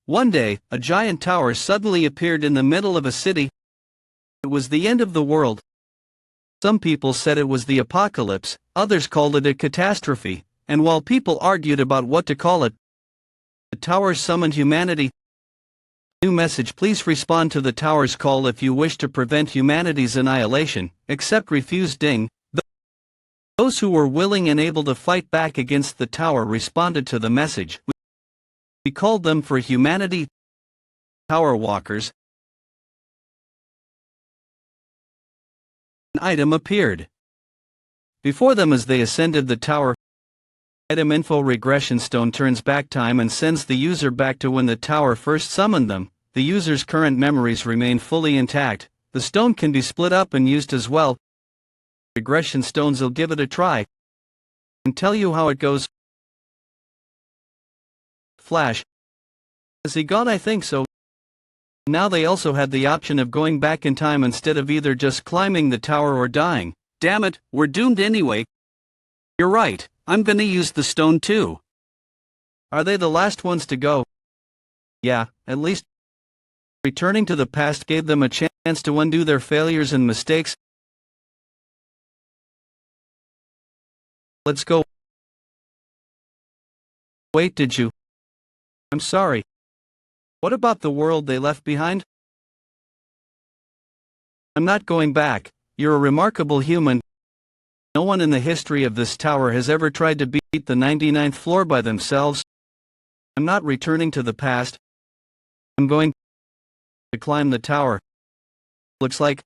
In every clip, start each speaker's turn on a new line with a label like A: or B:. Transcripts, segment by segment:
A: One day, a giant tower suddenly appeared in the middle of a city. It was the end of the world. Some people said it was the apocalypse, others called it a catastrophe, and while people argued about what to call it, the tower summoned humanity. New message: please respond to the tower's call if you wish to prevent humanity's annihilation, except refuse ding. Those who were willing and able to fight back against the tower responded to the message. We called them for humanity. Tower walkers. An item appeared before them as they ascended the tower. Item info: regression stone turns back time and sends the user back to when the tower first summoned them. The user's current memories remain fully intact. The stone can be split up and used as well. Regression stones will give it a try and tell you how it goes. Flash. Has he gone? I think so. Now they also had the option of going back in time instead of either just climbing the tower or dying. Damn it, we're doomed anyway. You're right, I'm gonna use the stone too. Are they the last ones to go? Yeah, at least. Returning to the past gave them a chance to undo their failures and mistakes. Let's go. Wait, did you? I'm sorry. What about the world they left behind? I'm not going back. You're a remarkable human. No one in the history of this tower has ever tried to beat the 99th floor by themselves. I'm not returning to the past. I'm going to climb the tower. Looks like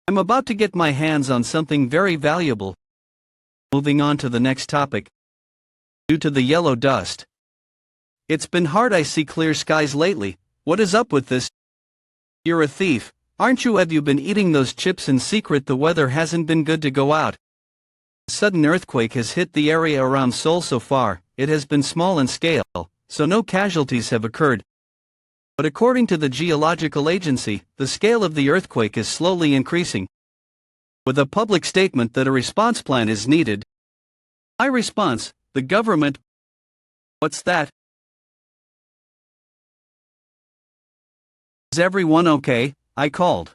A: I'm about to get my hands on something very valuable. Moving on to the next topic. Due to the yellow dust. It's been hard. I see clear skies lately. What is up with this? You're a thief, aren't you? Have you been eating those chips in secret? The weather hasn't been good to go out. A sudden earthquake has hit the area around Seoul so far. It has been small in scale, so no casualties have occurred. But according to the Geological Agency, the scale of the earthquake is slowly increasing. With a public statement that a response plan is needed. My response: the government. What's that? Is everyone okay? I called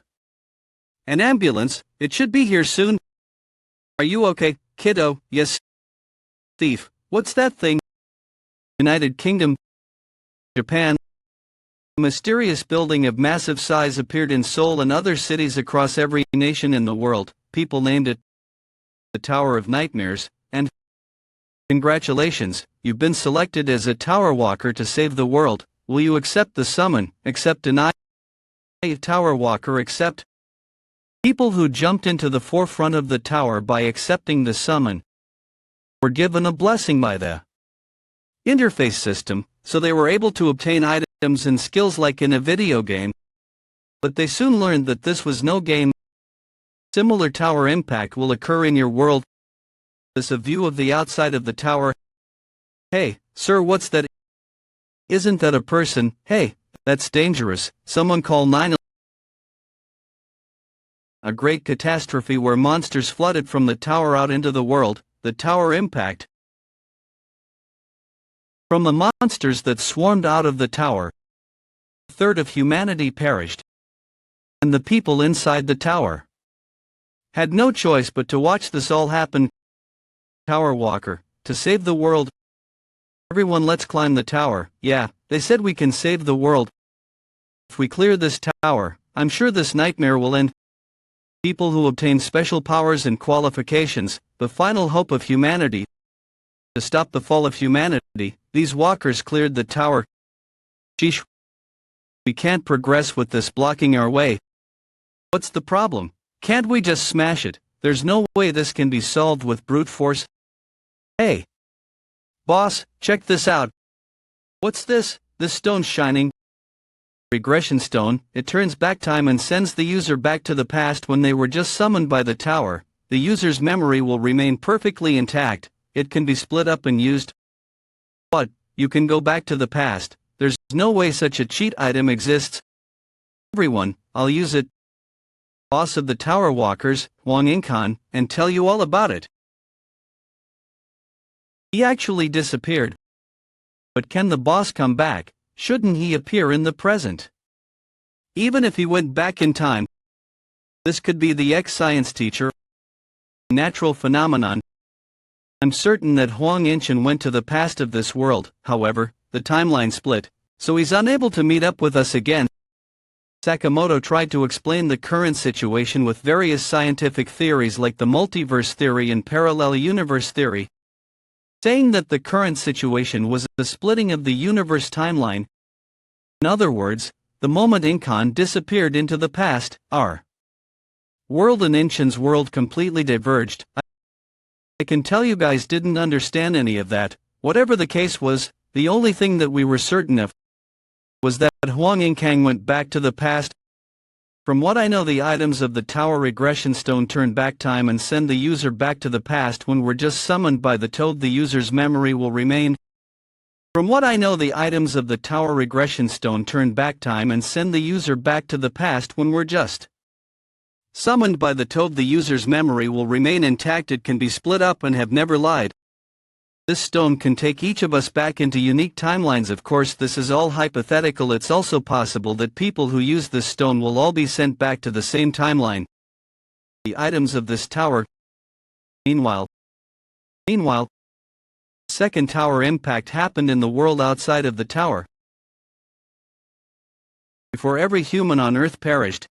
A: an ambulance. It should be here soon. Are you okay, kiddo? Yes. Thief, what's that thing? United Kingdom. Japan. A mysterious building of massive size appeared in Seoul and other cities across every nation in the world. People named it the Tower of Nightmares, and congratulations, you've been selected as a tower walker to save the world. Will you accept the summon? Accept, deny. Tower walker accept. People who jumped into the forefront of the tower by accepting the summon were given a blessing by the interface system, so they were able to obtain items and skills like in a video game. But they soon learned that this was no game. Similar tower impact will occur in your world. This a view of the outside of the tower. Hey, sir, what's that? Isn't that a person? Hey, that's dangerous. Someone call 911. A great catastrophe where monsters flooded from the tower out into the world. The tower impact. From the monsters that swarmed out of the tower, a third of humanity perished. And the people inside the tower had no choice but to watch this all happen. Tower walker, to save the world. Everyone, let's climb the tower. Yeah, they said we can save the world. If we clear this tower, I'm sure this nightmare will end. People who obtain special powers and qualifications, the final hope of humanity. To stop the fall of humanity, these walkers cleared the tower. Sheesh. We can't progress with this blocking our way. What's the problem? Can't we just smash it? There's no way this can be solved with brute force. Hey, boss, check this out. What's this? This stone's shining. Regression stone. It turns back time and sends the user back to the past when they were just summoned by the tower. The user's memory will remain perfectly intact. It can be split up and used. But you can go back to the past. There's no way such a cheat item exists. Everyone, I'll use it. Boss of the tower walkers, Wang Inkan, and tell you all about it. He actually disappeared. But can the boss come back? shouldn't he appear in the present? Even if he went back in time, this could be the ex-science teacher, natural phenomenon. I'm certain that Huang Inchen went to the past of this world. However, the timeline split, so he's unable to meet up with us again. Sakamoto tried to explain the current situation with various scientific theories like the multiverse theory and parallel universe theory, saying that the current situation was the splitting of the universe timeline. In other words, the moment Inkan disappeared into the past, our world and Inchen's world completely diverged. I can tell you guys didn't understand any of that. Whatever the case was, the only thing that we were certain of was that Huang Inkang went back to the past. From what I know, the items of the tower regression stone turn back time and send the user back to the past. When we're just summoned by the toad, the user's memory will remain. From what I know, the items of the tower regression stone turn back time and send the user back to the past. When we're just summoned by the toad, the user's memory will remain intact. It can be split up and have never lied. This stone can take each of us back into unique timelines. Of course, this is all hypothetical. It's also possible that people who use this stone will all be sent back to the same timeline. The items of this tower. Meanwhile, second tower impact happened in the world outside of the tower. Before every human on Earth perished,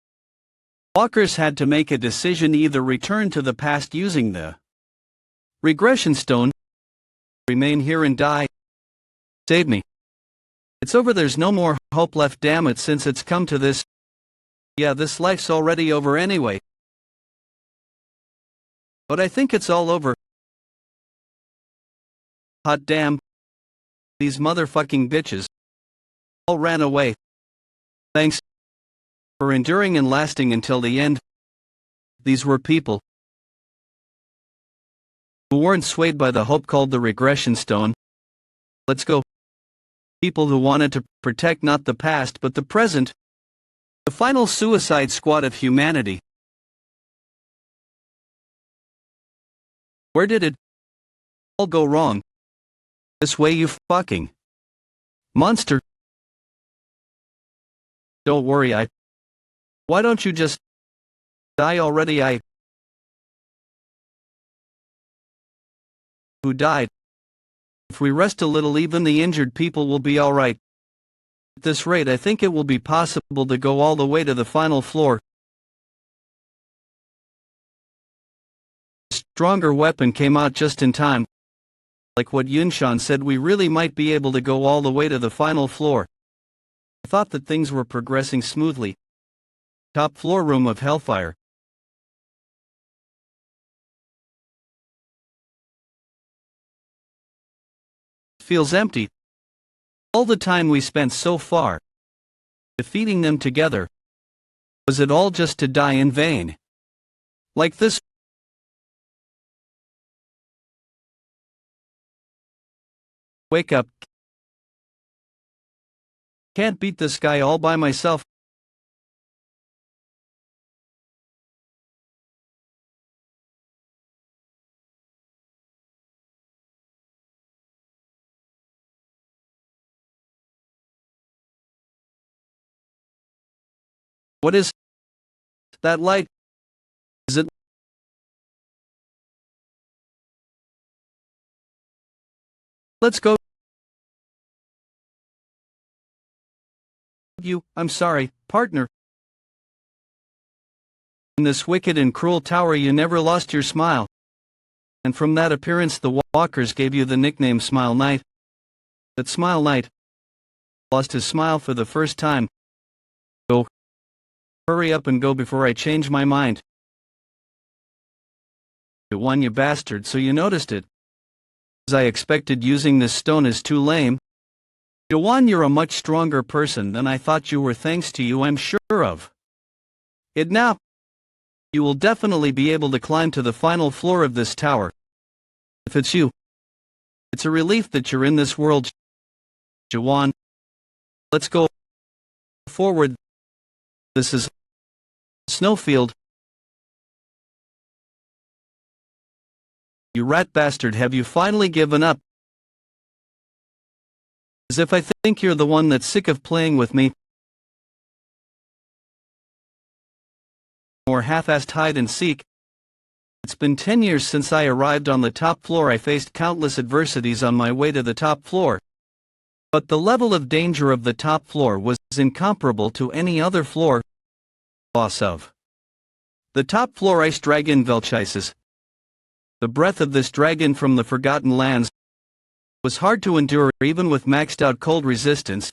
A: walkers had to make a decision: either return to the past using the regression stone, remain here and die. Save me. It's over. There's no more hope left. Damn it, since it's come to this. Yeah, this life's already over anyway. But I think it's all over. Hot damn. These motherfucking bitches all ran away. Thanks for enduring and lasting until the end. These were people who weren't swayed by the hope called the regression stone. Let's go. People who wanted to protect not the past but the present. The final suicide squad of humanity. Where did it all go wrong? This way, you fucking monster. Don't worry, why don't you just die already? Who died? If we rest a little, even the injured people will be alright. At this rate, I think it will be possible to go all the way to the final floor. A stronger weapon came out just in time. Like what Yunshan said, we really might be able to go all the way to the final floor. I thought that things were progressing smoothly. Top floor room of Hellfire. Feels empty. All the time we spent so far defeating them together. Was it all just to die in vain? Like this? Wake up. Can't beat this guy all by myself. What is that light? Is it? Let's go. I'm sorry, partner. In this wicked and cruel tower you never lost your smile. And from that appearance the walkers gave you the nickname Smile Knight. That Smile Knight lost his smile for the first time. Go. Hurry up and go before I change my mind. Jaehwan, you bastard, so you noticed it. As I expected, using this stone is too lame. Jaehwan, you're a much stronger person than I thought you were. Thanks to you, I'm sure of it now. You will definitely be able to climb to the final floor of this tower. If it's you, it's a relief that you're in this world. Jaehwan, let's go forward. This is Snowfield. You rat bastard, have you finally given up? As if I think you're the one that's sick of playing with me, or half-assed hide and seek. It's been 10 years since I arrived on the top floor. I faced countless adversities on my way to the top floor. But the level of danger of the top floor was incomparable to any other floor. Boss of the top floor, Ice Dragon Velchises. The breath of this dragon from the Forgotten Lands was hard to endure even with maxed out cold resistance.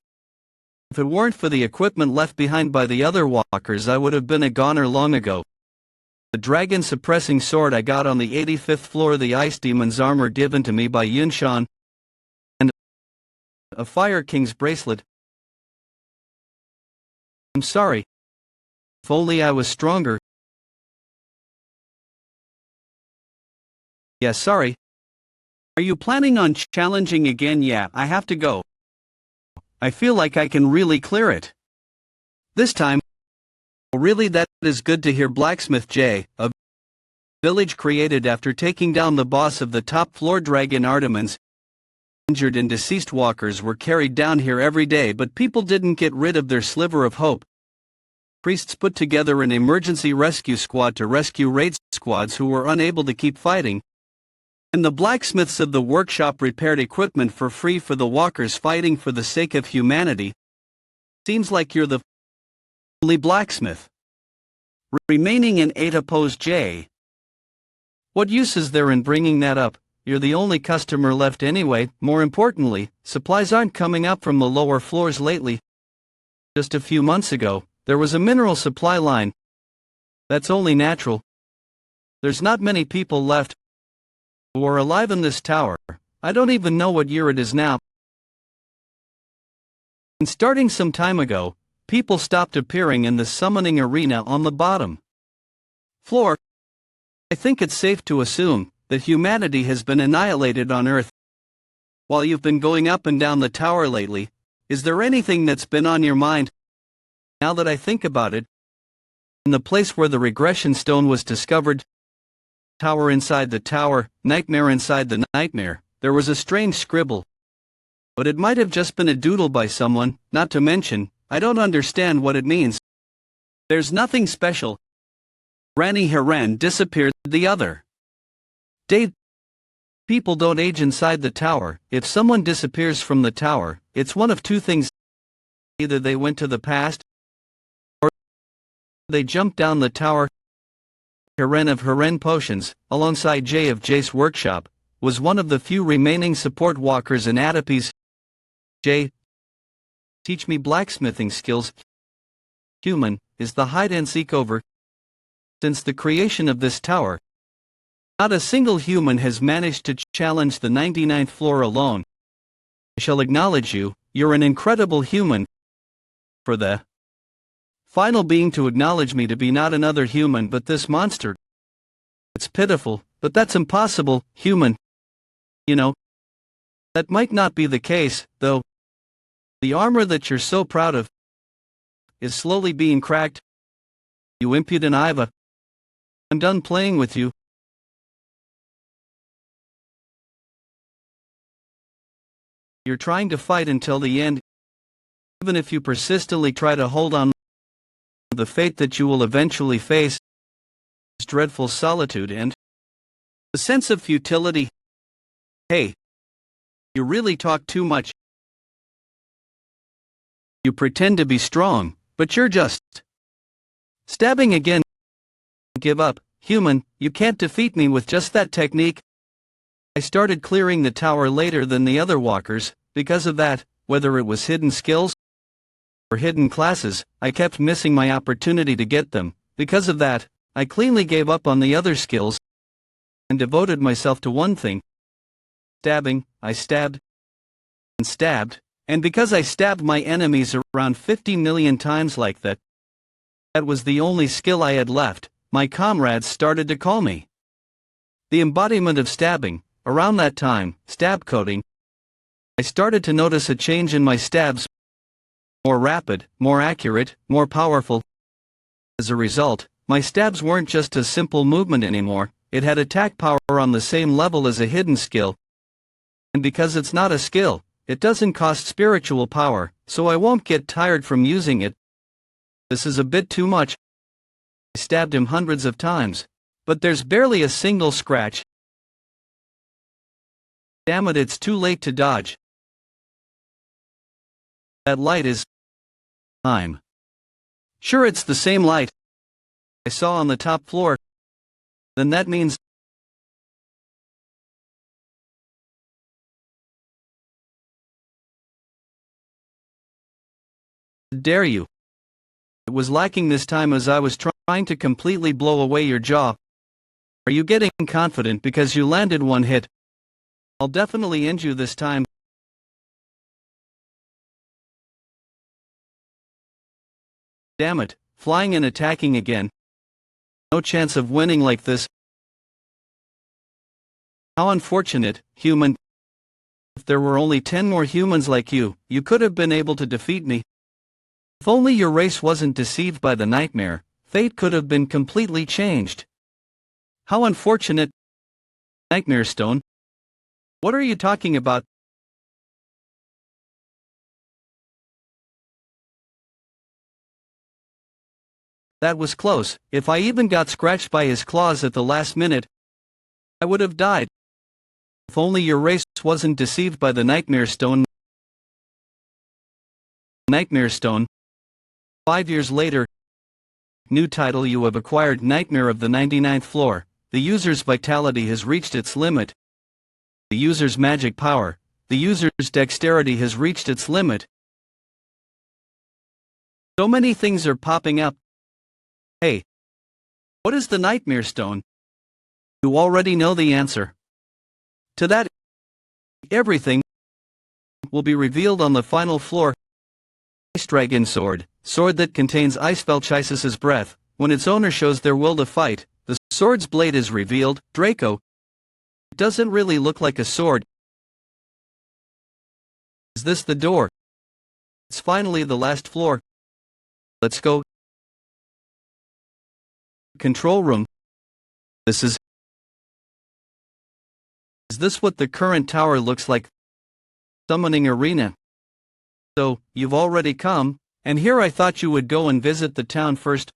A: If it weren't for the equipment left behind by the other walkers, I would have been a goner long ago. The dragon suppressing sword I got on the 85th floor, the Ice Demon's armor given to me by Yunshan, and a Fire King's bracelet. I'm sorry. If only I was stronger. Yeah, sorry. Are you planning on challenging again? Yeah, I have to go. I feel like I can really clear it this time. Really, that is good to hear. Blacksmith J, a village created after taking down the boss of the top floor dragon Artemons. Injured and deceased walkers were carried down here every day, but people didn't get rid of their sliver of hope. Priests put together an emergency rescue squad to rescue raid squads who were unable to keep fighting. And the blacksmiths of the workshop repaired equipment for free for the walkers fighting for the sake of humanity. Seems like you're the only blacksmith remaining in 8 opposed J. What use is there in bringing that up? You're the only customer left anyway. More importantly, supplies aren't coming up from the lower floors lately. Just a few months ago, there was a mineral supply line. That's only natural. There's not many people left who are alive in this tower. I don't even know what year it is now. And starting some time ago, people stopped appearing in the summoning arena on the bottom floor. I think it's safe to assume that humanity has been annihilated on Earth. While you've been going up and down the tower lately, is there anything that's been on your mind? Now that I think about it, in the place where the regression stone was discovered, tower inside the tower, nightmare inside the nightmare, there was a strange scribble. But it might have just been a doodle by someone, not to mention, I don't understand what it means. There's nothing special. Rani Haran disappeared the other day. People don't age inside the tower. If someone disappears from the tower, it's one of two things. Either they went to the past, or they jumped down the tower. Haran of Haran Potions, alongside Jay of Jace Workshop, was one of the few remaining support walkers in Atopes. Jay, teach me blacksmithing skills. Human, is the hide and seek over? Since the creation of this tower, not a single human has managed to challenge the 99th floor alone. I shall acknowledge you, you're an incredible human. For the final being to acknowledge me to be not another human but this monster. It's pitiful, but that's impossible, human. You know, that might not be the case, though. The armor that you're so proud of is slowly being cracked. You impudent Iva. I'm done playing with you. You're trying to fight until the end. Even if you persistently try to hold on, the fate that you will eventually face is dreadful solitude and a sense of futility. Hey, you really talk too much. You pretend to be strong, but you're just stabbing again. Give up, human, you can't defeat me with just that technique. I started clearing the tower later than the other walkers. Because of that, whether it was hidden skills or hidden classes, I kept missing my opportunity to get them. Because of that, I cleanly gave up on the other skills and devoted myself to one thing. Stabbing. I stabbed and stabbed, and because I stabbed my enemies around 50 million times like that, that was the only skill I had left. My comrades started to call me the embodiment of stabbing. Around that time, stab coding, I started to notice a change in my stabs. More rapid, more accurate, more powerful. As a result, my stabs weren't just a simple movement anymore, it had attack power on the same level as a hidden skill. And because it's not a skill, it doesn't cost spiritual power, so I won't get tired from using it. This is a bit too much. I stabbed him hundreds of times, but there's barely a single scratch. Damn it, it's too late to dodge. That light is... I'm sure it's the same light I saw on the top floor. Then that means... Dare you? It was lacking this time as I was trying to completely blow away your jaw. Are you getting confident because you landed one hit? I'll definitely end you this time. Damn it, flying and attacking again. No chance of winning like this. How unfortunate, human. If there were only 10 more humans like you, you could have been able to defeat me. If only your race wasn't deceived by the nightmare, fate could have been completely changed. How unfortunate. Nightmare stone? What are you talking about? That was close. If I even got scratched by his claws at the last minute, I would have died. If only your race wasn't deceived by the nightmare stone. Nightmare stone. 5 years later. New title: you have acquired Nightmare of the 99th floor. The user's vitality has reached its limit. The user's magic power. The user's dexterity has reached its limit. So many things are popping up. Hey, what is the Nightmare Stone? You already know the answer. To that, everything will be revealed on the final floor. Ice Dragon Sword, sword that contains Eisfelchis's breath. When its owner shows their will to fight, the sword's blade is revealed. Draco. It doesn't really look like a sword. Is this the door? It's finally the last floor. Let's go. Control room. This is... Is this what the current tower looks like? Summoning arena. So, you've already come, and here I thought you would go and visit the town first.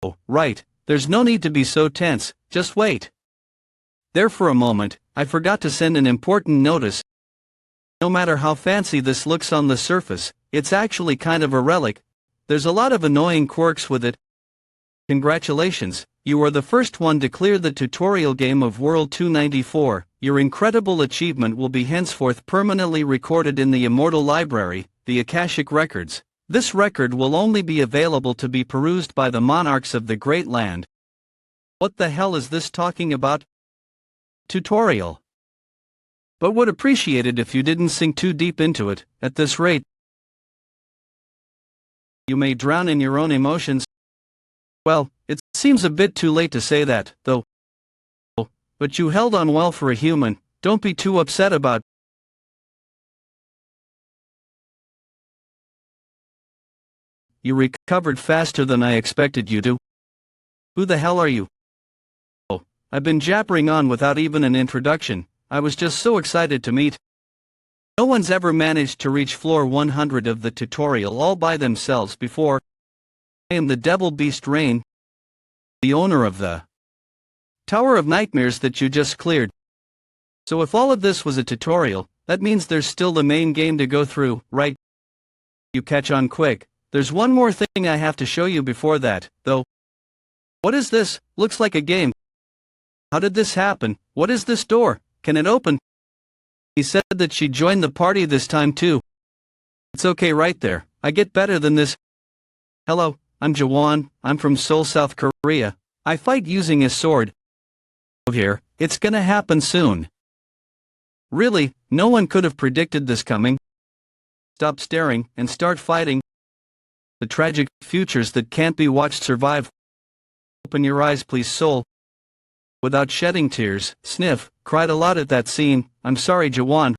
A: Oh, right, there's no need to be so tense, just wait. There for a moment, I forgot to send an important notice. No matter how fancy this looks on the surface, it's actually kind of a relic. There's a lot of annoying quirks with it. Congratulations, you are the first one to clear the tutorial game of World 294. Your incredible achievement will be henceforth permanently recorded in the Immortal Library, the Akashic Records. This record will only be available to be perused by the monarchs of the Great Land. What the hell is this talking about? Tutorial. But would appreciate it if you didn't sink too deep into it. At this rate, you may drown in your own emotions. Well, it seems a bit too late to say that, though. But you held on well for a human. Don't be too upset about. You recovered faster than I expected you to. Who the hell are you? Oh, I've been jabbering on without even an introduction. I was just so excited to meet. No one's ever managed to reach floor 100 of the tutorial all by themselves before. I am the Devil Beast Rain, the owner of the Tower of Nightmares that you just cleared. So if all of this was a tutorial, that means there's still the main game to go through, right? You catch on quick. There's one more thing I have to show you before that, though. What is this? Looks like a game. How did this happen? What is this door? Can it open? He said that she joined the party this time too. It's okay right there. I get better than this. Hello, I'm Jaehwan. I'm from Seoul, South Korea. I fight using a sword. Here, it's gonna happen soon. Really, no one could have predicted this coming. Stop staring and start fighting. The tragic futures that can't be watched survive. Open your eyes, please, soul. Without shedding tears, Sniff cried a lot at that scene. I'm sorry, Jaehwan.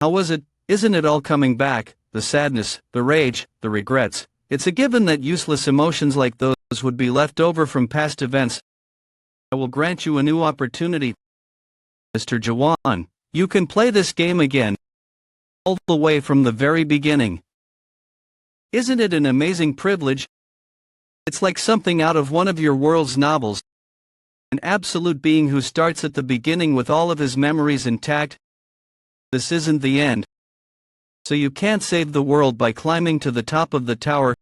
A: How was it? Isn't it all coming back? The sadness, the rage, the regrets. It's a given that useless emotions like those would be left over from past events. I will grant you a new opportunity. Mr. Jaehwan, you can play this game again. all the way from the very beginning. Isn't it an amazing privilege? It's like something out of one of your world's novels. An absolute being who starts at the beginning with all of his memories intact. This isn't the end. So you can't save the world by climbing to the top of the tower.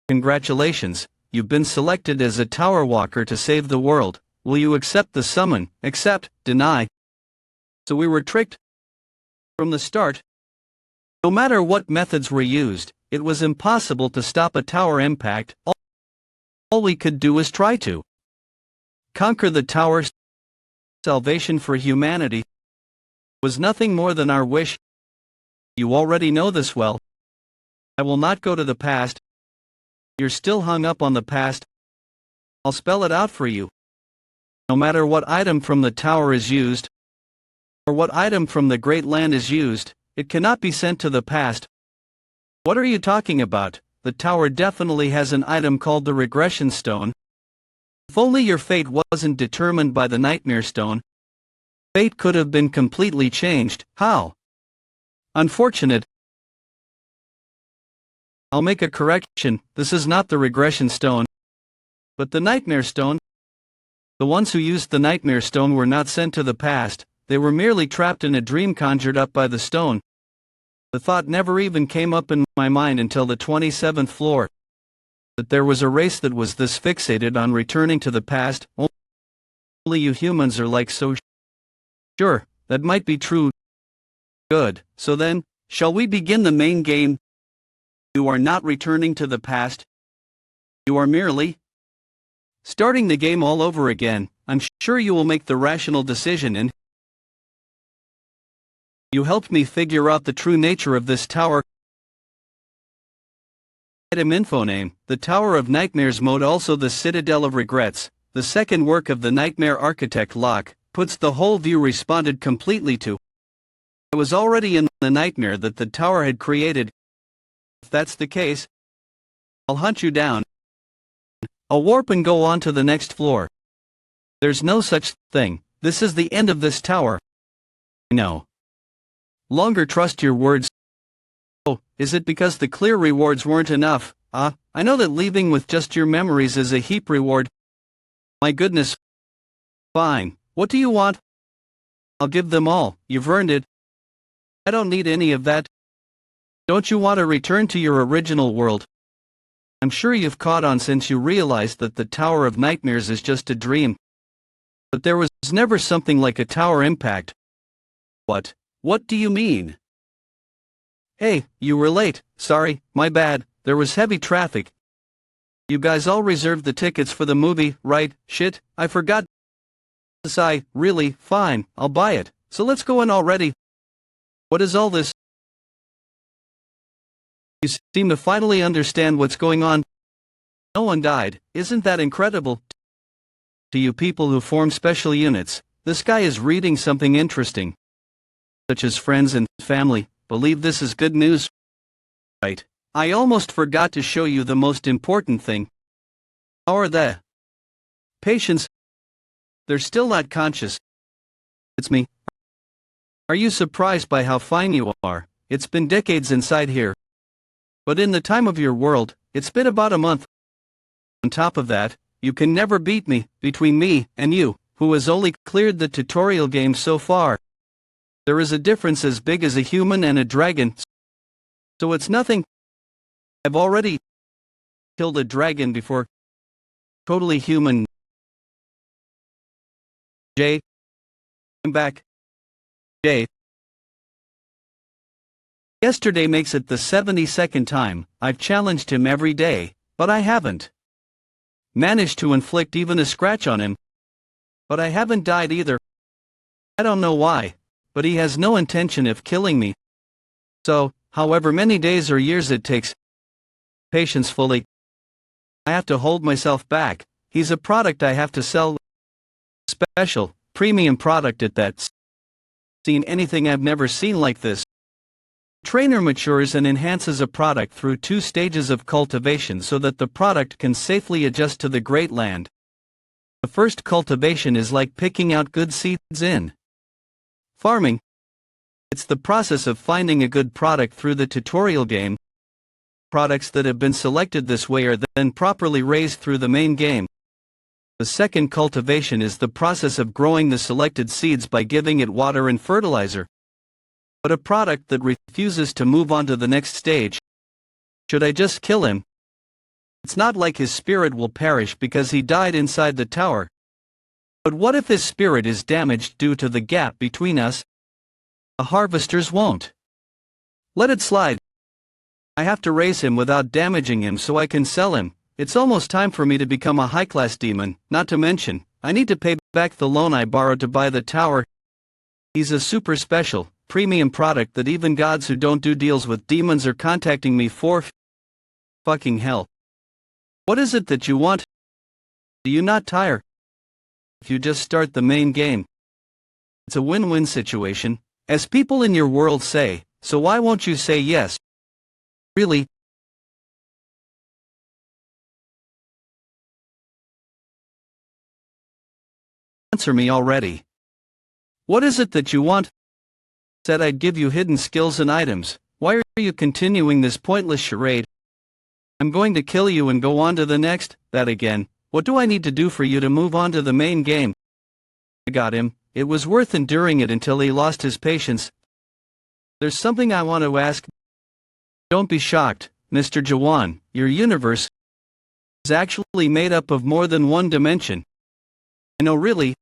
A: Congratulations, you've been selected as a tower walker to save the world. Will you accept the summon? Accept, deny. So we were tricked from the start. No matter what methods were used, it was impossible to stop a tower impact. All we could do was try to conquer the tower. Salvation for humanity was nothing more than our wish. You already know this well. I will not go to the past. You're still hung up on the past. I'll spell it out for you. No matter what item from the tower is used, or what item from the great land is used, it cannot be sent to the past. What are you talking about? The tower definitely has an item called the regression stone. If only your fate wasn't determined by the nightmare stone. Fate could have been completely changed. How? Unfortunate. I'll make a correction. This is not the regression stone, but the nightmare stone. The ones who used the nightmare stone were not sent to the past. They were merely trapped in a dream conjured up by the stone. The thought never even came up in my mind until the 27th floor. That there was a race that was this fixated on returning to the past. Only you humans are like so. Sure, that might be true. Good, so then, shall we begin the main game? You are not returning to the past. You are merely starting the game all over again. I'm sure you will make the rational decision and you helped me figure out the true nature of this tower. Item info name, the Tower of Nightmares mode, also the Citadel of Regrets, the second work of the Nightmare Architect Locke, puts the whole view responded completely to. I was already in the nightmare that the tower had created. If that's the case, I'll hunt you down. I'll warp and go on to the next floor. There's no such thing. This is the end of this tower. No longer trust your words. Oh, is it because the clear rewards weren't enough? I know that leaving with just your memories is a heap reward. My goodness. Fine, what do you want? I'll give them all, you've earned it. I don't need any of that. Don't you want to return to your original world? I'm sure you've caught on since you realized that the Tower of Nightmares is just a dream. But there was never something like a tower impact. What? What do you mean? Hey, you were late. Sorry, my bad. There was heavy traffic. You guys all reserved the tickets for the movie, right? Shit, I forgot. Really, fine, I'll buy it. So let's go in already. What is all this? You seem to finally understand what's going on. No one died. Isn't that incredible? To you people who form special units, this guy is reading something interesting. Such as friends and family, believe this is good news. Right. I almost forgot to show you the most important thing. How are the patients? They're still not conscious. It's me. Are you surprised by how fine you are? It's been decades inside here. But in the time of your world, it's been about a month. On top of that, you can never beat me, between me and you, who has only cleared the tutorial game so far. There is a difference as big as a human and a dragon. So it's nothing. I've already killed a dragon before. Totally human. Jay. I'm back. Jay. Yesterday makes it the 72nd time I've challenged him every day, but I haven't managed to inflict even a scratch on him. But I haven't died either. I don't know why, but he has no intention of killing me. So, however many days or years it takes, patience fully. I have to hold myself back. He's a product I have to sell. Special, premium product at that. Seen anything I've never seen like this. Trainer matures and enhances a product through 2 stages of cultivation so that the product can safely adjust to the great land. The first cultivation is like picking out good seeds in farming. It's the process of finding a good product through the tutorial game. Products that have been selected this way are then properly raised through the main game. The second cultivation is the process of growing the selected seeds by giving it water and fertilizer. But a product that refuses to move on to the next stage, should I just kill him? It's not like his spirit will perish because he died inside the tower. But what if his spirit is damaged due to the gap between us? The harvesters won't. Let it slide. I have to raise him without damaging him so I can sell him. It's almost time for me to become a high-class demon, not to mention, I need to pay back the loan I borrowed to buy the tower. He's a super special, premium product that even gods who don't do deals with demons are contacting me for. Fucking hell. What is it that you want? Do you not tire? If you just start the main game. It's a win-win situation, as people in your world say, so why won't you say yes? Really? Answer me already. What is it that you want? Said I'd give you hidden skills and items. Why are you continuing this pointless charade? I'm going to kill you and go on to the next. That again. What do I need to do for you to move on to the main game? I got him. It was worth enduring it until he lost his patience. There's something I want to ask. Don't be shocked, Mr. Jaehwan. Your universe is actually made up of more than one dimension. No, really.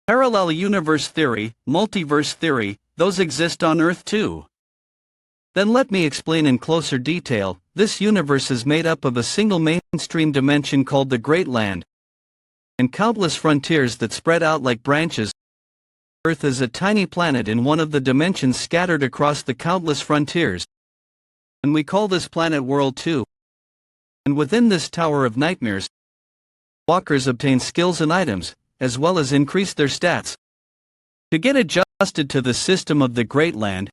A: Parallel universe theory, multiverse theory, those exist on Earth too. Then let me explain in closer detail. This universe is made up of a single mainstream dimension called the Great Land, and countless frontiers that spread out like branches. Earth is a tiny planet in one of the dimensions scattered across the countless frontiers. And we call this planet World 2. And within this Tower of Nightmares, walkers obtain skills and items, as well as increase their stats. To get adjusted to the system of the Great Land,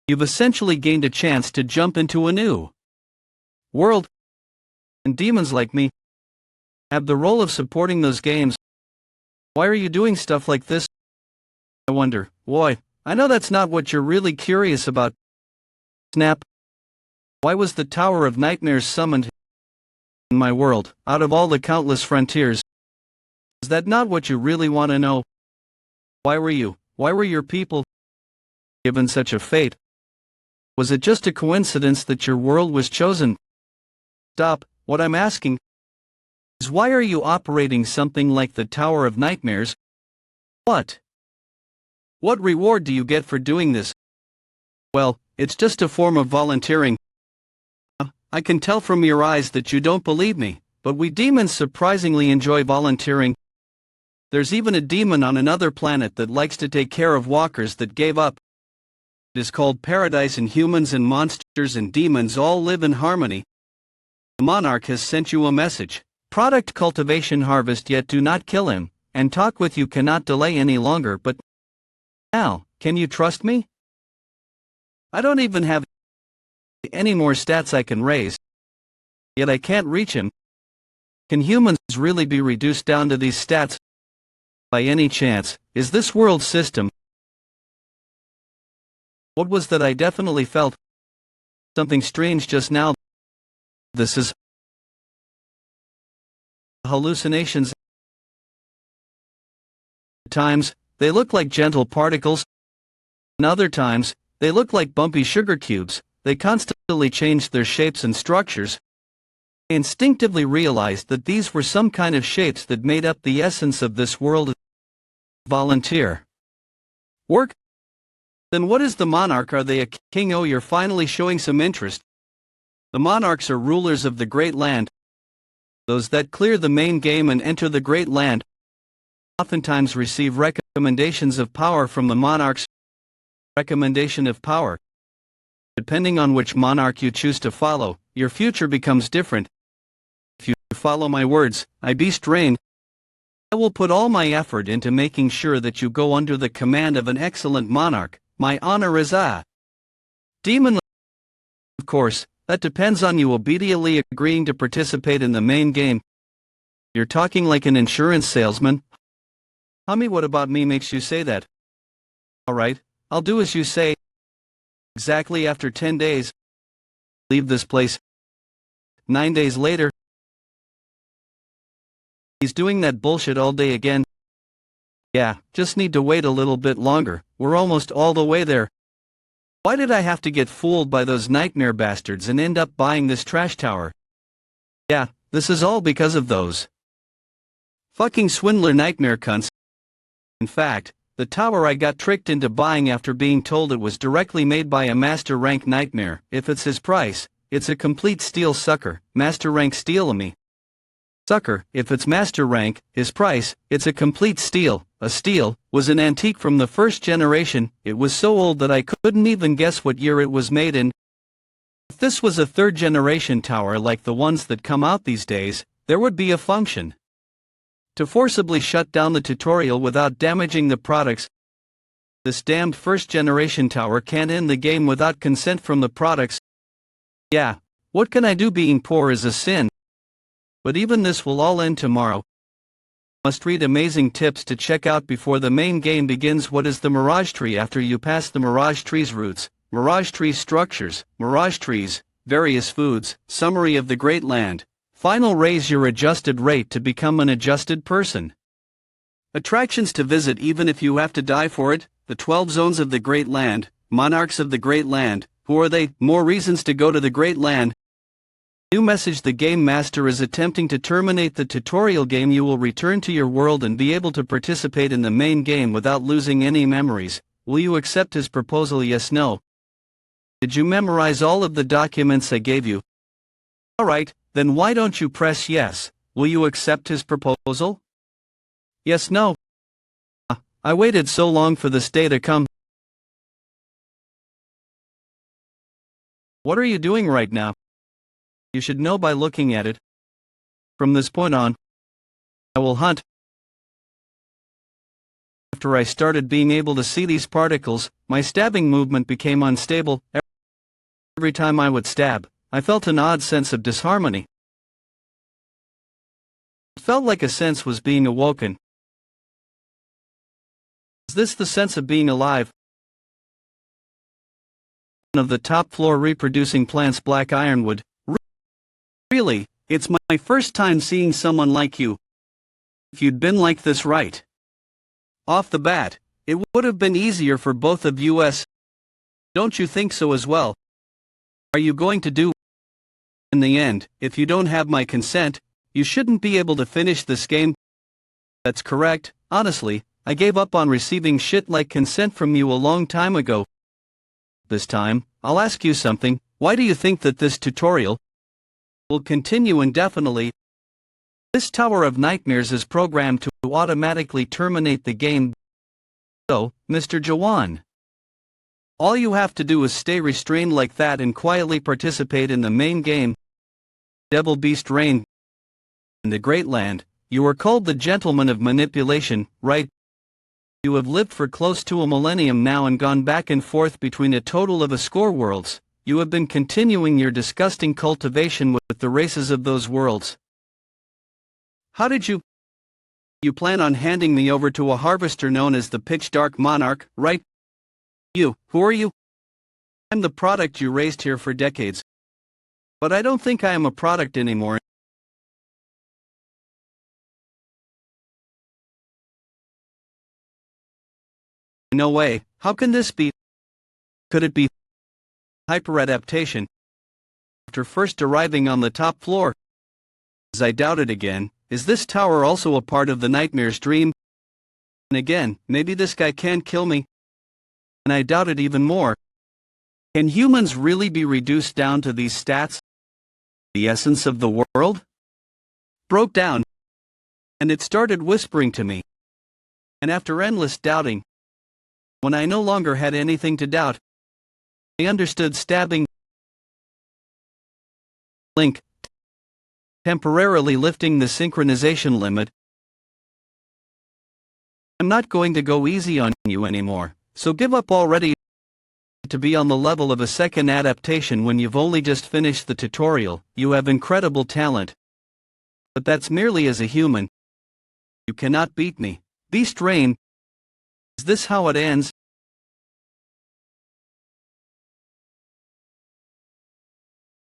A: you've essentially gained a chance to jump into a new world. And demons like me have the role of supporting those games. Why are you doing stuff like this? I wonder. Boy, I know that's not what you're really curious about. Snap. Why was the Tower of Nightmares summoned in my world, out of all the countless frontiers? Is that not what you really want to know? Why were your people given such a fate? Was it just a coincidence that your world was chosen? Stop. What I'm asking is, why are you operating something like the Tower of Nightmares? What reward do you get for doing this? Well, it's just a form of volunteering. I can tell from your eyes that you don't believe me, but we demons surprisingly enjoy volunteering. There's even a demon on another planet that likes to take care of walkers that gave up. It is called paradise, and humans and monsters and demons all live in harmony. The monarch has sent you a message. Product cultivation harvest, yet do not kill him, and talk with you cannot delay any longer. But now, can you trust me? I don't even have any more stats I can raise, yet I can't reach him. Can humans really be reduced down to these stats? By any chance, is this world system? What was that? I definitely felt something strange just now. This is hallucinations. At times, they look like gentle particles. And other times, they look like bumpy sugar cubes. They constantly changed their shapes and structures. I instinctively realized that these were some kind of shapes that made up the essence of this world. Volunteer. Work? Then what is the monarch? Are they a king? Oh, you're finally showing some interest. The monarchs are rulers of the Great Land. Those that clear the main game and enter the Great Land oftentimes receive recommendations of power from the monarchs. Recommendation of power. Depending on which monarch you choose to follow, your future becomes different. If you follow my words, I beast reign. I will put all my effort into making sure that you go under the command of an excellent monarch. My honor is a demon. Of course, that depends on you obediently agreeing to participate in the main game. You're talking like an insurance salesman. Hummy, what about me makes you say that? Alright, I'll do as you say. Exactly after 10 days. Leave this place. 9 days later. He's doing that bullshit all day again. Yeah, just need to wait a little bit longer, we're almost all the way there. Why did I have to get fooled by those nightmare bastards and end up buying this trash tower? Yeah, this is all because of those fucking swindler nightmare cunts. In fact, the tower I got tricked into buying after being told it was directly made by a master rank nightmare. If it's his price, it's a complete steal, sucker. Master rank steal me. Sucker, if it's master rank, his price, it's a complete steal. A steal was an antique from the first generation. It was so old that I couldn't even guess what year it was made in. If this was a third generation tower like the ones that come out these days, there would be a function to forcibly shut down the tutorial without damaging the products. This damned first generation tower can't end the game without consent from the products. Yeah, what can I do? Being poor is a sin. But even this will all end tomorrow. Must read amazing tips to check out before the main game begins. What is the Mirage Tree? After you pass the Mirage Tree's roots, Mirage Tree structures, Mirage Trees, various foods, summary of the Great Land. Final, raise your adjusted rate to become an adjusted person. Attractions to visit even if you have to die for it, the 12 zones of the Great Land, monarchs of the Great Land. Who are they? More reasons to go to the Great Land. New message: the game master is attempting to terminate the tutorial game. You will return to your world and be able to participate in the main game without losing any memories. Will you accept his proposal? Yes, no. Did you memorize all of the documents I gave you? Alright, then why don't you press yes? Will you accept his proposal? Yes, no. I waited so long for this day to come. What are you doing right now? You should know by looking at it. From this point on, I will hunt. After I started being able to see these particles, my stabbing movement became unstable. Every time I would stab, I felt an odd sense of disharmony. It felt like a sense was being awoken. Is this the sense of being alive? Of the top floor reproducing plants, black ironwood. Really, it's my first time seeing someone like you. If you'd been like this right off the bat, it would have been easier for both of us. Don't you think so as well? Are you going to do? In the end, if you don't have my consent, you shouldn't be able to finish this game. That's correct. Honestly, I gave up on receiving shit like consent from you a long time ago. This time, I'll ask you something. Why do you think that this tutorial will continue indefinitely? This Tower of Nightmares is programmed to automatically terminate the game. So, Mr. Jaehwan, all you have to do is stay restrained like that and quietly participate in the main game. Devil Beast reign in the Great Land. You are called the Gentleman of Manipulation, right? You have lived for close to a millennium now and gone back and forth between a total of a score worlds. You have been continuing your disgusting cultivation with the races of those worlds. How did you? You plan on handing me over to a harvester known as the Pitch Dark Monarch, right? You, who are you? I'm the product you raised here for decades. But I don't think I am a product anymore. No way, how can this be? Could it be hyperadaptation? After first arriving on the top floor, as I doubt it again, is this tower also a part of the nightmare's dream? And again, maybe this guy can't kill me. And I doubt it even more. Can humans really be reduced down to these stats? The essence of the world broke down, and it started whispering to me. And after endless doubting, when I no longer had anything to doubt, I understood stabbing link, temporarily lifting the synchronization limit. I'm not going to go easy on you anymore, so give up already. To be on the level of a second adaptation when you've only just finished the tutorial, you have incredible talent. But that's merely as a human. You cannot beat me. Beast reign. Is this how it ends?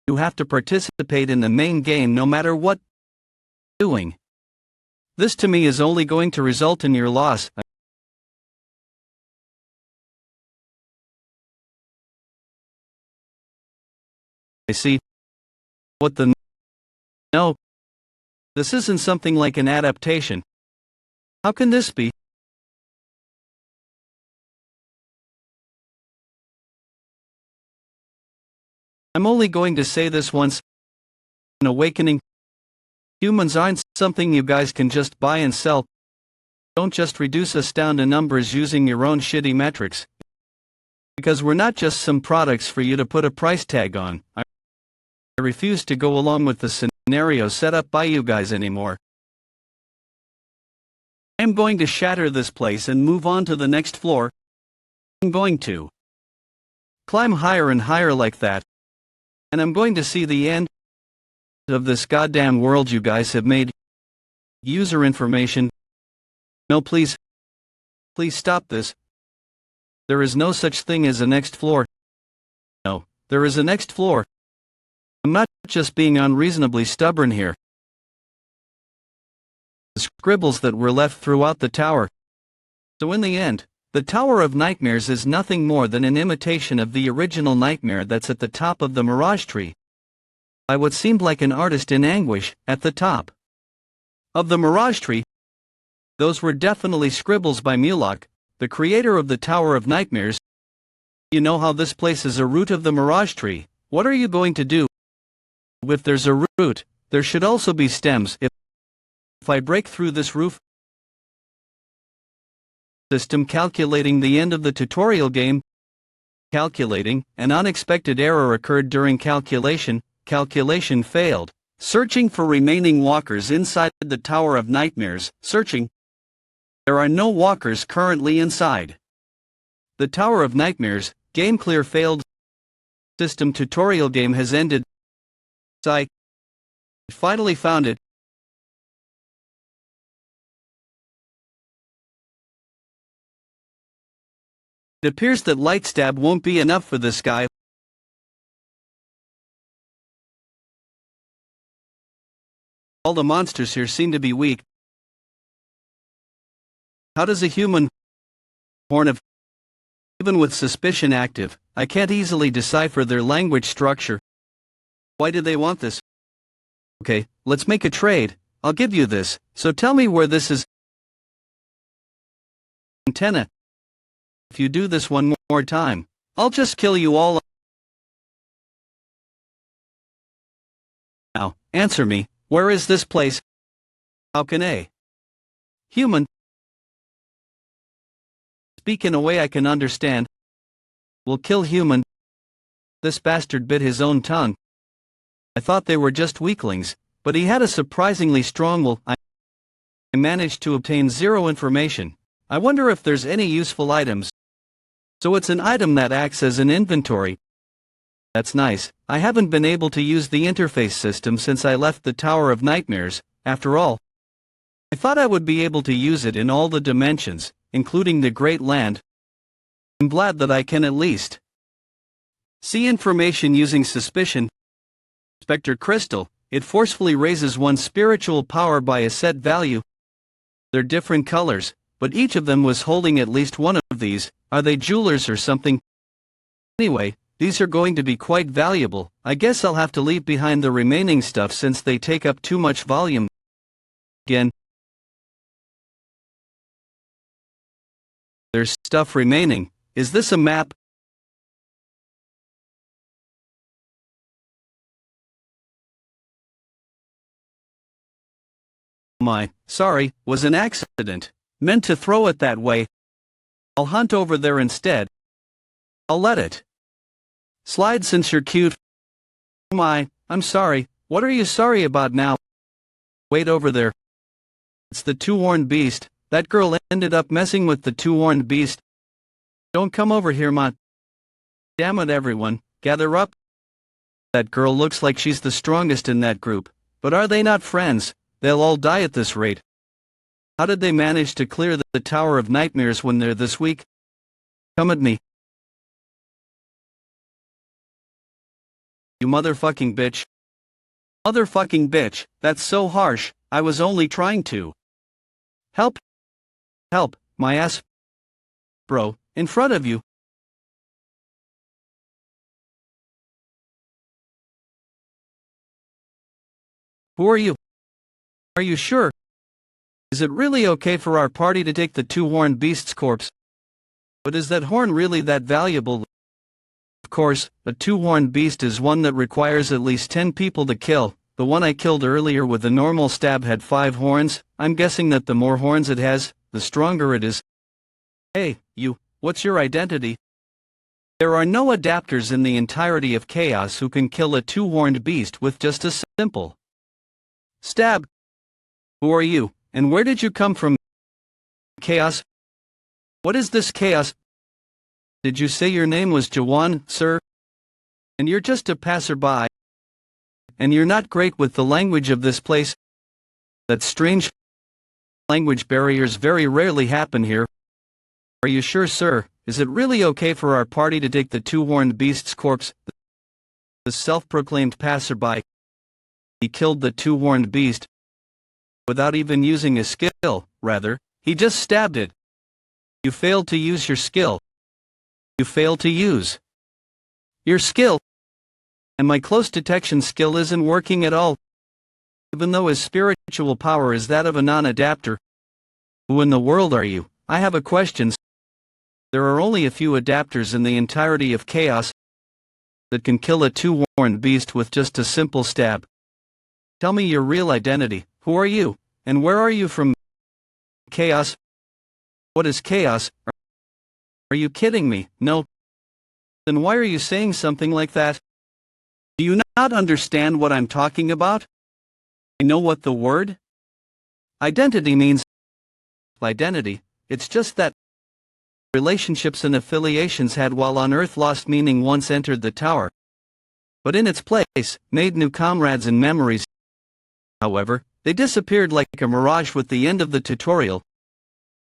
A: You have to participate in the main game no matter what you're doing. This to me is only going to result in your loss. I see. What the? No. This isn't something like an adaptation. How can this be? I'm only going to say this once. An awakening. Humans aren't something you guys can just buy and sell. Don't just reduce us down to numbers using your own shitty metrics. Because we're not just some products for you to put a price tag on. I refuse to go along with the scenario set up by you guys anymore. I'm going to shatter this place and move on to the next floor. I'm going to climb higher and higher like that. And I'm going to see the end of this goddamn world you guys have made. User information. No, please. Please stop this. There is no such thing as a next floor. No, there is a next floor. I'm not just being unreasonably stubborn here. The scribbles that were left throughout the tower. So in the end, the Tower of Nightmares is nothing more than an imitation of the original nightmare that's at the top of the Mirage Tree. By what seemed like an artist in anguish, at the top of the Mirage Tree. Those were definitely scribbles by Mulok, the creator of the Tower of Nightmares. You know how this place is a root of the Mirage Tree. What are you going to do? If there's a root, there should also be stems. If I break through this roof system calculating the end of the tutorial game. Calculating, an unexpected error occurred during calculation. Calculation failed. Searching for remaining walkers inside the Tower of Nightmares. Searching. There are no walkers currently inside the Tower of Nightmares. Game clear failed. System tutorial game has ended. I finally found it. It appears that light stab won't be enough for this guy. All the monsters here seem to be weak. How does a human horn of, even with suspicion active, I can't easily decipher their language structure. Why do they want this? Okay, let's make a trade. I'll give you this, so tell me where this is. Antenna. If you do this one more time, I'll just kill you all. Now, answer me, where is this place? How can a human speak in a way I can understand? Will kill human. This bastard bit his own tongue. I thought they were just weaklings, but he had a surprisingly strong will. I managed to obtain 0 information. I wonder if there's any useful items. So it's an item that acts as an inventory. That's nice. I haven't been able to use the interface system since I left the Tower of Nightmares. After all, I thought I would be able to use it in all the dimensions, including the Great Land. I'm glad that I can at least see information using suspicion. Spectre Crystal, it forcefully raises one's spiritual power by a set value. They're different colors, but each of them was holding at least one of these. Are they jewelers or something? Anyway, these are going to be quite valuable. I guess I'll have to leave behind the remaining stuff since they take up too much volume. Again, there's stuff remaining. Is this a map? Sorry, was an accident. Meant to throw it that way. I'll hunt over there instead. I'll let it slide since you're cute. I'm sorry. What are you sorry about now? Wait over there. It's the two-horned beast. That girl ended up messing with the two-horned beast. Don't come over here, Damn it, everyone, gather up. That girl looks like she's the strongest in that group, but are they not friends? They'll all die at this rate. How did they manage to clear the Tower of Nightmares when they're this weak? Come at me. You motherfucking bitch. Motherfucking bitch, that's so harsh, I was only trying to help. Help, my ass. Bro, in front of you. Who are you? Are you sure? Is it really okay for our party to take the two-horned beast's corpse? But is that horn really that valuable? Of course, a two-horned beast is one that requires at least 10 people to kill. The one I killed earlier with a normal stab had 5 horns. I'm guessing that the more horns it has, the stronger it is. Hey, you, what's your identity? There are no adapters in the entirety of Chaos who can kill a two-horned beast with just a simple stab. Who are you, and where did you come from? Chaos? What is this Chaos? Did you say your name was Jaehwan, sir? And you're just a passerby? And you're not great with the language of this place? That's strange. Language barriers very rarely happen here. Are you sure, sir? Is it really okay for our party to take the two-horned beast's corpse? The self-proclaimed passerby. He killed the two-horned beast without even using a skill, rather, he just stabbed it. You failed to use your skill. You failed to use your skill. And my close detection skill isn't working at all. Even though his spiritual power is that of a non-adapter. Who in the world are you? I have a question. There are only a few adapters in the entirety of Chaos that can kill a two-horned beast with just a simple stab. Tell me your real identity. Who are you? And where are you from? Chaos? What is Chaos? Are you kidding me? No. Then why are you saying something like that? Do you not understand what I'm talking about? I know what the word identity means. Identity, it's just that relationships and affiliations had while on Earth lost meaning once entered the tower. But in its place, made new comrades and memories. However, they disappeared like a mirage with the end of the tutorial.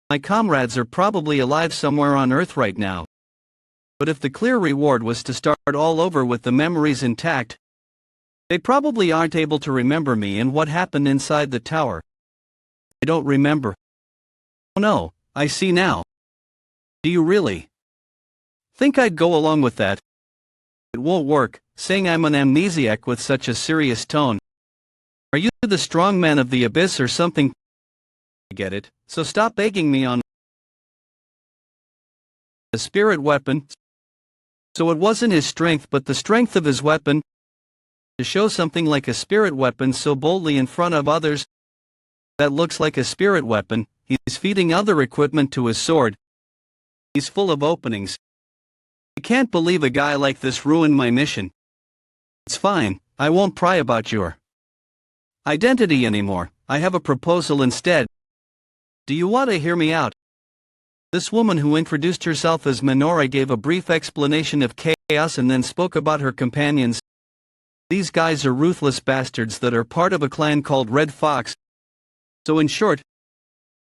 A: My comrades are probably alive somewhere on Earth right now. But if the clear reward was to start all over with the memories intact, they probably aren't able to remember me and what happened inside the tower. I don't remember. Oh no, I see now. Do you really think I'd go along with that? It won't work, saying I'm an amnesiac with such a serious tone. Are you the strong man of the abyss or something? I get it, so stop begging me on a spirit weapon. So it wasn't his strength but the strength of his weapon to show something like a spirit weapon so boldly in front of others. That looks like a spirit weapon. He's feeding other equipment to his sword. He's full of openings. I can't believe a guy like this ruined my mission. It's fine, I won't pry about your identity anymore. I have a proposal instead. Do you want to hear me out? This woman who introduced herself as Minora gave a brief explanation of Chaos and then spoke about her companions. These guys are ruthless bastards that are part of a clan called Red Fox. So in short,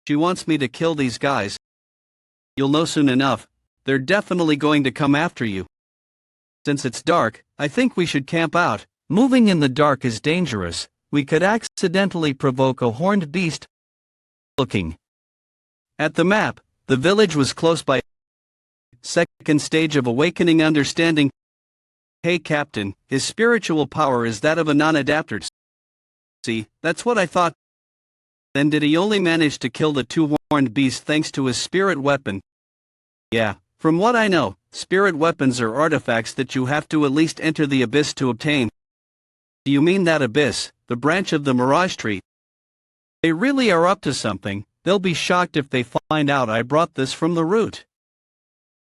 A: she wants me to kill these guys. You'll know soon enough, they're definitely going to come after you. Since it's dark, I think we should camp out. Moving in the dark is dangerous. We could accidentally provoke a horned beast. Looking at the map, the village was close by. Second stage of awakening understanding. Hey Captain, his spiritual power is that of a non-adapter. See, that's what I thought. Then did he only manage to kill the two-horned beast thanks to his spirit weapon? Yeah, from what I know, spirit weapons are artifacts that you have to at least enter the abyss to obtain. Do you mean that abyss, the branch of the Mirage Tree? They really are up to something. They'll be shocked if they find out I brought this from the root.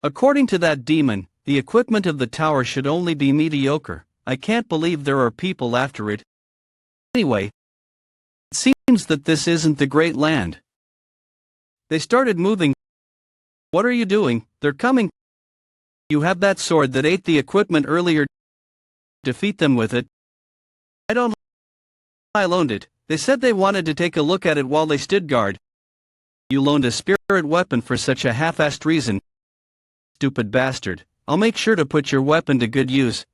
A: According to that demon, the equipment of the tower should only be mediocre. I can't believe there are people after it. Anyway, it seems that this isn't the Great Land. They started moving. What are you doing? They're coming. You have that sword that ate the equipment earlier. Defeat them with it. I don't. I loaned it. They said they wanted to take a look at it while they stood guard. You loaned a spirit weapon for such a half-assed reason. Stupid bastard. I'll make sure to put your weapon to good use.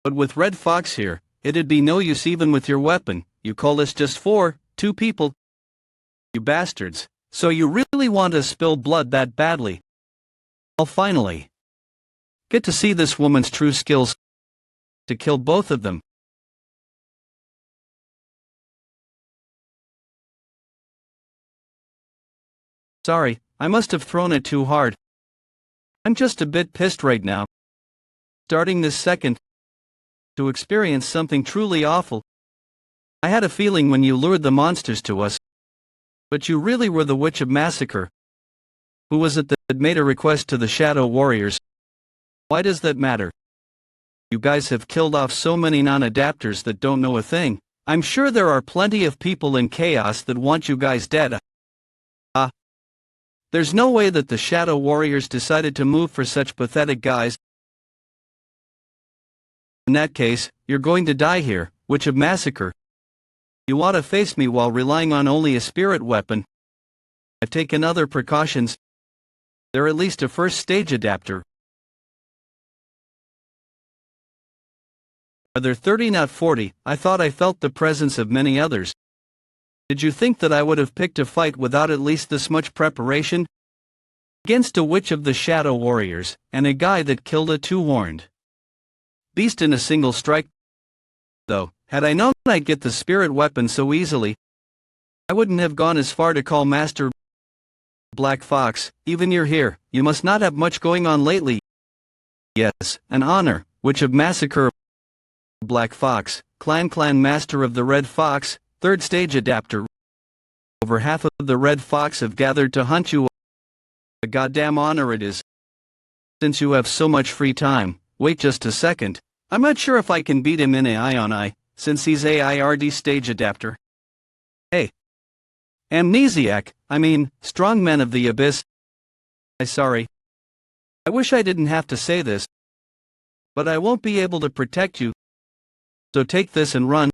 A: But with Red Fox here, it'd be no use even with your weapon. You call us just two people? You bastards. So you really want to spill blood that badly? I'll finally get to see this woman's true skills to kill both of them. Sorry, I must have thrown it too hard. I'm just a bit pissed right now. Starting this second to experience something truly awful. I had a feeling when you lured the monsters to us. But you really were the Witch of Massacre. Who was it that made a request to the Shadow Warriors? Why does that matter? You guys have killed off so many non-adapters that don't know a thing. I'm sure there are plenty of people in Chaos that want you guys dead. There's no way that the Shadow Warriors decided to move for such pathetic guys. In that case, you're going to die here, Witch of Massacre. You ought to face me while relying on only a spirit weapon. I've taken other precautions. They're at least a first stage adapter. Are there 30 not 40? I thought I felt the presence of many others. Did you think that I would have picked a fight without at least this much preparation? Against a Witch of the Shadow Warriors, and a guy that killed a two-horned beast in a single strike? Though, had I known I'd get the spirit weapon so easily, I wouldn't have gone as far to call Master Black Fox. Even you're here, you must not have much going on lately. Yes, an honor, Witch of Massacre. Black Fox, Clan Master of the Red Fox, third stage adapter. Over half of the Red Fox have gathered to hunt you. A goddamn honor it is. Since you have so much free time, wait just a second. I'm not sure if I can beat him in AI on eye, since he's AIRD stage adapter. Hey. Amnesiac, strong men of the abyss. Sorry. I wish I didn't have to say this. But I won't be able to protect you. So take this and run.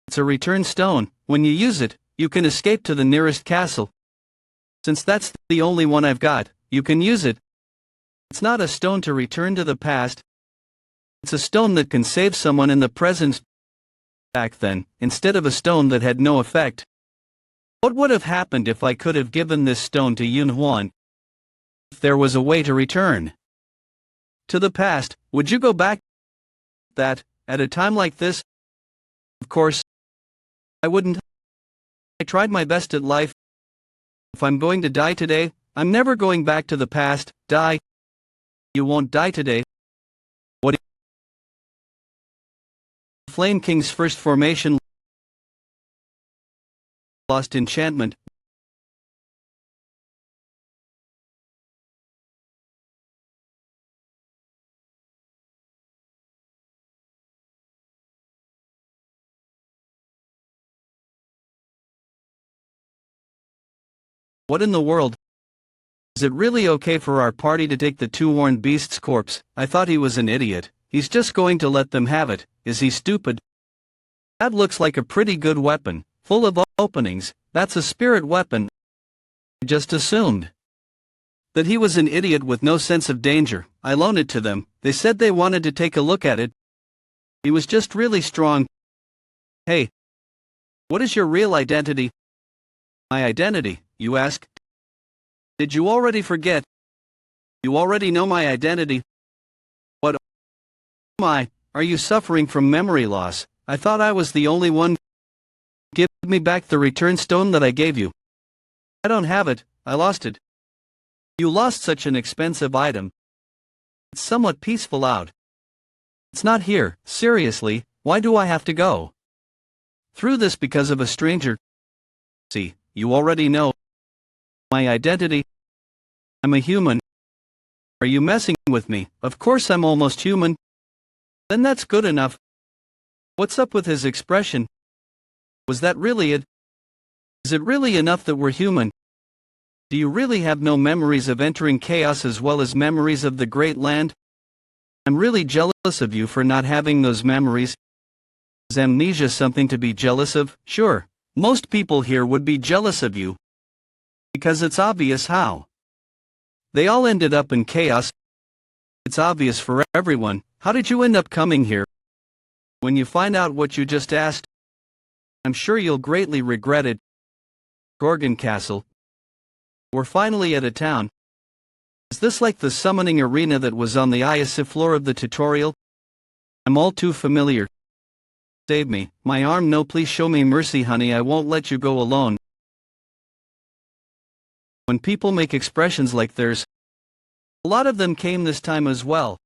A: It's a return stone. When you use it, you can escape to the nearest castle. Since that's the only one I've got, you can use it. It's not a stone to return to the past. It's a stone that can save someone in the present. Back then, instead of a stone that had no effect. What would have happened if I could have given this stone to Yunhuan? If there was a way to return to the past, would you go back? That, at a time like this? Of course, I wouldn't. I tried my best at life. If I'm going to die today, I'm never going back to the past. Die. You won't die today. What? Flame King's first formation. Lost enchantment. What in the world? Is it really okay for our party to take the two-horned beast's corpse? I thought he was an idiot. He's just going to let them have it. Is he stupid? That looks like a pretty good weapon, full of openings. That's a spirit weapon. I just assumed that he was an idiot with no sense of danger. I loaned it to them. They said they wanted to take a look at it. He was just really strong. Hey, what is your real identity? My identity, you ask? Did you already forget? You already know my identity. What am I? Are you suffering from memory loss? I thought I was the only one. Give me back the return stone that I gave you. I don't have it, I lost it. You lost such an expensive item. It's somewhat peaceful out. It's not here, seriously, why do I have to go through this because of a stranger? See, you already know my identity. I'm a human. Are you messing with me? Of course I'm almost human. Then that's good enough. What's up with his expression? Was that really it? Is it really enough that we're human? Do you really have no memories of entering chaos as well as memories of the Great Land? I'm really jealous of you for not having those memories. Is amnesia something to be jealous of? Sure, most people here would be jealous of you. Because it's obvious how. They all ended up in chaos. It's obvious for everyone. How did you end up coming here? When you find out what you just asked, I'm sure you'll greatly regret it. Gorgon Castle. We're finally at a town. Is this like the summoning arena that was on the ISA floor of the tutorial? I'm all too familiar. Save me, my arm. No, please show me mercy, honey, I won't let you go alone. When people make expressions like theirs, a lot of them came this time as well.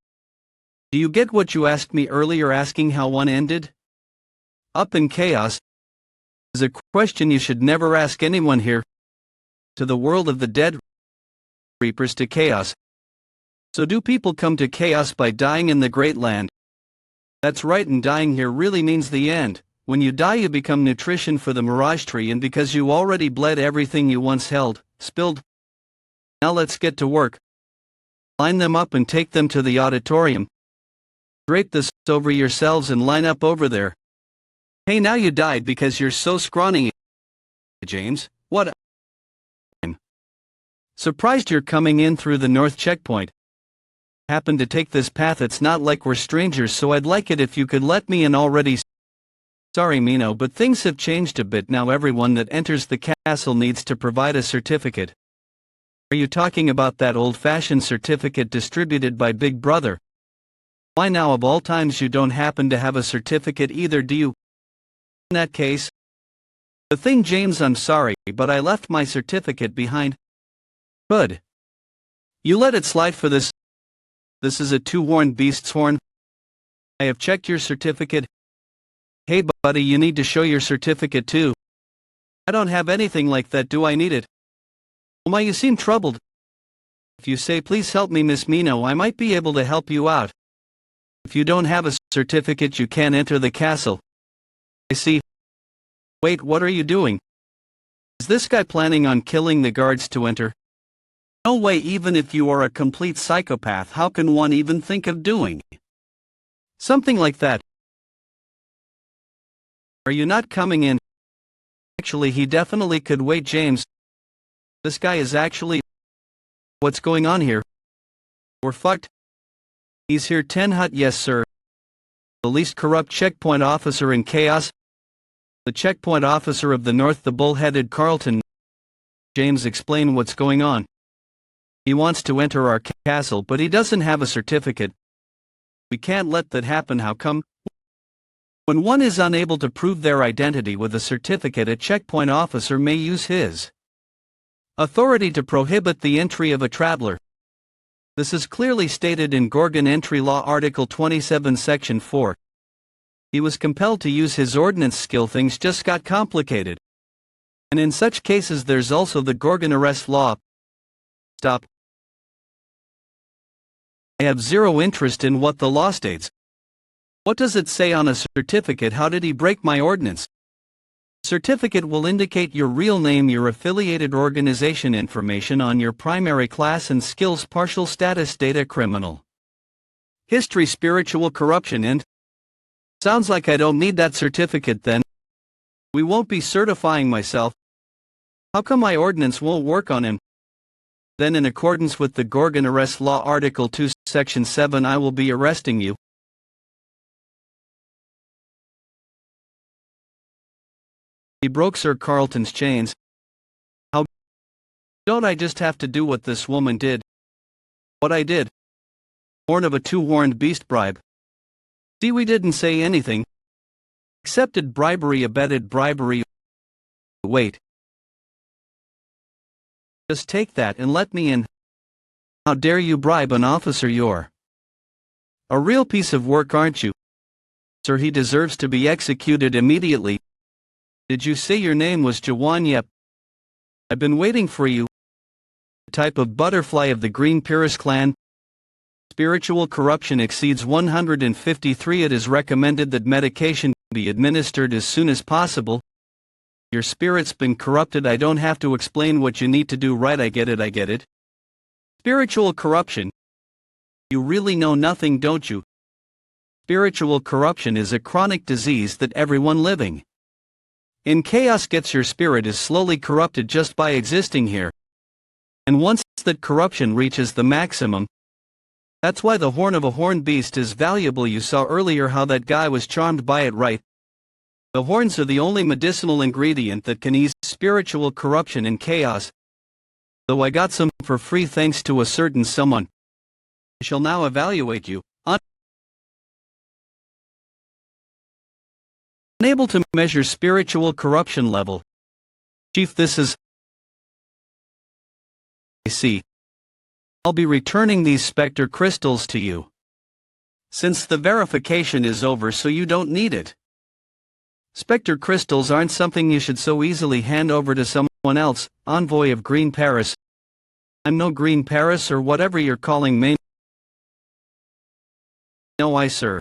A: Do you get what you asked me earlier, asking how one ended? Up in chaos is a question you should never ask anyone here. To the world of the dead, reapers to chaos. So do people come to chaos by dying in the great land? That's right, and dying here really means the end. When you die you become nutrition for the mirage tree, and because you already bled everything you once held, spilled. Now let's get to work. Line them up and take them to the auditorium. Drape this over yourselves and line up over there. Hey, now you died because you're so scrawny. James, what? I'm surprised you're coming in through the north checkpoint. Happen to take this path. It's not like we're strangers, so I'd like it if you could let me in already. Sorry, Mino, but things have changed a bit now. Everyone that enters the castle needs to provide a certificate. Are you talking about that old-fashioned certificate distributed by Big Brother? Why now, of all times, you don't happen to have a certificate either, do you? In that case, the thing, James, I'm sorry, but I left my certificate behind. Good. You let it slide for this. This is a two-horned beast's horn. I have checked your certificate. Hey buddy, you need to show your certificate too. I don't have anything like that. Do I need it? Oh my, you seem troubled. If you say please help me, Miss Mino, I might be able to help you out. If you don't have a certificate you can't enter the castle. I see. Wait, what are you doing? Is this guy planning on killing the guards to enter? No way. Even if you are a complete psychopath, how can one even think of doing something like that? Are you not coming in? Actually, he definitely could wait, James. This guy is actually... What's going on here? We're fucked. He's here. 10 hut. Yes sir. The least corrupt checkpoint officer in chaos. The checkpoint officer of the north, the bull-headed Carlton. James, explain what's going on. He wants to enter our castle, but he doesn't have a certificate. We can't let that happen. How come? When one is unable to prove their identity with a certificate, a checkpoint officer may use his authority to prohibit the entry of a traveler. This is clearly stated in Gorgon Entry Law Article 27 Section 4. He was compelled to use his ordnance skill. Things just got complicated. And in such cases there's also the Gorgon Arrest Law. Stop. I have zero interest in what the law states. What does it say on a certificate? How did he break my ordinance? Certificate will indicate your real name, your affiliated organization information on your primary class and skills, partial status, data, criminal history, spiritual corruption, and... Sounds like I don't need that certificate then. We won't be certifying myself. How come my ordinance won't work on him? Then in accordance with the Gorgon Arrest Law Article 2 Section 7 I will be arresting you. He broke Sir Carlton's chains. How don't I just have to do what this woman did? What I did? Horn of a two-horned beast bribe. See, we didn't say anything. Accepted bribery, abetted bribery. Wait. Just take that and let me in. How dare you bribe an officer? You're a real piece of work, aren't you? Sir, he deserves to be executed immediately. Did you say your name was Jaehwan? Yep. I've been waiting for you. The type of butterfly of the Green Perilous clan. Spiritual corruption exceeds 153. It is recommended that medication be administered as soon as possible. Your spirit's been corrupted. I don't have to explain what you need to do, right? I get it. Spiritual corruption. You really know nothing, don't you? Spiritual corruption is a chronic disease that everyone living in chaos gets. Your spirit is slowly corrupted just by existing here. And once that corruption reaches the maximum, That's why the horn of a horned beast is valuable. You saw earlier how that guy was charmed by it, right? The horns are the only medicinal ingredient that can ease spiritual corruption and chaos. Though I got some for free thanks to a certain someone. I shall now evaluate you. Unable to measure spiritual corruption level. Chief, this is... I see. I'll be returning these specter crystals to you. Since the verification is over, so you don't need it. Specter crystals aren't something you should so easily hand over to someone else, envoy of Green Paris. I'm no Green Paris or whatever you're calling me. No, sir.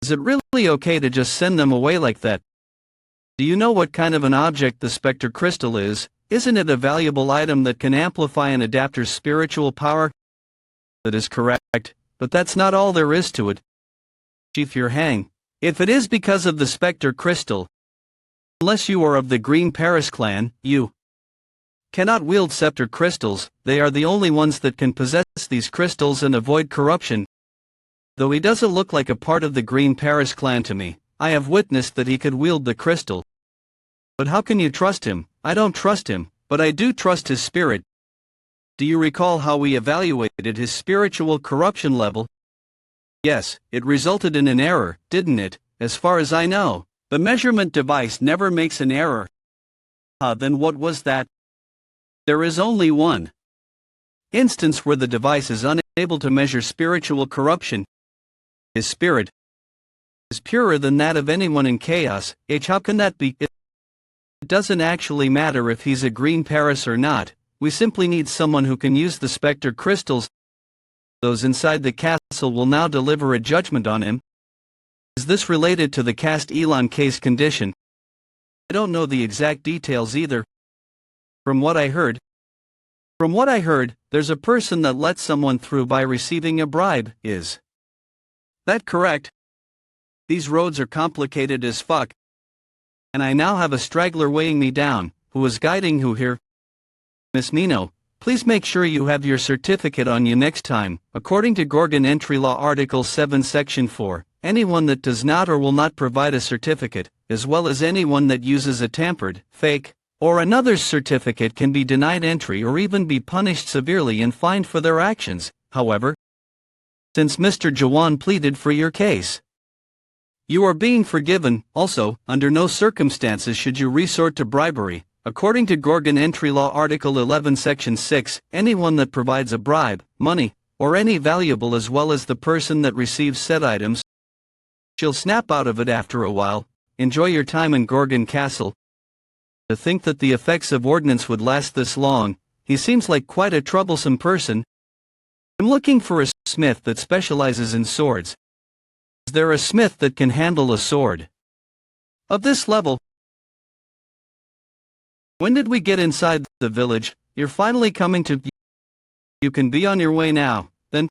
A: Is it really okay to just send them away like that? Do you know what kind of an object the specter crystal is? Isn't it a valuable item that can amplify an adapter's spiritual power? That is correct, but that's not all there is to it. Chief, you're hang. If it is because of the specter crystal, unless you are of the Green Paris clan, you cannot wield scepter crystals. They are the only ones that can possess these crystals and avoid corruption. Though he doesn't look like a part of the Green Paris clan to me, I have witnessed that he could wield the crystal. But how can you trust him? I don't trust him, but I do trust his spirit. Do you recall how we evaluated his spiritual corruption level? Yes, it resulted in an error, didn't it? As far as I know, the measurement device never makes an error. Then what was that? There is only one instance where the device is unable to measure spiritual corruption. His spirit is purer than that of anyone in chaos. How can that be? It doesn't actually matter if he's a Green Paris or not. We simply need someone who can use the specter crystals. Those inside the castle will now deliver a judgment on him. Is this related to the Cast Elon case condition? I don't know the exact details either. From what I heard, there's a person that lets someone through by receiving a bribe. Is that correct? These roads are complicated as fuck. And I now have a straggler weighing me down, who is guiding who here? Miss Nino, please make sure you have your certificate on you next time. According to Gorgon Entry Law Article 7 Section 4, anyone that does not or will not provide a certificate, as well as anyone that uses a tampered, fake, or another's certificate can be denied entry or even be punished severely and fined for their actions. However, since Mr. Jaehwan pleaded for your case, you are being forgiven. Also, under no circumstances should you resort to bribery. According to Gorgon Entry Law Article 11 Section 6, anyone that provides a bribe, money, or any valuable as well as the person that receives said items shall snap out of it after a while. Enjoy your time in Gorgon Castle. To think that the effects of ordnance would last this long, he seems like quite a troublesome person. I'm looking for a smith that specializes in swords. Is there a smith that can handle a sword of this level? When did we get inside the village? You're finally coming to... You can be on your way now, then.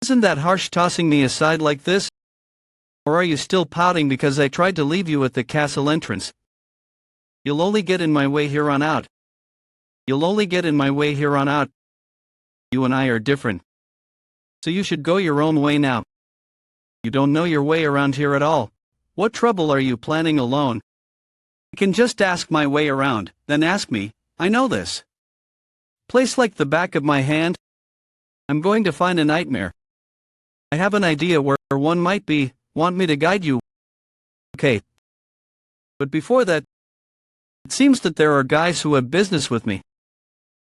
A: Isn't that harsh tossing me aside like this? Or are you still pouting because I tried to leave you at the castle entrance? You'll only get in my way here on out. You'll only get in my way here on out. You and I are different. So you should go your own way now. You don't know your way around here at all. What trouble are you planning alone? I can just ask my way around, then ask me. I know this place like the back of my hand. I'm going to find a nightmare. I have an idea where one might be. Want me to guide you? Okay. But before that, it seems that there are guys who have business with me.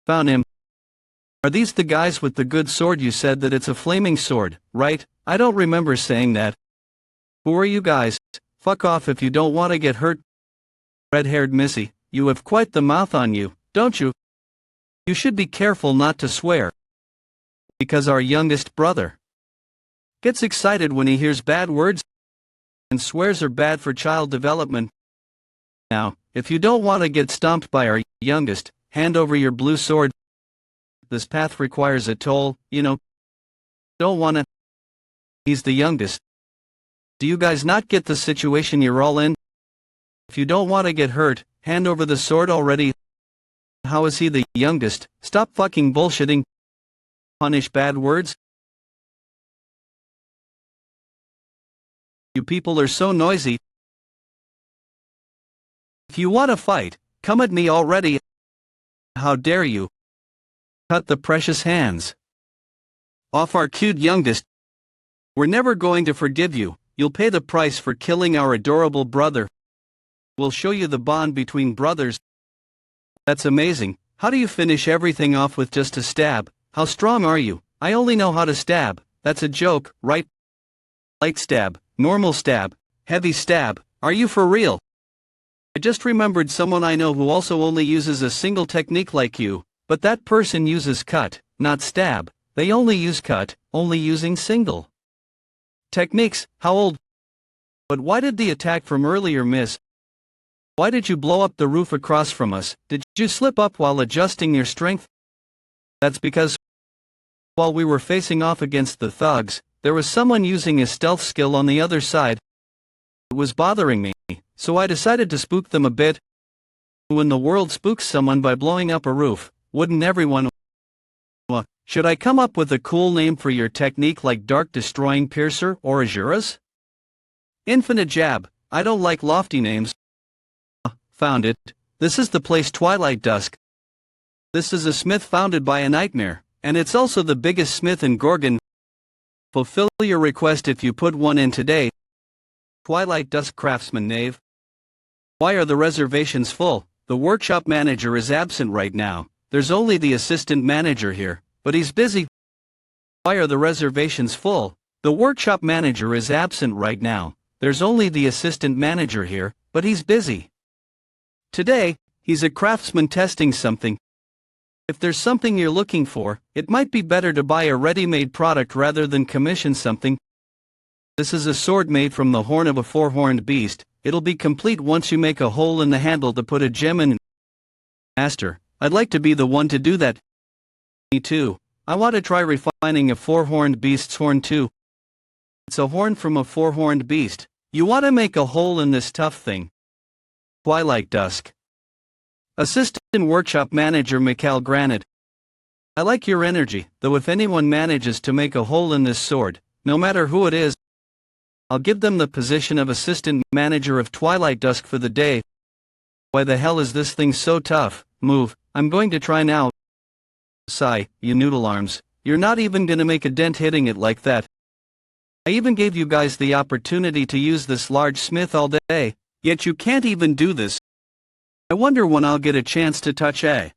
A: Found him. Are these the guys with the good sword? You said that it's a flaming sword, right? I don't remember saying that. Who are you guys? Fuck off if you don't want to get hurt. Red-haired missy, you have quite the mouth on you, don't you? You should be careful not to swear. Because our youngest brother gets excited when he hears bad words, and swears are bad for child development. Now, if you don't want to get stomped by our youngest, hand over your blue sword. This path requires a toll, you know. Don't wanna. He's the youngest. Do you guys not get the situation you're all in? If you don't want to get hurt, hand over the sword already. How is he the youngest? Stop fucking bullshitting. Punish bad words? You people are so noisy. If you want to fight, come at me already. How dare you? Cut the precious hands off our cute youngest. We're never going to forgive you. You'll pay the price for killing our adorable brother. We'll show you the bond between brothers. That's amazing. How do you finish everything off with just a stab? How strong are you? I only know how to stab. That's a joke, right? Light stab, normal stab, heavy stab. Are you for real? I just remembered someone I know who also only uses a single technique like you, but that person uses cut, not stab. They only use cut, only using single techniques. How old? But why did the attack from earlier miss? Why did you blow up the roof across from us? Did you slip up while adjusting your strength? That's because while we were facing off against the thugs, there was someone using a stealth skill on the other side. It was bothering me, so I decided to spook them a bit. When the world spooks someone by blowing up a roof, wouldn't everyone? Should I come up with a cool name for your technique like Dark Destroying Piercer or Azuras? Infinite Jab. I don't like lofty names. Found it. This is the place Twilight Dusk. This is a smith founded by a nightmare, and it's also the biggest smith in Gorgon. Fulfill your request if you put one in today. Twilight Dusk Craftsman Knave. Why are the reservations full? The workshop manager is absent right now. There's only the assistant manager here, but he's busy. Why are the reservations full? The workshop manager is absent right now. There's only the assistant manager here, but he's busy. Today, he's a craftsman testing something. If there's something you're looking for, it might be better to buy a ready-made product rather than commission something. This is a sword made from the horn of a four-horned beast. It'll be complete once you make a hole in the handle to put a gem in. Master, I'd like to be the one to do that. Me too. I want to try refining a four-horned beast's horn too. It's a horn from a four-horned beast. You want to make a hole in this tough thing. Twilight Dusk. Assistant Workshop Manager Mikhail Granite. I like your energy, though if anyone manages to make a hole in this sword, no matter who it is, I'll give them the position of Assistant Manager of Twilight Dusk for the day. Why the hell is this thing so tough? Move, I'm going to try now. Sigh, you noodle arms, you're not even gonna make a dent hitting it like that. I even gave you guys the opportunity to use this large smith all day, yet you can't even do this. I wonder when I'll get a chance to touch a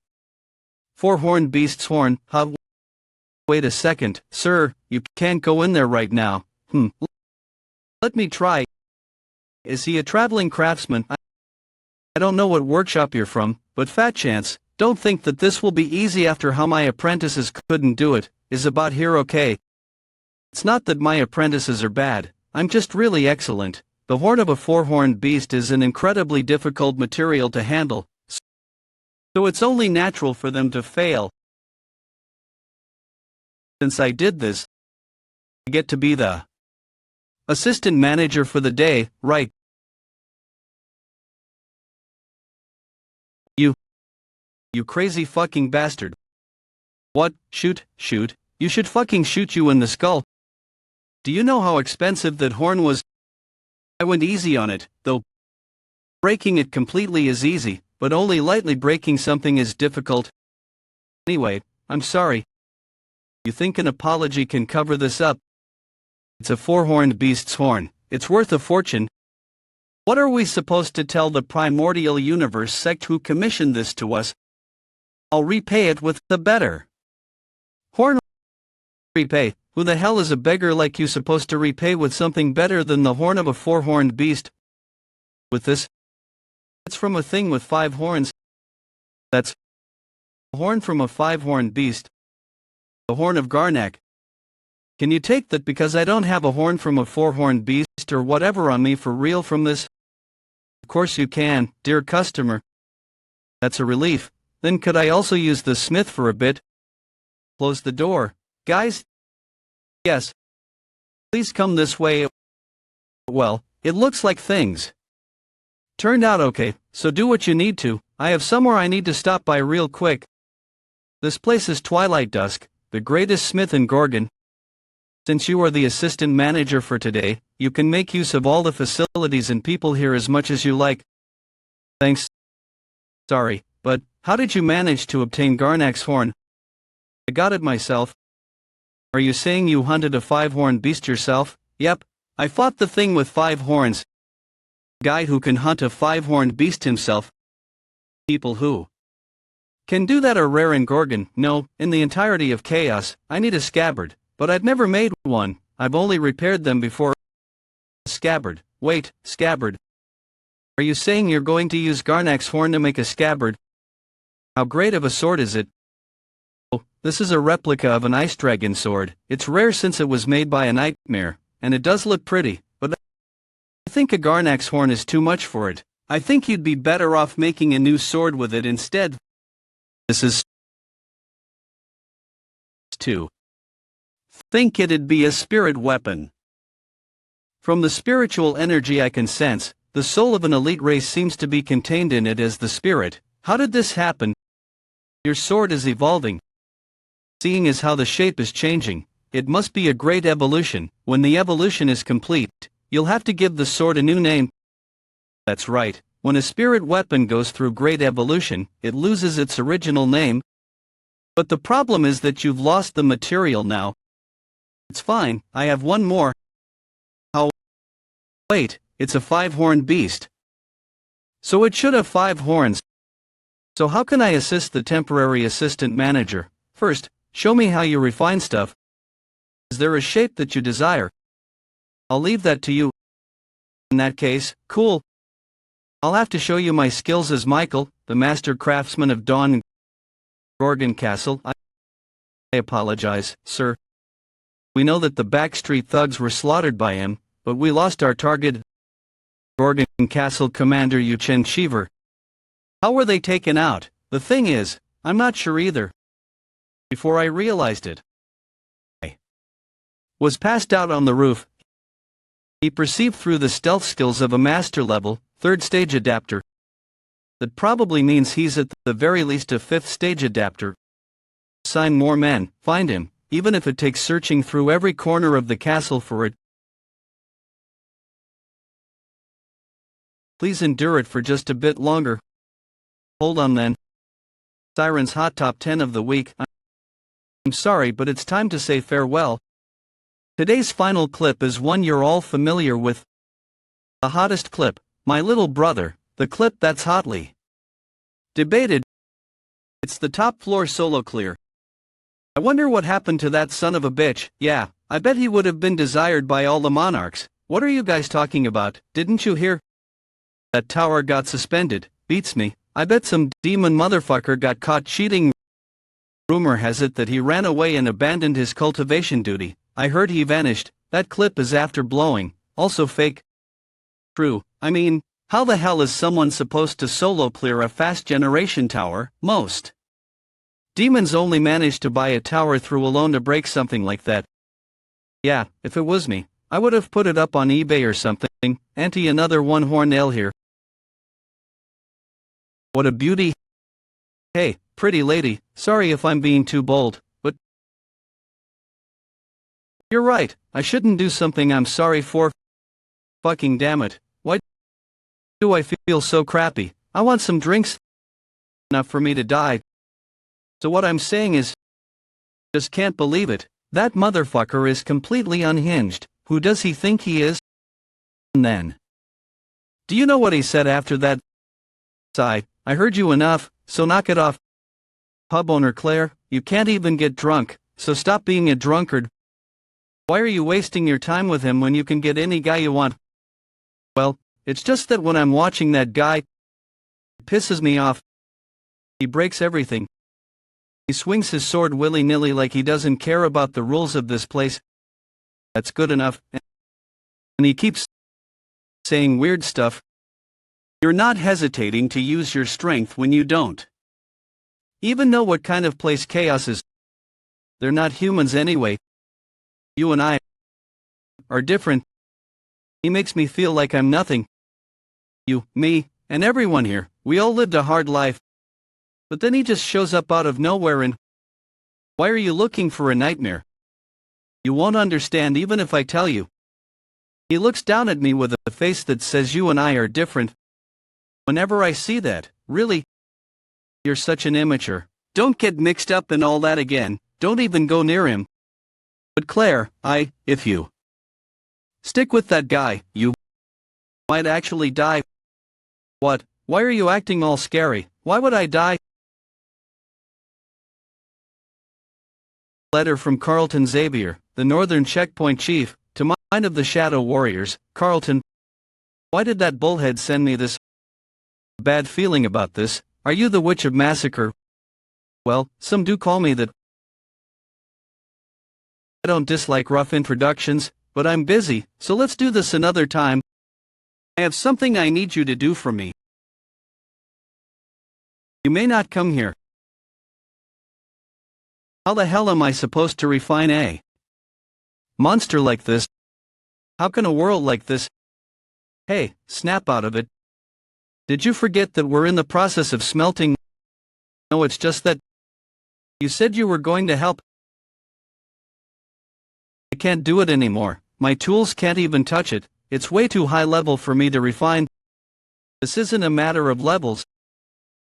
A: four-horned beast's horn. Wait a second, sir, you can't go in there right now. Let me try. Is he a traveling craftsman? I don't know what workshop you're from, but fat chance, don't think that this will be easy after how my apprentices couldn't do it. Is about here okay? It's not that my apprentices are bad, I'm just really excellent. The horn of a four-horned beast is an incredibly difficult material to handle, so it's only natural for them to fail. Since I did this, I get to be the assistant manager for the day, right? You crazy fucking bastard. What? Shoot, you should fucking shoot you in the skull. Do you know how expensive that horn was? I went easy on it, though. Breaking it completely is easy, but only lightly breaking something is difficult. Anyway, I'm sorry. You think an apology can cover this up? It's a four-horned beast's horn. It's worth a fortune. What are we supposed to tell the primordial universe sect who commissioned this to us? I'll repay it with the better horn. Repay? Who the hell is a beggar like you supposed to repay with something better than the horn of a four-horned beast? With this? It's from a thing with 5 horns. That's a horn from a 5-horned beast. The horn of Garnak. Can you take that because I don't have a horn from a 4-horned beast or whatever on me for real from this? Of course you can, dear customer. That's a relief. Then could I also use the smith for a bit? Close the door. Guys? Yes. Please come this way. Well, it looks like things turned out okay, so do what you need to. I have somewhere I need to stop by real quick. This place is Twilight Dusk, the greatest smith in Gorgon. Since you are the assistant manager for today, you can make use of all the facilities and people here as much as you like. Thanks. Sorry, but how did you manage to obtain Garnak's horn? I got it myself. Are you saying you hunted a 5-horned beast yourself? Yep, I fought the thing with 5 horns. Guy who can hunt a 5-horned beast himself. People who can do that are rare in Gorgon. No, in the entirety of Chaos, I need a scabbard, but I've never made one. I've only repaired them before. Scabbard. Wait, scabbard. Are you saying you're going to use Garnak's horn to make a scabbard? How great of a sword is it? Oh, this is a replica of an ice dragon sword. It's rare since it was made by a nightmare, and it does look pretty, but I think a Garnak's horn is too much for it. I think you'd be better off making a new sword with it instead. This is 2. Think it'd be a spirit weapon. From the spiritual energy I can sense, the soul of an elite race seems to be contained in it as the spirit. How did this happen? Your sword is evolving. Seeing as how the shape is changing, it must be a great evolution. When the evolution is complete, you'll have to give the sword a new name. That's right, when a spirit weapon goes through great evolution, it loses its original name. But the problem is that you've lost the material now. It's fine, I have one more. How? Wait, it's a 5-horned beast. So it should have 5 horns. So how can I assist the temporary assistant manager? First, show me how you refine stuff. Is there a shape that you desire? I'll leave that to you. In that case, cool. I'll have to show you my skills as Michael, the master craftsman of Dawn and Gorgon Castle. I apologize, sir. We know that the backstreet thugs were slaughtered by him, but we lost our target, Gorgon Castle Commander Yuchen Shiver. How were they taken out? The thing is, I'm not sure either. Before I realized it, I was passed out on the roof. He perceived through the stealth skills of a master level, 3rd stage adapter. That probably means he's at the very least a 5th stage adapter. Assign more men, find him, even if it takes searching through every corner of the castle for it. Please endure it for just a bit longer. Hold on then. Siren's Hot Top 10 of the week. I'm sorry, but it's time to say farewell. Today's final clip is one you're all familiar with. The hottest clip, my little brother, the clip that's hotly debated. It's the top floor solo clear. I wonder what happened to that son of a bitch. Yeah, I bet he would have been desired by all the monarchs. What are you guys talking about? Didn't you hear? That tower got suspended. Beats me. I bet some demon motherfucker got caught cheating. Rumor has it that he ran away and abandoned his cultivation duty. I heard he vanished. That clip is after blowing. Also fake. True. I mean, how the hell is someone supposed to solo clear a fast generation tower? Most demons only manage to buy a tower through alone to break something like that. Yeah, if it was me, I would have put it up on eBay or something. Anti another one-horn nail here. What a beauty. Hey, pretty lady, sorry if I'm being too bold, but you're right, I shouldn't do something I'm sorry for. Fucking damn it, why do I feel so crappy? I want some drinks. Enough for me to die. So what I'm saying is, just can't believe it. That motherfucker is completely unhinged. Who does he think he is? And then, do you know what he said after that? Sigh, I heard you enough, so knock it off. Pub owner Claire, you can't even get drunk, so stop being a drunkard. Why are you wasting your time with him when you can get any guy you want? Well, it's just that when I'm watching that guy, it pisses me off. He breaks everything. He swings his sword willy-nilly like he doesn't care about the rules of this place. That's good enough. And he keeps saying weird stuff. You're not hesitating to use your strength when you don't even know what kind of place Chaos is. They're not humans anyway. You and I are different. He makes me feel like I'm nothing. You, me, and everyone here, we all lived a hard life. But then he just shows up out of nowhere and... Why are you looking for a nightmare? You won't understand even if I tell you. He looks down at me with a face that says you and I are different. Whenever I see that, really, you're such an immature. Don't get mixed up in all that again, don't even go near him. But Claire, if you stick with that guy, you might actually die. What? Why are you acting all scary? Why would I die? Letter from Carlton Xavier, the Northern Checkpoint Chief, to Mind of the Shadow Warriors. Carlton, why did that bullhead send me this bad feeling about this? Are you the Witch of Massacre? Well, some do call me that. I don't dislike rough introductions, but I'm busy, so let's do this another time. I have something I need you to do for me. You may not come here. How the hell am I supposed to refine a monster like this? How can a world like this? Hey, snap out of it. Did you forget that we're in the process of smelting? No, it's just that you said you were going to help. I can't do it anymore. My tools can't even touch it. It's way too high level for me to refine. This isn't a matter of levels.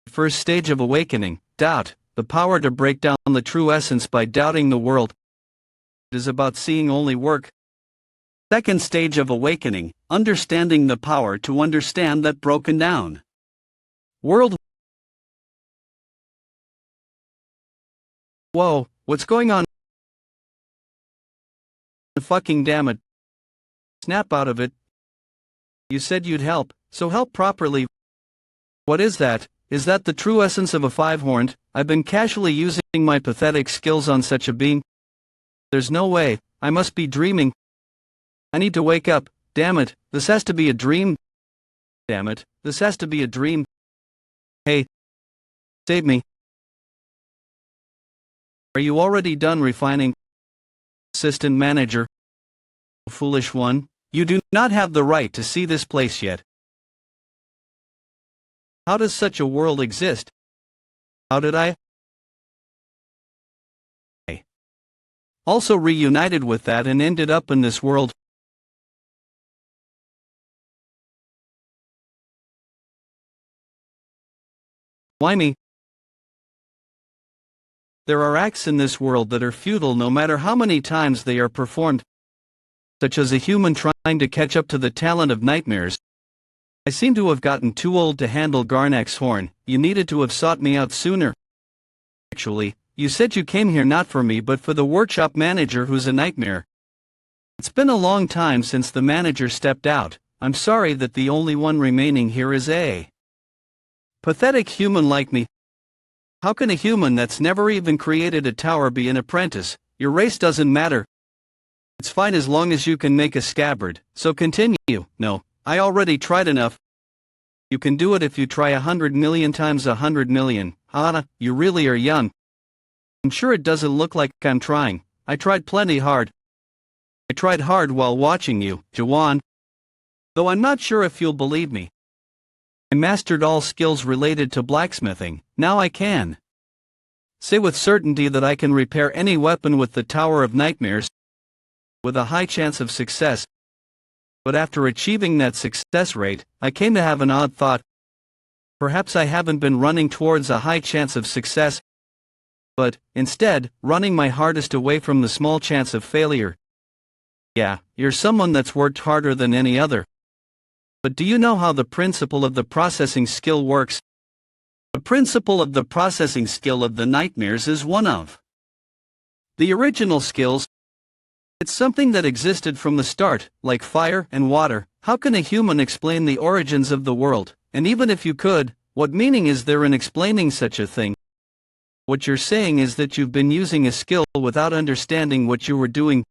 A: First stage of awakening, doubt, the power to break down the true essence by doubting the world. It is about seeing only work. Second stage of awakening, understanding the power to understand that broken down world. Whoa, what's going on? Fucking damn it. Snap out of it. You said you'd help, so help properly. What is that? Is that the true essence of a five-horned? I've been casually using my pathetic skills on such a being. There's no way, I must be dreaming. I need to wake up, damn it, this has to be a dream. Damn it, this has to be a dream. Hey, save me. Are you already done refining? Assistant manager. Foolish one, you do not have the right to see this place yet. How does such a world exist? How did I? Also reunited with that and ended up in this world. Why me? There are acts in this world that are futile no matter how many times they are performed. Such as a human trying to catch up to the talent of nightmares. I seem to have gotten too old to handle Garnak's horn. You needed to have sought me out sooner. Actually, you said you came here not for me but for the workshop manager who's a nightmare. It's been a long time since the manager stepped out. I'm sorry that the only one remaining here is a pathetic human like me. How can a human that's never even created a tower be an apprentice? Your race doesn't matter. It's fine as long as you can make a scabbard, so continue. No, I already tried enough. You can do it if you try 100 million times 100 million. You really are young. I'm sure it doesn't look like I'm trying. I tried plenty hard. I tried hard while watching you, Jaehwan. Though I'm not sure if you'll believe me. I mastered all skills related to blacksmithing. Now I can say with certainty that I can repair any weapon with the Tower of Nightmares with a high chance of success. But after achieving that success rate, I came to have an odd thought. Perhaps I haven't been running towards a high chance of success, but, instead, running my hardest away from the small chance of failure. Yeah, you're someone that's worked harder than any other. But do you know how the principle of the processing skill works? The principle of the processing skill of the nightmares is one of the original skills. It's something that existed from the start, like fire and water. How can a human explain the origins of the world? And even if you could, what meaning is there in explaining such a thing? What you're saying is that you've been using a skill without understanding what you were doing.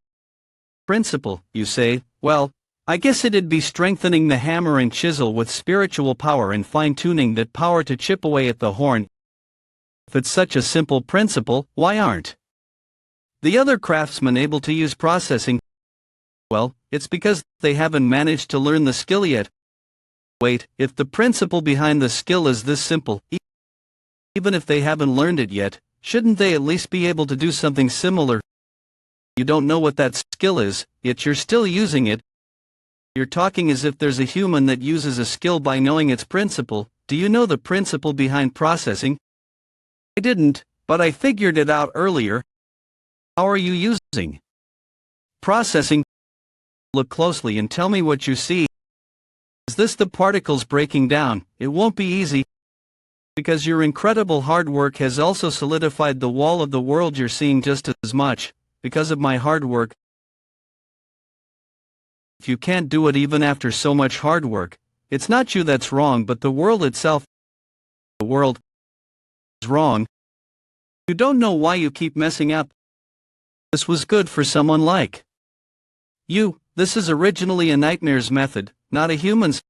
A: Principle, you say. Well, I guess it'd be strengthening the hammer and chisel with spiritual power and fine-tuning that power to chip away at the horn. If it's such a simple principle, why aren't the other craftsmen able to use processing? Well, it's because they haven't managed to learn the skill yet. Wait, if the principle behind the skill is this simple, even if they haven't learned it yet, shouldn't they at least be able to do something similar? You don't know what that skill is, yet you're still using it. You're talking as if there's a human that uses a skill by knowing its principle. Do you know the principle behind processing? I didn't, but I figured it out earlier. How are you using processing? Look closely and tell me what you see. Is this the particles breaking down? It won't be easy, because your incredible hard work has also solidified the wall of the world you're seeing just as much, because of my hard work. If you can't do it even after so much hard work, it's not you that's wrong but the world itself. The world is wrong. You don't know why you keep messing up. This was good for someone like you. This is originally a nightmare's method, not a human's.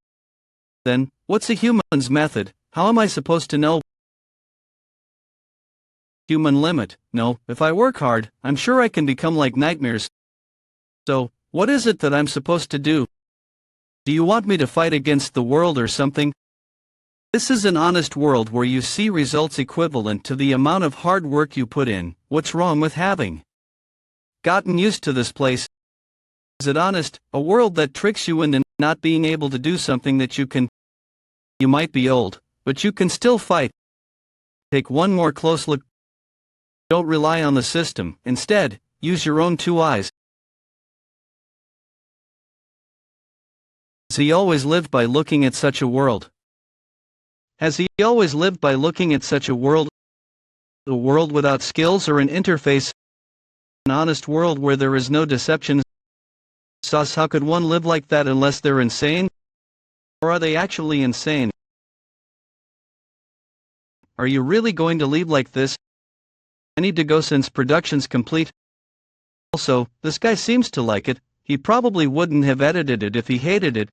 A: Then, what's a human's method? How am I supposed to know? Human limit. No, if I work hard, I'm sure I can become like nightmares. So, what is it that I'm supposed to do? Do you want me to fight against the world or something? This is an honest world where you see results equivalent to the amount of hard work you put in. What's wrong with having gotten used to this place? Is it honest? A world that tricks you into not being able to do something that you can. You might be old, but you can still fight. Take one more close look. Don't rely on the system. Instead, use your own two eyes. Has he always lived by looking at such a world? Has he always lived by looking at such a world? A world without skills or an interface? An honest world where there is no deception? Sauce, how could one live like that unless they're insane? Or are they actually insane? Are you really going to leave like this? I need to go since production's complete. Also, this guy seems to like it. He probably wouldn't have edited it if he hated it.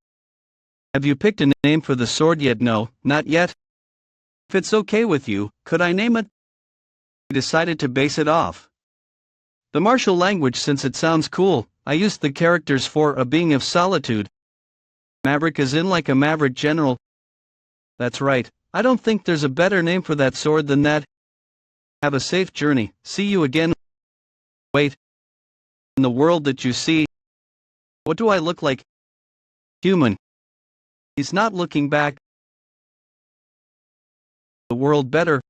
A: Have you picked a name for the sword yet? No, not yet. If it's okay with you, could I name it? He decided to base it off the martial language since it sounds cool. I used the characters for a being of solitude. Maverick is in like a maverick general. That's right, I don't think there's a better name for that sword than that. Have a safe journey, see you again. Wait. In the world that you see, what do I look like? Human. He's not looking back. The world better.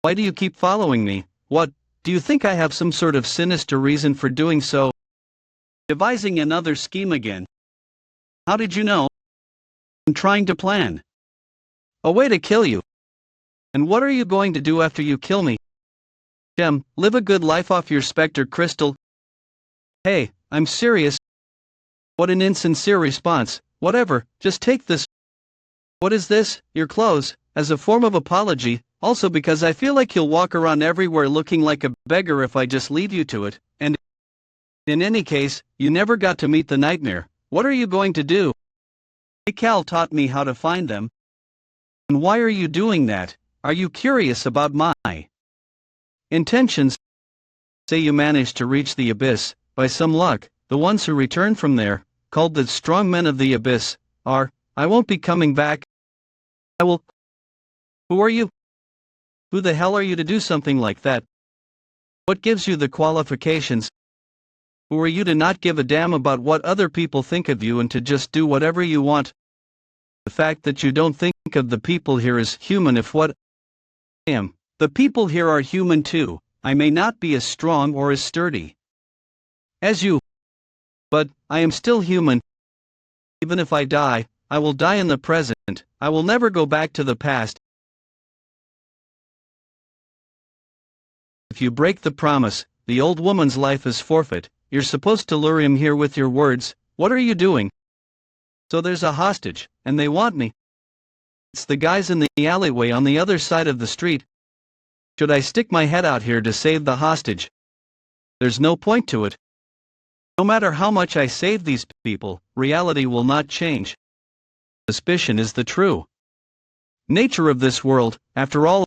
A: Why do you keep following me? What, do you think I have some sort of sinister reason for doing so? Devising another scheme again. How did you know? I'm trying to plan a way to kill you. And what are you going to do after you kill me? Gem, live a good life off your specter crystal. Hey, I'm serious. What an insincere response. Whatever, just take this. What is this? Your clothes, as a form of apology, also because I feel like you'll walk around everywhere looking like a beggar if I just leave you to it, and in any case, you never got to meet the nightmare. What are you going to do? Hey, Cal taught me how to find them. And why are you doing that? Are you curious about my intentions? Say you managed to reach the abyss, by some luck, the ones who return from there, called the strong men of the abyss, are, I won't be coming back. I will. Who are you? Who the hell are you to do something like that? What gives you the qualifications? Who are you to not give a damn about what other people think of you and to just do whatever you want? The fact that you don't think of the people here as human if what I am. The people here are human too. I may not be as strong or as sturdy as you, but I am still human. Even if I die, I will die in the present. I will never go back to the past. If you break the promise, the old woman's life is forfeit. You're supposed to lure him here with your words. What are you doing? So there's a hostage, and they want me. It's the guys in the alleyway on the other side of the street. Should I stick my head out here to save the hostage? There's no point to it. No matter how much I save these people, reality will not change. Suspicion is the true nature of this world, after all,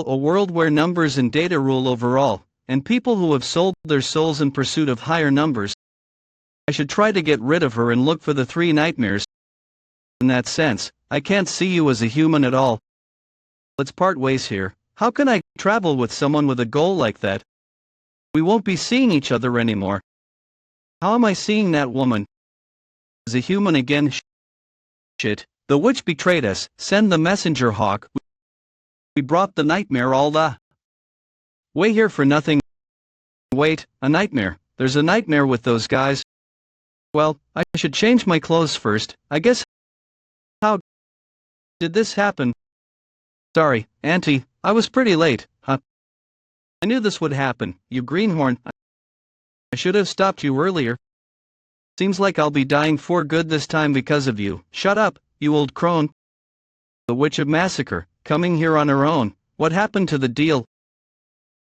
A: a world where numbers and data rule over all, and people who have sold their souls in pursuit of higher numbers. I should try to get rid of her and look for the three nightmares. In that sense, I can't see you as a human at all. Let's part ways here. How can I travel with someone with a goal like that? We won't be seeing each other anymore. How am I seeing that woman? Is a human again? Shit, the witch betrayed us. Send the messenger hawk. We brought the nightmare all the way here for nothing. Wait, a nightmare. There's a nightmare with those guys. Well, I should change my clothes first, I guess. How did this happen? Sorry, Auntie, I was pretty late, huh? I knew this would happen, you greenhorn. I should have stopped you earlier. Seems like I'll be dying for good this time because of you. Shut up, you old crone. The Witch of Massacre, coming here on her own. What happened to the deal?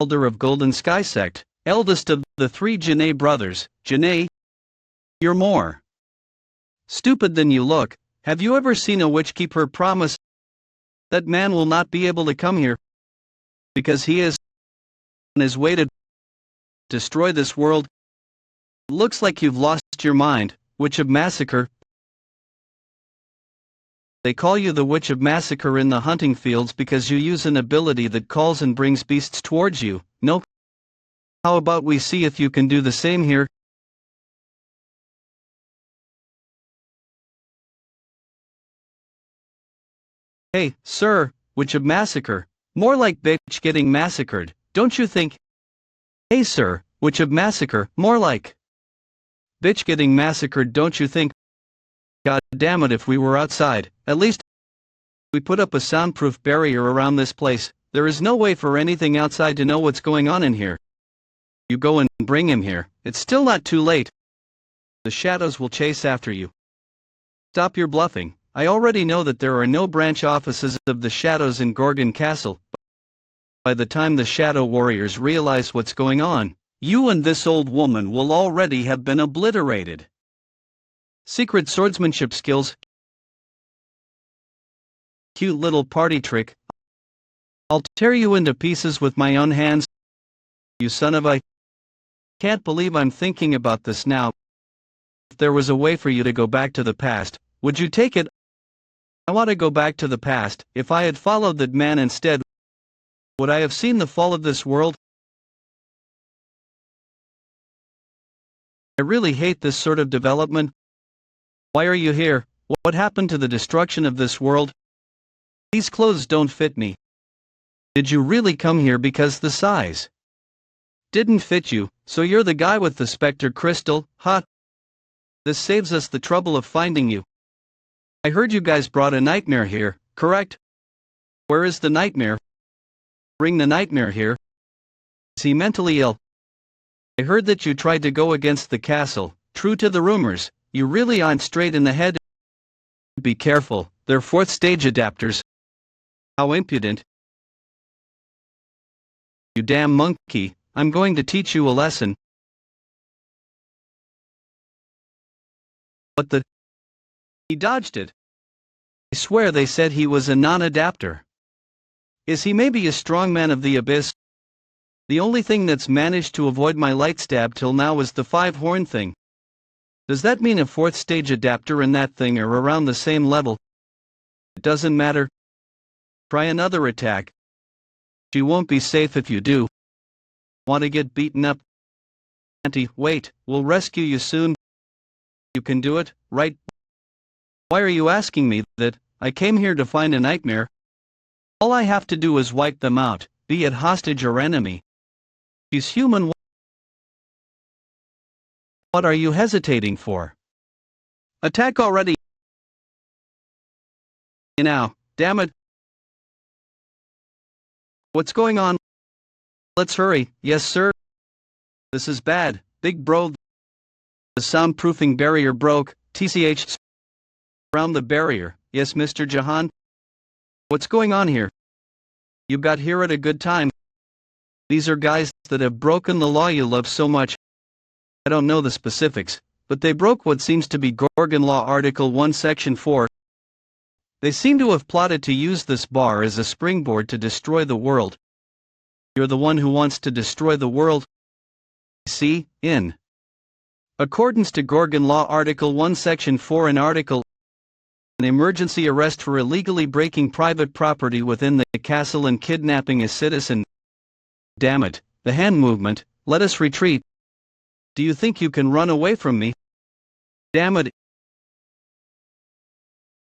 A: Elder of Golden Sky Sect, eldest of the 3 Janae brothers. Janae, you're more stupid than you look. Have you ever seen a witch keep her promise? That man will not be able to come here because he is on his way to destroy this world. Looks like you've lost your mind, Witch of Massacre. They call you the Witch of Massacre in the hunting fields because you use an ability that calls and brings beasts towards you. No? How about we see if you can do the same here? Hey, sir, Witch of Massacre. More like bitch getting massacred, don't you think? Hey sir, Witch of Massacre. More like bitch getting massacred, don't you think? God damn it, if we were outside, at least we put up a soundproof barrier around this place. There is no way for anything outside to know what's going on in here. You go and bring him here. It's still not too late. The shadows will chase after you. Stop your bluffing. I already know that there are no branch offices of the Shadows in Gorgon Castle. By the time the Shadow Warriors realize what's going on, you and this old woman will already have been obliterated. Secret swordsmanship skills. Cute little party trick. I'll tear you into pieces with my own hands. You son of a... Can't believe I'm thinking about this now. If there was a way for you to go back to the past, would you take it? I want to go back to the past. If I had followed that man instead, would I have seen the fall of this world? I really hate this sort of development. Why are you here? What happened to the destruction of this world? These clothes don't fit me. Did you really come here because the size didn't fit you, so you're the guy with the Spectre crystal, huh? This saves us the trouble of finding you. I heard you guys brought a nightmare here, correct? Where is the nightmare? Bring the nightmare here. Is he mentally ill? I heard that you tried to go against the castle. True to the rumors, you really aren't straight in the head. Be careful, they're 4th stage adapters. How impudent. You damn monkey, I'm going to teach you a lesson. What the? He dodged it. I swear they said he was a non-adapter. Is he maybe a strongman of the abyss? The only thing that's managed to avoid my light stab till now is the 5-horn thing. Does that mean a 4th stage adapter and that thing are around the same level? It doesn't matter. Try another attack. She won't be safe if you do. Want to get beaten up? Auntie, wait, we'll rescue you soon. You can do it, right? Why are you asking me that? I came here to find a nightmare. All I have to do is wipe them out, be it hostage or enemy. She's human. What are you hesitating for? Attack already. Now, damn it. What's going on? Let's hurry. Yes, sir. This is bad, big bro. The soundproofing barrier broke. TCH. Around the barrier. Yes, Mr. Jaehwan. What's going on here? You got here at a good time. These are guys that have broken the law you love so much. I don't know the specifics, but they broke what seems to be Gorgon Law Article 1 Section 4. They seem to have plotted to use this bar as a springboard to destroy the world. You're the one who wants to destroy the world. See, in accordance to Gorgon Law Article 1 Section 4 and Article an emergency arrest for illegally breaking private property within the castle and kidnapping a citizen. Damn it, the hand movement, let us retreat. Do you think you can run away from me? Damn it.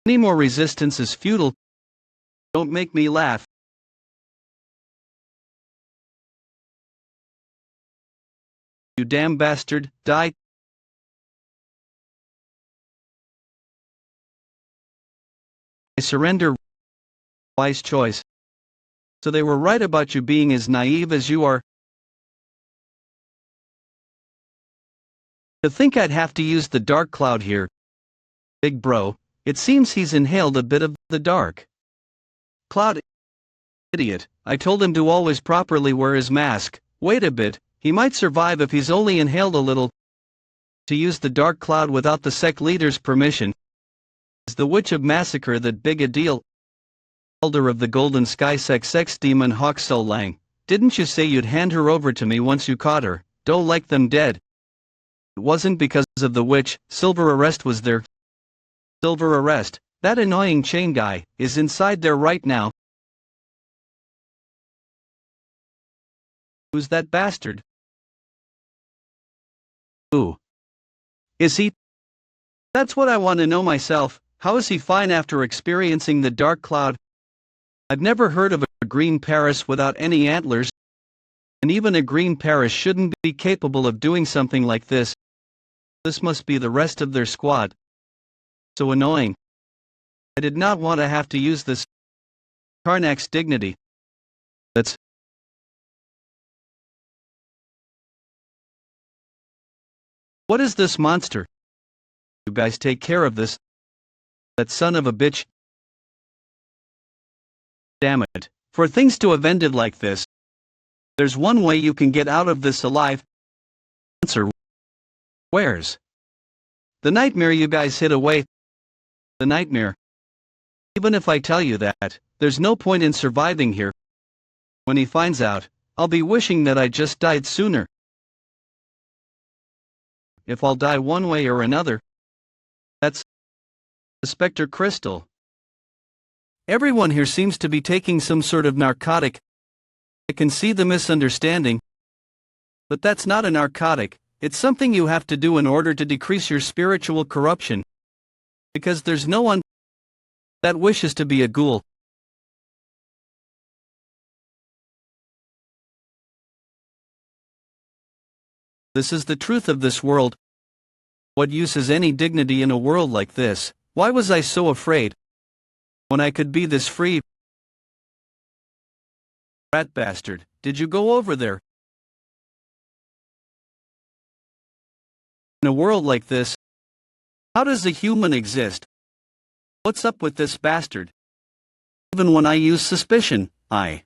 A: Any more resistance is futile. Don't make me laugh. You damn bastard, die. I surrender. Wise choice. So they were right about you being as naive as you are. To think I'd have to use the dark cloud here. Big bro, it seems he's inhaled a bit of the dark cloud. Idiot, I told him to always properly wear his mask. Wait a bit, he might survive if he's only inhaled a little. To use the dark cloud without the sect leader's permission. Is the witch of massacre that big a deal? Elder of the Golden Sky sex demon Hawk So Lang, didn't you say you'd hand her over to me once you caught her? Don't like them dead. It wasn't because of the witch. Silver Arrest was there. Silver Arrest, that annoying chain guy, is inside there right now. Who's that bastard? Who is he? That's what I want to know myself. How is he fine after experiencing the dark cloud? I've never heard of a green Paris without any antlers. And even a green Paris shouldn't be capable of doing something like this. This must be the rest of their squad. So annoying. I did not want to have to use this. Karnak's dignity. That's. What is this monster? You guys take care of this. That son of a bitch. Damn it. For things to have ended like this. There's one way you can get out of this alive. Answer. Where's the nightmare you guys hid away? The nightmare. Even if I tell you that, there's no point in surviving here. When he finds out, I'll be wishing that I just died sooner. If I'll die one way or another. That's the Spectre Crystal. Everyone here seems to be taking some sort of narcotic. I can see the misunderstanding. But that's not a narcotic, it's something you have to do in order to decrease your spiritual corruption. Because there's no one that wishes to be a ghoul. This is the truth of this world. What use is any dignity in a world like this? Why was I so afraid? When I could be this free? Rat bastard, did you go over there? In a world like this, how does a human exist? What's up with this bastard? Even when I use suspicion, I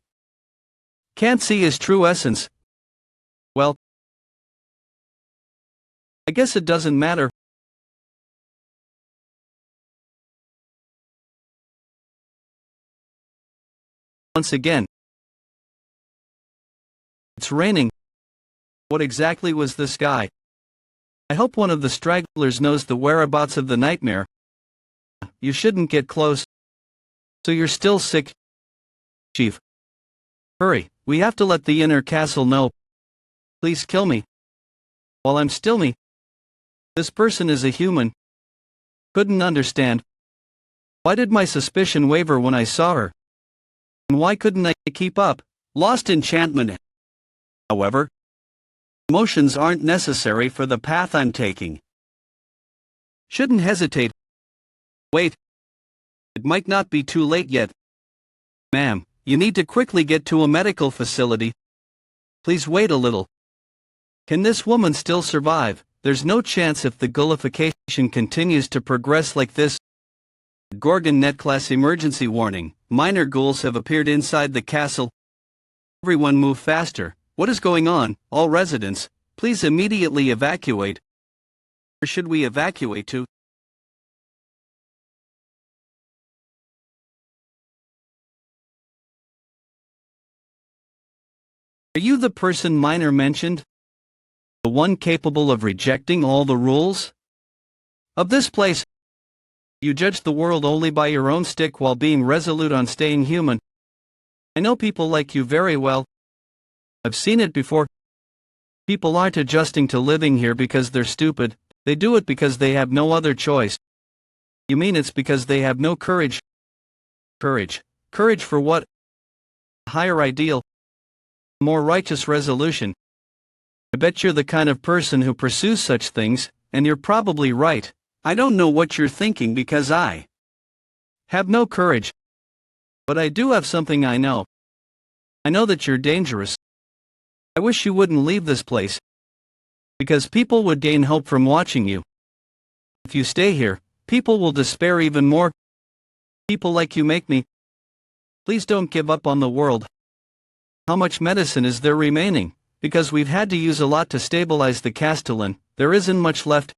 A: can't see his true essence. Well, I guess it doesn't matter. Once again, it's raining. What exactly was this guy? I hope one of the stragglers knows the whereabouts of the nightmare. You shouldn't get close. So you're still sick, Chief. Hurry, we have to let the inner castle know. Please kill me. While I'm still me. This person is a human. Couldn't understand. Why did my suspicion waver when I saw her? And why couldn't I keep up? Lost enchantment. However, emotions aren't necessary for the path I'm taking. Shouldn't hesitate. Wait. It might not be too late yet. Ma'am, you need to quickly get to a medical facility. Please wait a little. Can this woman still survive? There's no chance if the ghoulification continues to progress like this. Gorgon Net Class Emergency Warning. Minor ghouls have appeared inside the castle. Everyone move faster. What is going on? All residents, please immediately evacuate. Where should we evacuate to? Are you the person Minor mentioned? The one capable of rejecting all the rules of this place? You judge the world only by your own stick while being resolute on staying human. I know people like you very well. I've seen it before. People aren't adjusting to living here because they're stupid, they do it because they have no other choice. You mean it's because they have no courage? Courage. Courage for what? Higher ideal. More righteous resolution. I bet you're the kind of person who pursues such things, and you're probably right. I don't know what you're thinking because I have no courage. But I do have something I know. I know that you're dangerous. I wish you wouldn't leave this place. Because people would gain hope from watching you. If you stay here, people will despair even more. People like you make me. Please don't give up on the world. How much medicine is there remaining? Because we've had to use a lot to stabilize the Castellan, there isn't much left.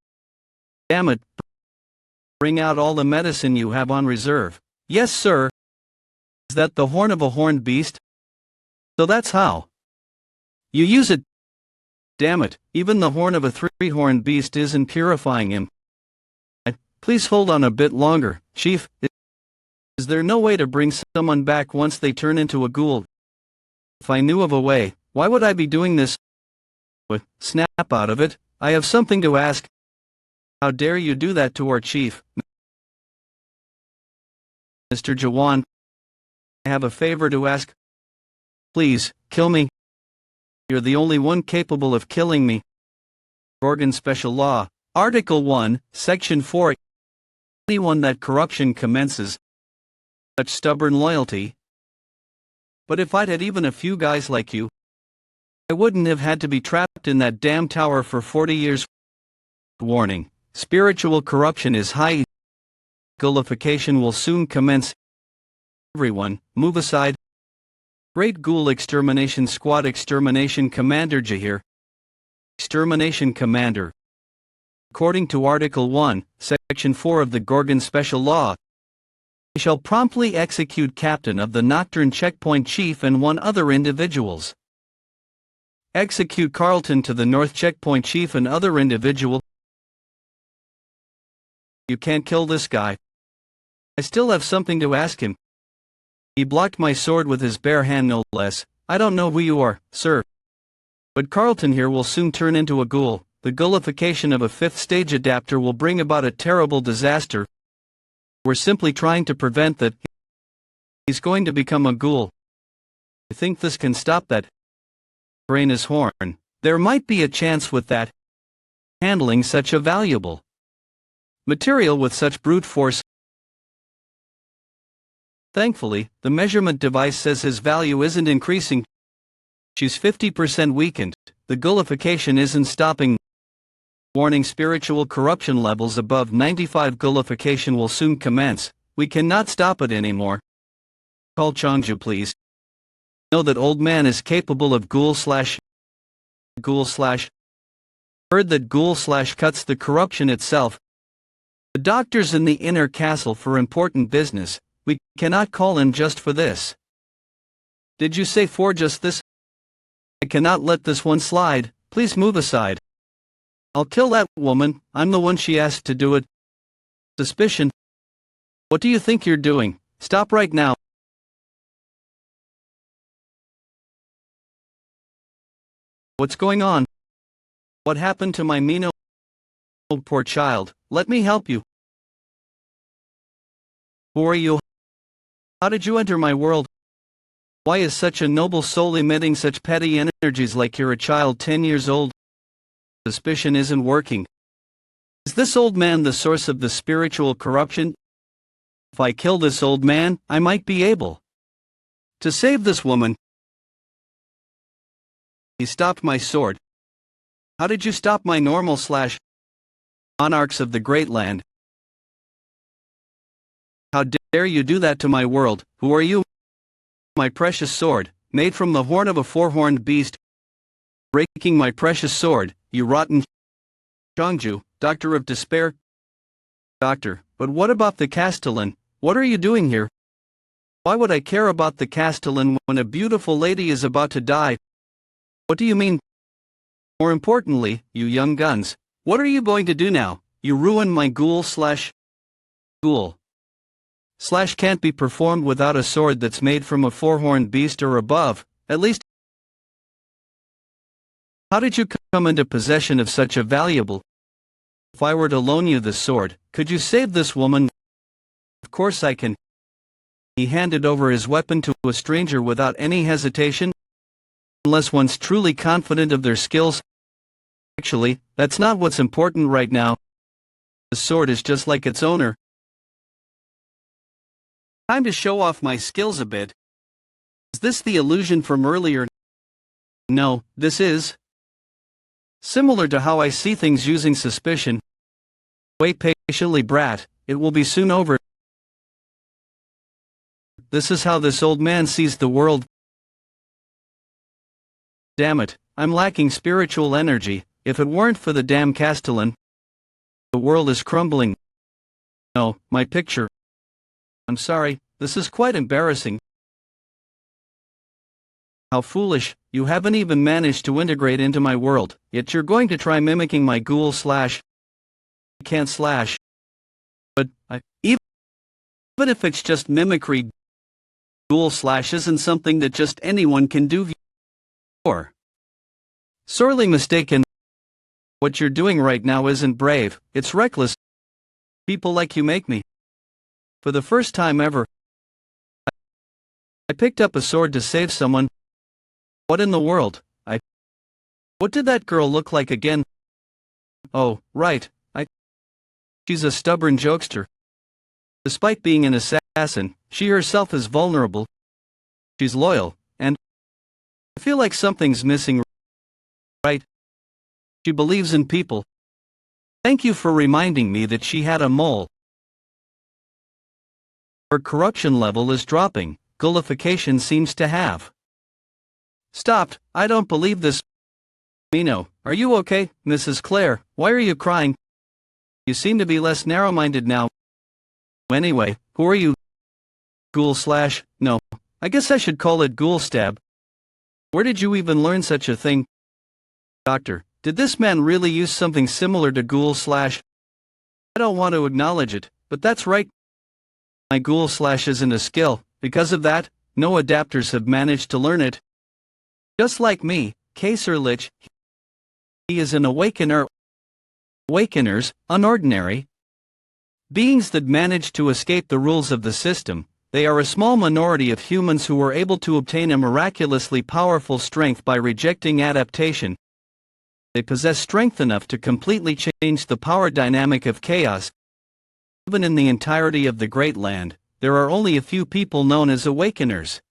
A: Damn it. Bring out all the medicine you have on reserve. Yes, sir. Is that the horn of a horned beast? So that's how you use it. Damn it, even the horn of a three-horned beast isn't purifying him. Please hold on a bit longer, Chief. Is there no way to bring someone back once they turn into a ghoul? If I knew of a way, why would I be doing this? Snap out of it, I have something to ask. How dare you do that to our chief? Mr. Jaehwan, I have a favor to ask. Please, kill me. You're the only one capable of killing me. Gorgon Special Law, Article 1, Section 4. Anyone that corruption commences, such stubborn loyalty. But if I'd had even a few guys like you, I wouldn't have had to be trapped in that damn tower for 40 years. Warning, spiritual corruption is high. Ghoulification will soon commence. Everyone, move aside. Great Ghoul Extermination Squad Extermination Commander Jahir. Extermination Commander. According to Article 1, Section 4 of the Gorgon Special Law, I shall promptly execute Captain of the Nocturne Checkpoint Chief and one other individuals. Execute Carlton to the North Checkpoint Chief and other individual. You can't kill this guy. I still have something to ask him. He blocked my sword with his bare hand no less. I don't know who you are, sir. But Carlton here will soon turn into a ghoul. The ghoulification of a fifth stage adapter will bring about a terrible disaster. We're simply trying to prevent that. He's going to become a ghoul. I think this can stop that. Brain is horn. There might be a chance with that. Handling such a valuable material with such brute force. Thankfully, the measurement device says his value isn't increasing. She's 50% weakened. The ghoulification isn't stopping. Warning, spiritual corruption levels above 95. Ghoulification will soon commence. We cannot stop it anymore. Call Changju, please. Know that old man is capable of ghoul slash. Heard that ghoul slash cuts the corruption itself. The doctor's in the inner castle for important business. We cannot call in just for this. Did you say for just this? I cannot let this one slide. Please move aside. I'll kill that woman. I'm the one she asked to do it. Suspicion. What do you think you're doing? Stop right now. What's going on? What happened to my Mino? Oh, poor child. Let me help you. Who are you? How did you enter my world? Why is such a noble soul emitting such petty energies like you're a child 10 years old? Suspicion isn't working. Is this old man the source of the spiritual corruption? If I kill this old man, I might be able to save this woman. He stopped my sword. How did you stop my normal slash monarchs of the great land? How dare you do that to my world? Who are you? My precious sword, made from the horn of a four-horned beast. Breaking my precious sword, you rotten Changju, Doctor of Despair. Doctor, but what about the Castellan? What are you doing here? Why would I care about the Castellan when a beautiful lady is about to die? What do you mean? More importantly, you young guns, what are you going to do now? You ruined my ghoul slash can't be performed without a sword that's made from a four-horned beast or above, at least. How did you come into possession of such a valuable? If I were to loan you this sword, could you save this woman? Of course I can. He handed over his weapon to a stranger without any hesitation. Unless one's truly confident of their skills. Actually, that's not what's important right now. The sword is just like its owner. Time to show off my skills a bit. Is this the illusion from earlier? No, this is similar to how I see things using suspicion. Wait patiently, brat, it will be soon over. This is how this old man sees the world. Damn it, I'm lacking spiritual energy. If it weren't for the damn Castellan, the world is crumbling. No, my picture. I'm sorry, this is quite embarrassing. How foolish, you haven't even managed to integrate into my world, yet you're going to try mimicking my ghoul slash. I can't slash. But, even if it's just mimicry, ghoul slash isn't something that just anyone can do. Or sorely mistaken. What you're doing right now isn't brave, it's reckless. People like you make me. For the first time ever, I picked up a sword to save someone. What in the world? What did that girl look like again? Oh, right, she's a stubborn jokester. Despite being an assassin, she herself is vulnerable. She's loyal, and I feel like something's missing. Right? She believes in people. Thank you for reminding me that she had a mole. Her corruption level is dropping, ghoulification seems to have stopped. I don't believe this. Mino, are you okay, Mrs. Clare? Why are you crying? You seem to be less narrow-minded now. Anyway, who are you? Ghoul slash, no, I guess I should call it ghoul stab. Where did you even learn such a thing? Doctor, did this man really use something similar to ghoul slash? I don't want to acknowledge it, but that's right. My ghoul slash isn't a skill. Because of that, no adapters have managed to learn it. Just like me, Kaser Lich, he is an awakener. Awakeners, unordinary beings that manage to escape the rules of the system. They are a small minority of humans who were able to obtain a miraculously powerful strength by rejecting adaptation. They possess strength enough to completely change the power dynamic of chaos. Even in the entirety of the Great Land, there are only a few people known as awakeners.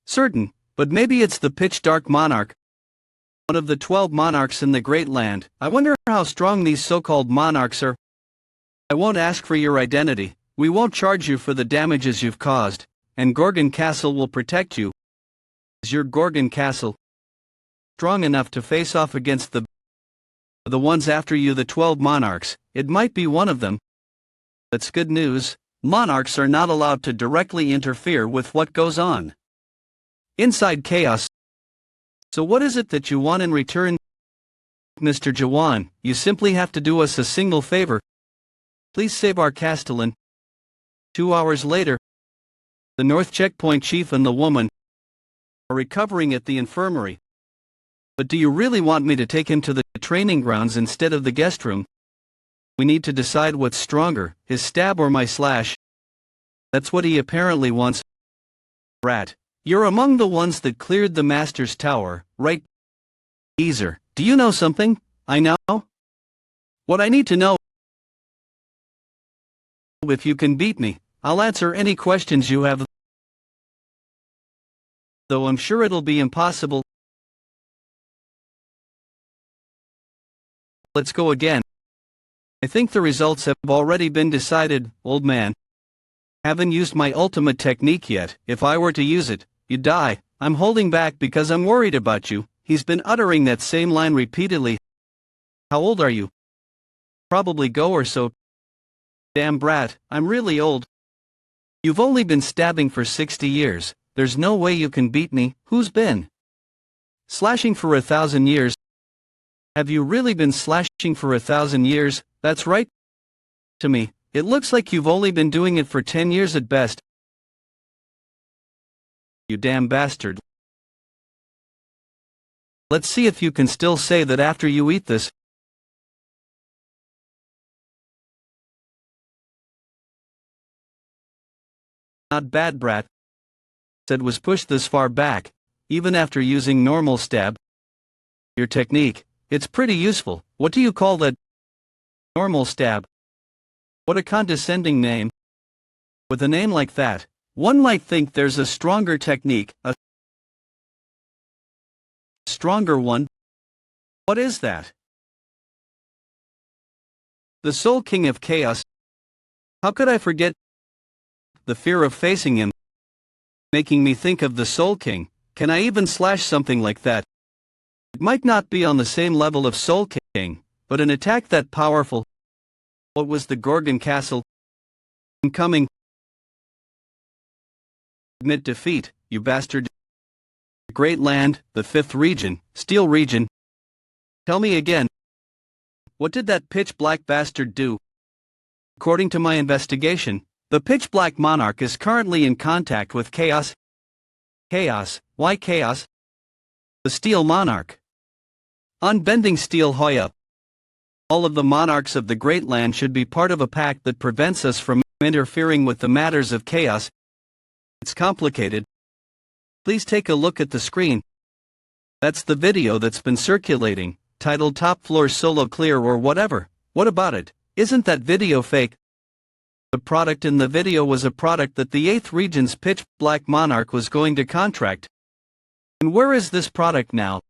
A: Certain, but maybe it's the pitch dark monarch. one of the 12 monarchs in the Great Land. I wonder how strong these so-called monarchs are. I won't ask for your identity, we won't charge you for the damages you've caused, and Gorgon Castle will protect you. Is your Gorgon Castle strong enough to face off against the ones after you, the 12 monarchs? It might be one of them. That's good news. Monarchs are not allowed to directly interfere with what goes on inside Chaos. So what is it that you want in return? Mr. Jaehwan, you simply have to do us a single favor. Please save our castellan. 2 hours later, the North Checkpoint chief and the woman are recovering at the infirmary. But do you really want me to take him to the training grounds instead of the guest room? We need to decide what's stronger, his stab or my slash. That's what he apparently wants. Rat, you're among the ones that cleared the Master's Tower, right? Geezer, do you know something? I know? What I need to know. If you can beat me, I'll answer any questions you have. Though I'm sure it'll be impossible. Let's go again. I think the results have already been decided, old man. Haven't used my ultimate technique yet. If I were to use it, you'd die. I'm holding back because I'm worried about you. He's been uttering that same line repeatedly. How old are you? Probably go or so. Damn brat, I'm really old. You've only been stabbing for 60 years. There's no way you can beat me. Who's been slashing for 1,000 years? Have you really been slashing for 1,000 years? That's right. To me, it looks like you've only been doing it for 10 years at best. You damn bastard. Let's see if you can still say that after you eat this. Not bad, brat. Said was pushed this far back, even after using normal stab. Your technique, it's pretty useful. What do you call that? Normal stab. What a condescending name. With a name like that, one might think there's a stronger technique, a stronger one. What is that? The Soul King of Chaos. How could I forget? The fear of facing him, making me think of the Soul King. Can I even slash something like that? It might not be on the same level of Soul King, but an attack that powerful. What was the Gorgon Castle? Incoming. Admit defeat, you bastard. Great Land, the 5th region, Steel region. Tell me again. What did that pitch black bastard do? According to my investigation, the pitch black monarch is currently in contact with Chaos. Chaos, why Chaos? The Steel Monarch. Unbending Steel Hoya. All of the monarchs of the Great Land should be part of a pact that prevents us from interfering with the matters of Chaos. It's complicated. Please take a look at the screen. That's the video that's been circulating, titled Top Floor Solo Clear or whatever. What about it? Isn't that video fake? The product in the video was a product that the 8th region's pitch black monarch was going to contract. And where is this product now?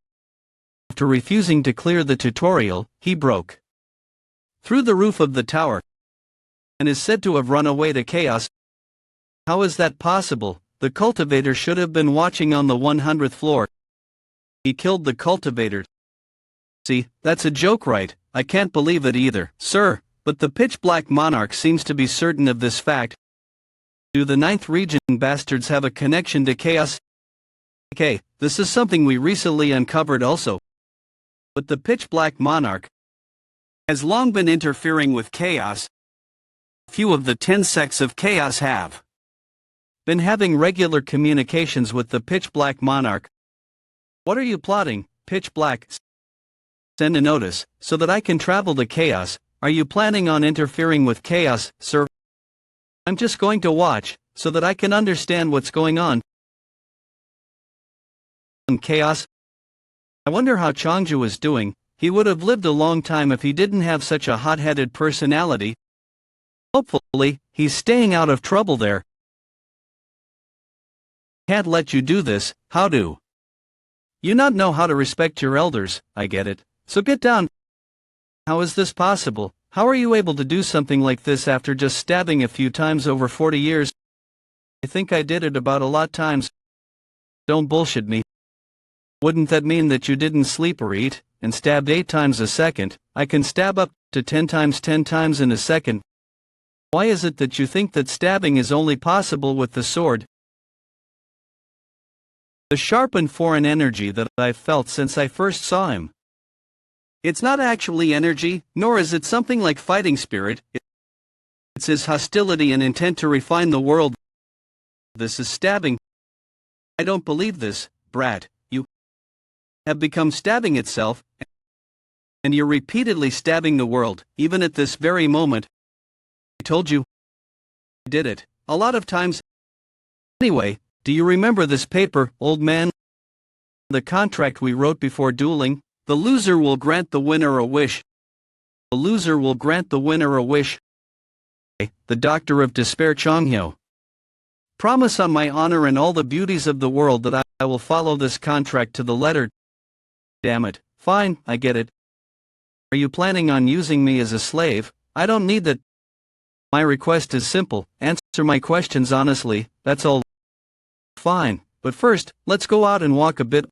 A: After refusing to clear the tutorial, he broke through the roof of the tower and is said to have run away to Chaos. How is that possible? The cultivator should have been watching on the 100th floor. He killed the cultivator. See, that's a joke, right? I can't believe it either, sir, but the pitch black monarch seems to be certain of this fact. Do the 9th region bastards have a connection to Chaos? Okay, this is something we recently uncovered also. But the pitch black monarch has long been interfering with Chaos. Few of the 10 sects of Chaos have been having regular communications with the pitch black monarch. What are you plotting, pitch black? Send a notice, so that I can travel to Chaos. Are you planning on interfering with Chaos, sir? I'm just going to watch, so that I can understand what's going on. Chaos? I wonder how Changju is doing. He would have lived a long time if he didn't have such a hot-headed personality. Hopefully, he's staying out of trouble there. Can't let you do this, how do? You not know how to respect your elders, I get it, so get down. How is this possible? How are you able to do something like this after just stabbing a few times over 40 years? I think I did it about a lot times. Don't bullshit me. Wouldn't that mean that you didn't sleep or eat, and stabbed 8 times a second? I can stab up to 10 times in a second. Why is it that you think that stabbing is only possible with the sword? The sharp and foreign energy that I've felt since I first saw him. It's not actually energy, nor is it something like fighting spirit. It's his hostility and intent to refine the world. This is stabbing. I don't believe this, brat. You have become stabbing itself, and you're repeatedly stabbing the world, even at this very moment. I told you. I did it, a lot of times. Anyway, do you remember this paper, old man? The contract we wrote before dueling? The loser will grant the winner a wish. The loser will grant the winner a wish. The Doctor of Despair Chonghyo. Promise on my honor and all the beauties of the world that I will follow this contract to the letter. Damn it. Fine, I get it. Are you planning on using me as a slave? I don't need that. My request is simple, answer my questions honestly, that's all. Fine, but first, let's go out and walk a bit.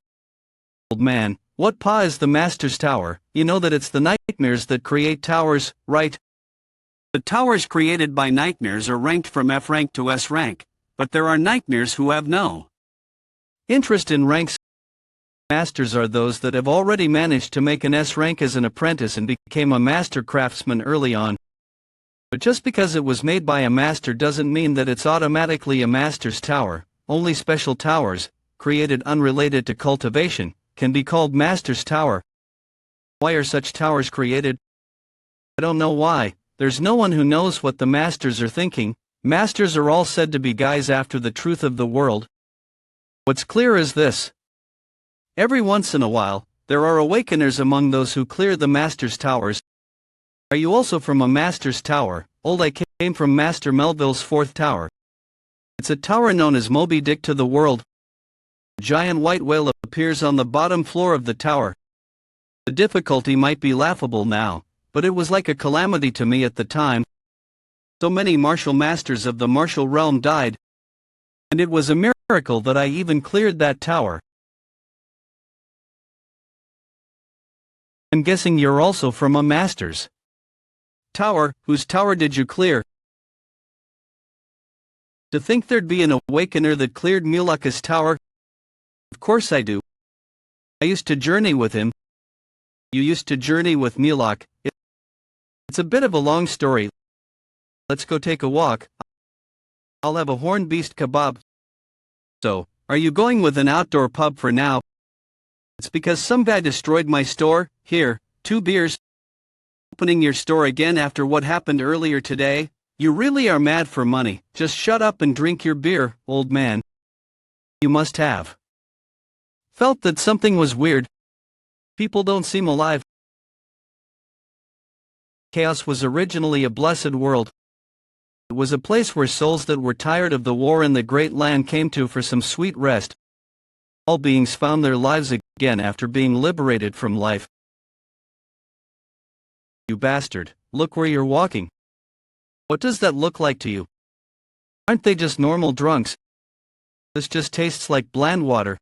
A: Old man, what pa is the Master's Tower? You know that it's the nightmares that create towers, right? The towers created by nightmares are ranked from F rank to S rank, but there are nightmares who have no interest in ranks. Masters are those that have already managed to make an S rank as an apprentice and became a master craftsman early on. But just because it was made by a master doesn't mean that it's automatically a master's tower. Only special towers, created unrelated to cultivation, can be called master's tower. Why are such towers created? I don't know why. There's no one who knows what the masters are thinking. Masters are all said to be guys after the truth of the world. What's clear is this. Every once in a while, there are awakeners among those who clear the master's towers. Are you also from a master's tower? Old, I came from Master Melville's 4th tower. It's a tower known as Moby Dick to the world. A giant white whale appears on the bottom floor of the tower. The difficulty might be laughable now, but it was like a calamity to me at the time. So many martial masters of the martial realm died. And it was a miracle that I even cleared that tower. I'm guessing you're also from a master's tower. Whose tower did you clear? To think there'd be an awakener that cleared Mulaka's tower? Of course I do. I used to journey with him. You used to journey with Mulak. It's a bit of a long story. Let's go take a walk. I'll have a horned beast kebab. So, are you going with an outdoor pub for now? It's because some guy destroyed my store. Here, 2 beers. Opening your store again after what happened earlier today? You really are mad for money. Just shut up and drink your beer, old man. You must have felt that something was weird. People don't seem alive. Chaos was originally a blessed world. It was a place where souls that were tired of the war in the great land came to for some sweet rest. All beings found their lives again after being liberated from life. You bastard, look where you're walking. What does that look like to you? Aren't they just normal drunks? This just tastes like bland water.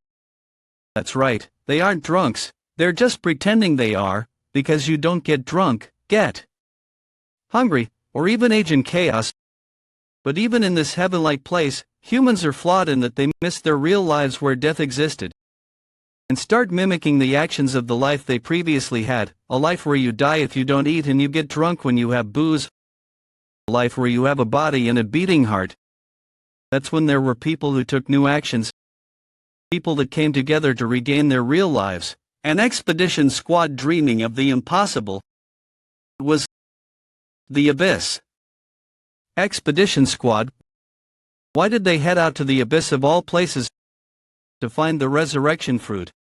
A: That's right, they aren't drunks, they're just pretending they are, because you don't get drunk, get hungry, or even age in chaos. But even in this heaven-like place, humans are flawed in that they miss their real lives where death existed, and start mimicking the actions of the life they previously had, a life where you die if you don't eat and you get drunk when you have booze. A life where you have a body and a beating heart. That's when there were people who took new actions. People that came together to regain their real lives. An expedition squad dreaming of the impossible. It was the abyss. Expedition squad? Why did they head out to the abyss of all places? To find the resurrection fruit.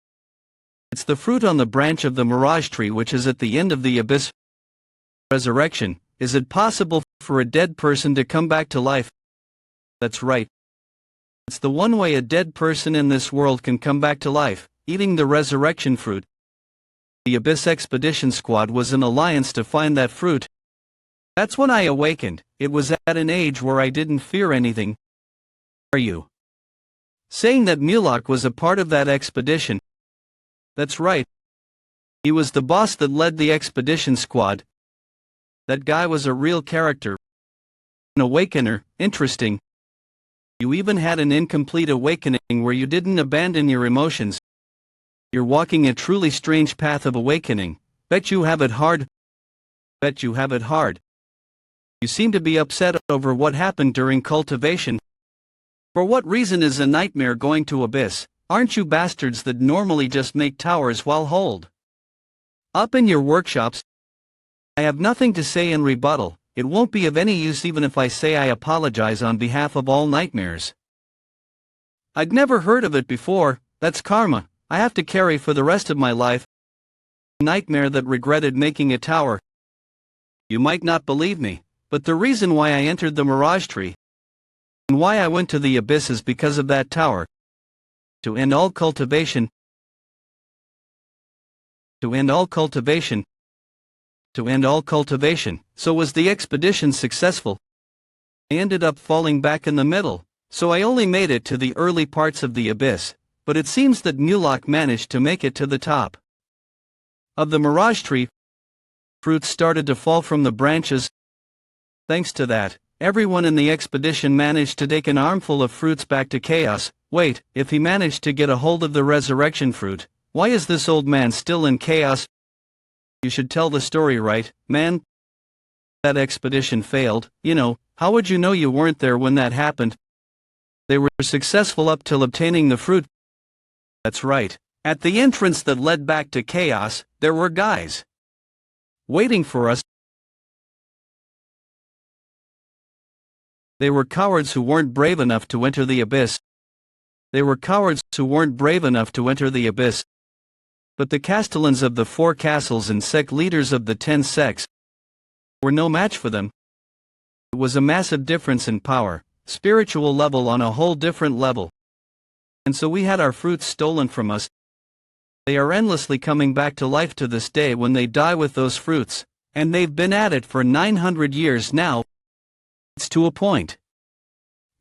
A: It's the fruit on the branch of the mirage tree which is at the end of the abyss. Resurrection. Is it possible for a dead person to come back to life? That's right. It's the one way a dead person in this world can come back to life, eating the resurrection fruit. The Abyss Expedition Squad was an alliance to find that fruit. That's when I awakened. It was at an age where I didn't fear anything. Are you saying that Mulak was a part of that expedition? That's right. He was the boss that led the expedition squad. That guy was a real character. An awakener, interesting. You even had an incomplete awakening where you didn't abandon your emotions. You're walking a truly strange path of awakening. Bet you have it hard. Bet you have it hard. You seem to be upset over what happened during cultivation. For what reason is a nightmare going to Abyss? Aren't you bastards that normally just make towers while holed up in your workshops? I have nothing to say in rebuttal. It won't be of any use even if I say I apologize on behalf of all nightmares. I'd never heard of it before. That's karma I have to carry for the rest of my life. Nightmare that regretted making a tower. You might not believe me, but the reason why I entered the Mirage Tree and why I went to the Abyss is because of that tower. To end all cultivation. To end all cultivation. To end all cultivation. So was the expedition successful? I ended up falling back in the middle, so I only made it to the early parts of the Abyss, but it seems that Mulak managed to make it to the top of the Mirage Tree. Fruits started to fall from the branches. Thanks to that, everyone in the expedition managed to take an armful of fruits back to Chaos. Wait, if he managed to get a hold of the resurrection fruit, why is this old man still in Chaos? You should tell the story, right, man? That expedition failed, how would you know you weren't there when that happened? They were successful up till obtaining the fruit. That's right. At the entrance that led back to Chaos, there were guys waiting for us. They were cowards who weren't brave enough to enter the Abyss. They were cowards who weren't brave enough to enter the Abyss. But the castellans of the 4 castles and sect leaders of the 10 sects were no match for them. It was a massive difference in power, spiritual level on a whole different level. And so we had our fruits stolen from us. They are endlessly coming back to life to this day when they die with those fruits, and they've been at it for 900 years now. It's to a point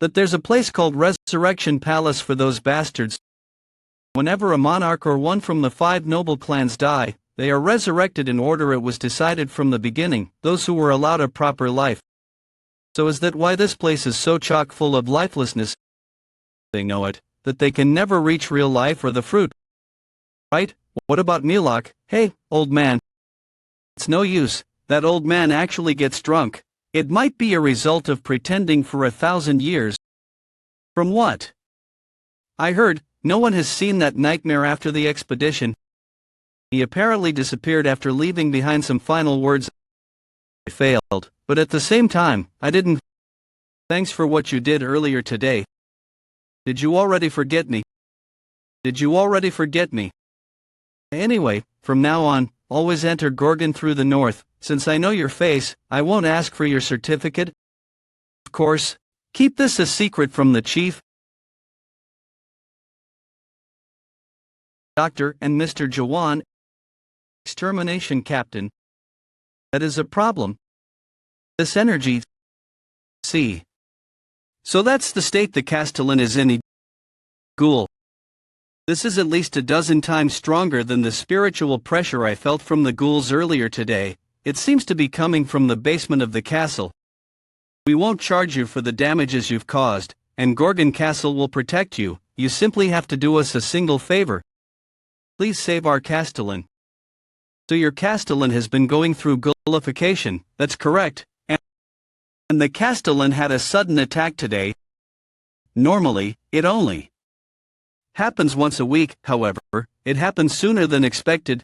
A: that there's a place called Resurrection Palace for those bastards. Whenever a monarch or one from the 5 noble clans die, they are resurrected in order it was decided from the beginning, those who were allowed a proper life. So is that why this place is so chock full of lifelessness? They know it, that they can never reach real life or the fruit. Right? What about Mulak? Hey, old man. It's no use, that old man actually gets drunk. It might be a result of pretending for 1,000 years. From what I heard, no one has seen that nightmare after the expedition. He apparently disappeared after leaving behind some final words. I failed, but at the same time, I didn't. Thanks for what you did earlier today. Did you already forget me? Did you already forget me? Anyway, from now on, always enter Gorgon through the north. Since I know your face, I won't ask for your certificate. Of course, keep this a secret from the chief. Dr. and Mr. Jaehwan. Extermination captain. That is a problem. This energy. See. So that's the state the Castellan is in. Ghoul. This is at least a dozen times stronger than the spiritual pressure I felt from the ghouls earlier today. It seems to be coming from the basement of the castle. We won't charge you for the damages you've caused, and Gorgon Castle will protect you. You simply have to do us a single favor. Please save our Castellan. So your Castellan has been going through ghoulification, that's correct, and the Castellan had a sudden attack today. Normally, it only happens once a week, however, it happened sooner than expected.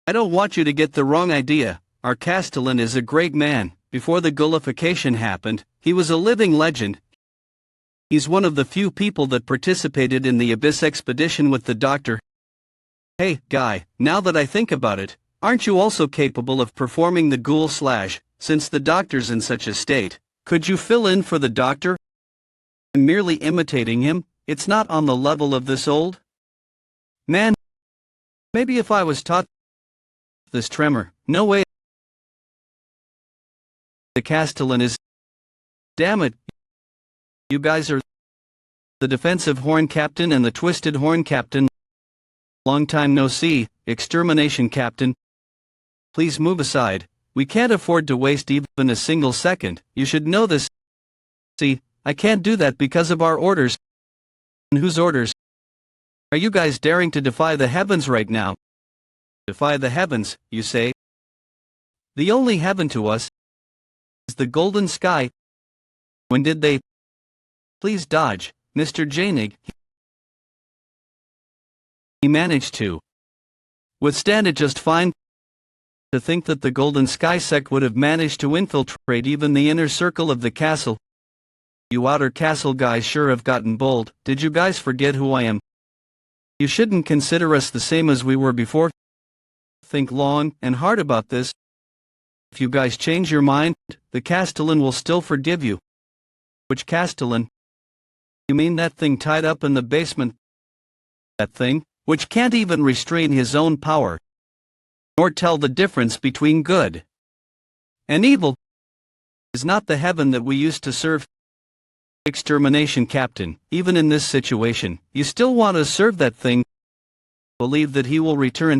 A: I don't want you to get the wrong idea. Our Castellan is a great man. Before the ghoulification happened, he was a living legend. He's one of the few people that participated in the Abyss expedition with the doctor. Hey, guy, now that I think about it, aren't you also capable of performing the ghoul slash, since the doctor's in such a state? Could you fill in for the doctor? And merely imitating him, it's not on the level of this old Man, maybe if I was taught this tremor, no way. The Castellan is. Damn it. You guys are the defensive horn captain and the twisted horn captain. Long time no see, extermination captain. Please move aside. We can't afford to waste even a single second. You should know this. See, I can't do that because of our orders. And whose orders? Are you guys daring to defy the heavens right now? Defy the heavens, you say? The only heaven to us is the golden sky. When did they? Please dodge, Mr. Jaehwan. He managed to withstand it just fine. To think that the golden sky sect would have managed to infiltrate even the inner circle of the castle. You outer castle guys sure have gotten bold. Did you guys forget who I am? You shouldn't consider us the same as we were before. Think long and hard about this. If you guys change your mind, the Castellan will still forgive you. Which Castellan? You mean that thing tied up in the basement? That thing, which can't even restrain his own power, nor tell the difference between good and evil, is not the heaven that we used to serve. Extermination captain, even in this situation, you still want to serve that thing. Believe that he will return.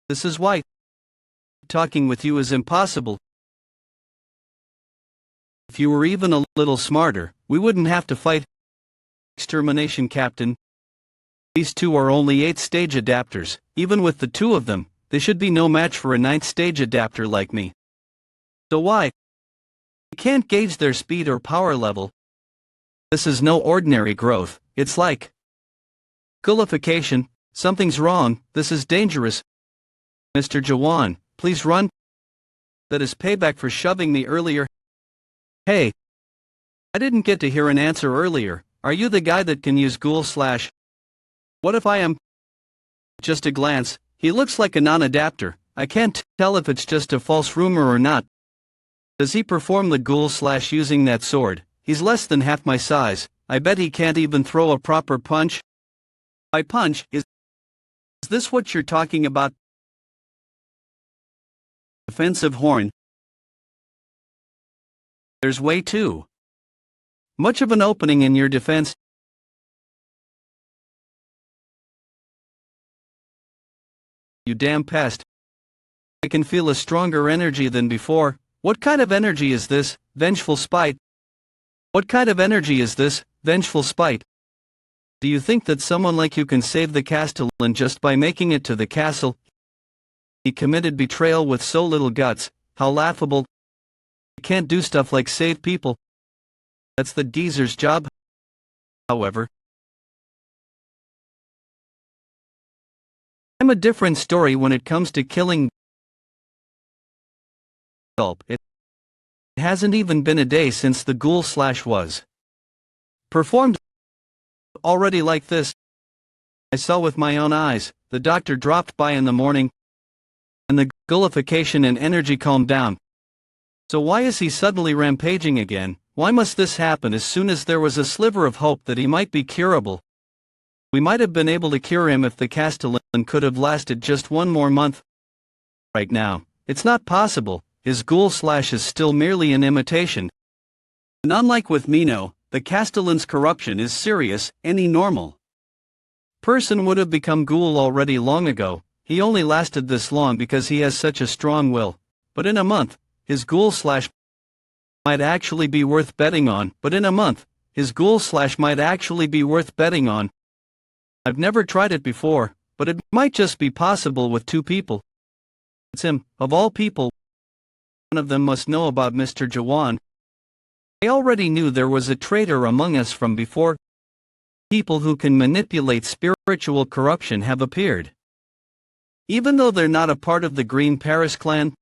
A: This is why talking with you is impossible. If you were even a little smarter, we wouldn't have to fight. Extermination captain. These two are only 8th-stage adapters. Even with the two of them, they should be no match for a 9th-stage adapter like me. So why? You can't gauge their speed or power level. This is no ordinary growth. It's like ghoulification. Something's wrong. This is dangerous. Mr. Jaehwan, please run. That is payback for shoving me earlier. Hey, I didn't get to hear an answer earlier. Are you the guy that can use ghoul slash? What if I am? Just a glance, he looks like a non-adapter. I can't tell if it's just a false rumor or not. Does he perform the ghoul slash using that sword? He's less than half my size. I bet he can't even throw a proper punch. By punch, is this what you're talking about? Defensive horn. There's way too much of an opening in your defense. You damn pest. I can feel a stronger energy than before. What kind of energy is this? Vengeful spite. What kind of energy is this? Vengeful spite. Do you think that someone like you can save the Castellan just by making it to the castle? He committed betrayal with so little guts. How laughable. You can't do stuff like save people. That's the geezer's job. However, I'm a different story when it comes to killing. It hasn't even been a day since the ghoul slash was performed. Already like this. I saw with my own eyes. The doctor dropped by in the morning, and the ghoulification and energy calmed down. So why is he suddenly rampaging again? Why must this happen as soon as there was a sliver of hope that he might be curable? We might have been able to cure him if the Castellan could have lasted just one more month. Right now, it's not possible. His ghoul slash is still merely an imitation. And unlike with Mino, the Castellan's corruption is serious. Any normal person would have become ghoul already long ago. He only lasted this long because he has such a strong will. But in a month, his ghoul slash might actually be worth betting on. I've never tried it before, but it might just be possible with two people. It's him, of all people. One of them must know about Mr. Jaehwan. I already knew there was a traitor among us from before. People who can manipulate spiritual corruption have appeared. Even though they're not a part of the Green Paris clan.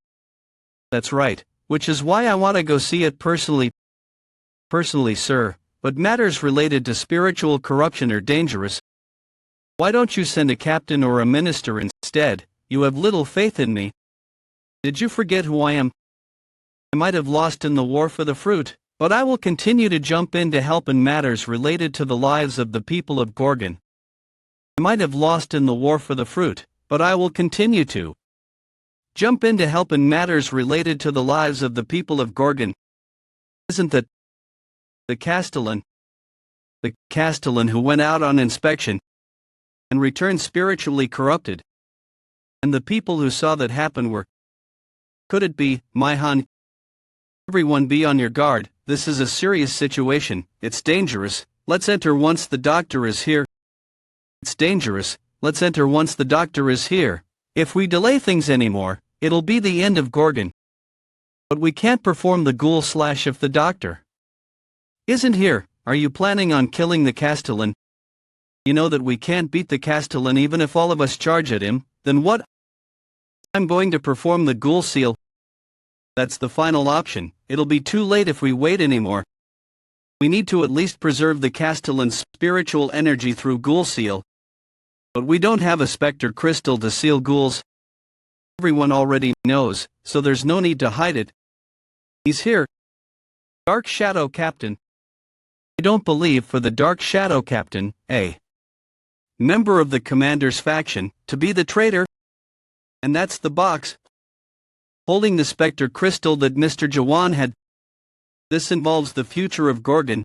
A: That's right, which is why I want to go see it personally. Personally, sir, but matters related to spiritual corruption are dangerous. Why don't you send a captain or a minister instead? You have little faith in me. Did you forget who I am? I might have lost in the war for the fruit, but I will continue to jump in to help in matters related to the lives of the people of Gorgon. I might have lost in the war for the fruit, but I will continue to jump in to help in matters related to the lives of the people of Gorgon. Isn't that the Castellan? The Castellan who went out on inspection and returned spiritually corrupted. And the people who saw that happen were. Could it be, Maihan? Everyone be on your guard, this is a serious situation, it's dangerous, let's enter once the doctor is here. It's dangerous, let's enter once the doctor is here. If we delay things anymore, it'll be the end of Gorgon. But we can't perform the ghoul / if the doctor isn't here. Are you planning on killing the Castellan? You know that we can't beat the Castellan even if all of us charge at him, then what? I'm going to perform the ghoul seal. That's the final option, it'll be too late if we wait anymore. We need to at least preserve the Castellan's spiritual energy through ghoul seal. But we don't have a specter crystal to seal ghouls. Everyone already knows, so there's no need to hide it. He's here. Dark Shadow Captain. I don't believe for the Dark Shadow Captain, a member of the Commander's faction, to be the traitor. And that's the box holding the specter crystal that Mr. Jaehwan had. This involves the future of Gorgon.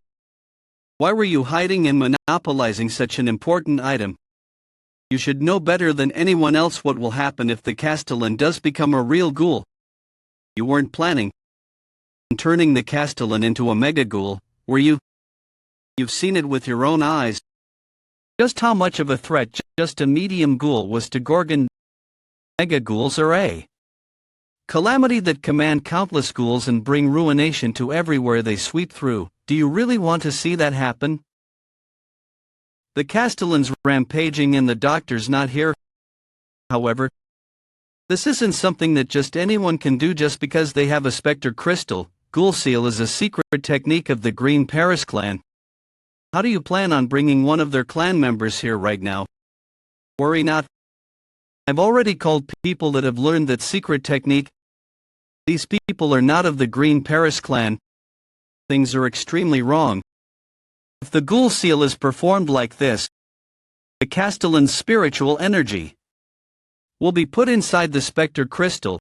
A: Why were you hiding and monopolizing such an important item? You should know better than anyone else what will happen if the Castellan does become a real ghoul. You weren't planning on turning the Castellan into a mega ghoul, were you? You've seen it with your own eyes. Just how much of a threat just a medium ghoul was to Gorgon. Mega ghouls are a calamity that command countless ghouls and bring ruination to everywhere they sweep through. Do you really want to see that happen? The Castellan's rampaging and the doctor's not here. However, this isn't something that just anyone can do just because they have a specter crystal. Ghoul seal is a secret technique of the Green Paris clan. How do you plan on bringing one of their clan members here right now? Worry not. I've already called people that have learned that secret technique. These people are not of the Green Paris clan. Things are extremely wrong. If the ghoul seal is performed like this, the Castellan's spiritual energy will be put inside the specter crystal.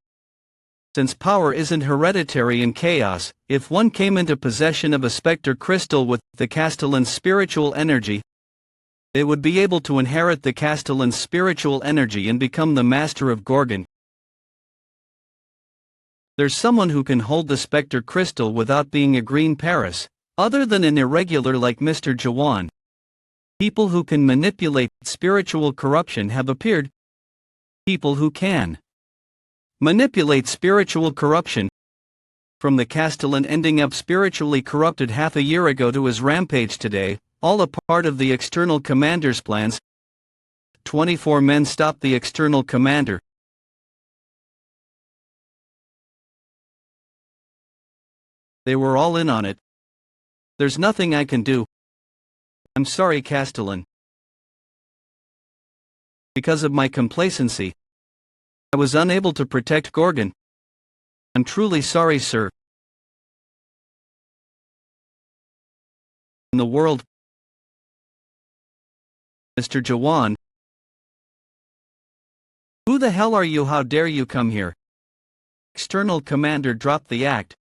A: Since power isn't hereditary in chaos, if one came into possession of a specter crystal with the Castellan's spiritual energy, they would be able to inherit the Castellan's spiritual energy and become the master of Gorgon. There's someone who can hold the specter crystal without being a Green Paris, other than an irregular like Mr. Jaehwan. People who can manipulate spiritual corruption have appeared. People who can manipulate spiritual corruption. From the Castellan ending up spiritually corrupted half a year ago to his rampage today, all a part of the external commander's plans. 24 men stopped the external commander. They were all in on it. There's nothing I can do. I'm sorry, Castellan. Because of my complacency, I was unable to protect Gorgon. I'm truly sorry, sir. In the world, Mr. Jaehwan. Who the hell are you? How dare you come here? External commander dropped the act.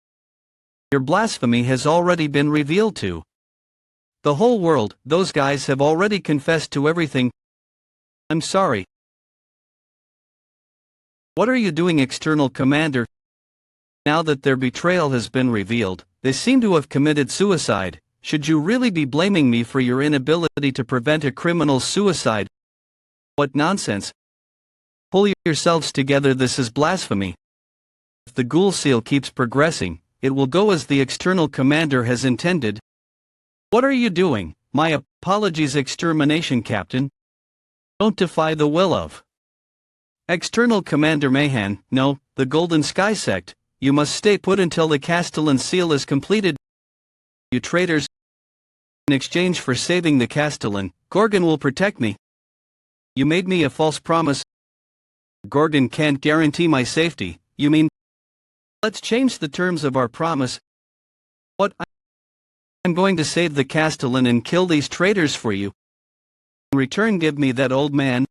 A: Your blasphemy has already been revealed to the whole world. Those guys have already confessed to everything. I'm sorry. What are you doing, external commander? Now that their betrayal has been revealed, they seem to have committed suicide. Should you really be blaming me for your inability to prevent a criminal's suicide? What nonsense. Pull yourselves together, this is blasphemy. If the ghoul seal keeps progressing, it will go as the external commander has intended. What are you doing? My apologies, extermination captain. Don't defy the will of External Commander Mayhan. No, the Golden Sky Sect. You must stay put until the Castellan seal is completed. You traitors. In exchange for saving the Castellan, Gorgon will protect me. You made me a false promise. Gorgon can't guarantee my safety. You mean? Let's change the terms of our promise. What? I'm going to save the Castellan and kill these traitors for you. In return, give me that old man,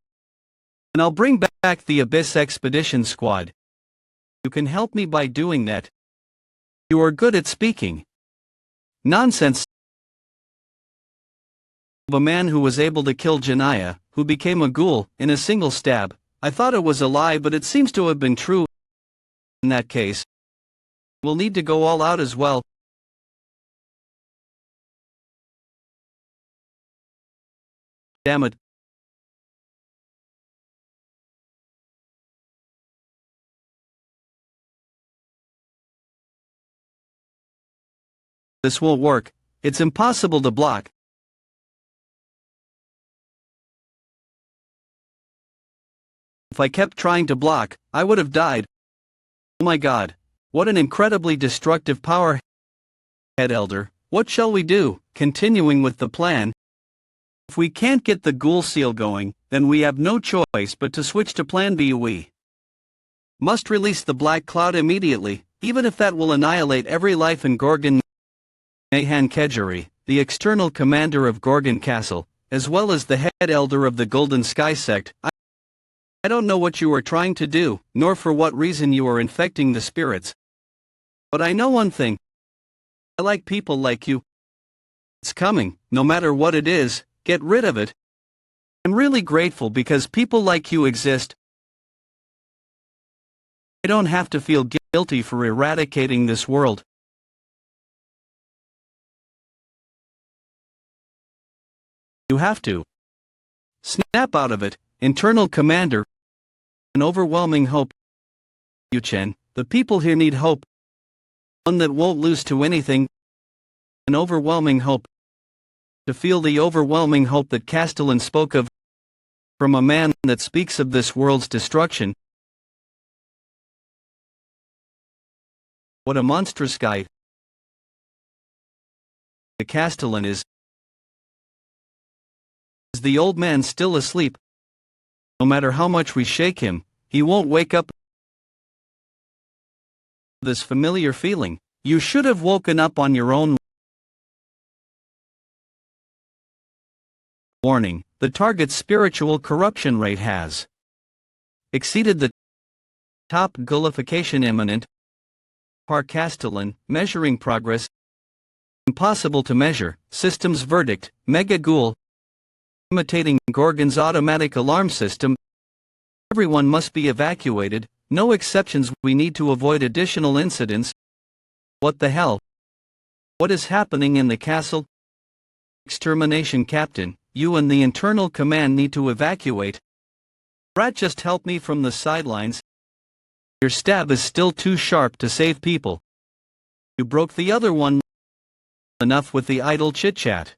A: and I'll bring back the Abyss Expedition Squad. You can help me by doing that. You are good at speaking. Nonsense. Of a man who was able to kill Janaya, who became a ghoul, in a single stab. I thought it was a lie, but it seems to have been true. In that case, we'll need to go all out as well. Damn it. This won't work. It's impossible to block. If I kept trying to block, I would have died. Oh my god. What an incredibly destructive power. Head Elder, what shall we do? Continuing with the plan. If we can't get the ghoul seal going, then we have no choice but to switch to plan B. We must release the black cloud immediately, even if that will annihilate every life in Gorgon. Jaehwan Kejari, the external commander of Gorgon Castle, as well as the head elder of the Golden Sky sect. I don't know what you are trying to do, nor for what reason you are infecting the spirits. But I know one thing. I like people like you. It's coming, no matter what it is, get rid of it. I'm really grateful because people like you exist. I don't have to feel guilty for eradicating this world. You have to. Snap out of it, internal commander. An overwhelming hope. Chen, the people here need hope. One that won't lose to anything. An overwhelming hope. To feel the overwhelming hope that Castellan spoke of. From a man that speaks of this world's destruction. What a monstrous guy. The Castellan is. Is the old man still asleep? No matter how much we shake him, he won't wake up. This familiar feeling, you should have woken up on your own. Warning, the target's spiritual corruption rate has exceeded the top. Ghoulification imminent. Par Castellan, measuring progress. Impossible to measure, systems verdict, mega ghoul. Imitating Gorgon's automatic alarm system. Everyone must be evacuated, no exceptions. We need to avoid additional incidents. What the hell? What is happening in the castle? Extermination Captain, you and the internal command need to evacuate. Rat, just help me from the sidelines. Your stab is still too sharp to save people. You broke the other one. Enough with the idle chit-chat.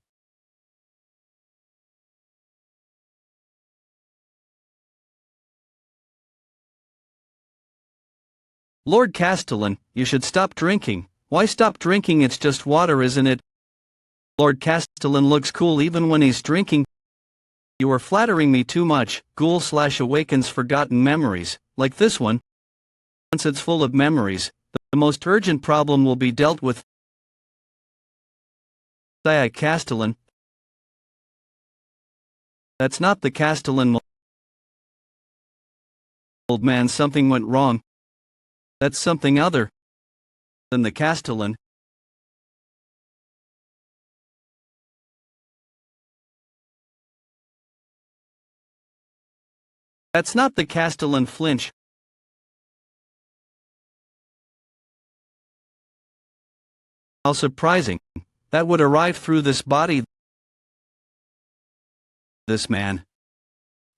A: Lord Castellan, you should stop drinking. Why stop drinking? It's just water, isn't it? Lord Castellan looks cool even when he's drinking. You are flattering me too much. Ghoul/awakens forgotten memories, like this one. Once it's full of memories, the most urgent problem will be dealt with. Castellan. That's not the Castellan. Old man, something went wrong. That's something other than the Castellan. That's not the Castellan. Flinch. How surprising. That would arrive through this body. This man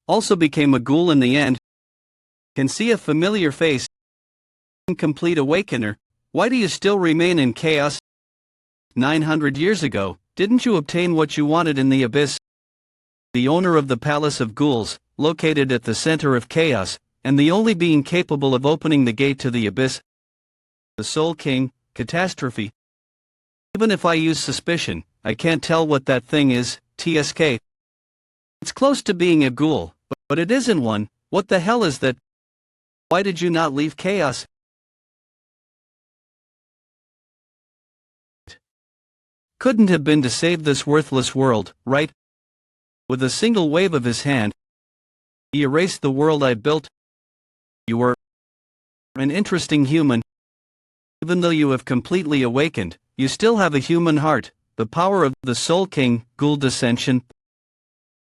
A: also became a ghoul in the end. Can see a familiar face. Incomplete awakener. Why do you still remain in chaos? 900 years ago, didn't you obtain what you wanted in the abyss? The owner of the Palace of Ghouls, located at the center of chaos, and the only being capable of opening the gate to the abyss. The Soul King, catastrophe. Even if I use suspicion, I can't tell what that thing is. TSK. It's close to being a ghoul, but it isn't one. What the hell is that? Why did you not leave chaos? Couldn't have been to save this worthless world, right? With a single wave of his hand, he erased the world I built. You were an interesting human. Even though you have completely awakened, you still have a human heart. The power of the Soul King, ghoul dissension.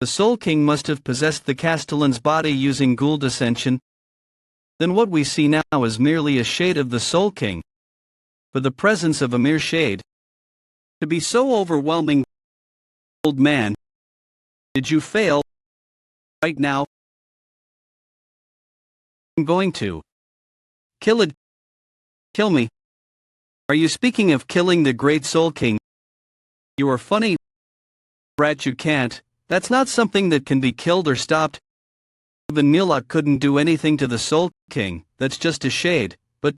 A: The Soul King must have possessed the Castellan's body using ghoul dissension. Then what we see now is merely a shade of the Soul King. For the presence of a mere shade to be so overwhelming, old man, did you fail? Right now, I'm going to kill me. Are you speaking of killing the great Soul King? You are funny, brat. You can't. That's not something that can be killed or stopped. Even Milok couldn't do anything to the Soul King. That's just a shade. But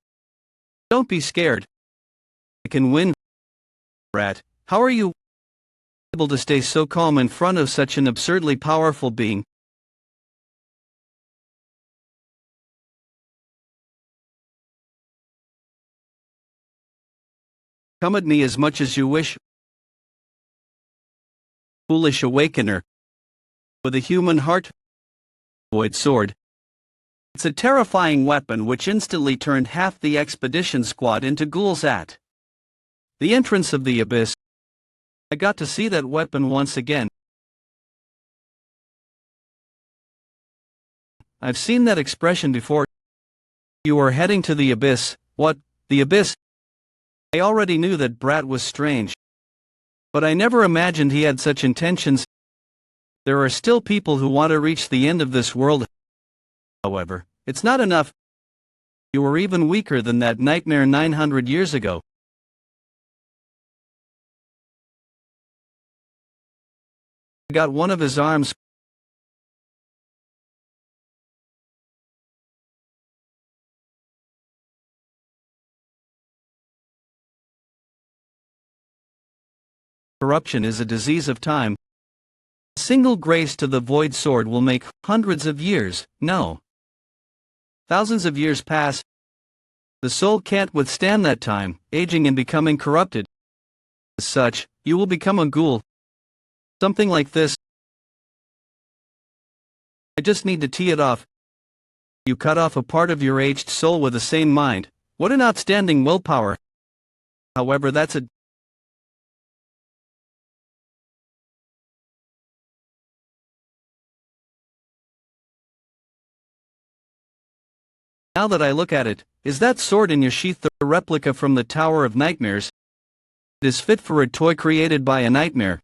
A: don't be scared. I can win, brat. How are you able to stay so calm in front of such an absurdly powerful being? Come at me as much as you wish, foolish awakener. With a human heart, void sword. It's a terrifying weapon which instantly turned half the expedition squad into ghouls at the entrance of the abyss. I got to see that weapon once again. I've seen that expression before. You are heading to the abyss. What? The abyss? I already knew that brat was strange, but I never imagined he had such intentions. There are still people who want to reach the end of this world. However, it's not enough. You were even weaker than that nightmare 900 years ago. I got one of his arms. Corruption is a disease of time. A single grace to the void sword will make hundreds of years, no, thousands of years pass. The soul can't withstand that time, aging and becoming corrupted. As such, you will become a ghoul. Something like this. I just need to tee it off. You cut off a part of your aged soul with a sane mind. What an outstanding willpower. However, that's a Now that I look at it, is that sword in your sheath the replica from the Tower of Nightmares? It is fit for a toy created by a nightmare.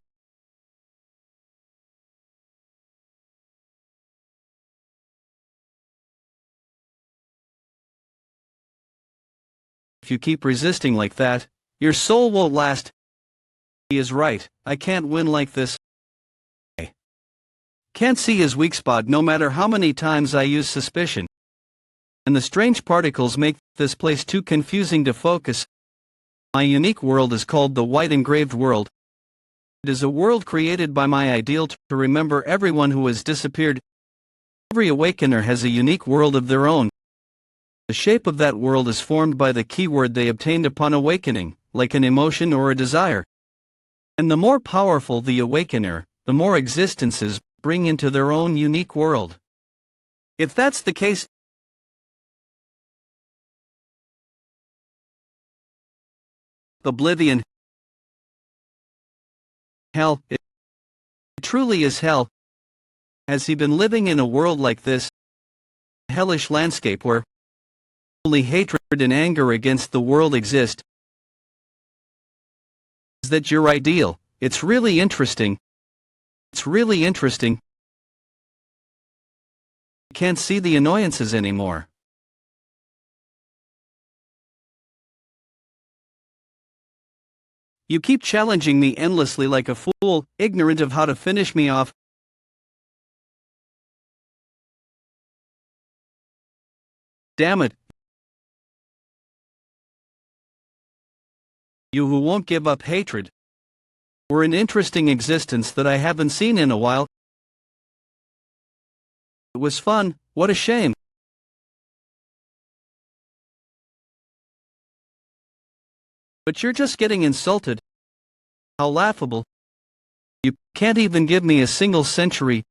A: If you keep resisting like that, your soul won't last. He is right, I can't win like this. I can't see his weak spot no matter how many times I use suspicion. And the strange particles make this place too confusing to focus. My unique world is called the White Engraved World. It is a world created by my ideal to remember everyone who has disappeared. Every awakener has a unique world of their own. The shape of that world is formed by the keyword they obtained upon awakening, like an emotion or a desire. And the more powerful the awakener, the more existences bring into their own unique world. If that's the case, oblivion, hell, it truly is hell. Has he been living in a world like this? A hellish landscape where only hatred and anger against the world exist. Is that your ideal? It's really interesting. It's really interesting. I can't see the annoyances anymore. You keep challenging me endlessly like a fool, ignorant of how to finish me off. Damn it. You who won't give up hatred. We're an interesting existence that I haven't seen in a while. It was fun, what a shame. But you're just getting insulted. How laughable. You can't even give me a single century.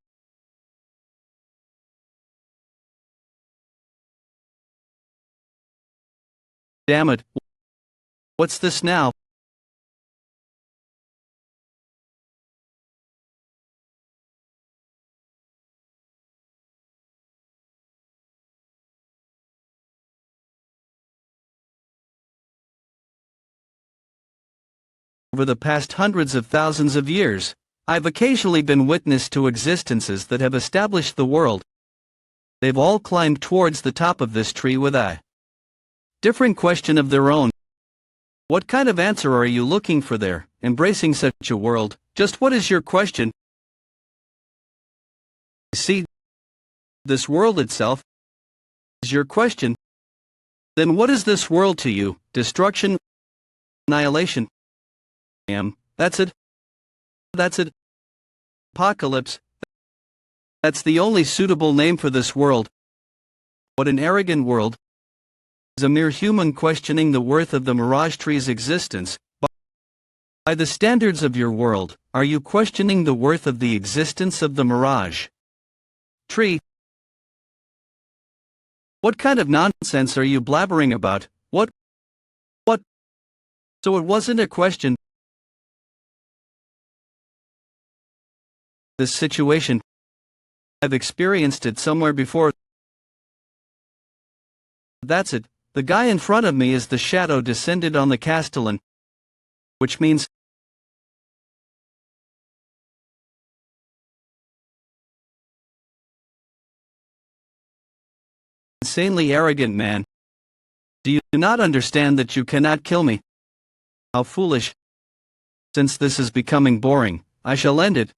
A: Damn it. What's this now? Over the past hundreds of thousands of years, I've occasionally been witness to existences that have established the world. They've all climbed towards the top of this tree with a different question of their own. What kind of answer are you looking for there, embracing such a world? Just what is your question? See, this world itself is your question. Then what is this world to you? Destruction? Annihilation? That's it. That's it. Apocalypse. That's the only suitable name for this world. What an arrogant world. Is a mere human questioning the worth of the mirage tree's existence. By the standards of your world, are you questioning the worth of the existence of the mirage tree? What kind of nonsense are you blabbering about? What? So it wasn't a question. This situation, I've experienced it somewhere before. That's it. The guy in front of me is the shadow descended on the castellan, which means insanely arrogant man. Do you not understand that you cannot kill me? How foolish. Since this is becoming boring, I shall end it.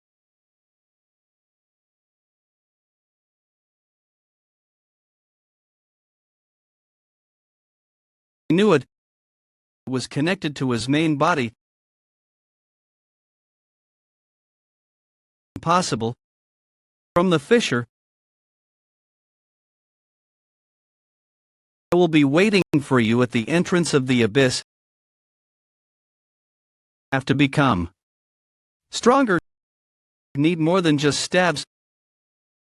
A: I knew it. It was connected to his main body. Impossible. From the fissure. I will be waiting for you at the entrance of the abyss. Have to become stronger. Need more than just stabs.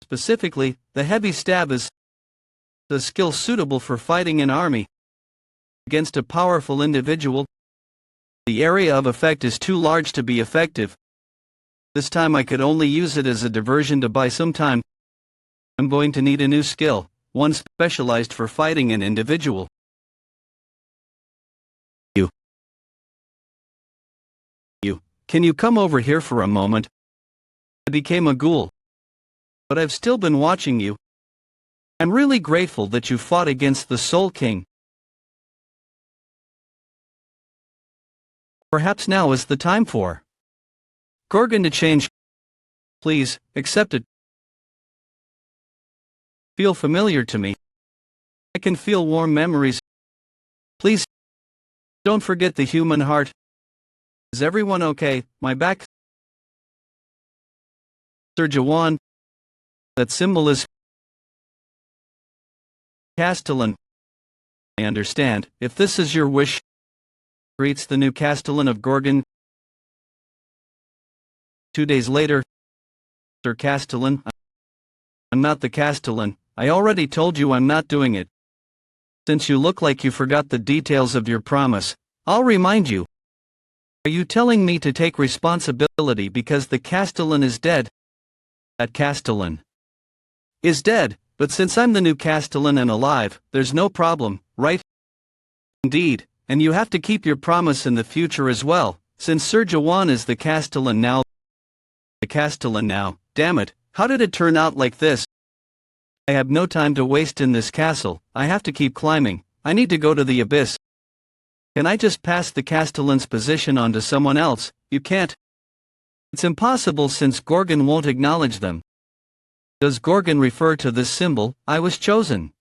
A: Specifically, the heavy stab is the skill suitable for fighting an army against a powerful individual. The area of effect is too large to be effective. This time I could only use it as a diversion to buy some time. I'm going to need a new skill, one specialized for fighting an individual. You. Can you come over here for a moment? I became a ghoul. But I've still been watching you. I'm really grateful that you fought against the Soul King. Perhaps now is the time for Gorgon to change. Please, accept it. Feel familiar to me. I can feel warm memories. Please, don't forget the human heart. Is everyone okay? My back? Sir Jaehwan. That symbol is Castellan. I understand. If this is your wish, greets the new Castellan of Gorgon. 2 days later, Sir Castellan. I'm not the Castellan. I already told you I'm not doing it. Since you look like you forgot the details of your promise, I'll remind you. Are you telling me to take responsibility because the Castellan is dead? That Castellan is dead, but since I'm the new Castellan and alive, there's no problem, right? Indeed, and you have to keep your promise in the future as well, since Sir Jaehwan is the Castellan now. The Castellan now, damn it, how did it turn out like this? I have no time to waste in this castle, I have to keep climbing, I need to go to the abyss. Can I just pass the Castellan's position on to someone else? You can't. It's impossible since Gorgon won't acknowledge them. Does Gorgon refer to this symbol, I was chosen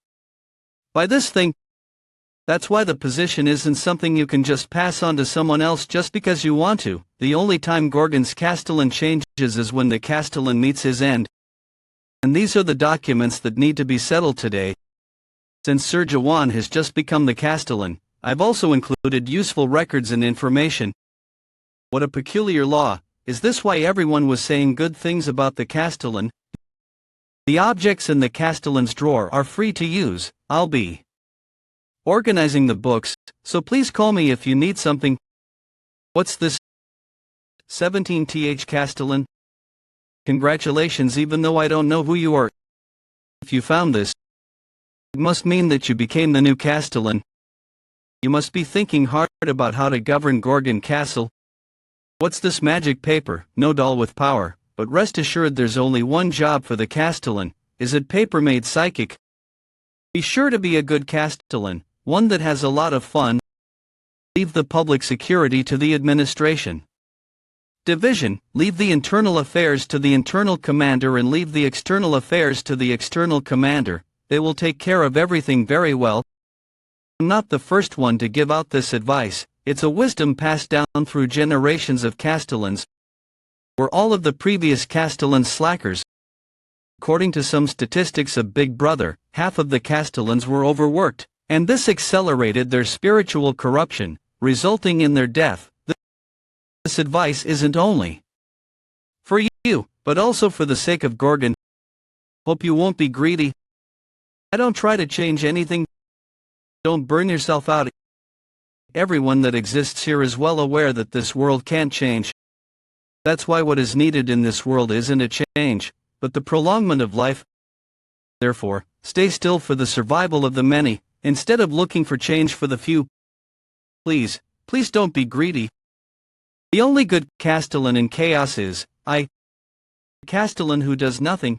A: by this thing? That's why the position isn't something you can just pass on to someone else just because you want to. The only time Gorgon's Castellan changes is when the Castellan meets his end. And these are the documents that need to be settled today. Since Sir Jaehwan has just become the Castellan, I've also included useful records and information. What a peculiar law. is this why everyone was saying good things about the castellan? The objects in the castellan's drawer are free to use. I'll be organizing the books, so please call me if you need something. What's this? 17th castellan? Congratulations, even though I don't know who you are. If you found this, it must mean that you became the new castellan. You must be thinking hard about how to govern Gorgon Castle. What's this magic paper? No doll with power, but rest assured there's only one job for the castellan. Is it paper made psychic? Be sure to be a good castellan, one that has a lot of fun. Leave the public security to the administration division, leave the internal affairs to the internal commander and leave the external affairs to the external commander. They will take care of everything very well. I'm not the first one to give out this advice, it's a wisdom passed down through generations of castellans. Were all of the previous castellans slackers? According to some statistics of Big Brother, half of the castellans were overworked, and this accelerated their spiritual corruption, resulting in their death. This advice isn't only for you, but also for the sake of Gorgon. Hope you won't be greedy. I don't try to change anything. Don't burn yourself out. Everyone that exists here is well aware that this world can't change. That's why what is needed in this world isn't a change, but the prolongment of life. Therefore, stay still for the survival of the many, instead of looking for change for the few. Please don't be greedy. The only good castellan in chaos is, a castellan who does nothing.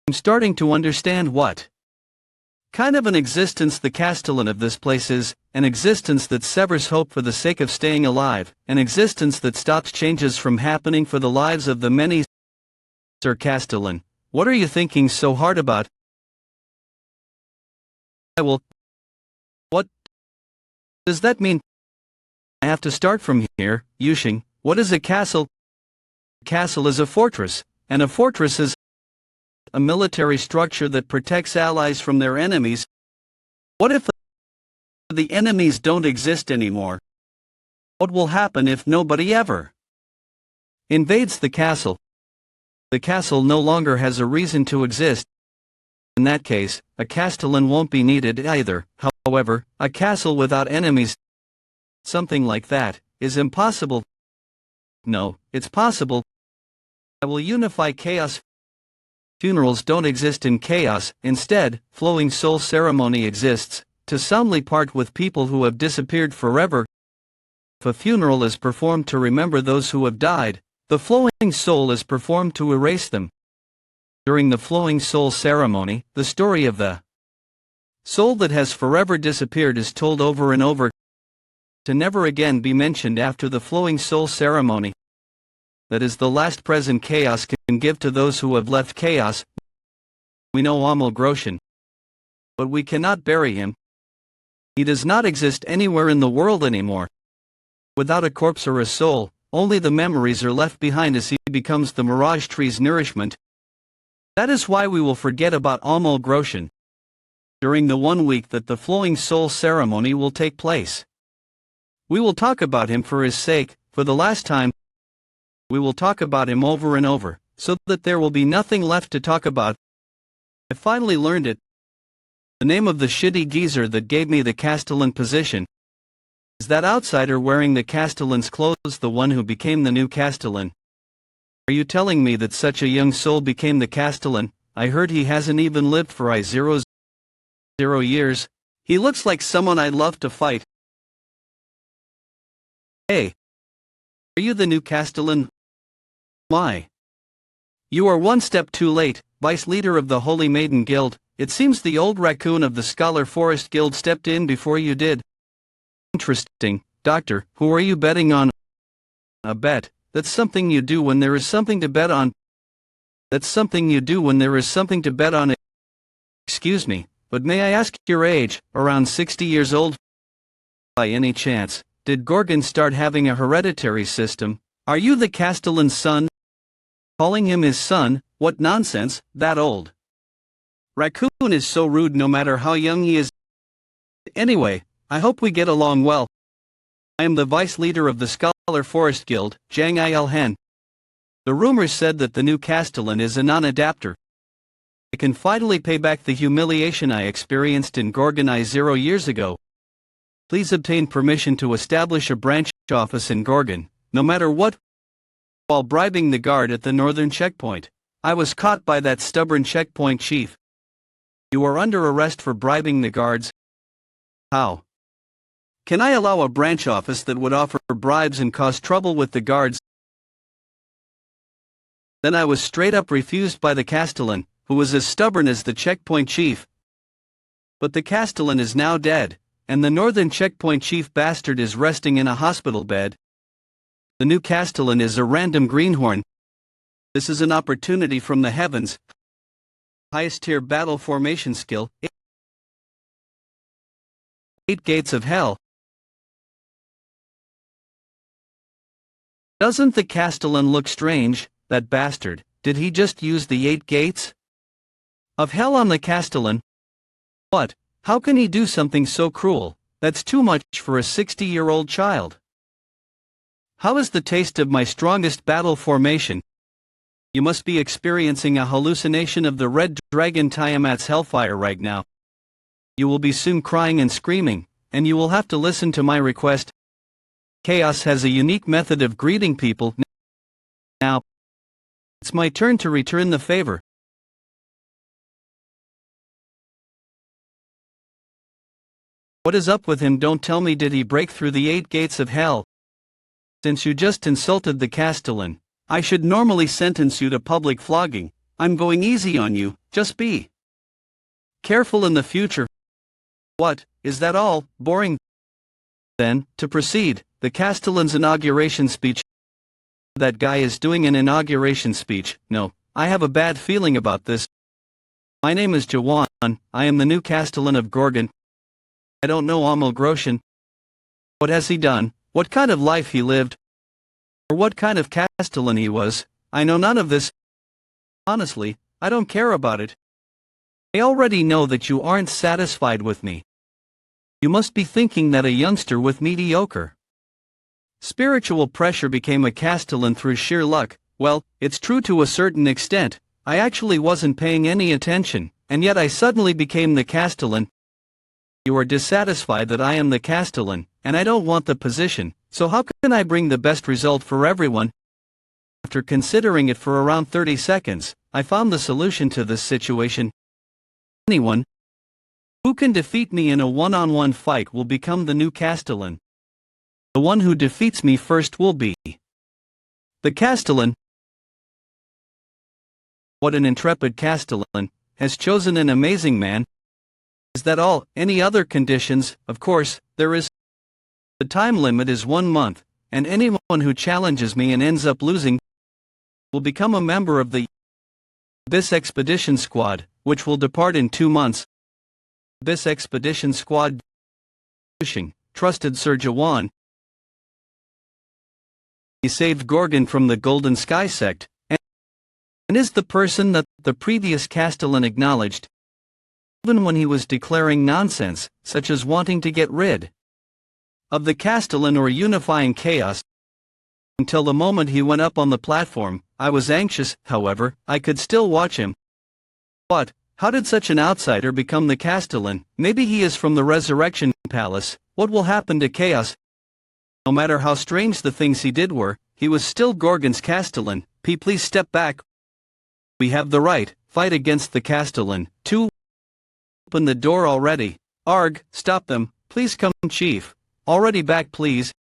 A: I'm starting to understand what kind of an existence the castellan of this place is, an existence that severs hope for the sake of staying alive, an existence that stops changes from happening for the lives of the many. Sir Castellan, what are you thinking so hard about? What does that mean? I have to start from here. Yushing, what is a castle? A castle is a fortress, and a fortress is a military structure that protects allies from their enemies. What if the enemies don't exist anymore? What will happen if nobody ever invades the castle? The castle no longer has a reason to exist. In that case, a castellan won't be needed either. However, a castle without enemies, something like that, is impossible. No, it's possible. I will unify chaos. Funerals don't exist in chaos, instead, flowing soul ceremony exists, to solemnly part with people who have disappeared forever. If a funeral is performed to remember those who have died, the flowing soul is performed to erase them. During the flowing soul ceremony, the story of the soul that has forever disappeared is told over and over, to never again be mentioned after the flowing soul ceremony. That is the last present chaos can give to those who have left chaos. We know Groshen, but we cannot bury him. He does not exist anywhere in the world anymore. Without a corpse or a soul, only the memories are left behind as he becomes the mirage tree's nourishment. That is why we will forget about Groshen during the 1 week that the flowing soul ceremony will take place. We will talk about him for his sake, for the last time. We will talk about him over and over, so that there will be nothing left to talk about. I finally learned it. The name of the shitty geezer that gave me the castellan position is that outsider wearing the castellan's clothes, the one who became the new castellan. Are you telling me that such a young soul became the castellan? I heard he hasn't even lived for 0 years. He looks like someone I'd love to fight. Hey, are you the new castellan? Why? You are one step too late, vice leader of the Holy Maiden Guild. It seems the old raccoon of the Scholar Forest Guild stepped in before you did. Interesting, Doctor, who are you betting on? A bet, that's something you do when there is something to bet on. That's something you do when there is something to bet on. Excuse me, but may I ask your age? Around 60 years old? By any chance, did Gorgon start having a hereditary system? Are you the castellan's son? Calling him his son, what nonsense, that old raccoon is so rude no matter how young he is. Anyway, I hope we get along well. I am the vice leader of the Scholar Forest Guild, Jang Il Han. The rumors said that the new Castellan is a non-adapter. I can finally pay back the humiliation I experienced in Gorgon 0 years ago. Please obtain permission to establish a branch office in Gorgon, no matter what. While bribing the guard at the northern checkpoint, I was caught by that stubborn checkpoint chief. You are under arrest for bribing the guards. How can I allow a branch office that would offer bribes and cause trouble with the guards? Then I was straight up refused by the Castellan, who was as stubborn as the checkpoint chief. But the Castellan is now dead, and the northern checkpoint chief bastard is resting in a hospital bed. The new Castellan is a random greenhorn. This is an opportunity from the heavens. Highest tier battle formation skill. 8 gates of hell. Doesn't the Castellan look strange, that bastard? Did he just use the 8 gates of hell on the Castellan? What? How can he do something so cruel? That's too much for a 60-year-old child. How is the taste of my strongest battle formation? You must be experiencing a hallucination of the red dragon Tiamat's hellfire right now. You will be soon crying and screaming, and you will have to listen to my request. Chaos has a unique method of greeting people. Now, it's my turn to return the favor. What is up with him? Don't tell me, did he break through the 8 gates of hell? Since you just insulted the Castellan, I should normally sentence you to public flogging. I'm going easy on you, just be careful in the future. What, is that all? Boring. Then, to proceed, the Castellan's inauguration speech. That guy is doing an inauguration speech. No, I have a bad feeling about this. My name is Jaehwan, I am the new Castellan of Gorgon. I don't know Groshen. What has he done? What kind of life he lived? Or what kind of Castellan he was? I know none of this. Honestly, I don't care about it. I already know that you aren't satisfied with me. You must be thinking that a youngster with mediocre spiritual pressure became a Castellan through sheer luck. Well, it's true to a certain extent. I actually wasn't paying any attention, and yet I suddenly became the Castellan. You are dissatisfied that I am the Castellan, and I don't want the position, so how can I bring the best result for everyone? After considering it for around 30 seconds, I found the solution to this situation. Anyone who can defeat me in a one-on-one fight will become the new Castellan. The one who defeats me first will be the Castellan. What an intrepid Castellan has chosen an amazing man. Is that all? Any other conditions? Of course, there is. The time limit is 1 month, and anyone who challenges me and ends up losing will become a member of the Abyss Expedition Squad, which will depart in 2 months. Abyss Expedition Squad. Trusted Sir Jaehwan. He saved Gorgon from the Golden Sky sect, and is the person that the previous Castellan acknowledged, even when he was declaring nonsense, such as wanting to get rid of the Castellan or unifying chaos. Until the moment he went up on the platform, I was anxious. However, I could still watch him. But how did such an outsider become the Castellan? Maybe he is from the Resurrection Palace. What will happen to chaos? No matter how strange the things he did were, he was still Gorgon's Castellan. Please step back. We have the right. Fight against the Castellan. 2. Open the door already. Arg, stop them. Please come, Chief. Already back, please.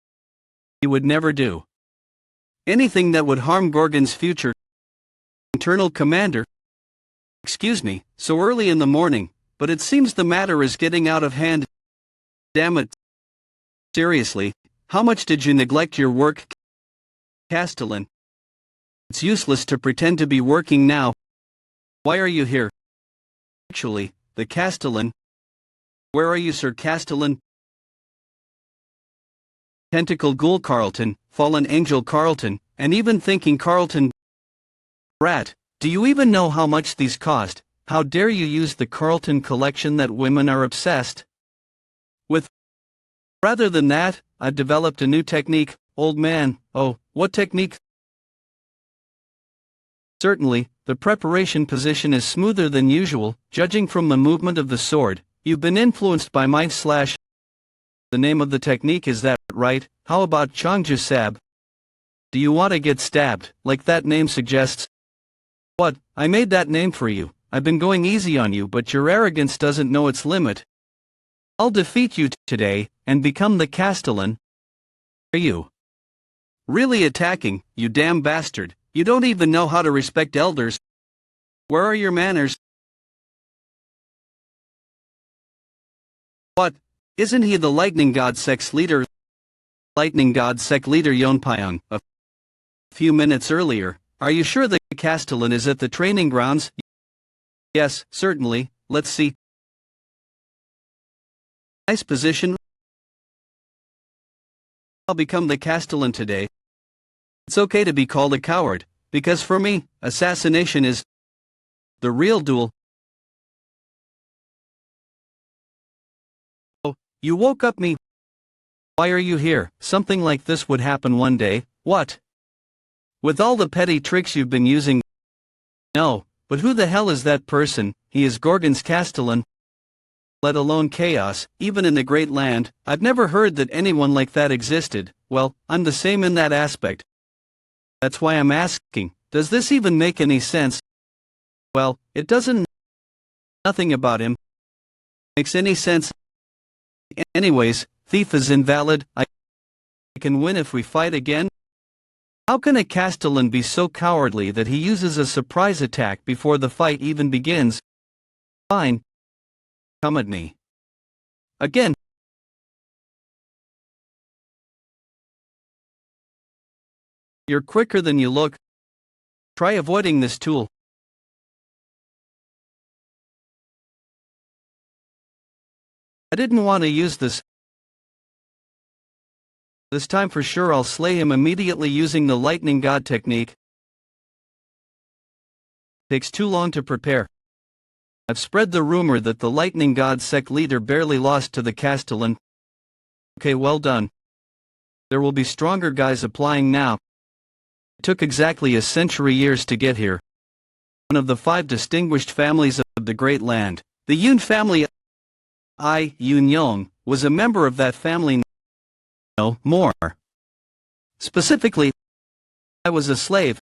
A: He would never do anything that would harm Gorgon's future. Internal Commander. Excuse me, so early in the morning, but it seems the matter is getting out of hand. Damn it. Seriously, how much did you neglect your work, Castellan? It's useless to pretend to be working now. Why are you here? Actually, the Castellan. Where are you, Sir Castellan? Tentacle Ghoul Carlton, Fallen Angel Carlton, and even Thinking Carlton. Rat, do you even know how much these cost? How dare you use the Carlton collection that women are obsessed with? Rather than that, I've developed a new technique, old man. Oh, what technique? Certainly, the preparation position is smoother than usual, judging from the movement of the sword. You've been influenced by my slash. The name of the technique is that, right? How about Changju Sab? Do you want to get stabbed, like that name suggests? What, I made that name for you. I've been going easy on you, but your arrogance doesn't know its limit. I'll defeat you today, and become the Castellan. Are you really attacking, you damn bastard? You don't even know how to respect elders. Where are your manners? What? Isn't he the lightning god sex leader? Lightning god sect leader Yonpyong, a few minutes earlier. Are you sure the Castellan is at the training grounds? Yes, certainly. Let's see. Nice position. I'll become the Castellan today. It's okay to be called a coward, because for me, assassination is the real duel. Oh, you woke up me. Why are you here? Something like this would happen one day. What? With all the petty tricks you've been using? No, but who the hell is that person? He is Gorgon's Castellan. Let alone chaos, even in the Great Land. I've never heard that anyone like that existed. Well, I'm the same in that aspect. That's why I'm asking, does this even make any sense? Well, it doesn't. Nothing about him makes any sense. Anyways, thief is invalid. I can win if we fight again. How can a Castellan be so cowardly that he uses a surprise attack before the fight even begins? Fine. Come at me. Again. You're quicker than you look. Try avoiding this tool. I didn't want to use this. This time for sure I'll slay him immediately using the lightning god technique. Takes too long to prepare. I've spread the rumor that the lightning god sect leader barely lost to the Castellan. Okay, well done. There will be stronger guys applying now. It took exactly a century years to get here. One of the 5 distinguished families of the Great Land, the Yun family. Yun Yong, was a member of that family. No, more specifically, I was a slave.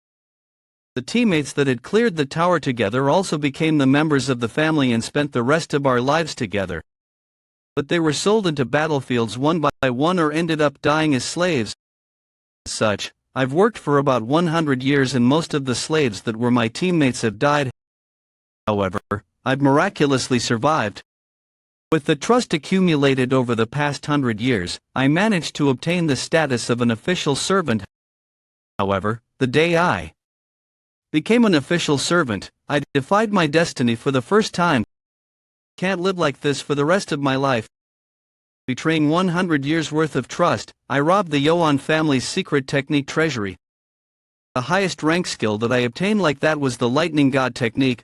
A: The teammates that had cleared the tower together also became the members of the family and spent the rest of our lives together. But they were sold into battlefields one by one or ended up dying as slaves. As such, I've worked for about 100 years and most of the slaves that were my teammates have died. However, I've miraculously survived. With the trust accumulated over the past 100 years, I managed to obtain the status of an official servant. However, the day I became an official servant, I defied my destiny for the first time. Can't live like this for the rest of my life. Betraying 100 years worth of trust, I robbed the Jaehwan family's secret technique treasury. The highest rank skill that I obtained like that was the lightning god technique.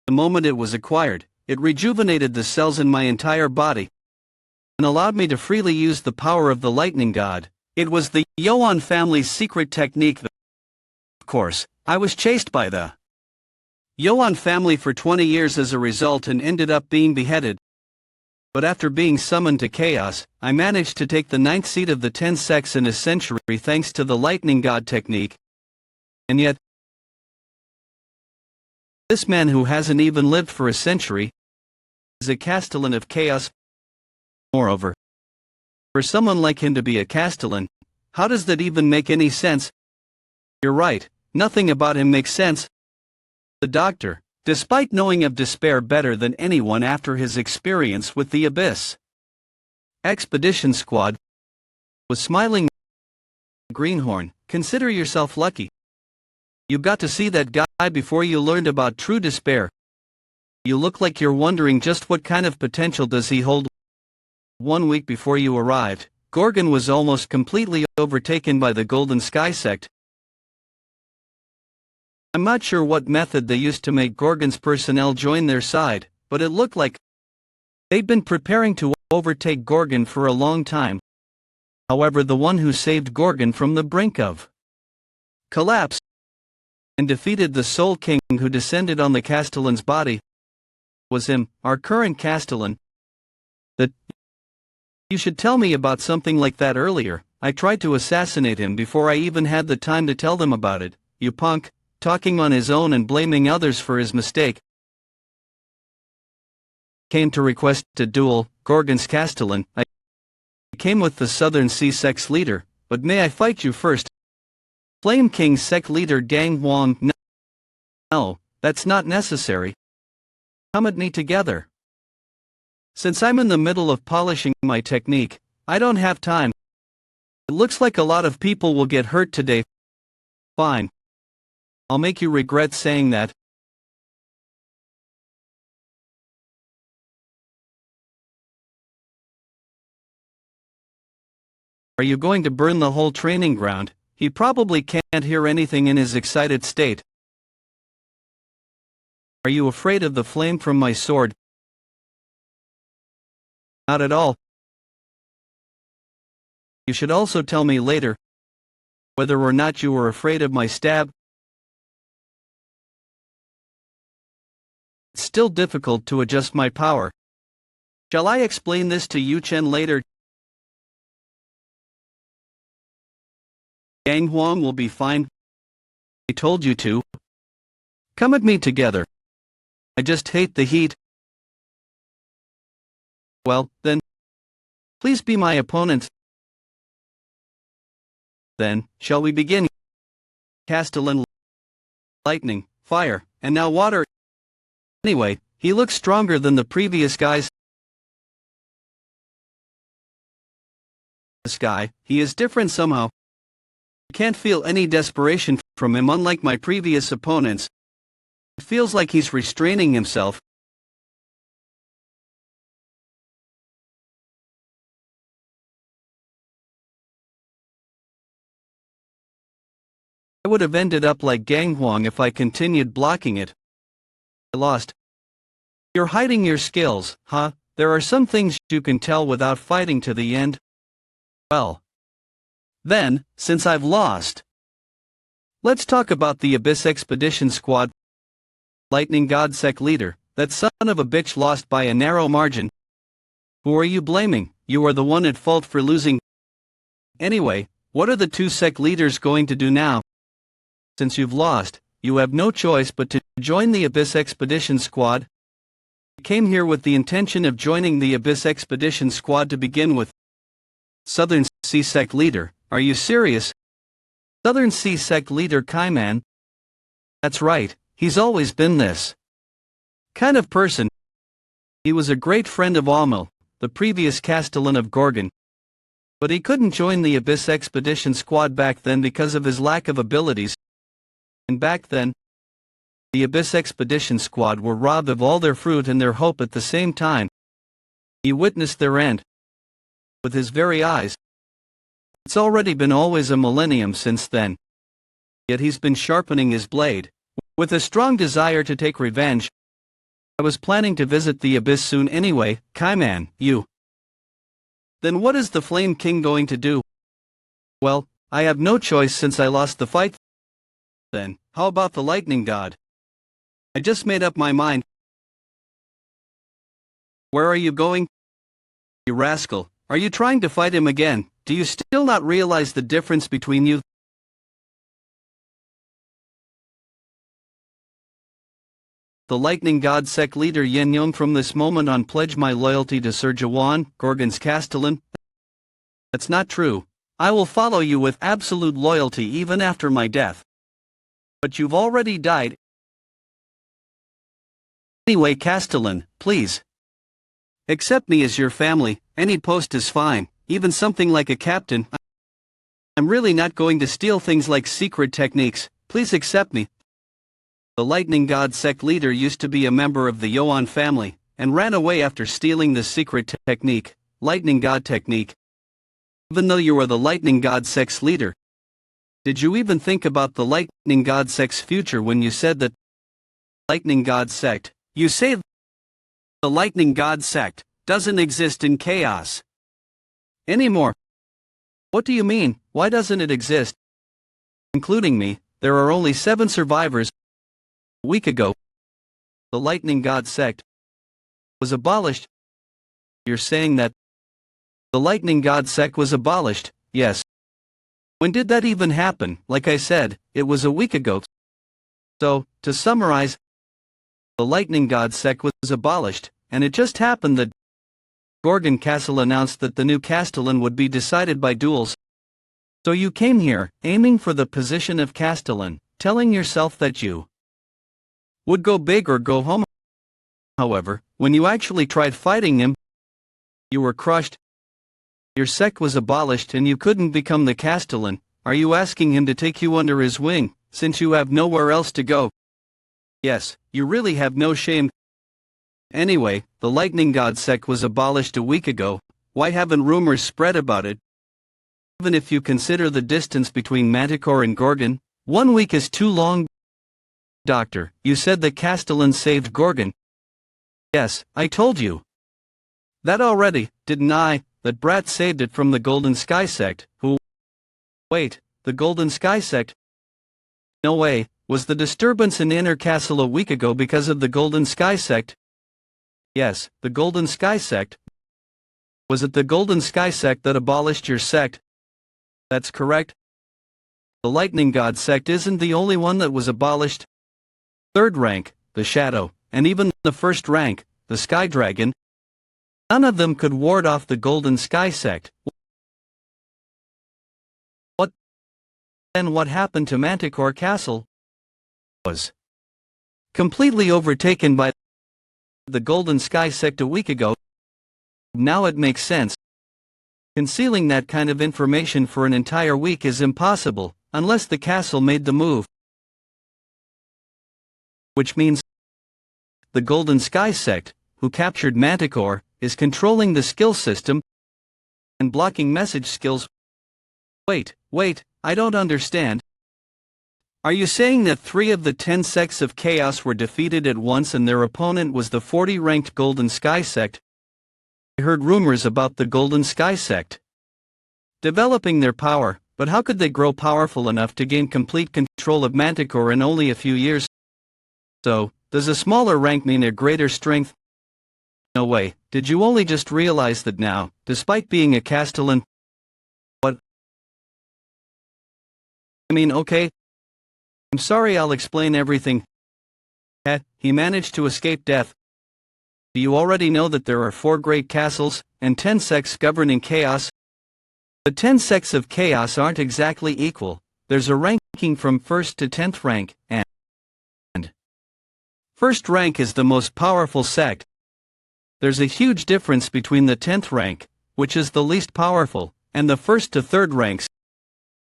A: The moment it was acquired, it rejuvenated the cells in my entire body and allowed me to freely use the power of the lightning god. It was the Jaehwan family's secret technique. Of course, I was chased by the Jaehwan family for 20 years as a result and ended up being beheaded. But after being summoned to chaos, I managed to take the 9th seat of the 10 sects in a century thanks to the lightning god technique. And yet, this man who hasn't even lived for a century is a Castellan of chaos. Moreover, for someone like him to be a Castellan, how does that even make any sense? You're right, nothing about him makes sense. The doctor, despite knowing of despair better than anyone after his experience with the Abyss Expedition Squad, was smiling. Greenhorn, consider yourself lucky. You got to see that guy before you learned about true despair. You look like you're wondering just what kind of potential does he hold. 1 week before you arrived, Gorgon was almost completely overtaken by the Golden Sky sect. I'm not sure what method they used to make Gorgon's personnel join their side, but it looked like they'd been preparing to overtake Gorgon for a long time. However, the one who saved Gorgon from the brink of collapse and defeated the Soul King who descended on the Castellan's body. Was him, our current Castellan. That you should tell me about something like that earlier. I tried to assassinate him before I even had the time to tell them about it, you punk, talking on his own and blaming others for his mistake. Came to request a duel, Gorgon's Castellan. I came with the Southern Sea Sect's leader, but may I fight you first? Flame King Sect leader Jaehwan. No, that's not necessary. Come at me together. Since I'm in the middle of polishing my technique, I don't have time. It looks like a lot of people will get hurt today. Fine. I'll make you regret saying that. Are you going to burn the whole training ground? He probably can't hear anything in his excited state. Are you afraid of the flame from my sword? Not at all. You should also tell me later whether or not you were afraid of my stab. It's still difficult to adjust my power. Shall I explain this to Yu Chen later? Jaehwan will be fine. I told you to. Come at me together. I just hate the heat. Well, then, please be my opponent. Then, shall we begin? Castellan, lightning, fire, and now water. Anyway, he looks stronger than the previous guys. This guy, he is different somehow. I can't feel any desperation from him unlike my previous opponents. It feels like he's restraining himself. I would have ended up like Jaehwan if I continued blocking it. I lost. You're hiding your skills, huh? There are some things you can tell without fighting to the end. Well, then, since I've lost, let's talk about the Abyss Expedition Squad. Lightning God Sect leader, that son of a bitch lost by a narrow margin. Who are you blaming? You are the one at fault for losing. Anyway, what are the two sect leaders going to do now? Since you've lost, you have no choice but to join the Abyss Expedition Squad. I came here with the intention of joining the Abyss Expedition Squad to begin with. Southern Sea Sect leader, are you serious? Southern Sea Sect leader Kaiman? That's right, he's always been this kind of person. He was a great friend of Amel, the previous Castellan of Gorgon. But he couldn't join the Abyss Expedition Squad back then because of his lack of abilities. And back then, the Abyss Expedition Squad were robbed of all their fruit and their hope at the same time. He witnessed their end with his very eyes. It's already been always a millennium since then. Yet he's been sharpening his blade, with a strong desire to take revenge. I was planning to visit the Abyss soon anyway. Kaiman, you. Then what is the Flame King going to do? Well, I have no choice since I lost the fight. Then, how about the Lightning God? I just made up my mind. Where are you going? You rascal, are you trying to fight him again? Do you still not realize the difference between you? The Lightning God Sect leader Yen Yong, from this moment on pledge my loyalty to Sir Jaehwan, Gorgon's Castellan. That's not true. I will follow you with absolute loyalty even after my death. But you've already died. Anyway, Castellan, please. Accept me as your family. Any post is fine, even something like a captain. I'm really not going to steal things like secret techniques. Please accept me. The Lightning God Sect leader used to be a member of the Jaehwan family, and ran away after stealing the secret technique, Lightning God technique. Even though you are the Lightning God Sect's leader, did you even think about the Lightning God Sect's future when you said that? Lightning God Sect, you say the Lightning God Sect doesn't exist in chaos anymore. What do you mean? Why doesn't it exist? Including me, there are only 7 survivors. A week ago, the lightning god sect was abolished. You're saying that the lightning god sect was abolished? Yes. When did that even happen? Like I said, it was a week ago. So, to summarize, the lightning god sect was abolished, and it just happened that Gorgon Castle announced that the new castellan would be decided by duels. So you came here, aiming for the position of castellan, telling yourself that you would go big or go home. However, when you actually tried fighting him, you were crushed. Your sect was abolished and you couldn't become the castellan. Are you asking him to take you under his wing, since you have nowhere else to go? Yes, you really have no shame. Anyway, the lightning god sect was abolished a week ago. Why haven't rumors spread about it? Even if you consider the distance between Manticore and Gorgon, 1 week is too long. Doctor, you said the castellan saved Gorgon. Yes, I told you that already, didn't I? That brat saved it from the Golden Sky sect, who... Wait, the Golden Sky sect? No way. Was the disturbance in Inner Castle a week ago because of the Golden Sky sect? Yes, the Golden Sky sect. Was it the Golden Sky sect that abolished your sect? That's correct. The Lightning God sect isn't the only one that was abolished. Third rank, the Shadow, and even the first rank, the Sky Dragon, none of them could ward off the Golden Sky sect. What happened to Manticore Castle was completely overtaken by the Golden Sky sect a week ago. Now it makes sense. Concealing that kind of information for an entire week is impossible, unless the castle made the move. Which means the Golden Sky sect, who captured Manticore, is controlling the skill system and blocking message skills. Wait, I don't understand. Are you saying that 3 of the 10 sects of chaos were defeated at once and their opponent was the 40-ranked Golden Sky sect? I heard rumors about the Golden Sky sect developing their power, but how could they grow powerful enough to gain complete control of Manticore in only a few years? So, does a smaller rank mean a greater strength? No way. Did you only just realize that now, despite being a castellan? What? I mean, okay. I'm sorry, I'll explain everything. He managed to escape death. Do you already know that there are 4 great castles, and 10 sects governing chaos? The 10 sects of chaos aren't exactly equal. There's a ranking from 1st to 10th rank, and first rank is the most powerful sect. There's a huge difference between the 10th rank, which is the least powerful, and the 1st to 3rd ranks.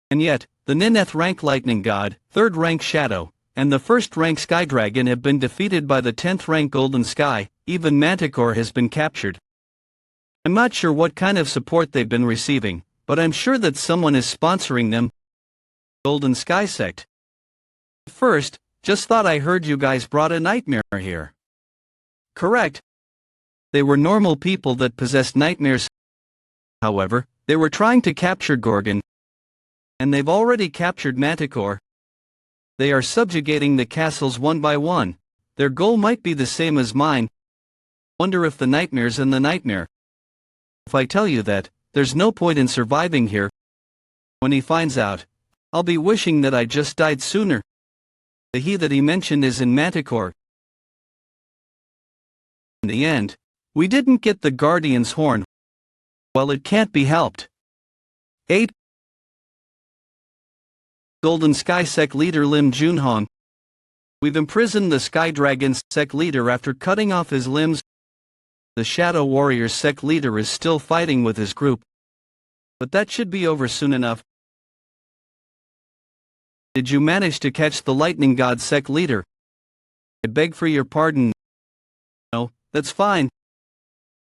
A: And yet, the Nineth rank Lightning God, 3rd rank Shadow, and the 1st rank Sky Dragon have been defeated by the 10th rank Golden Sky. Even Manticore has been captured. I'm not sure what kind of support they've been receiving, but I'm sure that someone is sponsoring them. Golden Sky sect. First, just thought I heard you guys brought a nightmare here. Correct. They were normal people that possessed nightmares. However, they were trying to capture Gorgon, and they've already captured Manticore. They are subjugating the castles one by one. Their goal might be the same as mine. Wonder if the nightmare's in the nightmare. If I tell you that, there's no point in surviving here. When he finds out, I'll be wishing that I just died sooner. The he that he mentioned is in Manticore. In the end, we didn't get the Guardian's horn. Well, it can't be helped. 8. Golden Sky Sect leader Lim Junhong. We've imprisoned the Sky Dragon sect leader after cutting off his limbs. The Shadow Warriors sect leader is still fighting with his group. But that should be over soon enough. Did you manage to catch the Lightning God sect leader? I beg for your pardon. No, that's fine.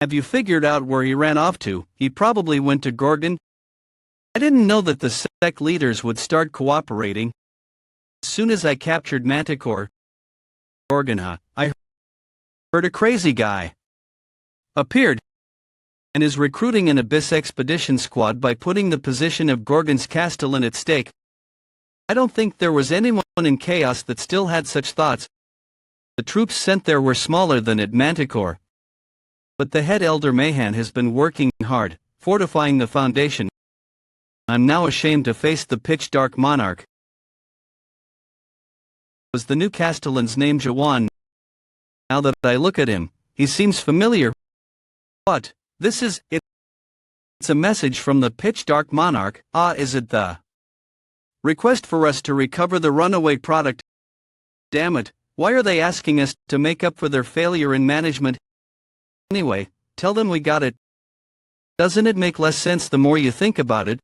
A: Have you figured out where he ran off to? He probably went to Gorgon. I didn't know that the sect leaders would start cooperating. As soon as I captured Manticore, Gorgon, I heard a crazy guy appeared and is recruiting an Abyss expedition squad by putting the position of Gorgon's castellan at stake. I don't think there was anyone in Chaos that still had such thoughts. The troops sent there were smaller than at Manticore. But the head elder Mahan has been working hard, fortifying the foundation. I'm now ashamed to face the pitch-dark monarch. Was the new castellan's name Jaehwan? Now that I look at him, he seems familiar. What? This is it. It's a message from the pitch-dark monarch. Is it the request for us to recover the runaway product? Damn it, why are they asking us to make up for their failure in management? Anyway, tell them we got it. Doesn't it make less sense the more you think about it?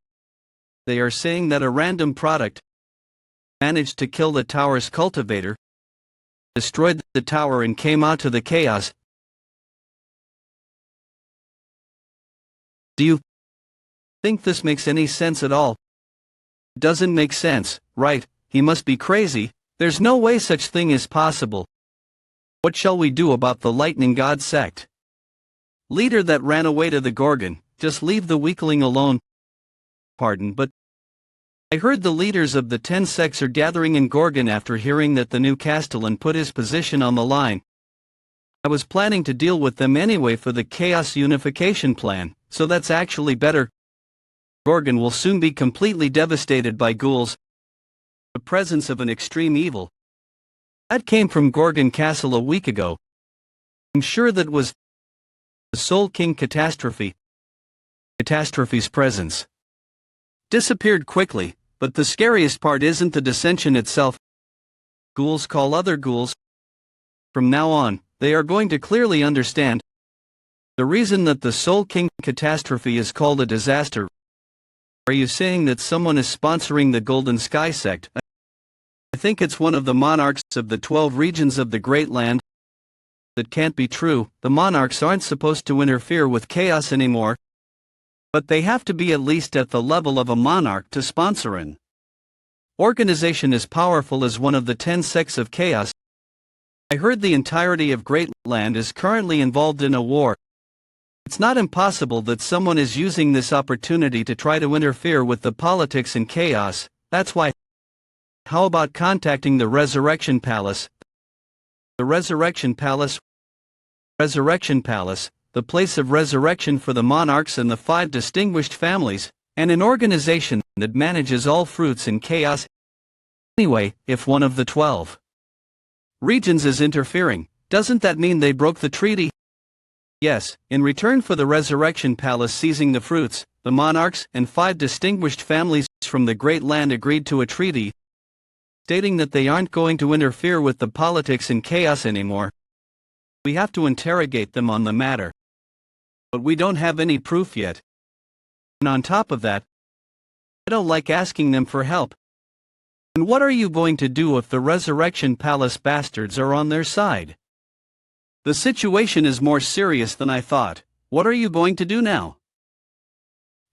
A: They are saying that a random product managed to kill the tower's cultivator, destroyed the tower and came out to the chaos. Do you think this makes any sense at all? It doesn't make sense, right? He must be crazy. There's no way such thing is possible. What shall we do about the lightning god sect? Leader that ran away to the Gorgon, just leave the weakling alone. Pardon, but I heard the leaders of the 10 sects are gathering in Gorgon after hearing that the new castellan put his position on the line. I was planning to deal with them anyway for the Chaos Unification plan, so that's actually better. Gorgon will soon be completely devastated by ghouls. The presence of an extreme evil. That came from Gorgon Castle a week ago. I'm sure that was the Soul King Catastrophe. Catastrophe's presence disappeared quickly, but the scariest part isn't the dissension itself. Ghouls call other ghouls. From now on, they are going to clearly understand the reason that the Soul King Catastrophe is called a disaster. Are you saying that someone is sponsoring the Golden Sky sect? I think it's one of the monarchs of the 12 regions of the Great Land. That can't be true. The monarchs aren't supposed to interfere with chaos anymore. But they have to be at least at the level of a monarch to sponsor an organization as powerful as one of the 10 sects of chaos. I heard the entirety of Great Land is currently involved in a war. It's not impossible that someone is using this opportunity to try to interfere with the politics in chaos. That's why. How about contacting the Resurrection Palace? The Resurrection Palace? Resurrection Palace, the place of resurrection for the monarchs and the 5 distinguished families, and an organization that manages all fruits in chaos. Anyway, if one of the 12 regions is interfering, doesn't that mean they broke the treaty? Yes, in return for the Resurrection Palace seizing the fruits, the monarchs and 5 distinguished families from the Great Land agreed to a treaty, stating that they aren't going to interfere with the politics in chaos anymore. We have to interrogate them on the matter. But we don't have any proof yet. And on top of that, I don't like asking them for help. And what are you going to do if the Resurrection Palace bastards are on their side? The situation is more serious than I thought. What are you going to do now?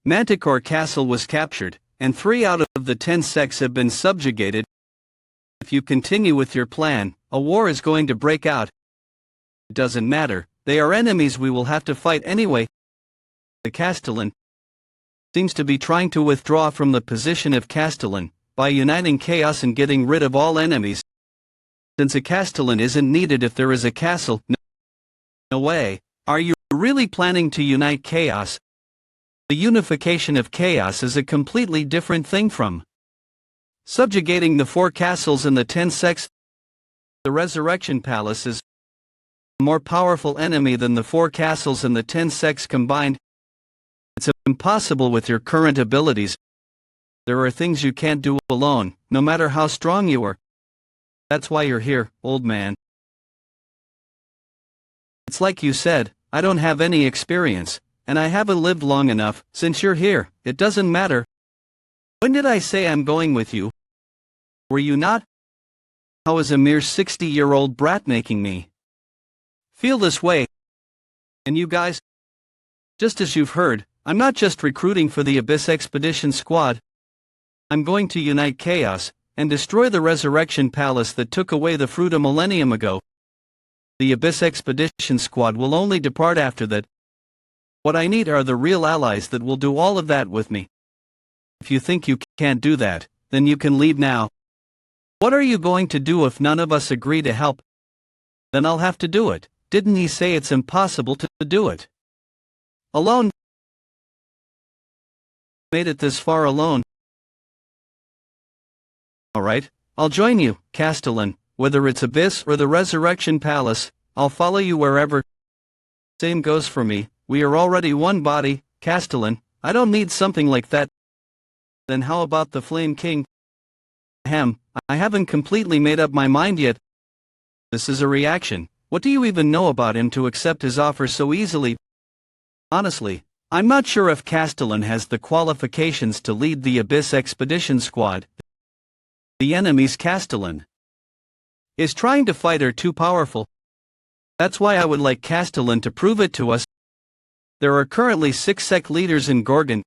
A: Manticore Castle was captured, and 3 out of the 10 sects have been subjugated. If you continue with your plan, a war is going to break out. It doesn't matter, they are enemies we will have to fight anyway. The Castellan seems to be trying to withdraw from the position of Castellan by uniting chaos and getting rid of all enemies. Since a Castellan isn't needed if there is a castle, no way. Are you really planning to unite chaos? The unification of chaos is a completely different thing from subjugating the 4 castles and the 10 sects. The Resurrection Palace is a more powerful enemy than the 4 castles and the 10 sects combined. It's impossible with your current abilities. There are things you can't do alone, no matter how strong you are. That's why you're here, old man. It's like you said, I don't have any experience, and I haven't lived long enough. Since you're here, it doesn't matter. When did I say I'm going with you? Were you not? How is a mere 60-year-old brat making me feel this way? And you guys? Just as you've heard, I'm not just recruiting for the Abyss Expedition Squad. I'm going to unite chaos and destroy the Resurrection Palace that took away the fruit a millennium ago. The Abyss Expedition Squad will only depart after that. What I need are the real allies that will do all of that with me. If you think you can't do that, then you can leave now. What are you going to do if none of us agree to help? Then I'll have to do it. Didn't he say it's impossible to do it alone? Made it this far alone. Alright, I'll join you, Castellan, whether it's Abyss or the Resurrection Palace, I'll follow you wherever. Same goes for me, we are already one body, Castellan, I don't need something like that. Then how about the Flame King? I haven't completely made up my mind yet. This is a reaction. What do you even know about him to accept his offer so easily? Honestly, I'm not sure if Castellan has the qualifications to lead the Abyss Expedition Squad. The enemies Castellan is trying to fight are too powerful. That's why I would like Castellan to prove it to us. There are currently 6 sect leaders in Gorgon.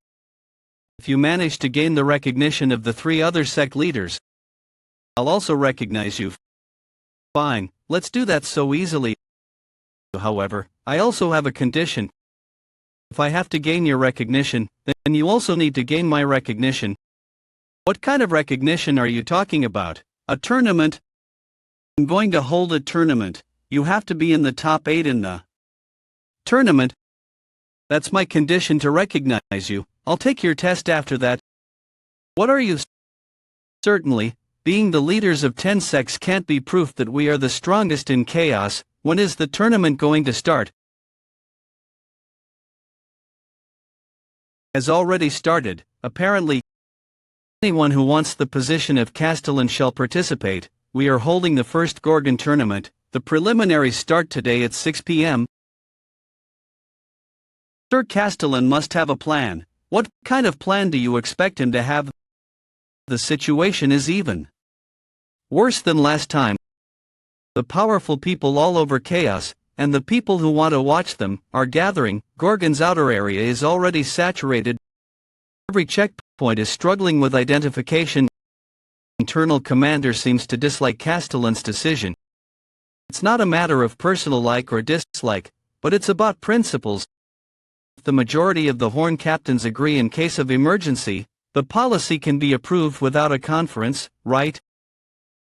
A: If you manage to gain the recognition of the 3 other sect leaders, I'll also recognize you. Fine, let's do that so easily. However, I also have a condition. If I have to gain your recognition, then you also need to gain my recognition. What kind of recognition are you talking about? A tournament? I'm going to hold a tournament. You have to be in the top 8 in the tournament. That's my condition to recognize you. I'll take your test after that. What are you? Certainly, being the leaders of 10 sects can't be proof that we are the strongest in chaos. When is the tournament going to start? Has already started, apparently. Anyone who wants the position of Castellan shall participate. We are holding the first Gorgon tournament. The preliminaries start today at 6 p.m. Sir Castellan must have a plan. What kind of plan do you expect him to have? The situation is even worse than last time. The powerful people all over chaos, and the people who want to watch them, are gathering. Gorgon's outer area is already saturated. Every checkpoint is struggling with identification. Internal commander seems to dislike Castellan's decision. It's not a matter of personal like or dislike, but it's about principles. If the majority of the Horn captains agree in case of emergency, the policy can be approved without a conference, right?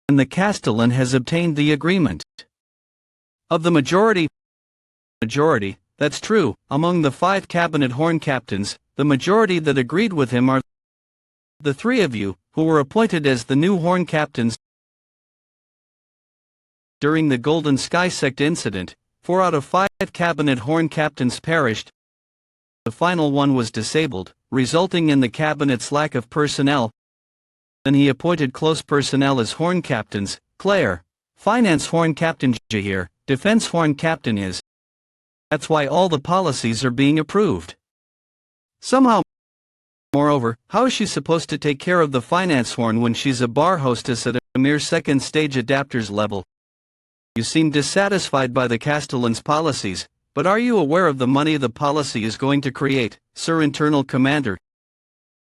A: And the Castellan has obtained the agreement of the majority, that's true. Among the 5 cabinet Horn captains, the majority that agreed with him are the 3 of you, who were appointed as the new Horn captains. During the Golden Sky Sect incident, 4 out of 5 cabinet Horn captains perished. The final one was disabled, resulting in the cabinet's lack of personnel. Then he appointed close personnel as Horn captains: Claire, Finance Horn Captain; Jahir, Defense Horn Captain is. That's why all the policies are being approved. Somehow. Moreover, how is she supposed to take care of the Finance Horn when she's a bar hostess at a mere second stage adapters level? You seem dissatisfied by the Castellan's policies, but are you aware of the money the policy is going to create, Sir Internal Commander?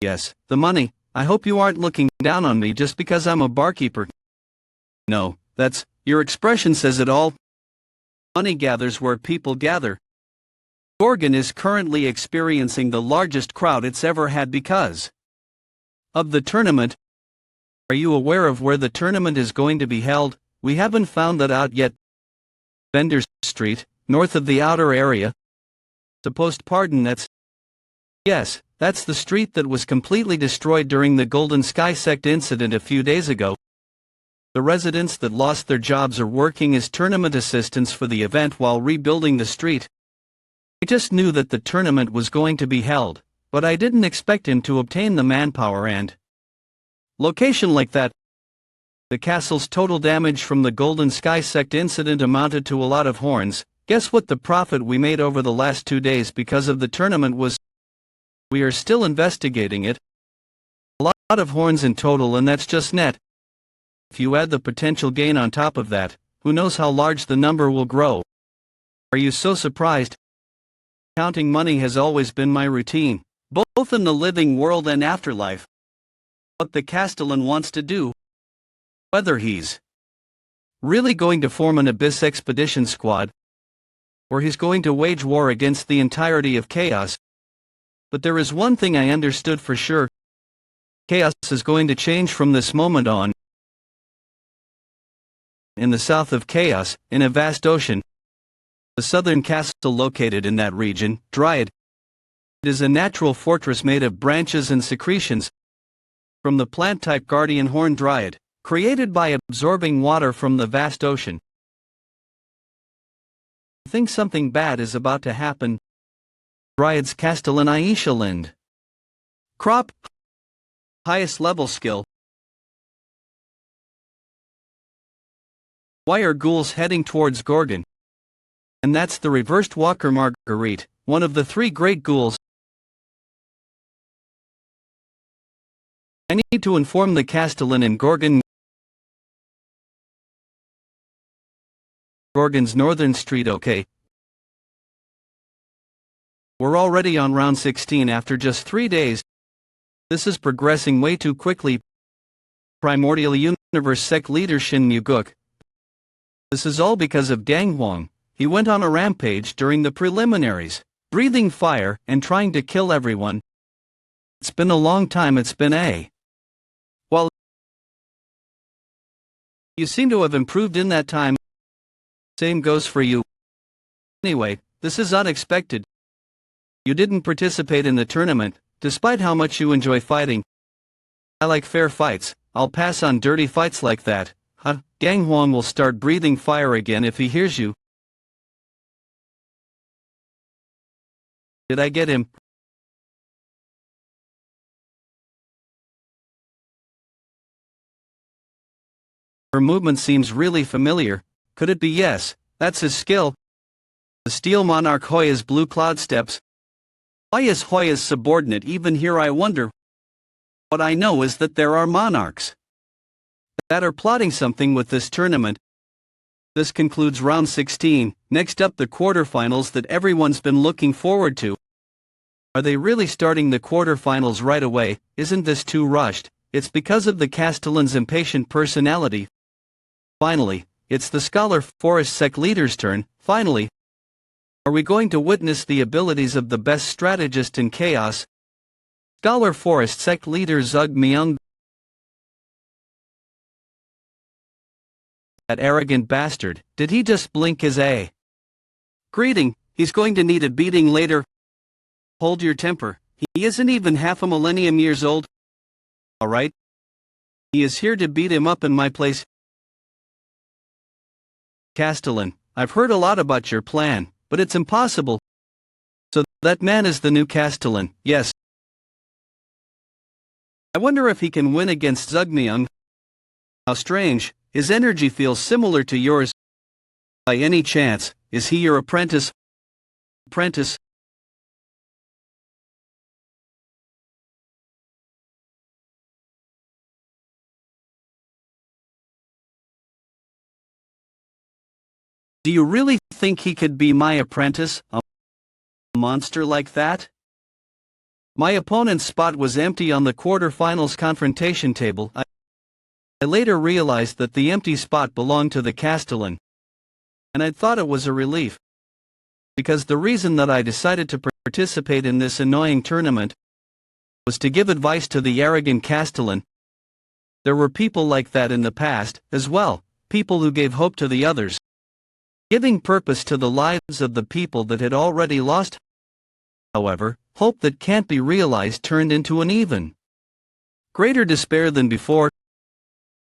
A: Yes, the money. I hope you aren't looking down on me just because I'm a barkeeper. No, your expression says it all. Money gathers where people gather. Gorgon is currently experiencing the largest crowd it's ever had because of the tournament. Are you aware of where the tournament is going to be held? We haven't found that out yet. Vendor Street, north of the outer area. Supposed pardon, yes, that's the street that was completely destroyed during the Golden Sky Sect incident a few days ago. The residents that lost their jobs are working as tournament assistants for the event while rebuilding the street. I just knew that the tournament was going to be held, but I didn't expect him to obtain the manpower and location like that. The castle's total damage from the Golden Sky Sect incident amounted to a lot of horns. Guess what the profit we made over the last 2 days because of the tournament was? We are still investigating it. A lot of horns in total, and that's just net. If you add the potential gain on top of that, who knows how large the number will grow. Are you so surprised? Counting money has always been my routine, both in the living world and afterlife. What the Castellan wants to do, whether he's really going to form an Abyss expedition squad, or he's going to wage war against the entirety of chaos. But there is one thing I understood for sure. Chaos is going to change from this moment on. In the south of Chaos, in a vast ocean, the southern castle located in that region, Dryad, is a natural fortress made of branches and secretions from the plant-type guardian horn dryad, created by absorbing water from the vast ocean. I think something bad is about to happen. Dryad's Castellan Aisha Lind. Crop. Highest level skill. Why are ghouls heading towards Gorgon? And that's the reversed Walker Marguerite, one of the three great ghouls. I need to inform the Castellan in Gorgon's northern street. Okay. We're already on round 16 after just 3 days. This is progressing way too quickly. Primordial Universe Sect Leader Shin Muguk. This is all because of Jaehwan. He went on a rampage during the preliminaries, breathing fire and trying to kill everyone. It's been a long time. It's been a... Well, you seem to have improved in that time. Same goes for you. Anyway, this is unexpected. You didn't participate in the tournament, despite how much you enjoy fighting. I like fair fights. I'll pass on dirty fights like that. Jaehwan will start breathing fire again if he hears you. Did I get him? Her movement seems really familiar. Could it be? Yes, that's his skill. The Steel Monarch Hoya's Blue Cloud Steps. Why is Hoya's subordinate even here, I wonder? What I know is that there are monarchs that are plotting something with this tournament. This concludes round 16, next up the quarterfinals that everyone's been looking forward to. Are they really starting the quarterfinals right away? Isn't this too rushed? It's because of the Castellan's impatient personality. Finally, it's the Scholar Forest Sect leader's turn. Finally, are we going to witness the abilities of the best strategist in Chaos? Scholar Forest Sect leader Zug Myung. That arrogant bastard, did he just blink his A? Greeting, he's going to need a beating later. Hold your temper, he isn't even half a millennium years old. Alright? He is here to beat him up in my place. Castellan, I've heard a lot about your plan, but it's impossible. So, that man is the new Castellan, yes. I wonder if he can win against Zugmyung. How strange, his energy feels similar to yours. By any chance, is he your apprentice? Apprentice? Do you really think he could be my apprentice? A monster like that? My opponent's spot was empty on the quarterfinals confrontation table. I later realized that the empty spot belonged to the Castellan, and I thought it was a relief. Because the reason that I decided to participate in this annoying tournament was to give advice to the arrogant Castellan. There were people like that in the past, as well, people who gave hope to the others, giving purpose to the lives of the people that had already lost. However, hope that can't be realized turned into an even greater despair than before.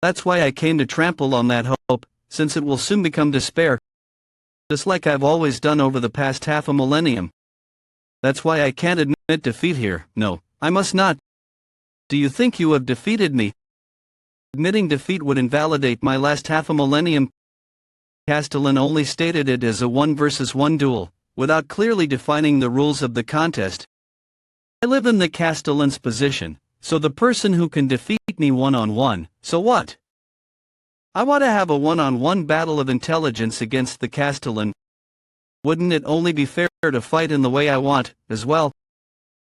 A: That's why I came to trample on that hope, since it will soon become despair. Just like I've always done over the past half a millennium. That's why I can't admit defeat here. No, I must not. Do you think you have defeated me? Admitting defeat would invalidate my last half a millennium. Castellan only stated it as a 1 versus 1 duel, without clearly defining the rules of the contest. I live in the Castellan's position, so the person who can defeat me one-on-one, so what? I want to have a one-on-one battle of intelligence against the Castellan. Wouldn't it only be fair to fight in the way I want, as well?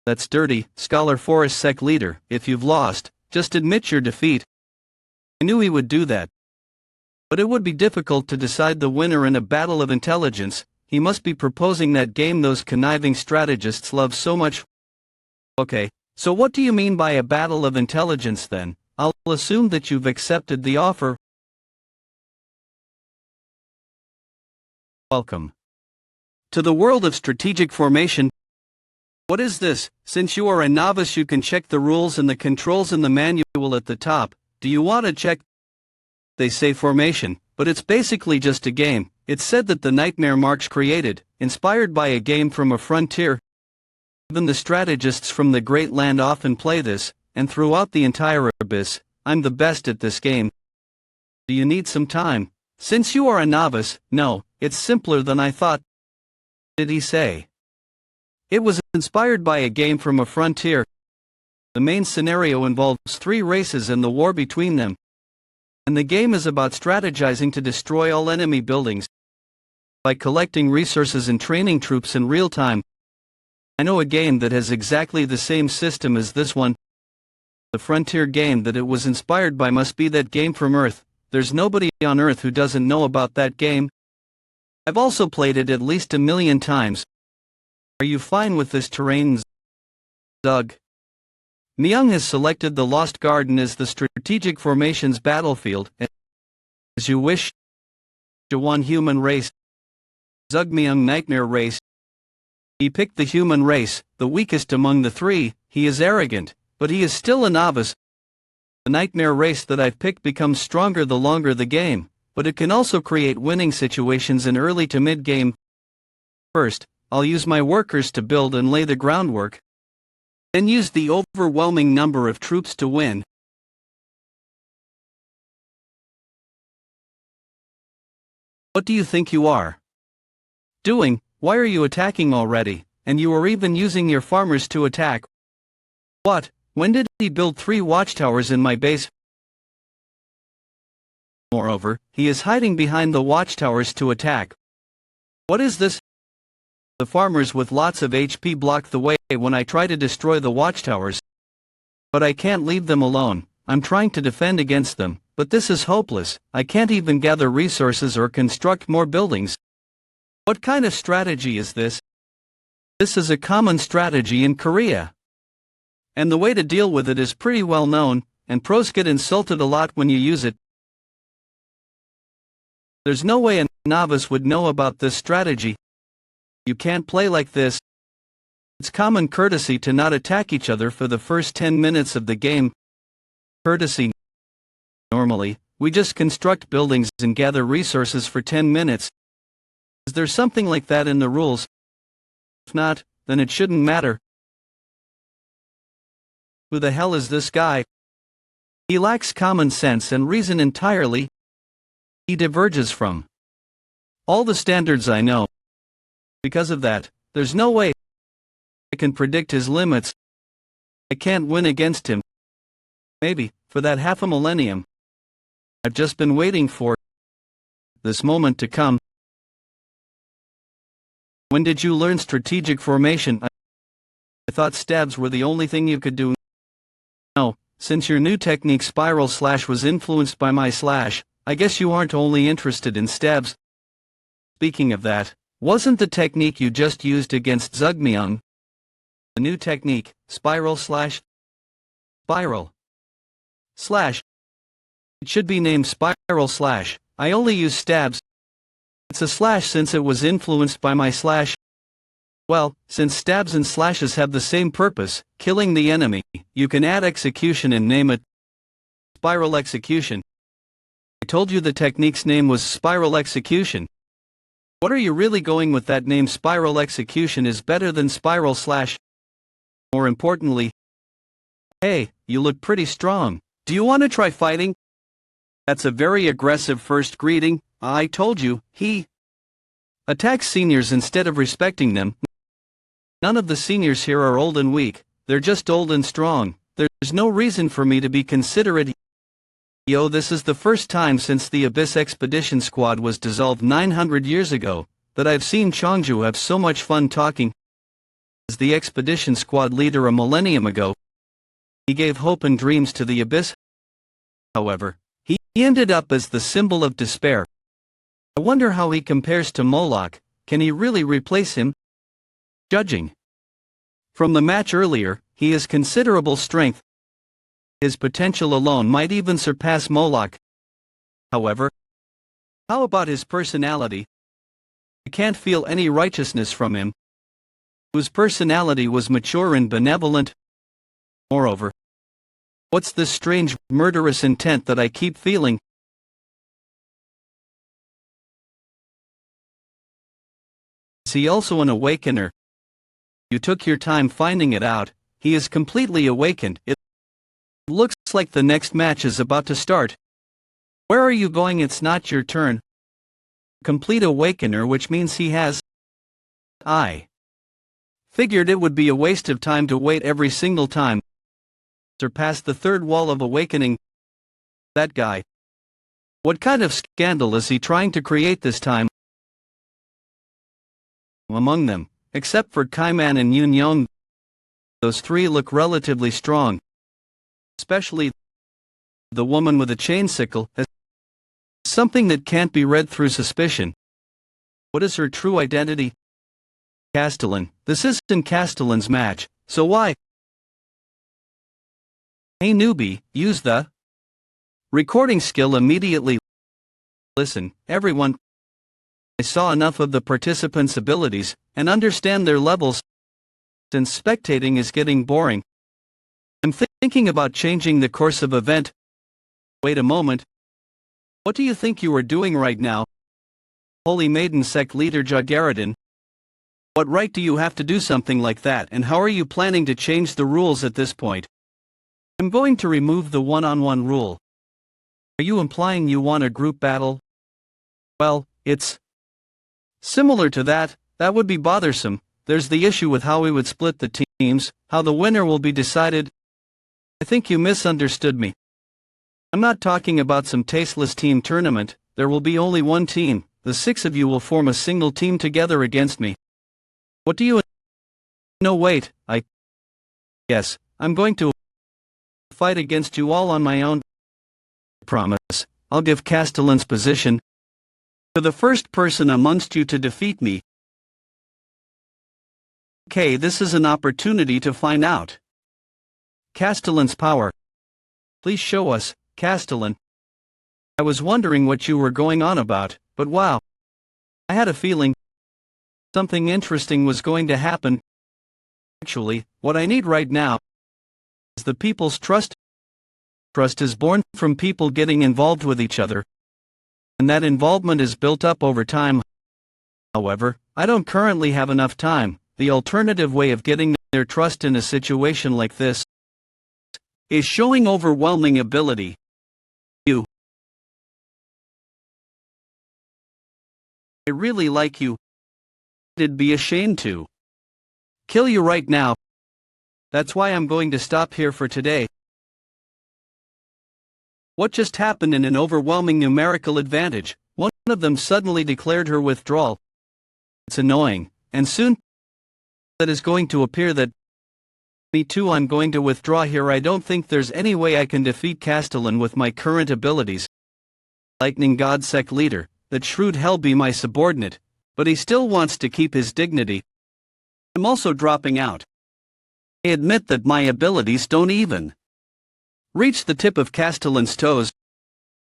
A: That's dirty, Scholar Forest Sect leader. If you've lost, just admit your defeat. I knew he would do that. But it would be difficult to decide the winner in a battle of intelligence. He must be proposing that game those conniving strategists love so much. Okay, So what do you mean by a battle of intelligence then? I'll assume that you've accepted the offer. Welcome to the world of strategic formation. What is this? Since you are a novice, you can check the rules and the controls in the manual at the top. Do you want to check? They say formation, but it's basically just a game. It's said that the Nightmare March created, inspired by a game from a frontier. Even the strategists from the Great Land often play this, and throughout the entire abyss, I'm the best at this game. Do you need some time? Since you are a novice, no, it's simpler than I thought. Did he say? It was inspired by a game from a frontier. The main scenario involves 3 races and the war between them. And the game is about strategizing to destroy all enemy buildings by collecting resources and training troops in real time. I know a game that has exactly the same system as this one. The frontier game that it was inspired by must be that game from Earth. There's nobody on Earth who doesn't know about that game. I've also played it at least 1,000,000 times. Are you fine with this terrain, Zug? Myung has selected the Lost Garden as the strategic formations battlefield. As you wish. Jaehwan human race. Zug Myung nightmare race. He picked the human race, the weakest among the 3. He is arrogant, but he is still a novice. The nightmare race that I've picked becomes stronger the longer the game, but it can also create winning situations in early to mid-game. First, I'll use my workers to build and lay the groundwork. Then use the overwhelming number of troops to win. What do you think you are doing? Why are you attacking already? And you are even using your farmers to attack. What? When did he build 3 watchtowers in my base? Moreover, he is hiding behind the watchtowers to attack. What is this? The farmers with lots of HP block the way when I try to destroy the watchtowers. But I can't leave them alone. I'm trying to defend against them, but this is hopeless. I can't even gather resources or construct more buildings. What kind of strategy is this? This is a common strategy in Korea. And the way to deal with it is pretty well known, and pros get insulted a lot when you use it. There's no way a novice would know about this strategy. You can't play like this. It's common courtesy to not attack each other for the first 10 minutes of the game. Courtesy. Normally, we just construct buildings and gather resources for 10 minutes. Is there something like that in the rules? If not, then it shouldn't matter. Who the hell is this guy? He lacks common sense and reason entirely. He diverges from all the standards I know. Because of that, there's no way I can predict his limits. I can't win against him. Maybe, for that half a millennium. I've just been waiting for this moment to come. When did you learn strategic formation? I thought stabs were the only thing you could do. No, since your new technique spiral slash was influenced by my slash, I guess you aren't only interested in stabs. Speaking of that, wasn't the technique you just used against Zugmyeong the new technique, spiral slash? Spiral slash. It should be named spiral slash. I only use stabs. It's a slash since it was influenced by my slash. Well, since stabs and slashes have the same purpose, killing the enemy, you can add execution and name it spiral execution. I told you the technique's name was spiral execution. What are you really going with that name? Spiral execution is better than spiral slash. More importantly, hey, you look pretty strong. Do you want to try fighting? That's a very aggressive first greeting. I told you, he attacks seniors instead of respecting them. None of the seniors here are old and weak, they're just old and strong. There's no reason for me to be considerate. Yo, this is the first time since the Abyss Expedition Squad was dissolved 900 years ago, that I've seen Chongju have so much fun talking. As the Expedition Squad leader a millennium ago, he gave hope and dreams to the Abyss. However, he ended up as the symbol of despair. I wonder how he compares to Moloch. Can he really replace him? Judging from the match earlier, he has considerable strength. His potential alone might even surpass Moloch. However, how about his personality? I can't feel any righteousness from him. Whose personality was mature and benevolent. Moreover, what's this strange, murderous intent that I keep feeling? Is he also an awakener? You took your time finding it out. He is completely awakened. It looks like the next match is about to start. Where are you going? It's not your turn. Complete awakener, which means he has. I figured it would be a waste of time to wait every single time. Surpass the third wall of awakening. That guy. What kind of scandal is he trying to create this time? Among them, except for Kaiman and Yun Yong, those three look relatively strong. Especially the woman with a chain sickle has something that can't be read through suspicion. What is her true identity? Castellan. This isn't Castellan's match, so why? Hey newbie, use the recording skill immediately. Listen, everyone. I saw enough of the participants' abilities and understand their levels. Since spectating is getting boring, I'm thinking about changing the course of event. Wait a moment. What do you think you are doing right now? Holy Maiden sect leader Jagaradin. What right do you have to do something like that, and how are you planning to change the rules at this point? I'm going to remove the one-on-one rule. Are you implying you want a group battle? Well, it's similar to that. That would be bothersome. There's the issue with how we would split the teams, how the winner will be decided. I think you misunderstood me. I'm not talking about some tasteless team tournament. There will be only one team. The 6 of you will form a single team together against me. What do you... No wait, Yes, I'm going to fight against you all on my own. I promise, I'll give Castellan's position to the first person amongst you to defeat me. Okay, this is an opportunity to find out Castellan's power. Please show us, Castellan. I was wondering what you were going on about, but wow. I had a feeling something interesting was going to happen. Actually, what I need right now is the people's trust. Trust is born from people getting involved with each other, and that involvement is built up over time. However, I don't currently have enough time. The alternative way of getting their trust in a situation like this is showing overwhelming ability. You. I really like you. I'd be ashamed to kill you right now. That's why I'm going to stop here for today. What just happened in an overwhelming numerical advantage? One of them suddenly declared her withdrawal. It's annoying, and soon that is going to appear that me too. I'm going to withdraw here. I don't think there's any way I can defeat Castellan with my current abilities. Lightning God sect leader, that shrewd hell be my subordinate, but he still wants to keep his dignity. I'm also dropping out. I admit that my abilities don't even reach the tip of Castellan's toes.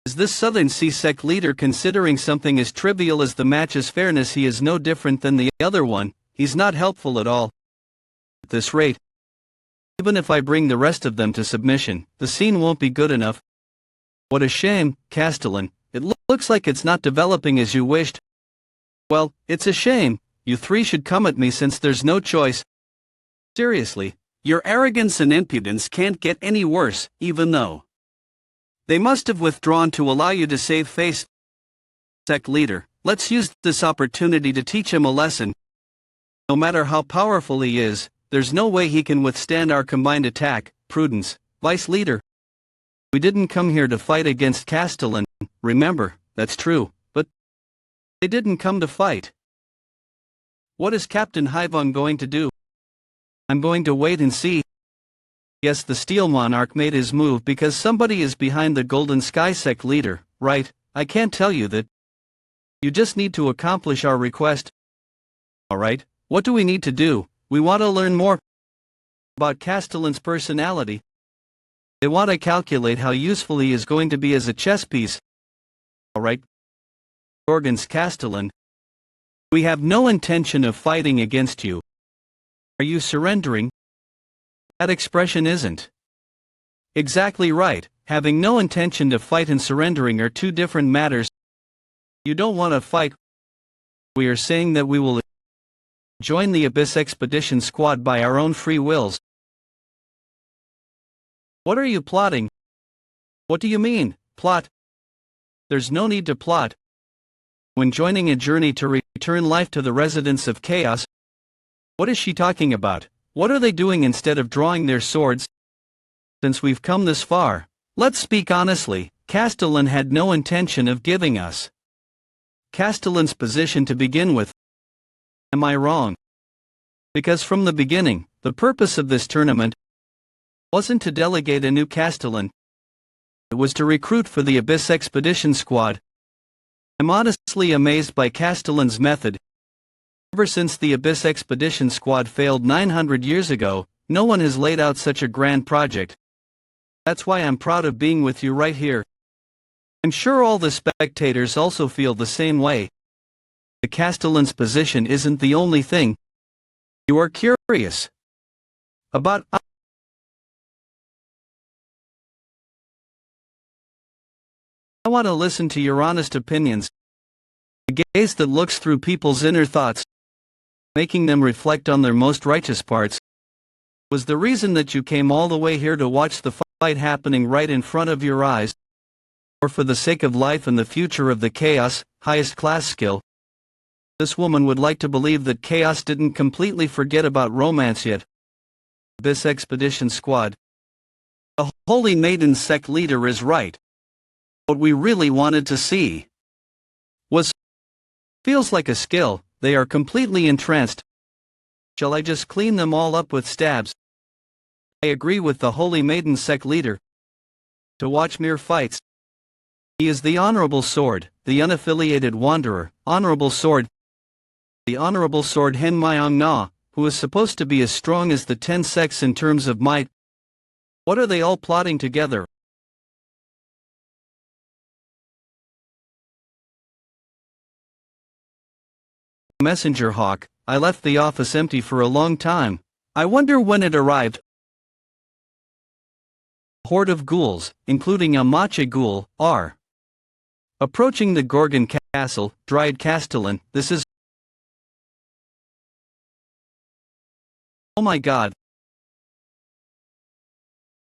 A: Is this Southern Sea sect leader considering something as trivial as the match's fairness? He is no different than the other one. He's not helpful at all. At this rate, even if I bring the rest of them to submission, the scene won't be good enough. What a shame, Castellan. It looks like it's not developing as you wished. Well, it's a shame. You three should come at me since there's no choice. Seriously, your arrogance and impudence can't get any worse, even though they must have withdrawn to allow you to save face. Sect leader, let's use this opportunity to teach him a lesson. No matter how powerful he is, there's no way he can withstand our combined attack. Prudence, vice leader. We didn't come here to fight against Castellan, remember, that's true, but they didn't come to fight. What is Captain Hyvon going to do? I'm going to wait and see. Yes, the Steel Monarch made his move because somebody is behind the Golden Sky sect leader, right? I can't tell you that. You just need to accomplish our request. Alright, what do we need to do? We want to learn more. about Castellan's personality. They want to calculate how useful he is going to be as a chess piece. Alright, Gorgon's Castellan. We have no intention of fighting against you. Are you surrendering? That expression isn't exactly right. Having no intention to fight and surrendering are two different matters. You don't want to fight. We are saying that we will join the Abyss Expedition Squad by our own free wills. What are you plotting? What do you mean, plot? There's no need to plot. When joining a journey to return life to the residents of chaos. What is she talking about? What are they doing instead of drawing their swords? Since we've come this far, let's speak honestly. Castellan had no intention of giving us Castellan's position to begin with. Am I wrong? Because from the beginning, the purpose of this tournament wasn't to delegate a new Castellan. It was to recruit for the Abyss Expedition Squad. I'm honestly amazed by Castellan's method. Ever since the Abyss Expedition Squad failed 900 years ago, no one has laid out such a grand project. That's why I'm proud of being with you right here. I'm sure all the spectators also feel the same way. The Castellan's position isn't the only thing you are curious about. I want to listen to your honest opinions. A gaze that looks through people's inner thoughts, making them reflect on their most righteous parts. Was the reason that you came all the way here to watch the fight happening right in front of your eyes? Or for the sake of life and the future of the Chaos, highest class skill? This woman would like to believe that Chaos didn't completely forget about romance yet. Abyss Expedition Squad. The Holy Maiden sect leader is right. What we really wanted to see feels like a skill. They are completely entranced. Shall I just clean them all up with stabs? I agree with the Holy Maiden sect leader. To watch mere fights. He is the Honorable Sword, the unaffiliated wanderer, Honorable Sword. The Honorable Sword Hen Myong Na, who is supposed to be as strong as the 10 sects in terms of might. What are they all plotting together? Messenger Hawk, I left the office empty for a long time. I wonder when it arrived. A horde of ghouls, including a matcha ghoul, are approaching the Gorgon castle. Dryad Castellan, this is... Oh my god.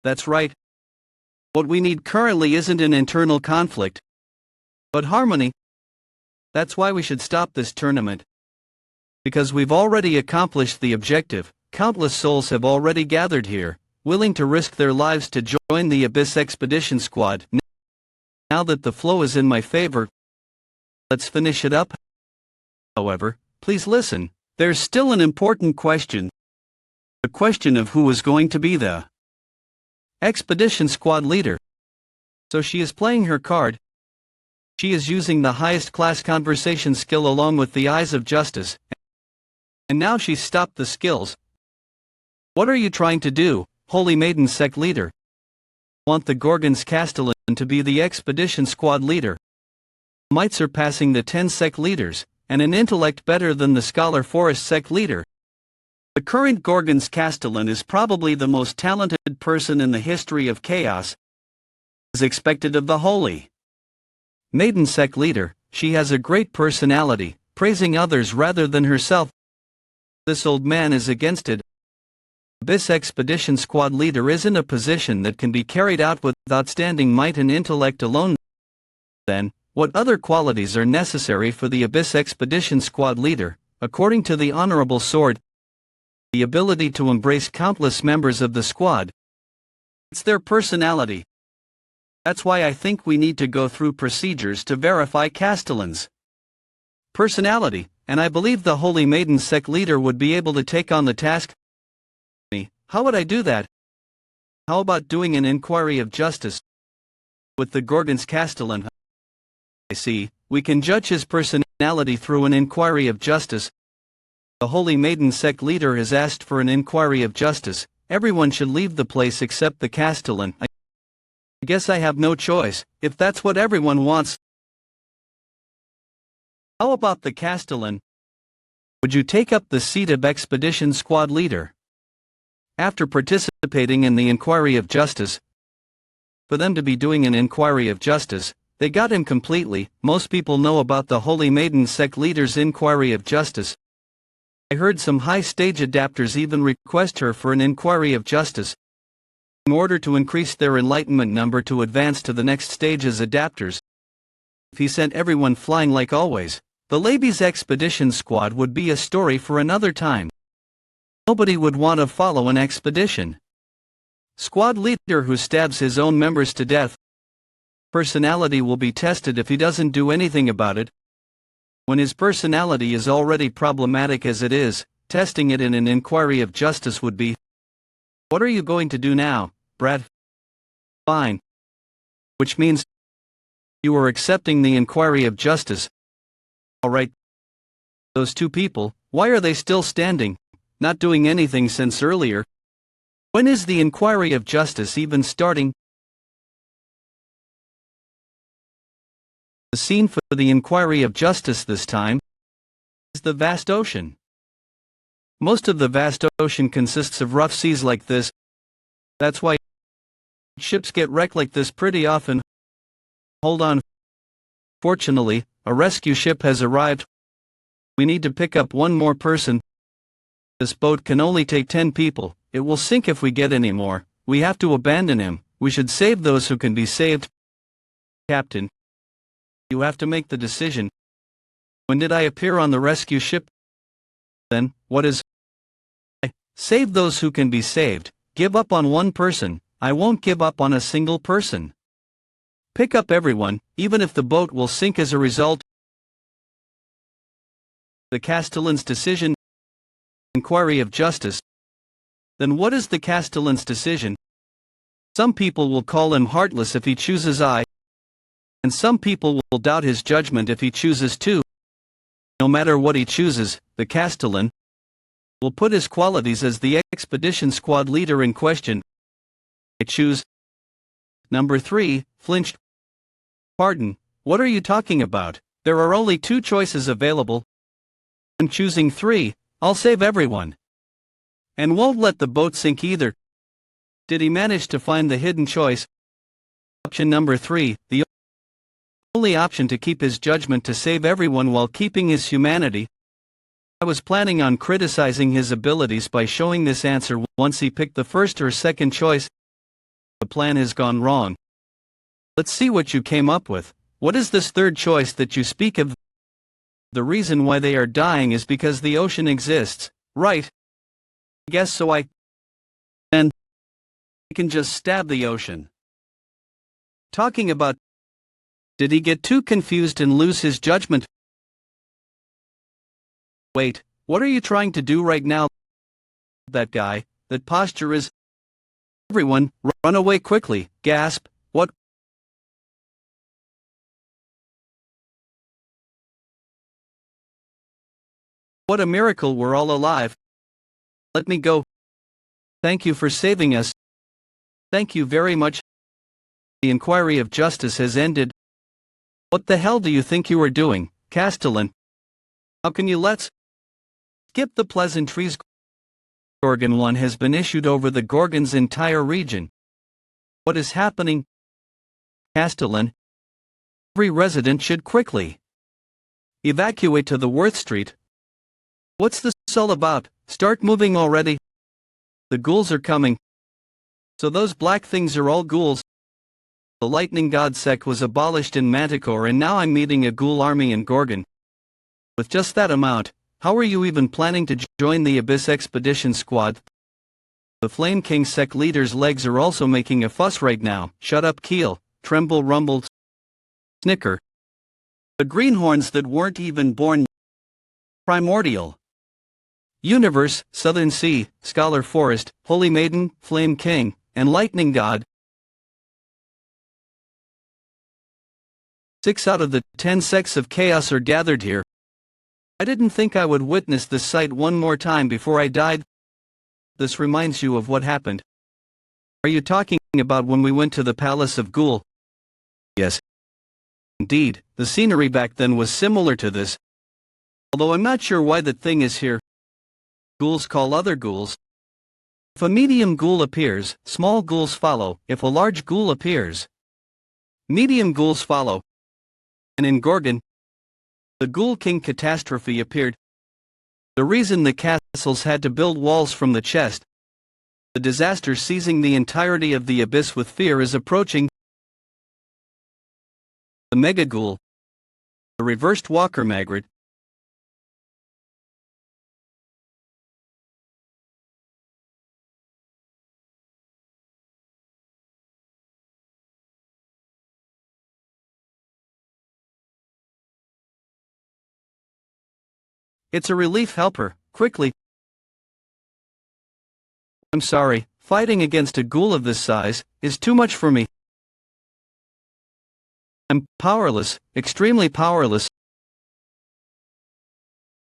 A: That's right. What we need currently isn't an internal conflict, but harmony. That's why we should stop this tournament. Because we've already accomplished the objective. Countless souls have already gathered here, willing to risk their lives to join the Abyss Expedition Squad. Now that the flow is in my favor, let's finish it up. However, please listen, there's still an important question. The question of who is going to be the Expedition Squad leader. So she is playing her card. She is using the highest class conversation skill along with the eyes of justice. And now she's stopped the skills. What are you trying to do, Holy Maiden sect leader? Want the Gorgon's Castellan to be the Expedition Squad leader. Might surpassing the 10 sect leaders, and an intellect better than the Scholar Forest sect leader. The current Gorgon's Castellan is probably the most talented person in the history of chaos. As expected of the Holy Maiden sect leader, she has a great personality, praising others rather than herself. This old man is against it. Abyss Expedition Squad leader isn't a position that can be carried out with outstanding might and intellect alone. Then, what other qualities are necessary for the Abyss Expedition Squad leader? According to the Honorable Sword, the ability to embrace countless members of the squad. It's their personality. That's why I think we need to go through procedures to verify Castellan's personality, and I believe the Holy Maiden sect leader would be able to take on the task. How would I do that? How about doing an inquiry of justice with the Gorgon's Castellan? I see, we can judge his personality through an inquiry of justice. The Holy Maiden sect leader has asked for an inquiry of justice, everyone should leave the place except the Castellan. I guess I have no choice, if that's what everyone wants. How about the Castellan? Would you take up the seat of expedition squad leader? After participating in the inquiry of justice, for them to be doing an inquiry of justice, they got him completely. Most people know about the Holy Maiden sect leader's inquiry of justice. I heard some high-stage adapters even request her for an inquiry of justice, in order to increase their enlightenment number to advance to the next stage as adapters. If he sent everyone flying like always, the Laby's expedition squad would be a story for another time. Nobody would want to follow an expedition squad leader who stabs his own members to death. Personality will be tested if he doesn't do anything about it. When his personality is already problematic as it is, testing it in an inquiry of justice would be, "What are you going to do now, Brad?" "Fine." Which means, you are accepting the inquiry of justice. Alright. Those two people, why are they still standing, not doing anything since earlier? When is the inquiry of justice even starting? The scene for the inquiry of justice this time is the vast ocean. Most of the vast ocean consists of rough seas like this. That's why ships get wrecked like this pretty often. Hold on. Fortunately, a rescue ship has arrived. We need to pick up one more person. This boat can only take 10 people. It will sink if we get any more. We have to abandon him. We should save those who can be saved. Captain, you have to make the decision. When did I appear on the rescue ship? Then, what is I? Save those who can be saved. Give up on one person. I won't give up on a single person. Pick up everyone, even if the boat will sink as a result. The Castellan's decision. Inquiry of justice. Then what is the Castellan's decision? Some people will call him heartless if he chooses I, and some people will doubt his judgment if he chooses to. No matter what he chooses, the Castellan will put his qualities as the expedition squad leader in question. I choose. Number 3, flinched. Pardon, what are you talking about? There are only 2 choices available. I'm choosing 3, I'll save everyone. And won't let the boat sink either. Did he manage to find the hidden choice? Option number 3, the only option to keep his judgment to save everyone while keeping his humanity. I was planning on criticizing his abilities by showing this answer once he picked the first or second choice. The plan has gone wrong. Let's see what you came up with. What is this third choice that you speak of? The reason why they are dying is because the ocean exists, right? Guess so. And I can just stab the ocean. Talking about, did he get too confused and lose his judgment? Wait, what are you trying to do right now? That guy, that posture is. Everyone, run away quickly, gasp, what? What a miracle we're all alive. Let me go. Thank you for saving us. Thank you very much. The inquiry of justice has ended. What the hell do you think you are doing, Castellan? How can you let's skip the pleasantries? Gorgon 1 has been issued over the Gorgon's entire region. What is happening? Castellan. Every resident should quickly evacuate to the Worth Street. What's this all about? Start moving already. The ghouls are coming. So those black things are all ghouls. The lightning god sect was abolished in Manticore and now I'm meeting a ghoul army in Gorgon. With just that amount, how are you even planning to join the Abyss Expedition Squad? The Flame King sect leader's legs are also making a fuss right now. Shut up, Keel, tremble, rumble, snicker. The greenhorns that weren't even born. Primordial Universe, Southern Sea, Scholar Forest, Holy Maiden, Flame King, and Lightning God. 6 out of the 10 sects of chaos are gathered here. I didn't think I would witness this sight one more time before I died. this reminds you of what happened. Are you talking about when we went to the Palace of Ghoul? Yes. Indeed, the scenery back then was similar to this. Although I'm not sure why that thing is here. Ghouls call other ghouls. If a medium ghoul appears, small ghouls follow. If a large ghoul appears, medium ghouls follow. And in Gorgon, the Ghoul King catastrophe appeared. The reason the castles had to build walls from the chest, the disaster seizing the entirety of the abyss with fear is approaching. The Mega Ghoul, the reversed Walker Magrid. It's a relief helper, quickly. I'm sorry, fighting against a ghoul of this size is too much for me. I'm powerless, extremely powerless.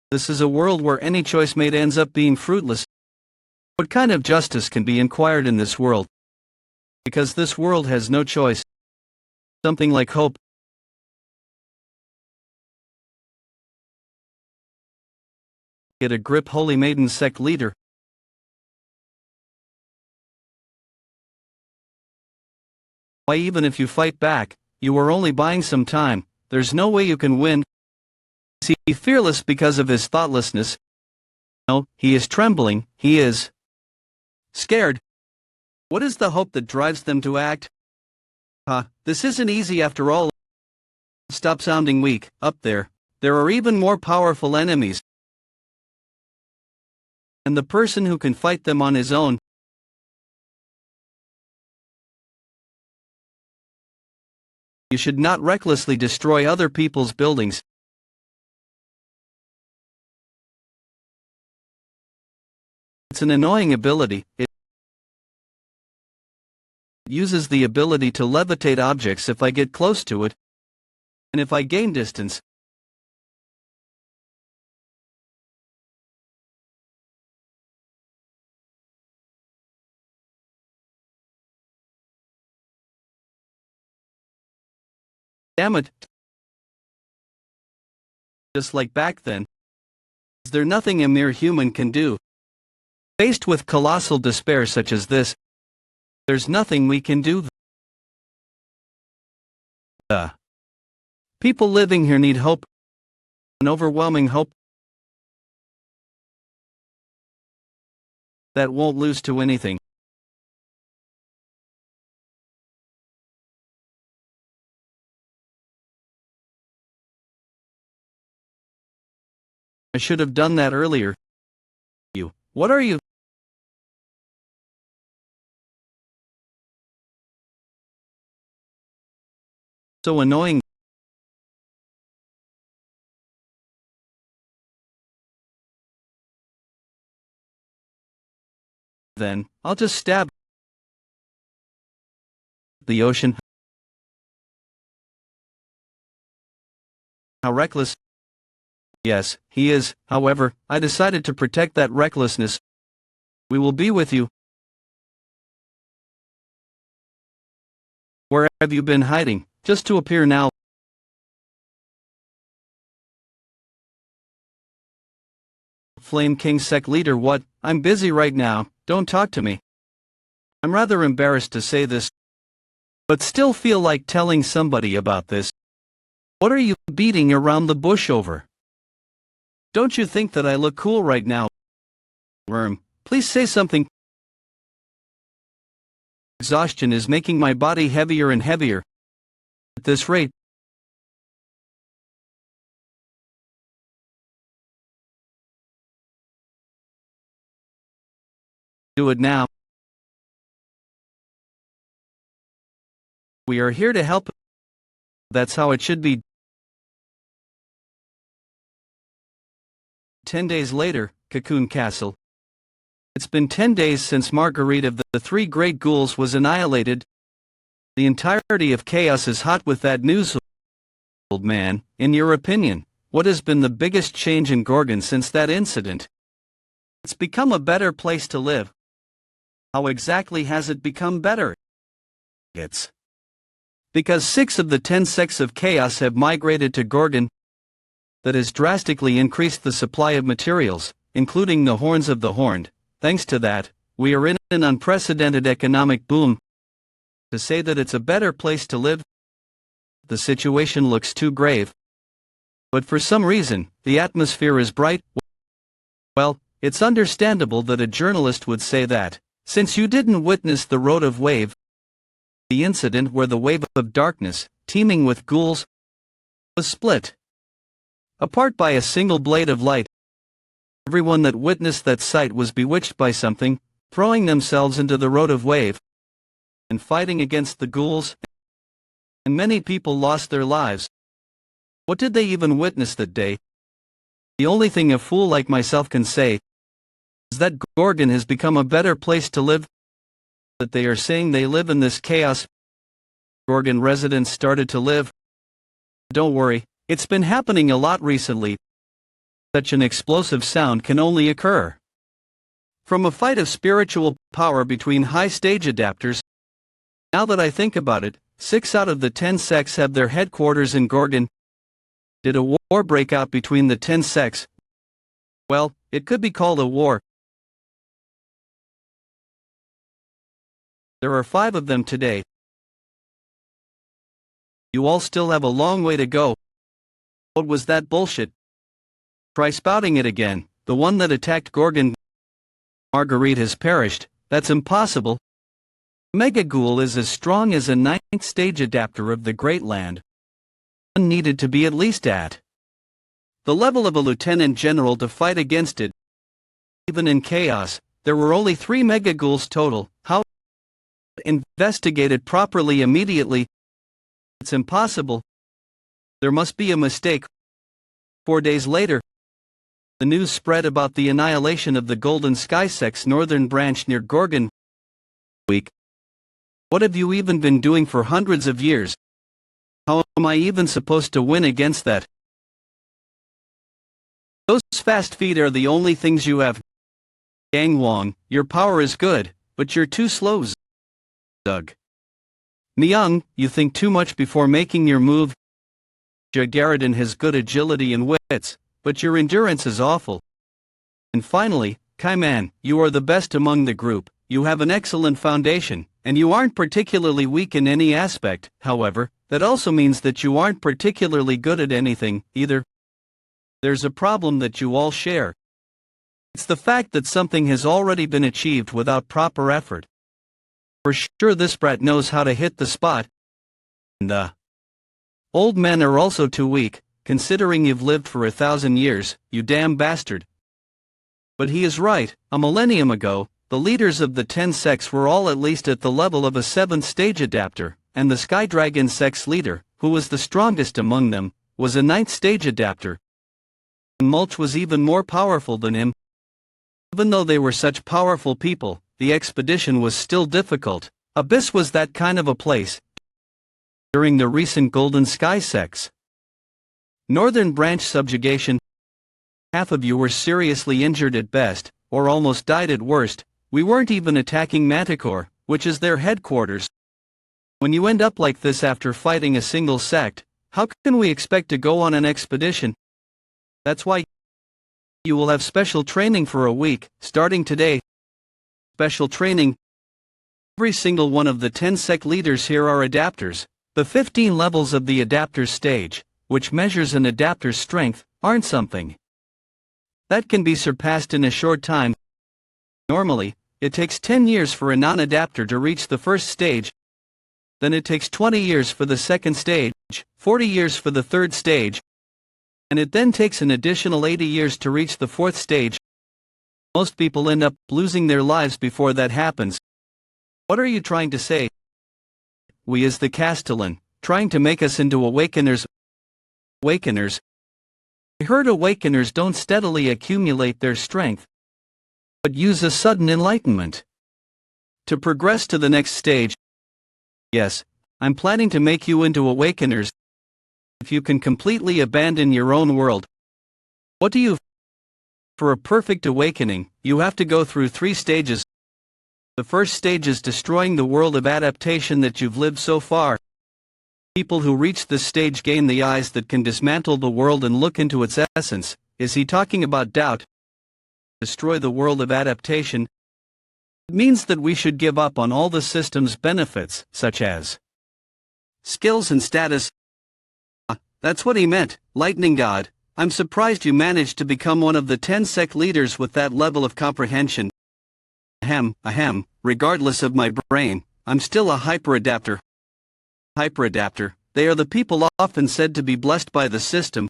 A: This is a world where any choice made ends up being fruitless. What kind of justice can be inquired in this world? Because this world has no choice. Something like hope. Get a grip, Holy Maiden sect leader. Why, even if you fight back, you are only buying some time. There's no way you can win. Is he fearless because of his thoughtlessness? No, he is trembling, he is scared. What is the hope that drives them to act? This isn't easy after all. Stop sounding weak, up there. There are even more powerful enemies. And the person who can fight them on his own. You should not recklessly destroy other people's buildings. It's an annoying ability. It uses the ability to levitate objects if I get close to it, and if I gain distance. Damn it. Just like back then. Is there nothing a mere human can do? Faced with colossal despair such as this, there's nothing we can do. People living here need hope. An overwhelming hope that won't lose to anything. I should have done that earlier. What are you? So annoying. Then, I'll just stab the ocean. How reckless. Yes, he is. However, I decided to protect that recklessness. We will be with you. Where have you been hiding, just to appear now? Flame King sect leader, what? I'm busy right now, don't talk to me. I'm rather embarrassed to say this, but still feel like telling somebody about this. What are you beating around the bush over? Don't you think that I look cool right now? Worm, please say something. Exhaustion is making my body heavier and heavier. At this rate, do it now. We are here to help. That's how it should be. 10 days later, Cocoon Castle. It's been 10 days since Marguerite of the Three Great Ghouls was annihilated. The entirety of chaos is hot with that news. Old man, in your opinion, what has been the biggest change in Gorgon since that incident? It's become a better place to live. How exactly has it become better? It's because 6 of the 10 sects of chaos have migrated to Gorgon. That has drastically increased the supply of materials, including the horns of the horned. Thanks to that, we are in an unprecedented economic boom. To say that it's a better place to live, the situation looks too grave. But for some reason, the atmosphere is bright. Well, it's understandable that a journalist would say that, since you didn't witness the road of wave, the incident where the wave of darkness, teeming with ghouls, was split apart by a single blade of light. Everyone that witnessed that sight was bewitched by something, throwing themselves into the road of wave and fighting against the ghouls, and many people lost their lives. What did they even witness that day? The only thing a fool like myself can say is that Gorgon has become a better place to live. That they are saying they live in this chaos. Gorgon residents started to live. Don't worry, it's been happening a lot recently. Such an explosive sound can only occur from a fight of spiritual power between high stage adapters. Now that I think about it, 6 out of the 10 sects have their headquarters in Gorgon. Did a war break out between the 10 sects? Well, it could be called a war. There are 5 of them today. You all still have a long way to go. What was that bullshit? Try spouting it again. The one that attacked Gorgon. Marguerite has perished. That's impossible. Mega Ghoul is as strong as a 9th stage adapter of the Great Land. One needed to be at least at the level of a lieutenant general to fight against it. Even in chaos, there were only 3 Mega Ghouls total. How? Investigated properly immediately. It's impossible. There must be a mistake. 4 days later, the news spread about the annihilation of the Golden Sky Sect's northern branch near Gorgon. Week. What have you even been doing for hundreds of years? How am I even supposed to win against that? Those fast feet are the only things you have. Yang Wang, your power is good, but you're too slow. Doug. Myung, you think too much before making your move. Jagaradin has good agility and wits, but your endurance is awful. And finally, Kaiman, you are the best among the group. You have an excellent foundation, and you aren't particularly weak in any aspect. However, that also means that you aren't particularly good at anything, either. There's a problem that you all share. It's the fact that something has already been achieved without proper effort. For sure this brat knows how to hit the spot. And the old men are also too weak, considering you've lived for 1,000 years, you damn bastard. But he is right. A millennium ago, the leaders of the 10 sects were all at least at the level of a 7th stage adapter, and the Sky Dragon sect's leader, who was the strongest among them, was a 9th stage adapter. And Mulch was even more powerful than him. Even though they were such powerful people, the expedition was still difficult. Abyss was that kind of a place. During the recent Golden Sky sects Northern Branch subjugation, half of you were seriously injured at best, or almost died at worst. We weren't even attacking Manticore, which is their headquarters. When you end up like this after fighting a single sect, how can we expect to go on an expedition? That's why you will have special training for a week, starting today. Special training. Every single one of the 10 sect leaders here are adapters. The 15 levels of the adapter's stage, which measures an adapter's strength, aren't something that can be surpassed in a short time. Normally, it takes 10 years for a non-adapter to reach the first stage. Then it takes 20 years for the second stage, 40 years for the third stage, and it then takes an additional 80 years to reach the fourth stage. Most people end up losing their lives before that happens. What are you trying to say? We as the Castellan, trying to make us into awakeners? Awakeners? I heard awakeners don't steadily accumulate their strength, but use a sudden enlightenment to progress to the next stage. Yes, I'm planning to make you into awakeners. If you can completely abandon your own world. What do you? For a perfect awakening, you have to go through 3 stages. The first stage is destroying the world of adaptation that you've lived so far. People who reach this stage gain the eyes that can dismantle the world and look into its essence. Is he talking about doubt? Destroy the world of adaptation. It means that we should give up on all the system's benefits, such as skills and status. That's what he meant, Lightning God. I'm surprised you managed to become one of the 10 sect leaders with that level of comprehension. Ahem, regardless of my brain, I'm still a hyperadapter. Hyperadapter, they are the people often said to be blessed by the system,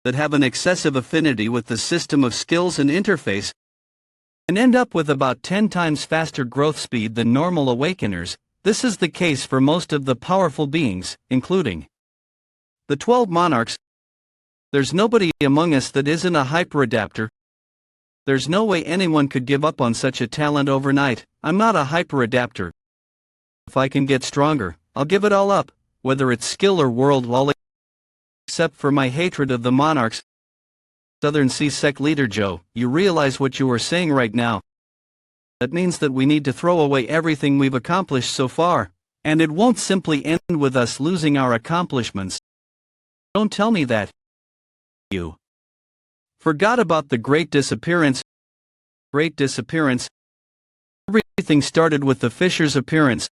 A: that have an excessive affinity with the system of skills and interface, and end up with about 10 times faster growth speed than normal awakeners. This is the case for most of the powerful beings, including the 12 monarchs. There's nobody among us that isn't a hyperadapter. There's no way anyone could give up on such a talent overnight. I'm not a hyperadapter. If I can get stronger, I'll give it all up, whether it's skill or world, all except for my hatred of the monarchs. Southern Sea Sect leader Joe, you realize what you are saying right now? That means that we need to throw away everything we've accomplished so far, and it won't simply end with us losing our accomplishments. Don't tell me that you forgot about the Great Disappearance. Great Disappearance? Everything started with the Fishers' appearance.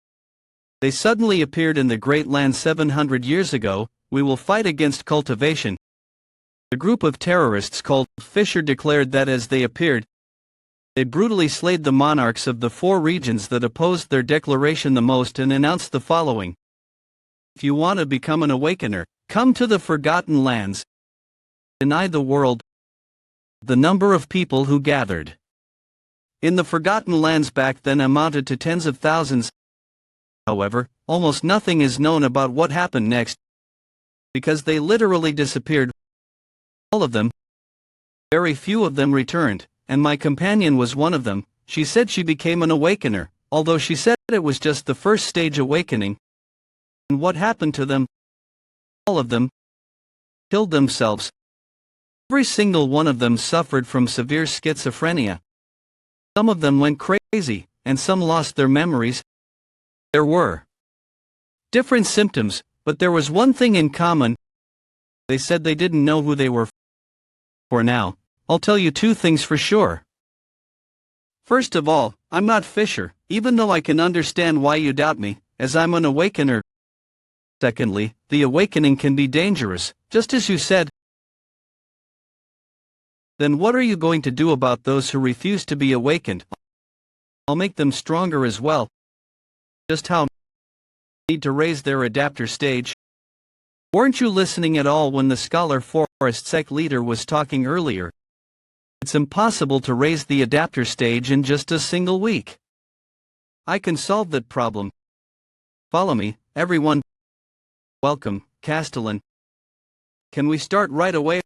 A: They suddenly appeared in the Great Land 700 years ago. We will fight against cultivation. The group of terrorists called Fisher declared that as they appeared, they brutally slayed the monarchs of the 4 regions that opposed their declaration the most and announced the following: if you want to become an awakener, come to the Forgotten Lands. Deny the world. The number of people who gathered in the Forgotten Lands back then amounted to tens of thousands. However, almost nothing is known about what happened next, because they literally disappeared. All of them. Very few of them returned, and my companion was one of them. She said she became an awakener, although she said it was just the first stage awakening. And what happened to them? All of them killed themselves. Every single one of them suffered from severe schizophrenia. Some of them went crazy, and some lost their memories. There were different symptoms, but there was one thing in common. They said they didn't know who they were. For now, I'll tell you 2 things for sure. First of all, I'm not Fisher, even though I can understand why you doubt me, as I'm an awakener. Secondly, the awakening can be dangerous, just as you said. Then what are you going to do about those who refuse to be awakened? I'll make them stronger as well. Just how? Need to raise their adapter stage. Weren't you listening at all when the Scholar Forest Sect leader was talking earlier? It's impossible to raise the adapter stage in just a single week. I can solve that problem. Follow me, everyone. Welcome, Castellan. Can we start right away?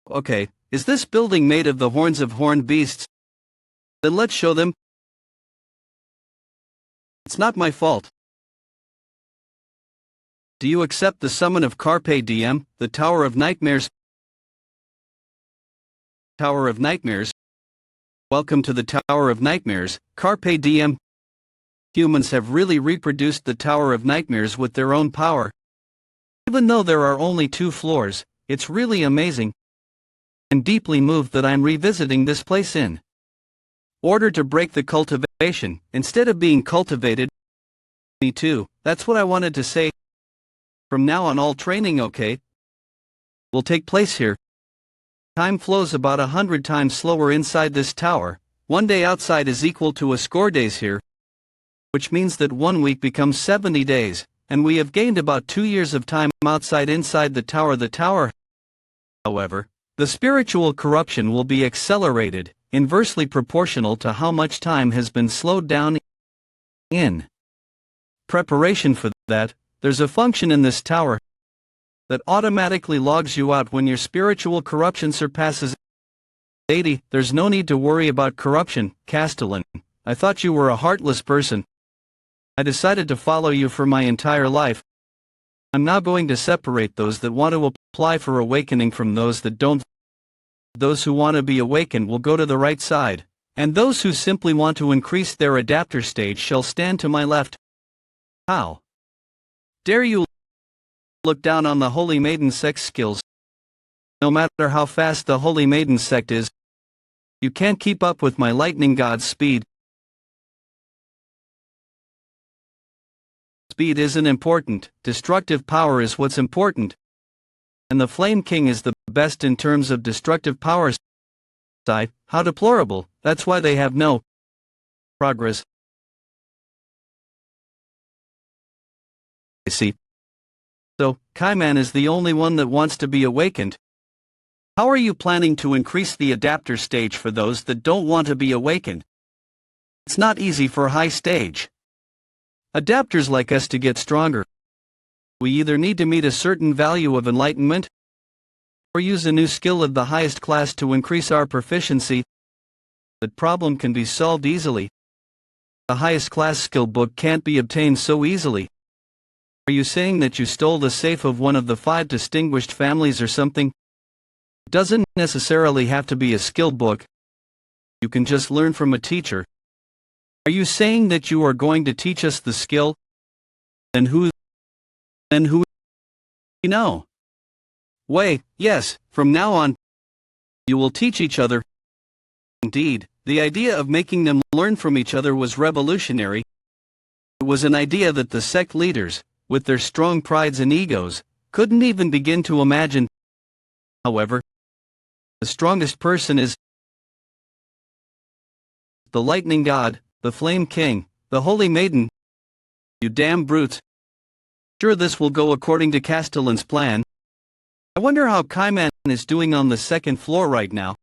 A: Okay, is this building made of the horns of horned beasts? Then let's show them. It's not my fault. Do you accept the summon of Carpe Diem, the Tower of Nightmares? Tower of Nightmares? Welcome to the Tower of Nightmares, Carpe Diem. Humans have really reproduced the Tower of Nightmares with their own power. Even though there are only 2 floors, it's really amazing. I'm deeply moved that I'm revisiting this place in order to break the cultivation, instead of being cultivated. Me too, that's what I wanted to say. From now on all training, okay, will take place here. Time flows about 100 times slower inside this tower. 1 day outside is equal to a score days here, which means that 1 week becomes 70 days, and we have gained about 2 years of time outside inside the tower. The tower, however, the spiritual corruption will be accelerated, inversely proportional to how much time has been slowed down. In preparation for that, there's a function in this tower that automatically logs you out when your spiritual corruption surpasses 80. There's no need to worry about corruption, Castellan. I thought you were a heartless person. I decided to follow you for my entire life. I'm now going to separate those that want to apply for awakening from those that don't. Those who want to be awakened will go to the right side, And those who simply want to increase their adapter stage shall stand to my left. How dare you look down on the Holy Maiden sect's skills? No matter how fast the Holy Maiden sect is, you can't keep up with my lightning god's speed. Speed isn't important, destructive power is what's important. And the Flame King is the best in terms of destructive power. How deplorable, that's why they have no progress. I see. So, Kaiman is the only one that wants to be awakened. How are you planning to increase the adapter stage for those that don't want to be awakened? It's not easy for high stage adapters like us to get stronger. We either need to meet a certain value of enlightenment, or use a new skill of the highest class to increase our proficiency. That problem can be solved easily. The highest class skill book can't be obtained so easily. Are you saying that you stole the safe of one of the 5 distinguished families or something? It doesn't necessarily have to be a skill book. You can just learn from a teacher. Are you saying that you are going to teach us the skill? Then who? You know. Wait, yes, from now on, you will teach each other. Indeed, the idea of making them learn from each other was revolutionary. It was an idea that the sect leaders, with their strong prides and egos, couldn't even begin to imagine. However, the strongest person is the Lightning God, the Flame King, the Holy Maiden. You damn brutes. Sure, this will go according to Castellan's plan. I wonder how Kaiman is doing on the 2nd floor right now.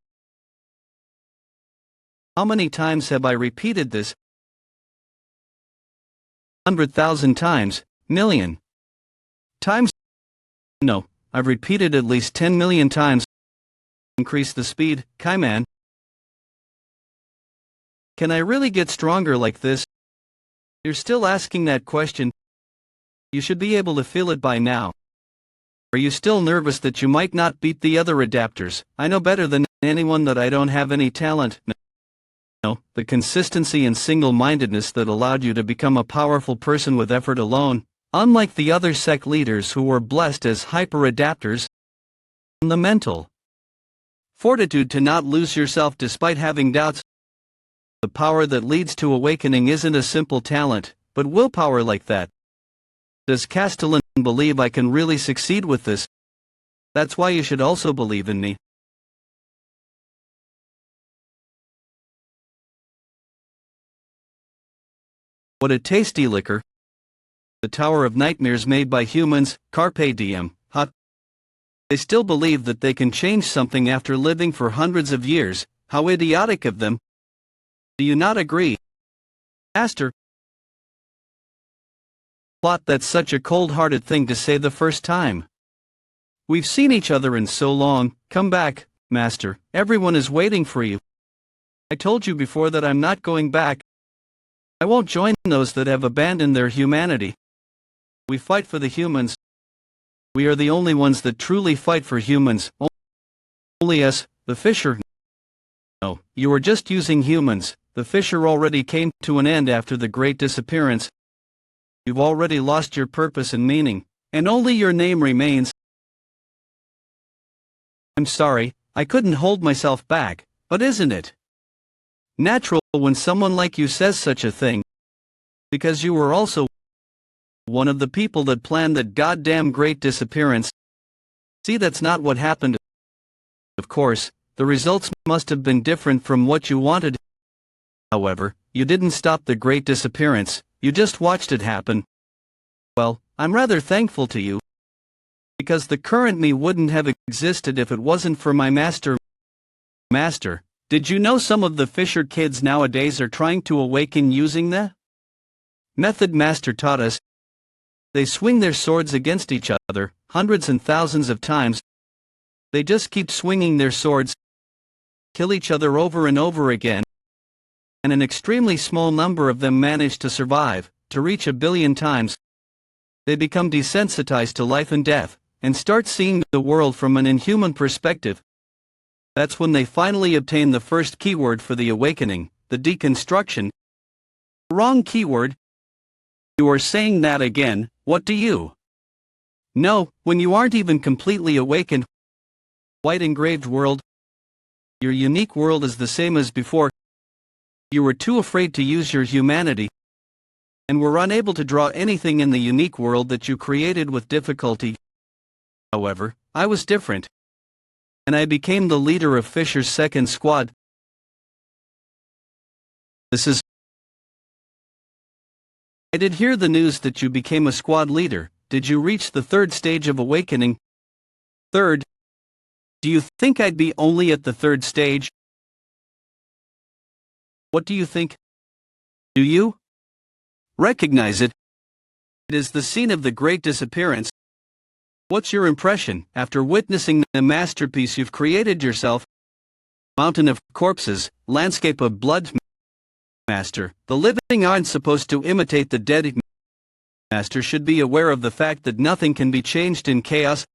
A: How many times have I repeated this? 100,000 times, million times? No, I've repeated at least 10 million times. Increase the speed, Kaiman. Can I really get stronger like this? You're still asking that question. You should be able to feel it by now. Are you still nervous that you might not beat the other adapters? I know better than anyone that I don't have any talent. No, the consistency and single-mindedness that allowed you to become a powerful person with effort alone, unlike the other sect leaders who were blessed as hyper-adapters. The mental fortitude to not lose yourself despite having doubts. The power that leads to awakening isn't a simple talent, but willpower like that. Does Castellan believe I can really succeed with this? That's why you should also believe in me. What a tasty liquor. The Tower of Nightmares made by humans, Carpe Diem, hot. They still believe that they can change something after living for hundreds of years. How idiotic of them. Do you not agree? Master? Plot, that's such a cold-hearted thing to say the first time. We've seen each other in so long. Come back, Master. Everyone is waiting for you. I told you before that I'm not going back. I won't join those that have abandoned their humanity. We fight for the humans. We are the only ones that truly fight for humans. Only us, the Fisher. No, you are just using humans. The Fisher already came to an end after the Great Disappearance. You've already lost your purpose and meaning, and only your name remains. I'm sorry, I couldn't hold myself back, but isn't it natural when someone like you says such a thing? Because you were also one of the people that planned that goddamn Great Disappearance. See, that's not what happened. Of course, the results must have been different from what you wanted. However, you didn't stop the Great Disappearance, you just watched it happen. Well, I'm rather thankful to you. Because the current me wouldn't have existed if it wasn't for my master. Master, did you know some of the Fisher kids nowadays are trying to awaken using the method Master taught us? They swing their swords against each other, hundreds and thousands of times. They just keep swinging their swords, kill each other over and over again. And an extremely small number of them manage to survive, to reach 1 billion times. They become desensitized to life and death, and start seeing the world from an inhuman perspective. That's when they finally obtain the first keyword for the awakening, the deconstruction. Wrong keyword. You are saying that again. What do you know when you aren't even completely awakened? White engraved world. Your unique world is the same as before. You were too afraid to use your humanity, and were unable to draw anything in the unique world that you created with difficulty. However, I was different, and I became the leader of Fisher's second squad. I did hear the news that you became a squad leader. Did you reach the third stage of awakening? Third? Do you think I'd be only at the third stage? What do you think? Do you recognize it? It is the scene of the Great Disappearance. What's your impression after witnessing the masterpiece you've created yourself? Mountain of corpses, landscape of blood. Master, the living aren't supposed to imitate the dead. Master should be aware of the fact that nothing can be changed in chaos.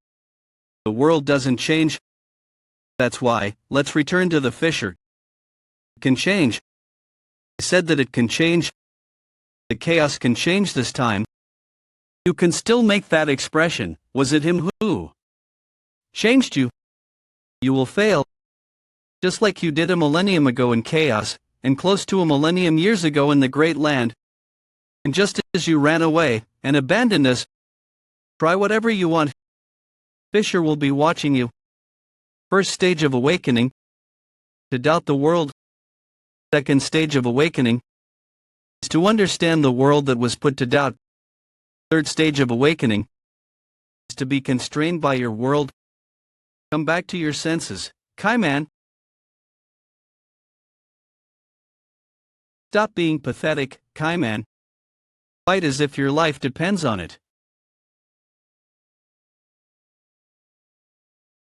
A: The world doesn't change. That's why, let's return to the Fisher. It can change. I said that it can change. The chaos can change this time. You can still make that expression. Was it him who changed you? You will fail. Just like you did a millennium ago in chaos, and close to a millennium years ago in the Great Land. And just as you ran away, and abandoned us, try whatever you want. Fisher will be watching you. First stage of awakening. To doubt the world. Second stage of awakening. Is to understand the world that was put to doubt. Third stage of awakening. Is to be constrained by your world. Come back to your senses, Kaiman. Stop being pathetic, Kaiman. Fight as if your life depends on it.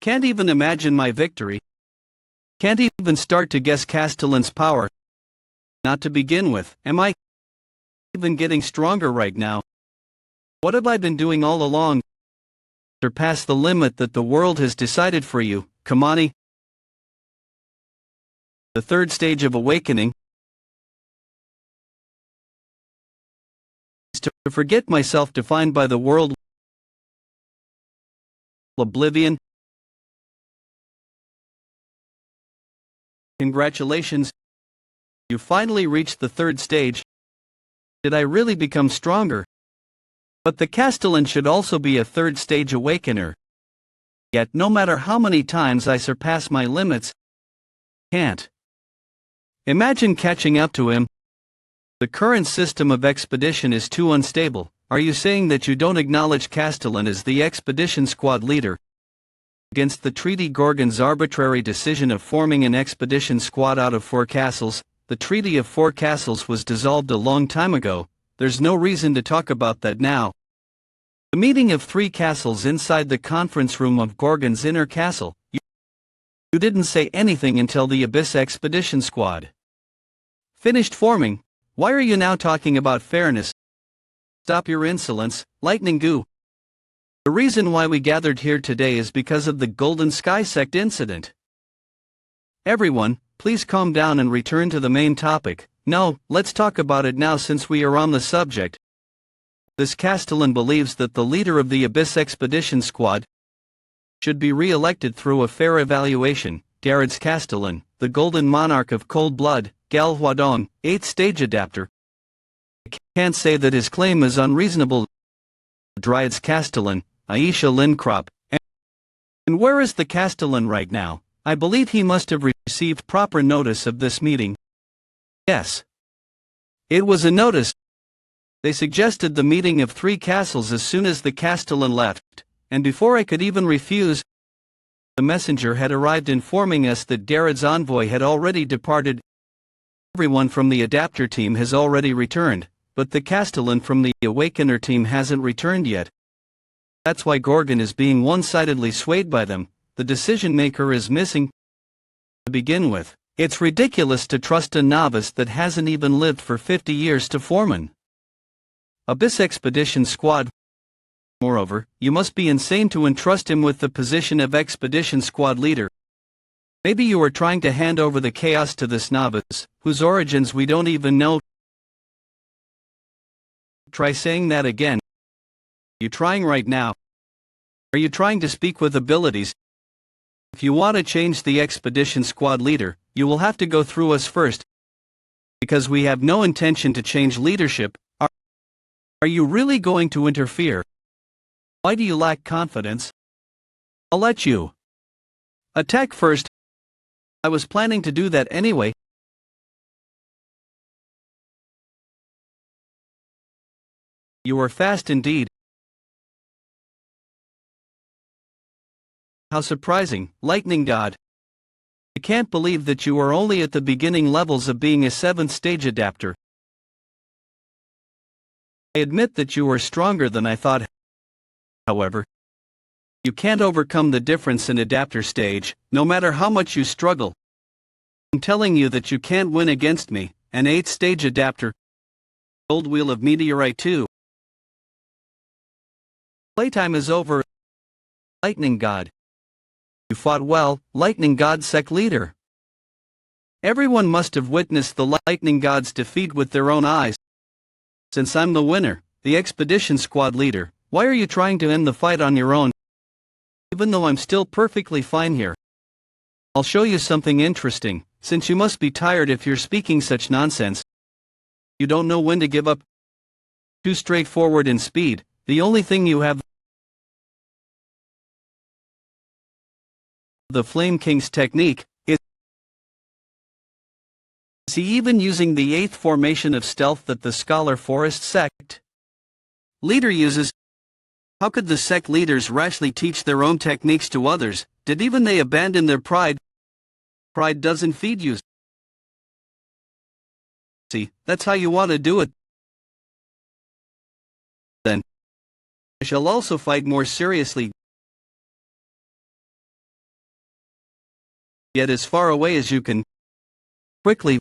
A: Can't even imagine my victory. Can't even start to guess Castellan's power. Not to begin with, am I even getting stronger right now? What have I been doing all along? Surpass the limit that the world has decided for you, Kamani. The third stage of awakening is to forget myself defined by the world. Oblivion. Congratulations. You finally reached the third stage. Did I really become stronger? But the Castellan should also be a third stage awakener. Yet no matter how many times I surpass my limits, can't. Imagine catching up to him. The current system of expedition is too unstable. Are you saying that you don't acknowledge Castellan as the expedition squad leader? Against the treaty Gorgon's arbitrary decision of forming an expedition squad out of 4 castles, the Treaty of 4 Castles was dissolved a long time ago. There's no reason to talk about that now. The meeting of 3 castles inside the conference room of Gorgon's inner castle. You didn't say anything until the Abyss Expedition Squad finished forming. Why are you now talking about fairness? Stop your insolence, Lightning Goo. The reason why we gathered here today is because of the Golden Sky Sect incident. Everyone, please calm down and return to the main topic. No, let's talk about it now since we are on the subject. This Castellan believes that the leader of the Abyss Expedition Squad should be re-elected through a fair evaluation. Garrett's Castellan, the Golden Monarch of Cold Blood, Gal Huadong, 8th stage adapter. I can't say that his claim is unreasonable. Dryad's Castellan, Aisha Lindkrop. And where is the Castellan right now? I believe he must have received proper notice of this meeting. Yes. It was a notice. They suggested the meeting of 3 castles as soon as the Castellan left, and before I could even refuse, the messenger had arrived informing us that Darred's envoy had already departed. Everyone from the adapter team has already returned, but the Castellan from the Awakener team hasn't returned yet. That's why Gorgon is being one-sidedly swayed by them. The decision maker is missing. To begin with, it's ridiculous to trust a novice that hasn't even lived for 50 years to form an Abyss Expedition Squad. Moreover, you must be insane to entrust him with the position of Expedition Squad leader. Maybe you are trying to hand over the chaos to this novice, whose origins we don't even know. Try saying that again. You trying right now? Are you trying to speak with abilities? If you want to change the expedition squad leader, you will have to go through us first. Because we have no intention to change leadership. Are you really going to interfere? Why do you lack confidence? I'll let you attack first. I was planning to do that anyway. You are fast indeed. How surprising, Lightning God. I can't believe that you are only at the beginning levels of being a 7th stage adapter. I admit that you are stronger than I thought. However, you can't overcome the difference in adapter stage, no matter how much you struggle. I'm telling you that you can't win against me, an 8th stage adapter. Old Wheel of Meteorite 2. Playtime is over. Lightning God. You fought well, Lightning God Sec Leader. Everyone must have witnessed the Lightning God's defeat with their own eyes. Since I'm the winner, the expedition squad leader, why are you trying to end the fight on your own? Even though I'm still perfectly fine here. I'll show you something interesting, since you must be tired if you're speaking such nonsense. You don't know when to give up. Too straightforward in speed, the only thing you have. The Flame King's technique. Is he even using the 8th formation of stealth that the Scholar Forest sect leader uses? How could the sect leaders rashly teach their own techniques to others? Did even they abandon their pride? Pride doesn't feed you. See, that's how you want to do it. Then, I shall also fight more seriously. Get as far away as you can. Quickly.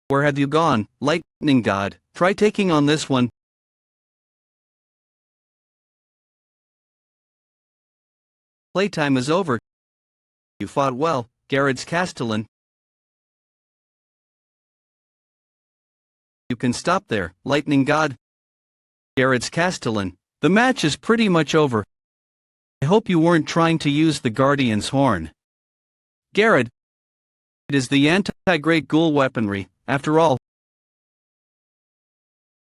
A: Where have you gone, Lightning God? Try taking on this one. Playtime is over. You fought well, Garrett's Castellan. You can stop there, Lightning God. Garrett's Castellan. The match is pretty much over. I hope you weren't trying to use the Guardian's Horn. Garrett. It is the anti-great ghoul weaponry, after all.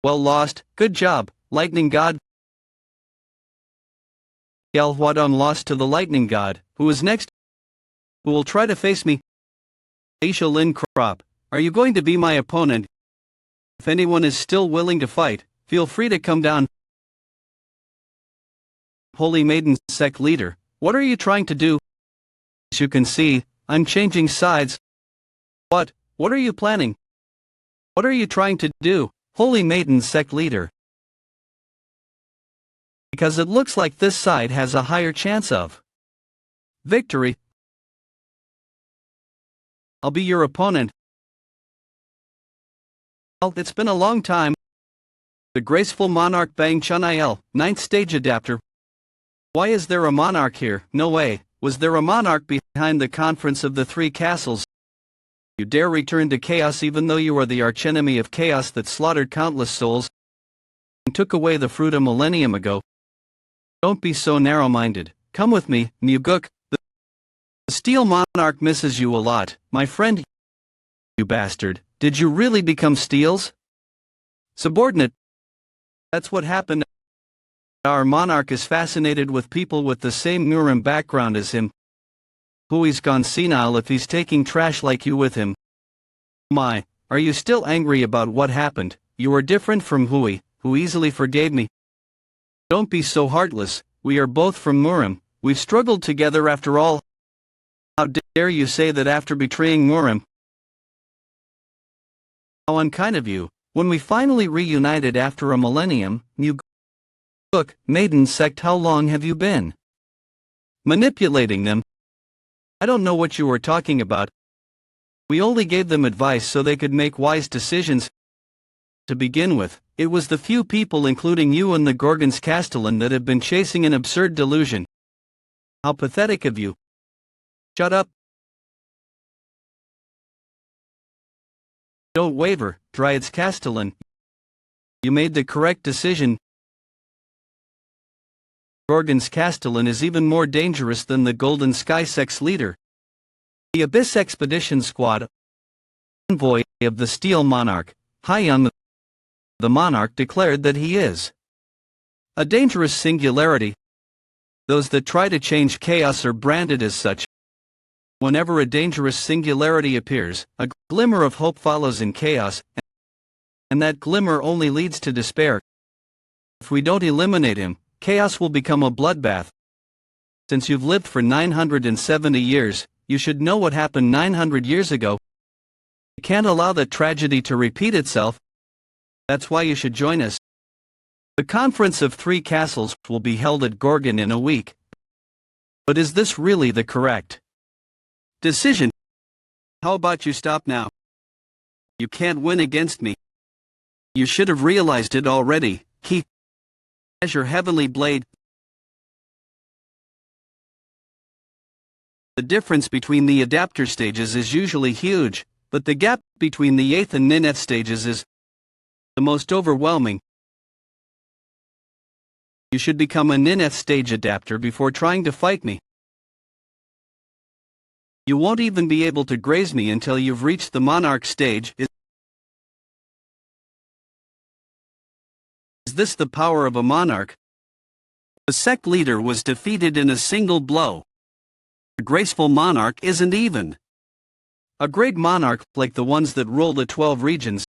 A: Well lost, good job, Lightning God. Jaehwan lost to the Lightning God, who is next. Who will try to face me? Aisha Lin Crop, are you going to be my opponent? If anyone is still willing to fight, feel free to come down. Holy Maiden Sect Leader, what are you trying to do? As you can see, I'm changing sides. What are you planning? What are you trying to do, Holy Maiden Sect Leader? Because it looks like this side has a higher chance of victory. I'll be your opponent. Well, it's been a long time. The graceful monarch Bang Chun-il, 9th stage adapter. Why is there a monarch here? No way. Was there a monarch behind the conference of the 3 castles? You dare return to chaos even though you are the archenemy of chaos that slaughtered countless souls and took away the fruit a millennium ago. Don't be so narrow-minded. Come with me, Muguk. The Steel Monarch misses you a lot, my friend. You bastard. Did you really become Steel's subordinate? That's what happened. Our monarch is fascinated with people with the same Murim background as him. Hui's gone senile if he's taking trash like you with him. My, are you still angry about what happened? You are different from Hui, who easily forgave me. Don't be so heartless, we are both from Murim, we've struggled together after all. How dare you say that after betraying Murim? How unkind of you. When we finally reunited after a millennium, Look, Maiden Sect, how long have you been manipulating them? I don't know what you were talking about. We only gave them advice so they could make wise decisions. to begin with. It was the few people, including you and the Gorgon's castellan, that have been chasing an absurd delusion. How pathetic of you. Shut up. Don't waver, Dryad's castellan. You made the correct decision. Gorgon's castellan is even more dangerous than the Golden Sky Sect's leader. The Abyss Expedition Squad, envoy of the Steel Monarch, Scion, the Monarch, declared that he is a dangerous singularity. Those that try to change chaos are branded as such. Whenever a dangerous singularity appears, a glimmer of hope follows in chaos, and that glimmer only leads to despair. If we don't eliminate him, chaos will become a bloodbath. Since you've lived for 970 years, you should know what happened 900 years ago. You can't allow that tragedy to repeat itself. That's why you should join us. The Conference of Three Castles will be held at Gorgon in a week. But is this really the correct decision? How about you stop now? You can't win against me. You should have realized it already. Keep as your heavenly blade. The difference between the adapter stages is usually huge, but the gap between the 8th and 9th stages is the most overwhelming. You should become a 9th stage adapter before trying to fight me. You won't even be able to graze me until you've reached the Monarch stage. Is this the power of a monarch? The sect leader was defeated in a single blow. A graceful monarch isn't even a great monarch like the ones that rule the 12 regions.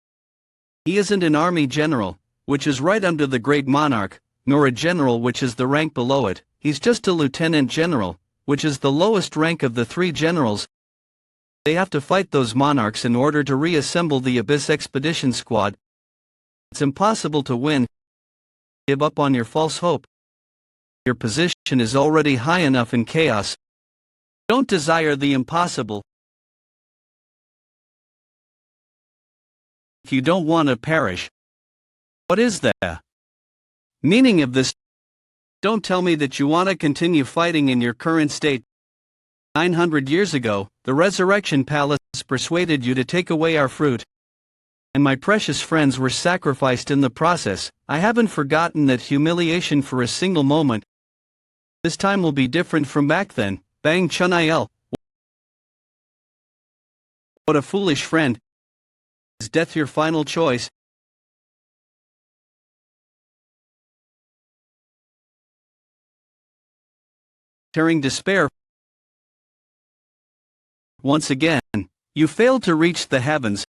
A: He isn't an army general, which is right under the great monarch, nor a general, which is the rank below it. He's just a lieutenant general, which is the lowest rank of the 3 generals. They have to fight those monarchs in order to reassemble the Abyss Expedition Squad. It's impossible to win. Give up on your false hope. Your position is already high enough in chaos. Don't desire the impossible. If you don't want to perish, what is the meaning of this? Don't tell me that you want to continue fighting in your current state. 900 years ago, the Resurrection Palace persuaded you to take away our fruit, and my precious friends were sacrificed in the process. I haven't forgotten that humiliation for a single moment. This time will be different from back then. Bang Chun-il. What a foolish friend. Is death your final choice? Tearing despair. Once again, you failed to reach the heavens,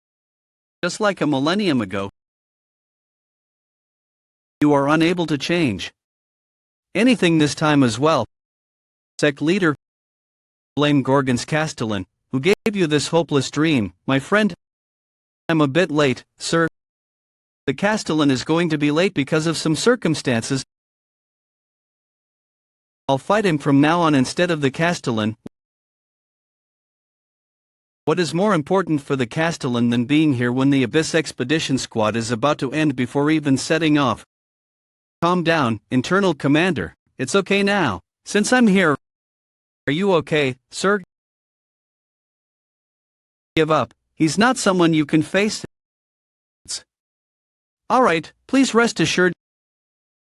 A: just like a millennium ago. You are unable to change anything this time as well. Sect leader, blame Gorgon's castellan, who gave you this hopeless dream. My friend, I'm a bit late, sir. The castellan is going to be late because of some circumstances. I'll fight him from now on instead of the castellan. What is more important for the castellan than being here when the Abyss Expedition Squad is about to end before even setting off? Calm down, internal commander. It's okay now. Since I'm here. Are you okay, sir? Give up. He's not someone you can face. Alright, please rest assured.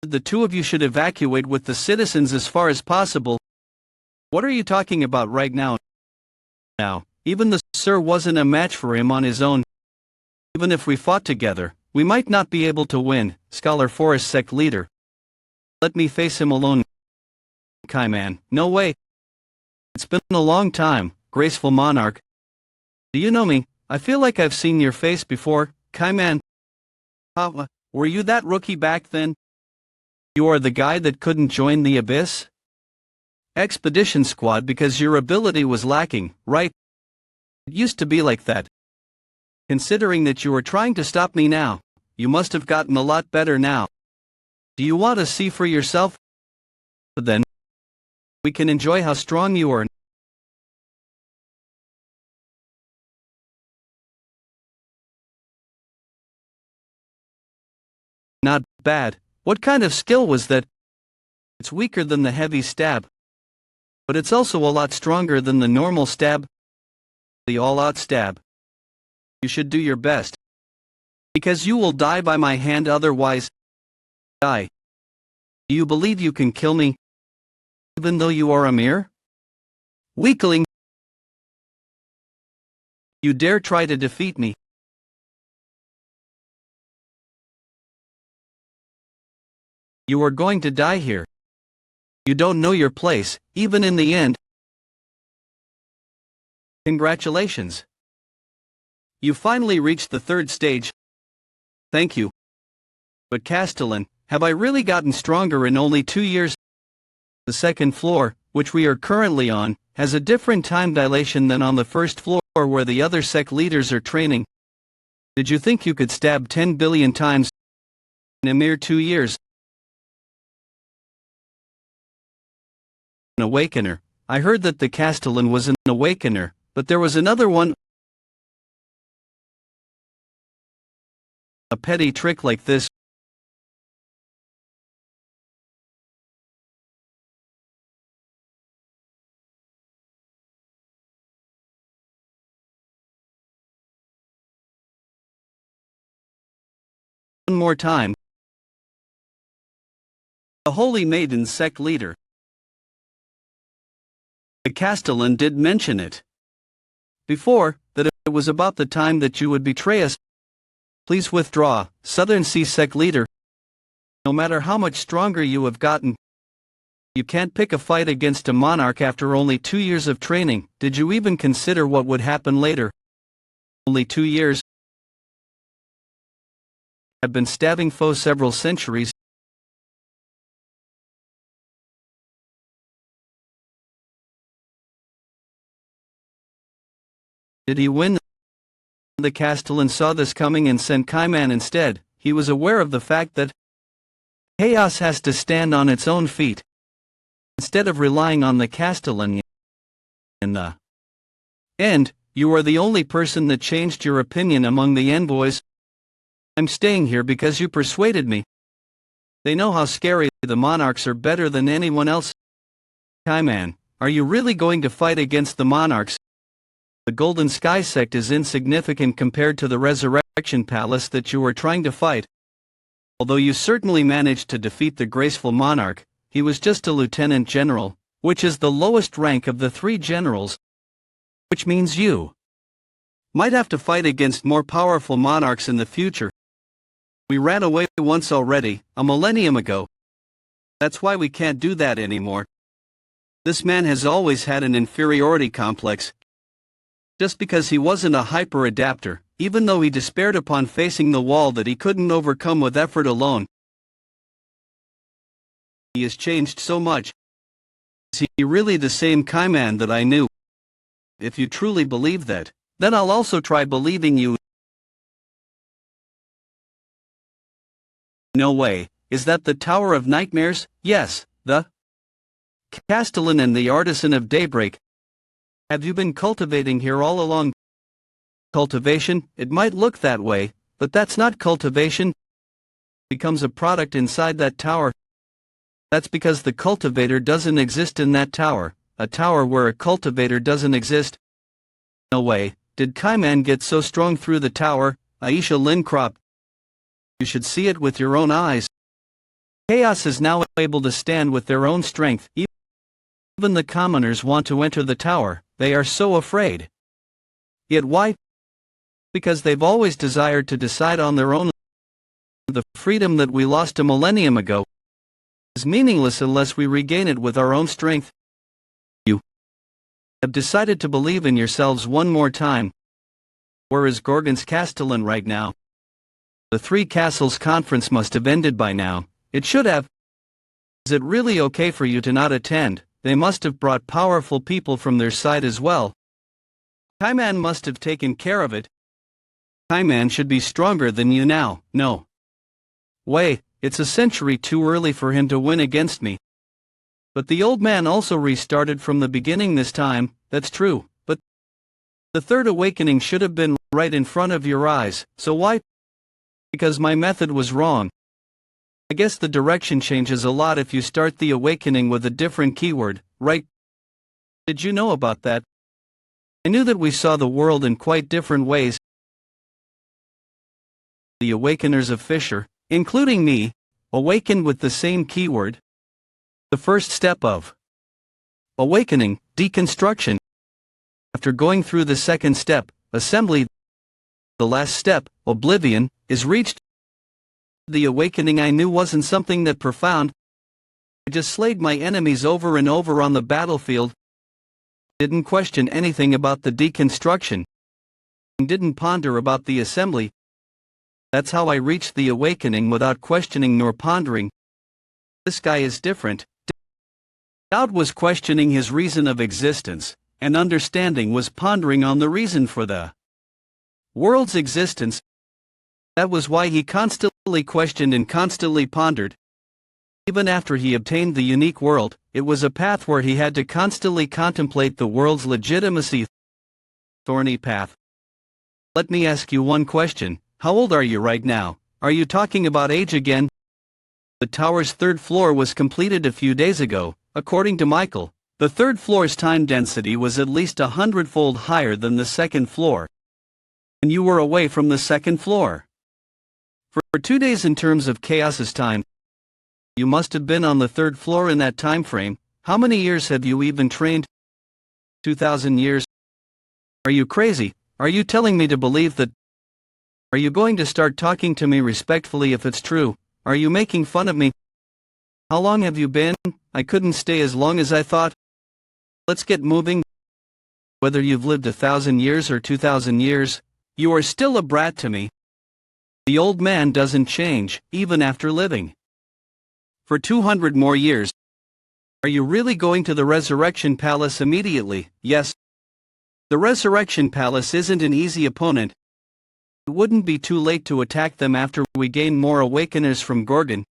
A: The two of you should evacuate with the citizens as far as possible. What are you talking about right now? Even the sir wasn't a match for him on his own. Even if we fought together, we might not be able to win. Scholar Forest Sect leader. Let me face him alone. Kaiman, no way. It's been a long time, graceful monarch. Do you know me? I feel like I've seen your face before, Kaiman. Were you that rookie back then? You are the guy that couldn't join the Abyss Expedition Squad because your ability was lacking, right? It used to be like that. Considering that you were trying to stop me now, you must have gotten a lot better now. Do you want to see for yourself? Then, we can enjoy how strong you are. bad. What kind of skill was that? It's weaker than the heavy stab. But it's also a lot stronger than the normal stab. The all-out stab. You should do your best. Because you will die by my hand, otherwise. Die. Do you believe you can kill me? Even though you are a mere weakling? You dare try to defeat me? You are going to die here. You don't know your place, even in the end. Congratulations. You finally reached the third stage. Thank you. But Castellan, have I really gotten stronger in only 2 years? The second floor, which we are currently on, has a different time dilation than on the first floor where the other sect leaders are training. Did you think you could stab 10 billion times in a mere 2 years? An awakener. I heard that the Castellan was an awakener, but there was another one. A petty trick like this. One more time. The Holy Maiden sect leader. The Castellan did mention it before, that it was about the time that you would betray us. Please withdraw, Southern Sea sect leader. No matter how much stronger you have gotten, you can't pick a fight against a monarch after only 2 years of training. Did you even consider what would happen later? Only 2 years. I've been stabbing foes several centuries. Did he win? The Castellan saw this coming and sent Kaiman instead. He was aware of the fact that chaos has to stand on its own feet, instead of relying on the Castellan. In the end, you are the only person that changed your opinion among the envoys. I'm staying here because you persuaded me. They know how scary the monarchs are, better than anyone else. Kaiman, are you really going to fight against the monarchs? The Golden Sky sect is insignificant compared to the Resurrection Palace that you were trying to fight. Although you certainly managed to defeat the graceful monarch, he was just a lieutenant general, which is the lowest rank of the 3 generals. Which means you might have to fight against more powerful monarchs in the future. We ran away once already, a millennium ago. That's why we can't do that anymore. This man has always had an inferiority complex. Just because he wasn't a hyper-adapter, even though he despaired upon facing the wall that he couldn't overcome with effort alone. He has changed so much. Is he really the same Kaiman that I knew? If you truly believe that, then I'll also try believing you. No way. Is that the Tower of Nightmares? Yes, the Castellan and the Artisan of Daybreak. Have you been cultivating here all along? Cultivation, it might look that way, but that's not cultivation. Becomes a product inside that tower. That's because the cultivator doesn't exist in that tower, a tower where a cultivator doesn't exist. No way. Did Kaiman get so strong through the tower, Aisha Lincrop? You should see it with your own eyes. Chaos is now able to stand with their own strength. Even the commoners want to enter the tower, they are so afraid. Yet why? Because they've always desired to decide on their own. The freedom that we lost a millennium ago is meaningless unless we regain it with our own strength. You have decided to believe in yourselves one more time. Where is Gorgon's Castellan right now? The 3 Castles conference must have ended by now. It should have. Is it really okay for you to not attend? They must have brought powerful people from their side as well. Kaiman must have taken care of it. Kaiman should be stronger than you now. No way, it's a century too early for him to win against me. But the old man also restarted from the beginning this time. That's true, but the third awakening should have been right in front of your eyes. So why? Because my method was wrong. I guess the direction changes a lot if you start the awakening with a different keyword, right? Did you know about that? I knew that we saw the world in quite different ways. The awakeners of Fisher, including me, awakened with the same keyword. The first step of awakening, deconstruction. After going through the second step, assembly, the last step, oblivion, is reached. The awakening I knew wasn't something that profound. I just slayed my enemies over and over on the battlefield. Didn't question anything about the deconstruction. Didn't ponder about the assembly. That's how I reached the awakening without questioning nor pondering. This guy is different. Doubt was questioning his reason of existence, and understanding was pondering on the reason for the world's existence. That was why he constantly questioned and constantly pondered. Even after he obtained the unique world, it was a path where he had to constantly contemplate the world's legitimacy. Thorny path. Let me ask you one question. How old are you right now? Are you talking about age again? The tower's third floor was completed a few days ago. According to Michael, the third floor's time density was at least 100-fold higher than the second floor. And you were away from the second floor for 2 days in terms of chaos's time. You must have been on the third floor in that time frame. How many years have you even trained? 2,000 years? Are you crazy? Are you telling me to believe that? Are you going to start talking to me respectfully if it's true? Are you making fun of me? How long have you been? I couldn't stay as long as I thought. Let's get moving. Whether you've lived 1,000 years or 2,000 years, you are still a brat to me. The old man doesn't change, even after living for 200 more years. Are you really going to the Resurrection Palace immediately? Yes. The Resurrection Palace isn't an easy opponent. It wouldn't be too late to attack them after we gain more awakeners from Gorgon.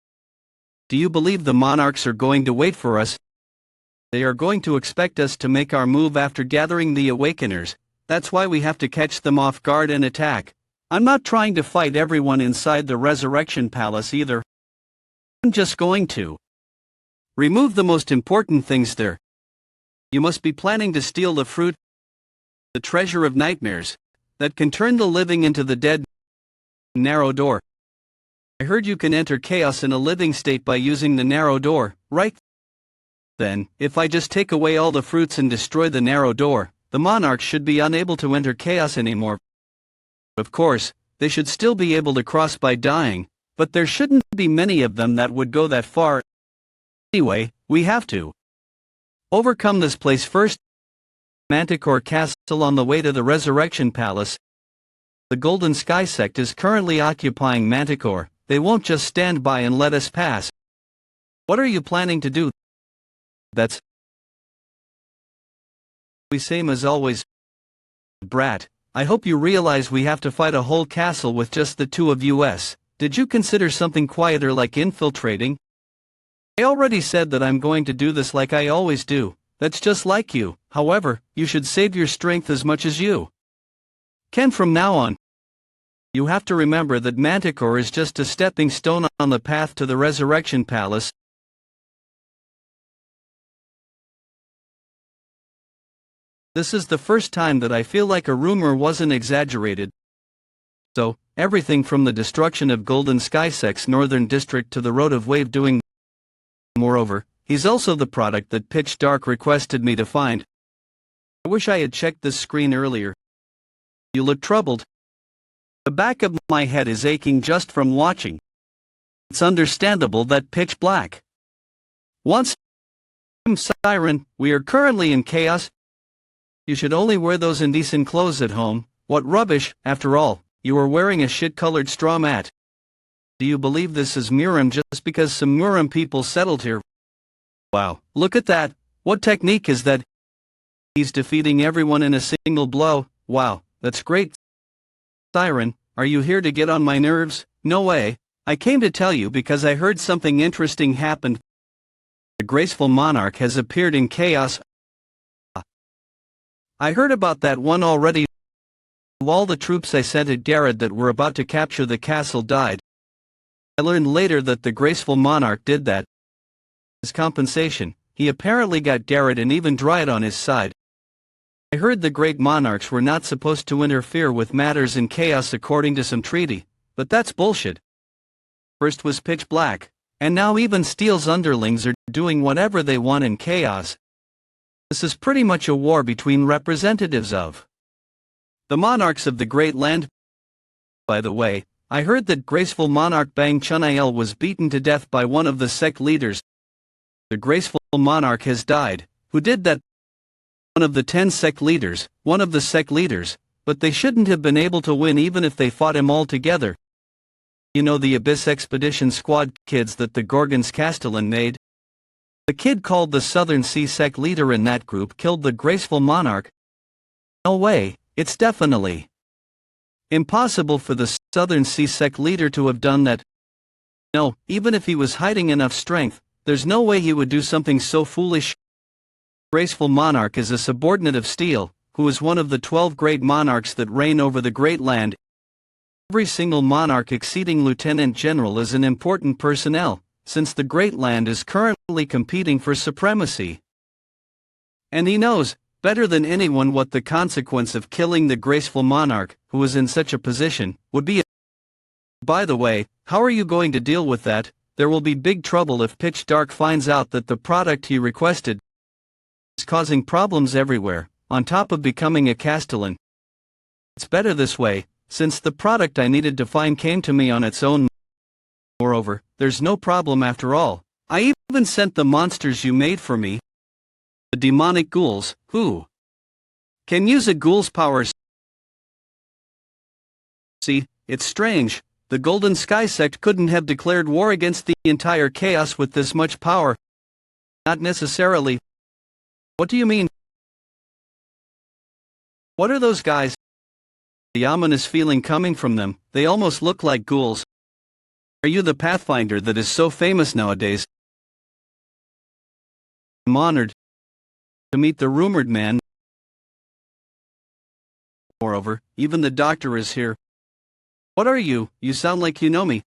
A: Do you believe the monarchs are going to wait for us? They are going to expect us to make our move after gathering the awakeners. That's why we have to catch them off guard and attack. I'm not trying to fight everyone inside the Resurrection Palace either. I'm just going to remove the most important things there. You must be planning to steal the fruit, the treasure of nightmares, that can turn the living into the dead. Narrow door. I heard you can enter chaos in a living state by using the narrow door, right? Then, if I just take away all the fruits and destroy the narrow door, the monarchs should be unable to enter chaos anymore. Of course, they should still be able to cross by dying, but there shouldn't be many of them that would go that far. Anyway, we have to overcome this place first. Manticore Castle on the way to the Resurrection Palace. The Golden Sky sect is currently occupying Manticore. They won't just stand by and let us pass. What are you planning to do? That's the same as always. Brat, I hope you realize we have to fight a whole castle with just the two of us. Did you consider something quieter like infiltrating? I already said that I'm going to do this like I always do. That's just like you. However, you should save your strength as much as you can from now on. You have to remember that Manticore is just a stepping stone on the path to the Resurrection Palace. This is the first time that I feel like a rumor wasn't exaggerated. So, everything from the destruction of Golden Sky Sect's northern district to the road of wave doing. Moreover, he's also the product that Pitch Dark requested me to find. I wish I had checked this screen earlier. You look troubled. The back of my head is aching just from watching. It's understandable that Pitch Black wants. Siren, we are currently in chaos. You should only wear those indecent clothes at home. What rubbish, after all. You are wearing a shit-colored straw mat. Do you believe this is Murim just because some Murim people settled here? Wow, look at that. What technique is that? He's defeating everyone in a single blow. Wow, that's great. Siren, are you here to get on my nerves? No way. I came to tell you because I heard something interesting happened. The graceful monarch has appeared in chaos. I heard about that one already. All the troops I sent at Garrett that were about to capture the castle died. I learned later that the graceful monarch did that. As compensation, he apparently got Garrett and even Dryad on his side. I heard the great monarchs were not supposed to interfere with matters in chaos according to some treaty, but that's bullshit. First was pitch black, and now even Steel's underlings are doing whatever they want in chaos. This is pretty much a war between representatives of the monarchs of the great land. By the way, I heard that graceful monarch Bang Chunail was beaten to death by one of the sect leaders. The graceful monarch has died. Who did that? One of the 10 sect leaders, but they shouldn't have been able to win even if they fought him all together. You know the Abyss Expedition Squad kids that the Gorgon's Castellan made? The kid called the Southern Sea sect leader in that group killed the graceful monarch. No way, it's definitely impossible for the Southern Sea sect leader to have done that. No, even if he was hiding enough strength, there's no way he would do something so foolish. Graceful monarch is a subordinate of Steel, who is one of the 12 great monarchs that reign over the great land. Every single monarch exceeding lieutenant general is an important personnel, since the great land is currently competing for supremacy. And he knows, better than anyone, what the consequence of killing the graceful monarch, who is in such a position, would be. By the way, how are you going to deal with that? There will be big trouble if Pitch Dark finds out that the product he requested is causing problems everywhere, on top of becoming a Castellan. It's better this way, since the product I needed to find came to me on its own. Moreover, there's no problem after all. I even sent the monsters you made for me. The demonic ghouls, who can use a ghoul's powers. See, it's strange. The Golden Sky sect couldn't have declared war against the entire chaos with this much power. Not necessarily. What do you mean? What are those guys? The ominous feeling coming from them, they almost look like ghouls. Are you the Pathfinder that is so famous nowadays? I'm honored to meet the rumored man. Moreover, even the doctor is here. What are you? You sound like you know me.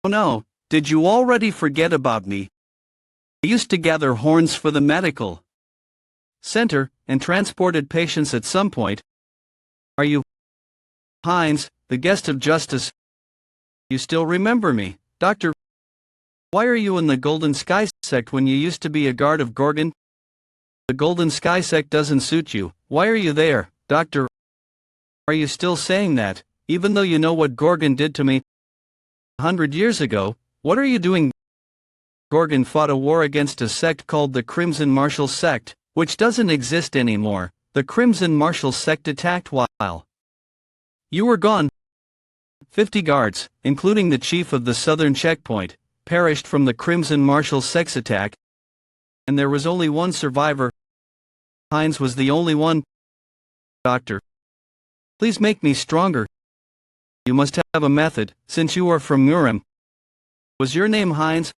A: Oh no, did you already forget about me? I used to gather horns for the medical center, and transported patients at some point. Are you Hines, the guest of justice? You still remember me, Doctor? Why are you in the Golden Sky sect when you used to be a guard of Gorgon? The Golden Sky sect doesn't suit you. Why are you there, Doctor? Are you still saying that, even though you know what Gorgon did to me 100 years ago? What are you doing? Gorgon fought a war against a sect called the Crimson Martial Sect, which doesn't exist anymore. The Crimson Martial Sect attacked while you were gone. 50 guards, including the chief of the southern checkpoint, perished from the Crimson Martial Sect's attack, and there was only one survivor. Hines was the only one. Doctor, please make me stronger. You must have a method, since you are from Murim. Was your name Hines?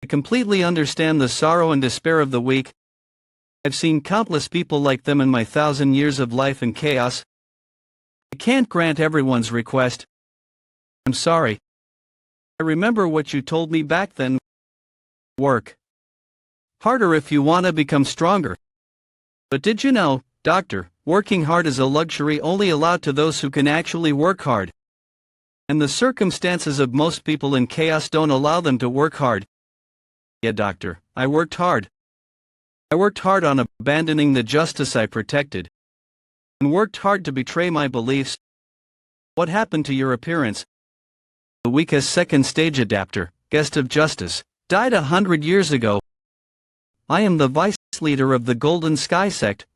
A: I completely understand the sorrow and despair of the weak. I've seen countless people like them in my 1,000 years of life and chaos. I can't grant everyone's request. I'm sorry. I remember what you told me back then. Work harder if you want to become stronger. But did you know, Doctor, working hard is a luxury only allowed to those who can actually work hard. And the circumstances of most people in chaos don't allow them to work hard. Yeah, Doctor, I worked hard. I worked hard on abandoning the justice I protected. And worked hard to betray my beliefs. What happened to your appearance? The weakest second stage adapter, guest of justice, died 100 years ago. I am the vice leader of the Golden Sky sect,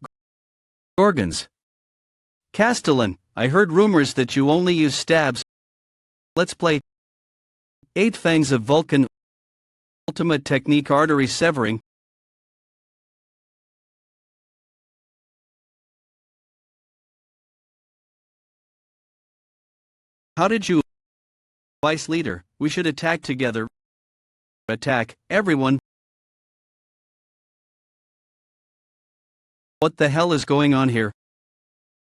A: Gorgons. Castellan, I heard rumors that you only use stabs. Let's play 8 Fangs of Vulcan. Ultimate technique artery severing. How did you? Vice leader, we should attack together. Attack, everyone. What the hell is going on here?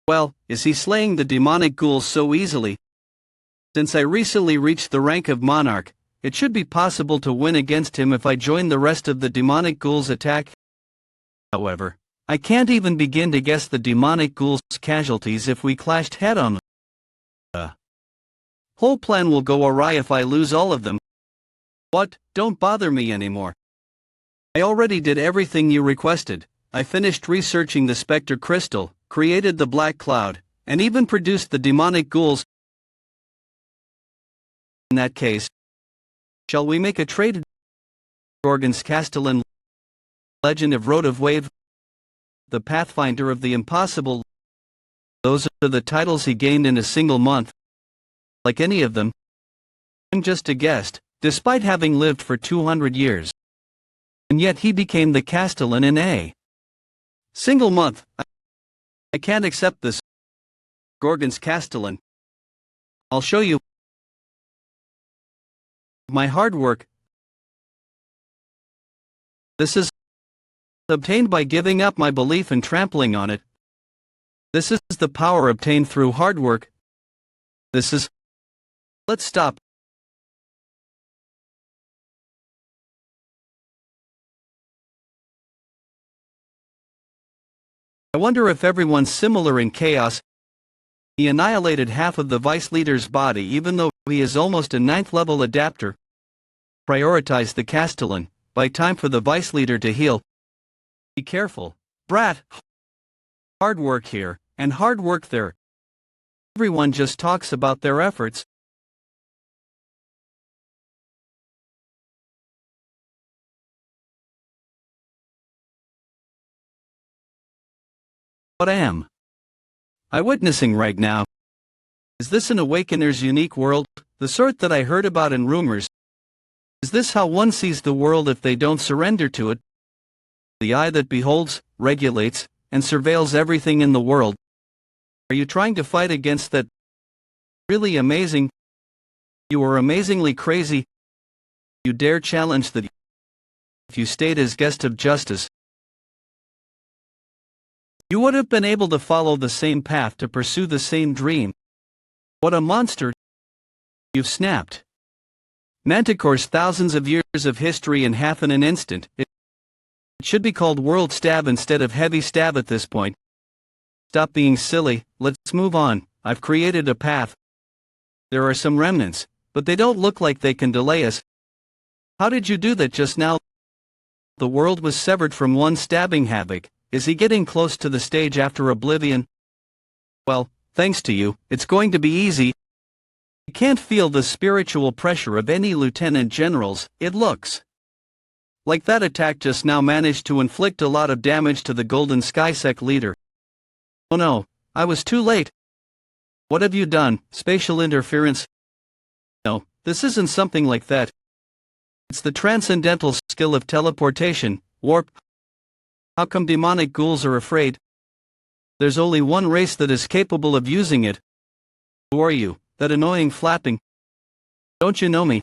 A: Well, is he slaying the demonic ghouls so easily? Since I recently reached the rank of monarch, it should be possible to win against him if I join the rest of the demonic ghouls' attack. However, I can't even begin to guess the demonic ghouls' casualties if we clashed head-on. The whole plan will go awry if I lose all of them. What? Don't bother me anymore. I already did everything you requested. I finished researching the Spectre Crystal, created the Black Cloud, and even produced the demonic ghouls. In that case, shall we make a trade? Gorgon's Castellan, Legend of Road of Wave, The Pathfinder of the Impossible. Those are the titles he gained in a single month. Like any of them, I'm just a guest, despite having lived for 200 years. And yet he became the Castellan in a single month. I can't accept this. Gorgon's Castellan. I'll show you. My hard work. This is obtained by giving up my belief and trampling on it. This is the power obtained through hard work. This is. Let's stop. I wonder if everyone's similar in chaos. He annihilated half of the Vice Leader's body even though he is almost a 9th level adapter. Prioritize the Castellan, by time for the Vice Leader to heal. Be careful, brat. Hard work here, and hard work there. Everyone just talks about their efforts. What I am witnessing right now. Is this an Awakener's unique world, the sort that I heard about in rumors? Is this how one sees the world if they don't surrender to it? The eye that beholds, regulates, and surveils everything in the world. Are you trying to fight against that? Really amazing. You are amazingly crazy. You dare challenge that if you stayed as guest of justice. You would have been able to follow the same path to pursue the same dream. What a monster! You've snapped. Manticore's thousands of years of history in half in an instant. It should be called world stab instead of heavy stab at this point. Stop being silly, let's move on. I've created a path. There are some remnants, but they don't look like they can delay us. How did you do that just now? The world was severed from one stabbing havoc. Is he getting close to the stage after Oblivion? Well, thanks to you, it's going to be easy. You can't feel the spiritual pressure of any lieutenant generals. It looks like that attack just now managed to inflict a lot of damage to the Golden Skysec leader. Oh no, I was too late. What have you done, spatial interference? No, this isn't something like that. It's the transcendental skill of teleportation, warp. How come demonic ghouls are afraid? There's only one race that is capable of using it. Who are you, that annoying flapping? Don't you know me?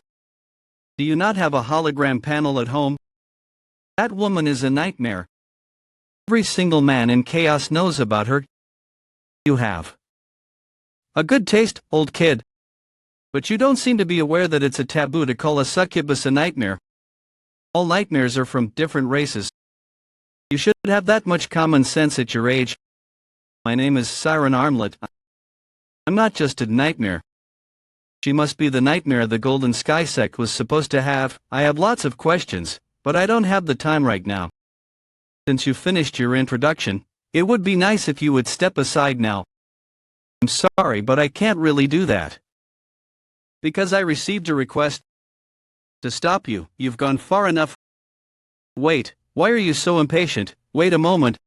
A: Do you not have a hologram panel at home? That woman is a nightmare. Every single man in chaos knows about her. You have a good taste, old kid. But you don't seem to be aware that it's a taboo to call a succubus a nightmare. All nightmares are from different races. You should have that much common sense at your age. My name is Siren Armlet. I'm not just a nightmare. She must be the nightmare the Golden Skysec was supposed to have. I have lots of questions, but I don't have the time right now. Since you finished your introduction, it would be nice if you would step aside now. I'm sorry, but I can't really do that. Because I received a request to stop you. You've gone far enough. Wait. Why are you so impatient? Wait a moment.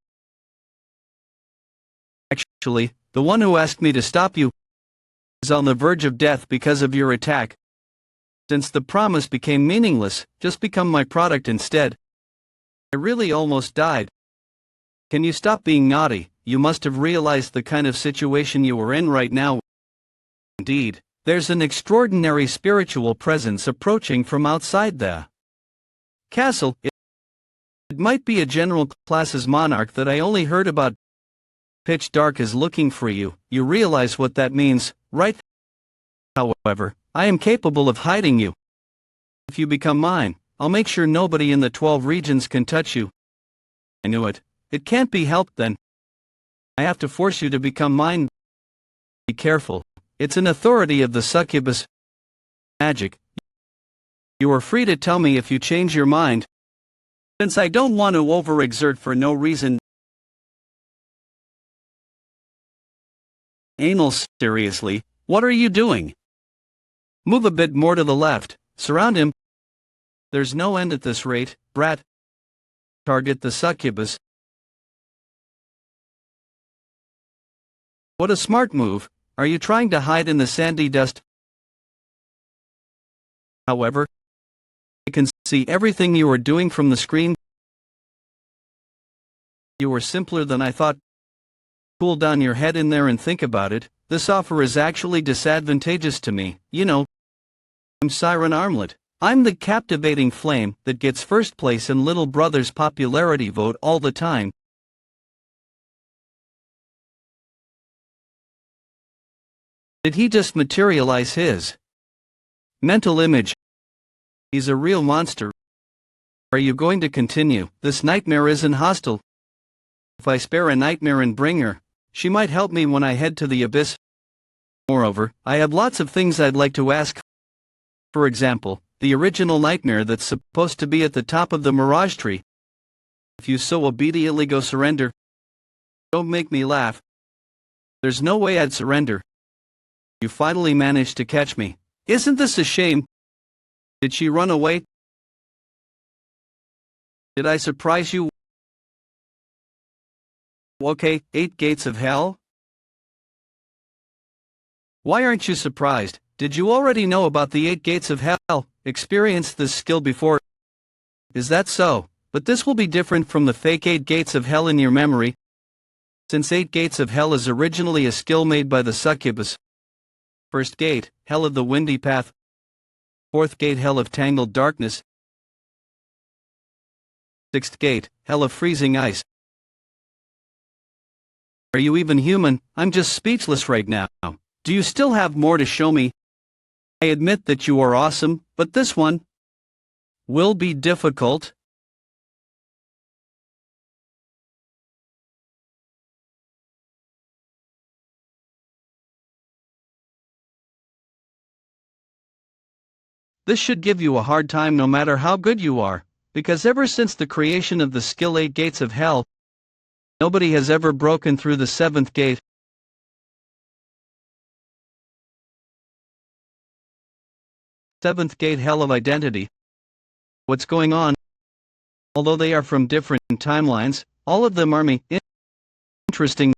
A: Actually, the one who asked me to stop you is on the verge of death because of your attack. Since the promise became meaningless, just become my product instead. I really almost died. Can you stop being naughty? You must have realized the kind of situation you are in right now. Indeed, there's an extraordinary spiritual presence approaching from outside the castle. It might be a general class's monarch that I only heard about. Pitch Dark is looking for you. You realize what that means, right? However, I am capable of hiding you. If you become mine, I'll make sure nobody in the 12 regions can touch you. I knew it. It can't be helped then. I have to force you to become mine. Be careful. It's an authority of the succubus magic. You are free to tell me if you change your mind. Since I don't want to overexert for no reason. Anal, seriously, what are you doing? Move a bit more to the left, surround him. There's no end at this rate, brat. Target the succubus. What a smart move. Are you trying to hide in the sandy dust? However, I can see everything you are doing from the screen. You are simpler than I thought. Cool down your head in there and think about it. This offer is actually disadvantageous to me, you know. I'm Siren Armlet. I'm the captivating flame that gets first place in little brother's popularity vote all the time. Did he just materialize his mental image? He's a real monster. Are you going to continue? This nightmare isn't hostile. If I spare a nightmare and bring her, she might help me when I head to the abyss. Moreover, I have lots of things I'd like to ask. For example, the original nightmare that's supposed to be at the top of the mirage tree. If you so obediently go surrender. Don't make me laugh. There's no way I'd surrender. You finally managed to catch me. Isn't this a shame? Did she run away? Did I surprise you? Okay, 8 gates of hell? Why aren't you surprised? Did you already know about the 8 gates of hell? Experienced this skill before? Is that so? But this will be different from the fake 8 gates of hell in your memory. Since 8 gates of hell is originally a skill made by the succubus. First gate, hell of the windy path. Fourth gate, hell of tangled darkness. Sixth gate, hell of freezing ice. Are you even human? I'm just speechless right now. Do you still have more to show me? I admit that you are awesome, but this one will be difficult. This should give you a hard time no matter how good you are, because ever since the creation of the skill 8 gates of hell, nobody has ever broken through the 7th gate. Seventh gate, hell of identity. What's going on? Although they are from different timelines, all of them are me. Interesting.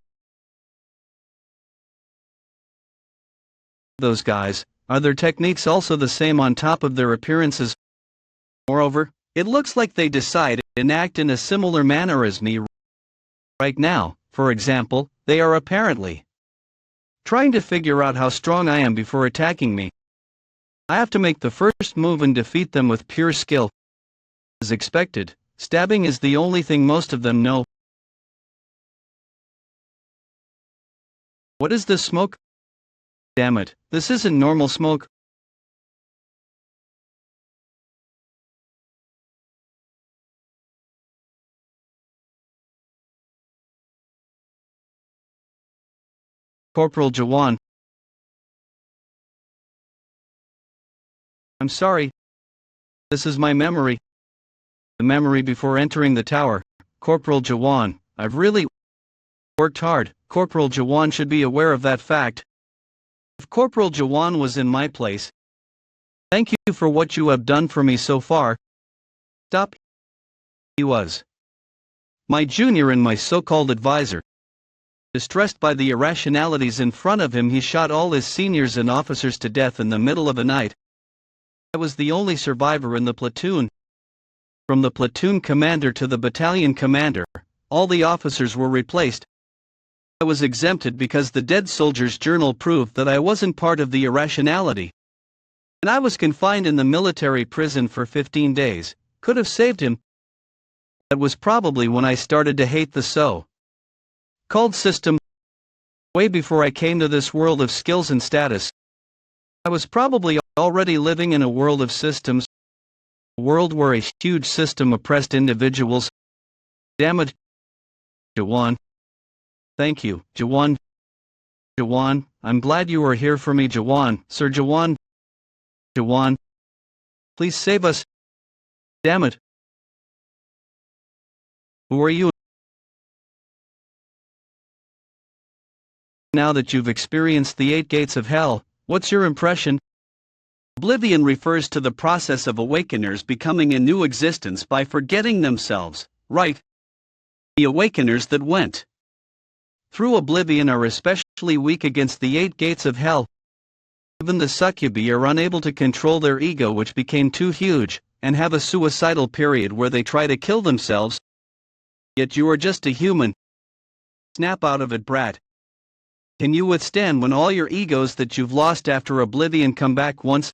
A: Those guys, are their techniques also the same on top of their appearances? Moreover, it looks like they decide and act in a similar manner as me. Right now, for example, they are apparently trying to figure out how strong I am before attacking me. I have to make the first move and defeat them with pure skill. As expected, stabbing is the only thing most of them know. What is this smoke? Damn it, this isn't normal smoke. Corporal Jaehwan. I'm sorry. This is my memory. The memory before entering the tower. Corporal Jaehwan, I've really worked hard. Corporal Jaehwan should be aware of that fact. If Corporal Jaehwan was in my place, thank you for what you have done for me so far. Stop. He was my junior and my so-called advisor. Distressed by the irrationalities in front of him, he shot all his seniors and officers to death in the middle of the night. I was the only survivor in the platoon. From the platoon commander to the battalion commander, all the officers were replaced. I was exempted because the dead soldier's journal proved that I wasn't part of the irrationality. And I was confined in the military prison for 15 days. Could have saved him. That was probably when I started to hate the so-called system. Way before I came to this world of skills and status. I was probably already living in a world of systems, a world where a huge system oppressed individuals. Damn it, Jaehwan. Thank you, Jaehwan. Jaehwan, I'm glad you are here for me, Jaehwan. Sir Jaehwan. Jaehwan. Please save us. Damn it. Who are you? Now that you've experienced the 8 gates of hell, what's your impression? Oblivion refers to the process of awakeners becoming a new existence by forgetting themselves, right? The awakeners that went through oblivion are especially weak against the 8 gates of hell. Even the succubi are unable to control their ego, which became too huge, and have a suicidal period where they try to kill themselves. Yet you are just a human. Snap out of it, brat. Can you withstand when all your egos that you've lost after oblivion come back once?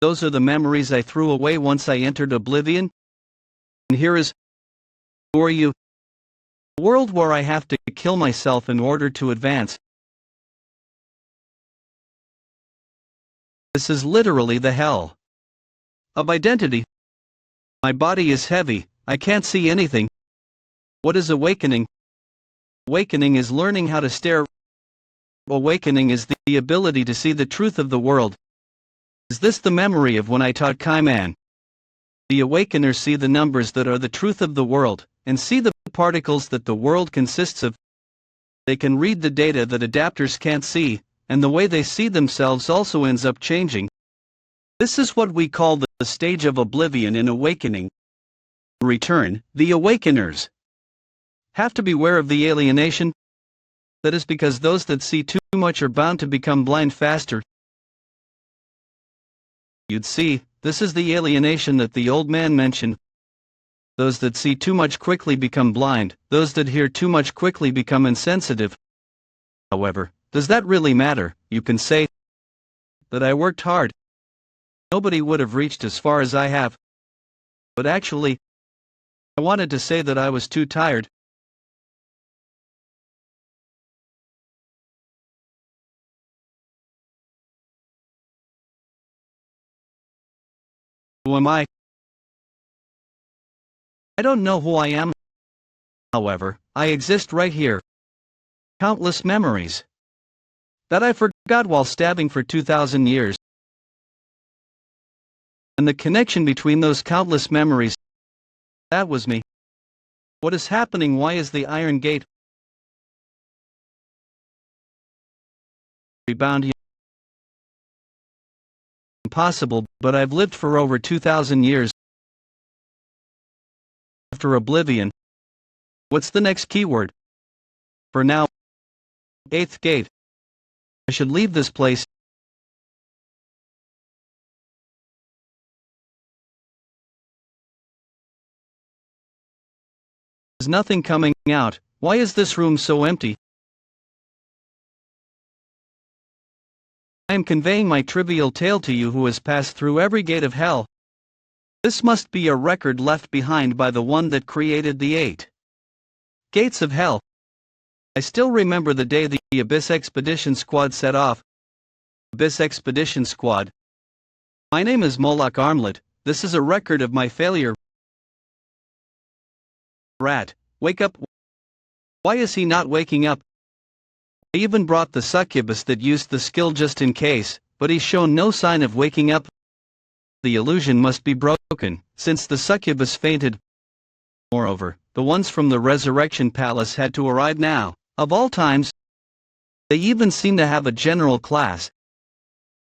A: Those are the memories I threw away once I entered oblivion. And here is, who are you? A world where I have to kill myself in order to advance. This is literally the hell of identity. My body is heavy, I can't see anything. What is awakening? Awakening is learning how to stare. Awakening is the ability to see the truth of the world. Is this the memory of when I taught Kaiman? The awakeners see the numbers that are the truth of the world, and see the particles that the world consists of. They can read the data that adapters can't see, and the way they see themselves also ends up changing. This is what we call the stage of oblivion in awakening. In return, the awakeners have to beware of the alienation. That is because those that see too much are bound to become blind faster. You'd see, this is the alienation that the old man mentioned. Those that see too much quickly become blind, those that hear too much quickly become insensitive. However, does that really matter? You can say that I worked hard. Nobody would have reached as far as I have. But actually, I wanted to say that I was too tired. Who am I? I don't know who I am. However, I exist right here. Countless memories that I forgot while stabbing for 2,000 years. And the connection between those countless memories, that was me. What is happening? Why is the Iron Gate rebound here? Impossible, but I've lived for over 2,000 years. After oblivion. What's the next keyword? For now, 8th gate. I should leave this place. There's nothing coming out. Why is this room so empty? I am conveying my trivial tale to you who has passed through every gate of hell. This must be a record left behind by the one that created the 8 gates of hell. I still remember the day the Abyss Expedition Squad set off. Abyss Expedition Squad. My name is Moloch Armlet. This is a record of my failure. Rat, wake up. Why is he not waking up? I even brought the succubus that used the skill just in case, but he's shown no sign of waking up. The illusion must be broken, since the succubus fainted. Moreover, the ones from the Resurrection Palace had to arrive now, of all times. They even seem to have a general class.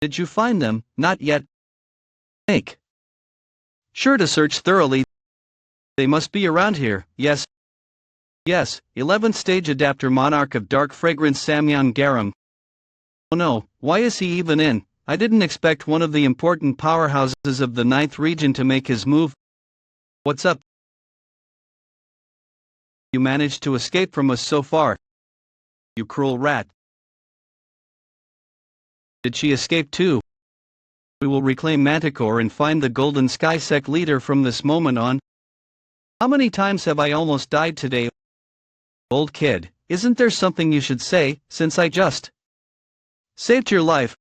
A: Did you find them? Not yet. Make sure to search thoroughly. They must be around here, yes. Yes, 11th stage adapter monarch of dark fragrance Samyon Garam. Oh no, why is he even in? I didn't expect one of the important powerhouses of the 9th region to make his move. What's up? You managed to escape from us so far. You cruel rat. Did she escape too? We will reclaim Manticore and find the Golden Sky Sect leader from this moment on. How many times have I almost died today? Old kid, isn't there something you should say, since I just saved your life?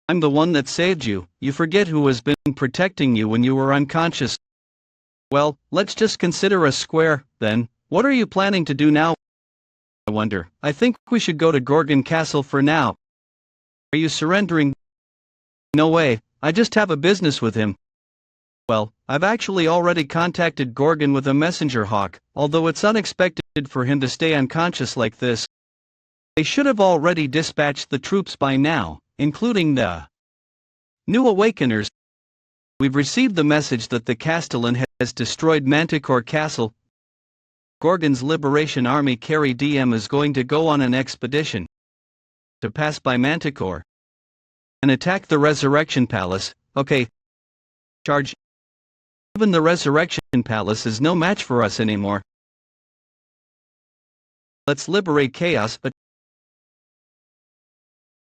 A: I'm the one that saved you. You forget who has been protecting you when you were unconscious. Well, let's just consider us square, then. What are you planning to do now? I wonder. I think we should go to Gorgon Castle for now. Are you surrendering? No way, I just have a business with him. Well, I've actually already contacted Gorgon with a messenger hawk, although it's unexpected for him to stay unconscious like this. They should have already dispatched the troops by now, including the new awakeners. We've received the message that the Castellan has destroyed Manticore Castle. Gorgon's Liberation Army Carry DM is going to go on an expedition to pass by Manticore and attack the Resurrection Palace. Okay. Charge. Even the Resurrection Palace is no match for us anymore. Let's liberate Chaos, a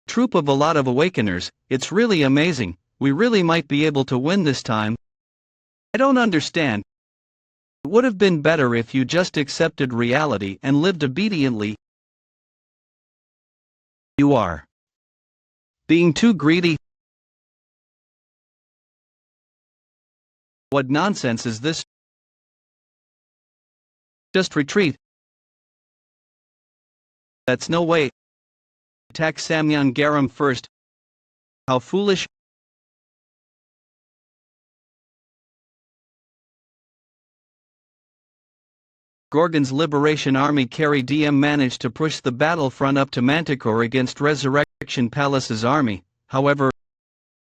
A: troop of a lot of Awakeners. It's really amazing. We really might be able to win this time. I don't understand. It would have been better if you just accepted reality and lived obediently. You are being too greedy. What nonsense is this? Just retreat. That's no way. Attack Samyan Garam first. How foolish. Gorgon's Liberation Army Carry DM managed to push the battlefront up to Manticore against Resurrection Palace's army. However,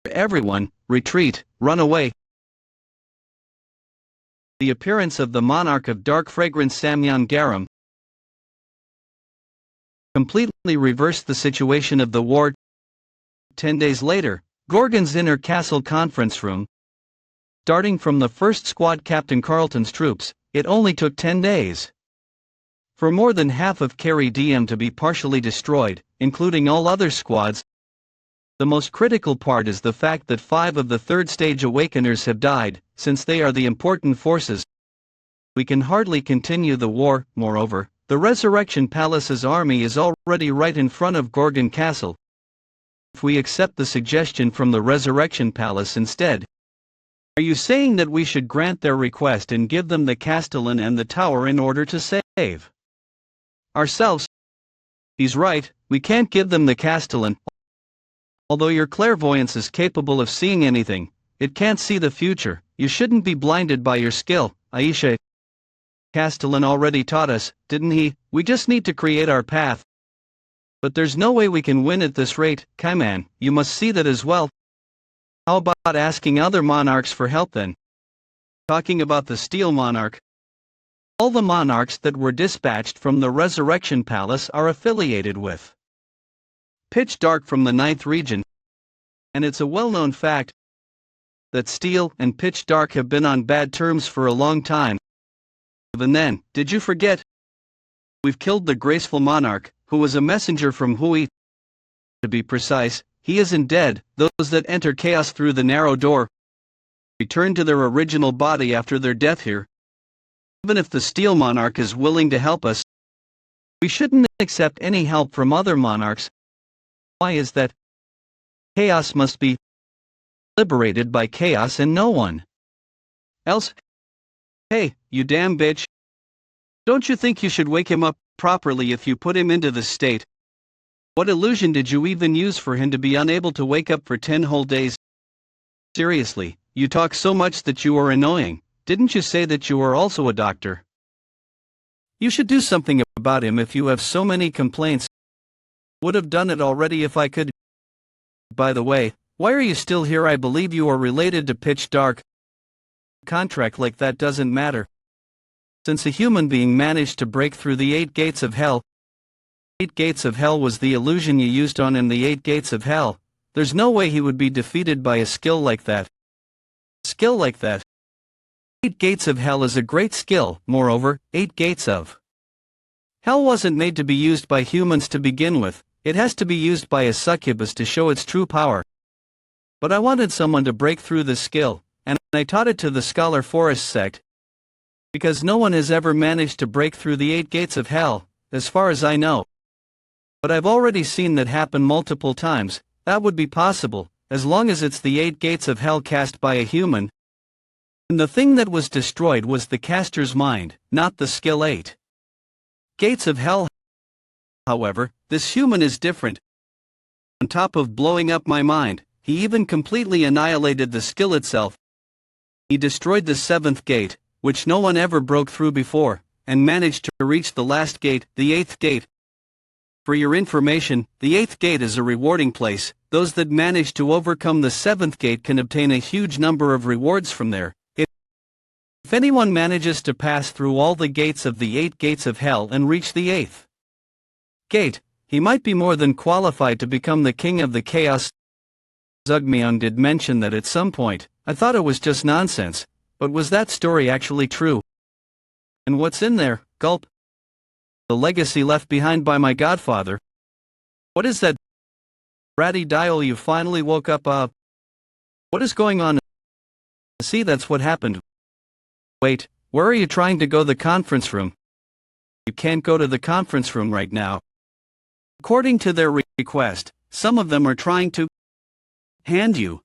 A: everyone, retreat, run away. The appearance of the monarch of dark fragrance Samyan Garam completely reversed the situation of the war. 10 days later, Gorgon's inner castle conference room. Starting from the first squad Captain Carlton's troops, it only took 10 days for more than half of Carry DM to be partially destroyed, including all other squads. The most critical part is the fact that 5 of the third stage Awakeners have died. Since they are the important forces, we can hardly continue the war. Moreover, the Resurrection Palace's army is already right in front of Gorgon Castle. If we accept the suggestion from the Resurrection Palace instead, are you saying that we should grant their request and give them the Castellan and the tower in order to save ourselves? He's right, we can't give them the Castellan. Although your clairvoyance is capable of seeing anything, it can't see the future. You shouldn't be blinded by your skill, Aisha. Castellan already taught us, didn't he? We just need to create our path. But there's no way we can win at this rate. Kaiman, you must see that as well. How about asking other monarchs for help then? Talking about the Steel Monarch. All the monarchs that were dispatched from the Resurrection Palace are affiliated with Pitch Dark from the 9th region. And it's a well-known fact that Steel and Pitch Dark have been on bad terms for a long time. Even then, did you forget? We've killed the graceful monarch, who was a messenger from Hui. To be precise, he isn't dead. Those that enter chaos through the narrow door return to their original body after their death here. Even if the Steel Monarch is willing to help us, we shouldn't accept any help from other monarchs. Why is that? Chaos must be liberated by chaos and no one else. Hey, you damn bitch. Don't you think you should wake him up properly if you put him into this state? What illusion did you even use for him to be unable to wake up for 10 whole days? Seriously, you talk so much that you are annoying. Didn't you say that you are also a doctor? You should do something about him if you have so many complaints. Would have done it already if I could. By the way, why are you still here? I believe you are related to Pitch Dark. A contract like that doesn't matter. Since a human being managed to break through the 8 gates of hell. 8 gates of hell was the illusion you used on him. The 8 gates of hell. There's no way he would be defeated by a skill like that. Skill like that. 8 gates of hell is a great skill. Moreover, 8 gates of hell wasn't made to be used by humans to begin with. It has to be used by a succubus to show its true power. But I wanted someone to break through this skill, and I taught it to the Scholar Forest sect. Because no one has ever managed to break through the 8 gates of hell, as far as I know. But I've already seen that happen multiple times. that would be possible, as long as it's the 8 gates of hell cast by a human. And the thing that was destroyed was the caster's mind, not the skill 8 gates of hell. However, this human is different. On top of blowing up my mind, he even completely annihilated the skill itself. He destroyed the 7th gate, which no one ever broke through before, and managed to reach the last gate, the 8th gate. For your information, the 8th gate is a rewarding place. Those that manage to overcome the 7th gate can obtain a huge number of rewards from there. If anyone manages to pass through all the gates of the 8 gates of hell and reach the 8th gate, he might be more than qualified to become the king of the chaos. Zugmyeon did mention that at some point. I thought it was just nonsense, but was that story actually true? And what's in there? Gulp. The legacy left behind by my godfather. What is that? Ratty dial, you finally woke up. What is going on? See, that's what happened. Wait, where are you trying to go? The conference room. You can't go to the conference room right now. According to their request, some of them are trying to hand you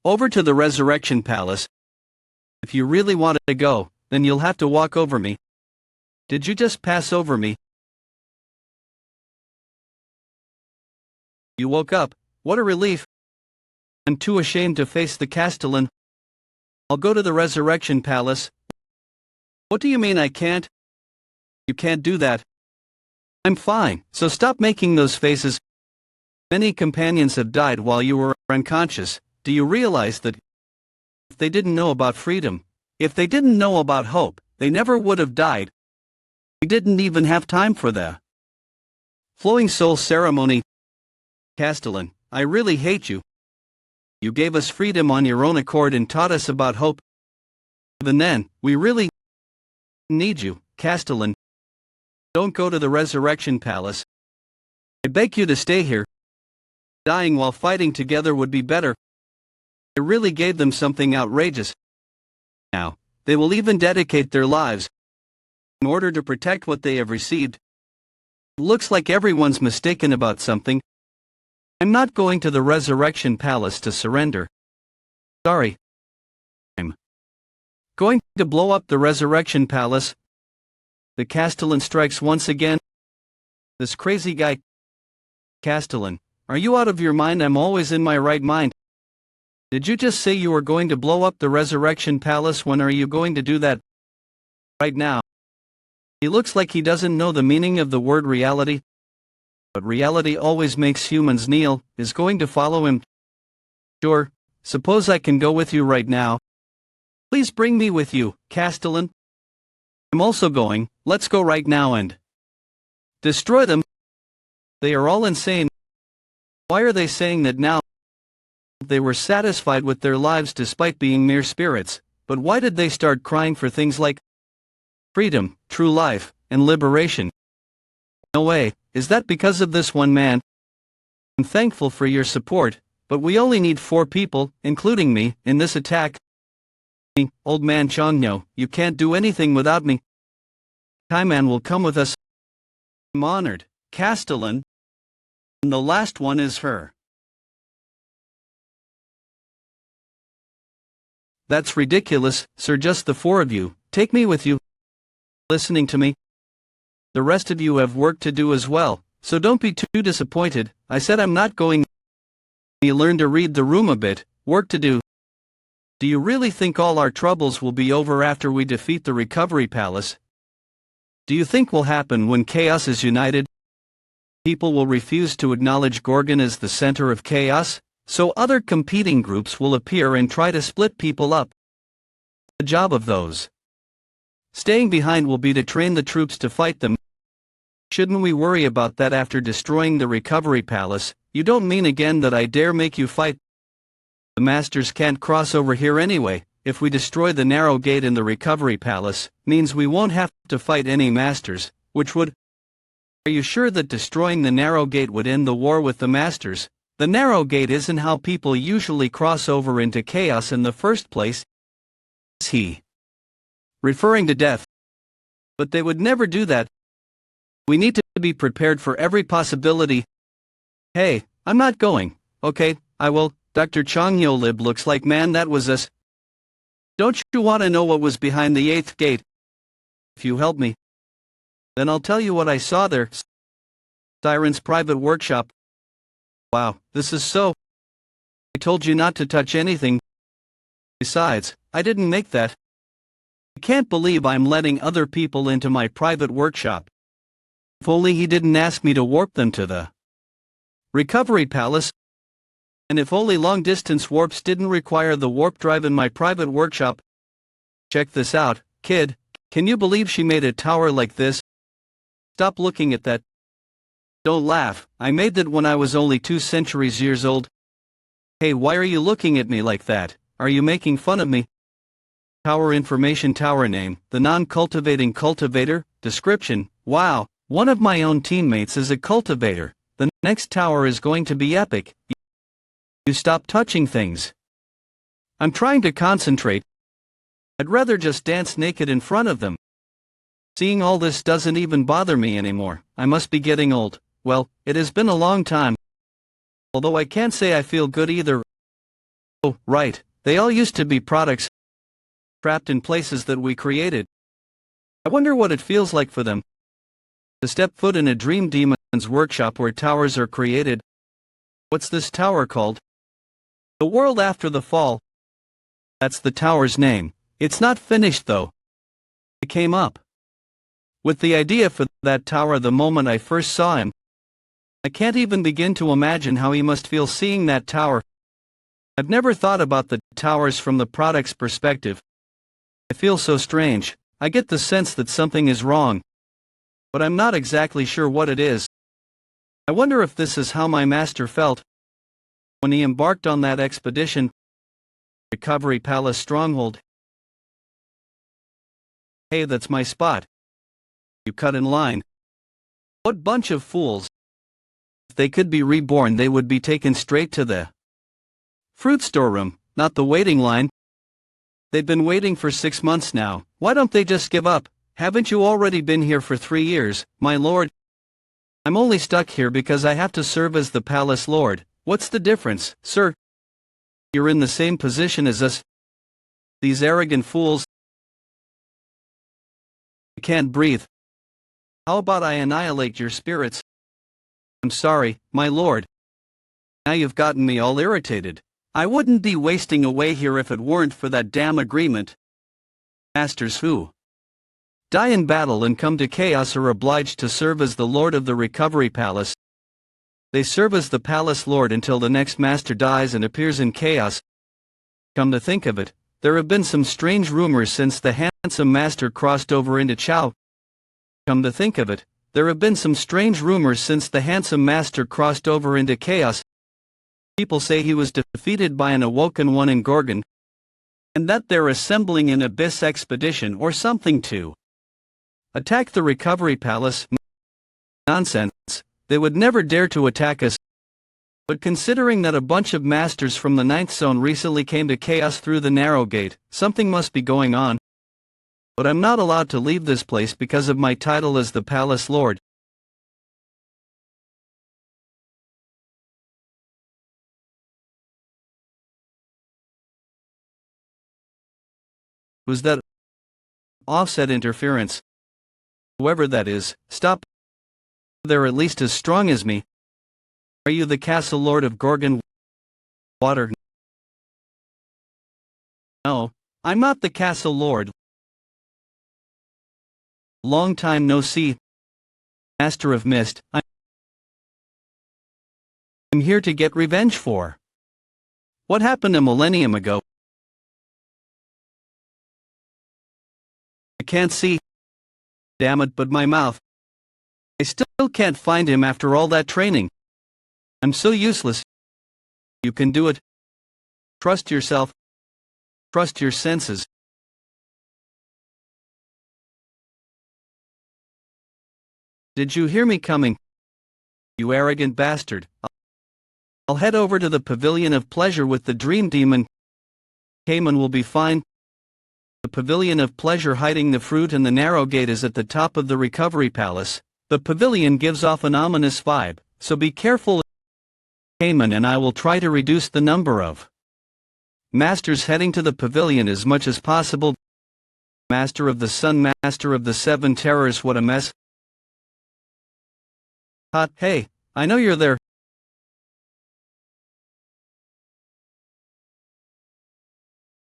A: over to the Resurrection Palace. If you really want to go, then you'll have to walk over me. Did you just pass over me? You woke up. What a relief. I'm too ashamed to face the Castellan. I'll go to the Resurrection Palace. What do you mean I can't? You can't do that. I'm fine, so stop making those faces. Many companions have died while you were unconscious. Do you realize that if they didn't know about freedom, if they didn't know about hope, they never would have died? We didn't even have time for the flowing soul ceremony. Castellan, I really hate you. You gave us freedom on your own accord and taught us about hope. Even then, we really need you, Castellan. Don't go to the Resurrection Palace. I beg you to stay here. Dying while fighting together would be better. I really gave them something outrageous. Now, they will even dedicate their lives in order to protect what they have received. Looks like everyone's mistaken about something. I'm not going to the Resurrection Palace to surrender. Sorry. I'm going to blow up the Resurrection Palace. The Castellan strikes once again. This crazy guy. Castellan, are you out of your mind? I'm always in my right mind. Did you just say you were going to blow up the Resurrection Palace? When are you going to do that? Right now. He looks like he doesn't know the meaning of the word reality. But reality always makes humans kneel. Is going to follow him. Sure, suppose I can go with you right now. Please bring me with you, Castellan. I'm also going. Let's go right now and destroy them. They are all insane. Why are they saying that now? They were satisfied with their lives despite being mere spirits, but why did they start crying for things like freedom, true life, and liberation? No way. Is that because of this one man? I'm thankful for your support, but we only need 4 people, including me, in this attack. Old man Chongnyo, you can't do anything without me. Kaiman will come with us. I'm honored, Castellan. And the last one is her. That's ridiculous, sir. Just the 4 of you. Take me with you. Listening to me. The rest of you have work to do as well, so don't be too disappointed. I said I'm not going. You learn to read the room a bit. Work to do. Do you really think all our troubles will be over after we defeat the Recovery Palace? Do you think will happen when chaos is united? People will refuse to acknowledge Gorgon as the center of chaos, so other competing groups will appear and try to split people up. The job of those staying behind will be to train the troops to fight them. Shouldn't we worry about that after destroying the Recovery Palace? You don't mean again that I dare make you fight? The masters can't cross over here anyway. If we destroy the narrow gate in the Recovery Palace, means we won't have to fight any masters, which would... Are you sure that destroying the narrow gate would end the war with the masters? The narrow gate isn't how people usually cross over into chaos in the first place. Is he referring to death? But they would never do that. We need to be prepared for every possibility. Hey, I'm not going. Okay, I will. Dr. Changyolib looks like man that was us. Don't you want to know what was behind the 8th gate? If you help me, then I'll tell you what I saw there. Siren's private workshop. Wow, this is so. I told you not to touch anything. Besides, I didn't make that. I can't believe I'm letting other people into my private workshop. If only he didn't ask me to warp them to the recovery palace. And if only long-distance warps didn't require the warp drive in my private workshop. Check this out, kid. Can you believe she made a tower like this? Stop looking at that. Don't laugh, I made that when I was only 2 centuries years old. Hey, why are you looking at me like that? Are you making fun of me? Tower information, tower name, the non-cultivating cultivator, description, wow, one of my own teammates is a cultivator. The next tower is going to be epic. You stop touching things. I'm trying to concentrate. I'd rather just dance naked in front of them. Seeing all this doesn't even bother me anymore. I must be getting old. Well, it has been a long time. Although I can't say I feel good either. Oh, right, they all used to be products trapped in places that we created. I wonder what it feels like for them to step foot in a dream demon's workshop where towers are created. What's this tower called? The World After the Fall. That's the tower's name. It's not finished though. I came up with the idea for that tower the moment I first saw him. I can't even begin to imagine how he must feel seeing that tower. I've never thought about the towers from the product's perspective. I feel so strange. I get the sense that something is wrong, but I'm not exactly sure what it is. I wonder if this is how my master felt when he embarked on that expedition. Recovery Palace Stronghold. Hey, that's my spot. You cut in line. What bunch of fools. If they could be reborn, they would be taken straight to the fruit storeroom, not the waiting line. They've been waiting for 6 months now. Why don't they just give up? Haven't you already been here for 3 years, my lord? I'm only stuck here because I have to serve as the palace lord. What's the difference, sir? You're in the same position as us. These arrogant fools. I can't breathe. How about I annihilate your spirits? I'm sorry, my lord. Now you've gotten me all irritated. I wouldn't be wasting away here if it weren't for that damn agreement. Masters who die in battle and come to chaos are obliged to serve as the lord of the recovery palace. They serve as the palace lord until the next master dies and appears in chaos. Come to think of it, there have been some strange rumors since the handsome master crossed over into Chao. Come to think of it, there have been some strange rumors since the handsome master crossed over into chaos. People say he was defeated by an awoken one in Gorgon, and that they're assembling an abyss expedition or something to attack the recovery palace. Nonsense, they would never dare to attack us. But considering that a bunch of masters from the 9th zone recently came to chaos through the narrow gate, something must be going on. But I'm not allowed to leave this place because of my title as the palace lord. Was that offset interference? Whoever that is, stop. They're at least as strong as me. Are you the castle lord of Gorgon? Water? No, I'm not the castle lord. Long time no see. Master of Mist, I'm here to get revenge for what happened a millennium ago. I can't see. Damn it, but my mouth. I still can't find him after all that training. I'm so useless. You can do it. Trust yourself. Trust your senses. Did you hear me coming? You arrogant bastard. I'll head over to the Pavilion of Pleasure with the Dream Demon. Cayman will be fine. The Pavilion of Pleasure hiding the fruit and the narrow gate is at the top of the recovery palace. The pavilion gives off an ominous vibe, so be careful Jaehwan and I will try to reduce the number of masters heading to the pavilion as much as possible. Master of the Sun, Master of the Seven Terrors, what a mess. Hey, I know you're there.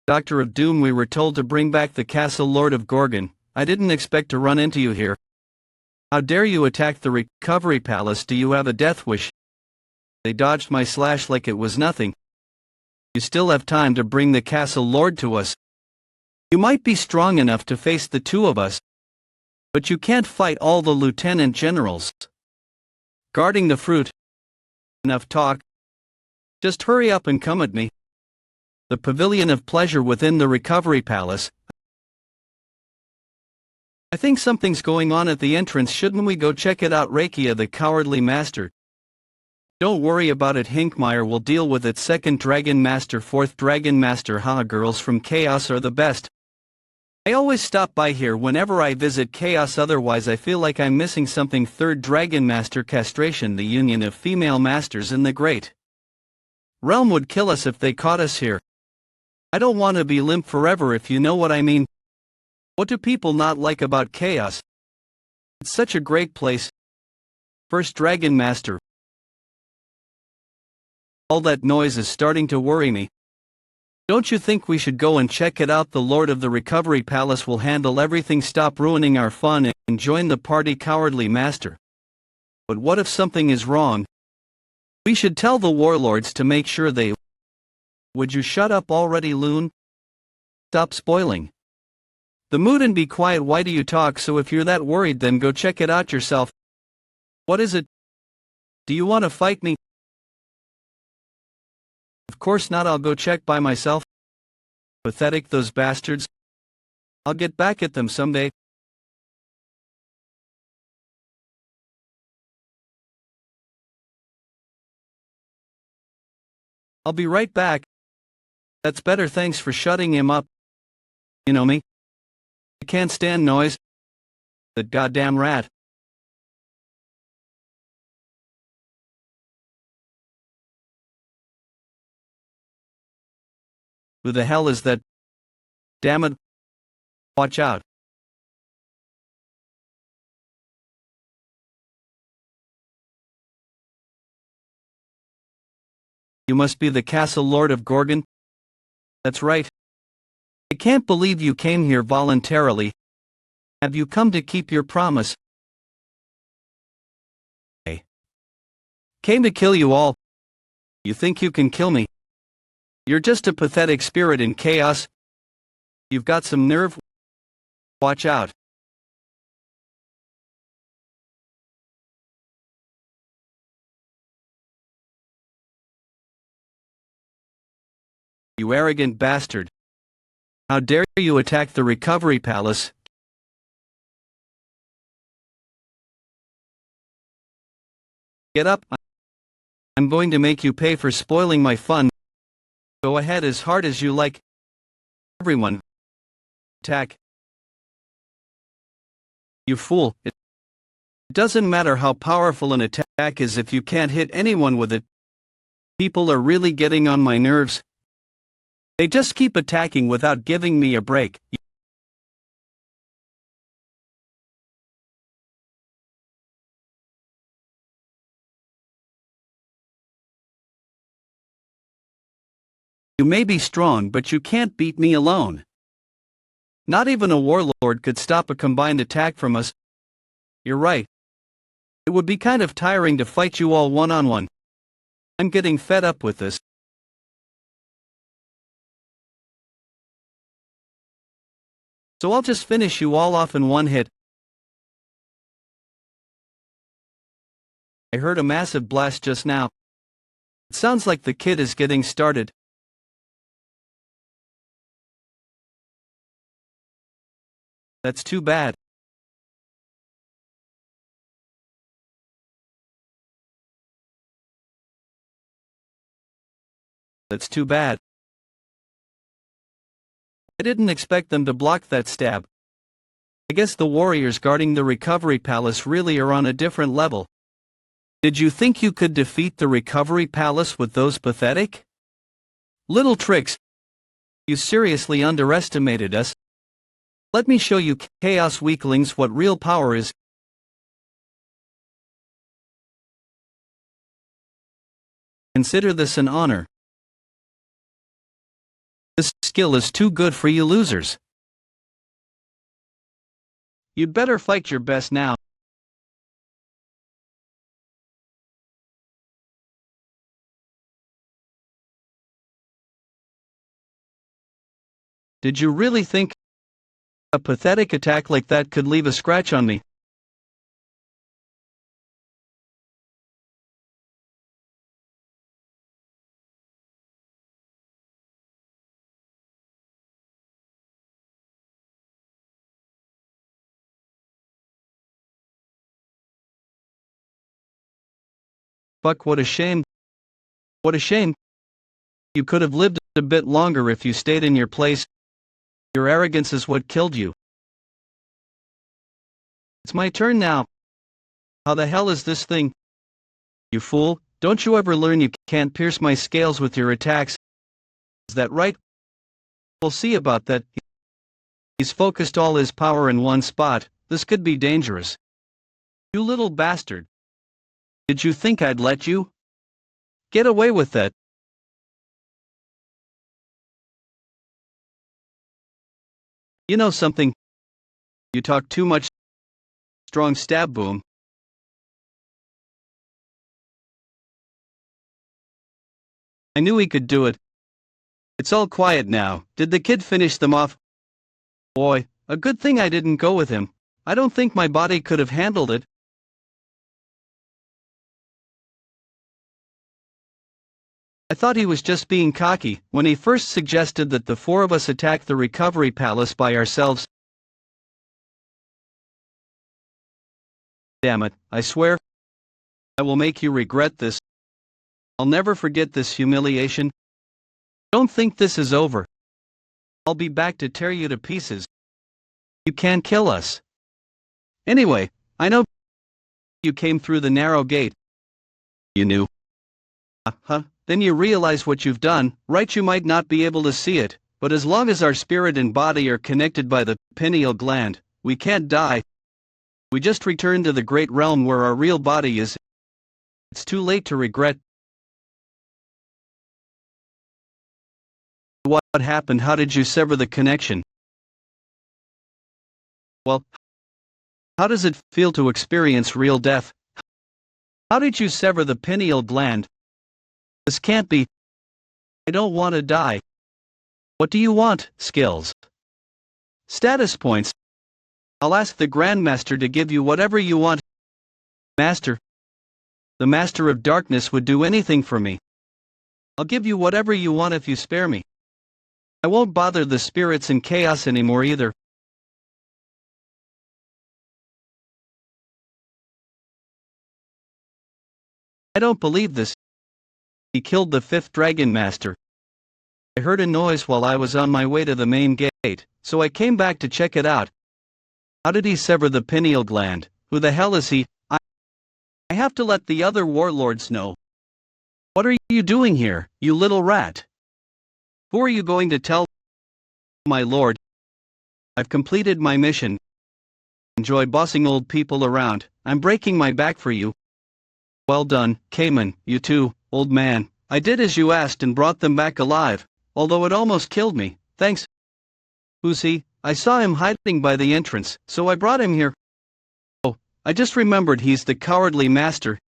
A: Doctor of Doom, we were told to bring back the castle Lord of Gorgon. I didn't expect to run into you here. How dare you attack the recovery palace? Do you have a death wish? They dodged my slash like it was nothing. You still have time to bring the castle Lord to us. You might be strong enough to face the two of us, but you can't fight all the lieutenant generals guarding the fruit. Enough talk. Just hurry up and come at me. The pavilion of pleasure within the recovery palace. I think something's going on at the entrance. Shouldn't we go check it out? Rakia, the cowardly master. Don't worry about it, Hinkmeyer will deal with it. Second Dragon Master, fourth Dragon Master. Haha, girls from Chaos are the best. I always stop by here whenever I visit Chaos, otherwise I feel like I'm missing something. Third Dragon Master, castration. The union of female masters in the great realm would kill us if they caught us here. I don't want to be limp forever, if you know what I mean. What do people not like about Chaos? It's such a great place. First Dragon Master. All that noise is starting to worry me. Don't you think we should go and check it out? The Lord of the Recovery Palace will handle everything. Stop ruining our fun and join the party, cowardly master. But what if something is wrong? We should tell the warlords to make sure they... Would you shut up already, Loon? Stop spoiling the mood and be quiet. Why do you talk so? If you're that worried, then go check it out yourself. What is it? Do you want to fight me? Of course not, I'll go check by myself. Pathetic, those bastards. I'll get back at them someday. I'll be right back. That's better, thanks for shutting him up. You know me. I can't stand noise. That goddamn rat. Who the hell is that? Damn it. Watch out. You must be the castle Lord of Gorgon? That's right. I can't believe you came here voluntarily. Have you come to keep your promise? I came to kill you all. You think you can kill me? You're just a pathetic spirit in chaos. You've got some nerve. Watch out. You arrogant bastard. How dare you attack the recovery palace? Get up. I'm going to make you pay for spoiling my fun. Go ahead as hard as you like. Everyone. Attack. You fool. It doesn't matter how powerful an attack is if you can't hit anyone with it. People are really getting on my nerves. They just keep attacking without giving me a break. You may be strong, but you can't beat me alone. Not even a warlord could stop a combined attack from us. You're right. It would be kind of tiring to fight you all one-on-one. I'm getting fed up with this. So I'll just finish you all off in one hit. I heard a massive blast just now. It sounds like the kid is getting started. That's too bad. That's too bad. I didn't expect them to block that stab. I guess the warriors guarding the recovery palace really are on a different level. Did you think you could defeat the recovery palace with those pathetic little tricks? You seriously underestimated us. Let me show you chaos weaklings what real power is. Consider this an honor. This skill is too good for you losers. You'd better fight your best now. Did you really think a pathetic attack like that could leave a scratch on me? Fuck, what a shame. What a shame. You could have lived a bit longer if you stayed in your place. Your arrogance is what killed you. It's my turn now. How the hell is this thing? You fool, don't you ever learn you can't pierce my scales with your attacks? Is that right? We'll see about that. He's focused all his power in one spot. This could be dangerous. You little bastard. Did you think I'd let you get away with that? You know something? You talk too much. Strong stab, boom. I knew he could do it. It's all quiet now. Did the kid finish them off? Boy, a good thing I didn't go with him. I don't think my body could have handled it. I thought he was just being cocky when he first suggested that the four of us attack the recovery palace by ourselves. Damn it, I swear, I will make you regret this. I'll never forget this humiliation. Don't think this is over. I'll be back to tear you to pieces. You can't kill us. Anyway, I know you came through the narrow gate. You knew. Then you realize what you've done, right? You might not be able to see it, but as long as our spirit and body are connected by the pineal gland, we can't die. We just return to the great realm where our real body is. It's too late to regret. What happened? How did you sever the connection? Well, how does it feel to experience real death? How did you sever the pineal gland? This can't be. I don't want to die. What do you want? Skills. Status points. I'll ask the Grandmaster to give you whatever you want. Master. The Master of Darkness would do anything for me. I'll give you whatever you want if you spare me. I won't bother the spirits in chaos anymore either. I don't believe this. He killed the fifth Dragon Master. I heard a noise while I was on my way to the main gate, so I came back to check it out. How did he sever the pineal gland? Who the hell is he? I have to let the other warlords know. What are you doing here, you little rat? Who are you going to tell? My lord. I've completed my mission. Enjoy bossing old people around. I'm breaking my back for you. Well done, Cayman, you too, old man. I did as you asked and brought them back alive, although it almost killed me. Thanks. Who's he? I saw him hiding by the entrance, so I brought him here. Oh, I just remembered he's the cowardly master.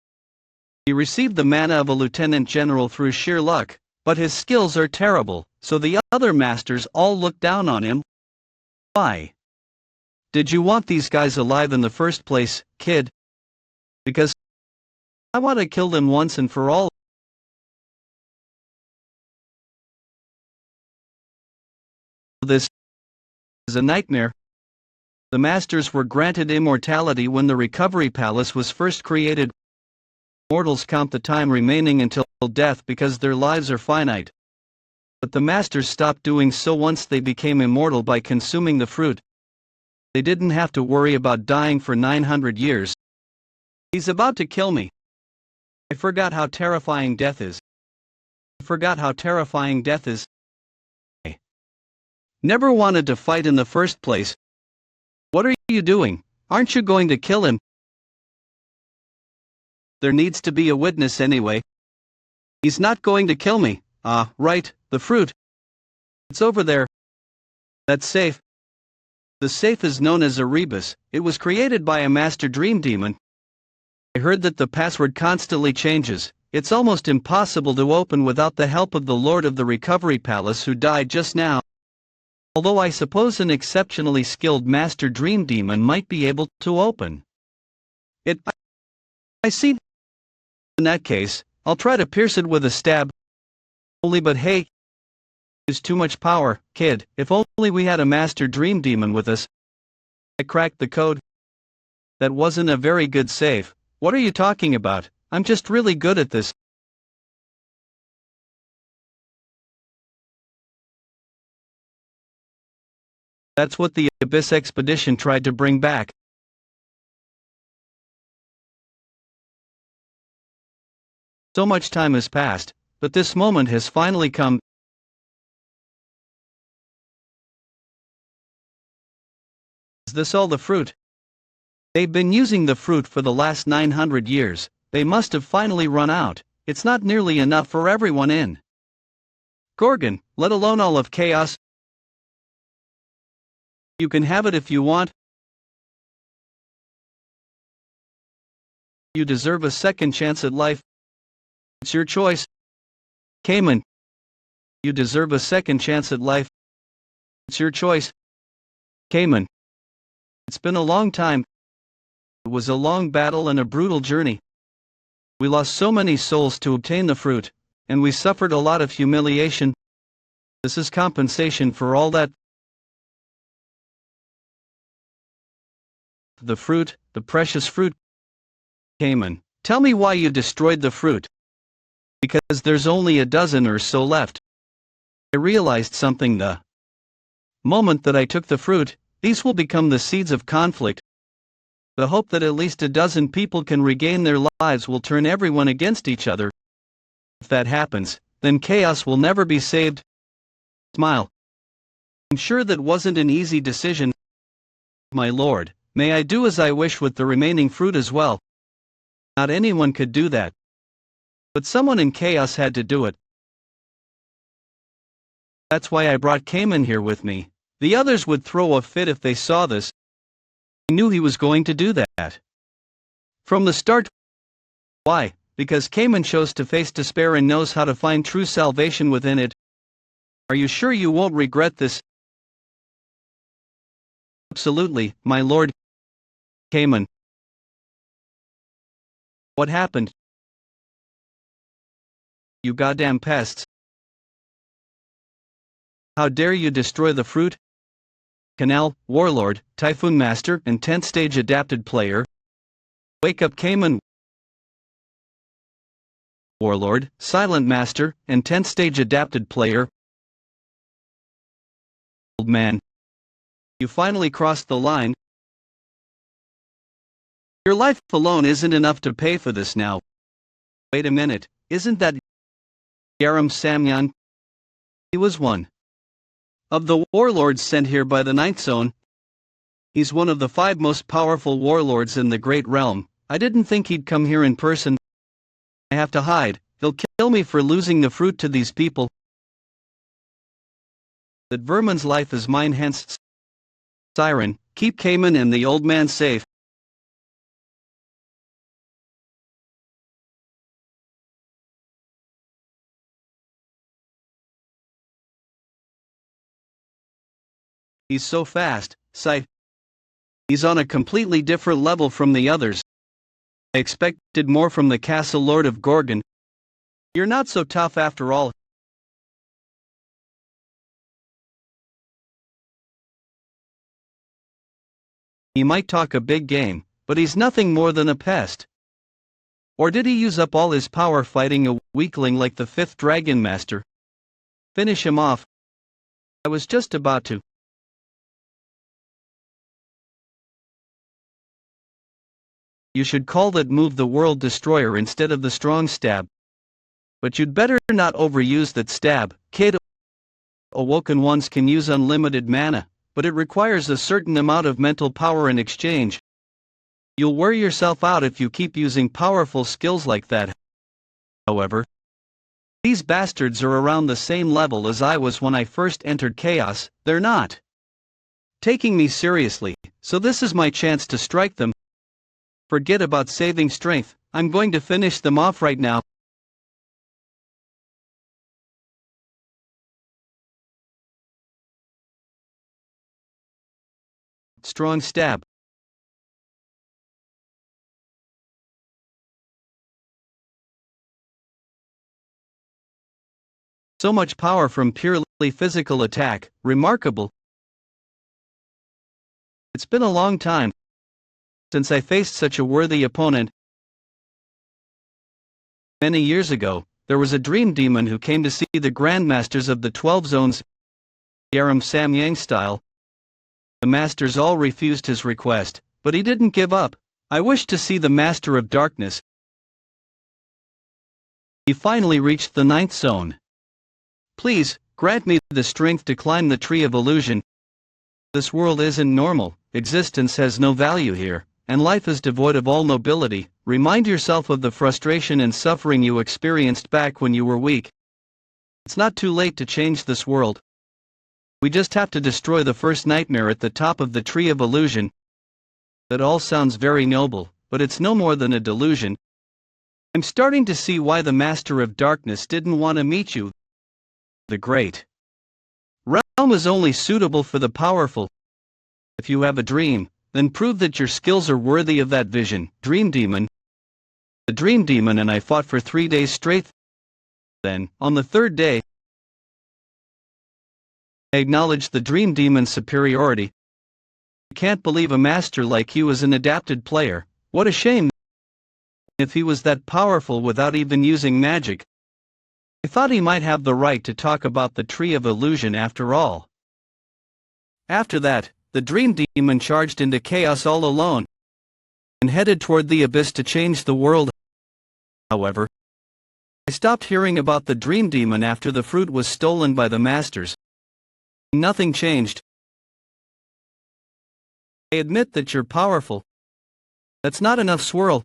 A: He received the mana of a lieutenant general through sheer luck, but his skills are terrible, so the other masters all look down on him. Why? Did you want these guys alive in the first place, kid? Because I want to kill them once and for all. This is a nightmare. The masters were granted immortality when the recovery palace was first created. Mortals count the time remaining until death because their lives are finite. But the masters stopped doing so once they became immortal by consuming the fruit. They didn't have to worry about dying for 900 years. He's about to kill me. I forgot how terrifying death is. I forgot how terrifying death is. I never wanted to fight in the first place. What are you doing? Aren't you going to kill him? There needs to be a witness anyway. He's not going to kill me. Ah, right, the fruit. It's over there. That safe. The safe is known as a rebus. It was created by a master dream demon. I heard that the password constantly changes. It's almost impossible to open without the help of the Lord of the Recovery Palace who died just now. Although I suppose an exceptionally skilled master dream demon might be able to open it. I see. In that case, I'll try to pierce it with a stab. But hey, it's too much power, kid. If only we had a master dream demon with us. I cracked the code. That wasn't a very good save. What are you talking about? I'm just really good at this. That's what the Abyss expedition tried to bring back. So much time has passed, but this moment has finally come. Is this all the fruit? They've been using the fruit for the last 900 years. They must have finally run out. It's not nearly enough for everyone in Gorgon, let alone all of Chaos. You can have it if you want. You deserve a second chance at life. It's your choice. Cayman. You deserve a second chance at life. It's your choice. Cayman. It's been a long time. It was a long battle and a brutal journey. We lost so many souls to obtain the fruit, and we suffered a lot of humiliation. This is compensation for all that. The fruit, the precious fruit. Cayman, tell me why you destroyed the fruit. Because there's only a dozen or so left. I realized something the moment that I took the fruit. These will become the seeds of conflict. The hope that at least a dozen people can regain their lives will turn everyone against each other. If that happens, then chaos will never be saved. Smile. I'm sure that wasn't an easy decision. My lord, may I do as I wish with the remaining fruit as well? Not anyone could do that. But someone in chaos had to do it. That's why I brought Cayman here with me. The others would throw a fit if they saw this. I knew he was going to do that. From the start. Why? Because Cayman chose to face despair and knows how to find true salvation within it. Are you sure you won't regret this? Absolutely, my lord. Cayman. What happened? You goddamn pests. How dare you destroy the fruit? Canal, Warlord, Typhoon Master, and 10th stage adapted player. Wake up Cayman. Warlord, Silent Master, and 10th stage adapted player. Old man. You finally crossed the line. Your life alone isn't enough to pay for this now. Wait a minute, isn't that Yaram Samyan? He was one of the warlords sent here by the Ninth Zone. He's one of the 5 most powerful warlords in the Great Realm. I didn't think he'd come here in person. I have to hide. They'll kill me for losing the fruit to these people. That vermin's life is mine, hence. Siren, keep Cayman and the old man safe. He's so fast, He's on a completely different level from the others. I expected more from the Castle Lord of Gorgon. You're not so tough after all. He might talk a big game, but he's nothing more than a pest. Or did he use up all his power fighting a weakling like the 5th Dragon Master? Finish him off. I was just about to. You should call that move the world destroyer instead of the strong stab. But you'd better not overuse that stab, kid. Awoken ones can use unlimited mana, but it requires a certain amount of mental power in exchange. You'll wear yourself out if you keep using powerful skills like that. However, these bastards are around the same level as I was when I first entered Chaos. They're not taking me seriously, so this is my chance to strike them. Forget about saving strength, I'm going to finish them off right now. Strong stab. So much power from purely physical attack, remarkable. It's been a long time since I faced such a worthy opponent. Many years ago, there was a dream demon who came to see the grandmasters of the 12 zones, Yaram Samyang style. The masters all refused his request, but he didn't give up. I wished to see the master of darkness. He finally reached the 9th zone. Please, grant me the strength to climb the tree of illusion. This world isn't normal, existence has no value here, and life is devoid of all nobility. Remind yourself of the frustration and suffering you experienced back when you were weak. It's not too late to change this world. We just have to destroy the first nightmare at the top of the tree of illusion. That all sounds very noble, but it's no more than a delusion. I'm starting to see why the Master of Darkness didn't want to meet you. The Great Realm is only suitable for the powerful. If you have a dream, then prove that your skills are worthy of that vision. Dream Demon. The Dream Demon and I fought for 3 days straight. Then, on the 3rd day, I acknowledged the Dream Demon's superiority. I can't believe a master like you is an adapted player. What a shame. If he was that powerful without even using magic. I thought he might have the right to talk about the Tree of Illusion after all. After that, the Dream Demon charged into chaos all alone and headed toward the abyss to change the world. However, I stopped hearing about the Dream Demon after the fruit was stolen by the masters. Nothing changed. I admit that you're powerful. That's not enough, Swirl.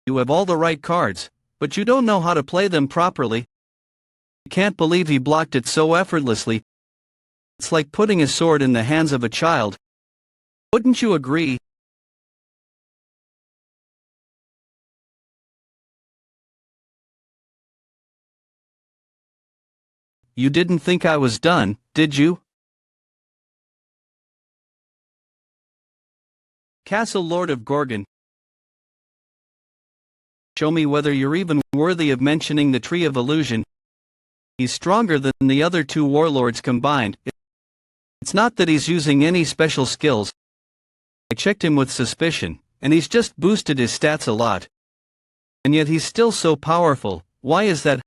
A: You have all the right cards, but you don't know how to play them properly. I can't believe he blocked it so effortlessly. It's like putting a sword in the hands of a child. Wouldn't you agree? You didn't think I was done, did you? Castle Lord of Gorgon. Show me whether you're even worthy of mentioning the Tree of Illusion. He's stronger than the other 2 warlords combined. It's not that he's using any special skills. I checked him with suspicion, and he's just boosted his stats a lot. And yet he's still so powerful. Why is that?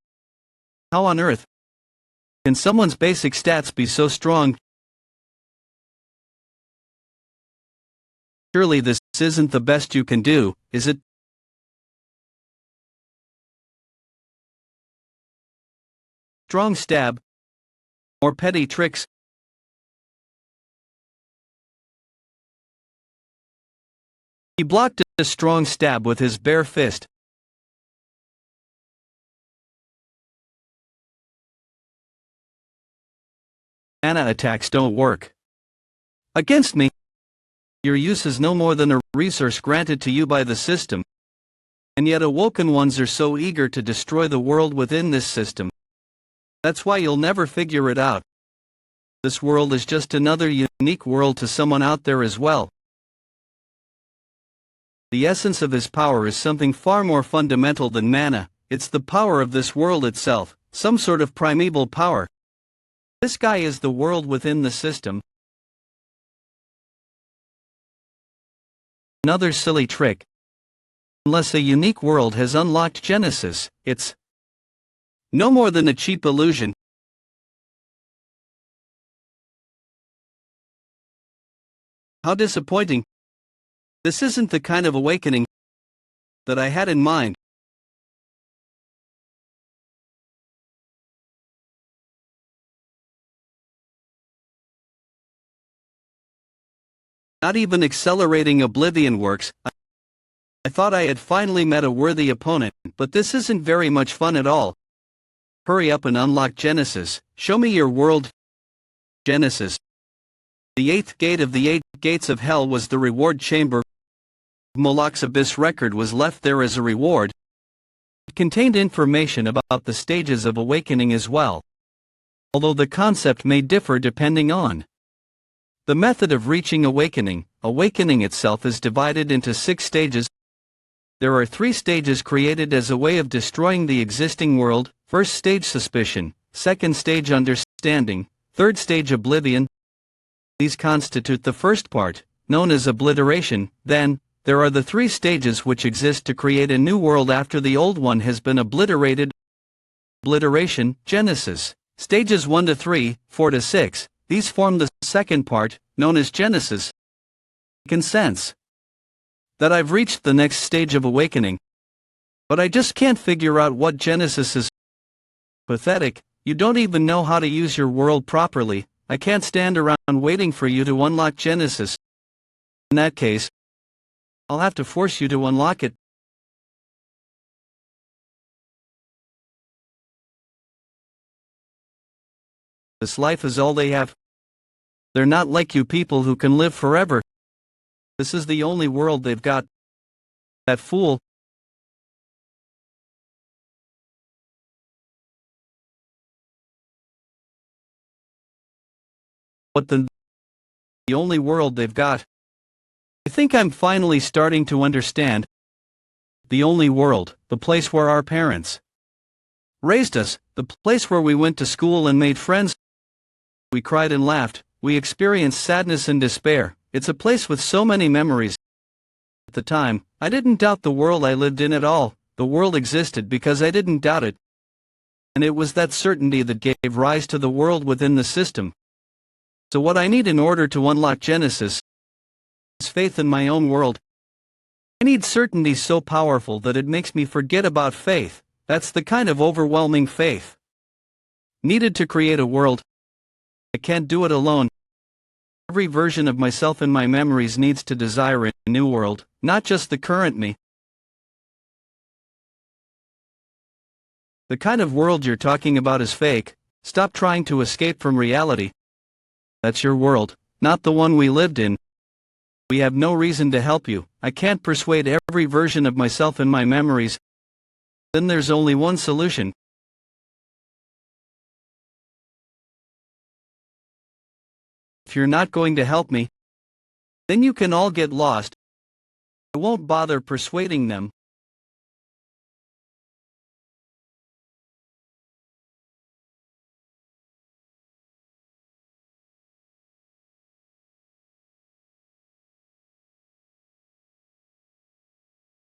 A: How on earth can someone's basic stats be so strong? Surely this isn't the best you can do, is it? Strong stab. More petty tricks. He blocked a strong stab with his bare fist. Mana attacks don't work against me. Your use is no more than a resource granted to you by the system. And yet awoken ones are so eager to destroy the world within this system. That's why you'll never figure it out. This world is just another unique world to someone out there as well. The essence of his power is something far more fundamental than mana. It's the power of this world itself, some sort of primeval power. This guy is the world within the system. Another silly trick. Unless a unique world has unlocked Genesis, it's no more than a cheap illusion. How disappointing. This isn't the kind of awakening that I had in mind. Not even accelerating oblivion works. I thought I had finally met a worthy opponent, but this isn't very much fun at all. Hurry up and unlock Genesis. Show me your world. Genesis. The 8th gate of the 8 gates of hell was the reward chamber. Moloch's abyss record was left there as a reward. It contained information about the stages of awakening as well, although the concept may differ depending on the method of reaching awakening. Awakening itself is divided into 6 stages. There are 3 stages created as a way of destroying the existing world. First stage suspicion, second stage understanding, third stage oblivion. These constitute the first part, known as obliteration. Then, there are the 3 stages which exist to create a new world after the old one has been obliterated. Obliteration, Genesis. Stages 1 to 3, 4 to 6, these form the second part, known as Genesis. I can sense that I've reached the next stage of awakening, but I just can't figure out what Genesis is. Pathetic, you don't even know how to use your world properly. I can't stand around waiting for you to unlock Genesis. In that case, I'll have to force you to unlock it. This life is all they have. They're not like you people who can live forever. This is the only world they've got. That fool. What the only world they've got. I think I'm finally starting to understand. The only world, the place where our parents raised us, the place where we went to school and made friends. We cried and laughed, we experienced sadness and despair. It's a place with so many memories. At the time, I didn't doubt the world I lived in at all. The world existed because I didn't doubt it. And it was that certainty that gave rise to the world within the system. So what I need in order to unlock Genesis is faith in my own world. I need certainty so powerful that it makes me forget about faith. That's the kind of overwhelming faith needed to create a world. I can't do it alone. Every version of myself in my memories needs to desire a new world, not just the current me. The kind of world you're talking about is fake. Stop trying to escape from reality. That's your world, not the one we lived in. We have no reason to help you. I can't persuade every version of myself in my memories. Then there's only one solution. If you're not going to help me, then you can all get lost. I won't bother persuading them.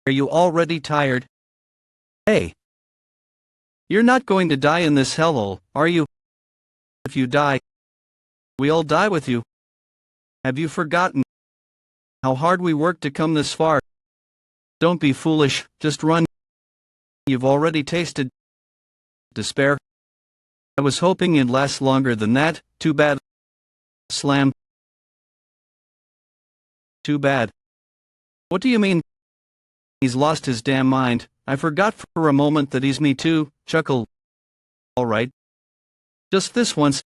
A: Are you already tired? Hey! You're not going to die in this hellhole, are you? If you die, we all die with you. Have you forgotten how hard we worked to come this far? Don't be foolish, just run. You've already tasted despair. I was hoping it'd last longer than that. Too bad. Slam. Too bad. What do you mean? He's lost his damn mind. I forgot for a moment that he's me too. Chuckle. All right. Just this once.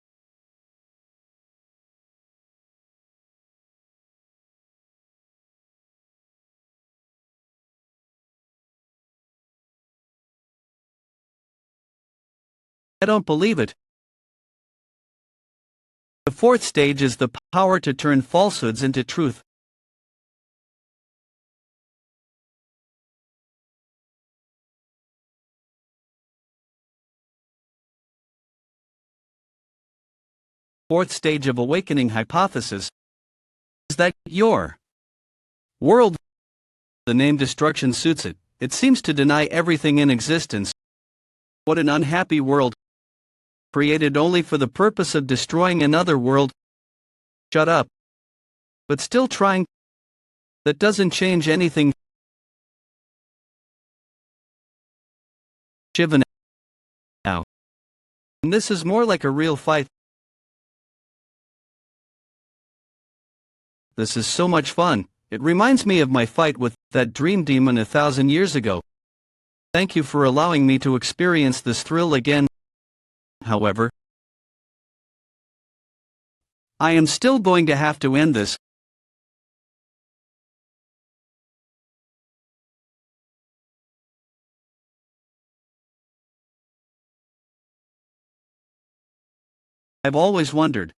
A: I don't believe it. The 4th stage is the power to turn falsehoods into truth. Fourth stage of awakening hypothesis is that your world, the name destruction suits it. It seems to deny everything in existence. What an unhappy world, created only for the purpose of destroying another world. Shut up. But still trying That doesn't change anything. Shiva now. And this is more like a real fight. This is so much fun. It reminds me of my fight with that dream demon 1,000 years ago. Thank you for allowing me to experience this thrill again. However, I am still going to have to end this. I've always wondered,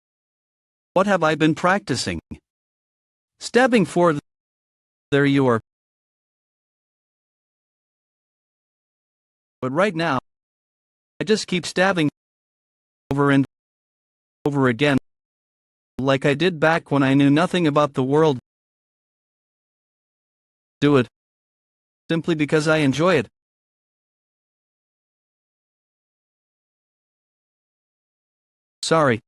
A: what have I been practicing? Stabbing for. There you are. But right now, I just keep stabbing over and over again, like I did back when I knew nothing about the world. Do it simply because I enjoy it. Sorry.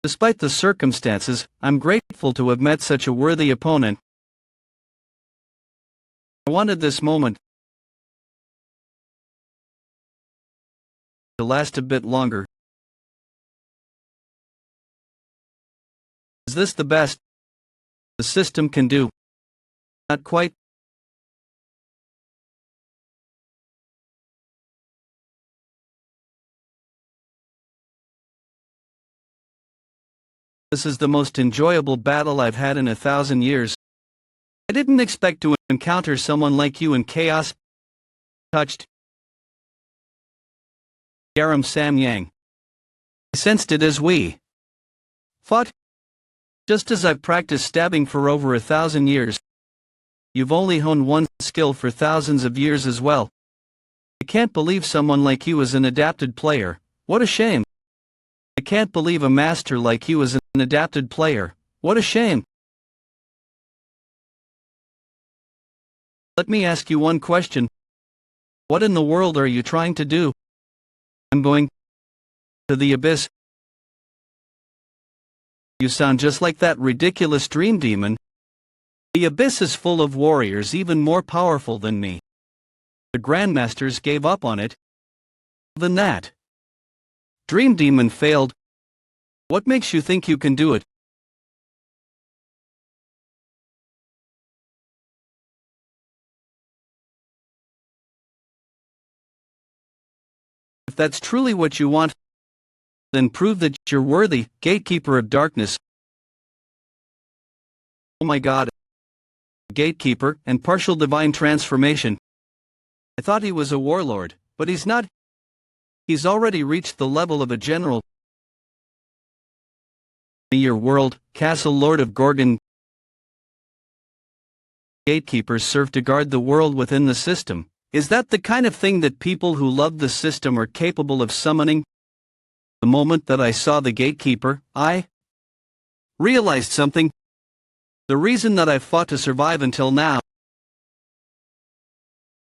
A: Despite the circumstances, I'm grateful to have met such a worthy opponent. I wanted this moment to last a bit longer. Is this the best the system can do? Not quite. This is the most enjoyable battle I've had in 1,000 years. I didn't expect to encounter someone like you in chaos. Touched. Garam Sam Yang. I sensed it as we fought. Just as I've practiced stabbing for over 1,000 years. You've only honed one skill for thousands of years as well. I can't believe someone like you is an adapted player. What a shame. I can't believe a master like you is an adapted player. What a shame. Let me ask you one question. What in the world are you trying to do? I'm going to the abyss. You sound just like that ridiculous dream demon. The abyss is full of warriors even more powerful than me. The grandmasters gave up on it. Than that. Dream demon failed. What makes you think you can do it? If that's truly what you want, then prove that you're worthy, gatekeeper of darkness. Oh my God. Gatekeeper and partial divine transformation. I thought he was a warlord, but he's not. He's already reached the level of a general. Your world, Castle Lord of Gorgon. Gatekeepers serve to guard the world within the system. Is that the kind of thing that people who love the system are capable of summoning? The moment that I saw the gatekeeper, I realized something. The reason that I've fought to survive until now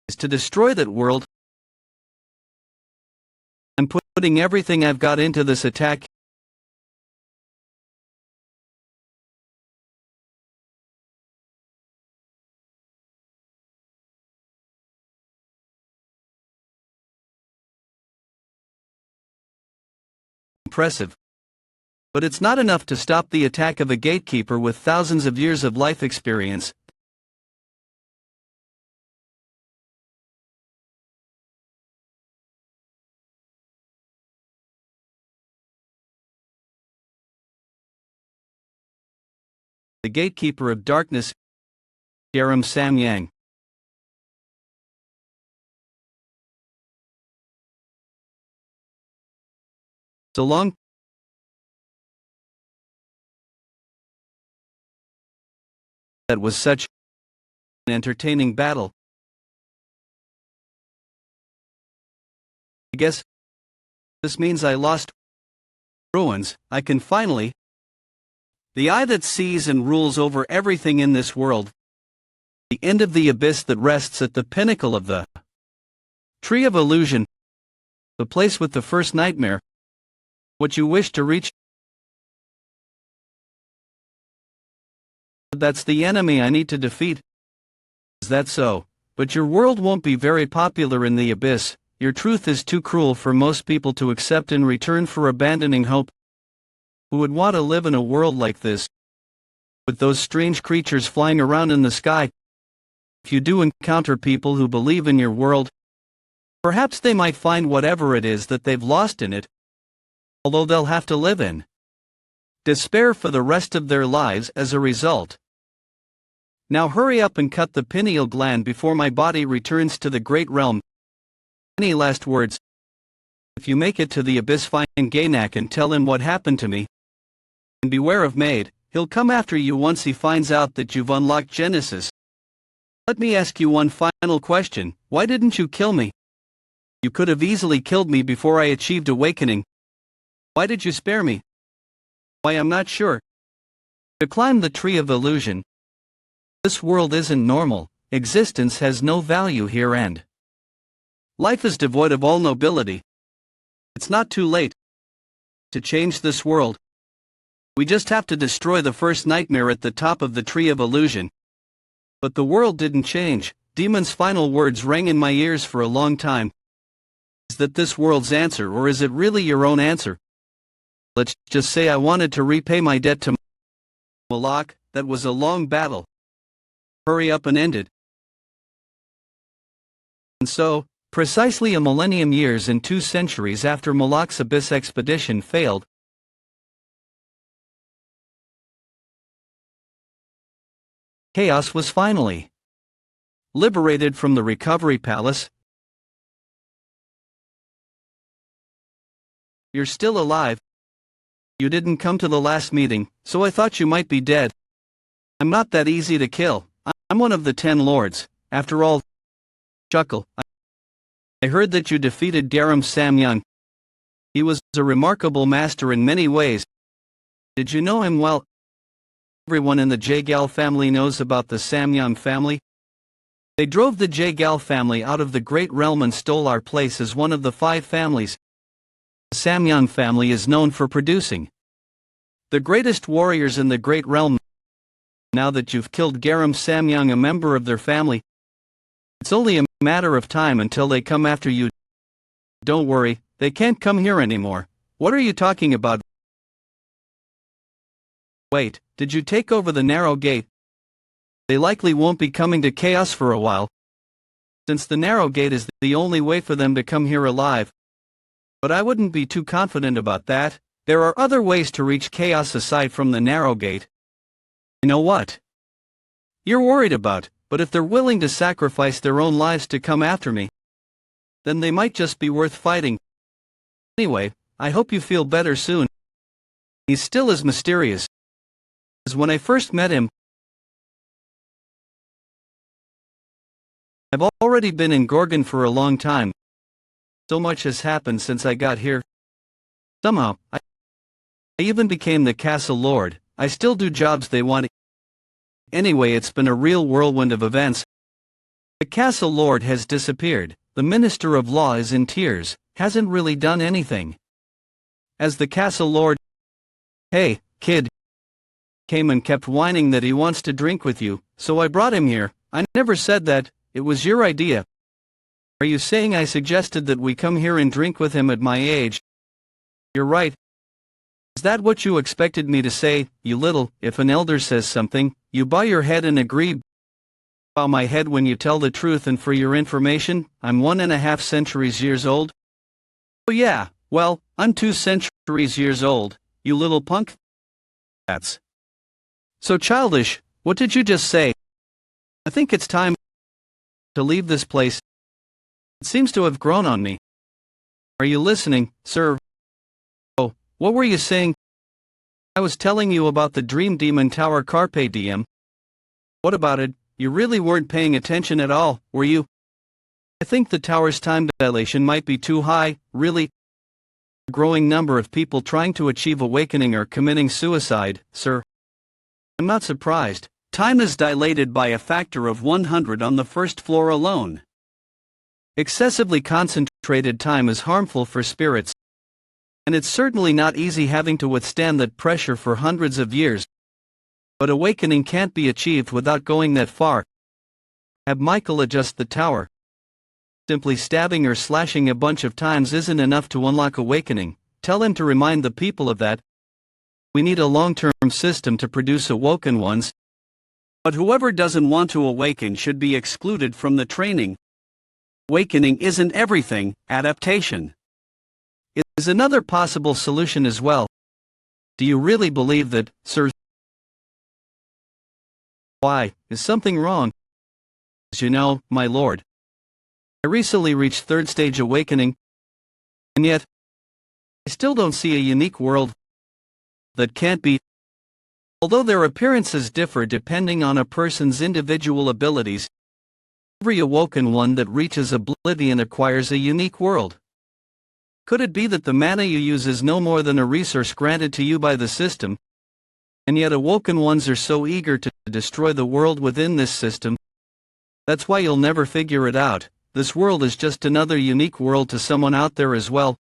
A: is to destroy that world. I'm putting everything I've got into this attack. Impressive. But it's not enough to stop the attack of a gatekeeper with thousands of years of life experience. The gatekeeper of darkness, Garam Sam Yang. So long. That was such an entertaining battle. I guess this means I lost. Ruins, I can finally. The eye that sees and rules over everything in this world. The end of the abyss that rests at the pinnacle of the tree of illusion. The place with the first nightmare. What you wish to reach. That's the enemy I need to defeat. Is that so? But your world won't be very popular in the abyss. Your truth is too cruel for most people to accept in return for abandoning hope. Who would want to live in a world like this? With those strange creatures flying around in the sky? If you do encounter people who believe in your world, perhaps they might find whatever it is that they've lost in it, although they'll have to live in despair for the rest of their lives as a result. Now hurry up and cut the pineal gland before my body returns to the great realm. Any last words? If you make it to the abyss, find Gainak and tell him what happened to me. And beware of Maid, he'll come after you once he finds out that you've unlocked Genesis. Let me ask you one final question. Why didn't you kill me? You could have easily killed me before I achieved awakening. Why did you spare me? Why, I'm not sure. To climb the tree of illusion. This world isn't normal. Existence has no value here and life is devoid of all nobility. It's not too late to change this world. We just have to destroy the first nightmare at the top of the tree of illusion. But the world didn't change. Demon's final words rang in my ears for a long time. Is that this world's answer, or is it really your own answer? Let's just say I wanted to repay my debt to Malak. That was a long battle. Hurry up and end it. And so, precisely a millennium years and 2 centuries after Malak's Abyss expedition failed, Chaos was finally liberated from the Recovery Palace. You're still alive. You didn't come to the last meeting, so I thought you might be dead. I'm not that easy to kill. I'm one of the 10 lords. After all, chuckle. I heard that you defeated Garam Samyang. He was a remarkable master in many ways. Did you know him well? Everyone in the Jaehwan family knows about the Samyang family. They drove the Jaehwan family out of the Great Realm and stole our place as one of the 5 families. The Samyang family is known for producing the greatest warriors in the Great Realm. Now that you've killed Garam Samyang, a member of their family, it's only a matter of time until they come after you. Don't worry, they can't come here anymore. What are you talking about? Wait, did you take over the narrow gate? They likely won't be coming to Chaos for a while, since the narrow gate is the only way for them to come here alive. But I wouldn't be too confident about that. There are other ways to reach Chaos aside from the narrow gate. You know what you're worried about, but if they're willing to sacrifice their own lives to come after me, then they might just be worth fighting. Anyway, I hope you feel better soon. He's still as mysterious as when I first met him. I've already been in Gorgon for a long time. So much has happened since I got here. Somehow, I even became the castle lord. I still do jobs they want. Anyway, it's been a real whirlwind of events. The castle lord has disappeared. The minister of law is in tears, hasn't really done anything. As the castle lord, hey, kid, came and kept whining that he wants to drink with you, so I brought him here. I never said that. It was your idea. Are you saying I suggested that we come here and drink with him at my age? You're right. Is that what you expected me to say, you little? If an elder says something, you bow your head and agree. Bow my head when you tell the truth, and for your information, I'm 1.5 centuries years old. Oh yeah, well, I'm 2 centuries years old, you little punk. That's so childish. What did you just say? I think it's time to leave this place. It seems to have grown on me. Are you listening, sir? Oh, what were you saying? I was telling you about the Dream Demon Tower Carpe Diem. What about it? You really weren't paying attention at all, were you? I think the tower's time dilation might be too high, really. A growing number of people trying to achieve awakening are committing suicide, sir. I'm not surprised. Time is dilated by a factor of 100 on the first floor alone. Excessively concentrated time is harmful for spirits, and it's certainly not easy having to withstand that pressure for hundreds of years. But awakening can't be achieved without going that far. Have Michael adjust the tower. Simply stabbing or slashing a bunch of times isn't enough to unlock awakening. Tell him to remind the people of that. We need a long-term system to produce awoken ones. But whoever doesn't want to awaken should be excluded from the training. Awakening isn't everything, adaptation is another possible solution as well. Do you really believe that, sir? Why, is something wrong? As you know, my lord, I recently reached third stage awakening, and yet, I still don't see a unique world. That can't be. Although their appearances differ depending on a person's individual abilities, every awoken one that reaches oblivion acquires a unique world. Could it be that the mana you use is no more than a resource granted to you by the system, and yet awoken ones are so eager to destroy the world within this system? That's why you'll never figure it out. This world is just another unique world to someone out there as well.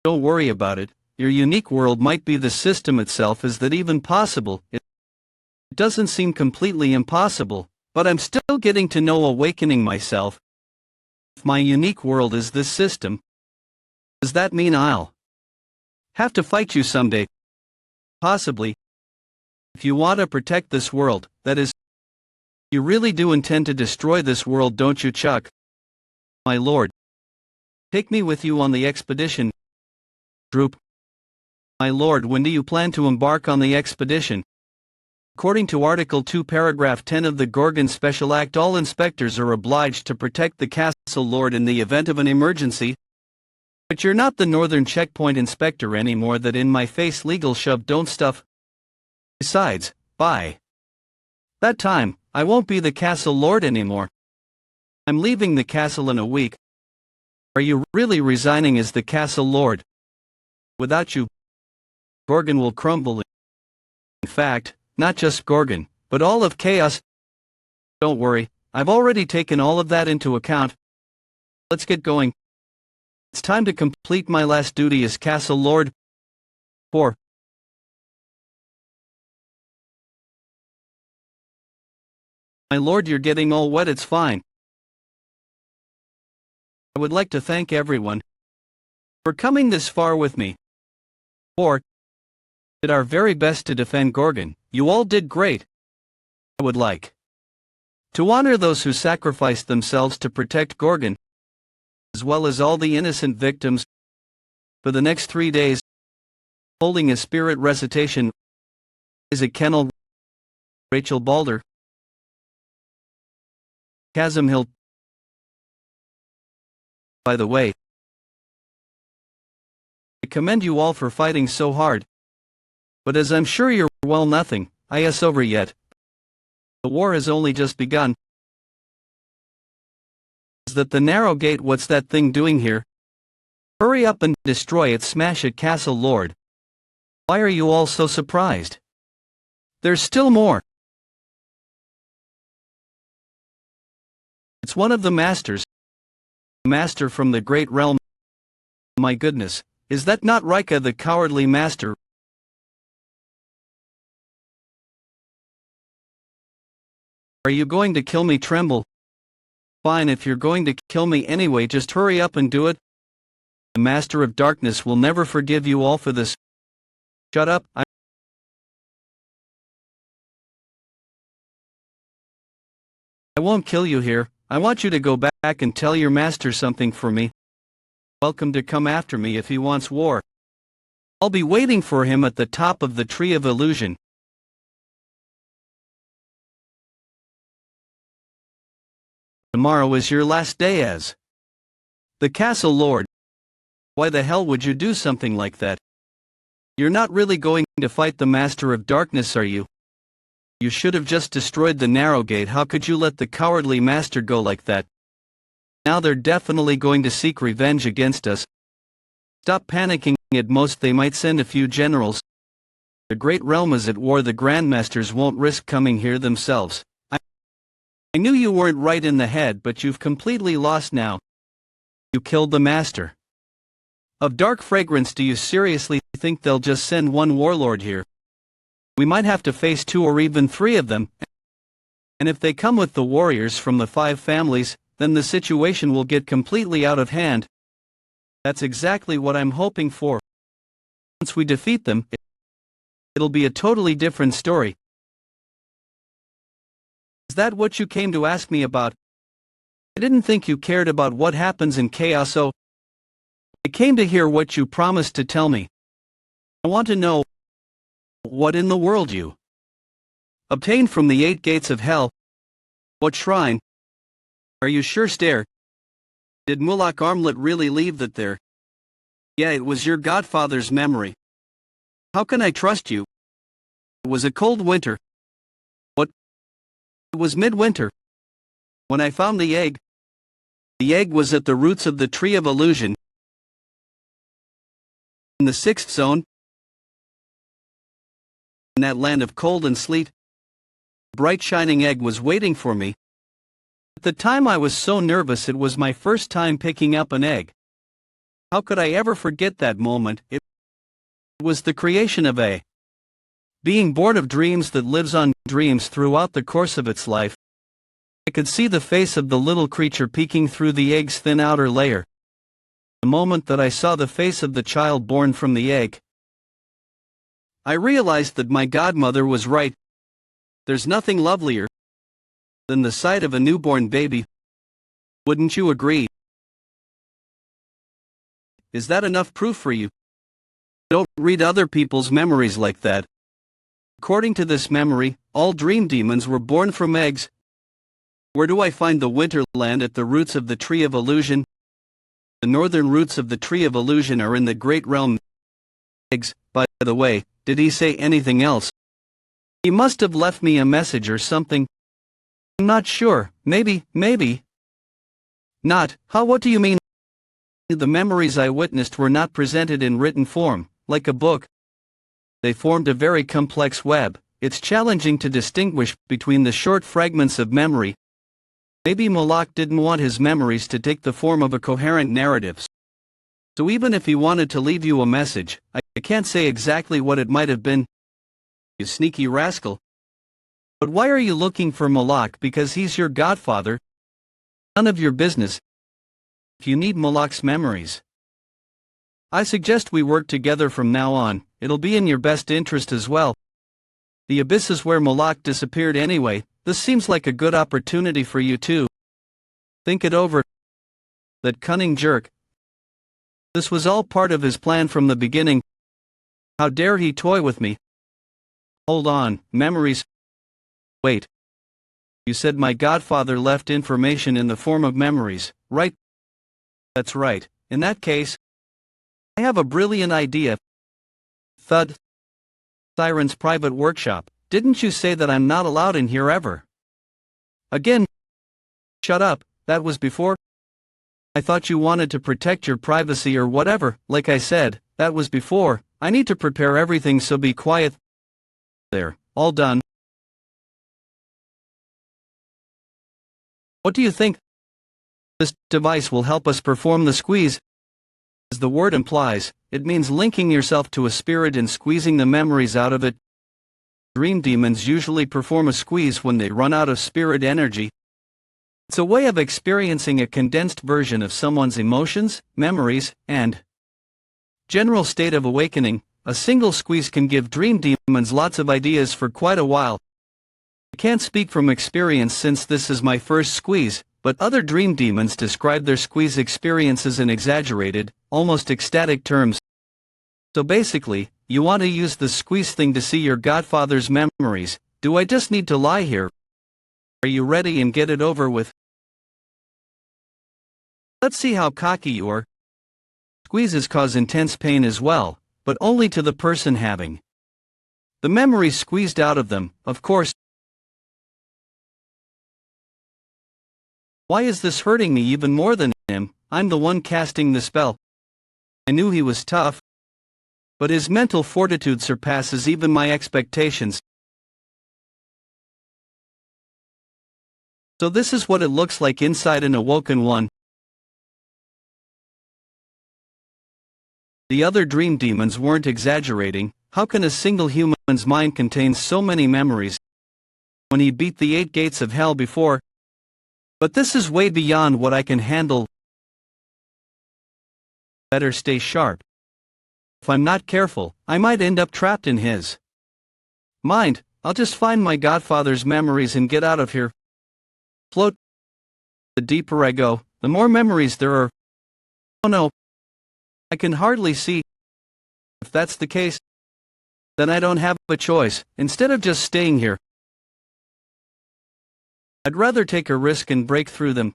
A: Don't worry about it. Your unique world might be the system itself. Is that even possible? It doesn't seem completely impossible, but I'm still getting to know awakening myself. If my unique world is this system, does that mean I'll have to fight you someday? Possibly. If you want to protect this world, that is, you really do intend to destroy this world, don't you, Chuck? My lord, take me with you on the expedition. Droop. My lord, when do you plan to embark on the expedition? According to Article 2 Paragraph 10 of the Gorgon Special Act, all inspectors are obliged to protect the castle lord in the event of an emergency. But you're not the northern checkpoint inspector anymore. That in my face legal shove don't stuff. Besides, by that time, I won't be the castle lord anymore. I'm leaving the castle in a week. Are you really resigning as the castle lord? Without you, Gorgon will crumble. In fact, not just Gorgon, but all of chaos. Don't worry, I've already taken all of that into account. Let's get going. It's time to complete my last duty as castle lord. 4. My lord, you're getting all wet. It's fine. I would like to thank everyone for coming this far with me. 4. Did our very best to defend Gorgon. You all did great. I would like to honor those who sacrificed themselves to protect Gorgon, as well as all the innocent victims. For the next 3 days, holding a spirit recitation. Is it Kennel, Rachel Balder, Chasm Hill? By the way, I commend you all for fighting so hard. But as I'm sure you're well, nothing is over yet. The war has only just begun. Is that the narrow gate? What's that thing doing here? Hurry up and destroy it. Smash it, castle lord. Why are you all so surprised? There's still more. It's one of the masters. Master from the great realm. My goodness, is that not Rika, the cowardly master? Are you going to kill me, Tremble? Fine, if you're going to kill me anyway, just hurry up and do it. The Master of Darkness will never forgive you all for this. Shut up. I won't kill you here. I want you to go back and tell your master something for me. Welcome to come after me if he wants war. I'll be waiting for him at the top of the Tree of Illusion. Tomorrow is your last day as the castle lord. Why the hell would you do something like that? You're not really going to fight the Master of Darkness, are you? You should have just destroyed the narrow gate. How could you let the cowardly master go like that? Now they're definitely going to seek revenge against us. Stop panicking. At most they might send a few generals. The great realm is at war. The grandmasters won't risk coming here themselves. I knew you weren't right in the head, but you've completely lost now. You killed the master of dark fragrance. Do you seriously think they'll just send one warlord here? We might have to face 2 or even 3 of them, and if they come with the warriors from the 5 families, then the situation will get completely out of hand. That's exactly what I'm hoping for. Once we defeat them, it'll be a totally different story. Is that what you came to ask me about? I didn't think you cared about what happens in chaos, so I came to hear what you promised to tell me. I want to know what in the world you obtained from the 8 gates of hell. What shrine? Are you sure? Stare. Did Mulak Armlet really leave that there? Yeah, it was your godfather's memory. How can I trust you? It was a cold winter. What? It was midwinter. When I found the egg was at the roots of the tree of illusion. In the 6th zone. In that land of cold and sleet. A bright shining egg was waiting for me. At the time I was so nervous, it was my first time picking up an egg. How could I ever forget that moment? It was the creation of a being born of dreams that lives on dreams throughout the course of its life. I could see the face of the little creature peeking through the egg's thin outer layer. The moment that I saw the face of the child born from the egg, I realized that my godmother was right. There's nothing lovelier than the sight of a newborn baby. Wouldn't you agree? Is that enough proof for you? Don't read other people's memories like that. According to this memory, all dream demons were born from eggs. Where do I find the Winterland? At the roots of the Tree of Illusion? The northern roots of the Tree of Illusion are in the Great Realm. Eggs, by the way, did he say anything else? He must have left me a message or something. I'm not sure, maybe not. How? What do you mean? The memories I witnessed were not presented in written form, like a book. They formed a very complex web. It's challenging to distinguish between the short fragments of memory. Maybe Mulak didn't want his memories to take the form of a coherent narrative. So even if he wanted to leave you a message, I can't say exactly what it might have been. You sneaky rascal. But why are you looking for Mulak? Because he's your godfather? None of your business. If you need Mulak's memories, I suggest we work together from now on. It'll be in your best interest as well. The abyss is where Mulak disappeared anyway. This seems like a good opportunity for you too. Think it over. That cunning jerk. This was all part of his plan from the beginning. How dare he toy with me? Hold on, memories. Wait. You said my godfather left information in the form of memories, right? That's right. In that case, I have a brilliant idea. Thud. Siren's private workshop. Didn't you say that I'm not allowed in here ever? Again. Shut up, that was before. I thought you wanted to protect your privacy or whatever. Like I said, that was before. I need to prepare everything, so be quiet. There, all done. What do you think? This device will help us perform the squeeze. As the word implies, it means linking yourself to a spirit and squeezing the memories out of it. Dream demons usually perform a squeeze when they run out of spirit energy. It's a way of experiencing a condensed version of someone's emotions, memories, and general state of awakening. A single squeeze can give dream demons lots of ideas for quite a while. I can't speak from experience since this is my first squeeze, but other dream demons describe their squeeze experiences in exaggerated, almost ecstatic terms. So basically, you want to use the squeeze thing to see your godfather's memories. Do I just need to lie here? Are you ready and get it over with? Let's see how cocky you are. Squeezes cause intense pain as well, but only to the person having the memories squeezed out of them, of course. Why is this hurting me even more than him? I'm the one casting the spell. I knew he was tough, but his mental fortitude surpasses even my expectations. So this is what it looks like inside an awoken one. The other dream demons weren't exaggerating. How can a single human's mind contain so many memories when he beat the 8 gates of hell before? But this is way beyond what I can handle. Better stay sharp. If I'm not careful, I might end up trapped in his mind. I'll just find my godfather's memories and get out of here. Float. The deeper I go, the more memories there are. Oh no. I can hardly see. If that's the case, then I don't have a choice. Instead of just staying here, I'd rather take a risk and break through them.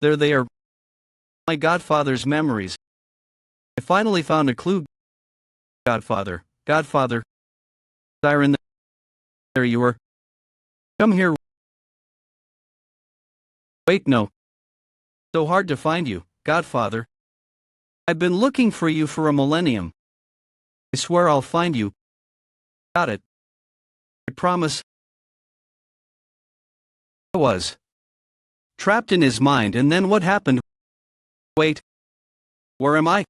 A: There they are. My godfather's memories. I finally found a clue. Godfather. Siren, there you are. Come here. Wait, no. So hard to find you, Godfather. I've been looking for you for a millennium. I swear I'll find you. Got it. I promise. I was trapped in his mind, and then what happened? Wait. Where am I?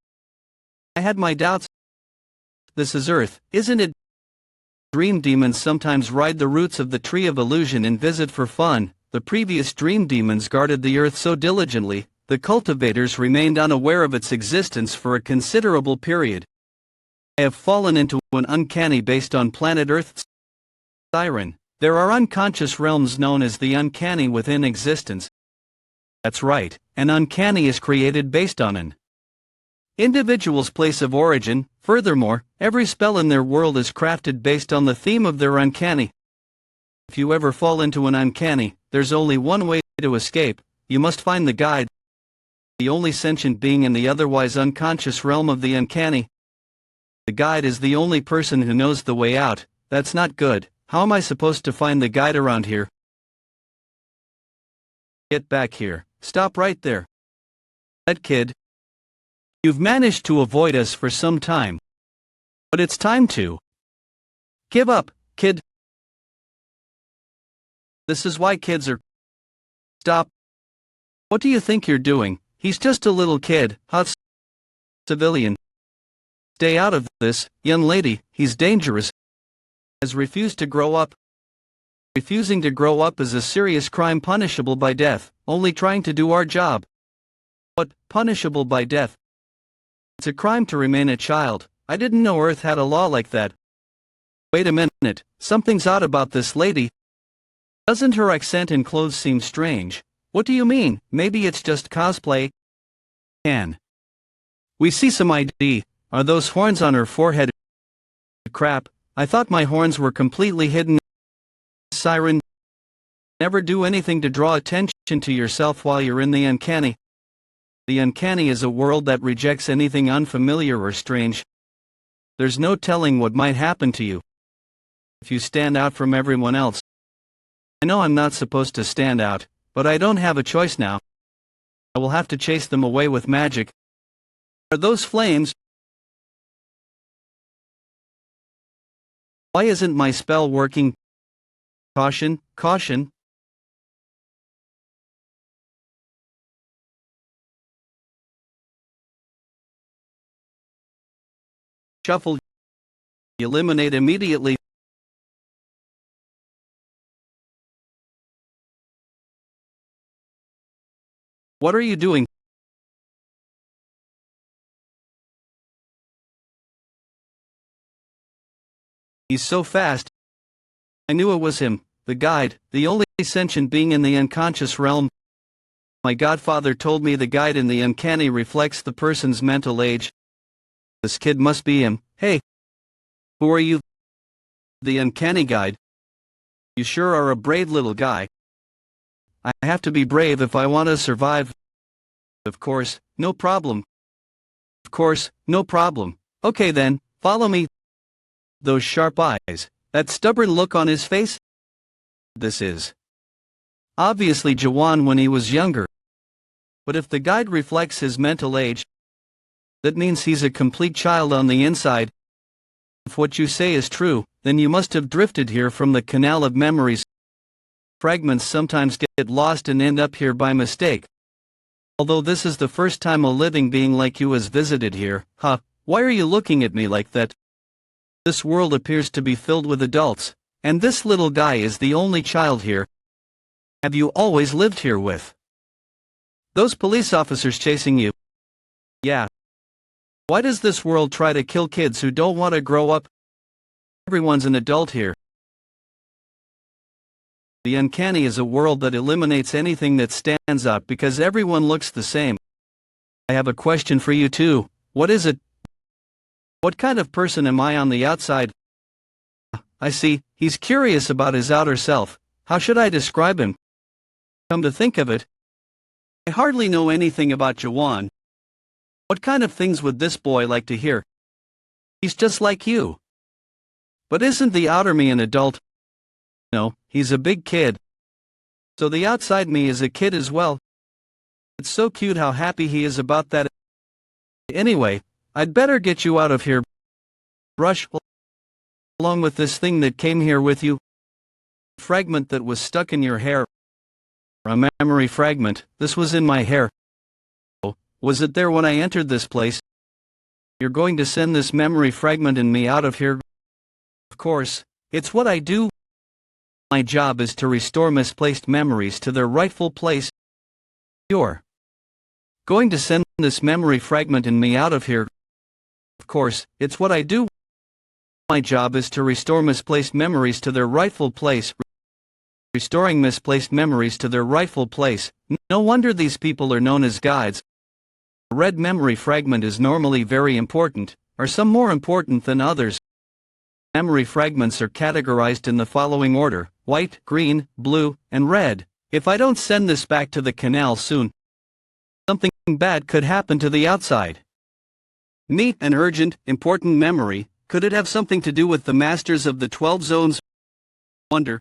A: I had my doubts. This is Earth, isn't it? Dream demons sometimes ride the roots of the tree of illusion and visit for fun. The previous dream demons guarded the Earth so diligently, the cultivators remained unaware of its existence for a considerable period. I have fallen into an uncanny based on planet Earth's siren. There are unconscious realms known as the uncanny within existence. That's right, an uncanny is created based on an individual's place of origin. Furthermore, every spell in their world is crafted based on the theme of their uncanny. If you ever fall into an uncanny, there's only one way to escape. You must find the guide, the only sentient being in the otherwise unconscious realm of the uncanny. The guide is the only person who knows the way out. That's not good. How am I supposed to find the guide around here? Get back here. Stop right there. That kid. You've managed to avoid us for some time. But it's time to give up, kid. This is why kids are. Stop. What do you think you're doing? He's just a little kid, hot civilian. Stay out of this, young lady, he's dangerous. Has refused to grow up. Refusing to grow up is a serious crime punishable by death, only trying to do our job. What, punishable by death? It's a crime to remain a child. I didn't know Earth had a law like that. Wait a minute, something's odd about this lady. Doesn't her accent and clothes seem strange? What do you mean? Maybe it's just cosplay? Can we see some ID? Are those horns on her forehead? Crap, I thought my horns were completely hidden. Siren, never do anything to draw attention to yourself while you're in the uncanny. The uncanny is a world that rejects anything unfamiliar or strange. There's no telling what might happen to you if you stand out from everyone else. I know I'm not supposed to stand out, but I don't have a choice now. I will have to chase them away with magic. Are those flames? Why isn't my spell working? Caution, caution. Shuffle. Eliminate immediately. What are you doing? He's so fast. I knew it was him, the guide, the only sentient being in the unconscious realm. My godfather told me the guide in the uncanny reflects the person's mental age. This kid must be him. Hey, who are you? The uncanny guide. You sure are a brave little guy. I have to be brave if I want to survive. Of course, no problem. Of course, no problem. Okay then, follow me. Those sharp eyes, that stubborn look on his face. This is obviously Jaehwan when he was younger. But if the guide reflects his mental age, that means he's a complete child on the inside. If what you say is true, then you must have drifted here from the canal of memories. Fragments sometimes get lost and end up here by mistake. Although this is the first time a living being like you has visited here, why are you looking at me like that? This world appears to be filled with adults, and this little guy is the only child here. Have you always lived here with those police officers chasing you? Yeah. Why does this world try to kill kids who don't want to grow up? Everyone's an adult here. The uncanny is a world that eliminates anything that stands out because everyone looks the same. I have a question for you too. What is it? What kind of person am I on the outside? I see, he's curious about his outer self. How should I describe him? Come to think of it, I hardly know anything about Jaehwan. What kind of things would this boy like to hear? He's just like you. But isn't the outer me an adult? No, he's a big kid. So the outside me is a kid as well. It's so cute how happy he is about that. Anyway, I'd better get you out of here. Brush along with this thing that came here with you. Fragment that was stuck in your hair. A memory fragment. This was in my hair. Oh, was it there when I entered this place? You're going to send this memory fragment and me out of here? Of course, it's what I do. My job is to restore misplaced memories to their rightful place. You're going to send this memory fragment and me out of here? Of course, it's what I do. My job is to restore misplaced memories to their rightful place. Restoring misplaced memories to their rightful place. No wonder these people are known as guides. A red memory fragment is normally very important, or some more important than others. Memory fragments are categorized in the following order: white, green, blue, and red. If I don't send this back to the canal soon, something bad could happen to the outside. Neat and urgent, important memory. Could it have something to do with the masters of the 12 zones? Wonder.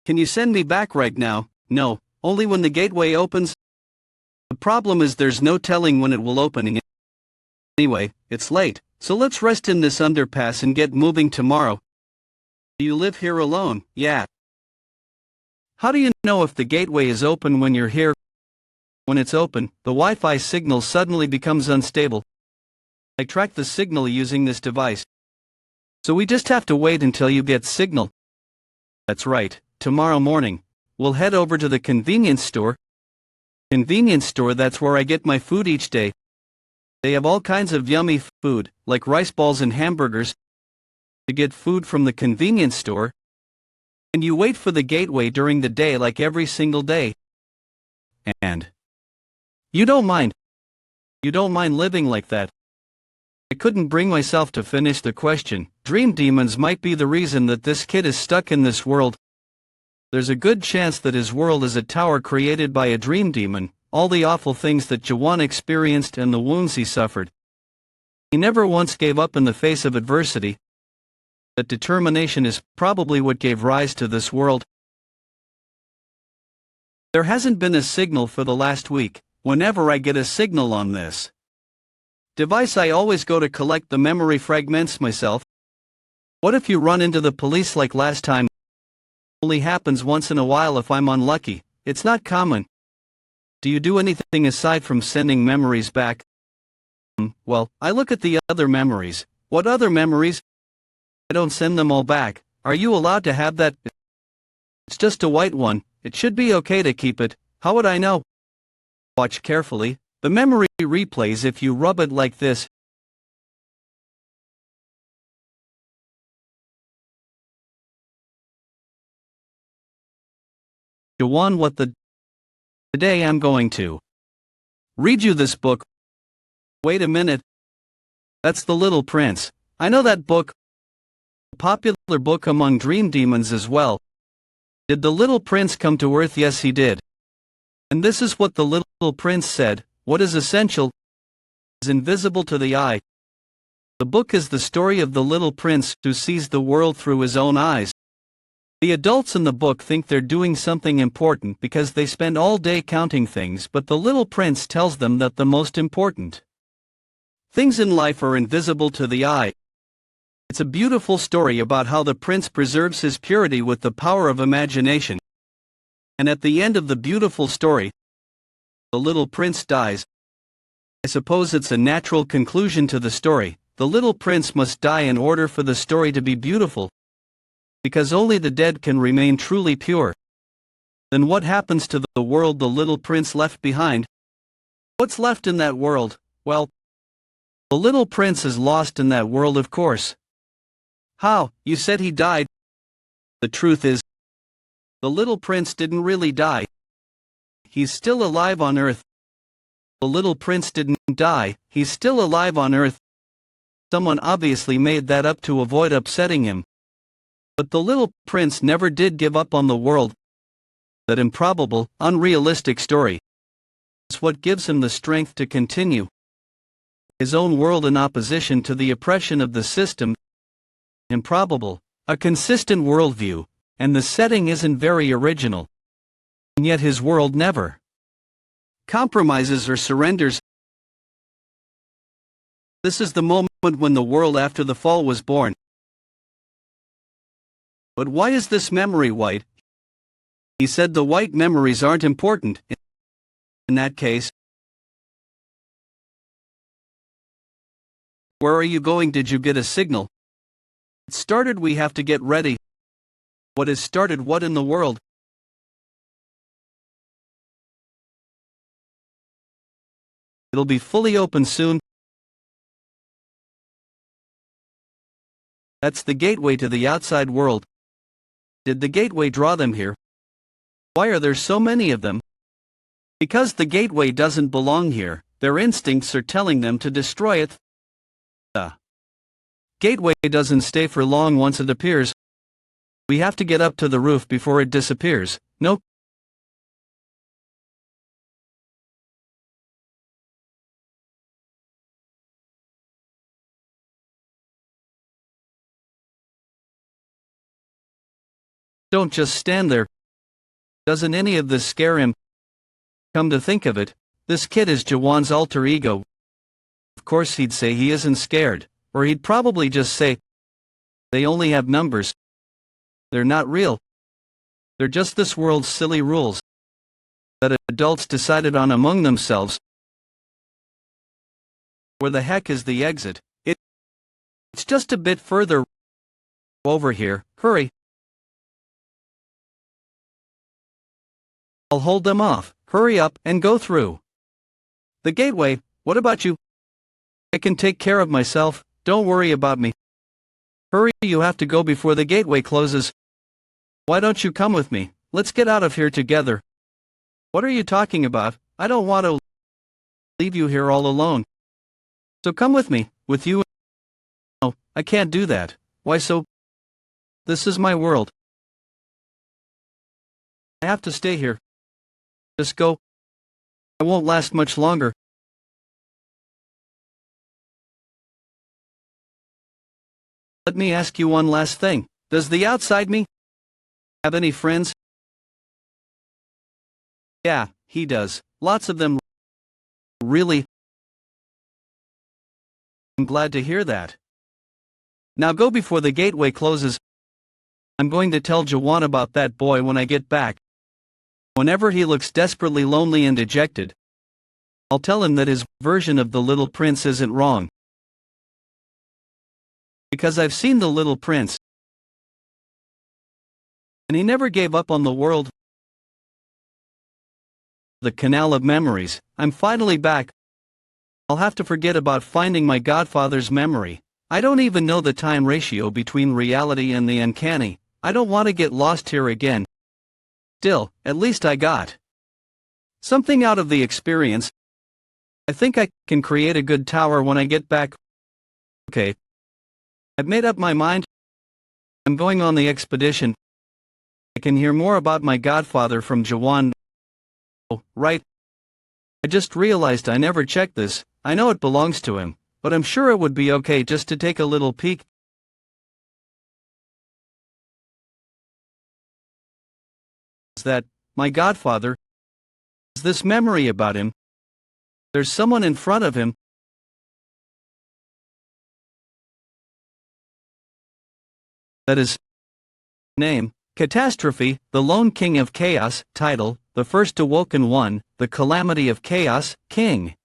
A: Can you send me back right now? No, only when the gateway opens. The problem is there's no telling when it will open. Anyway, it's late, so let's rest in this underpass and get moving tomorrow. Do you live here alone? Yeah. How do you know if the gateway is open when you're here? When it's open, the Wi-Fi signal suddenly becomes unstable. I track the signal using this device. So we just have to wait until you get signal. That's right, tomorrow morning, we'll head over to the convenience store. Convenience store, that's where I get my food each day. They have all kinds of yummy food, like rice balls and hamburgers. To get food from the convenience store. And you wait for the gateway during the day like every single day. And you don't mind. You don't mind living like that. I couldn't bring myself to finish the question. Dream demons might be the reason that this kid is stuck in this world. There's a good chance that his world is a tower created by a dream demon, all the awful things that Jaehwan experienced and the wounds he suffered. He never once gave up in the face of adversity. That determination is probably what gave rise to this world. There hasn't been a signal for the last week. Whenever I get a signal on this device, I always go to collect the memory fragments myself. What if you run into the police like last time? Only happens once in a while if I'm unlucky. It's not common. Do you do anything aside from sending memories back? Well, I look at the other memories. What other memories? I don't send them all back. Are you allowed to have that? It's just a white one. It should be okay to keep it. How would I know? Watch carefully. The memory replays if you rub it like this. Jaehwan, what the? Today I'm going to read you this book. Wait a minute. That's The Little Prince. I know that book. A popular book among dream demons as well. Did the little prince come to Earth? Yes, he did. And this is what the little prince said: what is essential is invisible to the eye. The book is the story of the little prince who sees the world through his own eyes. The adults in the book think they're doing something important because they spend all day counting things, but the little prince tells them that the most important things in life are invisible to the eye. It's a beautiful story about how the prince preserves his purity with the power of imagination. And at the end of the beautiful story, the little prince dies. I suppose it's a natural conclusion to the story. The little prince must die in order for the story to be beautiful, because only the dead can remain truly pure. Then what happens to the world the little prince left behind? What's left in that world? Well, the little prince is lost in that world, of course. How? You said he died. The truth is, the little prince didn't really die. He's still alive on Earth. The little prince didn't die, he's still alive on Earth. Someone obviously made that up to avoid upsetting him. But the little prince never did give up on the world. That improbable, unrealistic story is what gives him the strength to continue his own world in opposition to the oppression of the system. Improbable, a consistent worldview, and the setting isn't very original. And yet his world never compromises or surrenders. This is the moment when the world after the fall was born. But why is this memory white? He said the white memories aren't important. In that case, where are you going? Did you get a signal? It started. We have to get ready. What has started? What in the world? It'll be fully open soon. That's the gateway to the outside world. Did the gateway draw them here? Why are there so many of them? Because the gateway doesn't belong here, their instincts are telling them to destroy it. The gateway doesn't stay for long once it appears. We have to get up to the roof before it disappears. No. Don't just stand there. Doesn't any of this scare him? Come to think of it, this kid is Jaehwan's alter ego. Of course he'd say he isn't scared, or he'd probably just say, they only have numbers. They're not real. They're just this world's silly rules that adults decided on among themselves. Where the heck is the exit? It's just a bit further over here. Hurry. I'll hold them off. Hurry up and go through. The gateway, what about you? I can take care of myself, don't worry about me. Hurry, you have to go before the gateway closes. Why don't you come with me? Let's get out of here together. What are you talking about? I don't want to leave you here all alone. So come with me, with you. No, I can't do that. Why so? This is my world. I have to stay here. Just go. I won't last much longer. Let me ask you one last thing. Does the outside me have any friends? Yeah, he does. Lots of them. Really? I'm glad to hear that. Now go before the gateway closes. I'm going to tell Jaehwan about that boy when I get back. Whenever he looks desperately lonely and dejected, I'll tell him that his version of the little prince isn't wrong. Because I've seen the little prince, and he never gave up on the world. The canal of memories. I'm finally back. I'll have to forget about finding my godfather's memory. I don't even know the time ratio between reality and the uncanny. I don't want to get lost here again. Still, at least I got something out of the experience. I think I can create a good tower when I get back. Okay. I've made up my mind. I'm going on the expedition. I can hear more about my godfather from Jaehwan. Oh, right. I just realized I never checked this. I know it belongs to him, but I'm sure it would be okay just to take a little peek. That my godfather has this memory about him. There's someone in front of him. That is name. Catastrophe, the Lone King of Chaos. Title, The First Awoken One, The Calamity of Chaos, King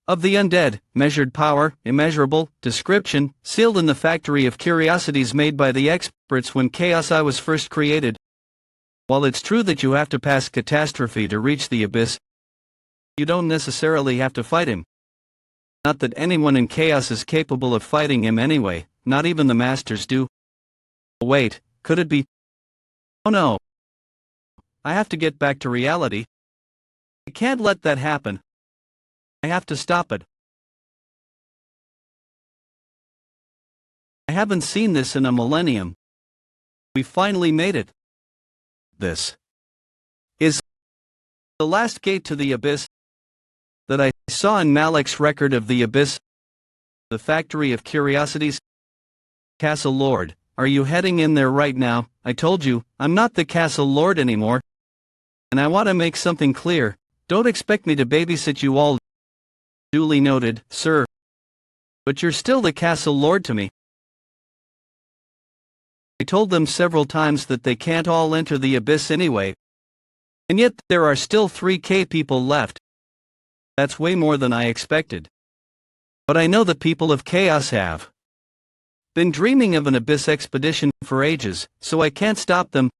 A: of the Undead. Measured power, immeasurable. Description, sealed in the factory of curiosities made by the experts when Chaos I was first created. While it's true that you have to pass Catastrophe to reach the abyss, you don't necessarily have to fight him. Not that anyone in Chaos is capable of fighting him anyway, not even the masters do. Wait, could it be? Oh no. I have to get back to reality. I can't let that happen. I have to stop it. I haven't seen this in a millennium. We finally made it. This is the last gate to the abyss that I saw in Malek's record of the abyss. The factory of curiosities. Castle Lord, are you heading in there right now? I told you, I'm not the Castle Lord anymore. And I want to make something clear, don't expect me to babysit you all. Duly noted, sir. But you're still the Castle Lord to me. I told them several times that they can't all enter the abyss anyway. And yet there are still 3K people left. That's way more than I expected. But I know the people of Chaos have been dreaming of an abyss expedition for ages, so I can't stop them.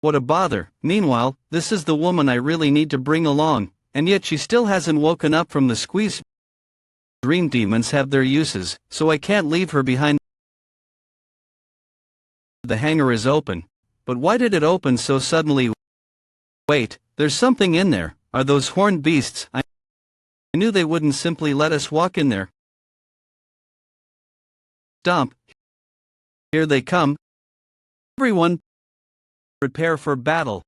A: What a bother. Meanwhile, this is the woman I really need to bring along, and yet she still hasn't woken up from the squeeze. Dream demons have their uses, so I can't leave her behind. The hangar is open. But why did it open so suddenly? Wait, there's something in there. Are those horned beasts? I knew they wouldn't simply let us walk in there. Stomp. Here they come. Everyone, prepare for battle.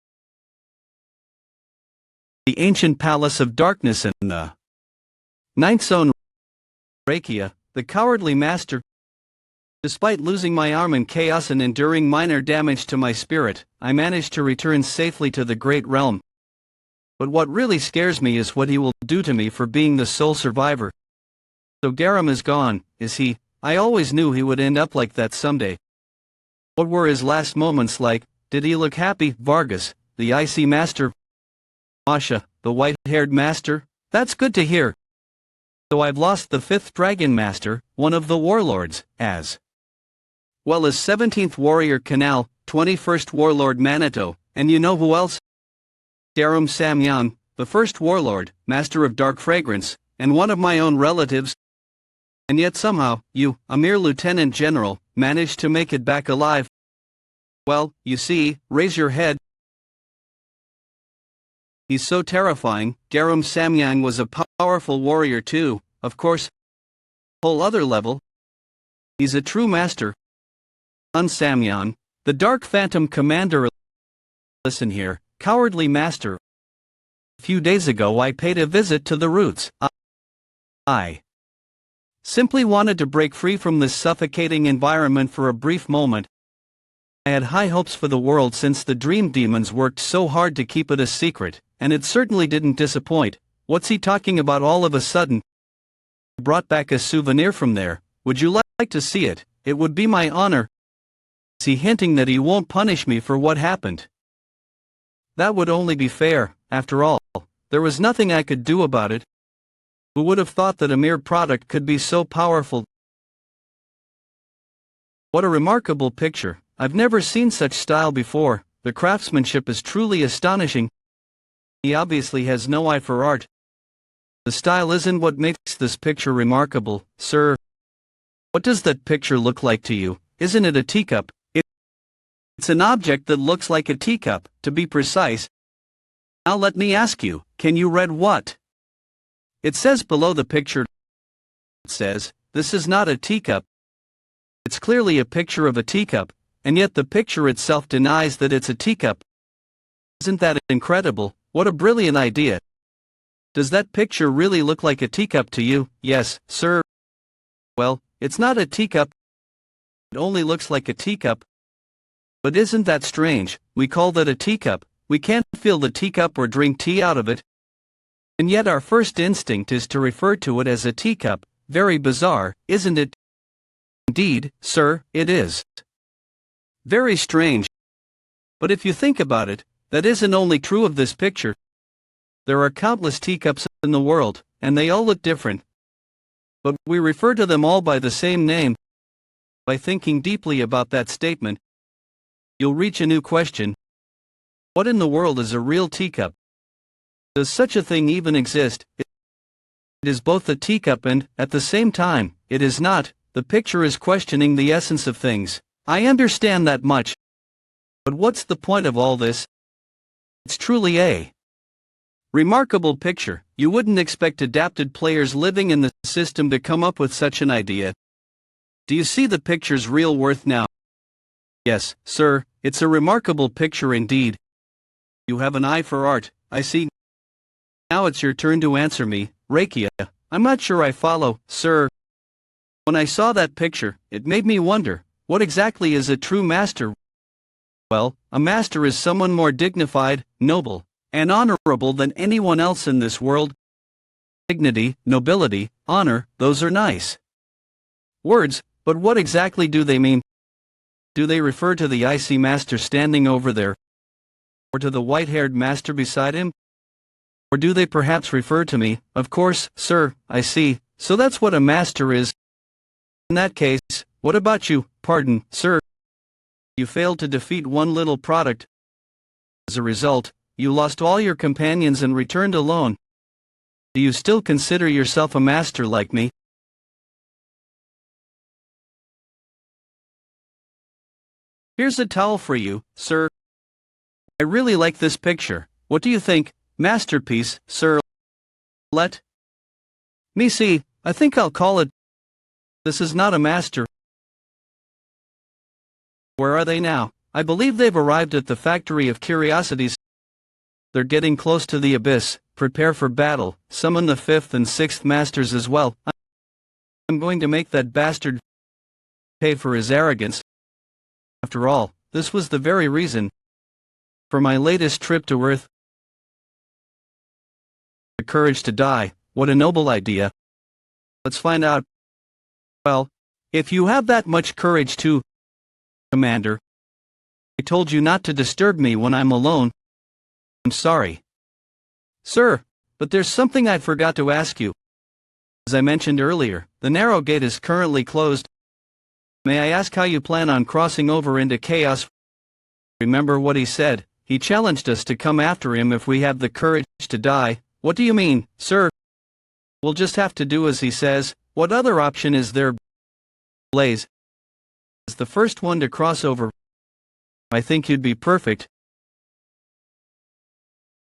A: The ancient palace of darkness in the ninth zone. Rakia, the cowardly master. Despite losing my arm in chaos and enduring minor damage to my spirit, I managed to return safely to the Great Realm. But what really scares me is what he will do to me for being the sole survivor. So Garam is gone, is he? I always knew he would end up like that someday. What were his last moments like? Did he look happy? Vargas, the icy master. Masha, the white-haired master. That's good to hear. So I've lost the 5th Dragon Master, one of the warlords, as well as 17th Warrior Canal, 21st Warlord Manito, and you know who else? Garam Samyang, the 1st Warlord, Master of Dark Fragrance, and one of my own relatives. And yet somehow, you, a mere Lieutenant General, managed to make it back alive. Well, you see, raise your head. He's so terrifying. Garam Samyang was a powerful warrior too, of course. Whole other level. He's a true master. Samyang, the Dark Phantom Commander. Listen here, cowardly master. A few days ago I paid a visit to the roots. I simply wanted to break free from this suffocating environment for a brief moment. I had high hopes for the world since the Dream Demons worked so hard to keep it a secret, and it certainly didn't disappoint. What's he talking about all of a sudden? I brought back a souvenir from there. Would you like to see it? It would be my honor. Is he hinting that he won't punish me for what happened? That would only be fair, after all. There was nothing I could do about it. Who would have thought that a mere product could be so powerful? What a remarkable picture. I've never seen such style before. The craftsmanship is truly astonishing. He obviously has no eye for art. The style isn't what makes this picture remarkable, sir. What does that picture look like to you? Isn't it a teacup? It's an object that looks like a teacup, to be precise. Now let me ask you, can you read what it says below the picture? It says, this is not a teacup. It's clearly a picture of a teacup, and yet the picture itself denies that it's a teacup. Isn't that incredible? What a brilliant idea. Does that picture really look like a teacup to you? Yes, sir. Well, it's not a teacup. It only looks like a teacup. But isn't that strange? We call that a teacup. We can't fill the teacup or drink tea out of it. And yet our first instinct is to refer to it as a teacup. Very bizarre, isn't it? Indeed, sir, it is. Very strange. But if you think about it, that isn't only true of this picture. There are countless teacups in the world, and they all look different. But we refer to them all by the same name. By thinking deeply about that statement, you'll reach a new question. What in the world is a real teacup? Does such a thing even exist? It is both a teacup and, at the same time, it is not. The picture is questioning the essence of things. I understand that much. But what's the point of all this? It's truly a remarkable picture. You wouldn't expect adapted players living in the system to come up with such an idea. Do you see the picture's real worth now? Yes, sir, it's a remarkable picture indeed. You have an eye for art, I see. Now it's your turn to answer me, Rakia. I'm not sure I follow, sir. When I saw that picture, it made me wonder, what exactly is a true master? Well, a master is someone more dignified, noble, and honorable than anyone else in this world. Dignity, nobility, honor, those are nice words, but what exactly do they mean? Do they refer to the icy master standing over there? Or to the white-haired master beside him? Or do they perhaps refer to me? Of course, sir, I see, so that's what a master is. In that case, what about you? Pardon, sir. You failed to defeat one little product. As a result, you lost all your companions and returned alone. Do you still consider yourself a master like me? Here's a towel for you, sir. I really like this picture. What do you think? Masterpiece, sir. Let me see. I think I'll call it. This is not a master. Where are they now? I believe they've arrived at the factory of curiosities. They're getting close to the abyss. Prepare for battle. Summon the 5th and 6th masters as well. I'm going to make that bastard pay for his arrogance. After all, this was the very reason for my latest trip to Earth. The courage to die, what a noble idea. Let's find out. Well, if you have that much courage too, Commander. I told you not to disturb me when I'm alone. I'm sorry. Sir, but there's something I forgot to ask you. As I mentioned earlier, the narrow gate is currently closed. May I ask how you plan on crossing over into chaos? Remember what he said. He challenged us to come after him if we have the courage to die. What do you mean, sir? We'll just have to do as he says. What other option is there? Blaze is the first one to cross over. I think you'd be perfect.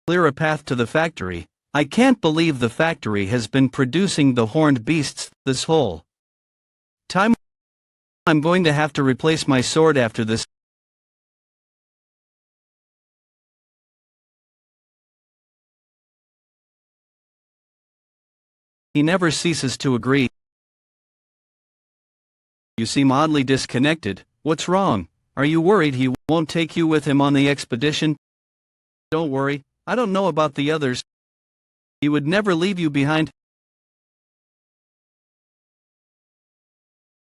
A: Clear a path to the factory. I can't believe the factory has been producing the horned beasts this whole time. I'm going to have to replace my sword after this. He never ceases to agree. You seem oddly disconnected. What's wrong? Are you worried he won't take you with him on the expedition? Don't worry, I don't know about the others. He would never leave you behind.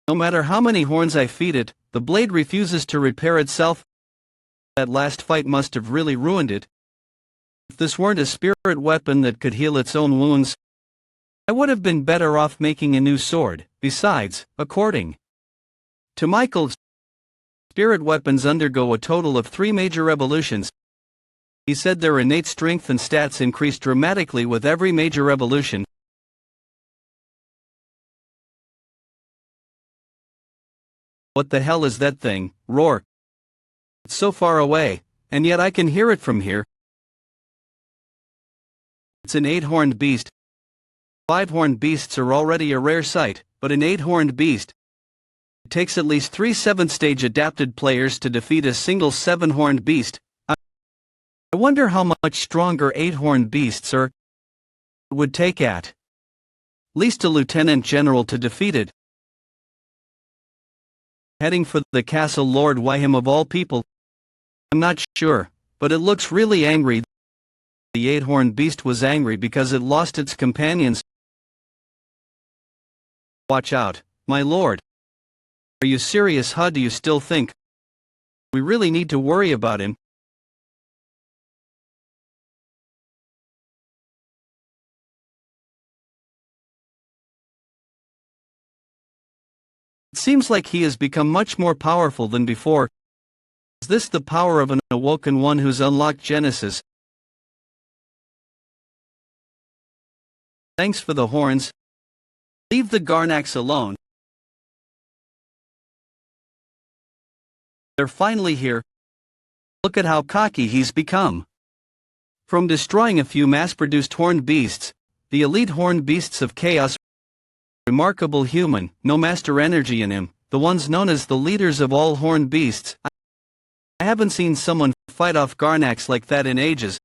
A: No matter how many horns I feed it, the blade refuses to repair itself. That last fight must have really ruined it. If this weren't a spirit weapon that could heal its own wounds, I would have been better off making a new sword. Besides, according to Michael, spirit weapons undergo a total of 3 major evolutions. He said their innate strength and stats increase dramatically with every major evolution. What the hell is that thing? Roar. It's so far away, and yet I can hear it from here. It's an 8-horned beast. 5-horned beasts are already a rare sight, but an 8-horned beast. It takes at least 3 7th-stage adapted players to defeat a single 7-horned beast. I wonder how much stronger 8-horned beasts would take at least a lieutenant general to defeat it. Heading for the castle Lord Wyham of all people? I'm not sure, but it looks really angry. The 8-horned beast was angry because it lost its companions. Watch out, my lord. Are you serious? How do you still think we really need to worry about him? seems like he has become much more powerful than before. Is this the power of an awoken one who's unlocked Genesis? Thanks for the horns. Leave the Garnax alone. They're finally here. Look at how cocky he's become. From destroying a few mass-produced horned beasts, the elite horned beasts of chaos, remarkable human, no master energy in him, the ones known as the leaders of all horned beasts. I haven't seen someone fight off Garnax like that in ages.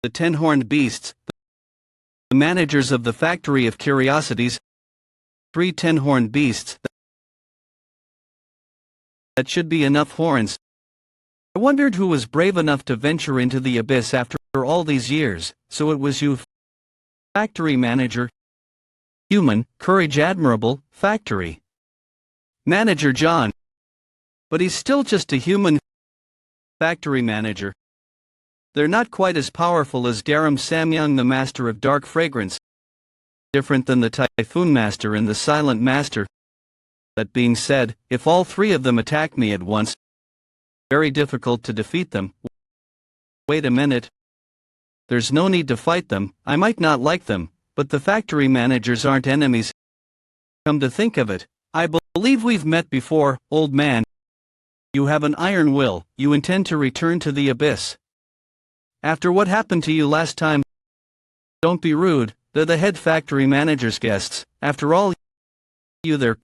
A: The 10 horned beasts, the managers of the factory of curiosities, 3 10-horned beasts. That should be enough horns. I wondered who was brave enough to venture into the abyss after all these years, so it was you, factory manager. Human, courage admirable, factory manager John. But he's still just a human. Factory manager. They're not quite as powerful as Daram Samyang, the master of dark fragrance. Different than the Typhoon Master and the Silent Master. That being said, if all 3 of them attack me at once, very difficult to defeat them. Wait a minute. There's no need to fight them. I might not like them, but the factory managers aren't enemies. Come to think of it, I believe we've met before, old man. You have an iron will. You intend to return to the abyss. After what happened to you last time? Don't be rude, they're the head factory manager's guests. After all, you there.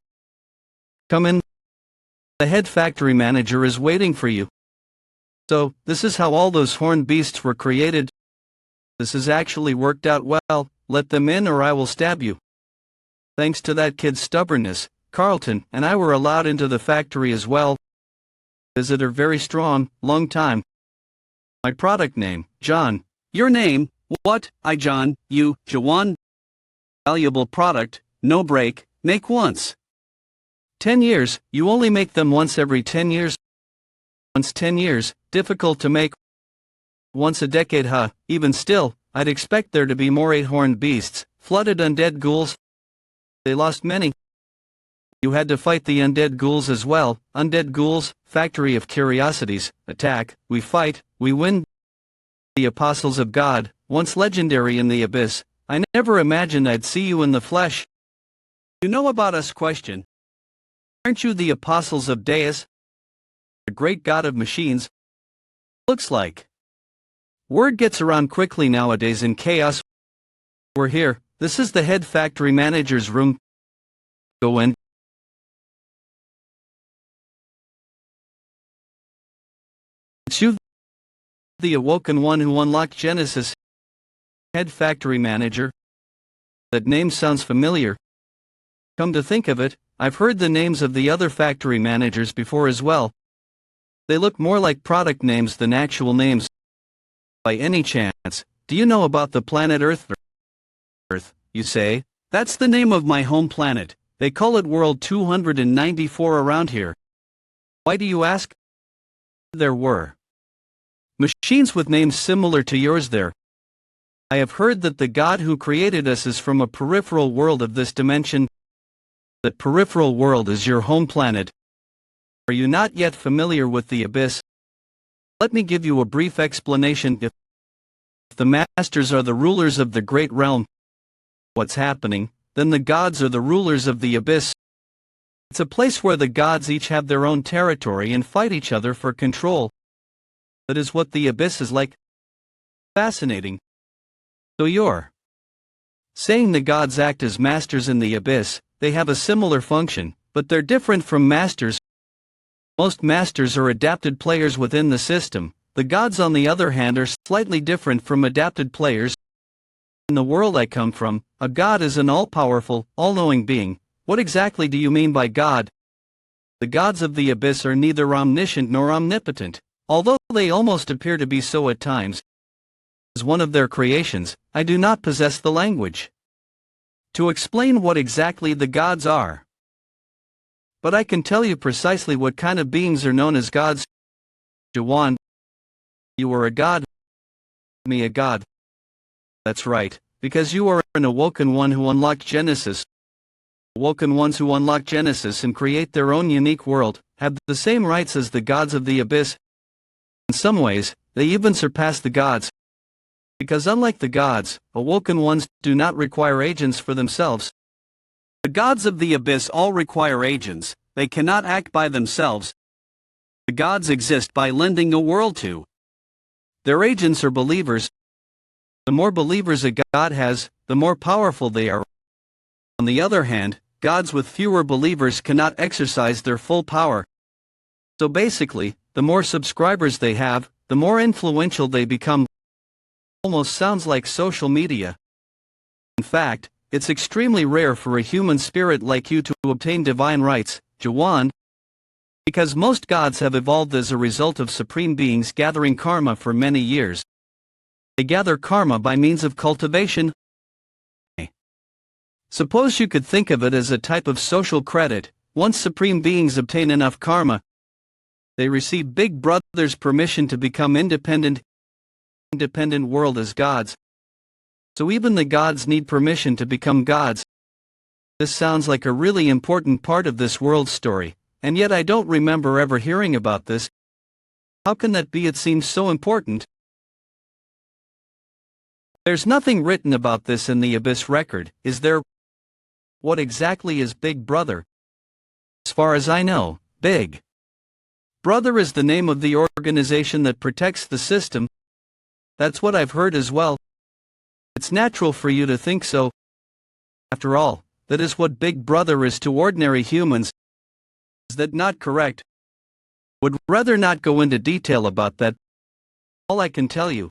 A: Come in. The head factory manager is waiting for you. So, this is how all those horned beasts were created. This has actually worked out well. Let them in or I will stab you. Thanks to that kid's stubbornness, Carlton and I were allowed into the factory as well. Visitor very strong, long time. My product name, John. Your name, what? I John, you, Jaehwan. Valuable product, no break, make once. 10 years, you only make them once every 10 years. Once 10 years, difficult to make. Once a decade, huh? Even still, I'd expect there to be more 8-horned beasts, flooded undead ghouls. They lost many. You had to fight the undead ghouls as well. Undead ghouls, factory of curiosities, attack, we fight, we win. The apostles of God, once legendary in the abyss, I never imagined I'd see you in the flesh. You know about us? Question. Aren't you the apostles of Deus? The great god of machines? Looks like. Word gets around quickly nowadays in chaos. We're here, this is the head factory manager's room. Go in. It's you, the awoken one who unlocked Genesis. Head factory manager. That name sounds familiar. Come to think of it, I've heard the names of the other factory managers before as well. They look more like product names than actual names. By any chance, do you know about the planet Earth? Earth, you say? That's the name of my home planet. They call it World 294 around here. Why do you ask? There were machines with names similar to yours there. I have heard that the God who created us is from a peripheral world of this dimension. That peripheral world is your home planet. Are you not yet familiar with the abyss? Let me give you a brief explanation. If the masters are the rulers of the great realm, what's happening, then the gods are the rulers of the abyss. It's a place where the gods each have their own territory and fight each other for control. That is what the abyss is like. Fascinating. So you're saying the gods act as masters in the abyss. They have a similar function, but they're different from masters. Most masters are adapted players within the system. The gods on the other hand are slightly different from adapted players. In the world I come from, a god is an all-powerful, all-knowing being. What exactly do you mean by God? The gods of the abyss are neither omniscient nor omnipotent, although they almost appear to be so at times. As one of their creations, I do not possess the language to explain what exactly the gods are. But I can tell you precisely what kind of beings are known as gods. Jaehwan, you are a god. Me a god. That's right, because you are an awoken one who unlocked Genesis. Awoken ones who unlock Genesis and create their own unique world, have the same rights as the gods of the abyss. In some ways, they even surpass the gods. Because unlike the gods, awoken ones do not require agents for themselves. The gods of the abyss all require agents, they cannot act by themselves. The gods exist by lending a world to. Their agents are believers. The more believers a god has, the more powerful they are. On the other hand, gods with fewer believers cannot exercise their full power. So basically, the more subscribers they have, the more influential they become. Almost sounds like social media. In fact, it's extremely rare for a human spirit like you to obtain divine rights, Jaehwan. Because most gods have evolved as a result of supreme beings gathering karma for many years. They gather karma by means of cultivation. Suppose you could think of it as a type of social credit. Once supreme beings obtain enough karma, they receive Big Brother's permission to become independent world as gods. So even the gods need permission to become gods. This sounds like a really important part of this world story, and yet I don't remember ever hearing about this. How can that be? It seems so important. There's nothing written about this in the Abyss record, is there? What exactly is Big Brother? As far as I know, Big Brother is the name of the organization that protects the system. That's what I've heard as well. It's natural for you to think so. After all, that is what Big Brother is to ordinary humans. Is that not correct? Would rather not go into detail about that. All I can tell you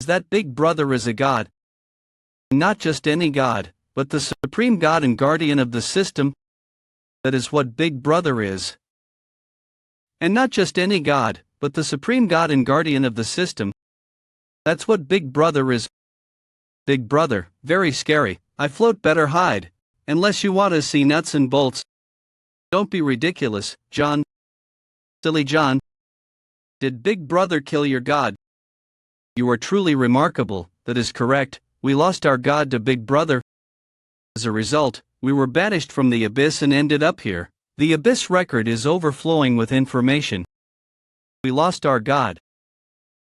A: is that Big Brother is a god. Not just any god, but the supreme god and guardian of the system. That is what Big Brother is. And not just any god, but the supreme god and guardian of the system. That's what Big Brother is. Big Brother, very scary. I float better hide. Unless you want to see nuts and bolts. Don't be ridiculous, John. Silly John. Did Big Brother kill your god? You are truly remarkable. That is correct. We lost our god to Big Brother. As a result, we were banished from the abyss and ended up here. The abyss record is overflowing with information. We lost our god.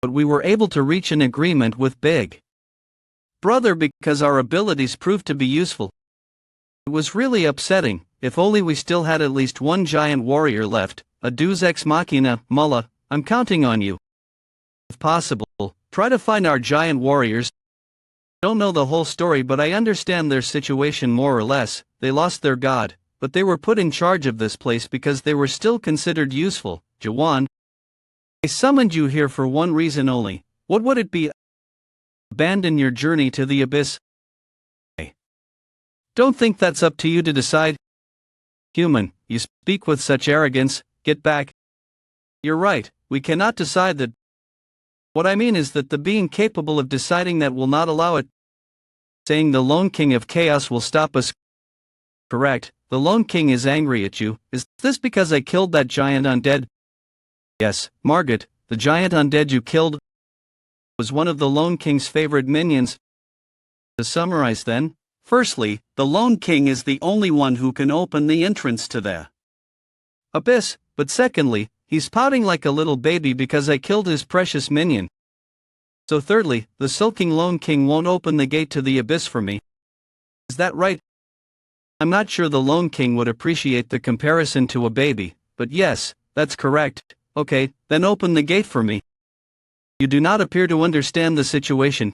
A: But we were able to reach an agreement with Big Brother because our abilities proved to be useful. It was really upsetting. If only we still had at least one giant warrior left, a deus ex machina. Mullah, I'm counting on you. If possible, try to find our giant warriors. I don't know the whole story, but I understand their situation more or less. They lost their god, but they were put in charge of this place because they were still considered useful. Jaehwan, I summoned you here for one reason only. What would it be? Abandon your journey to the abyss? I don't think that's up to you to decide. Human, you speak with such arrogance. Get back. You're right, we cannot decide that. What I mean is that the being capable of deciding that will not allow it. Saying the Lone King of Chaos will stop us. Correct, the Lone King is angry at you. Is this because I killed that giant undead? Yes, Margaret, the giant undead you killed was one of the Lone King's favorite minions. To summarize then, firstly, the Lone King is the only one who can open the entrance to the abyss, but secondly, he's pouting like a little baby because I killed his precious minion. So thirdly, the sulking Lone King won't open the gate to the abyss for me. Is that right? I'm not sure the Lone King would appreciate the comparison to a baby, but yes, that's correct. Okay, then open the gate for me. You do not appear to understand the situation.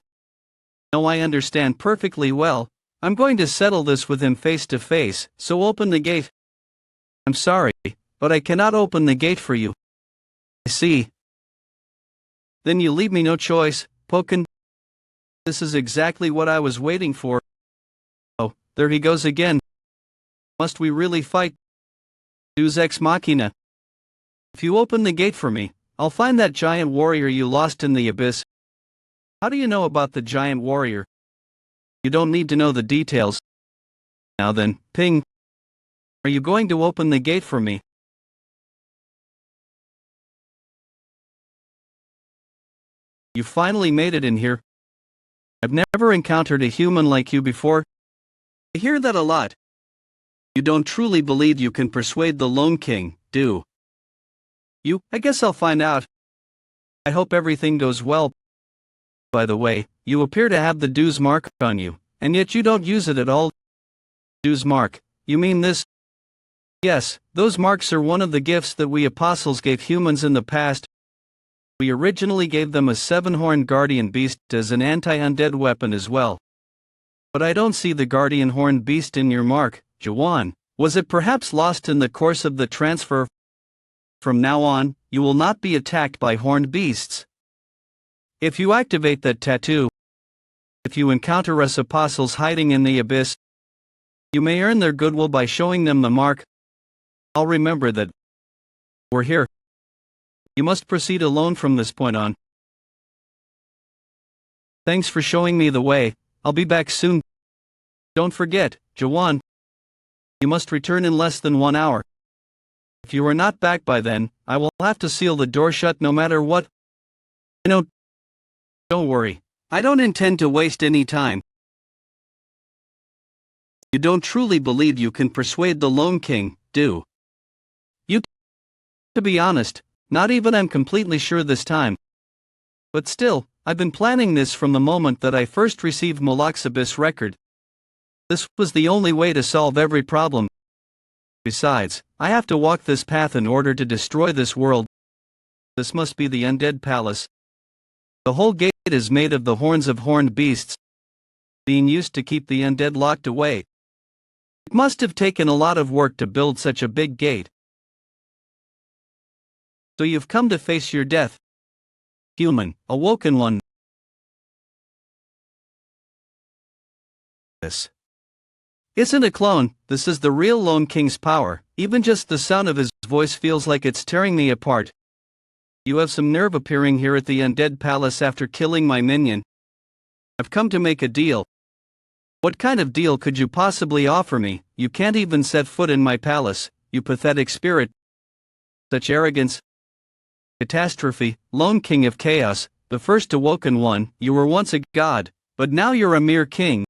A: No, I understand perfectly well. I'm going to settle this with him face to face, so open the gate. I'm sorry, but I cannot open the gate for you. I see. Then you leave me no choice, Pokken. This is exactly what I was waiting for. Oh, there he goes again. Must we really fight? Deus ex machina. If you open the gate for me, I'll find that giant warrior you lost in the abyss. How do you know about the giant warrior? You don't need to know the details. Now then, Ping. Are you going to open the gate for me? You finally made it in here. I've never encountered a human like you before. I hear that a lot. You don't truly believe you can persuade the Lone King, do you? I guess I'll find out. I hope everything goes well. By the way, you appear to have the Deus mark on you, and yet you don't use it at all. Deus mark, you mean this? Yes, those marks are one of the gifts that we apostles gave humans in the past. We originally gave them a 7-horned guardian beast as an anti-undead weapon as well. But I don't see the guardian horned beast in your mark, Jaehwan. Was it perhaps lost in the course of the transfer? From now on, you will not be attacked by horned beasts. If you activate that tattoo, if you encounter us apostles hiding in the abyss, you may earn their goodwill by showing them the mark. I'll remember that we're here. You must proceed alone from this point on. Thanks for showing me the way. I'll be back soon. Don't forget, Jaehwan. You must return in less than 1 hour. If you are not back by then, I will have to seal the door shut no matter what. Don't worry. I don't intend to waste any time. You don't truly believe you can persuade the Lone King, do you? To be honest, not even I'm completely sure this time. But still, I've been planning this from the moment that I first received Moloch's Abyss record. This was the only way to solve every problem. Besides, I have to walk this path in order to destroy this world. This must be the undead palace. The whole gate is made of the horns of horned beasts, being used to keep the undead locked away. It must have taken a lot of work to build such a big gate. So you've come to face your death. Human, awoken one. This isn't a clone, this is the real Lone King's power. Even just the sound of his voice feels like it's tearing me apart. You have some nerve appearing here at the undead palace after killing my minion. I've come to make a deal. What kind of deal could you possibly offer me? You can't even set foot in my palace, you pathetic spirit. Such arrogance. Catastrophe, Lone King of Chaos, the first awoken one. You were once a god, but now you're a mere king.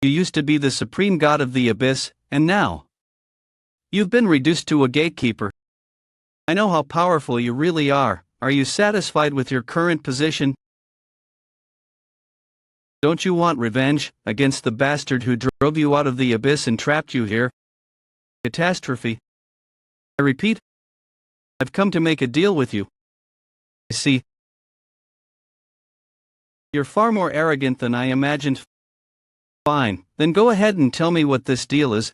A: You used to be the supreme god of the abyss, and now you've been reduced to a gatekeeper. I know how powerful you really are. Are you satisfied with your current position? Don't you want revenge against the bastard who drove you out of the abyss and trapped you here? Catastrophe. I repeat, I've come to make a deal with you. I see. You're far more arrogant than I imagined. Fine, then go ahead and tell me what this deal is.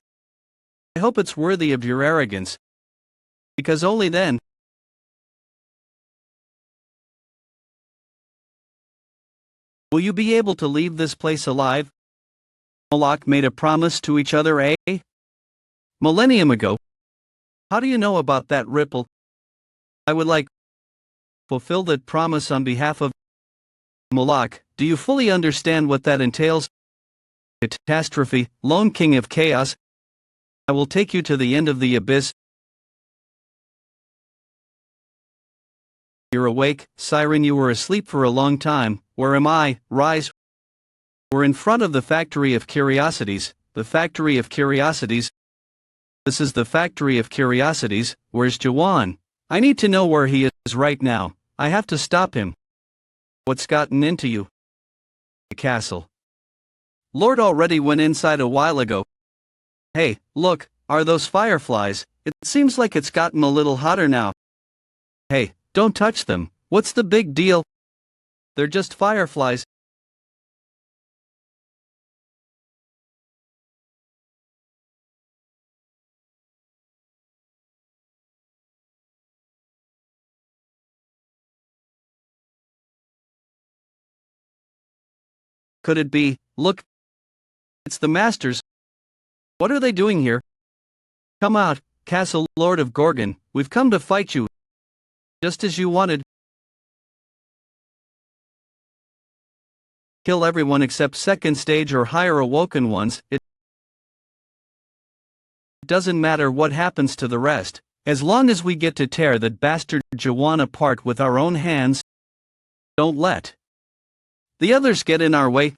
A: I hope it's worthy of your arrogance. Because only then will you be able to leave this place alive. Moloch made a promise to each other a millennium ago. How do you know about that, Ripple? I would like fulfill that promise on behalf of Moloch. Do you fully understand what that entails? Catastrophe, Lone King of Chaos. I will take you to the end of the abyss. You're awake, Siren. You were asleep for a long time. Where am I? Rise. We're in front of the Factory of Curiosities. The Factory of Curiosities. This is the Factory of Curiosities. Where's Jaehwan? I need to know where he is right now. I have to stop him. What's gotten into you? The castle. Lord already went inside a while ago. Hey, look, are those fireflies? It seems like it's gotten a little hotter now. Hey, don't touch them. What's the big deal? They're just fireflies. Could it be? Look, it's the masters. What are they doing here? Come out, Castle Lord of Gorgon. We've come to fight you. Just as you wanted. Kill everyone except second stage or higher awoken ones. It doesn't matter what happens to the rest, as long as we get to tear that bastard Jaehwan apart with our own hands. Don't let the others get in our way.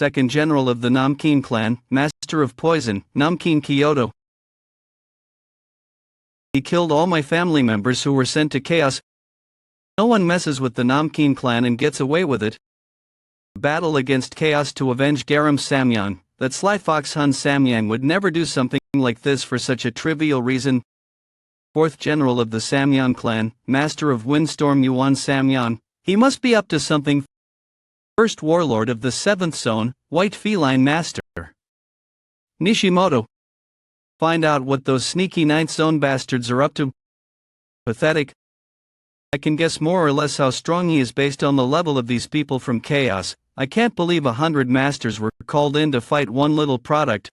A: Second General of the Namkeen clan, Master of Poison, Namkeen Kyoto. He killed all my family members who were sent to chaos. No one messes with the Namkeen clan and gets away with it. Battle against chaos to avenge Garam Samyang. That sly fox Hun Samyang would never do something like this for such a trivial reason. Fourth General of the Samyang clan, Master of Windstorm Yuan Samyang. He must be up to something. First Warlord of the 7th Zone, White Feline Master Nishimoto. Find out what those sneaky 9th Zone bastards are up to. Pathetic. I can guess more or less how strong he is based on the level of these people from Chaos. I can't believe 100 masters were called in to fight one little product.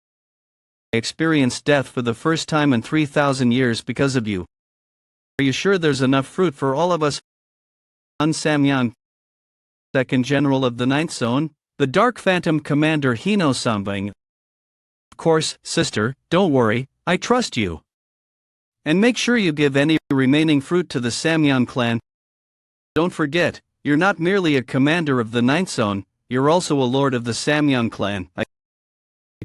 A: I experienced death for the first time in 3,000 years because of you. Are you sure there's enough fruit for all of us? Hun Samyang. Second General of the 9th Zone, the Dark Phantom Commander Hino Sambang. Of course, sister, don't worry, I trust you. And make sure you give any remaining fruit to the Samyang clan. Don't forget, you're not merely a commander of the 9th Zone, you're also a lord of the Samyang clan. I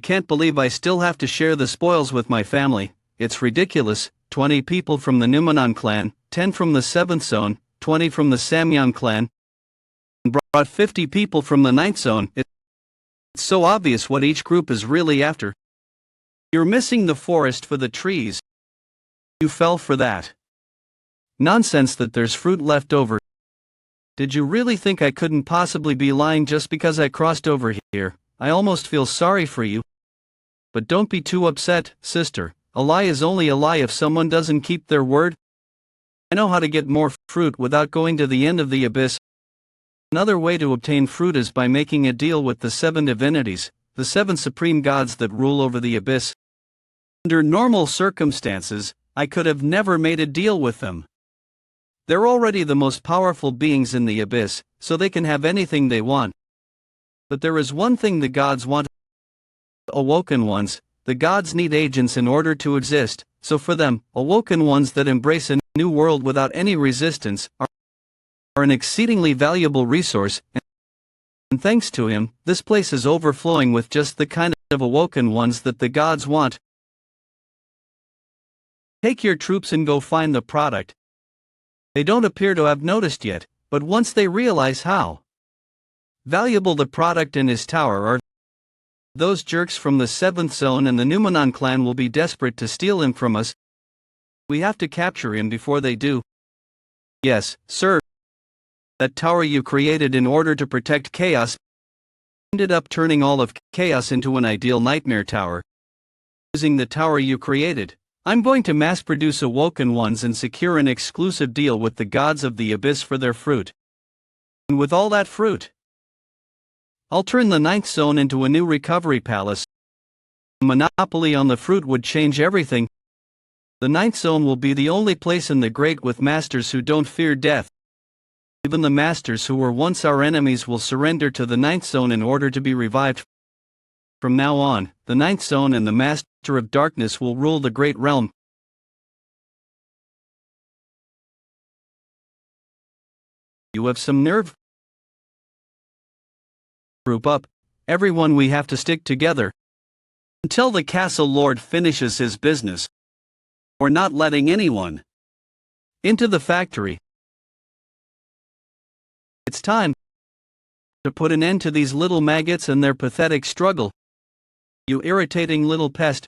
A: can't believe I still have to share the spoils with my family. It's ridiculous. 20 people from the Numenon clan, 10 from the 7th Zone, 20 from the Samyang clan, and brought 50 people from the 9th Zone. It's so obvious what each group is really after. You're missing the forest for the trees. You fell for that. Nonsense that there's fruit left over. Did you really think I couldn't possibly be lying just because I crossed over here? I almost feel sorry for you. But don't be too upset, sister. A lie is only a lie if someone doesn't keep their word. I know how to get more fruit without going to the end of the abyss. Another way to obtain fruit is by making a deal with the 7 divinities, the 7 supreme gods that rule over the abyss. Under normal circumstances, I could have never made a deal with them. They're already the most powerful beings in the abyss, so they can have anything they want. But there is one thing the gods want. Awoken ones. The gods need agents in order to exist, so for them, awoken ones that embrace a new world without any resistance are an exceedingly valuable resource, and thanks to him, this place is overflowing with just the kind of awoken ones that the gods want. Take your troops and go find the product. They don't appear to have noticed yet, but once they realize how valuable the product and his tower are, those jerks from the 7th Zone and the Numenon clan will be desperate to steal him from us. We have to capture him before they do. Yes, sir. That tower you created in order to protect chaos ended up turning all of chaos into an ideal nightmare tower. Using the tower you created, I'm going to mass-produce awoken ones and secure an exclusive deal with the gods of the abyss for their fruit. And with all that fruit, I'll turn the 9th Zone into a new recovery palace. A monopoly on the fruit would change everything. The 9th Zone will be the only place in the Great with masters who don't fear death. Even the masters who were once our enemies will surrender to the 9th Zone in order to be revived. From now on, the 9th Zone and the Master of Darkness will rule the Great Realm. You have some nerve? Group up, everyone, we have to stick together. Until the Castle Lord finishes his business. We're not letting anyone into the factory. It's time to put an end to these little maggots and their pathetic struggle. You irritating little pest.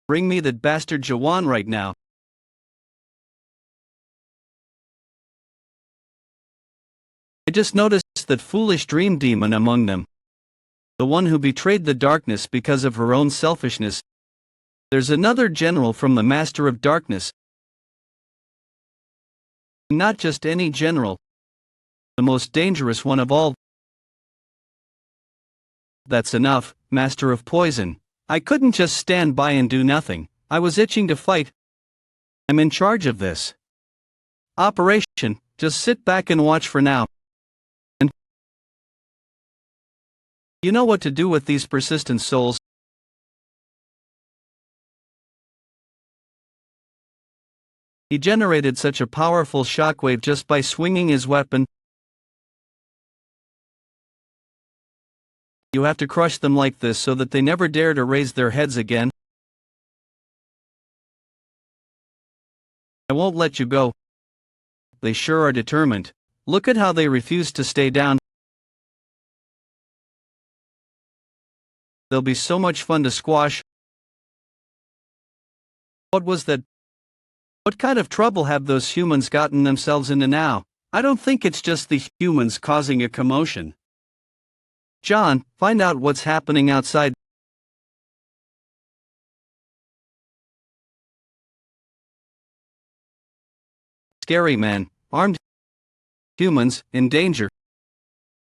A: Bring me that bastard Jaehwan right now. I just noticed that foolish dream demon among them. The one who betrayed the darkness because of her own selfishness. There's another general from the Master of Darkness. Not just any general. The most dangerous one of all. That's enough, Master of Poison. I couldn't just stand by and do nothing. I was itching to fight. I'm in charge of this operation. Just sit back and watch for now. And you know what to do with these persistent souls. He generated such a powerful shockwave just by swinging his weapon. You have to crush them like this so that they never dare to raise their heads again. I won't let you go. They sure are determined. Look at how they refuse to stay down. They'll be so much fun to squash. What was that? What kind of trouble have those humans gotten themselves into now? I don't think it's just the humans causing a commotion. John, find out what's happening outside. Scary man, armed humans, in danger.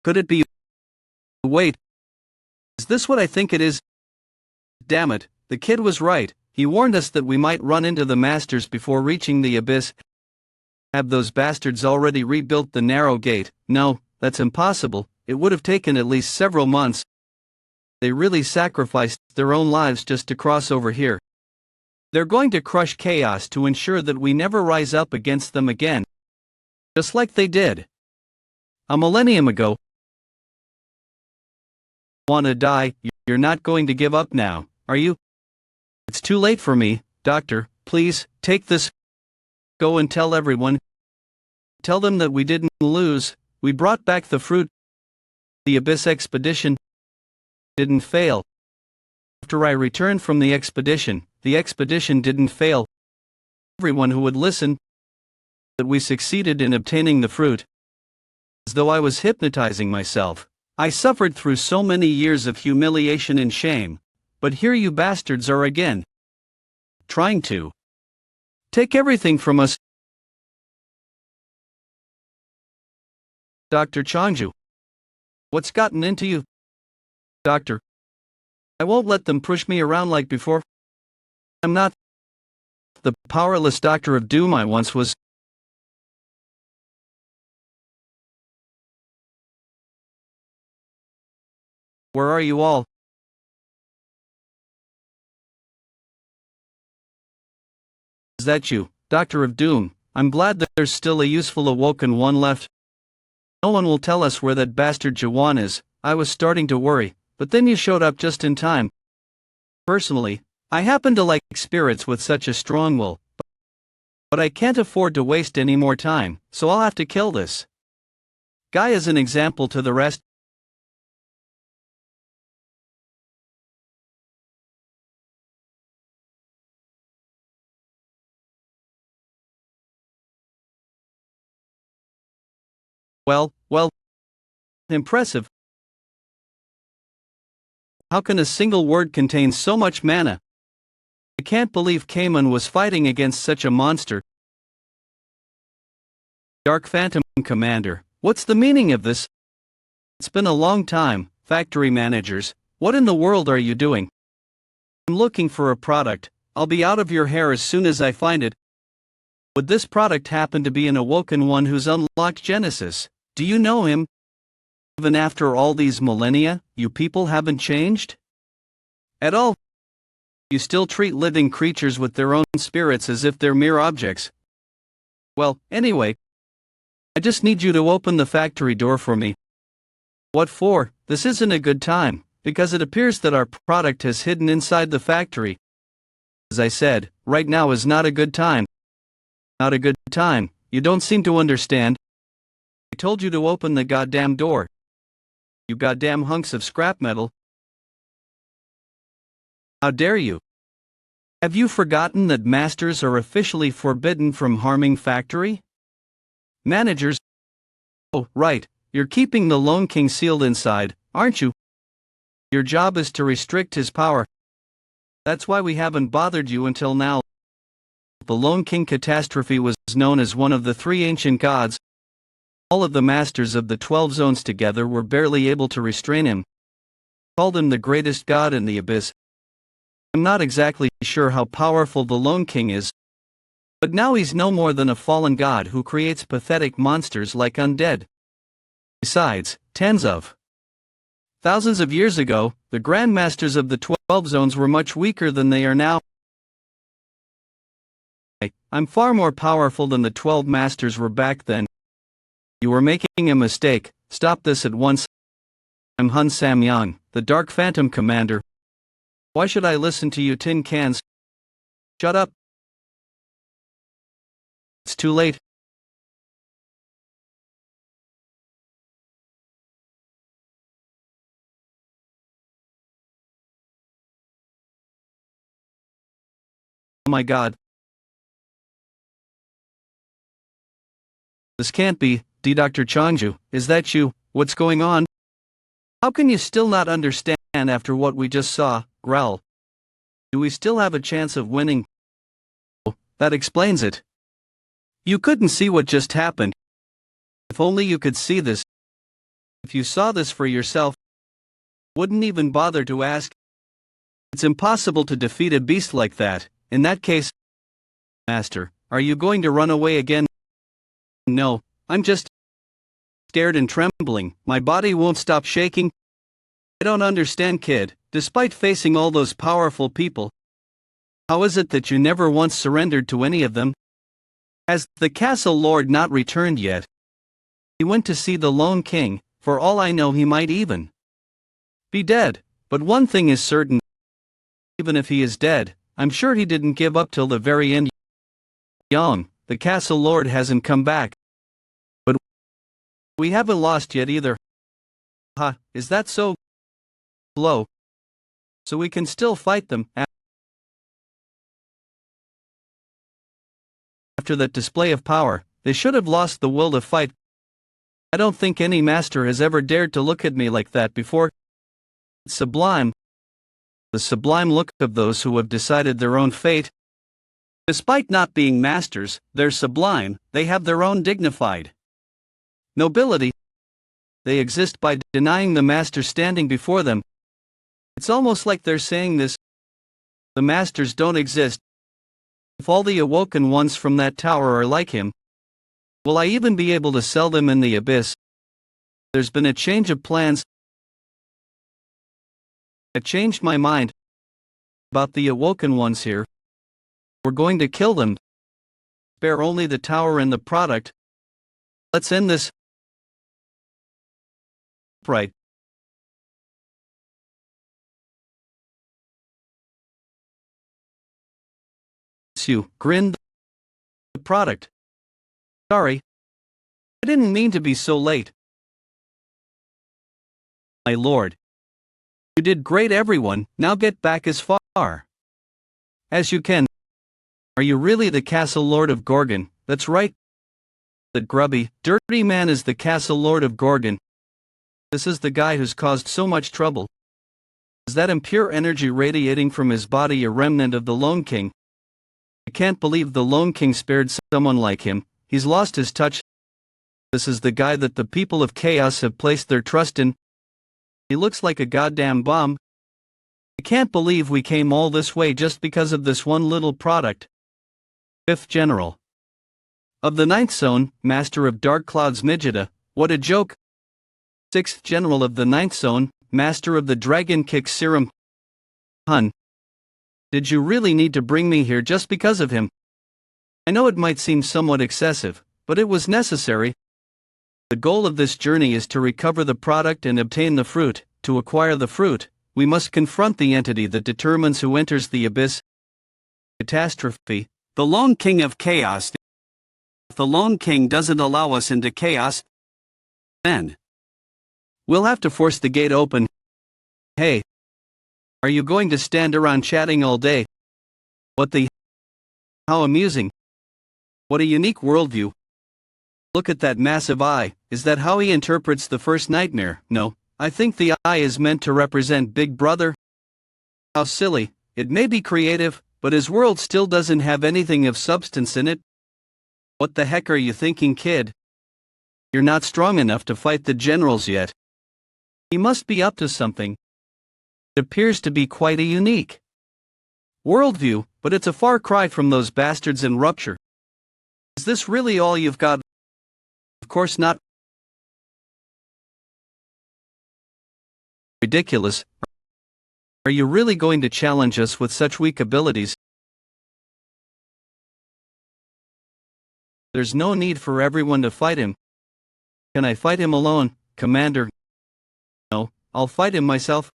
A: Could it be? Wait. Is this what I think it is? Damn it, the kid was right. He warned us that we might run into the masters before reaching the abyss. Have those bastards already rebuilt the narrow gate? No, that's impossible. It would have taken at least several months. They really sacrificed their own lives just to cross over here. They're going to crush chaos to ensure that we never rise up against them again. Just like they did a millennium ago. Wanna die? You're not going to give up now, are you? It's too late for me, Doctor. Please, take this. Go and tell everyone. Tell them that we didn't lose. We brought back the fruit. The Abyss expedition didn't fail. After I returned from the expedition didn't fail. Everyone who would listen, that we succeeded in obtaining the fruit. As though I was hypnotizing myself. I suffered through so many years of humiliation and shame, but here you bastards are again. Trying to take everything from us. Dr. Chanju. What's gotten into you? Doctor. I won't let them push me around like before. I'm not the powerless Doctor of Doom I once was. Where are you all? Is that you, Doctor of Doom? I'm glad that there's still a useful awoken one left. No one will tell us where that bastard Jaehwan is. I was starting to worry, but then you showed up just in time. Personally, I happen to like spirits with such a strong will, but I can't afford to waste any more time, so I'll have to kill this guy as an example to the rest. Well, impressive. How can a single word contain so much mana? I can't believe Cayman was fighting against such a monster. Dark Phantom Commander, what's the meaning of this? It's been a long time, factory managers. What in the world are you doing? I'm looking for a product. I'll be out of your hair as soon as I find it. Would this product happen to be an awoken one who's unlocked Genesis? Do you know him? Even after all these millennia, you people haven't changed? At all. You still treat living creatures with their own spirits as if they're mere objects. Well, anyway, I just need you to open the factory door for me. What for? This isn't a good time, because it appears that our product has hidden inside the factory. As I said, right now is not a good time. Not a good time. You don't seem to understand. I told you to open the goddamn door. You goddamn hunks of scrap metal. How dare you? Have you forgotten that masters are officially forbidden from harming factory managers? Oh, right, you're keeping the Lone King sealed inside, aren't you? Your job is to restrict his power. That's why we haven't bothered you until now. The Lone King catastrophe was known as one of the three ancient gods. All of the masters of the 12 zones together were barely able to restrain him. Called him the greatest god in the abyss. I'm not exactly sure how powerful the Lone King is, but now he's no more than a fallen god who creates pathetic monsters like undead. Besides, tens of thousands of years ago, the grandmasters of the 12 zones were much weaker than they are now. I'm far more powerful than the 12 masters were back then. You are making a mistake. Stop this at once. I'm Hun Samyang, the Dark Phantom Commander. Why should I listen to you tin cans? Shut up. It's too late. Oh my god. This can't be. Dr. Changju, is that you? What's going on? How can you still not understand after what we just saw? Growl. Do we still have a chance of winning? Oh, that explains it. You couldn't see what just happened. If only you could see this. If you saw this for yourself, wouldn't even bother to ask. It's impossible to defeat a beast like that. In that case, Master, are you going to run away again? No, I'm just scared and trembling. My body won't stop shaking. I don't understand, kid. Despite facing all those powerful people, how is it that you never once surrendered to any of them? Has the castle lord not returned yet? He went to see the Lone King. For all I know, he might even be dead. But one thing is certain. Even if he is dead, I'm sure he didn't give up till the very end. Young, the castle lord hasn't come back. But we haven't lost yet either. Ha, is that so? Low. So we can still fight them. After that display of power, they should have lost the will to fight. I don't think any master has ever dared to look at me like that before. It's sublime. The sublime look of those who have decided their own fate. Despite not being masters, they're sublime. They have their own dignified nobility. They exist by denying the master standing before them. It's almost like they're saying this. The masters don't exist. If all the awoken ones from that tower are like him, will I even be able to sell them in the abyss? There's been a change of plans. I changed my mind about the awoken ones here. We're going to kill them. Spare only the tower and the product. Let's end this. Right. You grinned. The product. Sorry. I didn't mean to be so late. My lord. You did great, everyone. Now get back as far as you can. Are you really the castle lord of Gorgon? That's right. That grubby, dirty man is the castle lord of Gorgon. This is the guy who's caused so much trouble. Is that impure energy radiating from his body a remnant of the Lone King? I can't believe the Lone King spared someone like him. He's lost his touch. This is the guy that the people of Chaos have placed their trust in. He looks like a goddamn bomb. I can't believe we came all this way just because of this one little product. 5th General of the 9th Zone, Master of Dark Cloud's Midgeta, what a joke. 6th General of the 9th Zone, Master of the Dragon Kick Serum. Hun. Did you really need to bring me here just because of him? I know it might seem somewhat excessive, but it was necessary. The goal of this journey is to recover the product and obtain the fruit. To acquire the fruit, we must confront the entity that determines who enters the abyss. Catastrophe. The Lone King of Chaos. If the Lone King doesn't allow us into chaos, then we'll have to force the gate open. Hey. Are you going to stand around chatting all day? What the? How amusing. What a unique worldview. Look at that massive eye. Is that how he interprets the first nightmare? No, I think the eye is meant to represent Big Brother. How silly. It may be creative, but his world still doesn't have anything of substance in it. What the heck are you thinking, kid? You're not strong enough to fight the generals yet. He must be up to something. It appears to be quite a unique worldview, but it's a far cry from those bastards in Rupture. Is this really all you've got? Of course not. Ridiculous. Are you really going to challenge us with such weak abilities? There's no need for everyone to fight him. Can I fight him alone, Commander? No, I'll fight him myself.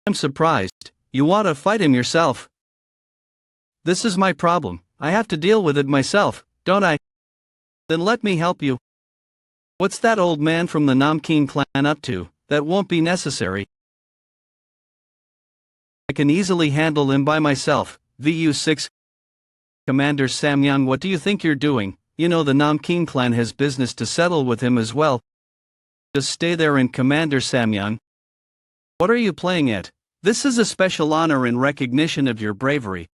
A: I'm surprised. You want to fight him yourself. This is my problem. I have to deal with it myself, don't I? Then let me help you. What's that old man from the Namkeen clan up to? That won't be necessary. I can easily handle him by myself. VU6. Commander Samyang, what do you think you're doing? You know the Namkeen clan has business to settle with him as well. Just stay there. And Commander Samyang, what are you playing at? This is a special honor in recognition of your bravery.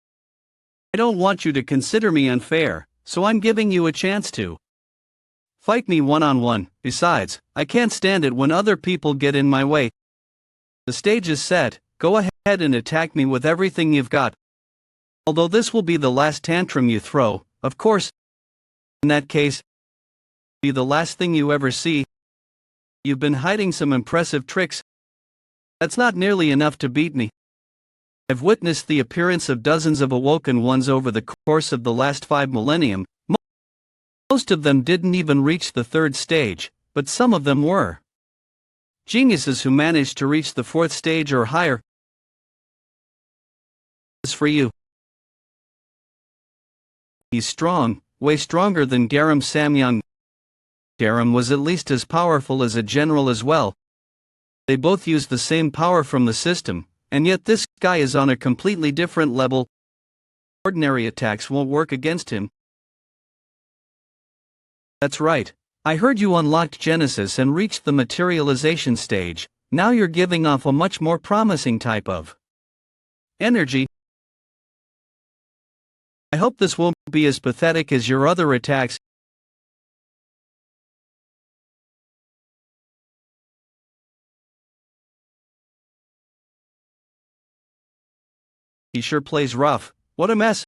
A: I don't want you to consider me unfair, so I'm giving you a chance to fight me one-on-one. Besides, I can't stand it when other people get in my way. The stage is set. Go ahead and attack me with everything you've got. Although this will be the last tantrum you throw, of course. In that case, be the last thing you ever see. You've been hiding some impressive tricks. That's not nearly enough to beat me. I've witnessed the appearance of dozens of awoken ones over the course of the last 5 millennium. Most of them didn't even reach the 3rd stage, but some of them were geniuses who managed to reach the 4th stage or higher. This is for you. He's strong, way stronger than Garam Samyang. Garam was at least as powerful as a general as well. They both use the same power from the system, and yet this guy is on a completely different level. Ordinary attacks won't work against him. That's right. I heard you unlocked Genesis and reached the materialization stage. Now you're giving off a much more promising type of energy. I hope this won't be as pathetic as your other attacks. He sure plays rough. What a mess.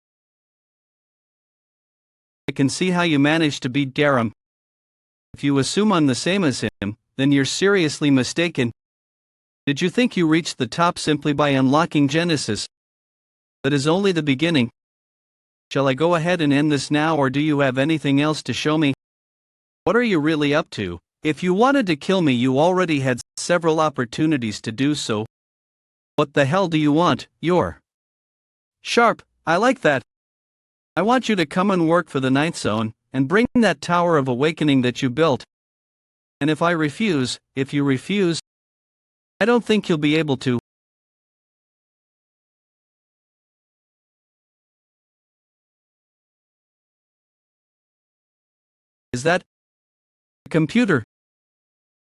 A: I can see how you managed to beat Garam. If you assume I'm the same as him, then you're seriously mistaken. Did you think you reached the top simply by unlocking Genesis? That is only the beginning. Shall I go ahead and end this now, or do you have anything else to show me? What are you really up to? If you wanted to kill me, you already had several opportunities to do so. What the hell do you want? You're sharp. I like that. I want you to come and work for the 9th zone, and bring that Tower of Awakening that you built. And if you refuse, I don't think you'll be able to. Is that a computer?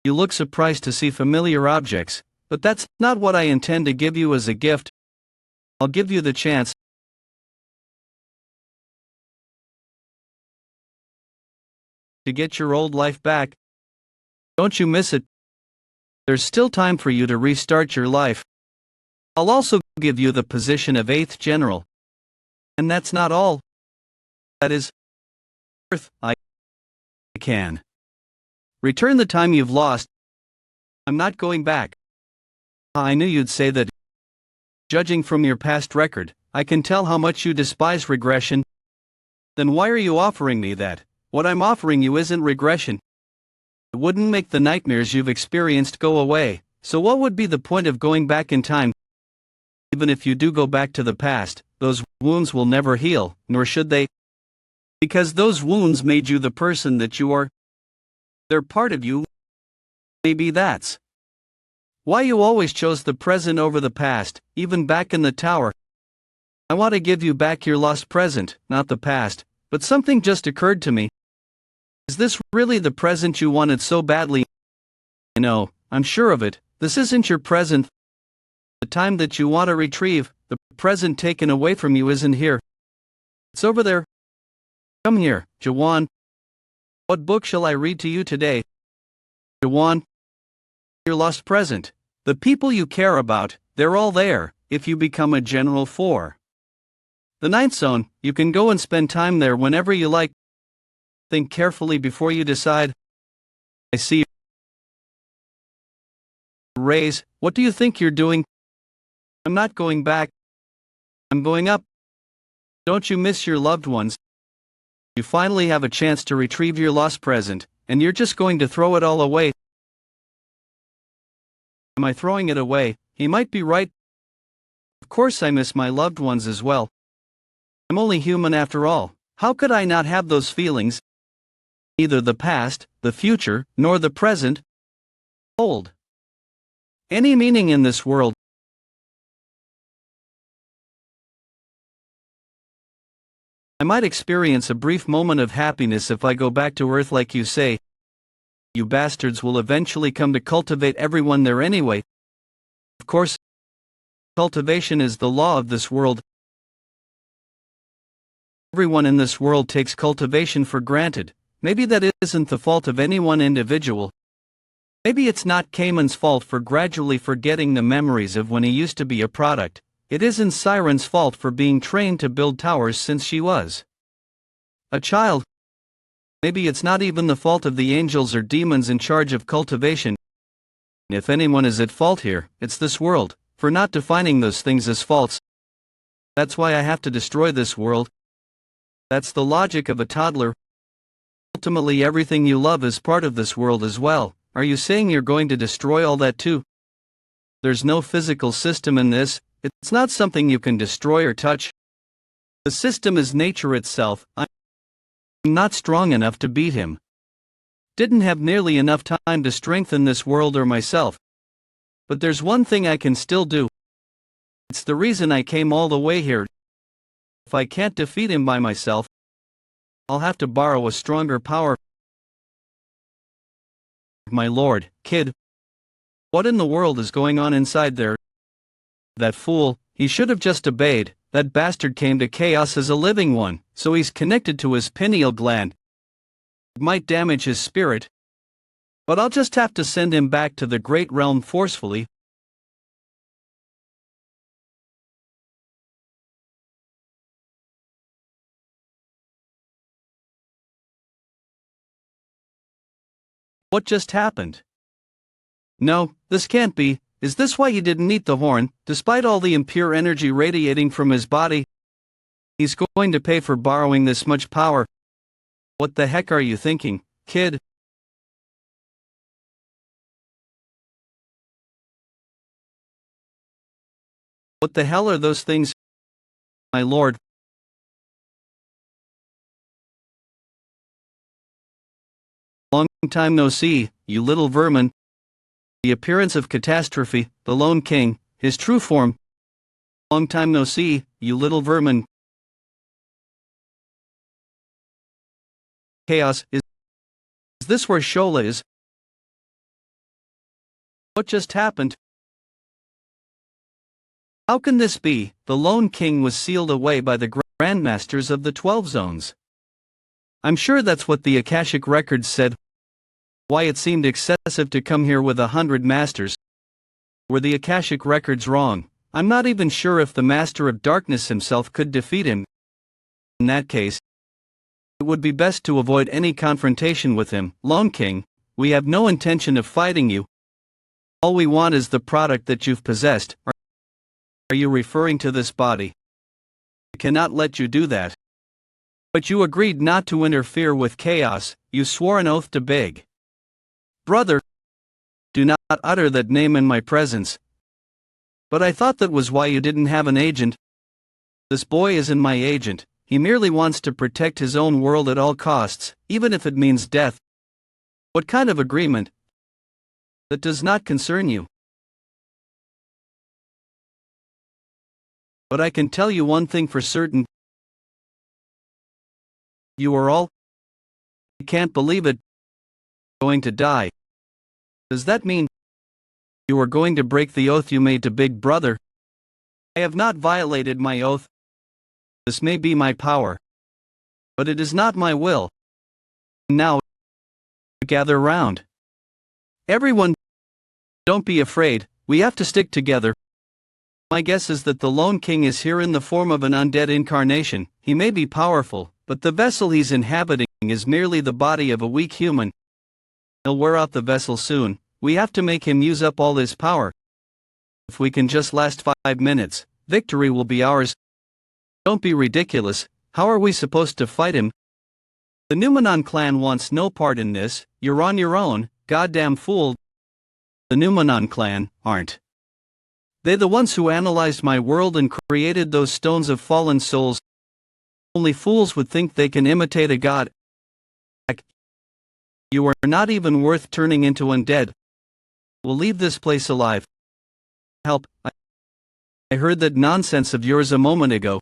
A: You look surprised to see familiar objects, but that's not what I intend to give you as a gift. I'll give you the chance to get your old life back. Don't you miss it. There's still time for you to restart your life. I'll also give you the position of 8th General. And that's not all. That is Earth. I can return the time you've lost. I'm not going back. I knew you'd say that. Judging from your past record, I can tell how much you despise regression. Then why are you offering me that? What I'm offering you isn't regression. It wouldn't make the nightmares you've experienced go away, so what would be the point of going back in time? Even if you do go back to the past, those wounds will never heal, nor should they. Because those wounds made you the person that you are. They're part of you. Maybe that's why you always chose the present over the past, even back in the tower. I want to give you back your lost present, not the past, but something just occurred to me. Is this really the present you wanted so badly? No, I'm sure of it. This isn't your present. The time that you want to retrieve, the present taken away from you, isn't here. It's over there. Come here, Jaehwan. What book shall I read to you today? Jaehwan, your lost present. The people you care about, they're all there, if you become a General 4. The 9th zone, you can go and spend time there whenever you like. Think carefully before you decide. I see. Raise, what do you think you're doing? I'm not going back. I'm going up. Don't you miss your loved ones? You finally have a chance to retrieve your lost present, and you're just going to throw it all away. Am I throwing it away? He might be right. Of course I miss my loved ones as well. I'm only human after all. How could I not have those feelings? Neither the past, the future, nor the present hold any meaning in this world. I might experience a brief moment of happiness if I go back to Earth like you say. You bastards will eventually come to cultivate everyone there anyway. Of course, cultivation is the law of this world. Everyone in this world takes cultivation for granted. Maybe that isn't the fault of any one individual. Maybe it's not Cayman's fault for gradually forgetting the memories of when he used to be a product. It isn't Siren's fault for being trained to build towers since she was a child. Maybe it's not even the fault of the angels or demons in charge of cultivation. If anyone is at fault here, it's this world, for not defining those things as faults. That's why I have to destroy this world. That's the logic of a toddler. Ultimately, everything you love is part of this world as well. Are you saying you're going to destroy all that too? There's no physical system in this. It's not something you can destroy or touch. The system is nature itself. I'm not strong enough to beat him. Didn't have nearly enough time to strengthen this world or myself. But there's one thing I can still do. It's the reason I came all the way here. If I can't defeat him by myself, I'll have to borrow a stronger power. My lord, kid. What in the world is going on inside there? That fool, he should have just obeyed. That bastard came to chaos as a living one, so he's connected to his pineal gland. It might damage his spirit. But I'll just have to send him back to the great realm forcefully. What just happened? No, this can't be. Is this why he didn't eat the horn, despite all the impure energy radiating from his body? He's going to pay for borrowing this much power. What the heck are you thinking, kid? What the hell are those things? My lord. Long time no see, you little vermin. The appearance of catastrophe, the lone king, his true form. Long time no see, you little vermin. Chaos, is this where Shola is? What just happened? How can this be? The lone king was sealed away by the grandmasters of the 12 zones. I'm sure that's what the Akashic records said. Why it seemed excessive to come here with 100 masters. Were the Akashic records wrong? I'm not even sure if the Master of Darkness himself could defeat him. In that case, it would be best to avoid any confrontation with him. Lone King, we have no intention of fighting you. All we want is the product that you've possessed. Are you referring to this body? I cannot let you do that. But you agreed not to interfere with chaos. You swore an oath to beg. Brother, do not utter that name in my presence. But I thought that was why you didn't have an agent. This boy isn't my agent. He merely wants to protect his own world at all costs, even if it means death. What kind of agreement? That does not concern you. But I can tell you one thing for certain. You are all, I can't believe it, going to die. Does that mean you are going to break the oath you made to Big Brother? I have not violated my oath. This may be my power, but it is not my will. Now, gather round. Everyone, don't be afraid, we have to stick together. My guess is that the Lone King is here in the form of an undead incarnation. He may be powerful, but the vessel he's inhabiting is merely the body of a weak human. He'll wear out the vessel soon. We have to make him use up all his power. If we can just last 5 minutes, victory will be ours. Don't be ridiculous. How are we supposed to fight him? The Numenon clan wants no part in this. You're on your own, goddamn fool. The Numenon clan aren't They the ones who analyzed my world and created those stones of fallen souls. Only fools would think they can imitate a god. You are not even worth turning into undead. We'll leave this place alive. Help, I heard that nonsense of yours a moment ago.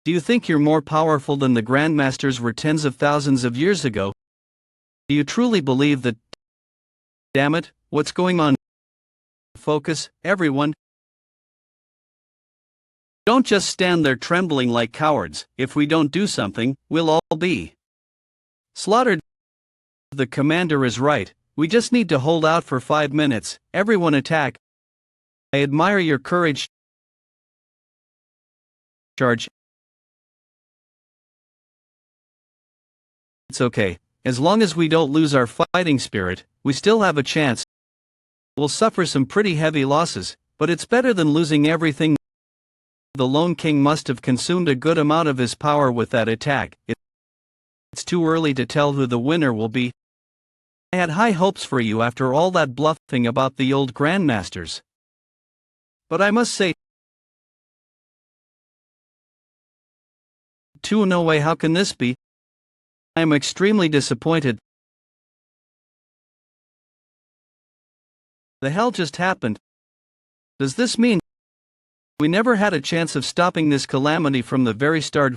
A: Do you think you're more powerful than the Grandmasters were tens of thousands of years ago? Do you truly believe that? Damn it, what's going on? Focus, everyone. Don't just stand there trembling like cowards. If we don't do something, we'll all be slaughtered. The commander is right. We just need to hold out for 5 minutes. Everyone attack. I admire your courage. Charge. It's okay. As long as we don't lose our fighting spirit, we still have a chance. We'll suffer some pretty heavy losses, but it's better than losing everything. The Lone King must have consumed a good amount of his power with that attack. It's too early to tell who the winner will be. I had high hopes for you after all that bluffing about the old Grandmasters. But I must say, no way, how can this be? I am extremely disappointed. The hell just happened? Does this mean we never had a chance of stopping this calamity from the very start?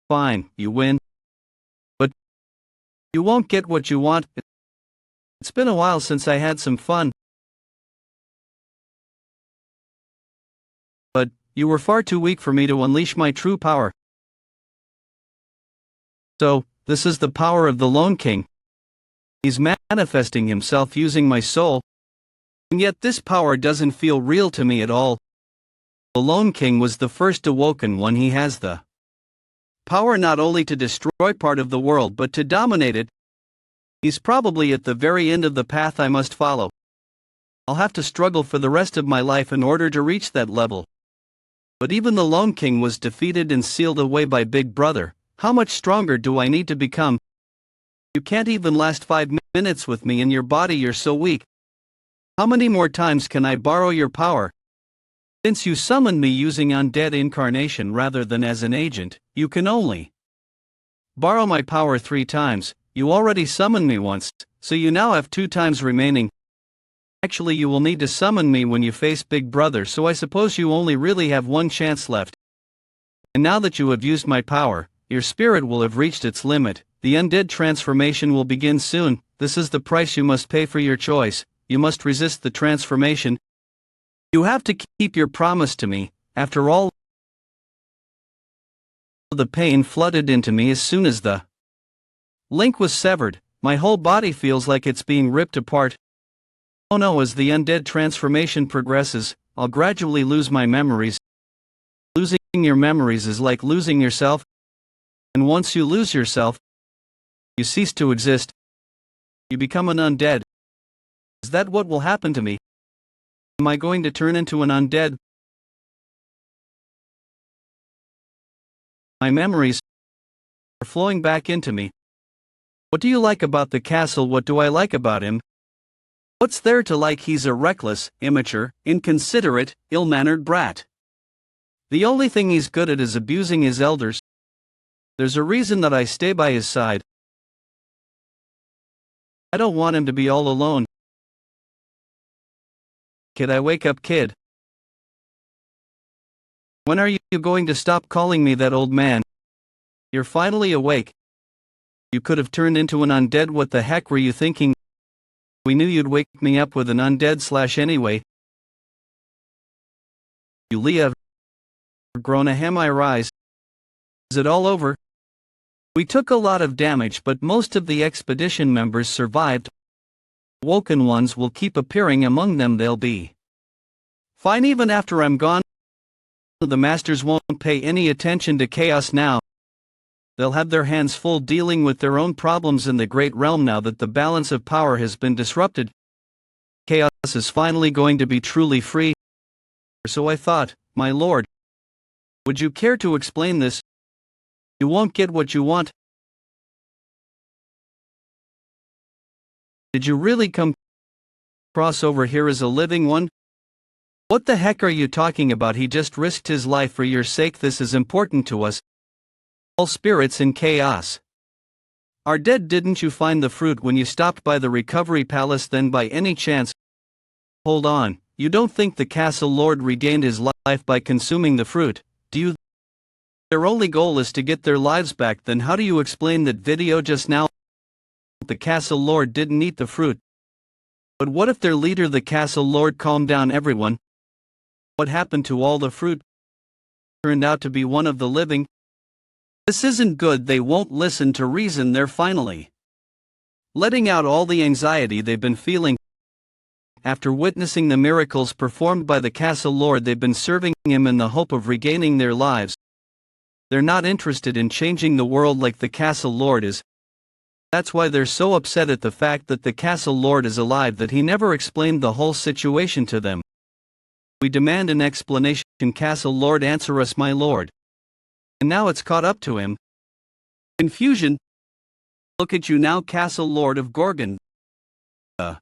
A: Fine, you win. But you won't get what you want. It's been a while since I had some fun. But you were far too weak for me to unleash my true power. So, this is the power of the Lone King. He's manifesting himself using my soul. And yet this power doesn't feel real to me at all. The Lone King was the first awoken one. He has the power not only to destroy part of the world but to dominate it. He's probably at the very end of the path I must follow. I'll have to struggle for the rest of my life in order to reach that level. But even the Lone King was defeated and sealed away by Big Brother. How much stronger do I need to become? You can't even last 5 minutes with me in your body, you're so weak. How many more times can I borrow your power? Since you summoned me using undead incarnation rather than as an agent, you can only borrow my power 3 times. You already summoned me once, so you now have 2 times remaining. Actually, you will need to summon me when you face Big Brother, so I suppose you only really have 1 chance left. And now that you have used my power, your spirit will have reached its limit. The undead transformation will begin soon. This is the price you must pay for your choice. You must resist the transformation. You have to keep your promise to me. After all, the pain flooded into me as soon as the link was severed. My whole body feels like it's being ripped apart. Oh no, as the undead transformation progresses, I'll gradually lose my memories. Losing your memories is like losing yourself. And once you lose yourself, you cease to exist. You become an undead. Is that what will happen to me? Am I going to turn into an undead? My memories are flowing back into me. What do you like about the castle? What do I like about him? What's there to like? He's a reckless, immature, inconsiderate, ill-mannered brat. The only thing he's good at is abusing his elders. There's a reason that I stay by his side. I don't want him to be all alone. Kid, I wake up, kid. When are you going to stop calling me that, old man? You're finally awake. You could have turned into an undead. What the heck were you thinking? We knew you'd wake me up with an undead / anyway. You have grown a hem. I rise. Is it all over? We took a lot of damage, but most of the expedition members survived. Woken ones will keep appearing among them. They'll be fine even after I'm gone. The masters won't pay any attention to chaos now. They'll have their hands full dealing with their own problems in the great realm now that the balance of power has been disrupted. Chaos is finally going to be truly free. So I thought, my lord. Would you care to explain this? You won't get what you want. Did you really come across over here as a living one? What the heck are you talking about? He just risked his life for your sake. This is important to us. All spirits in chaos are dead. Didn't you find the fruit when you stopped by the recovery palace? Then by any chance, hold on, you don't think the castle lord regained his life by consuming the fruit, do you? Their only goal is to get their lives back. Then how do you explain that video just now? The castle lord didn't eat the fruit. But what if their leader, the castle lord, calmed down everyone? What happened to all the fruit? Turned out to be one of the living. This isn't good. They won't listen to reason. They're finally letting out all the anxiety they've been feeling. After witnessing the miracles performed by the castle lord, they've been serving him in the hope of regaining their lives. They're not interested in changing the world like the castle lord is. That's why they're so upset at the fact that the castle lord is alive, that he never explained the whole situation to them. We demand an explanation. Castle lord, answer us, my lord. And now it's caught up to him. Confusion. Look at you now, castle lord of Gorgon. The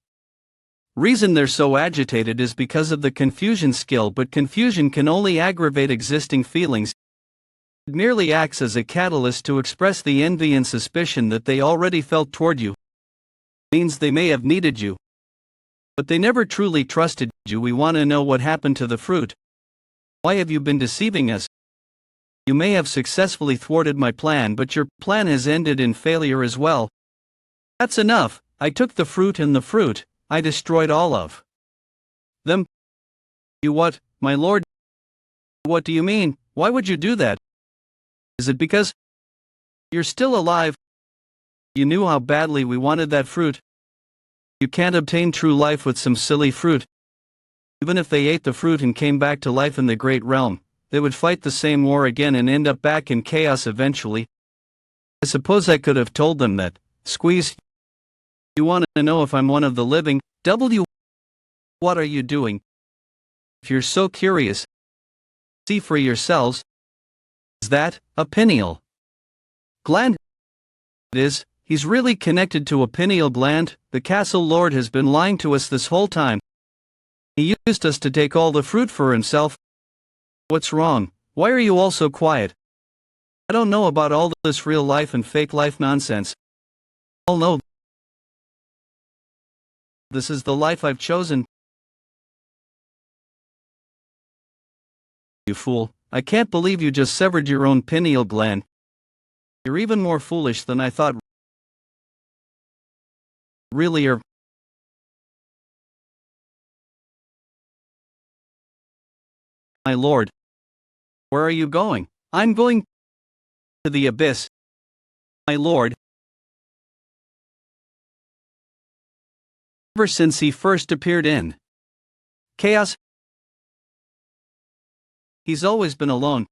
A: reason they're so agitated is because of the confusion skill, but confusion can only aggravate existing feelings. It merely acts as a catalyst to express the envy and suspicion that they already felt toward you. It means they may have needed you, but they never truly trusted you. We want to know what happened to the fruit. Why have you been deceiving us? You may have successfully thwarted my plan, but your plan has ended in failure as well. That's enough. I took the fruit, and the fruit, I destroyed all of them. You what, my lord? What do you mean? Why would you do that? Is it because you're still alive? You knew how badly we wanted that fruit. You can't obtain true life with some silly fruit. Even if they ate the fruit and came back to life in the great realm, they would fight the same war again and end up back in chaos eventually. I suppose I could have told them that. Squeeze. You want to know if I'm one of the living? What are you doing? If you're so curious, see for yourselves. Is that a pineal gland? It is. He's really connected to a pineal gland. The castle lord has been lying to us this whole time. He used us to take all the fruit for himself. What's wrong? Why are you all so quiet? I don't know about all this real life and fake life nonsense. I'll know. This is the life I've chosen. You fool. I can't believe you just severed your own pineal gland. You're even more foolish than I thought. Really are. My lord. Where are you going? I'm going to the abyss. My lord. Ever since he first appeared in chaos, he's always been alone.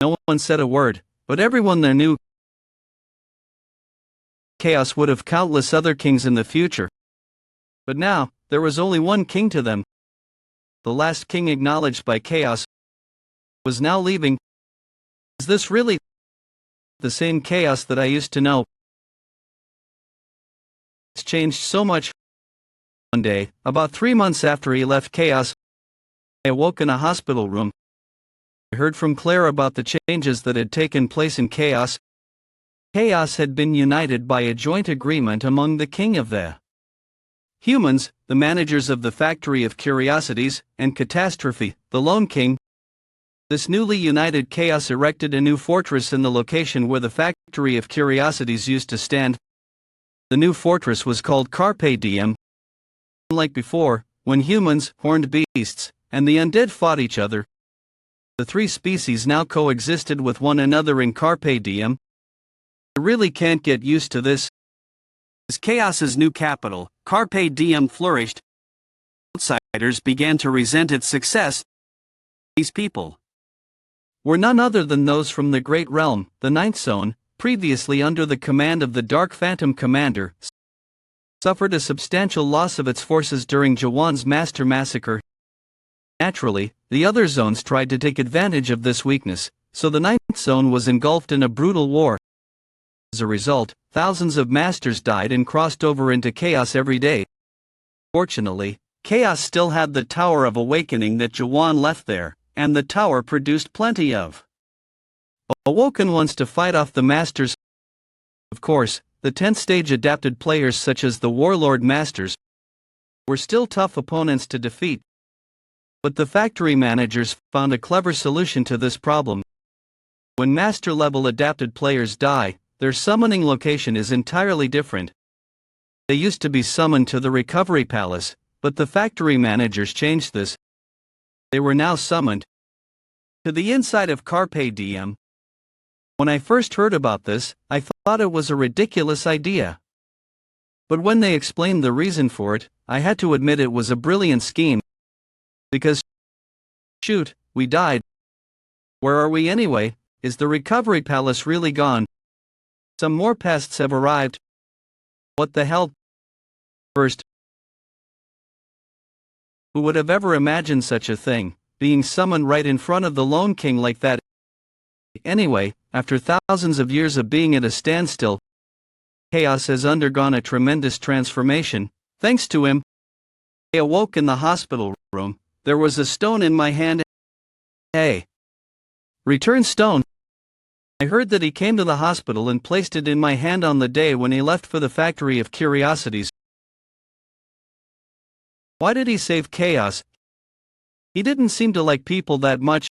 A: No one said a word, but everyone there knew chaos would have countless other kings in the future. But now, there was only one king to them. The last king acknowledged by chaos was now leaving. Is this really the same chaos that I used to know? It's changed so much. One day, about 3 months after he left chaos, I awoke in a hospital room. I heard from Claire about the changes that had taken place in chaos. Chaos had been united by a joint agreement among the king of the humans, the managers of the Factory of Curiosities, and Catastrophe, the Lone King. This newly united chaos erected a new fortress in the location where the Factory of Curiosities used to stand. The new fortress was called Carpe Diem. Unlike before, when humans, horned beasts, and the undead fought each other, the three species now coexisted with one another in Carpe Diem. You really can't get used to this. As Chaos's new capital, Carpe Diem flourished. Outsiders began to resent its success. These people were none other than those from the Great Realm, the Ninth Zone, previously under the command of the Dark Phantom Commander, suffered a substantial loss of its forces during Jaehwan's Master Massacre. Naturally, the other zones tried to take advantage of this weakness, so the Ninth Zone was engulfed in a brutal war. As a result, thousands of masters died and crossed over into chaos every day. Fortunately, chaos still had the Tower of Awakening that Jaehwan left there, and the tower produced plenty of awoken ones to fight off the masters. Of course, the 10th stage adapted players such as the Warlord Masters were still tough opponents to defeat. But the factory managers found a clever solution to this problem. When master-level adapted players die, their summoning location is entirely different. They used to be summoned to the Recovery Palace, but the factory managers changed this. They were now summoned to the inside of Carpe Diem. When I first heard about this, I thought it was a ridiculous idea. But when they explained the reason for it, I had to admit it was a brilliant scheme. Because, shoot, we died. Where are we anyway? Is the Recovery Palace really gone? Some more pests have arrived. What the hell? First, who would have ever imagined such a thing, being summoned right in front of the Lone King like that? Anyway, after thousands of years of being at a standstill, chaos has undergone a tremendous transformation. Thanks to him, I awoke in the hospital room. There was a stone in my hand. Hey! Return stone! I heard that he came to the hospital and placed it in my hand on the day when he left for the Factory of Curiosities. Why did he save chaos? He didn't seem to like people that much.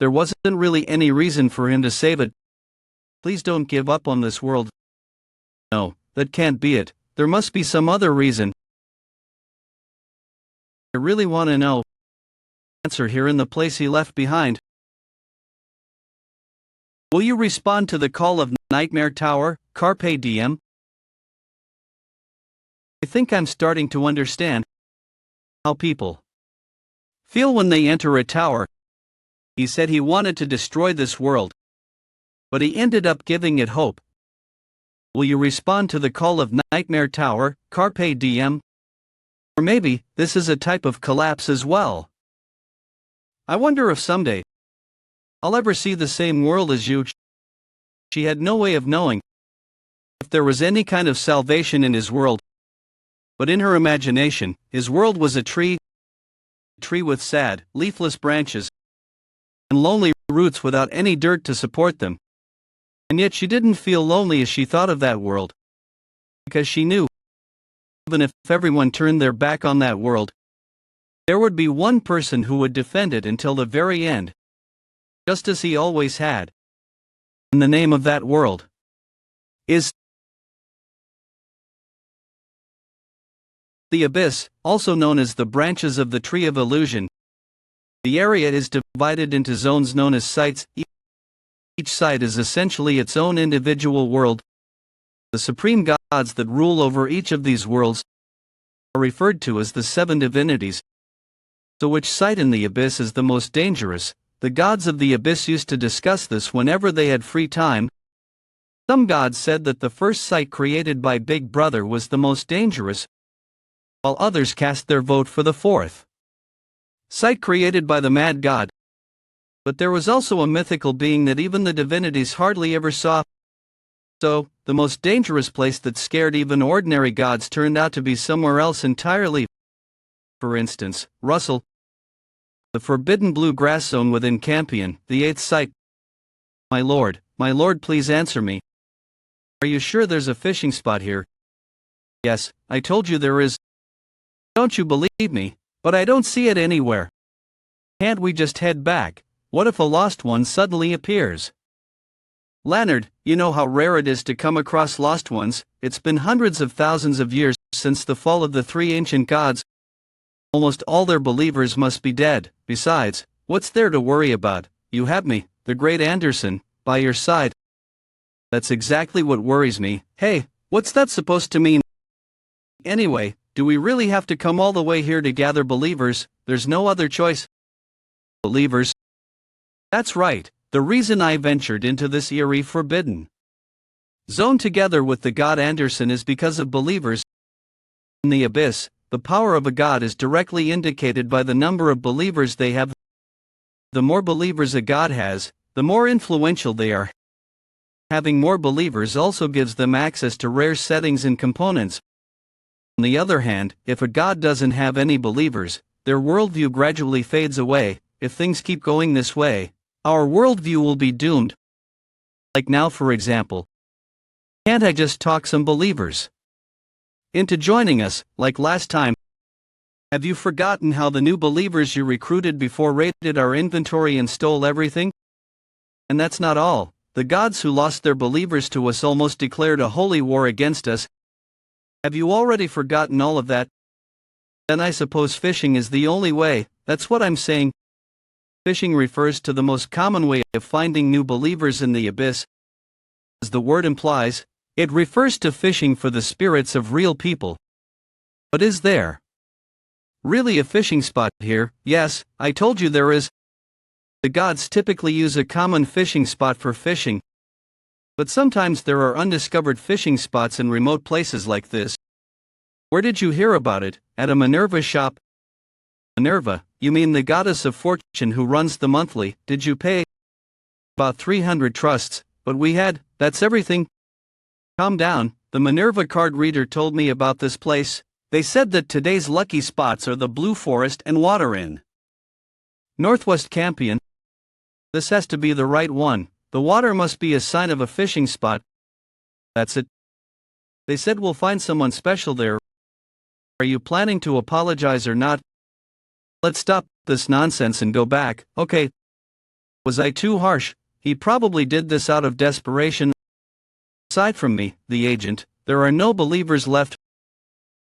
A: There wasn't really any reason for him to save it. Please don't give up on this world. No, that can't be it. There must be some other reason. I really want to know. Answer here in the place he left behind. Will you respond to the call of Nightmare Tower, Carpe Diem? I think I'm starting to understand how people feel when they enter a tower. He said he wanted to destroy this world, but he ended up giving it hope. Will you respond to the call of Nightmare Tower, Carpe Diem? Or maybe this is a type of collapse as well. I wonder if someday I'll ever see the same world as you. She had no way of knowing if there was any kind of salvation in his world. But in her imagination, his world was a tree with sad, leafless branches and lonely roots without any dirt to support them. And yet she didn't feel lonely as she thought of that world, because she knew, even if everyone turned their back on that world, there would be one person who would defend it until the very end, just as he always had. And the name of that world is the Abyss, also known as the branches of the Tree of Illusion. The area is divided into zones known as sites. Each site is essentially its own individual world. The supreme gods that rule over each of these worlds are referred to as the seven divinities. So which site in the Abyss is the most dangerous? The gods of the Abyss used to discuss this whenever they had free time. Some gods said that the first site created by Big Brother was the most dangerous, while others cast their vote for the fourth site created by the Mad God. But there was also a mythical being that even the divinities hardly ever saw. So, the most dangerous place that scared even ordinary gods turned out to be somewhere else entirely. For instance, Russell, the forbidden blue grass zone within Campion, the 8th site. My lord, please answer me. Are you sure there's a fishing spot here? Yes, I told you there is. Don't you believe me? But I don't see it anywhere. Can't we just head back? What if a lost one suddenly appears? Leonard, you know how rare it is to come across lost ones. It's been hundreds of thousands of years since the fall of the three ancient gods. Almost all their believers must be dead. Besides, what's there to worry about? You have me, the great Anderson, by your side. That's exactly what worries me. Hey, what's that supposed to mean? Anyway, do we really have to come all the way here to gather believers? There's no other choice. Believers? That's right, the reason I ventured into this eerie forbidden zone together with the god Anderson is because of believers. In the Abyss, the power of a god is directly indicated by the number of believers they have. The more believers a god has, the more influential they are. Having more believers also gives them access to rare settings and components. On the other hand, if a god doesn't have any believers, their worldview gradually fades away. If things keep going this way, our worldview will be doomed. Like now, for example. Can't I just talk some believers into joining us, like last time? Have you forgotten how the new believers you recruited before raided our inventory and stole everything? And that's not all. The gods who lost their believers to us almost declared a holy war against us. Have you already forgotten all of that? Then I suppose fishing is the only way. That's what I'm saying. Fishing refers to the most common way of finding new believers in the abyss. As the word implies, it refers to fishing for the spirits of real people. But is there really a fishing spot here? Yes, I told you there is. The gods typically use a common fishing spot for fishing. But sometimes there are undiscovered fishing spots in remote places like this. Where did you hear about it? At a Minerva shop? Minerva, you mean the goddess of fortune who runs the monthly? Did you pay? About 300 trusts, but we had, that's everything. Calm down, the Minerva card reader told me about this place. They said that today's lucky spots are the Blue Forest and Water Inn. Northwest Campion. This has to be the right one. The water must be a sign of a fishing spot. That's it. They said we'll find someone special there. Are you planning to apologize or not? Let's stop this nonsense and go back, okay? Was I too harsh? He probably did this out of desperation. Aside from me, the agent, there are no believers left.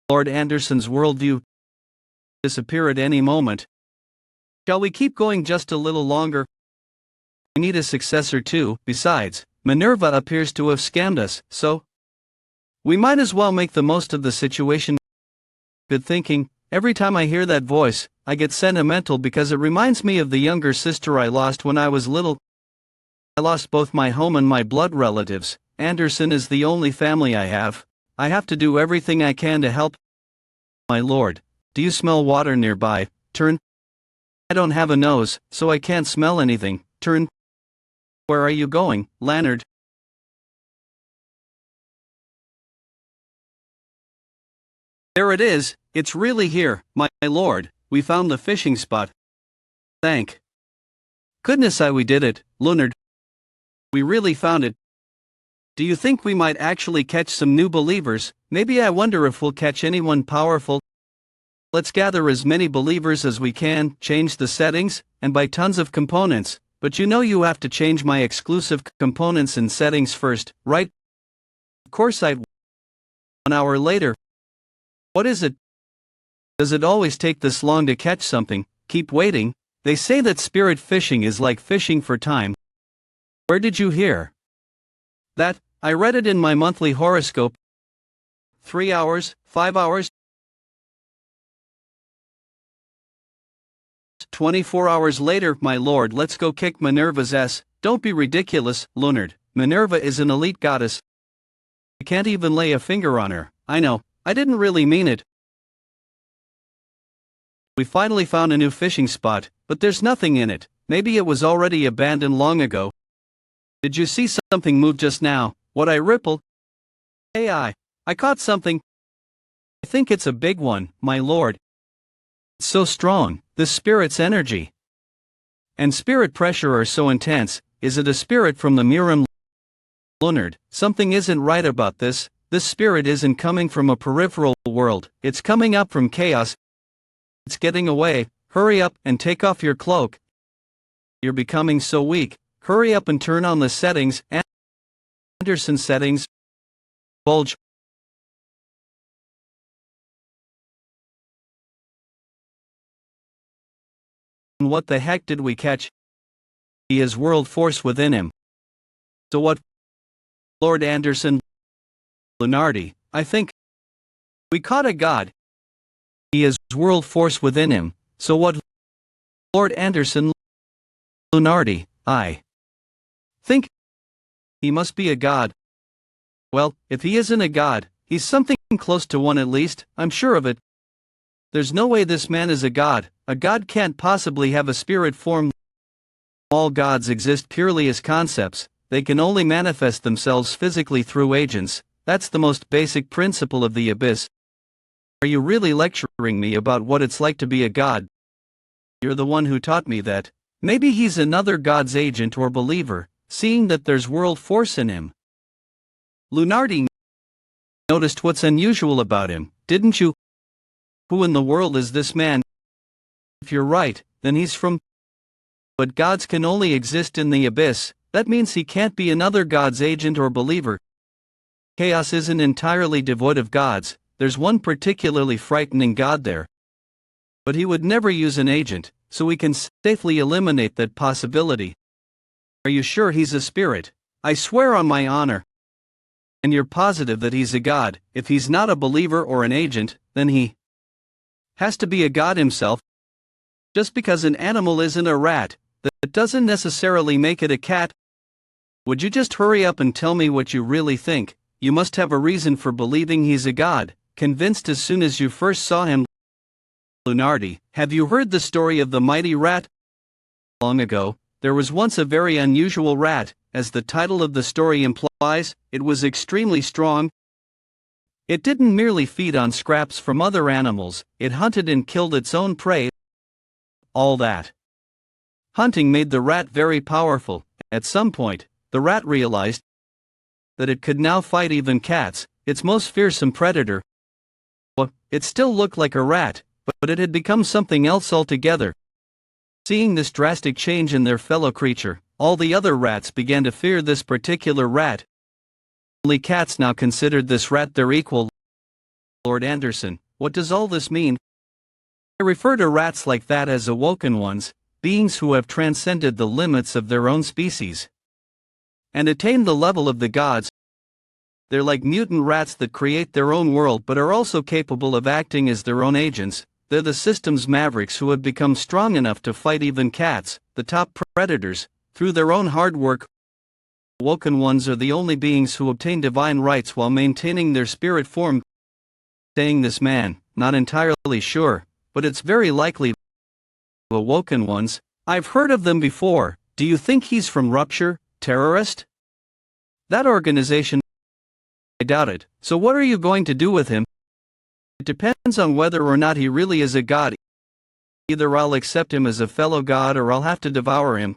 A: Lord Anderson's worldview disappear at any moment. Shall we keep going just a little longer? I need a successor too. Besides, Minerva appears to have scammed us, so we might as well make the most of the situation. Good thinking. Every time I hear that voice, I get sentimental because it reminds me of the younger sister I lost when I was little. I lost both my home and my blood relatives. Anderson is the only family I have. I have to do everything I can to help. My lord, do you smell water nearby? Turn. I don't have a nose, so I can't smell anything. Turn. Where are you going, Leonard? There it is, it's really here, my lord. We found the fishing spot. Thank goodness we did it, Leonard. We really found it. Do you think we might actually catch some new believers? Maybe. I wonder if we'll catch anyone powerful. Let's gather as many believers as we can, change the settings, and buy tons of components. But you know you have to change my exclusive components and settings first, right? Of course I. 1 hour later. What is it? Does it always take this long to catch something? Keep waiting. They say that spirit fishing is like fishing for time. Where did you hear that? I read it in my monthly horoscope. 3 hours, 5 hours, 24 hours later, my lord. Let's go kick Minerva's ass. Don't be ridiculous, Leonard. Minerva is an elite goddess. I can't even lay a finger on her. I know, I didn't really mean it. We finally found a new fishing spot, but there's nothing in it. Maybe it was already abandoned long ago. Did you see something move just now? What I rippled? Hey, I caught something. I think it's a big one, my lord. It's so strong, the spirit's energy and spirit pressure are so intense. Is it a spirit from the Murim? Leonard, something isn't right about this. This spirit isn't coming from a peripheral world, it's coming up from chaos. It's getting away. Hurry up and take off your cloak. You're becoming so weak. Hurry up and turn on the settings. Anderson settings. Bulge. What the heck did we catch? He has world force within him. So what? Lord Anderson. Leonardi, I think we caught a god. He has world force within him. So what? Lord Anderson. Leonardi, I think he must be a god. Well, if he isn't a god, he's something close to one at least, I'm sure of it. There's no way this man is a god. A god can't possibly have a spirit form. All gods exist purely as concepts. they can only manifest themselves physically through agents. That's the most basic principle of the abyss. Are you really lecturing me about what it's like to be a god? You're the one who taught me that. Maybe he's another god's agent or believer, seeing that there's world force in him. Lunardi noticed what's unusual about him, didn't you? Who in the world is this man? If you're right, then he's from. But gods can only exist in the abyss. That means he can't be another god's agent or believer. Chaos isn't entirely devoid of gods, there's one particularly frightening god there. But he would never use an agent, so we can safely eliminate that possibility. Are you sure he's a spirit? I swear on my honor. And you're positive that he's a god? If he's not a believer or an agent, then he has to be a god himself. Just because an animal isn't a rat, that doesn't necessarily make it a cat. Would you just hurry up and tell me what you really think? You must have a reason for believing he's a god, convinced as soon as you first saw him. Lunardi, have you heard the story of the mighty rat? Long ago, there was once a very unusual rat. As the title of the story implies, it was extremely strong. It didn't merely feed on scraps from other animals, it hunted and killed its own prey. All that hunting made the rat very powerful. At some point, the rat realized that it could now fight even cats, its most fearsome predator. Well, it still looked like a rat, but it had become something else altogether. Seeing this drastic change in their fellow creature, all the other rats began to fear this particular rat. Only cats now considered this rat their equal. Lord Anderson, what does all this mean? I refer to rats like that as awoken ones, beings who have transcended the limits of their own species and attained the level of the gods. They're like mutant rats that create their own world but are also capable of acting as their own agents. They're the system's mavericks who have become strong enough to fight even cats, the top predators, through their own hard work. Awoken ones are the only beings who obtain divine rights while maintaining their spirit form. Saying this man, not entirely sure, but it's very likely. Awoken ones, I've heard of them before. Do you think he's from Rupture, terrorist? That organization? I doubt it. So what are you going to do with him? It depends on whether or not he really is a god. Either I'll accept him as a fellow god or I'll have to devour him.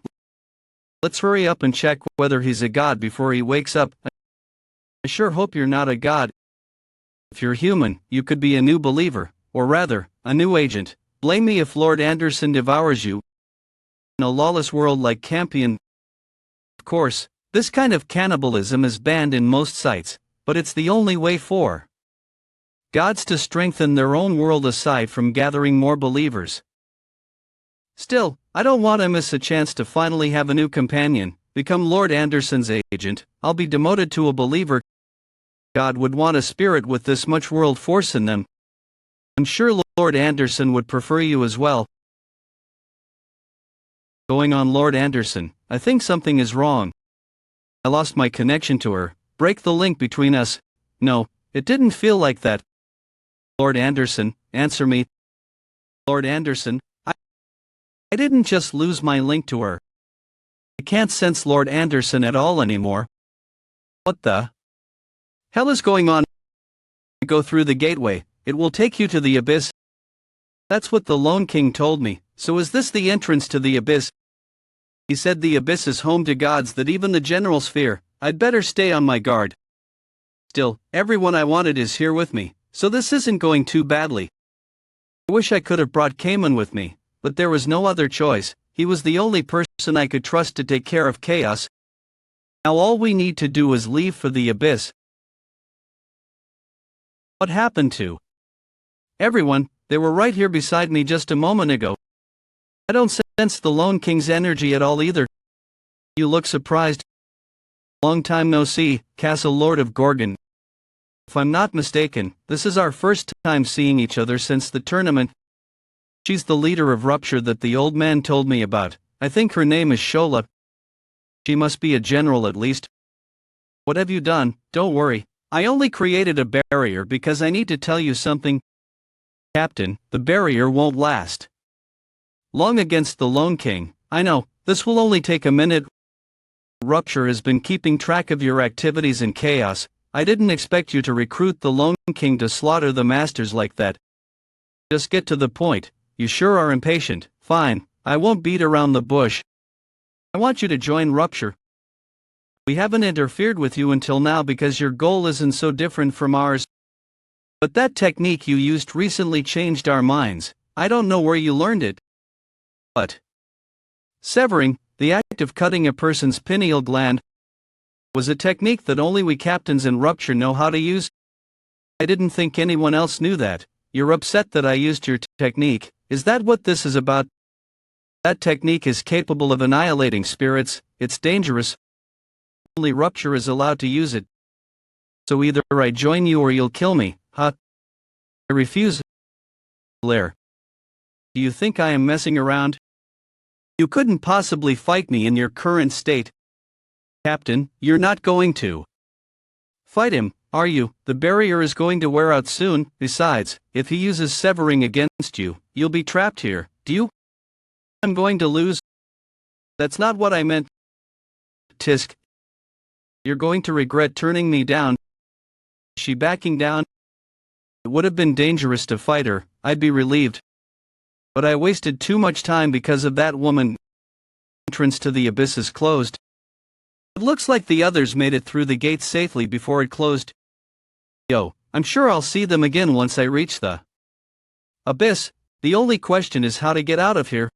A: Let's hurry up and check whether he's a god before he wakes up. I sure hope you're not a god. If you're human, you could be a new believer, or rather, a new agent. Blame me if Lord Anderson devours you. In a lawless world like Campion. Of course, this kind of cannibalism is banned in most sites, but it's the only way for gods to strengthen their own world aside from gathering more believers. Still, I don't want to miss a chance to finally have a new companion, become Lord Anderson's agent. I'll be demoted to a believer. God would want a spirit with this much world force in them. I'm sure Lord Anderson would prefer you as well. Going on, Lord Anderson, I think something is wrong. I lost my connection to her. Break the link between us. No, it didn't feel like that. Lord Anderson, answer me. Lord Anderson, I didn't just lose my link to her. I can't sense Lord Anderson at all anymore. What the hell is going on? Go through the gateway, it will take you to the abyss. That's what the Lone King told me. So is this the entrance to the abyss? He said the abyss is home to gods that even the generals fear. I'd better stay on my guard. Still, everyone I wanted is here with me, so this isn't going too badly. I wish I could have brought Cayman with me, but there was no other choice. He was the only person I could trust to take care of chaos. Now all we need to do is leave for the abyss. What happened to everyone? They were right here beside me just a moment ago. I don't sense the Lone King's energy at all either. You look surprised. Long time no see, Castle Lord of Gorgon. If I'm not mistaken, this is our first time seeing each other since the tournament. She's the leader of Rupture that the old man told me about. I think her name is Shola. She must be a general at least. What have you done? Don't worry. I only created a barrier because I need to tell you something. Captain, the barrier won't last long against the Lone King. I know, this will only take a minute. Rupture has been keeping track of your activities in chaos. I didn't expect you to recruit the Lone King to slaughter the masters like that. Just get to the point. You sure are impatient. Fine, I won't beat around the bush. I want you to join Rupture. We haven't interfered with you until now because your goal isn't so different from ours. But that technique you used recently changed our minds. I don't know where you learned it. But severing, the act of cutting a person's pineal gland, was a technique that only we captains in Rupture know how to use. I didn't think anyone else knew that. You're upset that I used your technique. Is that what this is about? That technique is capable of annihilating spirits. It's dangerous. Only Rupture is allowed to use it. So either I join you or you'll kill me, huh? I refuse. Blair. Do you think I am messing around? You couldn't possibly fight me in your current state. Captain, you're not going to fight him, are you? The barrier is going to wear out soon. Besides, if he uses severing against you, you'll be trapped here. Do you? I'm going to lose. That's not what I meant. Tisk. You're going to regret turning me down. Is she backing down? It would have been dangerous to fight her. I'd be relieved. But I wasted too much time because of that woman. Entrance to the abyss is closed. It looks like the others made it through the gate safely before it closed. Yo, I'm sure I'll see them again once I reach the abyss. The only question is how to get out of here.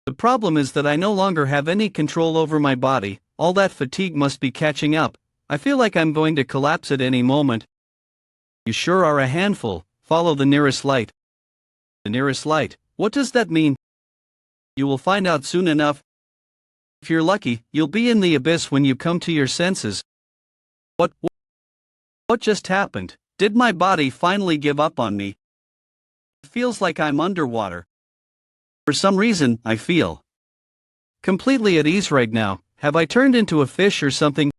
A: The problem is that I no longer have any control over my body. All that fatigue must be catching up. I feel like I'm going to collapse at any moment. You sure are a handful. Follow the nearest light. The nearest light. What does that mean? You will find out soon enough. If you're lucky, you'll be in the abyss when you come to your senses. What just happened? Did my body finally give up on me? It feels like I'm underwater. For some reason, I feel completely at ease right now. Have I turned into a fish or something?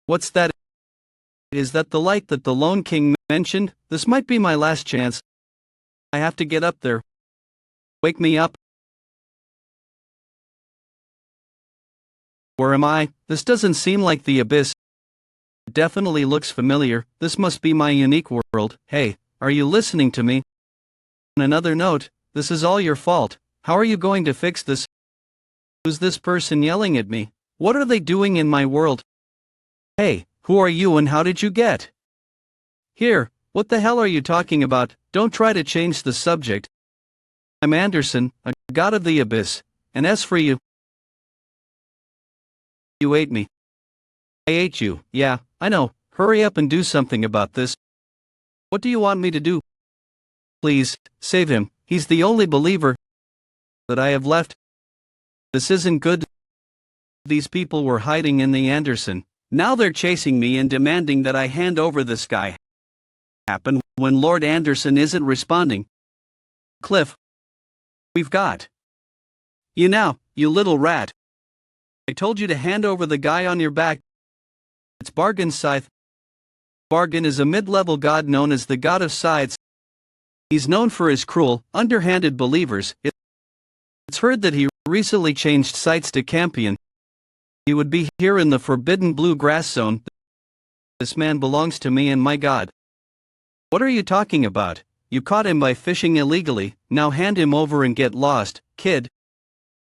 A: What's that? Is that the light that the Lone King mentioned? This might be my last chance. I have to get up there. Wake me up. Where am I? This doesn't seem like the abyss. It definitely looks familiar. This must be my unique world. Hey, are you listening to me? On another note, this is all your fault. How are you going to fix this? Who's this person yelling at me? What are they doing in my world? Hey, who are you and how did you get here? What the hell are you talking about? Don't try to change the subject. I'm Anderson, a god of the abyss, and as for you, you ate me. I ate you, yeah, I know. Hurry up and do something about this. What do you want me to do? Please, save him. He's the only believer that I have left. This isn't good. These people were hiding in the Anderson. Now they're chasing me and demanding that I hand over this guy. Happen when Lord Anderson isn't responding. Cliff. We've got you now, you little rat. I told you to hand over the guy on your back. It's Bargain's scythe. Bargain is a mid-level god known as the god of scythes. He's known for his cruel, underhanded believers. It's heard that he recently changed sites to Campion. He would be here in the forbidden blue grass zone. This man belongs to me and my god. What are you talking about? You caught him by fishing illegally, now hand him over and get lost, kid.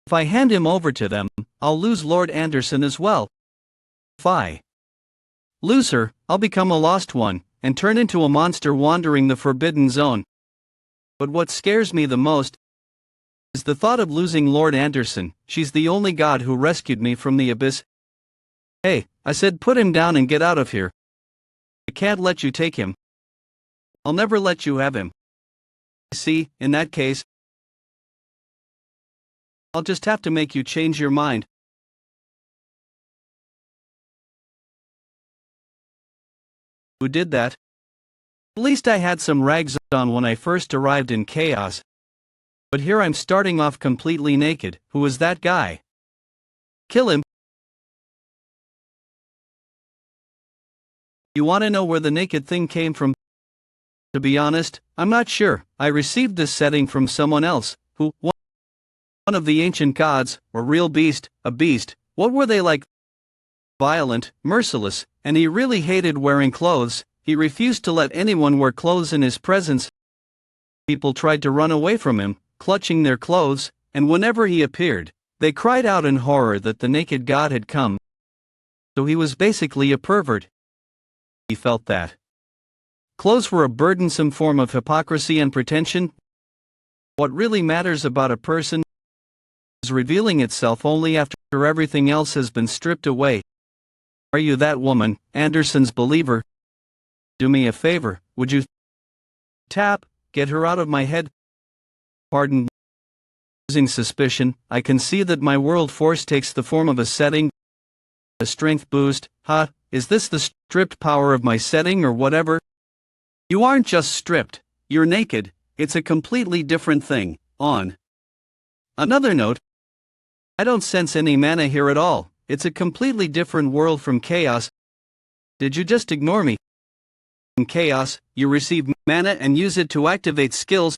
A: If I hand him over to them, I'll lose Lord Anderson as well. If I lose her, I'll become a lost one, and turn into a monster wandering the forbidden zone. But what scares me the most is the thought of losing Lord Anderson. She's the only god who rescued me from the abyss. Hey, I said put him down and get out of here. I can't let you take him. I'll never let you have him. See, in that case, I'll just have to make you change your mind. Who did that? At least I had some rags on when I first arrived in Chaos. But here I'm starting off completely naked. Who is that guy? Kill him. You want to know where the naked thing came from? To be honest, I'm not sure. I received this setting from someone else, who, one of the ancient gods, or real beast, a beast. What were they like? violent, merciless, and he really hated wearing clothes. He refused to let anyone wear clothes in his presence. People tried to run away from him, clutching their clothes, and whenever he appeared, they cried out in horror that the naked god had come. So he was basically a pervert. He felt that clothes were a burdensome form of hypocrisy and pretension. What really matters about a person is revealing itself only after everything else has been stripped away. Are you that woman, Anderson's believer? Do me a favor, would you get her out of my head? Pardon. Using suspicion, I can see that my world force takes the form of a setting, a strength boost. Is this the stripped power of my setting or whatever? You aren't just stripped, you're naked. It's a completely different thing. On another note, I don't sense any mana here at all. It's a completely different world from chaos. Did you just ignore me? In chaos, you receive mana and use it to activate skills.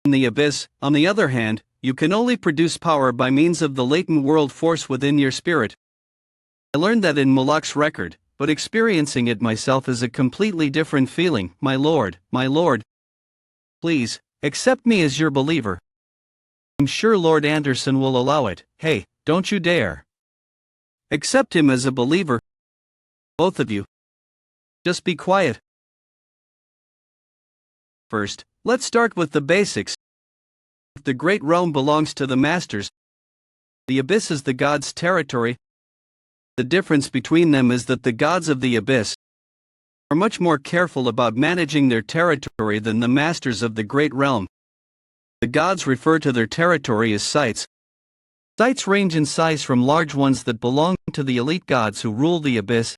A: In the abyss, on the other hand, you can only produce power by means of the latent world force within your spirit. I learned that in Moloch's record, but experiencing it myself is a completely different feeling. My lord, please, accept me as your believer. I'm sure Lord Anderson will allow it. Hey, don't you dare. Accept him as a believer. Both of you. Just be quiet. First, let's start with the basics. The Great Realm belongs to the Masters. The Abyss is the gods' territory. The difference between them is that the gods of the Abyss are much more careful about managing their territory than the Masters of the Great Realm. The gods refer to their territory as sites. Sites range in size from large ones that belong to the elite gods who rule the Abyss,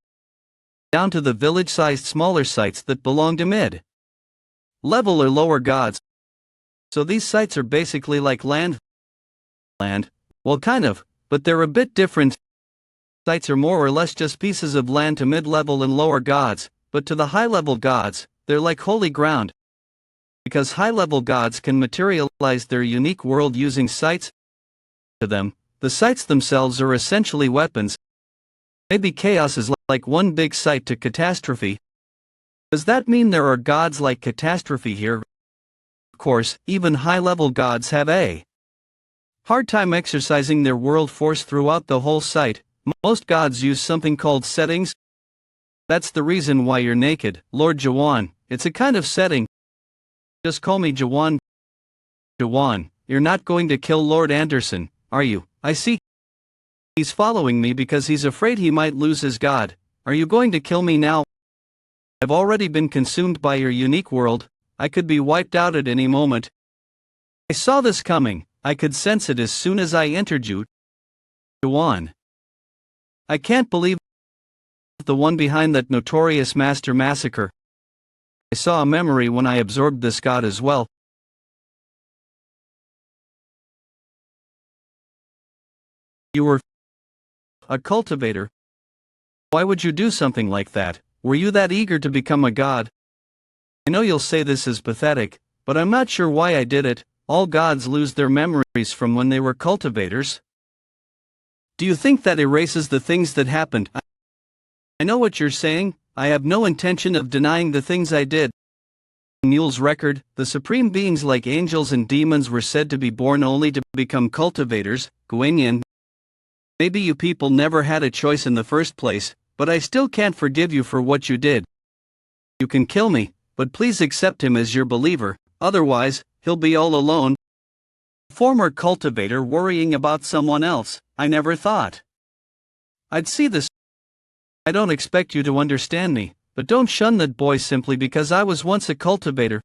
A: down to the village-sized smaller sites that belong to mid-level or lower gods. So these sites are basically like land. Well, kind of, but they're a bit different. Sites are more or less just pieces of land to mid-level and lower gods, but to the high-level gods, they're like holy ground. Because high-level gods can materialize their unique world using sites. To them, the sites themselves are essentially weapons. Maybe chaos is like one big site to catastrophe. Does that mean there are gods like catastrophe here? Of course, even high-level gods have a hard time exercising their world force throughout the whole site. Most gods use something called settings. That's the reason why you're naked, Lord Jaehwan. It's a kind of setting. Just call me Jaehwan. Jaehwan, you're not going to kill Lord Anderson, are you? I see. He's following me because he's afraid he might lose his god. Are you going to kill me now? I've already been consumed by your unique world. I could be wiped out at any moment. I saw this coming. I could sense it as soon as I entered you. Jaehwan. I can't believe the one behind that notorious master massacre. I saw a memory when I absorbed this god as well. You were a cultivator. Why would you do something like that? Were you that eager to become a god? I know you'll say this is pathetic, but I'm not sure why I did it. All gods lose their memories from when they were cultivators. Do you think that erases the things that happened? I know what you're saying. I have no intention of denying the things I did. In Mule's record, the supreme beings like angels and demons were said to be born only to become cultivators. Guanyin. Maybe you people never had a choice in the first place, but I still can't forgive you for what you did. You can kill me, but please accept him as your believer, otherwise, he'll be all alone. Former cultivator worrying about someone else. I never thought I'd see this. I don't expect you to understand me, but don't shun that boy simply because I was once a cultivator.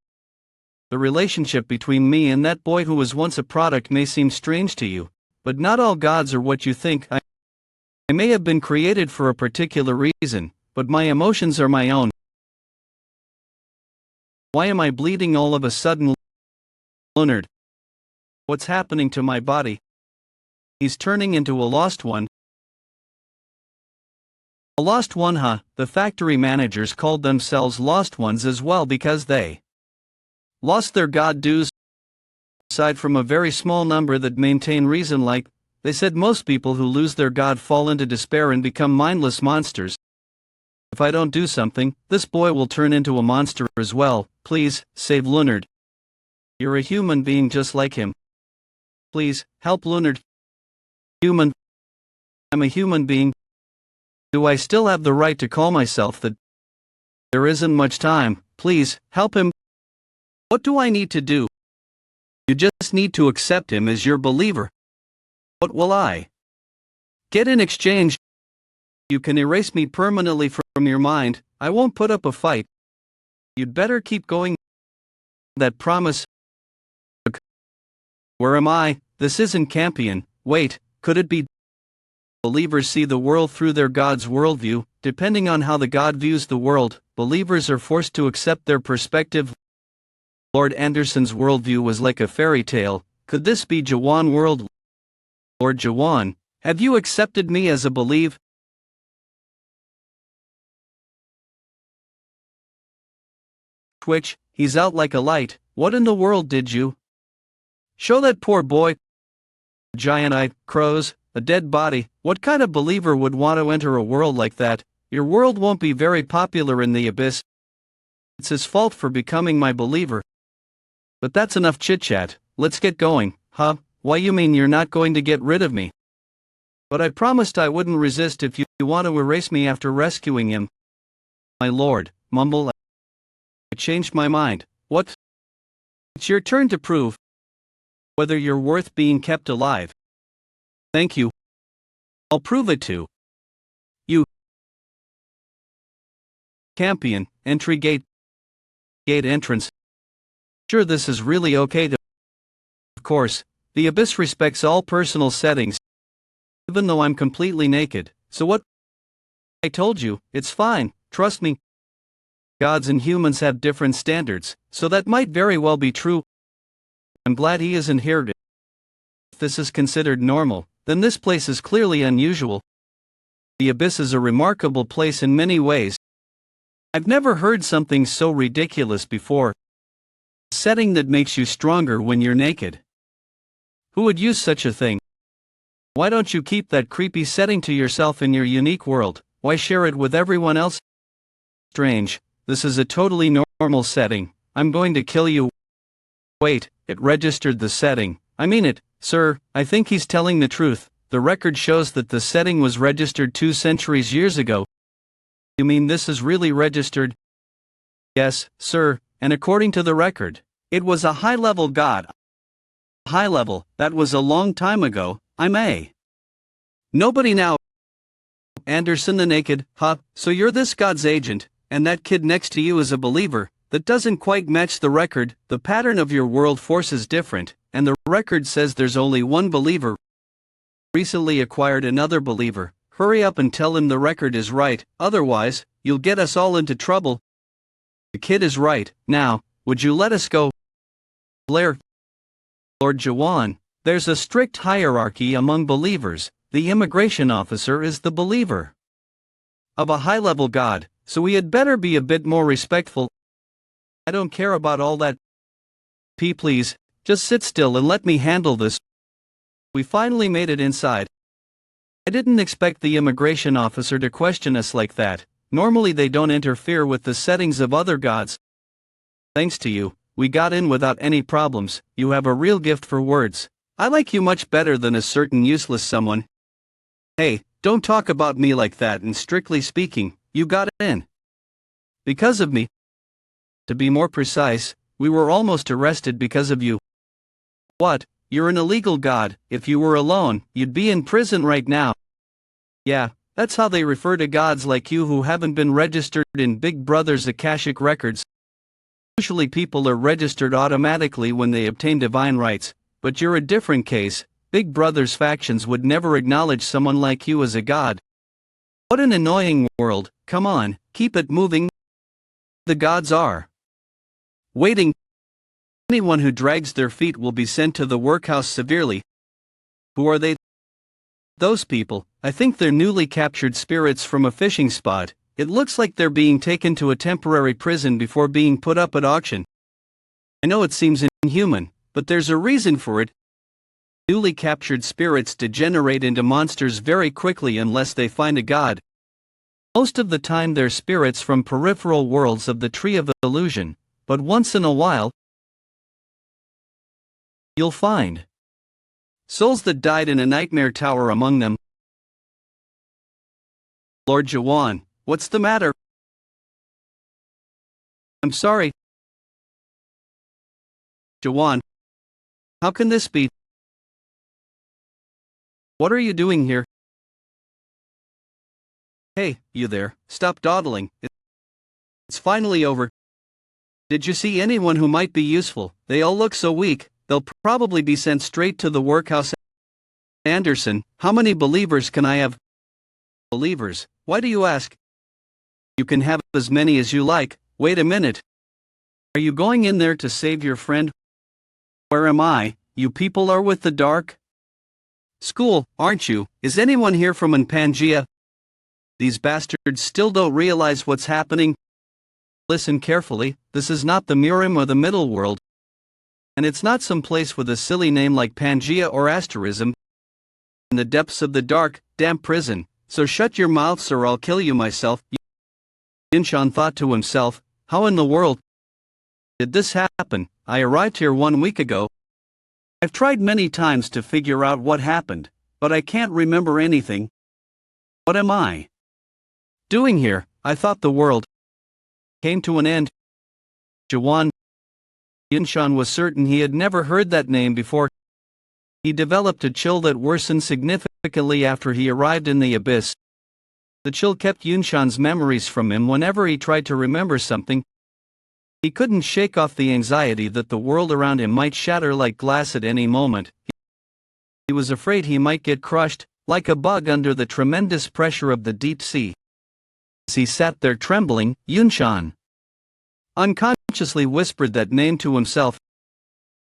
A: The relationship between me and that boy who was once a product may seem strange to you, but not all gods are what you think. I may have been created for a particular reason, but my emotions are my own. Why am I bleeding all of a sudden? Leonard. What's happening to my body? He's turning into a lost one. A lost one, huh? The factory managers called themselves lost ones as well because they lost their god dues. Aside from a very small number that maintain reason like They said most people who lose their god fall into despair and become mindless monsters. If I don't do something, this boy will turn into a monster as well. Please, save Leonard. You're a human being just like him. Please, help Leonard. Human. I'm a human being. Do I still have the right to call myself that? There isn't much time. Please, help him. What do I need to do? You just need to accept him as your believer. What will I get in exchange? You can erase me permanently from your mind. I won't put up a fight. You'd better keep going. That promise. Where am I? This isn't Campion. Wait, could it be? Believers see the world through their God's worldview. Depending on how the God views the world, believers are forced to accept their perspective. Lord Anderson's worldview was like a fairy tale. Could this be Jaehwan world? Lord Jaehwan, have you accepted me as a believer? Twitch, he's out like a light. What in the world did you show that poor boy? Giant eye, crows, a dead body. What kind of believer would want to enter a world like that? Your world won't be very popular in the abyss. It's his fault for becoming my believer. But that's enough chit-chat, let's get going. Huh? Why you mean you're not going to get rid of me? But I promised I wouldn't resist if you want to erase me after rescuing him. My lord, mumble. I changed my mind. What? It's your turn to prove whether you're worth being kept alive. Thank you. I'll prove it to you. Campion, entry gate entrance. Sure, this is really okay to. Of course, the abyss respects all personal settings, even though I'm completely naked. So what? I told you, it's fine, trust me. Gods and humans have different standards, so that might very well be true. I'm glad he isn't here. If this is considered normal, then this place is clearly unusual. The abyss is a remarkable place in many ways. I've never heard something so ridiculous before. A setting that makes you stronger when you're naked. Who would use such a thing? Why don't you keep that creepy setting to yourself in your unique world? Why share it with everyone else? Strange, this is a totally normal setting. I'm going to kill you. Wait, it registered the setting. I mean it, sir, I think he's telling the truth. The record shows that the setting was registered 2 centuries years ago. You mean this is really registered? Yes, sir, and according to the record, it was a high-level god. High level, that was a long time ago. I'm a nobody now. Anderson the Naked, huh? So you're this god's agent, and that kid next to you is a believer. That doesn't quite match the record. The pattern of your world force is different, and the record says there's only one believer. Recently acquired another believer. Hurry up and tell him the record is right, otherwise, you'll get us all into trouble. The kid is right. Now, would you let us go? Blair. Lord Jaehwan, there's a strict hierarchy among believers. The immigration officer is the believer of a high-level god, so we had better be a bit more respectful. I don't care about all that. Please, just sit still and let me handle this. We finally made it inside. I didn't expect the immigration officer to question us like that. Normally they don't interfere with the settings of other gods. Thanks to you, we got in without any problems. You have a real gift for words. I like you much better than a certain useless someone. Hey, don't talk about me like that, and strictly speaking, you got in because of me. To be more precise, we were almost arrested because of you. What? You're an illegal god. If you were alone, you'd be in prison right now. Yeah, that's how they refer to gods like you who haven't been registered in Big Brother's Akashic records. Usually people are registered automatically when they obtain divine rights, but you're a different case. Big Brother's factions would never acknowledge someone like you as a god. What an annoying world. Come on, keep it moving. The gods are waiting. Anyone who drags their feet will be sent to the workhouse severely. Who are they? Those people, I think they're newly captured spirits from a fishing spot. It looks like they're being taken to a temporary prison before being put up at auction. I know it seems inhuman, but there's a reason for it. Newly captured spirits degenerate into monsters very quickly unless they find a god. Most of the time they're spirits from peripheral worlds of the Tree of Illusion, but once in a while, you'll find souls that died in a nightmare tower among them. Lord Jaehwan, what's the matter? I'm sorry. Jaehwan, how can this be? What are you doing here? Hey, you there, stop dawdling. It's finally over. Did you see anyone who might be useful? They all look so weak, they'll probably be sent straight to the workhouse. Anderson, how many believers can I have? Believers? Why do you ask? You can have as many as you like. Wait a minute. Are you going in there to save your friend? Where am I? You people are with the dark? School, aren't you? Is anyone here from Pangea? These bastards still don't realize what's happening. Listen carefully, this is not the Murim or the Middle World. And it's not some place with a silly name like Pangea or Asterism. In the depths of the dark, damp prison, so shut your mouths or I'll kill you myself. Yinshan thought to himself, how in the world did this happen? I arrived here 1 week ago. I've tried many times to figure out what happened, but I can't remember anything. What am I doing here? I thought the world came to an end. Jaehwan. Yinshan was certain he had never heard that name before. He developed a chill that worsened significantly after he arrived in the abyss. The chill kept Yinshan's memories from him whenever he tried to remember something. He couldn't shake off the anxiety that the world around him might shatter like glass at any moment. He was afraid he might get crushed, like a bug under the tremendous pressure of the deep sea. As he sat there trembling, Yinshan unconsciously whispered that name to himself.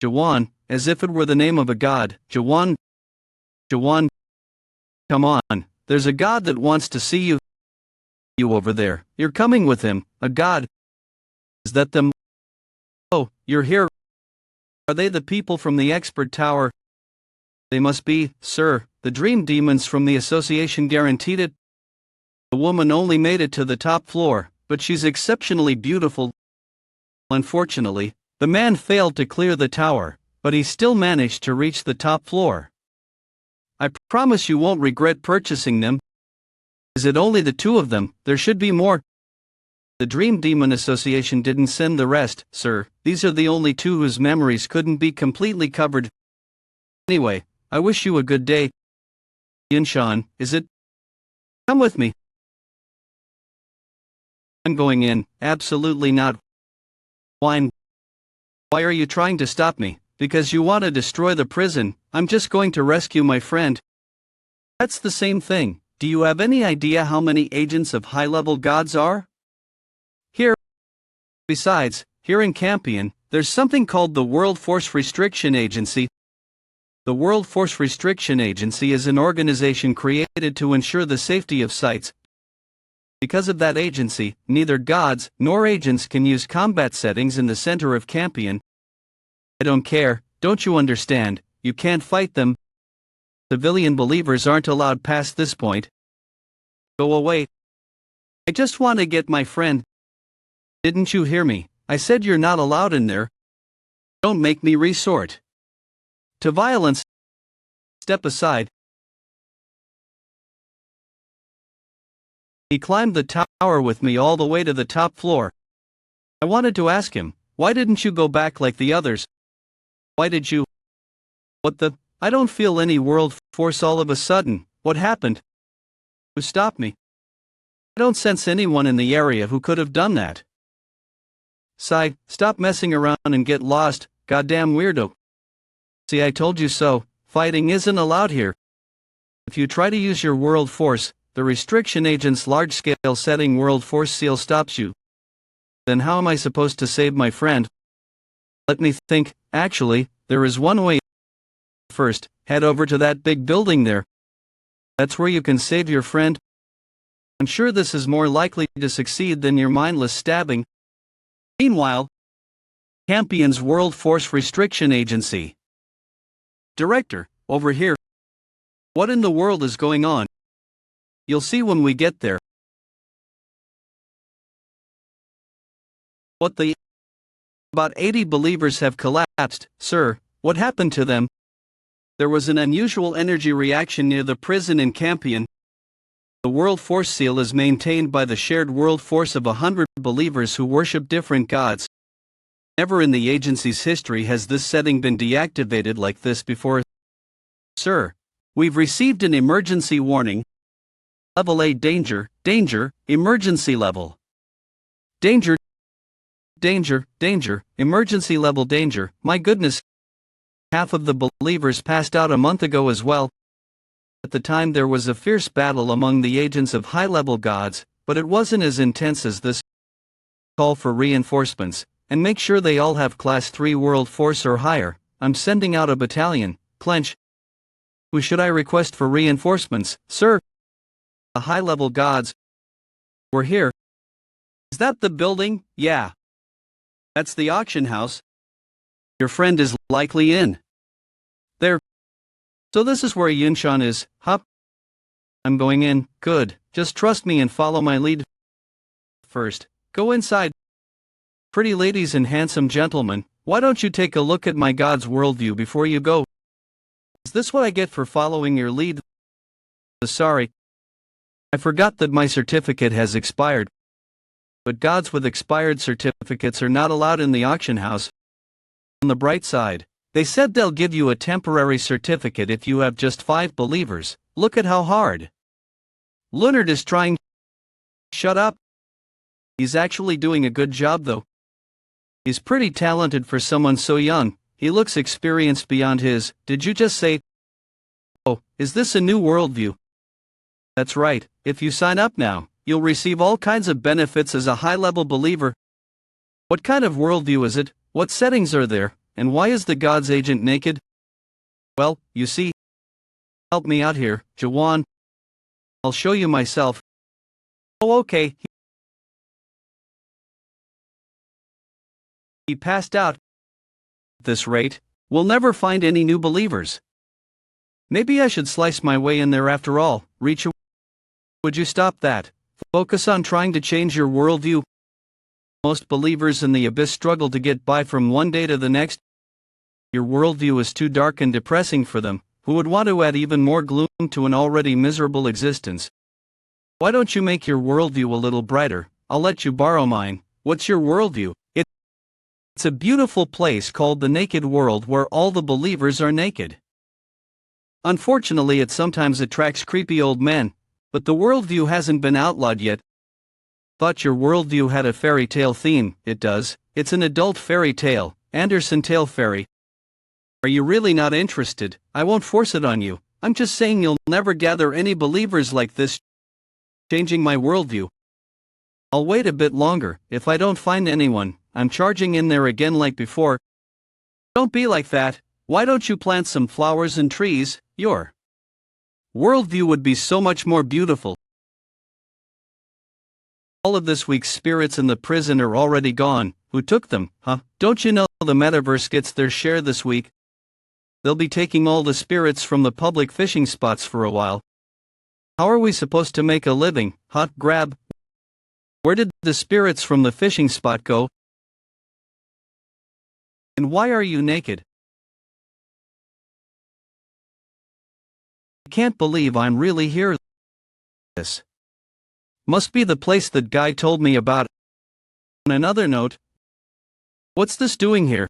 A: Jaehwan, as if it were the name of a god. Jaehwan. Jaehwan. Come on, there's a god that wants to see you. You over there, you're coming with him, a god. Is that them? Oh, you're here. Are they the people from the expert tower? They must be, sir, the dream demons from the association guaranteed it. The woman only made it to the top floor, but she's exceptionally beautiful. Unfortunately, the man failed to clear the tower, but he still managed to reach the top floor. I promise you won't regret purchasing them. Is it only the two of them? There should be more. The Dream Demon Association didn't send the rest, sir. These are the only two whose memories couldn't be completely covered. Anyway, I wish you a good day. Yinshan, is it? Come with me. I'm going in, absolutely not. Why are you trying to stop me? Because you want to destroy the prison. I'm just going to rescue my friend. That's the same thing. Do you have any idea how many agents of high-level gods are here? Besides, here in Campion, there's something called the World Force Restriction Agency. The World Force Restriction Agency is an organization created to ensure the safety of sites. Because of that agency, neither gods nor agents can use combat settings in the center of Campion. I don't care, don't you understand? You can't fight them. Civilian believers aren't allowed past this point. Go away. I just want to get my friend. Didn't you hear me? I said you're not allowed in there. Don't make me resort to violence. Step aside. He climbed the tower with me all the way to the top floor. I wanted to ask him, why didn't you go back like the others? Why did you? What the? I don't feel any world force all of a sudden. What happened? Who stopped me? I don't sense anyone in the area who could have done that. Sigh, stop messing around and get lost, goddamn weirdo. See, I told you so, fighting isn't allowed here. If you try to use your world force, the restriction agent's large-scale setting world force seal stops you. Then how am I supposed to save my friend? Let me think. Actually, there is one way. First, head over to that big building there. That's where you can save your friend. I'm sure this is more likely to succeed than your mindless stabbing. Meanwhile, Campion's World Force Restriction Agency Director, over here. What in the world is going on? You'll see when we get there. What the? About 80 believers have collapsed, sir. What happened to them? There was an unusual energy reaction near the prison in Campion. The World Force seal is maintained by the shared world force of 100 believers who worship different gods. Never in the agency's history has this setting been deactivated like this before. Sir, we've received an emergency warning. Level A danger, emergency level. Danger, emergency level danger, my goodness. Half of the believers passed out a month ago as well. At the time there was a fierce battle among the agents of high-level gods, but it wasn't as intense as this. Call for reinforcements, and make sure they all have Class 3 World Force or higher. I'm sending out a battalion. Clench. Who should I request for reinforcements, sir? The high-level gods. We're here. Is that the building? Yeah. That's the auction house. Your friend is likely in there. So this is where Yunshan is, huh? I'm going in, good. Just trust me and follow my lead. First, go inside. Pretty ladies and handsome gentlemen, why don't you take a look at my god's worldview before you go? Is this what I get for following your lead? Sorry. I forgot that my certificate has expired. But gods with expired certificates are not allowed in the auction house. On the bright side, they said they'll give you a temporary certificate if you have just 5 believers. Look at how hard Leonard is trying. Shut up. He's actually doing a good job though. He's pretty talented for someone so young. He looks experienced beyond his. Did you just say? Oh, is this a new worldview? That's right. If you sign up now, you'll receive all kinds of benefits as a high-level believer. What kind of worldview is it? What settings are there? And why is the god's agent naked? Well, you see. Help me out here, Jaehwan. I'll show you myself. Oh, okay. He passed out. At this rate, we'll never find any new believers. Maybe I should slice my way in there after all. Reach. Would you stop that? Focus on trying to change your worldview. Most believers in the abyss struggle to get by from one day to the next. Your worldview is too dark and depressing for them, who would want to add even more gloom to an already miserable existence. Why don't you make your worldview a little brighter? I'll let you borrow mine. What's your worldview? It's a beautiful place called the Naked World where all the believers are naked. Unfortunately, it sometimes attracts creepy old men, but the worldview hasn't been outlawed yet. Thought your worldview had a fairy tale theme. It does. It's an adult fairy tale, Andersen Tale Fairy. Are you really not interested? I won't force it on you. I'm just saying you'll never gather any believers like this. Changing my worldview. I'll wait a bit longer. If I don't find anyone, I'm charging in there again like before. Don't be like that. Why don't you plant some flowers and trees? Your worldview would be so much more beautiful. All of this week's spirits in the prison are already gone. Who took them, huh? Don't you know the metaverse gets their share this week? They'll be taking all the spirits from the public fishing spots for a while. How are we supposed to make a living? Hot grab. Where did the spirits from the fishing spot go? And why are you naked? I can't believe I'm really here. This must be the place that guy told me about. On another note, what's this doing here?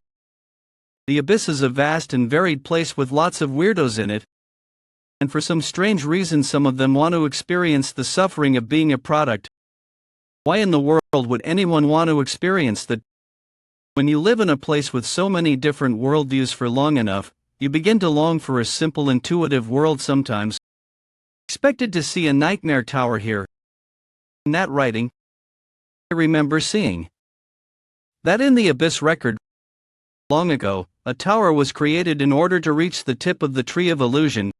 A: The abyss is a vast and varied place with lots of weirdos in it. And for some strange reason some of them want to experience the suffering of being a product. Why in the world would anyone want to experience that? When you live in a place with so many different worldviews for long enough, you begin to long for a simple intuitive world sometimes. Expected to see a nightmare tower here. In that writing, I remember seeing that in the Abyss record. Long ago, a tower was created in order to reach the tip of the Tree of Illusion.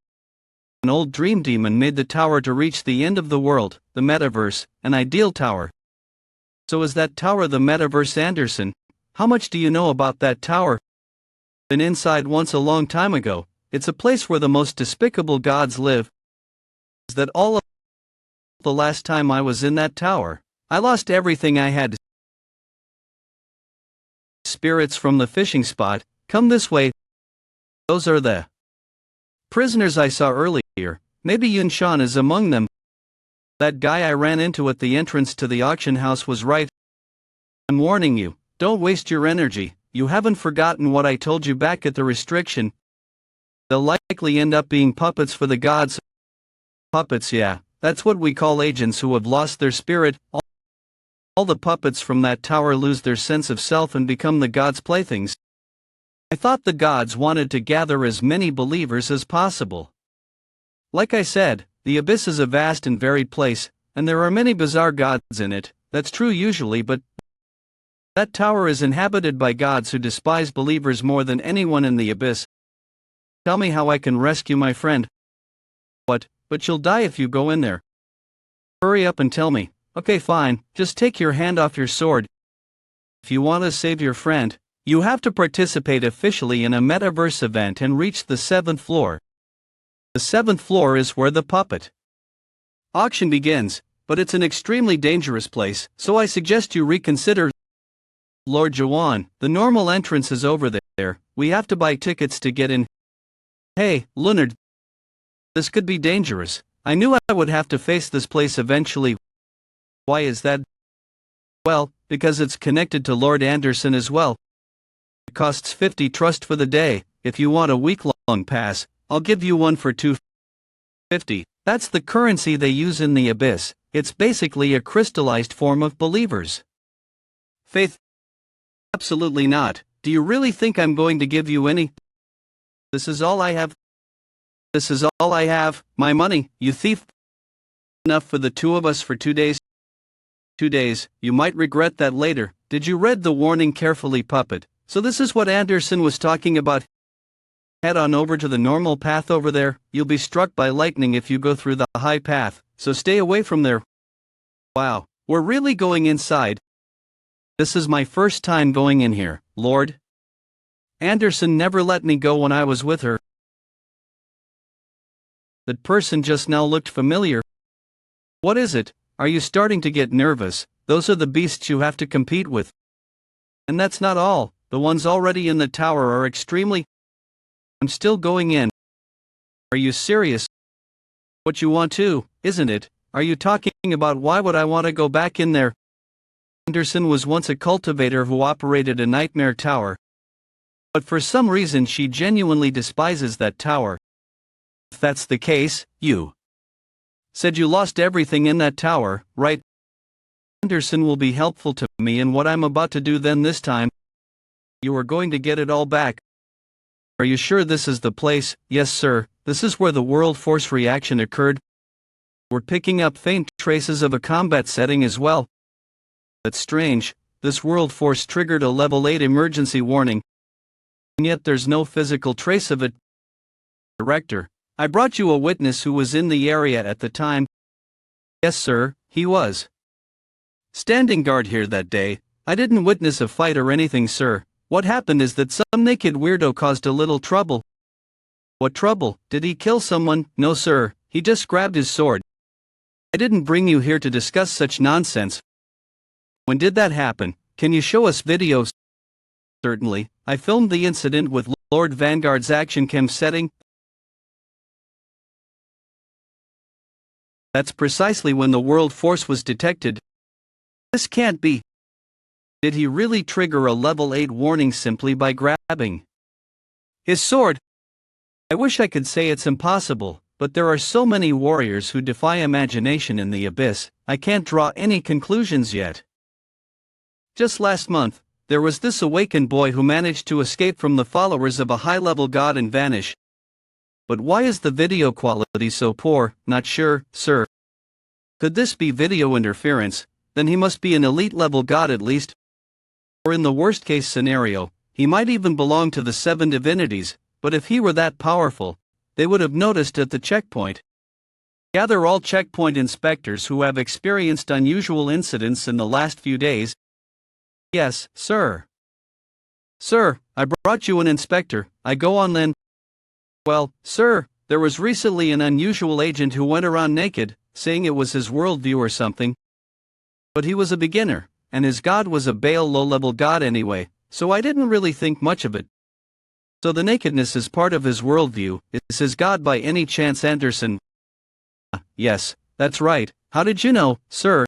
A: An old dream demon made the tower to reach the end of the world, the metaverse, an ideal tower. So is that tower the metaverse, Andersen? How much do you know about that tower? Been inside once a long time ago. it's a place where the most despicable gods live. Is that all of the last time I was in that tower? I lost everything I had. Spirits from the fishing spot, come this way. Those are the prisoners I saw earlier. Maybe Yunshan is among them. That guy I ran into at the entrance to the auction house was right. I'm warning you, don't waste your energy. You haven't forgotten what I told you back at the restriction. They'll likely end up being puppets for the gods. Puppets, yeah, that's what we call agents who have lost their spirit. All the puppets from that tower lose their sense of self and become the gods' playthings. I thought the gods wanted to gather as many believers as possible. Like I said, the abyss is a vast and varied place, and there are many bizarre gods in it. That's true usually, but that tower is inhabited by gods who despise believers more than anyone in the abyss. Tell me how I can rescue my friend. What? But you'll die if you go in there. Hurry up and tell me. Okay, fine, just take your hand off your sword. If you want to save your friend, you have to participate officially in a metaverse event and reach the 7th floor. The 7th floor is where the puppet auction begins, but it's an extremely dangerous place, so I suggest you reconsider. Lord Jaehwan, the normal entrance is over there. We have to buy tickets to get in. Hey, Leonard. This could be dangerous. I knew I would have to face this place eventually. Why is that? Well, because it's connected to Lord Anderson as well. It costs 50 trust for the day. If you want a week-long pass, I'll give you one for 250. That's the currency they use in the abyss. It's basically a crystallized form of believers. Faith? Absolutely not. Do you really think I'm going to give you any? This is all I have. This is all I have. My money, you thief. Enough for the two of us for 2 days. 2 days, you might regret that later. Did you read the warning carefully, puppet? So this is what Anderson was talking about. Head on over to the normal path over there. You'll be struck by lightning if you go through the high path, so stay away from there. Wow, we're really going inside. This is my first time going in here, Lord. Anderson never let me go when I was with her. That person just now looked familiar. What is it? Are you starting to get nervous? Those are the beasts you have to compete with. And that's not all. The ones already in the tower are extremely... I'm still going in. Are you serious? What you want to, isn't it? Are you talking about why would I want to go back in there? Anderson was once a cultivator who operated a nightmare tower. But for some reason she genuinely despises that tower. If that's the case, you said you lost everything in that tower, right? Anderson will be helpful to me in what I'm about to do then this time. You are going to get it all back. Are you sure this is the place? Yes, sir, this is where the world force reaction occurred. We're picking up faint traces of a combat setting as well. That's strange, this world force triggered a level 8 emergency warning. And yet there's no physical trace of it. Director, I brought you a witness who was in the area at the time. Yes, sir, he was standing guard here that day. I didn't witness a fight or anything, sir. What happened is that some naked weirdo caused a little trouble. What trouble? Did he kill someone? No, sir, he just grabbed his sword. I didn't bring you here to discuss such nonsense. When did that happen? Can you show us videos? Certainly, I filmed the incident with Lord Vanguard's action cam setting. That's precisely when the world force was detected. This can't be. Did he really trigger a level 8 warning simply by grabbing his sword? I wish I could say it's impossible, but there are so many warriors who defy imagination in the abyss, I can't draw any conclusions yet. Just last month, there was this awakened boy who managed to escape from the followers of a high-level god and vanish. But why is the video quality so poor? Not sure, sir. Could this be video interference? Then he must be an elite-level god at least. Or in the worst-case scenario, he might even belong to the 7 divinities, but if he were that powerful, they would have noticed at the checkpoint. Gather all checkpoint inspectors who have experienced unusual incidents in the last few days. Yes, sir. Sir, I brought you an inspector. I go on then. Well, sir, there was recently an unusual agent who went around naked, saying it was his worldview or something. But he was a beginner, and his god was a Baal low-level god anyway, so I didn't really think much of it. So the nakedness is part of his worldview. Is his god by any chance Anderson? Yes, that's right. How did you know, sir?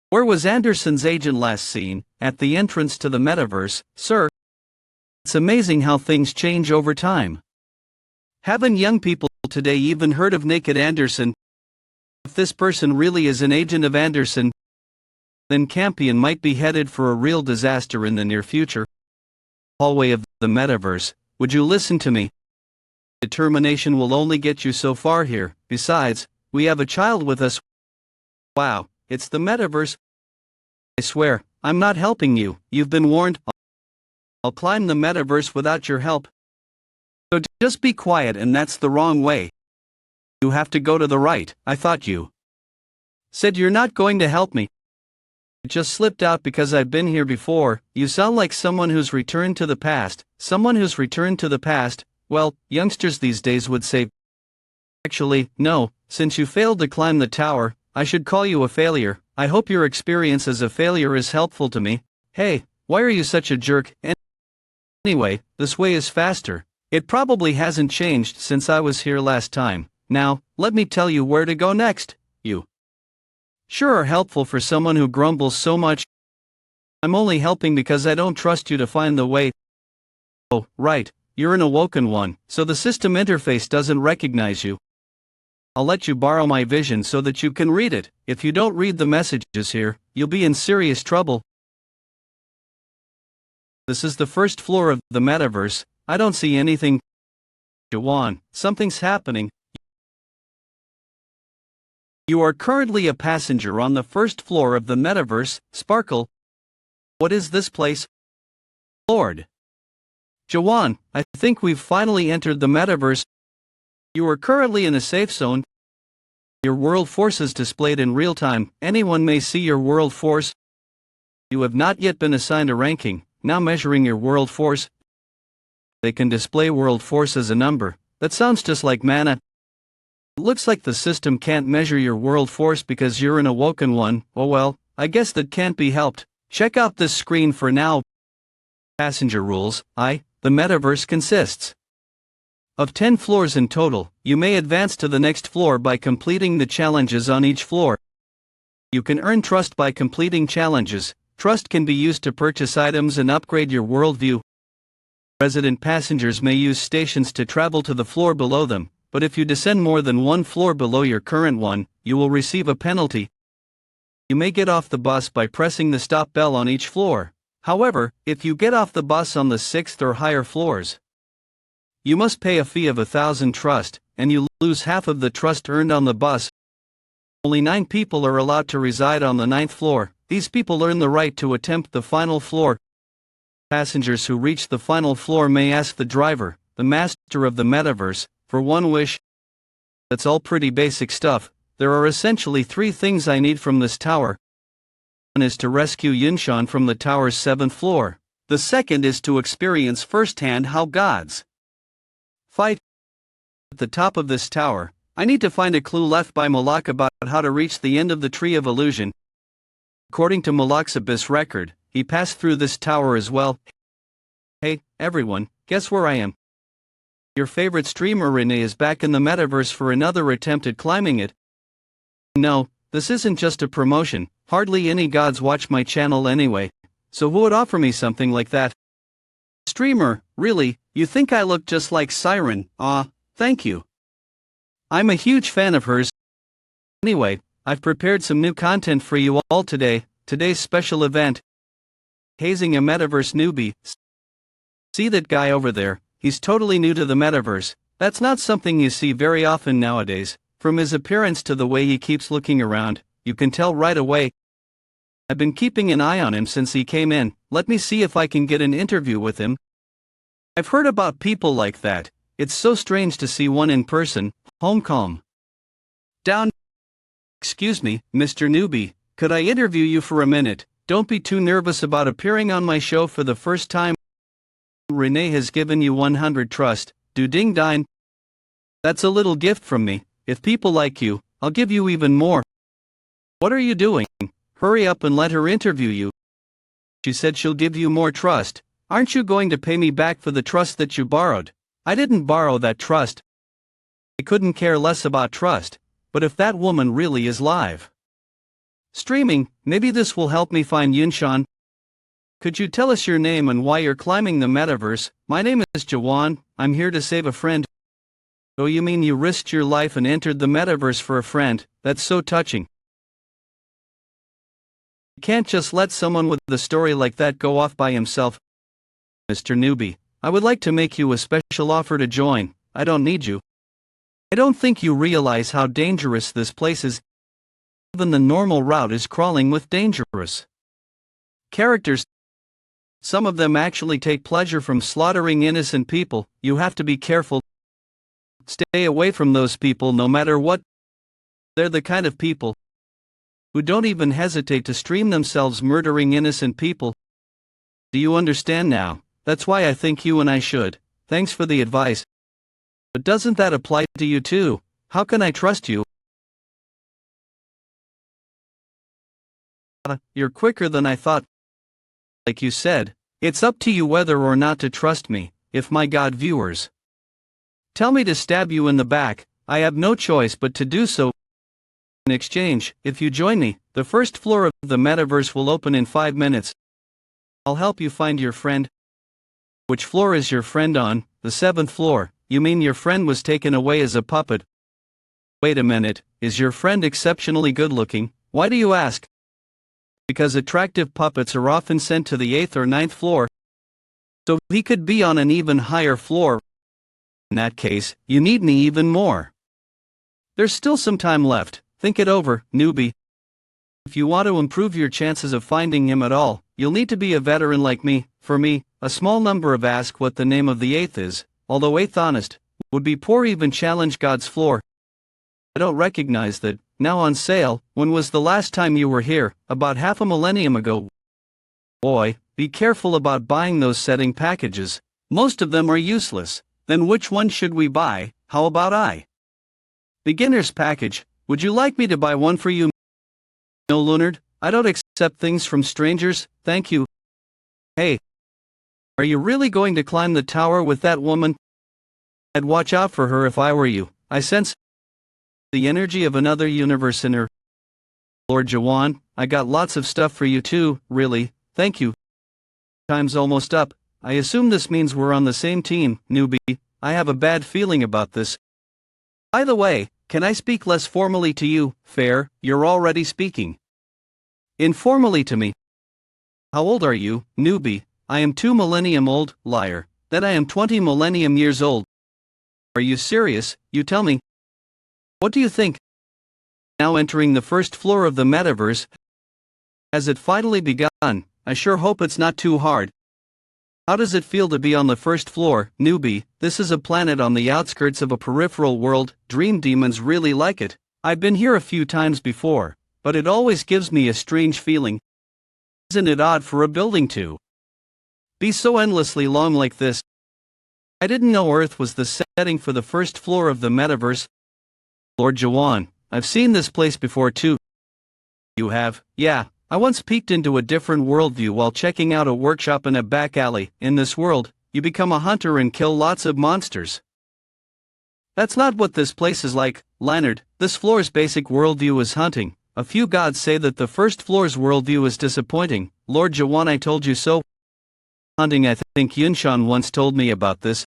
A: Where was Anderson's agent last seen? At the entrance to the metaverse, sir. It's amazing how things change over time. Haven't young people today even heard of Naked Anderson? If this person really is an agent of Anderson, then Campion might be headed for a real disaster in the near future. Hallway of the metaverse, would you listen to me? Determination will only get you so far here. Besides, we have a child with us. Wow, it's the metaverse. I swear, I'm not helping you. You've been warned. I'll climb the metaverse without your help. So just be quiet, and that's the wrong way. You have to go to the right. I thought you said you're not going to help me. It just slipped out because I've been here before. You sound like someone who's returned to the past. Someone who's returned to the past. Well, youngsters these days would say. Actually, no, since you failed to climb the tower, I should call you a failure. I hope your experience as a failure is helpful to me. Hey, why are you such a jerk? Anyway, this way is faster. It probably hasn't changed since I was here last time. Now, let me tell you where to go next. You sure are helpful for someone who grumbles so much. I'm only helping because I don't trust you to find the way. Oh, right, you're an awoken one, so the system interface doesn't recognize you. I'll let you borrow my vision so that you can read it. If you don't read the messages here, you'll be in serious trouble. This is the first floor of the metaverse. I don't see anything. Jaehwan, something's happening. You are currently a passenger on the first floor of the metaverse, Sparkle. What is this place? Lord. Jaehwan, I think we've finally entered the metaverse. You are currently in a safe zone. Your world force is displayed in real time. Anyone may see your world force. You have not yet been assigned a ranking. Now measuring your world force. They can display world force as a number. That sounds just like mana. It looks like the system can't measure your world force because you're an awoken one. Oh well, I guess that can't be helped. Check out this screen for now. Passenger rules. The metaverse consists of 10 floors in total. You may advance to the next floor by completing the challenges on each floor. You can earn trust by completing challenges. Trust can be used to purchase items and upgrade your worldview. Resident passengers may use stations to travel to the floor below them, but if you descend more than one floor below your current one, you will receive a penalty. You may get off the bus by pressing the stop bell on each floor. However, if you get off the bus on the 6th or higher floors, you must pay a fee of 1,000 trust, and you lose half of the trust earned on the bus. Only 9 people are allowed to reside on the 9th floor. These people earn the right to attempt the final floor. Passengers who reach the final floor may ask the driver, the master of the metaverse, for one wish. That's all pretty basic stuff. There are essentially 3 things I need from this tower. One is to rescue Yinshan from the tower's 7th floor. The second is to experience firsthand how gods fight. At the top of this tower, I need to find a clue left by Malak about how to reach the end of the Tree of Illusion. According to Malak's Abyss record, he passed through this tower as well. Hey, everyone, guess where I am? Your favorite streamer Renee is back in the metaverse for another attempt at climbing it. No, this isn't just a promotion. Hardly any gods watch my channel anyway, so who would offer me something like that? Streamer, really? You think I look just like Siren? Thank you. I'm a huge fan of hers. Anyway, I've prepared some new content for you all today. Today's special event: hazing a metaverse newbie. See that guy over there? He's totally new to the metaverse. That's not something you see very often nowadays. From his appearance to the way he keeps looking around, you can tell right away. I've been keeping an eye on him since he came in. Let me see if I can get an interview with him. I've heard about people like that. It's so strange to see one in person. Home calm down. Excuse me, Mr. Newbie, could I interview you for a minute? Don't be too nervous about appearing on my show for the first time. Renee has given you 100 trust. Do ding dine. That's a little gift from me. If people like you, I'll give you even more. What are you doing? Hurry up and let her interview you. She said she'll give you more trust. Aren't you going to pay me back for the trust that you borrowed? I didn't borrow that trust. I couldn't care less about trust, but if that woman really is live streaming, maybe this will help me find Yunshan. Could you tell us your name and why you're climbing the metaverse? My name is Jaehwan, I'm here to save a friend. Oh, you mean you risked your life and entered the metaverse for a friend? That's so touching. You can't just let someone with a story like that go off by himself. Mr. Newbie, I would like to make you a special offer to join. I don't need you. I don't think you realize how dangerous this place is. Even the normal route is crawling with dangerous characters. Some of them actually take pleasure from slaughtering innocent people. You have to be careful. Stay away from those people no matter what. They're the kind of people who don't even hesitate to stream themselves murdering innocent people. Do you understand now? That's why I think you and I should. Thanks for the advice. But doesn't that apply to you too? How can I trust you? You're quicker than I thought. Like you said, it's up to you whether or not to trust me. If my God viewers tell me to stab you in the back, I have no choice but to do so. In exchange, if you join me, the first floor of the metaverse will open in 5 minutes. I'll help you find your friend. Which floor is your friend on? The 7th floor. You mean your friend was taken away as a puppet? Wait a minute, is your friend exceptionally good looking? Why do you ask? Because attractive puppets are often sent to the 8th or 9th floor. So he could be on an even higher floor. In that case, you need me even more. There's still some time left. Think it over, newbie. If you want to improve your chances of finding him at all, you'll need to be a veteran like me. For me, a small number of ask what the name of the 8th is, although 8th honest, would be poor even challenge God's floor. I don't recognize that. Now on sale. When was the last time you were here? About half a millennium ago. Boy, be careful about buying those setting packages. Most of them are useless. Then which one should we buy? How about I? Beginner's package. Would you like me to buy one for you? No, Leonard, I don't accept things from strangers, thank you. Hey, are you really going to climb the tower with that woman? I'd watch out for her if I were you. I sense the energy of another universe in her. Lord Jaehwan, I got lots of stuff for you too, really, thank you. Time's almost up. I assume this means we're on the same team, newbie. I have a bad feeling about this. By the way, can I speak less formally to you? Fair, you're already speaking informally to me. How old are you, newbie? I am 2 millennium old, liar. Then I am 20 millennium years old. Are you serious? You tell me. What do you think? Now entering the first floor of the metaverse. Has it finally begun? I sure hope it's not too hard. How does it feel to be on the first floor, newbie? This is a planet on the outskirts of a peripheral world. Dream demons really like it. I've been here a few times before, but it always gives me a strange feeling. Isn't it odd for a building to be so endlessly long like this? I didn't know Earth was the setting for the first floor of the metaverse. Lord Jaehwan, I've seen this place before too. You have? Yeah. I once peeked into a different worldview while checking out a workshop in a back alley. In this world, you become a hunter and kill lots of monsters. That's not what this place is like, Leonard. This floor's basic worldview is hunting. A few gods say that the first floor's worldview is disappointing. Lord Jaehwan, I told you so. Hunting, I think Yunshan once told me about this.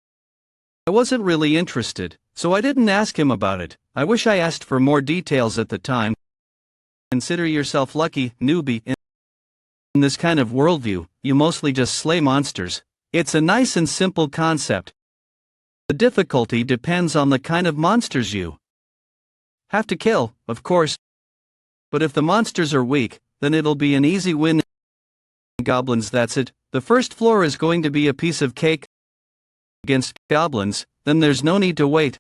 A: I wasn't really interested, so I didn't ask him about it. I wish I asked for more details at the time. Consider yourself lucky, newbie. In this kind of worldview, you mostly just slay monsters. It's a nice and simple concept. The difficulty depends on the kind of monsters you have to kill, of course. But if the monsters are weak, then it'll be an easy win. Goblins, that's it. The first floor is going to be a piece of cake. Against goblins, then there's no need to wait.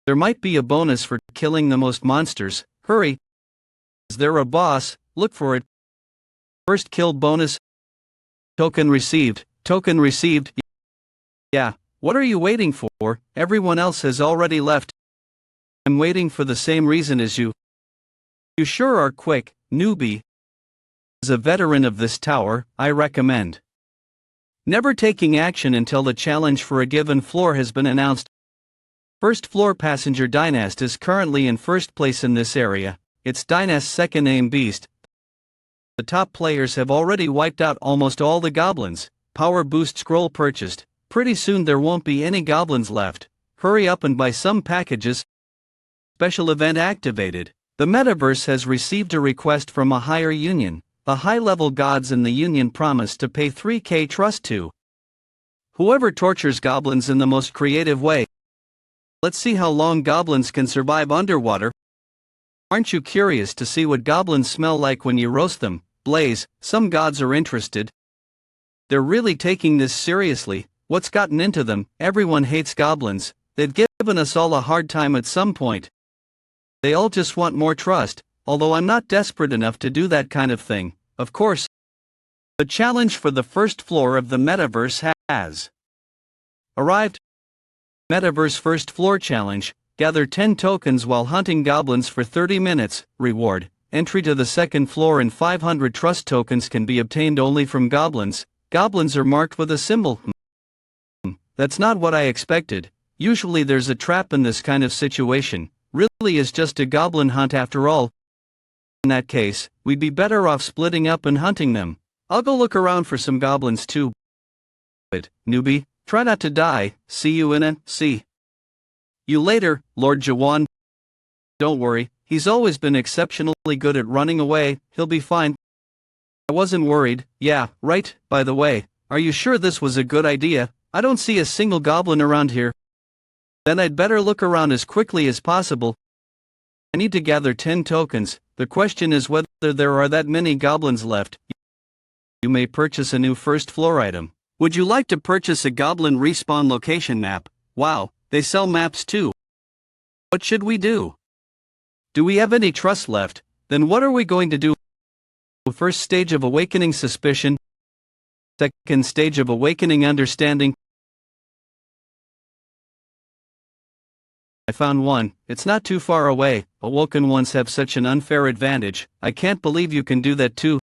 A: There might be a bonus for killing the most monsters. Hurry. Is there a boss? Look for it. First kill bonus. Token received. Token received. Yeah, What are you waiting for? Everyone else has already left. I'm waiting for the same reason as you. You sure are quick, newbie. As a veteran of this tower, I recommend never taking action until the challenge for a given floor has been announced. First floor passenger Dynast is currently in first place in this area. It's Dynast's second name beast. The top players have already wiped out almost all the goblins. Power boost scroll purchased. Pretty soon there won't be any goblins left. Hurry up and buy some packages. Special event activated. The metaverse has received a request from a higher union. The high-level gods in the union promised to pay 3k trust to whoever tortures goblins in the most creative way. Let's see how long goblins can survive underwater. Aren't you curious to see what goblins smell like when you roast them? Blaze, some gods are interested. They're really taking this seriously. What's gotten into them? Everyone hates goblins. They've given us all a hard time at some point. They all just want more trust. Although I'm not desperate enough to do that kind of thing, of course. The challenge for the first floor of the metaverse has arrived. Metaverse First Floor Challenge. Gather 10 tokens while hunting goblins for 30 minutes. Reward. Entry to the second floor and 500 trust tokens can be obtained only from goblins. Goblins are marked with a symbol. That's not what I expected. Usually there's a trap in this kind of situation. Really is just a goblin hunt after all. In that case, we'd be better off splitting up and hunting them. I'll go look around for some goblins too. But, newbie, try not to die. See you in a, see you later, Lord Jaehwan. Don't worry, he's always been exceptionally good at running away, he'll be fine. I wasn't worried. Yeah, right, by the way, are you sure this was a good idea? I don't see a single goblin around here. Then I'd better look around as quickly as possible. I need to gather 10 tokens. The question is whether there are that many goblins left. You may purchase a new first floor item. Would you like to purchase a goblin respawn location map? Wow, they sell maps too. What should we do? Do we have any trust left? Then what are we going to do? First stage of awakening suspicion. Second stage of awakening understanding. I found one. It's not too far away. Awoken ones have such an unfair advantage. I can't believe you can do that too.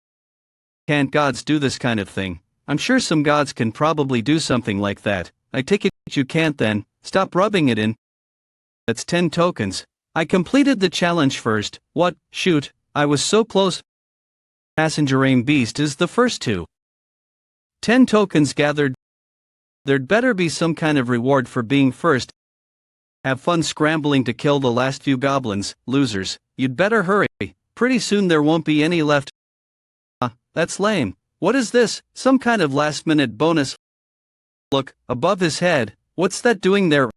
A: Can't gods do this kind of thing? I'm sure some gods can probably do something like that. I take it you can't then. Stop rubbing it in. That's 10 tokens. I completed the challenge first. What? Shoot, I was so close. Passenger aim beast is the first two. 10 tokens gathered. There'd better be some kind of reward for being first. Have fun scrambling to kill the last few goblins, losers. You'd better hurry. Pretty soon there won't be any left. That's lame. What is this? Some kind of last-minute bonus? Look, above his head. What's that doing there?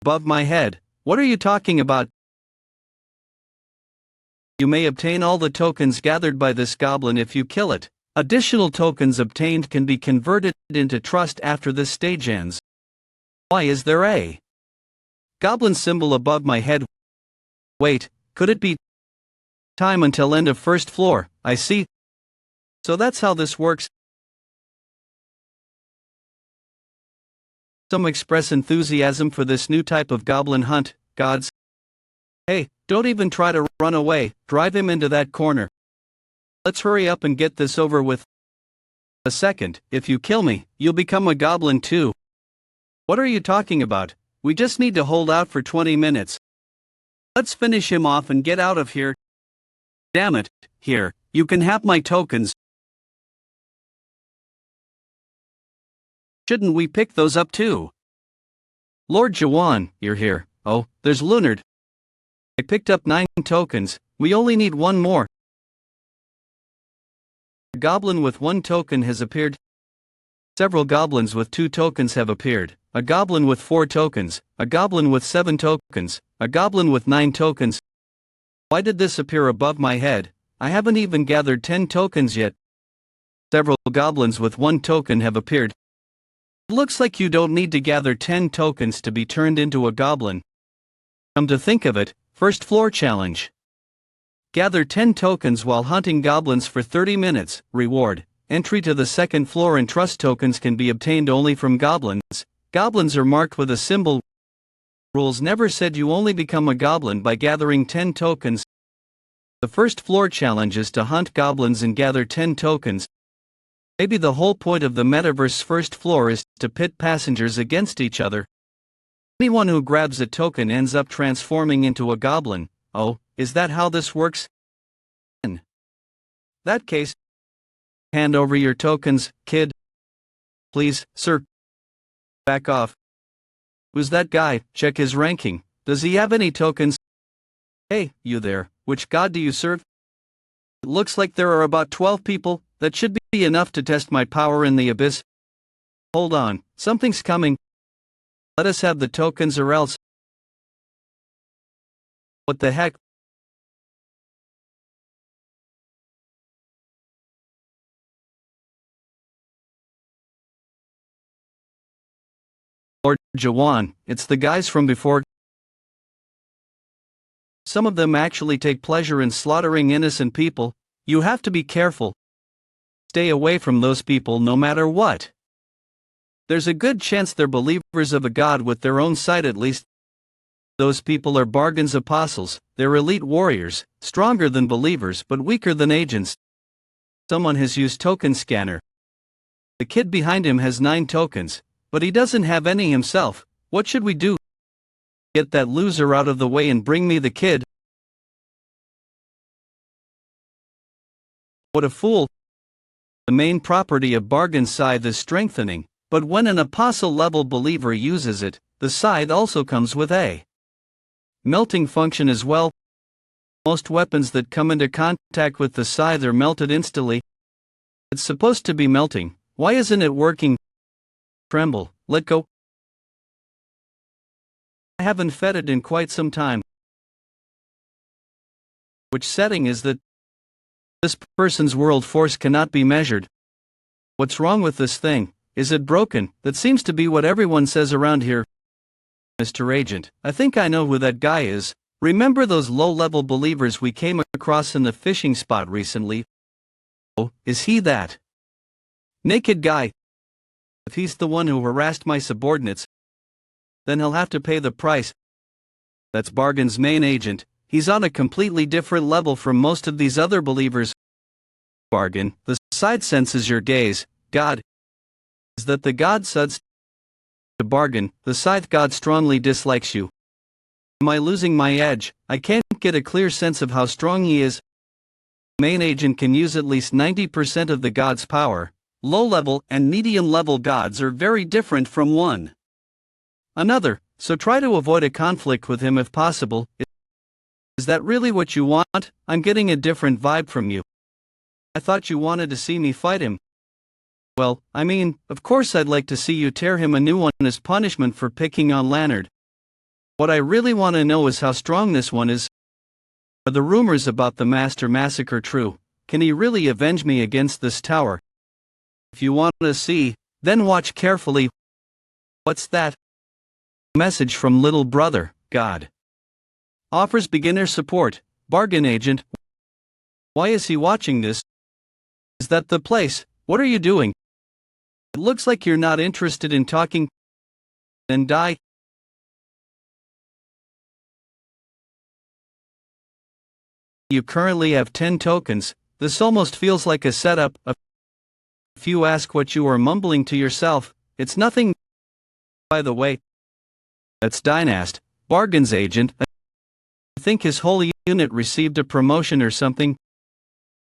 A: Above my head. What are you talking about? You may obtain all the tokens gathered by this goblin if you kill it. Additional tokens obtained can be converted into trust after this stage ends. Why is there a goblin symbol above my head? Wait, could it be time until end of first floor? I see. So that's how this works. Some express enthusiasm for this new type of goblin hunt, gods. Hey, don't even try to run away, drive him into that corner. Let's hurry up and get this over with. A second, if you kill me, you'll become a goblin too. What are you talking about? We just need to hold out for 20 minutes. Let's finish him off and get out of here. Damn it, here, you can have my tokens. Shouldn't we pick those up too? Lord Jaehwan, you're here. Oh, there's Leonard. I picked up 9 tokens, we only need one more. A goblin with 1 token has appeared. Several goblins with 2 tokens have appeared. A goblin with 4 tokens, a goblin with 7 tokens, a goblin with 9 tokens. Why did this appear above my head? I haven't even gathered 10 tokens yet. Several goblins with 1 token have appeared. It looks like you don't need to gather 10 tokens to be turned into a goblin. Come to think of it, first floor challenge. Gather 10 tokens while hunting goblins for 30 minutes. Reward. Entry to the second floor and trust tokens can be obtained only from goblins. Goblins are marked with a symbol. Rules never said you only become a goblin by gathering 10 tokens. The first floor challenge is to hunt goblins and gather 10 tokens. Maybe the whole point of the metaverse's first floor is to pit passengers against each other. Anyone who grabs a token ends up transforming into a goblin. Oh, is that how this works? In that case, hand over your tokens, kid. Please, sir. Back off. Who's that guy? Check his ranking. Does he have any tokens? Hey, you there, which god do you serve? It looks like there are about 12 people. That should be enough to test my power in the abyss. Hold on, something's coming. Let us have the tokens or else. What the heck? Lord Jaehwan, it's the guys from before. Some of them actually take pleasure in slaughtering innocent people. You have to be careful. Stay away from those people no matter what. There's a good chance they're believers of a god with their own side at least. Those people are Bargain's apostles. They're elite warriors, stronger than believers but weaker than agents. Someone has used token scanner. The kid behind him has 9 tokens, but he doesn't have any himself. What should we do? Get that loser out of the way and bring me the kid. What a fool. The main property of Bargain's scythe is strengthening, but when an apostle-level believer uses it, the scythe also comes with a melting function as well. Most weapons that come into contact with the scythe are melted instantly. It's supposed to be melting. Why isn't it working? Tremble, let go. I haven't fed it in quite some time. Which setting is that? This person's world force cannot be measured. What's wrong with this thing? Is it broken? That seems to be what everyone says around here. Mr. Agent, I think I know who that guy is. Remember those low-level believers we came across in the fishing spot recently? Oh, is he that naked guy? If he's the one who harassed my subordinates, then he'll have to pay the price. That's Bargain's main agent. He's on a completely different level from most of these other believers. Bargain, the side senses your gaze. God. Is that the god suds? To Bargain, the scythe god strongly dislikes you. Am I losing my edge? I can't get a clear sense of how strong he is. Main agent can use at least 90% of the god's power. Low-level and medium-level gods are very different from one another, so try to avoid a conflict with him if possible. Is that really what you want? I'm getting a different vibe from you. I thought you wanted to see me fight him. Well, I mean, of course I'd like to see you tear him a new one as punishment for picking on Leonard. What I really want to know is how strong this one is. Are the rumors about the Master Massacre true? Can he really avenge me against this tower? If you want to see, then watch carefully. What's that? Message from little brother, God. Offers beginner support, Bargain agent. Why is he watching this? Is that the place? What are you doing? It looks like you're not interested in talking. Then die. You currently have 10 tokens. This almost feels like a setup. If you ask what you are mumbling to yourself, it's nothing. By the way, that's Dynast, Bargain's agent. I think his whole unit received a promotion or something.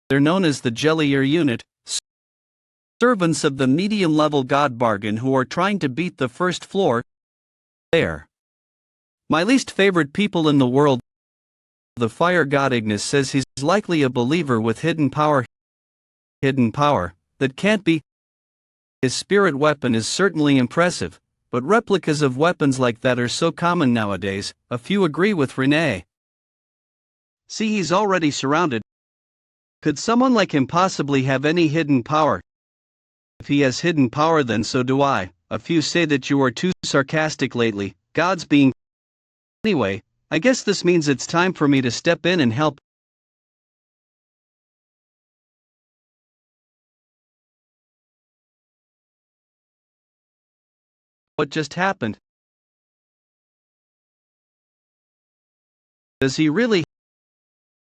A: They're known as the Jellier unit, servants of the medium-level god Bargain who are trying to beat the first floor. There. My least favorite people in the world. The fire god Ignis says he's likely a believer with hidden power. Hidden power that can't be. His spirit weapon is certainly impressive, but replicas of weapons like that are so common nowadays. A few agree with Renee. See, he's already surrounded. Could someone like him possibly have any hidden power? If he has hidden power, then so do I. A few say that you are too sarcastic lately, gods being. Anyway, I guess this means it's time for me to step in and help. What just happened? Does he really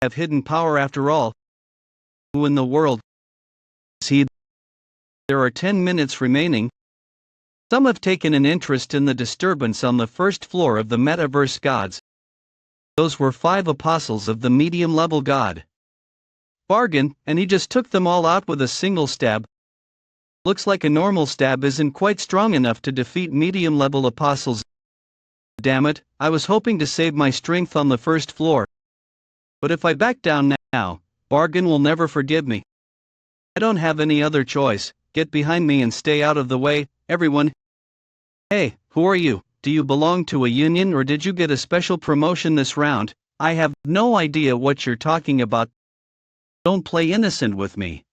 A: have hidden power after all? Who in the world is he? There are 10 minutes remaining. Some have taken an interest in the disturbance on the first floor of the metaverse gods. Those were 5 apostles of the medium-level god. Bargain, and he just took them all out with a single stab. Looks like a normal stab isn't quite strong enough to defeat medium-level apostles. Damn it, I was hoping to save my strength on the first floor. But if I back down now, Bargain will never forgive me. I don't have any other choice. Get behind me and stay out of the way, everyone. Hey, who are you? Do you belong to a union or did you get a special promotion this round? I have no idea what you're talking about. Don't play innocent with me.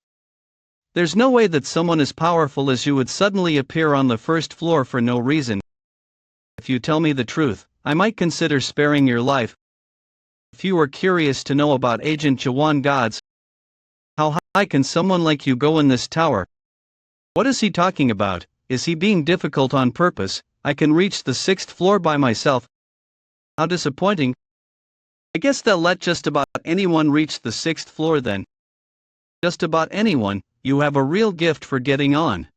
A: There's no way that someone as powerful as you would suddenly appear on the first floor for no reason. If you tell me the truth, I might consider sparing your life. If you are curious to know about Agent Jaehwan gods, how high can someone like you go in this tower? What is he talking about? Is he being difficult on purpose? I can reach the 6th floor by myself. How disappointing. I guess they'll let just about anyone reach the 6th floor then. Just about anyone, you have a real gift for getting on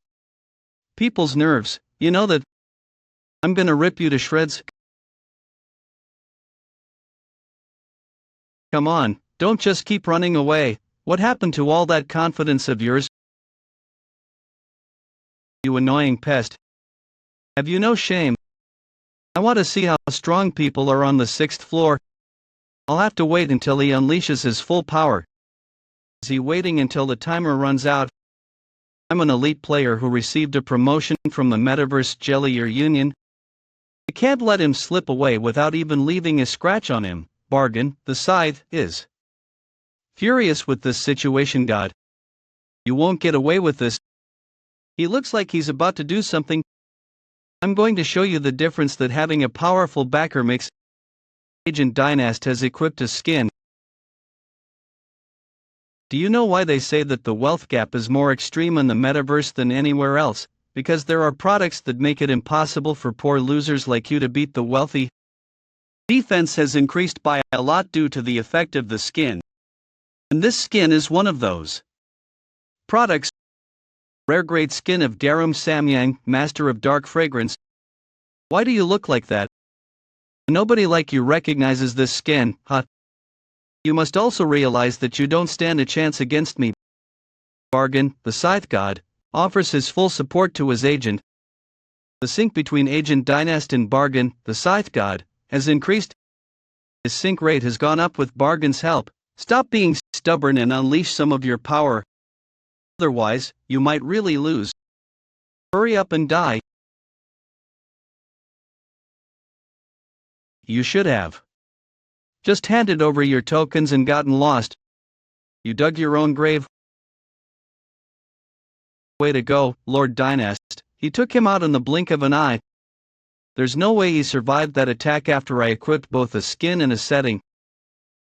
A: people's nerves, you know that. I'm gonna rip you to shreds. Come on, don't just keep running away. What happened to all that confidence of yours? You annoying pest. Have you no shame? I want to see how strong people are on the 6th floor. I'll have to wait until he unleashes his full power. Is he waiting until the timer runs out? I'm an elite player who received a promotion from the Metaverse Jellier Union. I can't let him slip away without even leaving a scratch on him. Bargain, the scythe, is furious with this situation. God, you won't get away with this. He looks like he's about to do something. I'm going to show you the difference that having a powerful backer makes. Agent Dynast has equipped a skin. Do you know why they say that the wealth gap is more extreme in the metaverse than anywhere else? Because there are products that make it impossible for poor losers like you to beat the wealthy. Defense has increased by a lot due to the effect of the skin. And this skin is one of those products. Rare grade skin of Darum Samyang, master of dark fragrance. Why do you look like that? Nobody like you recognizes this skin, huh? You must also realize that you don't stand a chance against me. Bargain, the scythe god, offers his full support to his agent. The sync between Agent Dynast and Bargain, the scythe god, has increased. His sync rate has gone up with Bargain's help. Stop being stubborn and unleash some of your power. Otherwise, you might really lose. Hurry up and die. You should have just handed over your tokens and gotten lost. You dug your own grave. Way to go, Lord Dynast. He took him out in the blink of an eye. There's no way he survived that attack after I equipped both a skin and a setting.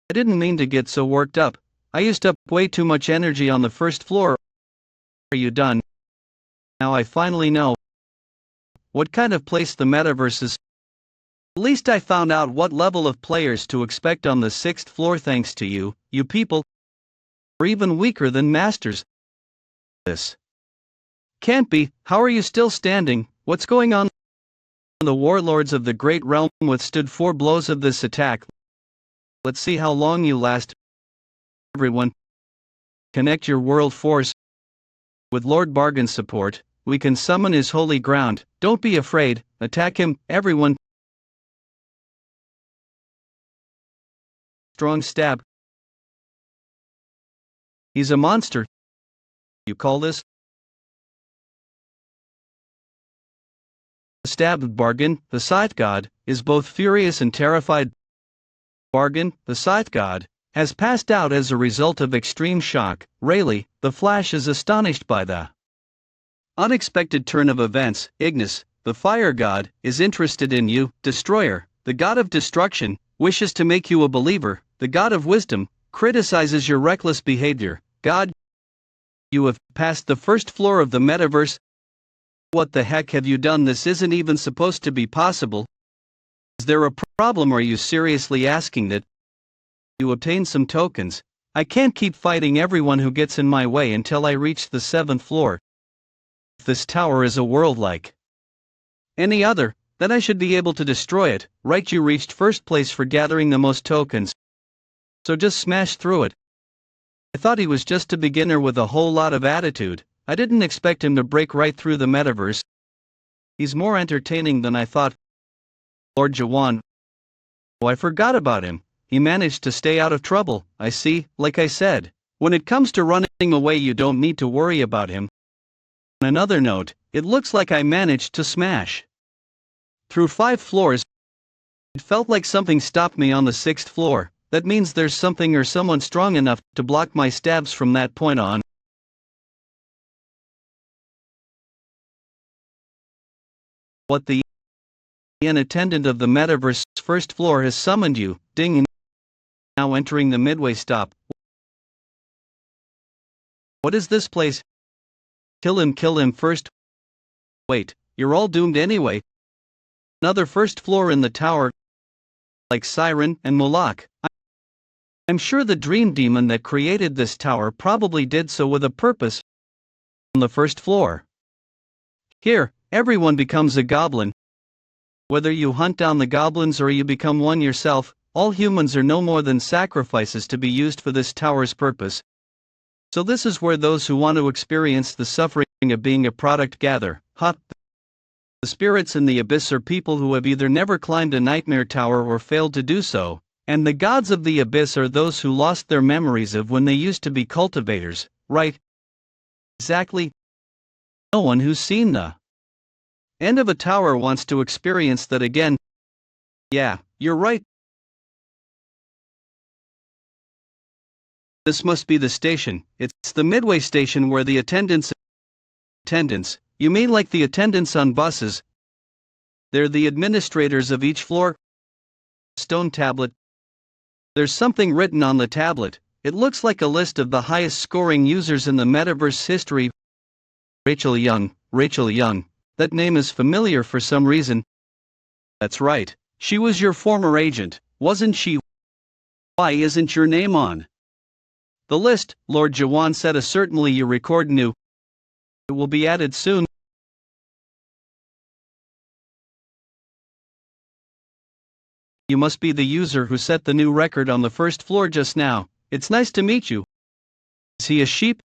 A: I didn't mean to get so worked up. I used up way too much energy on the first floor. Are you done? Now I finally know what kind of place the metaverse is. At least I found out what level of players to expect on the 6th floor thanks to you. You people are even weaker than masters. This can't be. How are you still standing? What's going on? The warlords of the Great Realm withstood 4 blows of this attack. Let's see how long you last. Everyone, connect your world force. With Lord Bargain's support, we can summon his holy ground. Don't be afraid, attack him, everyone. Strong stab. He's a monster. You call this? The stab of Bargain, the scythe god, is both furious and terrified. Bargain, the scythe god, has passed out as a result of extreme shock. Rayleigh, the Flash, is astonished by the unexpected turn of events. Ignis, the fire god, is interested in you. Destroyer, the god of destruction, wishes to make you a believer. The god of wisdom criticizes your reckless behavior. God, you have passed the first floor of the metaverse. What the heck have you done? This isn't even supposed to be possible. Is there a problem? Are you seriously asking that you obtain some tokens? I can't keep fighting everyone who gets in my way until I reach the 7th floor. If this tower is a world like any other, then I should be able to destroy it, right? You reached first place for gathering the most tokens, so just smash through it. I thought he was just a beginner with a whole lot of attitude. I didn't expect him to break right through the metaverse. He's more entertaining than I thought. Lord Jaehwan. Oh, I forgot about him. He managed to stay out of trouble, I see. Like I said, when it comes to running away you don't need to worry about him. On another note, it looks like I managed to smash through 5 floors. It felt like something stopped me on the 6th floor. That means there's something or someone strong enough to block my stabs from that point on. What the an attendant of the metaverse 1st floor has summoned you, ding, now entering the midway stop. What is this place? Kill him first. Wait, you're all doomed anyway. Another 1st floor in the tower, like Siren and Moloch. I'm sure the dream demon that created this tower probably did so with a purpose. On the 1st floor. Here, everyone becomes a goblin. Whether you hunt down the goblins or you become one yourself, all humans are no more than sacrifices to be used for this tower's purpose. So this is where those who want to experience the suffering of being a product gather. The spirits in the abyss are people who have either never climbed a nightmare tower or failed to do so, and the gods of the abyss are those who lost their memories of when they used to be cultivators, right? Exactly. No one who's seen the end of a tower wants to experience that again. Yeah, you're right. This must be the station. It's the midway station where the attendants. You mean like the attendants on buses? They're the administrators of each floor. Stone tablet. There's something written on the tablet. It looks like a list of the highest scoring users in the metaverse history. Rachel Young. That name is familiar for some reason. That's right. She was your former agent, wasn't she? Why isn't your name on the list? Lord Jaehwan said. Certainly you record new. It will be added soon. You must be the user who set the new record on the 1st floor just now. It's nice to meet you. Is he a sheep?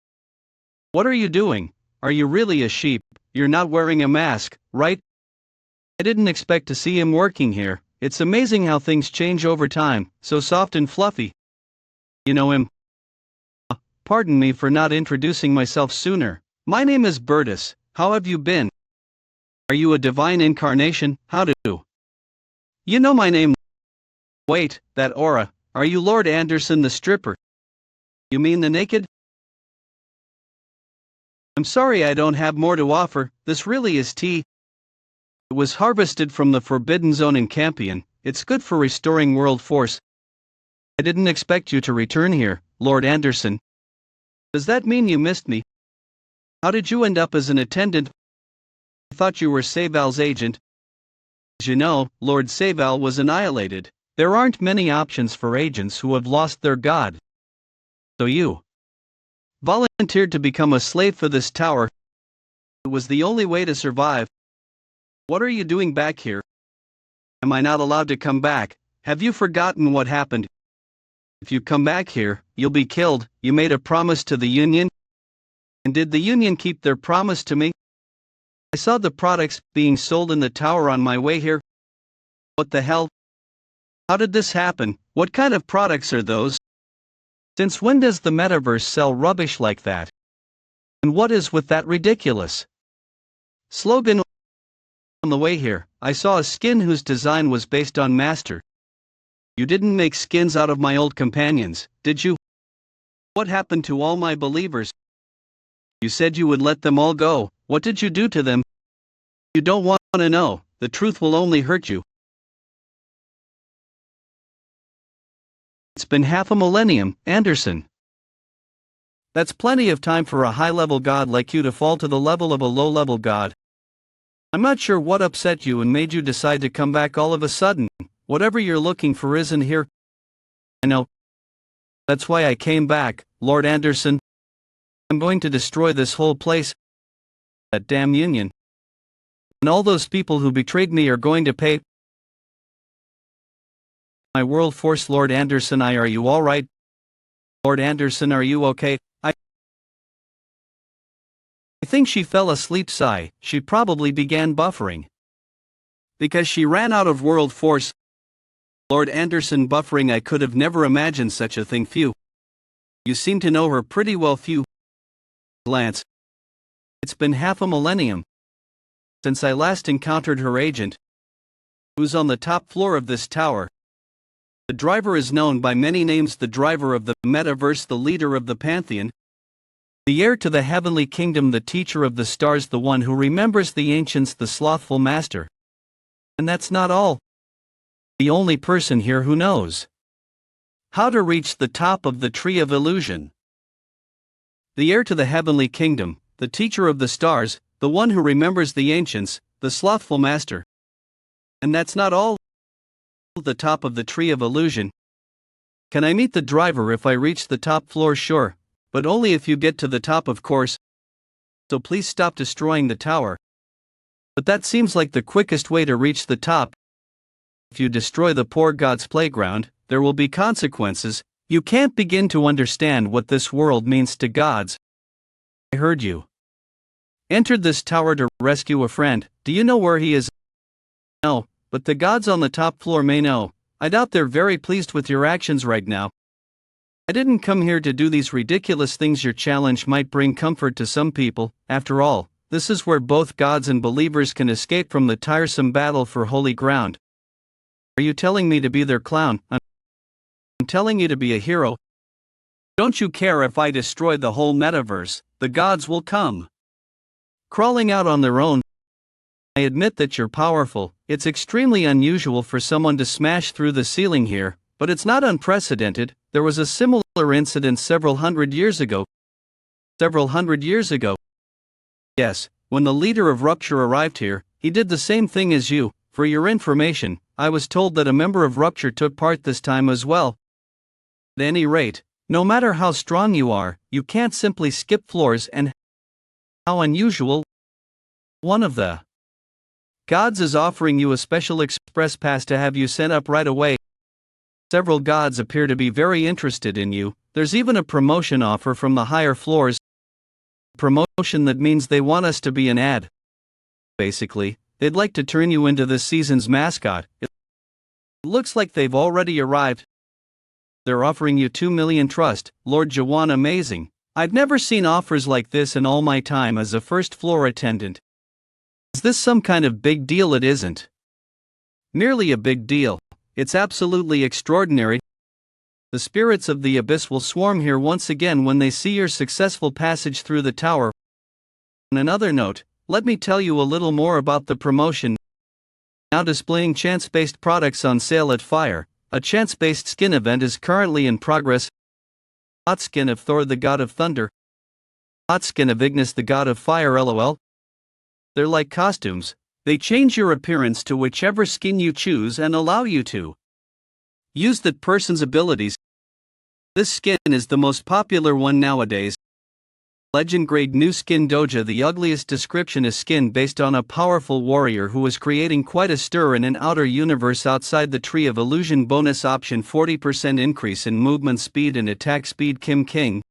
A: What are you doing? Are you really a sheep? You're not wearing a mask, right? I didn't expect to see him working here. It's amazing how things change over time, so soft and fluffy. You know him? Pardon me for not introducing myself sooner. My name is Bertus. How have you been? Are you a divine incarnation? How do you know my name? Wait, that aura. Are you Lord Anderson the stripper? You mean the naked? I'm sorry I don't have more to offer. This really is tea. It was harvested from the Forbidden Zone in Campion. It's good for restoring world force. I didn't expect you to return here, Lord Anderson. Does that mean you missed me? How did you end up as an attendant? I thought you were Saval's agent. As you know, Lord Saval was annihilated. There aren't many options for agents who have lost their god. So you volunteered to become a slave for this tower. It was the only way to survive. What are you doing back here? Am I not allowed to come back? Have you forgotten what happened? If you come back here, you'll be killed. You made a promise to the Union? And did the Union keep their promise to me? I saw the products being sold in the tower on my way here. What the hell? How did this happen? What kind of products are those? Since when does the metaverse sell rubbish like that? And what is with that ridiculous slogan? On the way here, I saw a skin whose design was based on Master. You didn't make skins out of my old companions, did you? What happened to all my believers? You said you would let them all go. What did you do to them? You don't want to know. The truth will only hurt you. It's been half a millennium, Anderson. That's plenty of time for a high-level god like you to fall to the level of a low-level god. I'm not sure what upset you and made you decide to come back all of a sudden. Whatever you're looking for isn't here. I know. That's why I came back, Lord Anderson. I'm going to destroy this whole place. That damn union. And all those people who betrayed me are going to pay. My world force, Lord Anderson. Are you alright? Lord Anderson, are you okay? I think she fell asleep. Sigh. She probably began buffering. Because she ran out of world force. Lord Anderson, buffering. I could have never imagined such a thing. Phew. You seem to know her pretty well. Phew. Glance. It's been half a millennium since I last encountered her agent, who's on the top floor of this tower. The driver is known by many names: the driver of the metaverse, the leader of the pantheon, the heir to the heavenly kingdom, the teacher of the stars, the one who remembers the ancients, the slothful master. And that's not all. The only person here who knows how to reach the top of the tree of illusion. The heir to the heavenly kingdom, the teacher of the stars, the one who remembers the ancients, the slothful master. And that's not all. The top of the tree of illusion. Can I meet the driver if I reach the top floor? Sure, but only if you get to the top, of course. So please stop destroying the tower. But that seems like the quickest way to reach the top. If you destroy the poor god's playground, there will be consequences. You can't begin to understand what this world means to gods. I heard you entered this tower to rescue a friend. Do you know where he is? No, but the gods on the top floor may know. I doubt they're very pleased with your actions right now. I didn't come here to do these ridiculous things. Your challenge might bring comfort to some people. After all, this is where both gods and believers can escape from the tiresome battle for holy ground. Are you telling me to be their clown? I'm telling you to be a hero. Don't you care if I destroy the whole metaverse? The gods will come crawling out on their own. I admit that you're powerful. It's extremely unusual for someone to smash through the ceiling here, but it's not unprecedented. There was a similar incident several hundred years ago. Several hundred years ago. Yes, when the leader of Rupture arrived here, he did the same thing as you. For your information, I was told that a member of Rupture took part this time as well. At any rate, no matter how strong you are, you can't simply skip floors. And how unusual. One of the gods is offering you a special express pass to have you sent up right away. Several gods appear to be very interested in you. There's even a promotion offer from the higher floors. Promotion that means they want us to be an ad. Basically, they'd like to turn you into this season's mascot. It looks like they've already arrived. They're offering you 2 million trust, Lord Jaehwan. Amazing. I've never seen offers like this in all my time as a first floor attendant. Is this some kind of big deal? It isn't merely a big deal. It's absolutely extraordinary. The spirits of the abyss will swarm here once again when they see your successful passage through the tower. On another note, let me tell you a little more about the promotion. Now displaying chance-based products on sale at Fire. A chance-based skin event is currently in progress. Hot skin of Thor, the god of thunder. Hot skin of Ignis, the god of fire. LOL. They're like costumes. They change your appearance to whichever skin you choose and allow you to use that person's abilities. This skin is the most popular one nowadays. Legend grade new skin Doja. The ugliest description is skin based on a powerful warrior who is creating quite a stir in an outer universe outside the tree of illusion. Bonus option 40% increase in movement speed and attack speed. Kim King.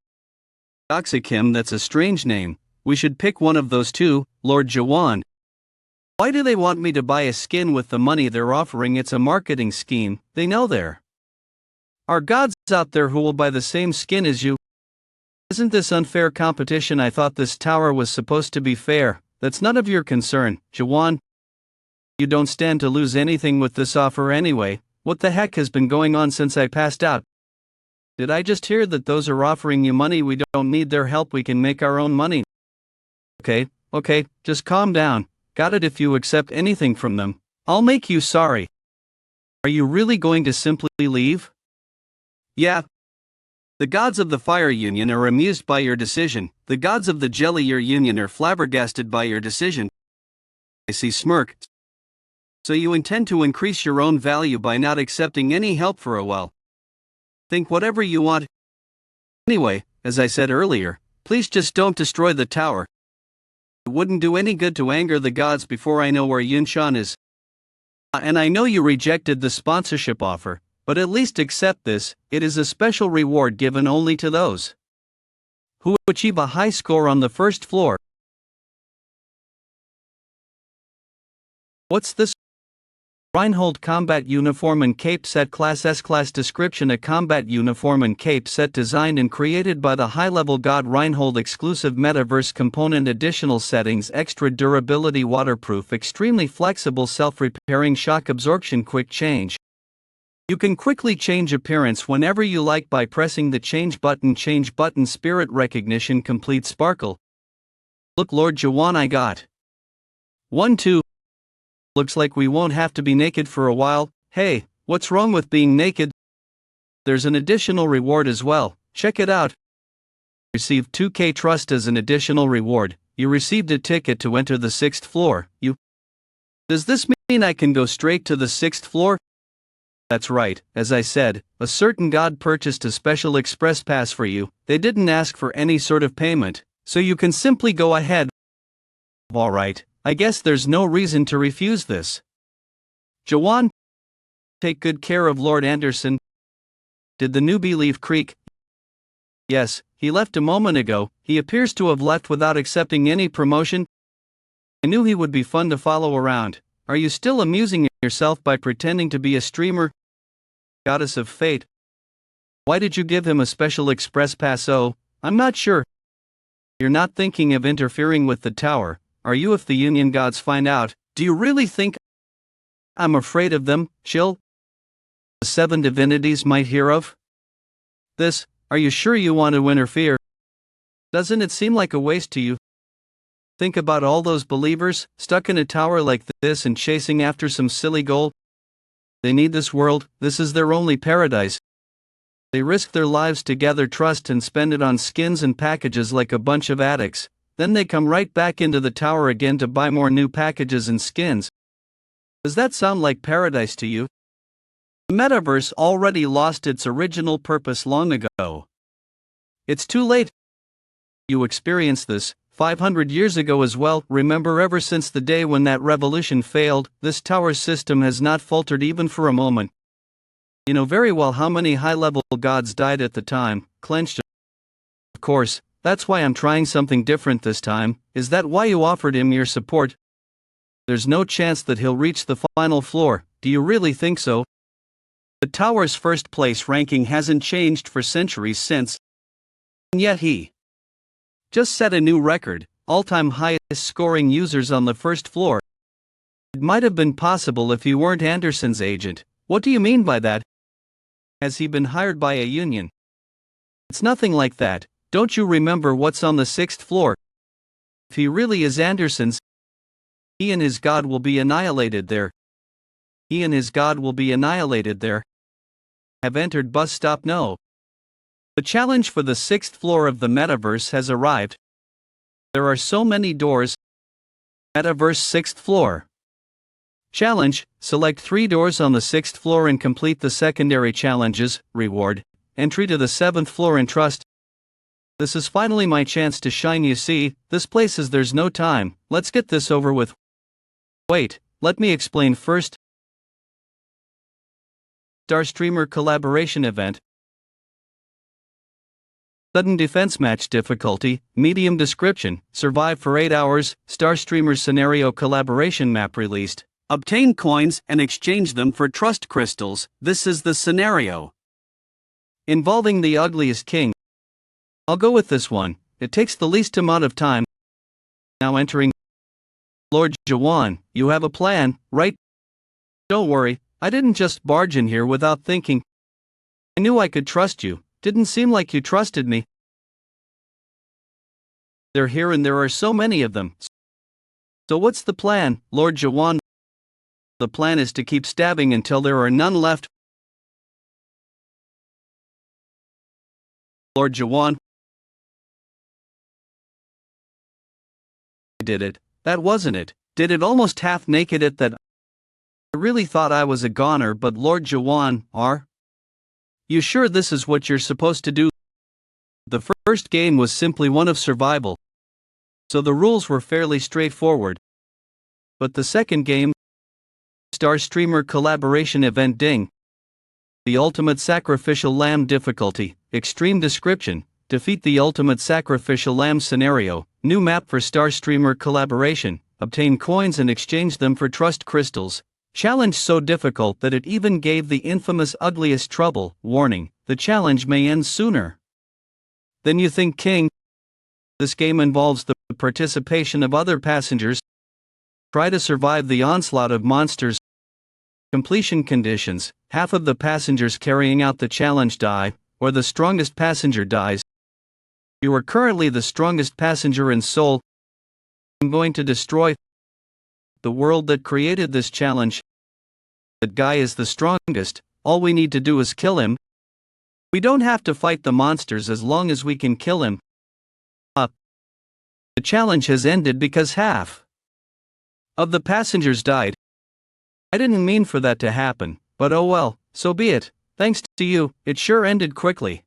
A: Oxykim, that's a strange name. We should pick one of those two, Lord Jaehwan. Why do they want me to buy a skin with the money they're offering? It's a marketing scheme. They know there are gods out there who will buy the same skin as you. Isn't this unfair competition? I thought this tower was supposed to be fair. That's none of your concern, Jaehwan. You don't stand to lose anything with this offer anyway. What the heck has been going on since I passed out? Did I just hear that those are offering you money? We don't need their help. We can make our own money. Okay, just calm down. Got it? If you accept anything from them, I'll make you sorry. Are you really going to simply leave? Yeah. The gods of the Fire Union are amused by your decision. The gods of the Jelly Union are flabbergasted by your decision. see smirk. So you intend to increase your own value by not accepting any help for a while. Think whatever you want. Anyway, as I said earlier, please just don't destroy the tower. It wouldn't do any good to anger the gods before I know where Yunshan is. And I know you rejected the sponsorship offer, but at least accept this. It is a special reward given only to those who achieve a high score on the first floor. What's this? Reinhold combat uniform and cape set class S-class description: a combat uniform and cape set designed and created by the high-level god Reinhold, exclusive metaverse component, additional settings, extra durability, waterproof, extremely flexible, self-repairing, shock absorption, quick change. You can quickly change appearance whenever you like by pressing the change button, spirit recognition, complete sparkle. Look Lord Jaehwan, I got 1-2. Looks like we won't have to be naked for a while. Hey, what's wrong with being naked? There's an additional reward as well, check it out. Received 2k trust as an additional reward. You received a ticket to enter the 6th floor. Does this mean I can go straight to the 6th floor? That's right, as I said, a certain god purchased a special express pass for you. They didn't ask for any sort of payment, so you can simply go ahead. Alright, I guess there's no reason to refuse this. Jaehwan, take good care of Lord Anderson. Did the newbie leave Creek? Yes, he left a moment ago. He appears to have left without accepting any promotion. I knew he would be fun to follow around. Are you still amusing yourself by pretending to be a streamer? Goddess of fate. Why did you give him a special express pass? Oh, I'm not sure. You're not thinking of interfering with the tower, are you? If the Union gods find out, do you really think I'm afraid of them? Chill. The 7 divinities might hear of this. Are you sure you want to interfere? Doesn't it seem like a waste to you? Think about all those believers stuck in a tower like this and chasing after some silly goal. They need this world, this is their only paradise. They risk their lives to gather trust and spend it on skins and packages like a bunch of addicts. Then they come right back into the tower again to buy more new packages and skins. Does that sound like paradise to you? The metaverse already lost its original purpose long ago. It's too late. You experienced this 500 years ago as well. Remember, ever since the day when that revolution failed, this tower system has not faltered even for a moment. You know very well how many high-level gods died at the time, clenched. Of course, that's why I'm trying something different this time. Is that why you offered him your support? There's no chance that he'll reach the final floor. Do you really think so? The tower's first place ranking hasn't changed for centuries since. And yet he just set a new record, all-time highest scoring users on the first floor. It might have been possible if you weren't Anderson's agent. What do you mean by that? Has he been hired by a union? It's nothing like that. Don't you remember what's on the 6th floor? If he really is Anderson's, he and his god will be annihilated there. He and his god will be annihilated there. Have entered bus stop. No. The challenge for the 6th floor of the metaverse has arrived. There are so many doors. Metaverse 6th floor. Challenge: select 3 doors on the 6th floor and complete the secondary challenges. Reward: entry to the 7th floor and trust. This is finally my chance to shine. You see, this place is there's no time. Let's get this over with. Wait, let me explain first. Star Streamer Collaboration Event. Sudden Defense Match difficulty, medium description, survive for 8 hours, Star Streamer Scenario Collaboration Map released. Obtain coins and exchange them for trust crystals. This is the scenario involving the ugliest king. I'll go with this one, it takes the least amount of time. Now entering. Lord Jaehwan, you have a plan, right? Don't worry, I didn't just barge in here without thinking. I knew I could trust you, didn't seem like you trusted me. They're here and there are so many of them. So what's the plan, Lord Jaehwan? The plan is to keep stabbing until there are none left. Lord Jaehwan. I did it. That wasn't it, did it almost half naked at that. I really thought I was a goner, but Lord Jaehwan, are you sure this is what you're supposed to do? The first game was simply one of survival, so the rules were fairly straightforward. But the second game, Star Streamer Collaboration Event Ding. The Ultimate Sacrificial Lamb difficulty, extreme description, defeat the Ultimate Sacrificial Lamb scenario, new map for Star Streamer Collaboration, obtain coins and exchange them for trust crystals. Challenge so difficult that it even gave the infamous ugliest trouble. Warning, the challenge may end sooner than you think, King. This game involves the participation of other passengers. Try to survive the onslaught of monsters. Completion conditions: half of the passengers carrying out the challenge die, or the strongest passenger dies. You are currently the strongest passenger in Seoul. I'm going to destroy the world that created this challenge. That guy is the strongest, all we need to do is kill him. We don't have to fight the monsters as long as we can kill him. The challenge has ended because half of the passengers died. I didn't mean for that to happen, but oh well, so be it. Thanks to you, it sure ended quickly.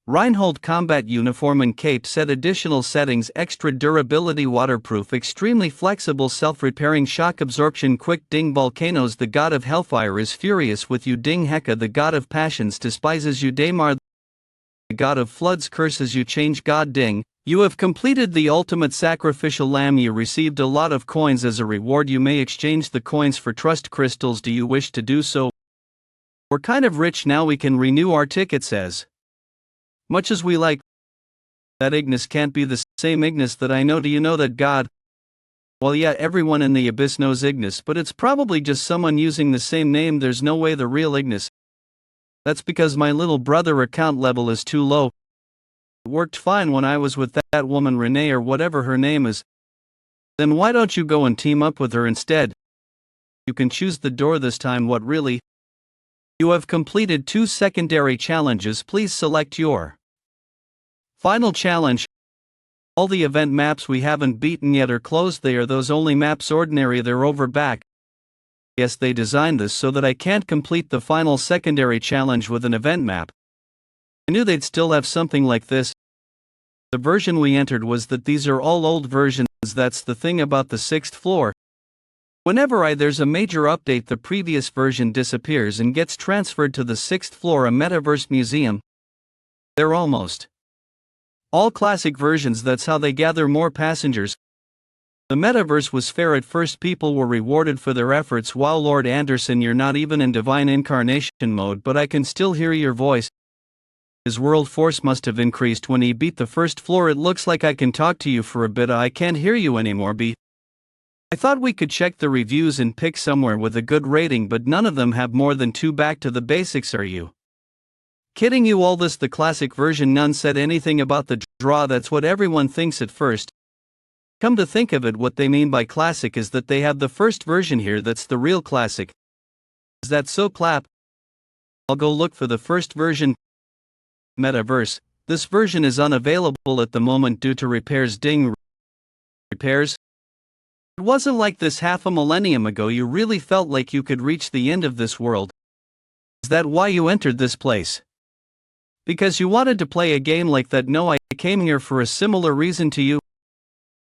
A: Reinhold Combat Uniform and Cape set additional settings: extra durability, waterproof, extremely flexible, self-repairing, shock absorption, quick ding. Volcanoes: the god of hellfire is furious with you. Ding. Heka, the god of passions, despises you. Daimar, the god of floods, curses you. Change god. Ding. You have completed the ultimate sacrificial lamb. You received a lot of coins as a reward. You may exchange the coins for trust crystals. Do you wish to do so? We're kind of rich now, we can renew our tickets as much as we like. That Ignis can't be the same Ignis that I know. Do you know that god? Well, yeah, everyone in the abyss knows Ignis, but it's probably just someone using the same name. There's no way the real Ignis. That's because my little brother account level is too low. It worked fine when I was with that woman Renee or whatever her name is. Then why don't you go and team up with her instead? You can choose the door this time. What really? You have completed 2 secondary challenges. Please select your final challenge. All the event maps we haven't beaten yet are closed. They are those only maps ordinary. They're over back. Yes, they designed this so that I can't complete the final secondary challenge with an event map. I knew they'd still have something like this. The version we entered was that these are all old versions. That's the thing about the 6th floor. Whenever there's a major update, the previous version disappears and gets transferred to the 6th floor, a metaverse museum. They're almost all classic versions. That's how they gather more passengers. The metaverse was fair at first. People were rewarded for their efforts. Wow, Lord Anderson, you're not even in divine incarnation mode, but I can still hear your voice. His world force must have increased when he beat the 1st floor. It looks like I can talk to you for a bit. I can't hear you anymore, B. I thought we could check the reviews and pick somewhere with a good rating, but none of them have more than 2. Back to the basics. Are you kidding? You all this the classic version. None said anything about the draw. That's what everyone thinks at first. Come to think of it, what they mean by classic is that they have the first version here. That's the real classic. Is that so, Clap? I'll go look for the first version. Metaverse. This version is unavailable at the moment due to repairs. Ding. Repairs? It wasn't like this half a millennium ago. You really felt like you could reach the end of this world. Is that why you entered this place? Because you wanted to play a game like that? No, I came here for a similar reason to you.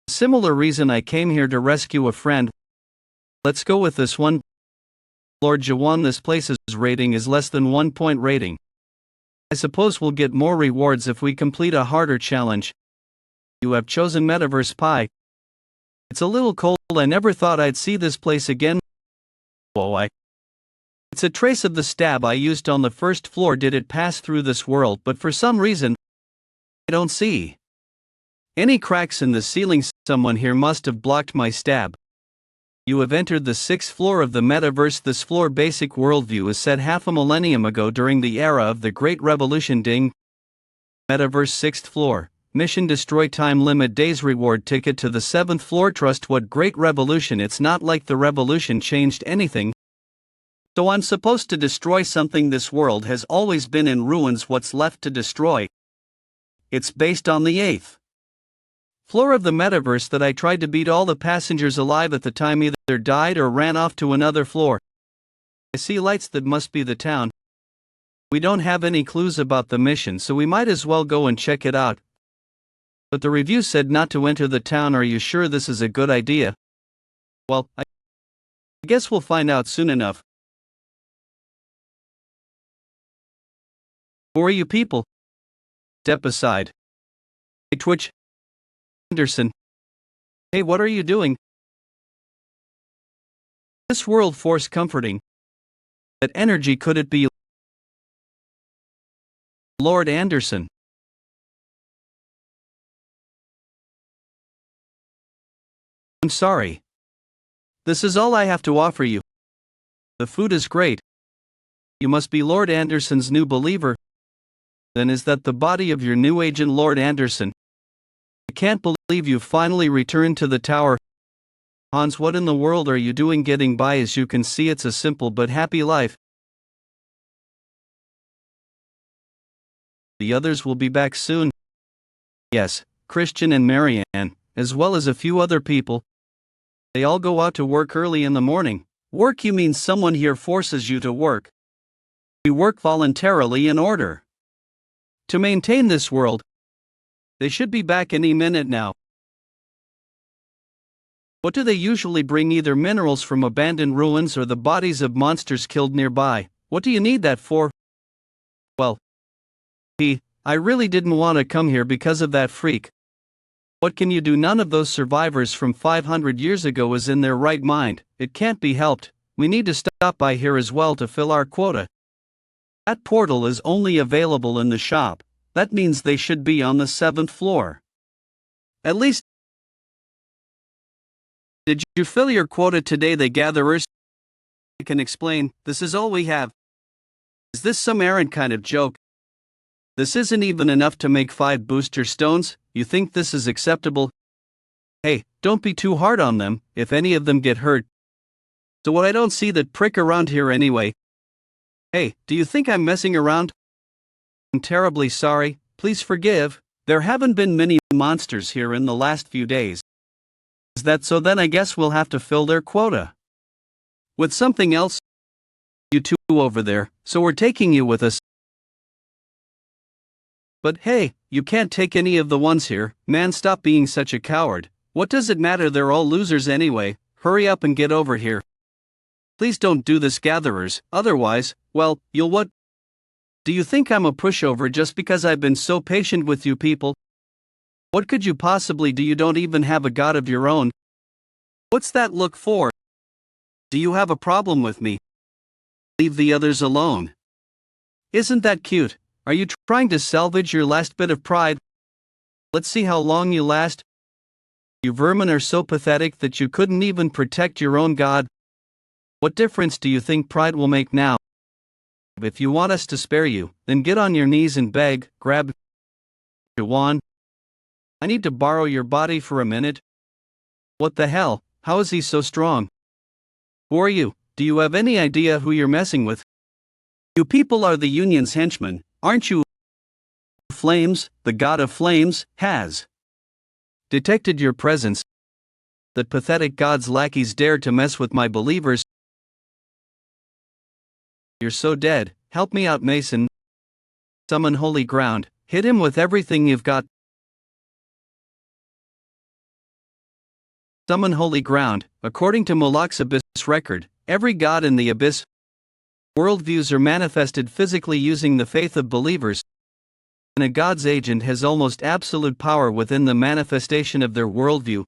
A: A similar reason. I came here to rescue a friend. Let's go with this one. Lord Jaehwan, this place's rating is less than 1 point rating. I suppose we'll get more rewards if we complete a harder challenge. You have chosen Metaverse Pie. It's a little cold. I never thought I'd see this place again. Whoa, it's a trace of the stab I used on the 1st floor. Did it pass through this world? But for some reason, I don't see any cracks in the ceiling. Someone here must have blocked my stab. You have entered the 6th floor of the metaverse. This floor basic worldview is set half a millennium ago during the era of the Great Revolution. Ding. Metaverse 6th floor. Mission: destroy time limit days. Reward ticket to the 7th floor. Trust what Great Revolution? It's not like the revolution changed anything. So I'm supposed to destroy something. This world has always been in ruins. What's left to destroy? It's based on the 8th floor of the metaverse that I tried to beat all the passengers alive at the time either died or ran off to another floor. I see lights that must be the town. We don't have any clues about the mission, so we might as well go and check it out. But the review said not to enter the town. Are you sure this is a good idea? Well, I guess we'll find out soon enough. Who are you people? Step aside. Hey Twitch. Anderson. Hey, what are you doing? This world force comforting. That energy, could it be Lord Anderson? I'm sorry. This is all I have to offer you. The food is great. You must be Lord Anderson's new believer. Then is that the body of your new agent Lord Anderson? I can't believe you finally returned to the tower. Hans, what in the world are you doing getting by? As you can see, it's a simple but happy life. The others will be back soon. Yes, Christian and Marianne, as well as a few other people. They all go out to work early in the morning. Work? You mean someone here forces you to work? We work voluntarily in order to maintain this world. They should be back any minute now. What do they usually bring? Either minerals from abandoned ruins or the bodies of monsters killed nearby. What do you need that for? Well, I really didn't want to come here because of that freak. What can you do? None of those survivors from 500 years ago is in their right mind. It can't be helped. We need to stop by here as well to fill our quota. That portal is only available in the shop. That means they should be on the 7th floor. At least. Did you fill your quota today, the gatherers? I can explain. This is all we have. Is this some errand kind of joke? This isn't even enough to make 5 booster stones. You think this is acceptable? Hey, don't be too hard on them, if any of them get hurt. So what, I don't see that prick around here anyway. Hey, do you think I'm messing around? I'm terribly sorry, please forgive. There haven't been many monsters here in the last few days. Is that so? Then I guess we'll have to fill their quota with something else. You two over there, so we're taking you with us. But hey, you can't take any of the ones here. Man, stop being such a coward. What does it matter? They're all losers anyway. Hurry up and get over here. Please don't do this, gatherers, otherwise, well, you'll what? Do you think I'm a pushover just because I've been so patient with you people? What could you possibly do? You don't even have a god of your own. What's that look for? Do you have a problem with me? Leave the others alone. Isn't that cute? Are you trying to salvage your last bit of pride? Let's see how long you last. You vermin are so pathetic that you couldn't even protect your own god. What difference do you think pride will make now? If you want us to spare you, then get on your knees and beg. Grab Jaehwan. I need to borrow your body for a minute. What the hell? How is he so strong? Who are you? Do you have any idea who you're messing with? You people are the Union's henchmen, aren't you? Flames, the god of flames, has detected your presence. That pathetic god's lackeys dared to mess with my believers. You're so dead. Help me out, Mason. Summon holy ground. Hit him with everything you've got. Summon holy ground. According to Moloch's Abyss record, every god in the Abyss worldviews are manifested physically using the faith of believers. And a god's agent has almost absolute power within the manifestation of their worldview.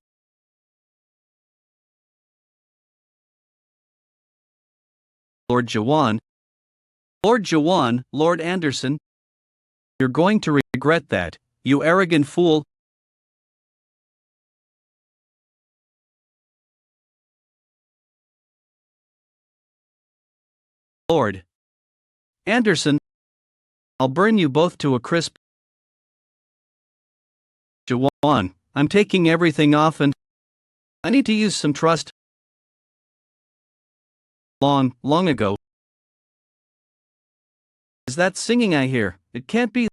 A: Lord Jaehwan. Lord Jaehwan, Lord Anderson. You're going to regret that, you arrogant fool. Lord Anderson, I'll burn you both to a crisp. Jaehwan, I'm taking everything off and I need to use some trust. Long ago. Is that singing I hear? It can't be.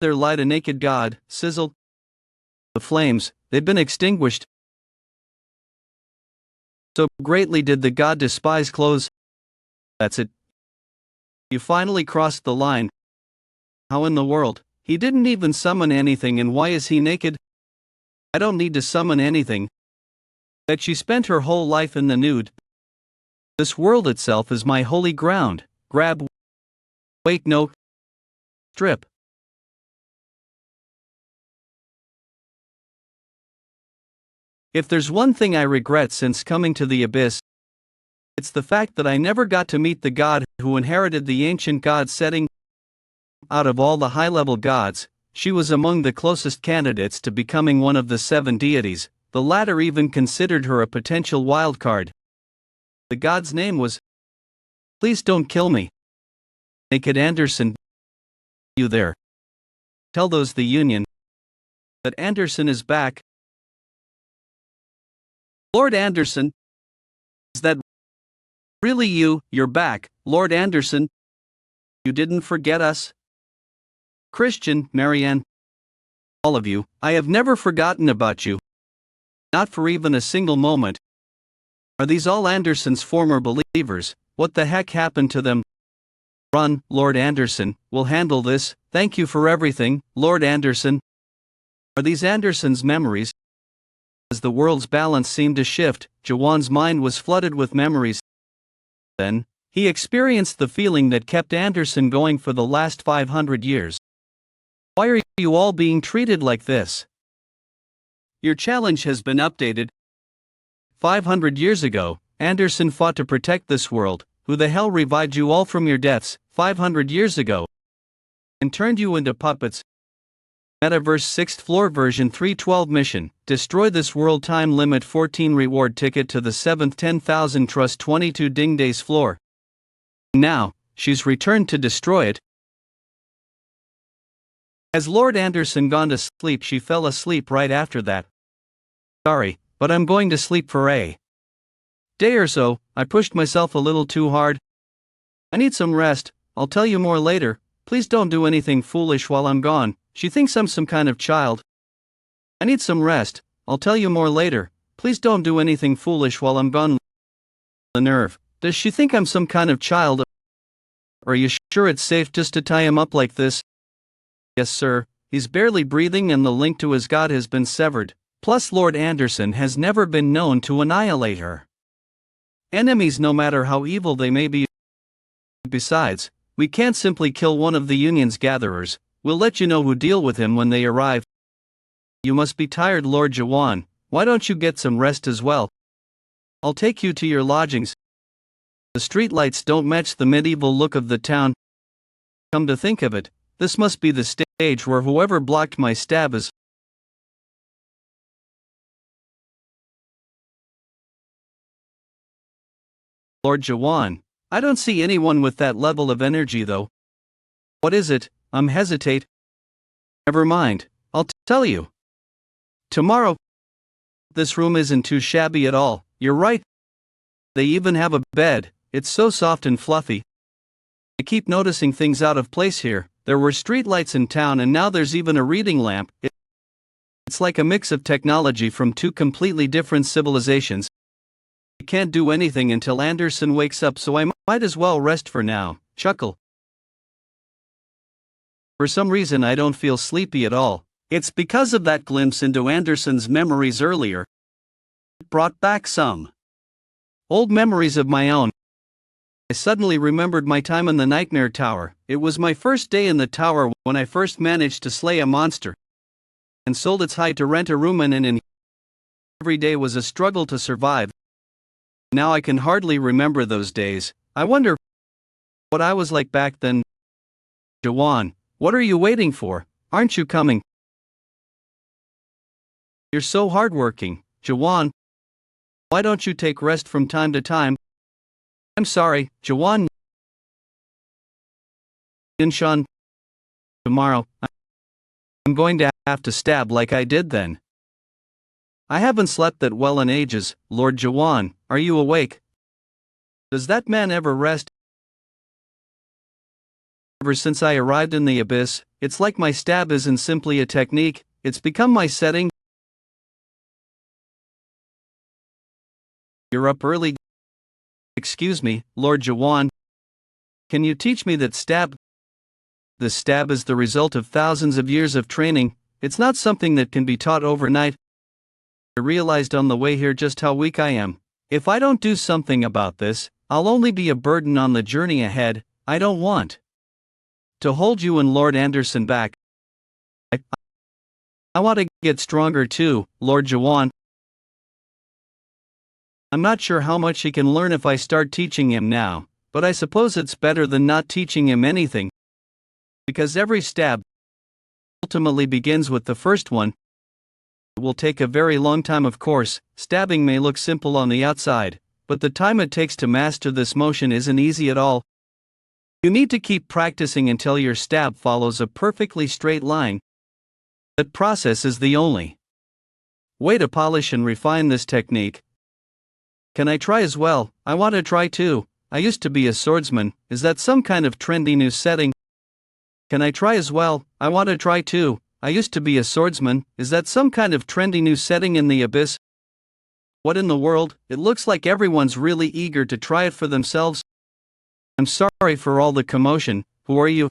A: There lied a naked god, sizzle. the flames, they'd been extinguished. So greatly did the god despise clothes. That's it. You finally crossed the line. How in the world? He didn't even summon anything, and why is he naked? I don't need to summon anything. That she spent her whole life in the nude. This world itself is my holy ground. Grab. Wait, no. Strip. If there's one thing I regret since coming to the abyss, it's the fact that I never got to meet the god who inherited the ancient god setting. Out of all the high-level gods, she was among the closest candidates to becoming one of the 7 deities. The latter even considered her a potential wildcard. The god's name was... Please don't kill me. Naked Anderson. You there? Tell those the Union that Anderson is back. Lord Anderson? Is that really you? You're back, Lord Anderson? You didn't forget us? Christian, Marianne. All of you, I have never forgotten about you. Not for even a single moment. Are these all Anderson's former believers? What the heck happened to them? Run, Lord Anderson, we'll handle this. Thank you for everything, Lord Anderson. Are these Anderson's memories? As the world's balance seemed to shift, Jaehwan's mind was flooded with memories. Then, he experienced the feeling that kept Anderson going for the last 500 years. Why are you all being treated like this? Your challenge has been updated. 500 years ago, Anderson fought to protect this world. Who the hell revived you all from your deaths 500 years ago and turned you into puppets? Metaverse 6th floor version 312 mission. Destroy this world. Time limit 14. Reward ticket to the 7th 10,000 trust 22 Ding Days floor. Now, she's returned to destroy it. Has Lord Anderson gone to sleep? She fell asleep right after that. Sorry, but I'm going to sleep for a day or so. I pushed myself a little too hard. I need some rest. I'll tell you more later. Please don't do anything foolish while I'm gone. She thinks I'm some kind of child. I need some rest. I'll tell you more later. Please don't do anything foolish while I'm gone. The nerve. Does she think I'm some kind of child? Are you sure it's safe just to tie him up like this? Yes, sir. He's barely breathing and the link to his god has been severed. Plus, Lord Anderson has never been known to annihilate her enemies, no matter how evil they may be. Besides, we can't simply kill one of the Union's gatherers. We'll let you know who deal with him when they arrive. You must be tired, Lord Jaehwan. Why don't you get some rest as well? I'll take you to your lodgings. The streetlights don't match the medieval look of the town. Come to think of it, this must be the stage where whoever blocked my stab is. Lord Jaehwan, I don't see anyone with that level of energy though. What is it? Hesitate. Never mind, I'll tell you. Tomorrow. This room isn't too shabby at all, you're right. They even have a bed, it's so soft and fluffy. I keep noticing things out of place here. There were streetlights in town and now there's even a reading lamp. It's like a mix of technology from 2 completely different civilizations. I can't do anything until Anderson wakes up, so I might as well rest for now. Chuckle. For some reason I don't feel sleepy at all. It's because of that glimpse into Anderson's memories earlier. It brought back some old memories of my own. I suddenly remembered my time in the Nightmare Tower. It was my first day in the tower when I first managed to slay a monster and sold its hide to rent a room in. Every day was a struggle to survive. Now I can hardly remember those days. I wonder what I was like back then. Jaehwan, what are you waiting for? Aren't you coming? You're so hardworking, Jaehwan. Why don't you take rest from time to time? I'm sorry, Jaehwan. Inshan. Tomorrow, I'm going to have to stab like I did then. I haven't slept that well in ages. Lord Jaehwan, are you awake? Does that man ever rest? Ever since I arrived in the abyss, it's like my stab isn't simply a technique, it's become my setting. You're up early. Excuse me, Lord Jaehwan. Can you teach me that stab? This stab is the result of thousands of years of training. It's not something that can be taught overnight. I realized on the way here just how weak I am. If I don't do something about this, I'll only be a burden on the journey ahead. I don't want to hold you and Lord Anderson back. I want to get stronger too, Lord Jaehwan. I'm not sure how much he can learn if I start teaching him now, but I suppose it's better than not teaching him anything. Because every stab ultimately begins with the first one. It will take a very long time, of course. Stabbing may look simple on the outside, but the time it takes to master this motion isn't easy at all. You need to keep practicing until your stab follows a perfectly straight line. That process is the only way to polish and refine this technique. Can I try as well? I want to try too. I used to be a swordsman. Is that some kind of trendy new setting? Can I try as well? I want to try too. I used to be a swordsman. Is that some kind of trendy new setting in the abyss? What in the world? It looks like everyone's really eager to try it for themselves. I'm sorry for all the commotion. Who are you?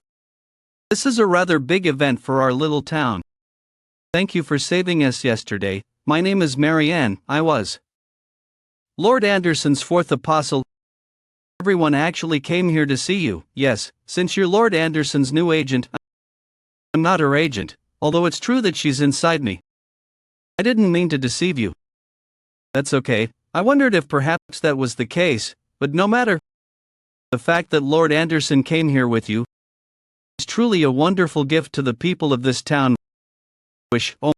A: This is a rather big event for our little town. Thank you for saving us yesterday. My name is Marianne. I was Lord Anderson's fourth apostle. Everyone actually came here to see you. Yes, since you're Lord Anderson's new agent. I'm not her agent, although it's true that she's inside me. I didn't mean to deceive you. That's okay. I wondered if perhaps that was the case, but no matter. The fact that Lord Anderson came here with you is truly a wonderful gift to the people of this town. Oh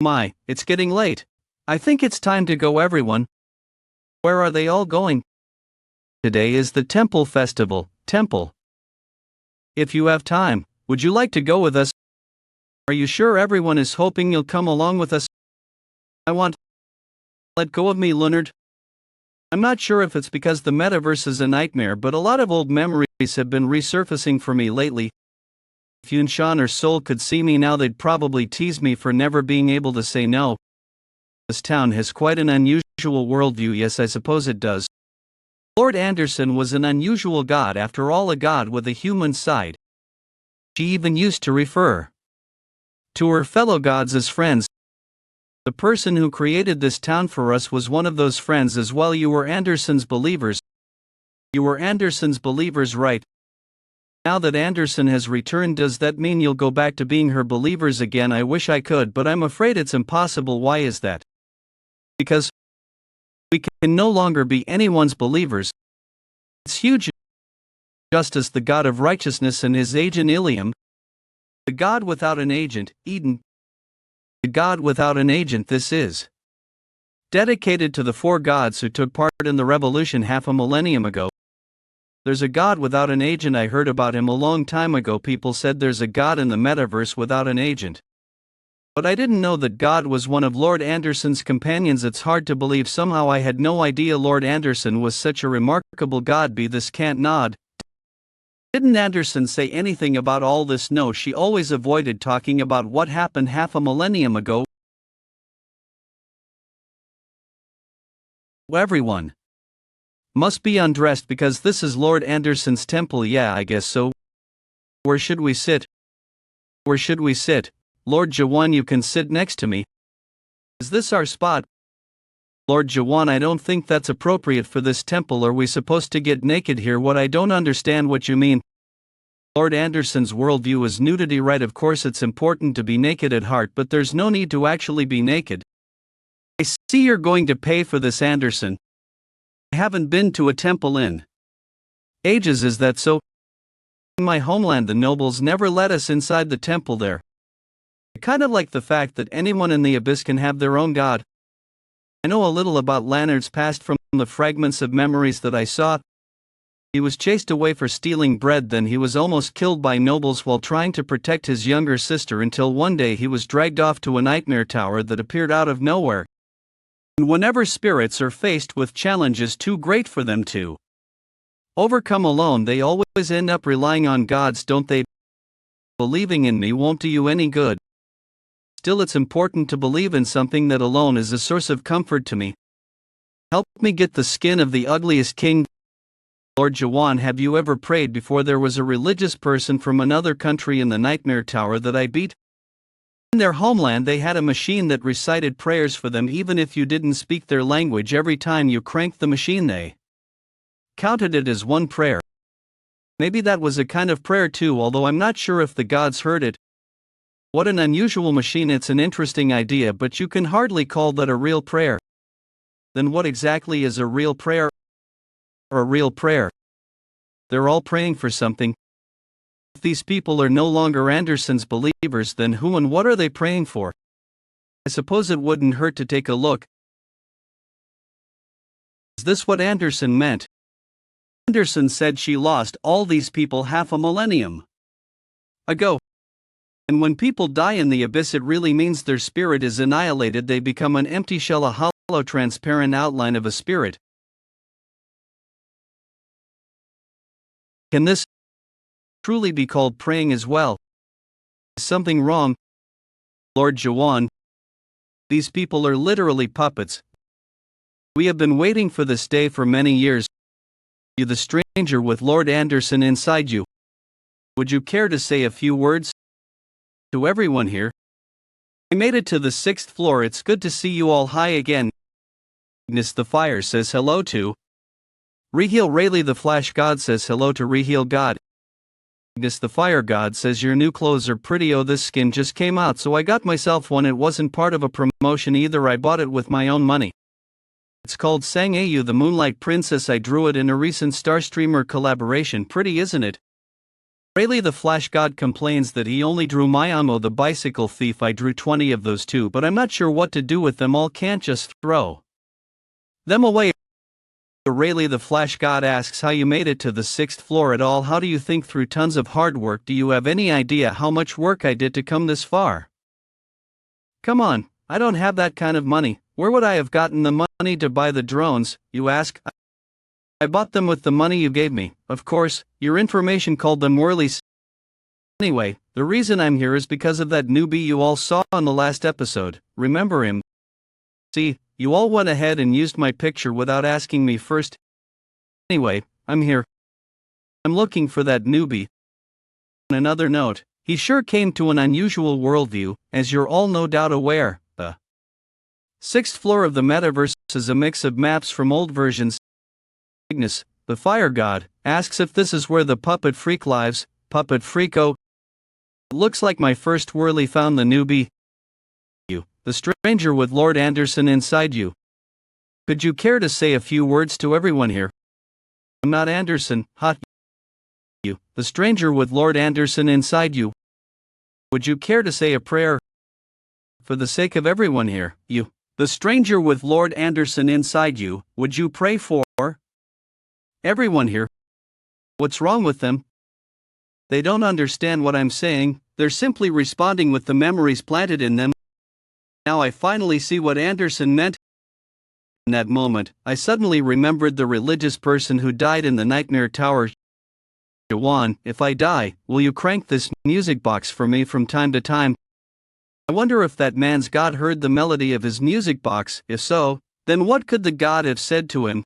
A: my, it's getting late. I think it's time to go, everyone. Where are they all going? Today is the temple festival. Temple. If you have time, would you like to go with us? Are you sure everyone is hoping you'll come along with us? I want. Let go of me, Leonard. I'm not sure if it's because the metaverse is a nightmare, but a lot of old memories have been resurfacing for me lately. If Yun Shan or Sol could see me now, they'd probably tease me for never being able to say no. This town has quite an unusual worldview. Yes, I suppose it does. Lord Anderson was an unusual god, after all, a god with a human side. She even used to refer to her fellow gods as friends. The person who created this town for us was one of those friends as well. You were Anderson's believers. You were Anderson's believers, right? Now that Anderson has returned, does that mean you'll go back to being her believers again? I wish I could, but I'm afraid it's impossible. Why is that? Because we can no longer be anyone's believers. It's huge. Justice, the god of righteousness, and his agent Ilium. The god without an agent, Eden. The god without an agent. This is dedicated to the four gods who took part in the revolution half a millennium ago. There's a god without an agent. I heard about him a long time ago. People said there's a god in the metaverse without an agent. But I didn't know that God was one of Lord Anderson's companions. It's hard to believe. Somehow I had no idea Lord Anderson was such a remarkable god. Be this can't nod. Didn't Anderson say anything about all this? No, she always avoided talking about what happened half a millennium ago. Everyone must be undressed because this is Lord Anderson's temple. Yeah, I guess so. Where should we sit? Where should we sit? Lord Jaehwan, you can sit next to me. Is this our spot? Lord Jaehwan, I don't think that's appropriate for this temple. Are we supposed to get naked here? What? I don't understand what you mean. Lord Anderson's worldview is nudity, right? Of course it's important to be naked at heart, but there's no need to actually be naked. I see you're going to pay for this, Anderson. I haven't been to a temple in ages. Is that so? In my homeland, the nobles never let us inside the temple there. I kind of like the fact that anyone in the abyss can have their own god. I know a little about Leonard's past from the fragments of memories that I saw. He was chased away for stealing bread, then he was almost killed by nobles while trying to protect his younger sister, until one day he was dragged off to a nightmare tower that appeared out of nowhere. And whenever spirits are faced with challenges too great for them to overcome alone, they always end up relying on gods, don't they? Believing in me won't do you any good. Still, it's important to believe in something that alone is a source of comfort to me. Help me get the skin of the ugliest king. Lord Jaehwan, have you ever prayed before? There was a religious person from another country in the nightmare tower that I beat. In their homeland they had a machine that recited prayers for them even if you didn't speak their language. Every time you cranked the machine they counted it as one prayer. Maybe that was a kind of prayer too, although I'm not sure if the gods heard it. What an unusual machine. It's an interesting idea, but you can hardly call that a real prayer. Then what exactly is a real prayer? Or a real prayer? They're all praying for something. If these people are no longer Anderson's believers, then who and what are they praying for? I suppose it wouldn't hurt to take a look. Is this what Anderson meant? Anderson said she lost all these people half a millennium ago. And when people die in the abyss, it really means their spirit is annihilated. They become an empty shell, a hollow, transparent outline of a spirit. Can this truly be called praying as well? Is something wrong? Lord Jaehwan, these people are literally puppets. We have been waiting for this day for many years. You, the stranger with Lord Anderson inside you. Would you care to say a few words to everyone here? I made it to the 6th floor. It's good to see you all. Hi again. Ignis the Fire says hello to Reheal. Rayleigh the Flash God says hello to Reheal God. Ignis the Fire God says your new clothes are pretty. Oh, this skin just came out, so I got myself one. It wasn't part of a promotion either. I bought it with my own money. It's called Sang Ayu the Moonlight Princess. I drew it in a recent Starstreamer collaboration. Pretty, isn't it? Rayleigh the Flash God complains that he only drew Mayamo the Bicycle Thief. I drew 20 of those too, but I'm not sure what to do with them all. Can't just throw them away. Rayleigh the Flash God asks how you made it to the 6th floor at all. How do you think? Through tons of hard work. Do you have any idea how much work I did to come this far? Come on, I don't have that kind of money. Where would I have gotten the money to buy the drones, you ask? I bought them with the money you gave me. Of course, your information called them whirlies. Anyway, the reason I'm here is because of that newbie you all saw on the last episode. Remember him? See, you all went ahead and used my picture without asking me first. Anyway, I'm here. I'm looking for that newbie. On another note, he sure came to an unusual worldview, as you're all no doubt aware. The 6th floor of the metaverse is a mix of maps from old versions. Ignis, the Fire God, asks if this is where the puppet freak lives. Puppet freak. Oh, looks like my first whirly found the newbie. You, the stranger with Lord Anderson inside you. Could you care to say a few words to everyone here? I'm not Anderson, hot. You, the stranger with Lord Anderson inside you. Would you care to say a prayer? For the sake of everyone here, you, the stranger with Lord Anderson inside you, would you pray for everyone here? What's wrong with them? They don't understand what I'm saying. They're simply responding with the memories planted in them. Now I finally see what Anderson meant. In that moment, I suddenly remembered the religious person who died in the Nightmare Tower. Jaehwan, if I die, will you crank this music box for me from time to time? I wonder if that man's God heard the melody of his music box. If so, then what could the God have said to him?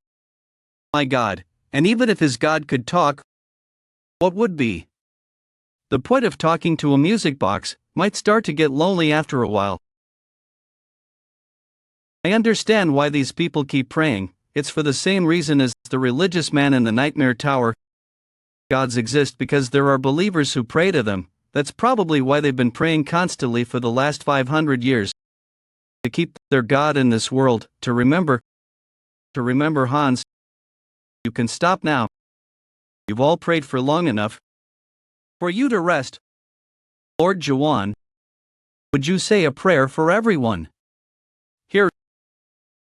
A: My God, and even if his God could talk, what would be the point of talking to a music box? Might start to get lonely after a while. I understand why these people keep praying. It's for the same reason as the religious man in the Nightmare Tower. Gods exist because there are believers who pray to them. That's probably why they've been praying constantly for the last 500 years. To keep their God in this world, to remember Hans. You can stop now. You've all prayed for long enough for you to rest. Lord Jaehwan, would you say a prayer for everyone here?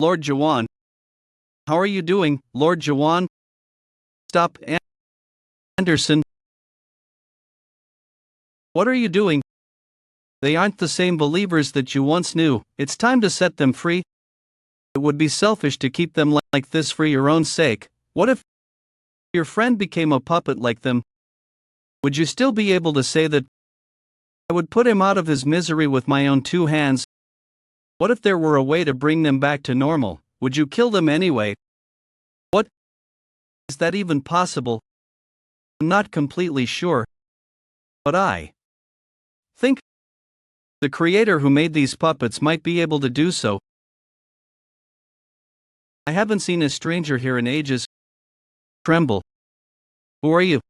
A: Lord Jaehwan, how are you doing, Lord Jaehwan? Stop, Anderson. What are you doing? They aren't the same believers that you once knew. It's time to set them free. It would be selfish to keep them like this for your own sake. What if your friend became a puppet like them? Would you still be able to say that I would put him out of his misery with my own two hands? What if there were a way to bring them back to normal? Would you kill them anyway? What? Is that even possible? I'm not completely sure. But I think the creator who made these puppets might be able to do so. I haven't seen a stranger here in ages. Tremble. Who are you?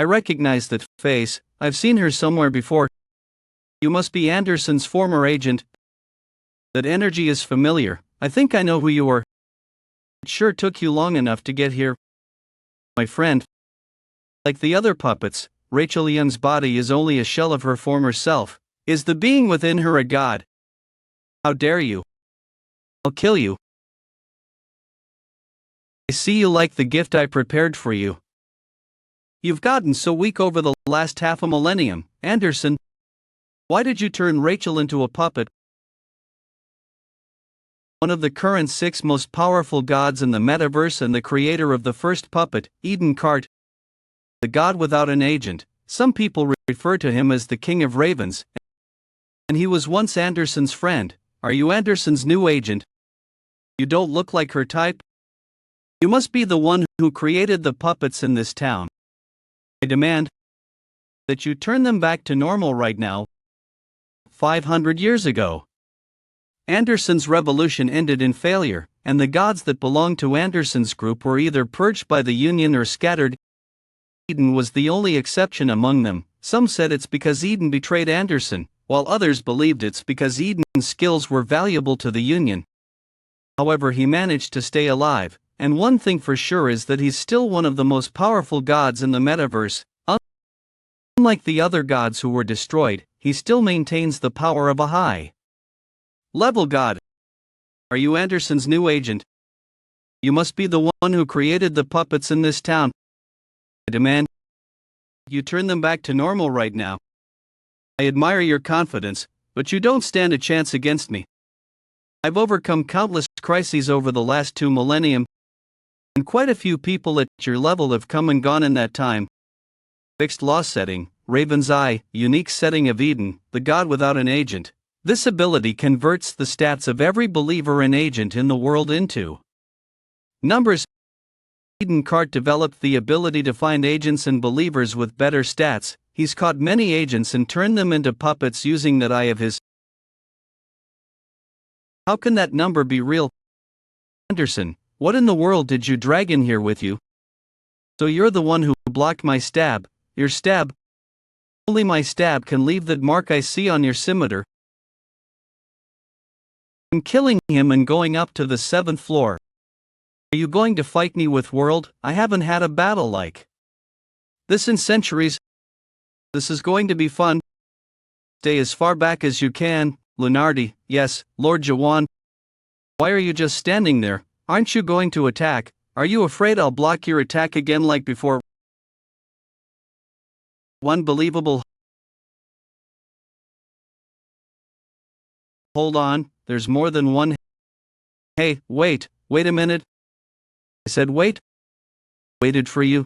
A: I recognize that face. I've seen her somewhere before. You must be Anderson's former agent. That energy is familiar. I think I know who you are. It sure took you long enough to get here. My friend. Like the other puppets, Rachel Young's body is only a shell of her former self. Is the being within her a god? How dare you? I'll kill you. I see you like the gift I prepared for you. You've gotten so weak over the last half a millennium, Anderson. Why did you turn Rachel into a puppet? One of the current 6 most powerful gods in the metaverse and the creator of the first puppet, Eden Cart. The god without an agent. Some people refer to him as the King of Ravens. And he was once Anderson's friend. Are you Anderson's new agent? You don't look like her type. You must be the one who created the puppets in this town. I demand that you turn them back to normal right now. 500 years ago, Anderson's revolution ended in failure, and the gods that belonged to Anderson's group were either purged by the Union or scattered. Eden was the only exception among them. Some said it's because Eden betrayed Anderson, while others believed it's because Eden's skills were valuable to the Union. However, he managed to stay alive, and one thing for sure is that he's still one of the most powerful gods in the metaverse. Unlike the other gods who were destroyed, he still maintains the power of a high-level god. Are you Anderson's new agent? You must be the one who created the puppets in this town. I demand you turn them back to normal right now. I admire your confidence, but you don't stand a chance against me. I've overcome countless crises over the last 2 millennium, and quite a few people at your level have come and gone in that time. Fixed law setting, Raven's Eye, unique setting of Eden, the god without an agent. This ability converts the stats of every believer and agent in the world into numbers. Eden Cart developed the ability to find agents and believers with better stats. He's caught many agents and turned them into puppets using that eye of his. How can that number be real? Anderson, what in the world did you drag in here with you? So you're the one who blocked my stab. Your stab? Only my stab can leave that mark I see on your scimitar. I'm killing him and going up to the 7th floor. Are you going to fight me with world? I haven't had a battle like this in centuries. This is going to be fun. Stay as far back as you can, Lunardi. Yes, Lord Jaehwan. Why are you just standing there? Aren't you going to attack? Are you afraid I'll block your attack again like before? Unbelievable. Hold on, there's more than one. Hey, wait a minute. I said wait. Waited for you.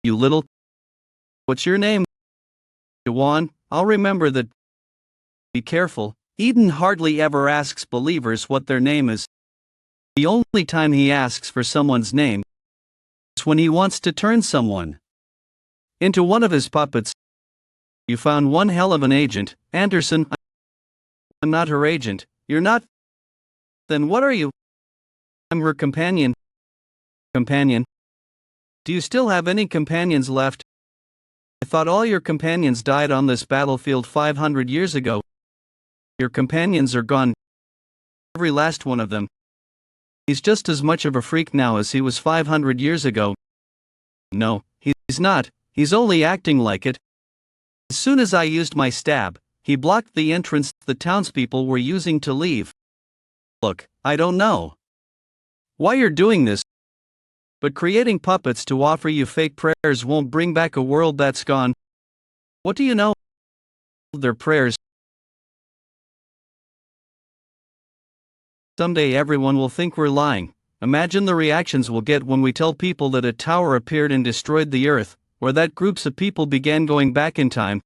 A: You little. What's your name? Jaehwan. I'll remember that. Be careful. Eden hardly ever asks believers what their name is. The only time he asks for someone's name is when he wants to turn someone into one of his puppets. You found one hell of an agent, Anderson. I'm not her agent. You're not? Then what are you? I'm her companion. Companion? Do you still have any companions left? I thought all your companions died on this battlefield 500 years ago. Your companions are gone. Every last one of them. He's just as much of a freak now as he was 500 years ago. No, he's not. He's only acting like it. As soon as I used my stab, he blocked the entrance the townspeople were using to leave. Look, I don't know why you're doing this, but creating puppets to offer you fake prayers won't bring back a world that's gone. What do you know? Their prayers. Someday everyone will think we're lying. Imagine the reactions we'll get when we tell people that a tower appeared and destroyed the earth, or that groups of people began going back in time.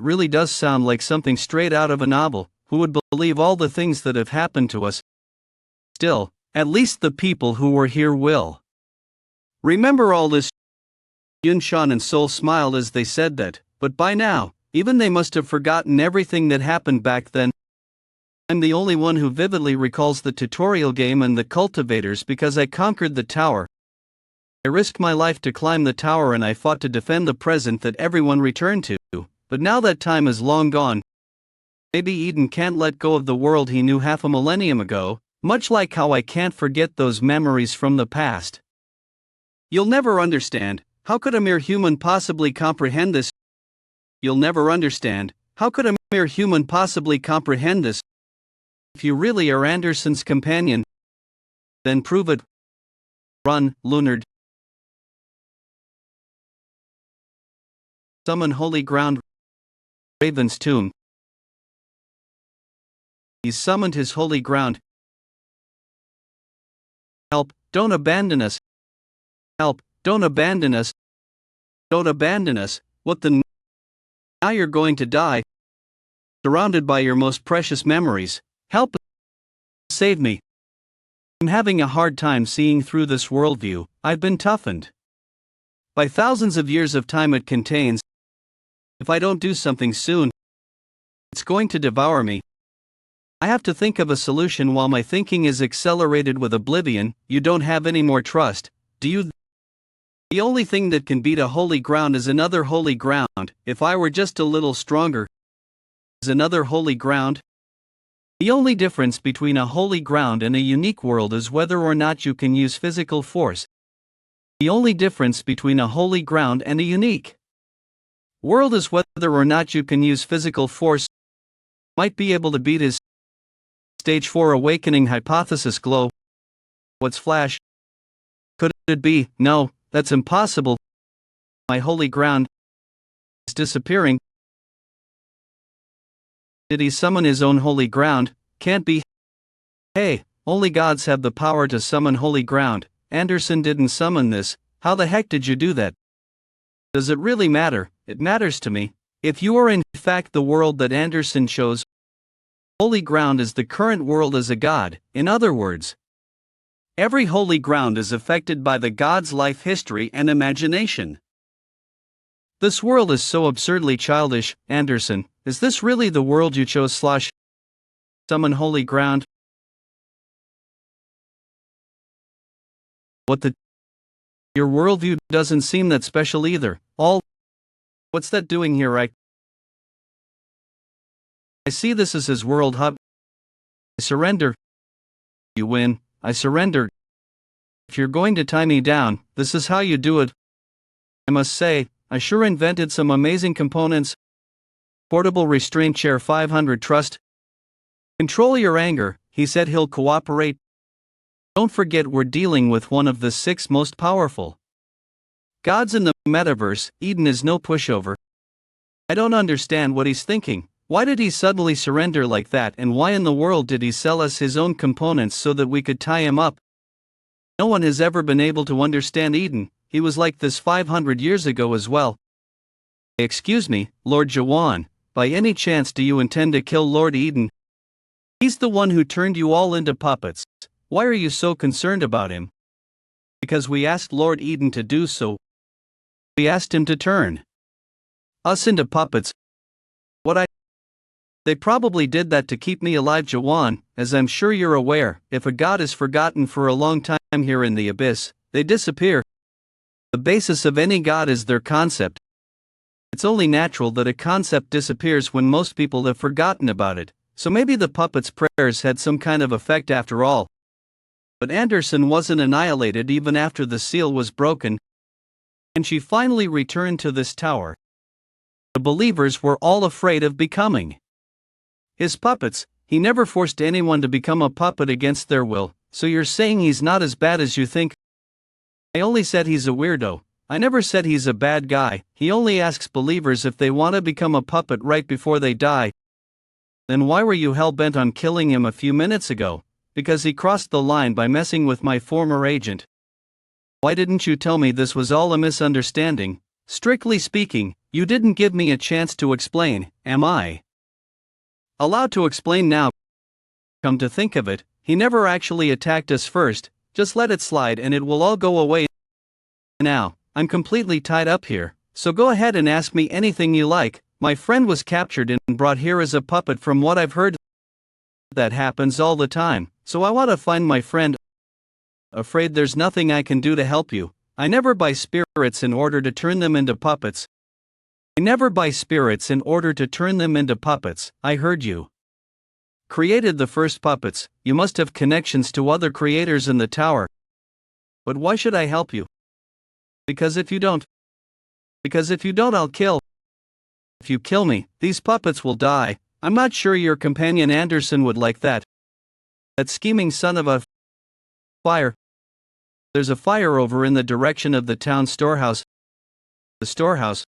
A: really does sound like something straight out of a novel. Who would believe all the things that have happened to us? Still, at least the people who were here will remember all this. Yun Shan and Sol smiled as they said that, but by now, even they must have forgotten everything that happened back then. I'm the only one who vividly recalls the tutorial game and the cultivators because I conquered the tower. I risked my life to climb the tower and I fought to defend the present that everyone returned to, but now that time is long gone. Maybe Eden can't let go of the world he knew half a millennium ago, much like how I can't forget those memories from the past. You'll never understand. How could a mere human possibly comprehend this? You'll never understand. How could a mere human possibly comprehend this? If you really are Anderson's companion, then prove it. Run, Lunard. Summon holy ground. Raven's tomb. He's summoned his holy ground. Help, don't abandon us. Help, don't abandon us. Don't abandon us. What the? Now you're going to die. Surrounded by your most precious memories. Help. Save me. I'm having a hard time seeing through this worldview. I've been toughened by thousands of years of time it contains. If I don't do something soon, it's going to devour me. I have to think of a solution while my thinking is accelerated with oblivion. You don't have any more trust, do you? The only thing that can beat a holy ground is another holy ground. If I were just a little stronger, is another holy ground? The only difference between a holy ground and a unique world is whether or not you can use physical force. The only difference between a holy ground and a unique world is whether or not you can use physical force. Might be able to beat his Stage 4 awakening hypothesis glow. What's flash? Could it be? No, that's impossible. My holy ground is disappearing. Did he summon his own holy ground? Can't be. Hey, only gods have the power to summon holy ground. Anderson didn't summon this. How the heck did you do that? Does it really matter? It matters to me. If you are in fact the world that Anderson chose, holy ground is the current world as a god. In other words, every holy ground is affected by the god's life history and imagination. This world is so absurdly childish. Anderson, is this really the world you chose? Summon holy ground? What the? Your worldview doesn't seem that special either. What's that doing here? I see this as his world hub. I surrender. You win. I surrender. If you're going to tie me down, this is how you do it. I must say, I sure invented some amazing components. Portable restraint chair 500 trust. Control your anger, he said he'll cooperate. Don't forget we're dealing with one of the 6 most powerful gods in the metaverse. Eden is no pushover. I don't understand what he's thinking. Why did he suddenly surrender like that, and why in the world did he sell us his own components so that we could tie him up? No one has ever been able to understand Eden. He was like this 500 years ago as well. Excuse me, Lord Jaehwan, by any chance do you intend to kill Lord Eden? He's the one who turned you all into puppets. Why are you so concerned about him? Because we asked Lord Eden to do so. We asked him to turn us into puppets. They probably did that to keep me alive, Jaehwan. As I'm sure you're aware, if a god is forgotten for a long time here in the abyss, they disappear. The basis of any god is their concept. It's only natural that a concept disappears when most people have forgotten about it, so maybe the puppet's prayers had some kind of effect after all. But Anderson wasn't annihilated even after the seal was broken, and she finally returned to this tower. The believers were all afraid of becoming his puppets. He never forced anyone to become a puppet against their will, so you're saying he's not as bad as you think? I only said he's a weirdo. I never said he's a bad guy. He only asks believers if they want to become a puppet right before they die. Then why were you hell-bent on killing him a few minutes ago? Because he crossed the line by messing with my former agent. Why didn't you tell me this was all a misunderstanding? Strictly speaking, You didn't give me a chance to explain, am I? Allowed to explain now. Come to think of it, he never actually attacked us first, just let it slide and it will all go away. Now, I'm completely tied up here, so go ahead and ask me anything you like. My friend was captured and brought here as a puppet. From what I've heard, that happens all the time, so I want to find my friend. Afraid there's nothing I can do to help you. I never buy spirits in order to turn them into puppets. I never buy spirits in order to turn them into puppets. I heard you. Created the first puppets, you must have connections to other creators in the tower. But why should I help you? Because if you don't, I'll kill. If you kill me, these puppets will die. I'm not sure your companion Anderson would like that. That scheming son of a fire. There's a fire over in the direction of the town storehouse. The storehouse?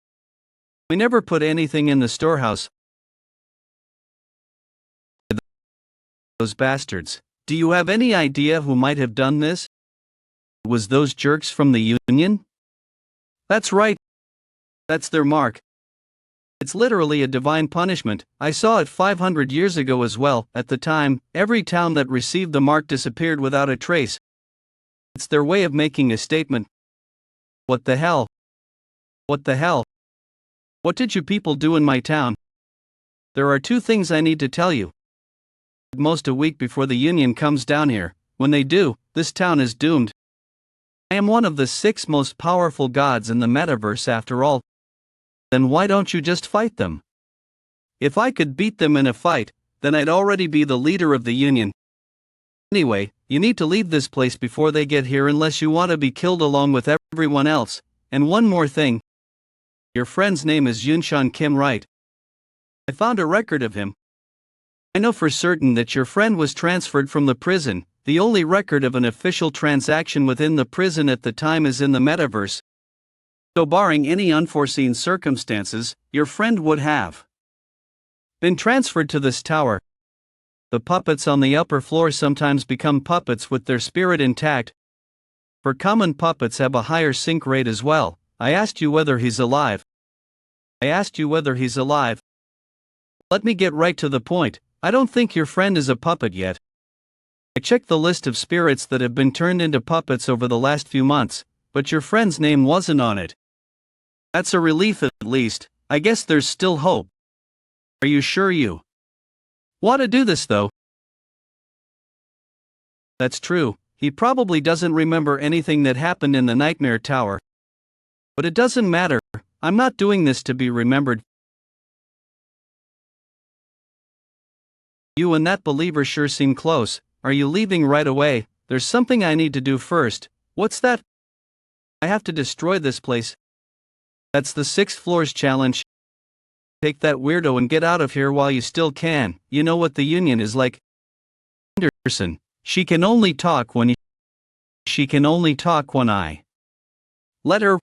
A: We never put anything in the storehouse. Those bastards. Do you have any idea who might have done this? Was those jerks from the Union? That's right. That's their mark. It's literally a divine punishment. I saw it 500 years ago as well. At the time, every town that received the mark disappeared without a trace. It's their way of making a statement. What the hell? What the hell? What did you people do in my town? There are two things I need to tell you. At most a week before the Union comes down here. When they do, this town is doomed. I am one of the 6 most powerful gods in the metaverse after all. Then why don't you just fight them? If I could beat them in a fight, then I'd already be the leader of the Union. Anyway, you need to leave this place before they get here unless you want to be killed along with everyone else. And one more thing. Your friend's name is Yunshan Kim, right? I found a record of him. I know for certain that your friend was transferred from the prison. The only record of an official transaction within the prison at the time is in the metaverse. So barring any unforeseen circumstances, your friend would have been transferred to this tower. The puppets on the upper floor sometimes become puppets with their spirit intact. For common puppets have a higher sync rate as well. I asked you whether he's alive. Let me get right to the point. I don't think your friend is a puppet yet. I checked the list of spirits that have been turned into puppets over the last few months, but your friend's name wasn't on it. That's a relief at least. I guess there's still hope. Are you sure you want to do this though? That's true. He probably doesn't remember anything that happened in the Nightmare Tower. But it doesn't matter. I'm not doing this to be remembered. You and that believer sure seem close. Are you leaving right away? There's something I need to do first. What's that? I have to destroy this place. That's the 6 floors challenge. Take that weirdo and get out of here while you still can. You know what the Union is like. Anderson. She can only talk when I let her.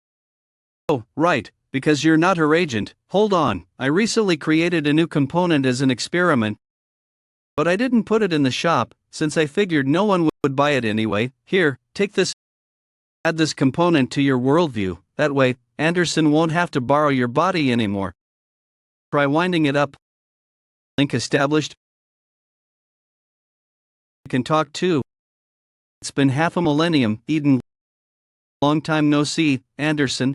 A: Oh, right, because you're not her agent. Hold on, I recently created a new component as an experiment. But I didn't put it in the shop, since I figured no one would buy it anyway. Here, take this. Add this component to your worldview. That way, Anderson won't have to borrow your body anymore. Try winding it up. Link established. You can talk too. It's been half a millennium, Eden. Long time no see, Anderson.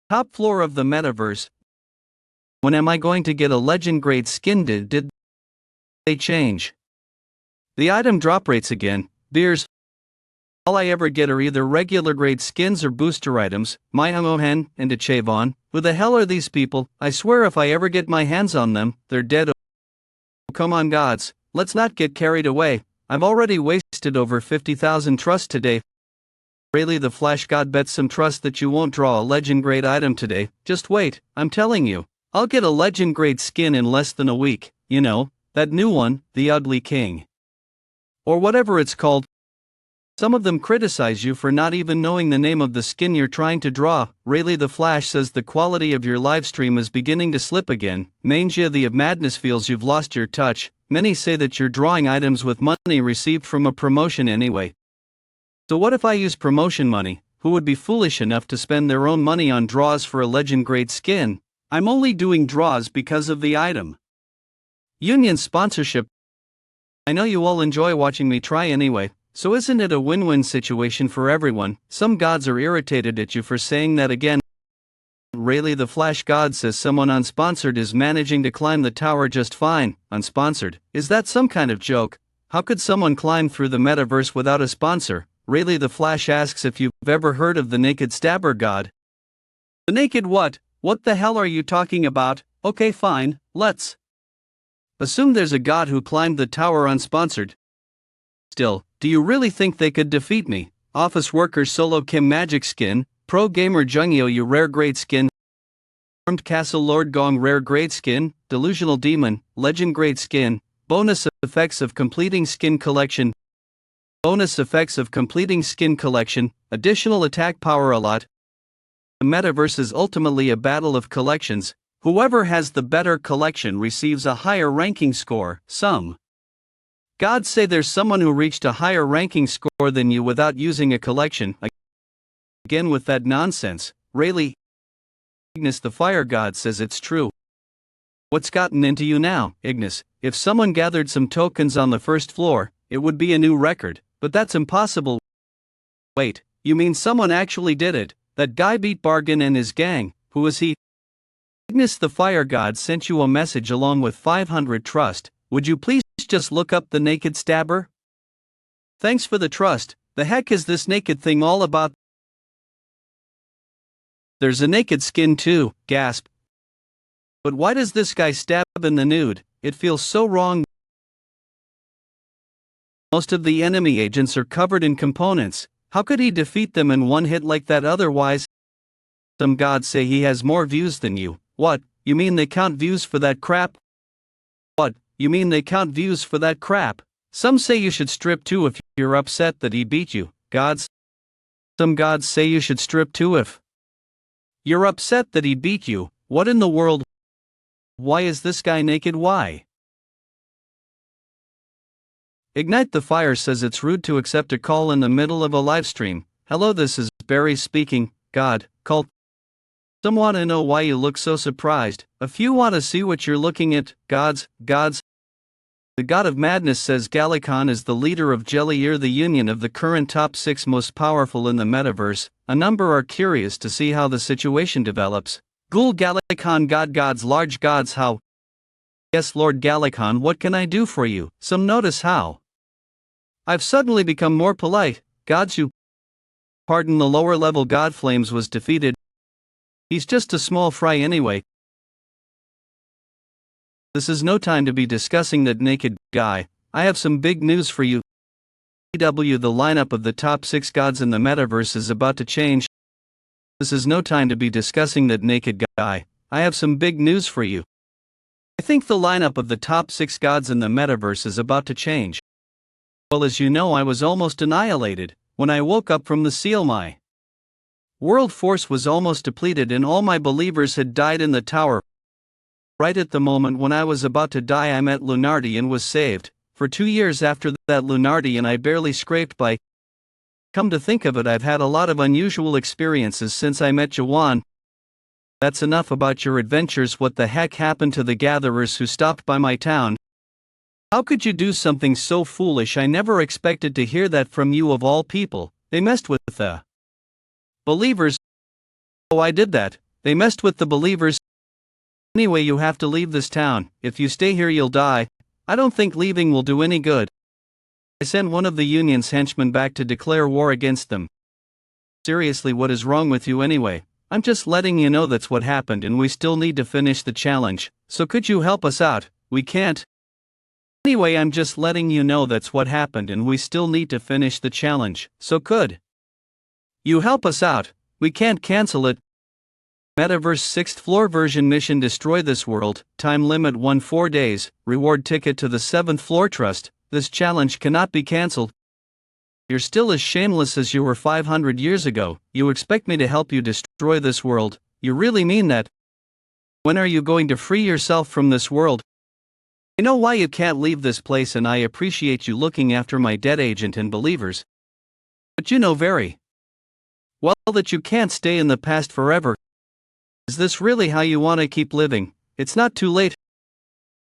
A: Top floor of the metaverse. When am I going to get a legend grade skin? Did they change the item drop rates again? Beers. All I ever get are either regular grade skins or booster items. Manhwa and Jaehwan. Who the hell are these people? I swear if I ever get my hands on them, they're dead. Oh, come on gods, let's not get carried away. I've already wasted over 50,000 trust today. Really, the Flash God bets some trust that you won't draw a legend grade item today. Just wait, I'm telling you. I'll get a legend grade skin in less than a week. You know, that new one, the Ugly King. Or whatever it's called. Some of them criticize you for not even knowing the name of the skin you're trying to draw. Rayleigh the Flash says the quality of your livestream is beginning to slip again. Mania the of Madness feels you've lost your touch. Many say that you're drawing items with money received from a promotion anyway. So what if I use promotion money? Who would be foolish enough to spend their own money on draws for a legend grade skin? I'm only doing draws because of the item. Union sponsorship. I know you all enjoy watching me try anyway, so isn't it a win-win situation for everyone? Some gods are irritated at you for saying that again. Rayleigh the Flash God says someone unsponsored is managing to climb the tower just fine. Unsponsored? Is that some kind of joke? How could someone climb through the metaverse without a sponsor? Rayleigh the Flash asks if you've ever heard of the Naked Stabber God. The naked what? What the hell are you talking about? Okay fine, let's assume there's a god who climbed the tower unsponsored. Still, do you really think they could defeat me? Office worker Solo Kim Magic Skin, Pro Gamer Jungyo Yu Rare Grade Skin, Armed Castle Lord Gong Rare Grade Skin, Delusional Demon, Legend Grade Skin, Bonus Effects of Completing Skin Collection, Bonus Effects of Completing Skin Collection, Additional Attack Power a lot. The metaverse is ultimately a battle of collections. Whoever has the better collection receives a higher ranking score. Some gods say there's someone who reached a higher ranking score than you without using a collection. Again with that nonsense, Rayleigh. Ignis the fire god says it's true. What's gotten into you now, Ignis? If someone gathered some tokens on the first floor, it would be a new record, but that's impossible. Wait, you mean someone actually did it? That guy beat Bargain and his gang. Who is he? Ignis the fire god sent you a message along with 500 trust. Would you please just look up the Naked Stabber? Thanks for the trust. The heck is this naked thing all about? There's a naked skin too, gasp. But why does this guy stab in the nude? It feels so wrong. Most of the enemy agents are covered in components. How could he defeat them in one hit like that otherwise? Some gods say he has more views than you. What, you mean they count views for that crap? What, you mean they count views for that crap? Some say you should strip too if you're upset that he beat you. Gods? Some gods say you should strip too if you're upset that he beat you. What in the world? Why is this guy naked? Why? Ignite the Fire says it's rude to accept a call in the middle of a livestream. Hello, this is Barry speaking. God, call. Some want to know why you look so surprised. A few want to see what you're looking at. Gods. The God of Madness says Gallicon is the leader of Jelly-Ear, the union of the current top 6 most powerful in the metaverse. A number are curious to see how the situation develops. Ghoul Gallicon gods large gods how? Yes Lord Gallicon, what can I do for you? Some notice how I've suddenly become more polite. Gods you pardon the lower level god Flames was defeated. He's just a small fry anyway. This is no time to be discussing that naked guy. I have some big news for you. The lineup of the top 6 gods in the metaverse is about to change. This is no time to be discussing that naked guy. I have some big news for you. I think the lineup of the top 6 gods in the metaverse is about to change. Well, as you know, I was almost annihilated. When I woke up from the seal, my world force was almost depleted and all my believers had died in the tower. Right at the moment when I was about to die, I met Lunardi and was saved. For 2 years after that, Lunardi and I barely scraped by. Come to think of it, I've had a lot of unusual experiences since I met Jaehwan. That's enough about your adventures. What the heck happened to the gatherers who stopped by my town? How could you do something so foolish? I never expected to hear that from you of all people. They messed with the believers. Oh, I did that. They messed with the believers. Anyway, you have to leave this town. If you stay here, you'll die. I don't think leaving will do any good. I sent one of the Union's henchmen back to declare war against them. Seriously, what is wrong with you anyway? I'm just letting you know that's what happened and we still need to finish the challenge. So could you help us out? We can't. Anyway, I'm just letting you know that's what happened and we still need to finish the challenge. So could you help us out? We can't cancel it. Metaverse 6th floor version mission: destroy this world. Time limit 4 days. Reward ticket to the 7th floor trust. This challenge cannot be cancelled. You're still as shameless as you were 500 years ago. You expect me to help you destroy this world? You really mean that? When are you going to free yourself from this world? I know why you can't leave this place and I appreciate you looking after my dead agent and believers. But you know very well that you can't stay in the past forever. Is this really how you want to keep living? It's not too late.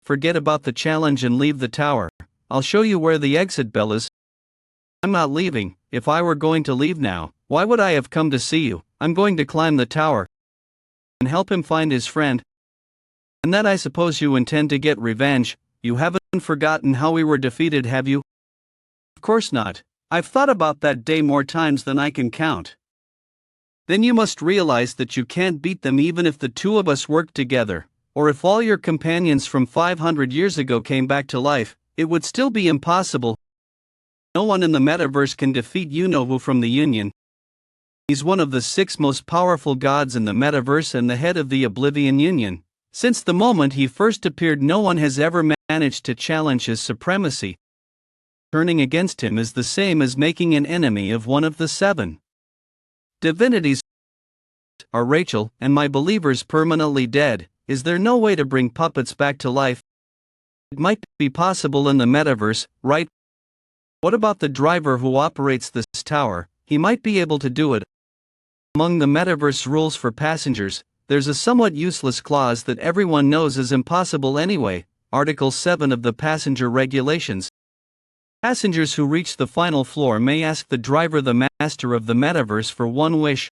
A: Forget about the challenge and leave the tower. I'll show you where the exit bell is. I'm not leaving. If I were going to leave now, why would I have come to see you? I'm going to climb the tower and help him find his friend. And then I suppose you intend to get revenge. You haven't forgotten how we were defeated, have you? Of course not. I've thought about that day more times than I can count. Then you must realize that you can't beat them even if the two of us work together, or if all your companions from 500 years ago came back to life, it would still be impossible. No one in the metaverse can defeat Yunovu from the Union. He's one of the 6 most powerful gods in the metaverse and the head of the Oblivion Union. Since the moment he first appeared, no one has ever managed to challenge his supremacy. Turning against him is the same as making an enemy of one of the 7 divinities. Are Rachel and my believers permanently dead? Is there no way to bring puppets back to life? It might be possible in the metaverse, right? What about the driver who operates this tower? He might be able to do it. Among the metaverse rules for passengers, there's a somewhat useless clause that everyone knows is impossible anyway, Article 7 of the passenger regulations. Passengers who reach the final floor may ask the driver, the master of the metaverse, for one wish.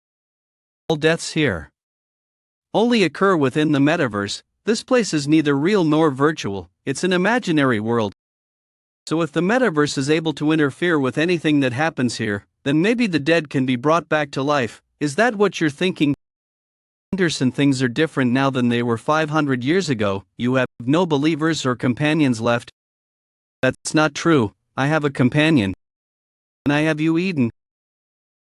A: All deaths here only occur within the metaverse. This place is neither real nor virtual, it's an imaginary world. So if the metaverse is able to interfere with anything that happens here, then maybe the dead can be brought back to life. Is that what you're thinking? Anderson, things are different now than they were 500 years ago. You have no believers or companions left. That's not true. I have a companion. And I have you, Eden.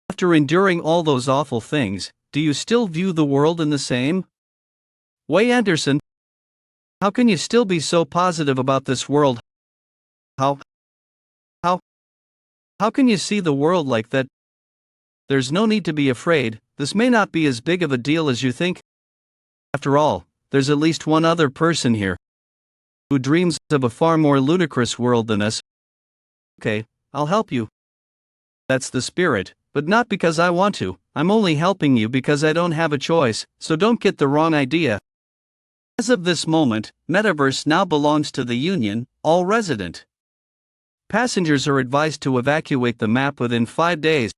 A: After enduring all those awful things, do you still view the world in the same way, Anderson? How can you still be so positive about this world? How can you see the world like that? There's no need to be afraid. This may not be as big of a deal as you think. After all, there's at least one other person here who dreams of a far more ludicrous world than us. Okay, I'll help you. That's the spirit, but not because I want to. I'm only helping you because I don't have a choice, so don't get the wrong idea. As of this moment, Metaverse now belongs to the Union, all resident. Passengers are advised to evacuate the map within 5 days.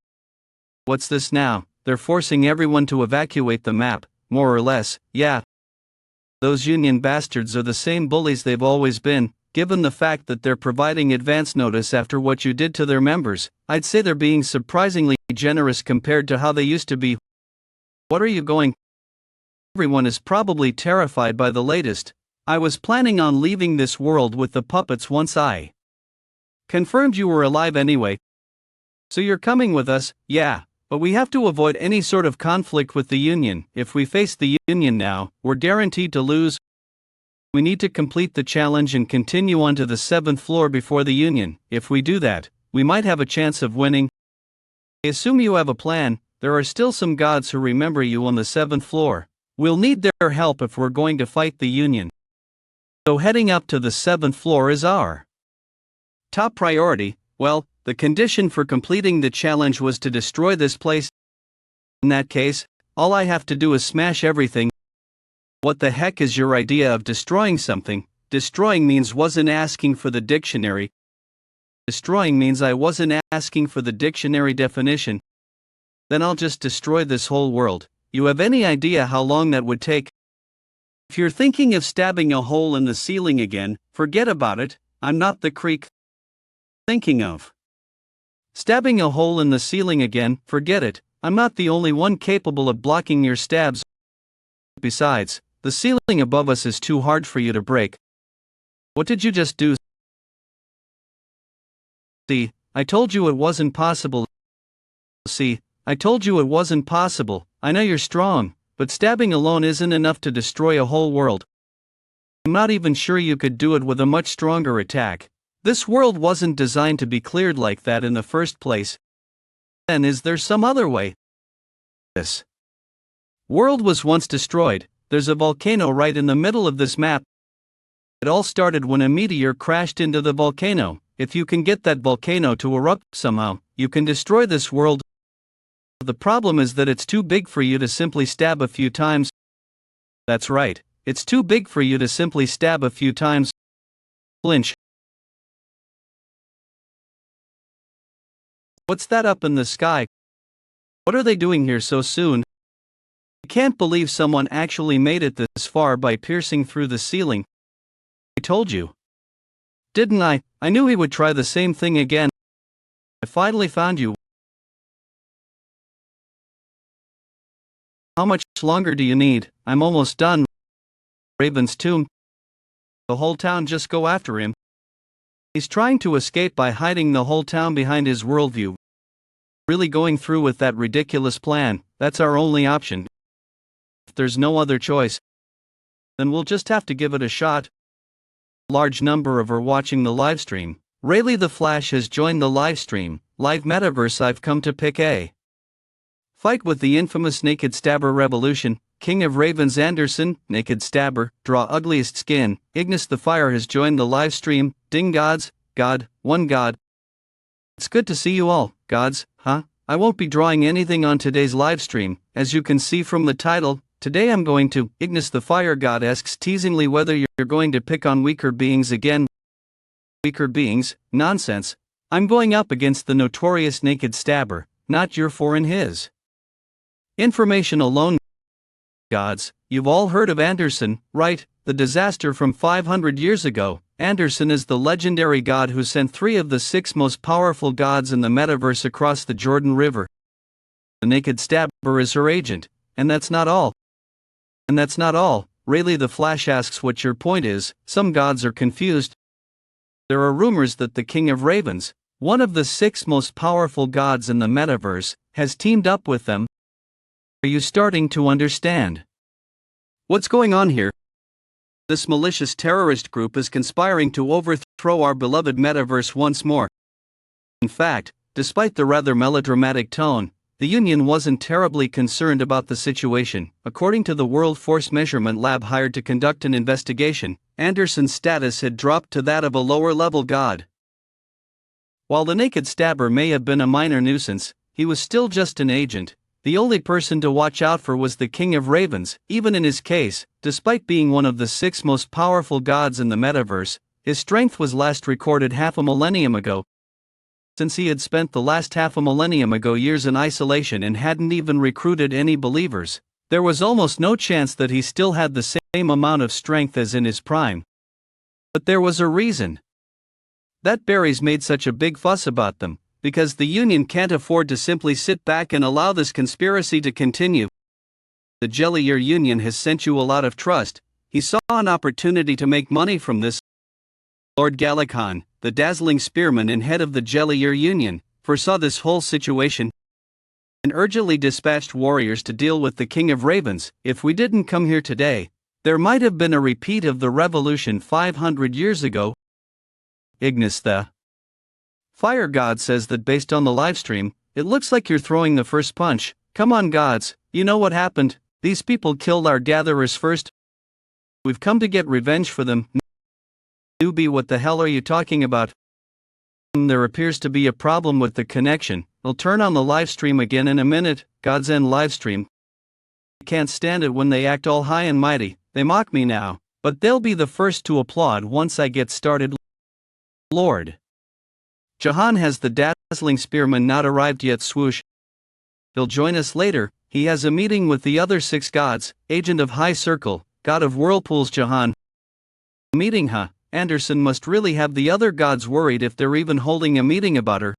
A: What's this now? They're forcing everyone to evacuate the map, more or less, yeah. Those Union bastards are the same bullies they've always been. Given the fact that they're providing advance notice after what you did to their members, I'd say they're being surprisingly generous compared to how they used to be. What are you going? Everyone is probably terrified by the latest. I was planning on leaving this world with the puppets once I confirmed you were alive anyway. So you're coming with us, yeah, but we have to avoid any sort of conflict with the Union. If we face the Union now, we're guaranteed to lose. We need to complete the challenge and continue on to the 7th floor before the Union. If we do that, we might have a chance of winning. I assume you have a plan. There are still some gods who remember you on the 7th floor. We'll need their help if we're going to fight the Union. So heading up to the 7th floor is our top priority. Well, the condition for completing the challenge was to destroy this place. In that case, all I have to do is smash everything. What the heck is your idea of destroying something? Destroying means wasn't asking for the dictionary. Destroying means I wasn't asking for the dictionary definition. Then I'll just destroy this whole world. You have any idea how long that would take? If you're thinking of stabbing a hole in the ceiling again, forget about it. I'm not the creep thinking of stabbing a hole in the ceiling again, forget it. I'm not the only one capable of blocking your stabs. Besides, the ceiling above us is too hard for you to break. What did you just do? See, I told you it wasn't possible. See, I told you it wasn't possible. I know you're strong, but stabbing alone isn't enough to destroy a whole world. I'm not even sure you could do it with a much stronger attack. This world wasn't designed to be cleared like that in the first place. Then is there some other way? This world was once destroyed. There's a volcano right in the middle of this map. It all started when a meteor crashed into the volcano. If you can get that volcano to erupt somehow, you can destroy this world. The problem is that it's too big for you to simply stab a few times. That's right, it's too big for you to simply stab a few times. Flinch. What's that up in the sky? What are they doing here so soon? I can't believe someone actually made it this far by piercing through the ceiling. I told you. Didn't I? I knew he would try the same thing again. I finally found you. How much longer do you need? I'm almost done. Raven's tomb. The whole town just go after him. He's trying to escape by hiding the whole town behind his worldview. Really going through with that ridiculous plan, that's our only option. If there's no other choice, then we'll just have to give it a shot. Large number of are watching the livestream. Rayleigh the Flash has joined the livestream. Live metaverse. I've come to pick a fight with the infamous Naked Stabber Revolution. King of Ravens Anderson, Naked Stabber, draw ugliest skin. Ignis the Fire has joined the livestream. Ding gods, God, one god. It's good to see you all, gods, huh? I won't be drawing anything on today's livestream. As you can see from the title, today I'm going to. Ignis the Fire God asks teasingly whether you're going to pick on weaker beings again. Weaker beings? Nonsense. I'm going up against the notorious Naked Stabber, not your foreign his. Information alone. Gods, you've all heard of Anderson, right? The disaster from 500 years ago. Anderson is the legendary god who sent 3 of the 6 most powerful gods in the metaverse across the Jordan River. The Naked Stabber is her agent, and that's not all. Rayleigh the Flash asks what your point is. Some gods are confused. There are rumors that the King of Ravens, one of the 6 most powerful gods in the metaverse, has teamed up with them. Are you starting to understand what's going on here? This malicious terrorist group is conspiring to overthrow our beloved metaverse once more. In fact, despite the rather melodramatic tone, the Union wasn't terribly concerned about the situation. According to the World Force Measurement Lab hired to conduct an investigation, Anderson's status had dropped to that of a lower-level god. While the Naked Stabber may have been a minor nuisance, he was still just an agent. The only person to watch out for was the King of Ravens. Even in his case, despite being one of the 6 most powerful gods in the metaverse, his strength was last recorded half a millennium ago. Since he had spent the last half a millennium ago years in isolation and hadn't even recruited any believers, there was almost no chance that he still had the same amount of strength as in his prime. But there was a reason that Barry's made such a big fuss about them. Because the Union can't afford to simply sit back and allow this conspiracy to continue. The Jelly Ear Union has sent you a lot of trust. He saw an opportunity to make money from this. Lord Galakhan, the dazzling spearman and head of the Jelly Ear Union, foresaw this whole situation and urgently dispatched warriors to deal with the King of Ravens. If we didn't come here today, there might have been a repeat of the revolution 500 years ago. Ignis the Fire God says that based on the livestream, it looks like you're throwing the first punch. Come on gods, you know what happened? These people killed our gatherers first. We've come to get revenge for them. Newbie, what the hell are you talking about? There appears to be a problem with the connection. I'll turn on the livestream again in a minute. God's End livestream. I can't stand it when they act all high and mighty. They mock me now, but they'll be the first to applaud once I get started. Lord Jaehwan, has the dazzling spearman not arrived yet? Swoosh. He'll join us later. He has a meeting with the other 6 gods. Agent of High Circle, god of whirlpools. Jaehwan. Meeting, huh? Anderson must really have the other gods worried if they're even holding a meeting about her.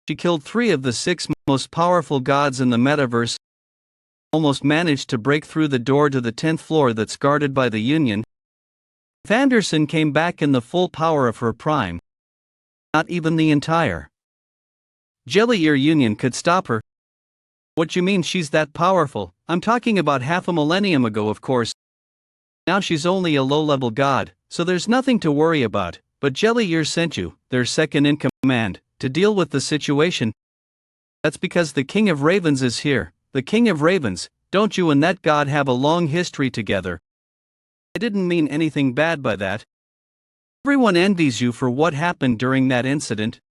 A: She killed 3 of the 6 most powerful gods in the metaverse. Almost managed to break through the door to the 10th floor that's guarded by the Union. If Anderson came back in the full power of her prime, not even the entire Jelly Ear Union could stop her. What you mean she's that powerful? I'm talking about half a millennium ago, of course. Now she's only a low-level god, so there's nothing to worry about. But Jelly Ear sent you, their second in command, to deal with the situation. That's because the King of Ravens is here. The King of Ravens, don't you and that god have a long history together? I didn't mean anything bad by that. Everyone envies you for what happened during that incident.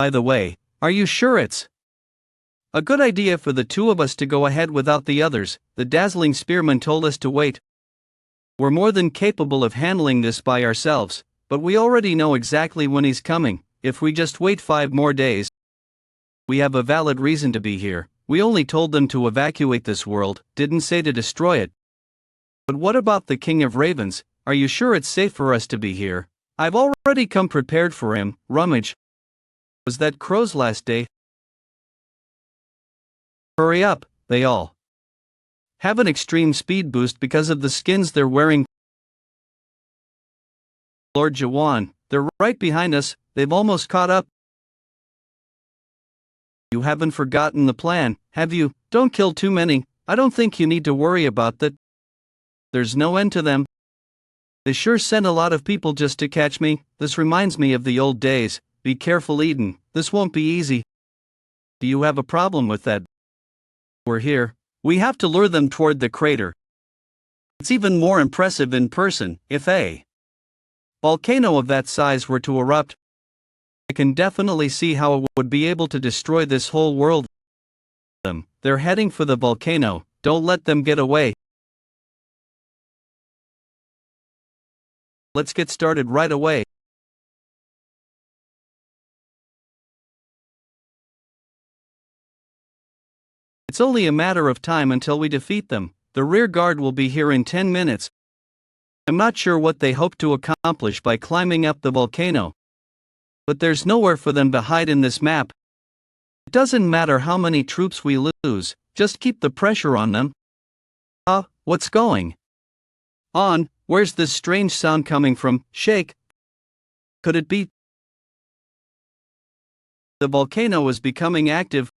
A: By the way, are you sure it's A good idea for the two of us to go ahead without the others, the dazzling spearman told us to wait. We're more than capable of handling this by ourselves, but we already know exactly when he's coming. If we just wait 5 more days, we have a valid reason to be here. We only told them to evacuate this world, didn't say to destroy it. But what about the King of Ravens? Are you sure it's safe for us to be here? I've already come prepared for him. Rummage. Was that Crow's last day? Hurry up, they all have an extreme speed boost because of the skins they're wearing. Lord Jaehwan, they're right behind us, they've almost caught up. You haven't forgotten the plan, have you? Don't kill too many, I don't think you need to worry about that. There's no end to them. They sure sent a lot of people just to catch me. This reminds me of the old days. Be careful, Eden, this won't be easy. Do you have a problem with that? We're here. We have to lure them toward the crater. It's even more impressive in person. If a volcano of that size were to erupt, I can definitely see how it would be able to destroy this whole world. They're heading for the volcano, don't let them get away. Let's get started right away. It's only a matter of time until we defeat them. The rear guard will be here in 10 minutes. I'm not sure what they hope to accomplish by climbing up the volcano, but there's nowhere for them to hide in this map. It doesn't matter how many troops we lose, just keep the pressure on them. What's going on? Where's this strange sound coming from? Shake. Could it be the volcano is becoming active?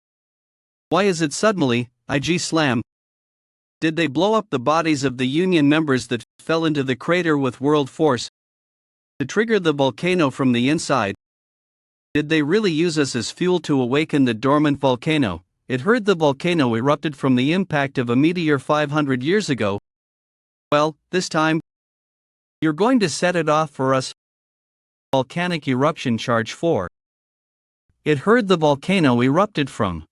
A: Why is it suddenly, IG slam? Did they blow up the bodies of the Union members that fell into the crater with world force to trigger the volcano from the inside? Did they really use us as fuel to awaken the dormant volcano? It heard the volcano erupted from the impact of a meteor 500 years ago. Well, this time, you're going to set it off for us. Volcanic eruption charge 4. It heard the volcano erupted from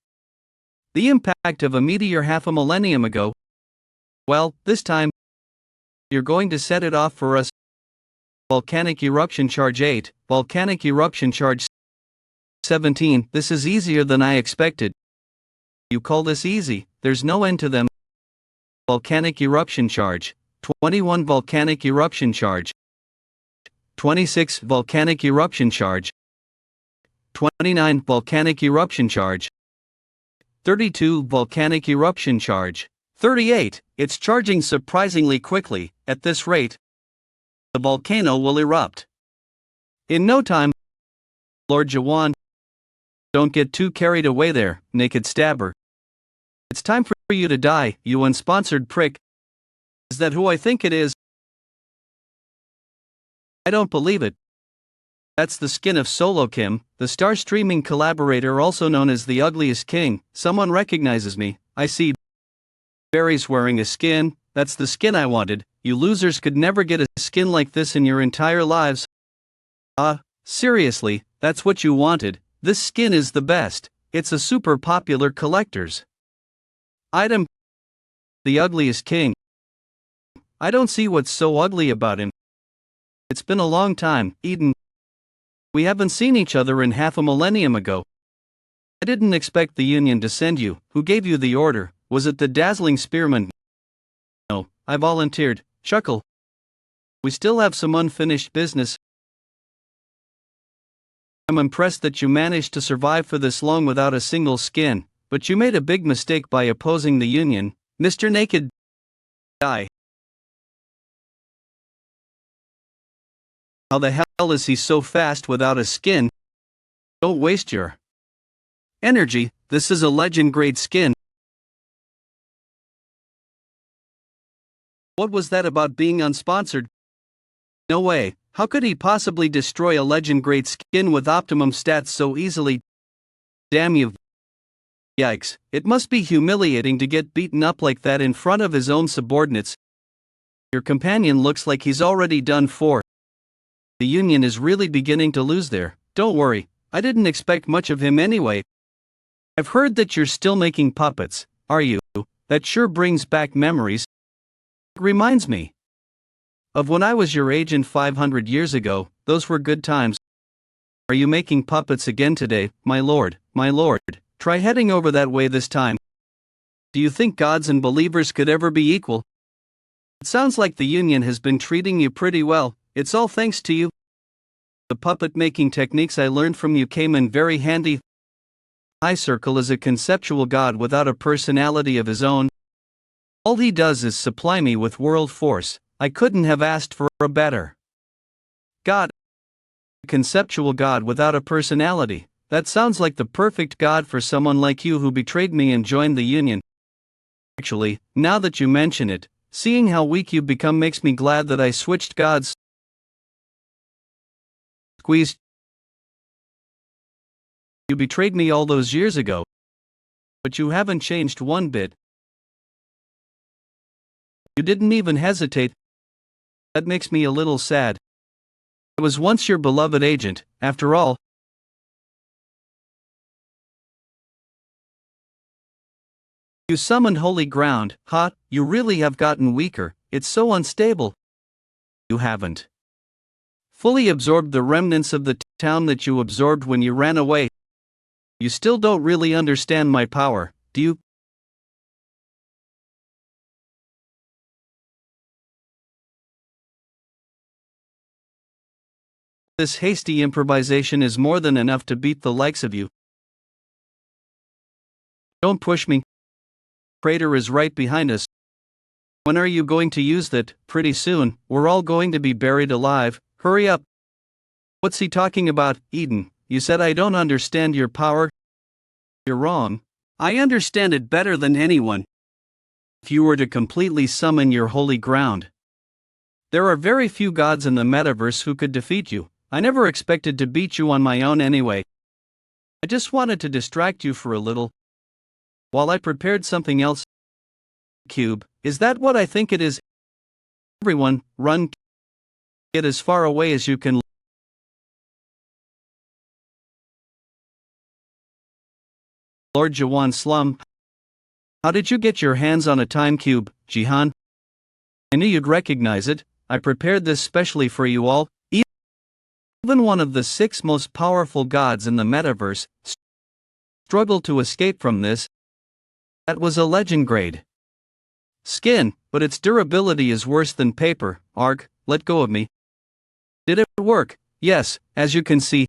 A: the impact of a meteor half a millennium ago. Well, this time, you're going to set it off for us. Volcanic eruption charge 8, volcanic eruption charge 17. This is easier than I expected. You call this easy? There's no end to them. Volcanic eruption charge 21, volcanic eruption charge 26, volcanic eruption charge 29, volcanic eruption charge 32, volcanic eruption charge 38. It's charging surprisingly quickly. At this rate, the volcano will erupt in no time. Lord Jaehwan, don't get too carried away there, naked stabber. It's time for you to die, you unsponsored prick. Is that who I think it is? I don't believe it. That's the skin of Solo Kim, the star-streaming collaborator also known as the ugliest king. Someone recognizes me. I see Barry's wearing a skin. That's the skin I wanted. You losers could never get a skin like this in your entire lives. Seriously, that's what you wanted? This skin is the best. It's a super popular collector's item. The ugliest king. I don't see what's so ugly about him. It's been a long time, Eden. We haven't seen each other in half a millennium ago. I didn't expect the Union to send you. Who gave you the order? Was it the dazzling spearman? No, I volunteered. Chuckle. We still have some unfinished business. I'm impressed that you managed to survive for this long without a single skin, but you made a big mistake by opposing the Union, Mr. Naked. Die. How the hell is he so fast without a skin? Don't waste your energy, this is a legend-grade skin. What was that about being unsponsored? No way, how could he possibly destroy a legend-grade skin with optimum stats so easily? Damn you. Yikes, it must be humiliating to get beaten up like that in front of his own subordinates. Your companion looks like he's already done for. The Union is really beginning to lose there. Don't worry, I didn't expect much of him anyway. I've heard that you're still making puppets, are you? That sure brings back memories. It reminds me of when I was your age and 500 years ago. Those were good times. Are you making puppets again today, my lord, my lord? Try heading over that way this time. Do you think gods and believers could ever be equal? It sounds like the Union has been treating you pretty well. It's all thanks to you. The puppet making techniques I learned from you came in very handy. High Circle is a conceptual god without a personality of his own. All he does is supply me with world force. I couldn't have asked for a better god. A conceptual god without a personality. That sounds like the perfect god for someone like you who betrayed me and joined the Union. Actually, now that you mention it, seeing how weak you've become makes me glad that I switched gods. Squeezed. You betrayed me all those years ago. But you haven't changed one bit. You didn't even hesitate. That makes me a little sad. I was once your beloved agent, after all. You summoned holy ground. Ha, you really have gotten weaker. It's so unstable. You haven't fully absorbed the remnants of the town that you absorbed when you ran away. You still don't really understand my power, do you? This hasty improvisation is more than enough to beat the likes of you. Don't push me. Crater is right behind us. When are you going to use that? Pretty soon, we're all going to be buried alive. Hurry up. What's he talking about, Eden? You said I don't understand your power. You're wrong. I understand it better than anyone. If you were to completely summon your holy ground, there are very few gods in the metaverse who could defeat you. I never expected to beat you on my own anyway. I just wanted to distract you for a little, while I prepared something else. Cube, is that what I think it is? Everyone, run. Get as far away as you can. Lord Jaehwan Slum. How did you get your hands on a time cube, Jaehwan? I knew you'd recognize it. I prepared this specially for you all. Even one of the 6 most powerful gods in the metaverse struggled to escape from this. That was a legend grade skin, but its durability is worse than paper. Arg, let go of me. Did it work? Yes, as you can see.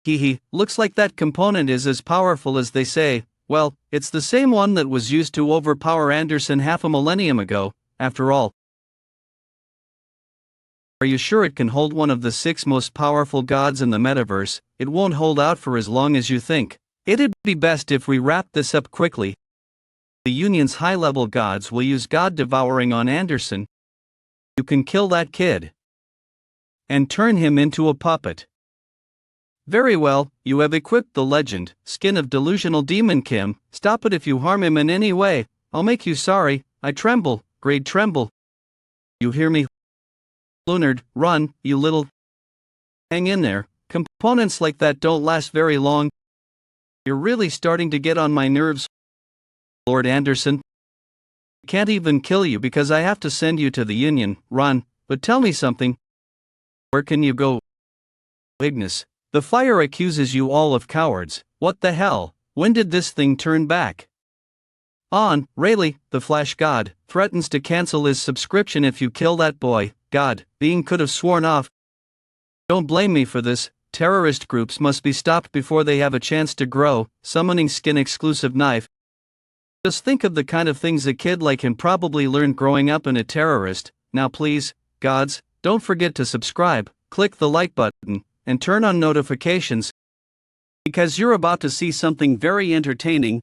A: Hehe, looks like that component is as powerful as they say. Well, it's the same one that was used to overpower Anderson half a millennium ago, after all. Are you sure it can hold one of the 6 most powerful gods in the metaverse? It won't hold out for as long as you think. It'd be best if we wrap this up quickly. The Union's high-level gods will use God devouring on Anderson. You can kill that kid and turn him into a puppet. Very well, you have equipped the legend, Skin of Delusional Demon Kim. Stop it if you harm him in any way. I'll make you sorry. I tremble, great tremble. You hear me? Lunard, run, you little. Hang in there. Components like that don't last very long. You're really starting to get on my nerves, Lord Anderson. I can't even kill you because I have to send you to the Union. Run, but tell me something. Where can you go? Ignis. The fire accuses you all of cowards. What the hell? When did this thing turn back on? Rayleigh, the Flash God, threatens to cancel his subscription if you kill that boy. God, being could have sworn off. Don't blame me for this. Terrorist groups must be stopped before they have a chance to grow. Summoning Skin exclusive knife. Just think of the kind of things a kid like him probably learned growing up in a terrorist. Now please, gods, don't forget to subscribe, click the like button, and turn on notifications, because you're about to see something very entertaining.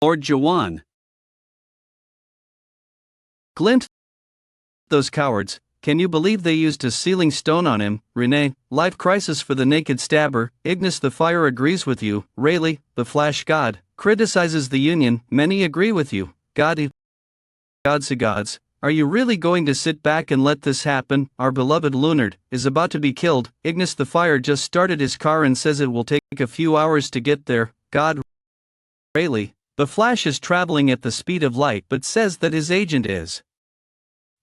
A: Lord Jaehwan. Glint. Those cowards, can you believe they used a sealing stone on him? Renee, life crisis for the naked stabber. Ignis the Fire agrees with you. Rayleigh, the Flash God, criticizes the Union. Many agree with you. Gods, are you really going to sit back and let this happen? Our beloved Lunard is about to be killed. Ignis the Fire just started his car and says it will take a few hours to get there. God, Rayleigh, the Flash is traveling at the speed of light but says that his agent is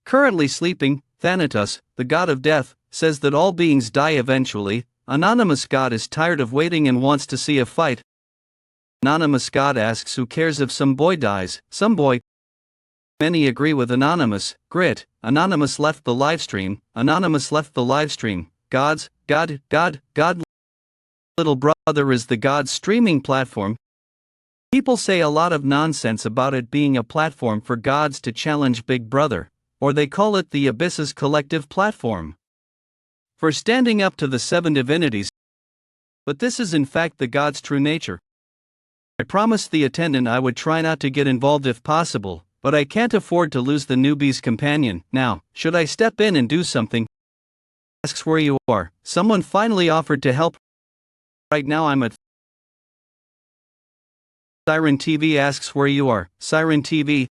A: currently sleeping. Thanatos, the god of death, says that all beings die eventually. Anonymous god is tired of waiting and wants to see a fight. Anonymous god asks who cares if some boy dies, some boy. Many agree with Anonymous. Grit, Anonymous left the livestream, Anonymous left the livestream. God, Little Brother is the God streaming platform. People say a lot of nonsense about it being a platform for gods to challenge Big Brother, or they call it the Abyss's collective platform for standing up to the seven divinities. But this is in fact the god's true nature. I promised the attendant I would try not to get involved if possible, but I can't afford to lose the newbie's companion. Now, should I step in and do something? Asks where you are. Someone finally offered to help. Right now I'm at Siren TV. Asks where you are. Siren TV.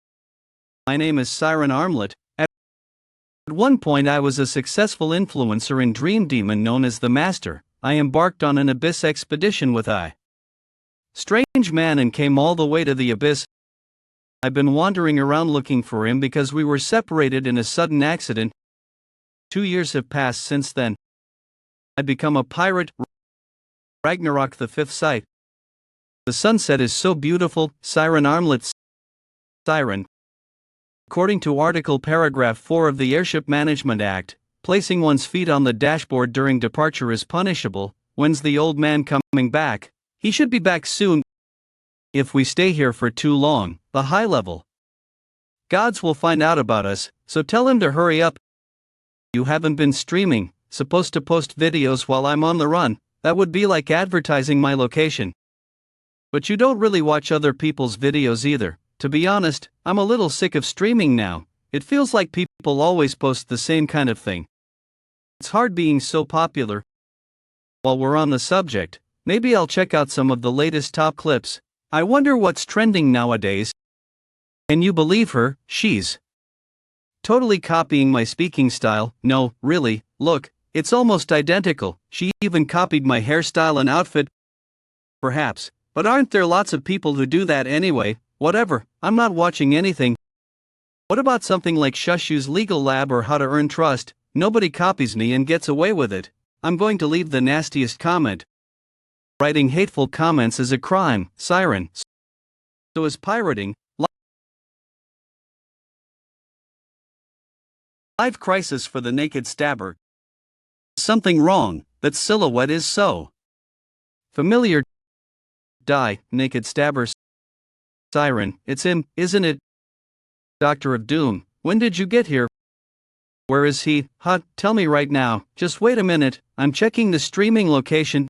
A: My name is Siren Armlet. At one point I was a successful influencer in Dream Demon known as the Master. I embarked on an Abyss expedition with a strange man and came all the way to the Abyss. I've been wandering around looking for him because we were separated in a sudden accident. 2 years have passed since then. I've become a pirate. Ragnarok, the fifth sight. The sunset is so beautiful. Siren Armlet. Siren. According to Article Paragraph 4 of the Airship Management Act, placing one's feet on the dashboard during departure is punishable. When's the old man coming back? He should be back soon. If we stay here for too long, the high-level gods will find out about us, so tell him to hurry up. You haven't been streaming, supposed to post videos while I'm on the run. That would be like advertising my location. But you don't really watch other people's videos either. To be honest, I'm a little sick of streaming now. It feels like people always post the same kind of thing. It's hard being so popular. While we're on the subject, maybe I'll check out some of the latest top clips. I wonder what's trending nowadays. Can you believe her? She's totally copying my speaking style. No, really, look, it's almost identical. She even copied my hairstyle and outfit. Perhaps, but aren't there lots of people who do that anyway? Whatever, I'm not watching anything. What about something like Shushu's Legal Lab or How to Earn Trust? Nobody copies me and gets away with it. I'm going to leave the nastiest comment. Writing hateful comments is a crime, Siren. So is pirating. Live crisis for the naked stabber. Something wrong, that silhouette is so familiar. Die, naked stabbers. Siren, it's him, isn't it? Doctor of Doom, when did you get here? Where is he? Tell me right now. Just wait a minute, I'm checking the streaming location.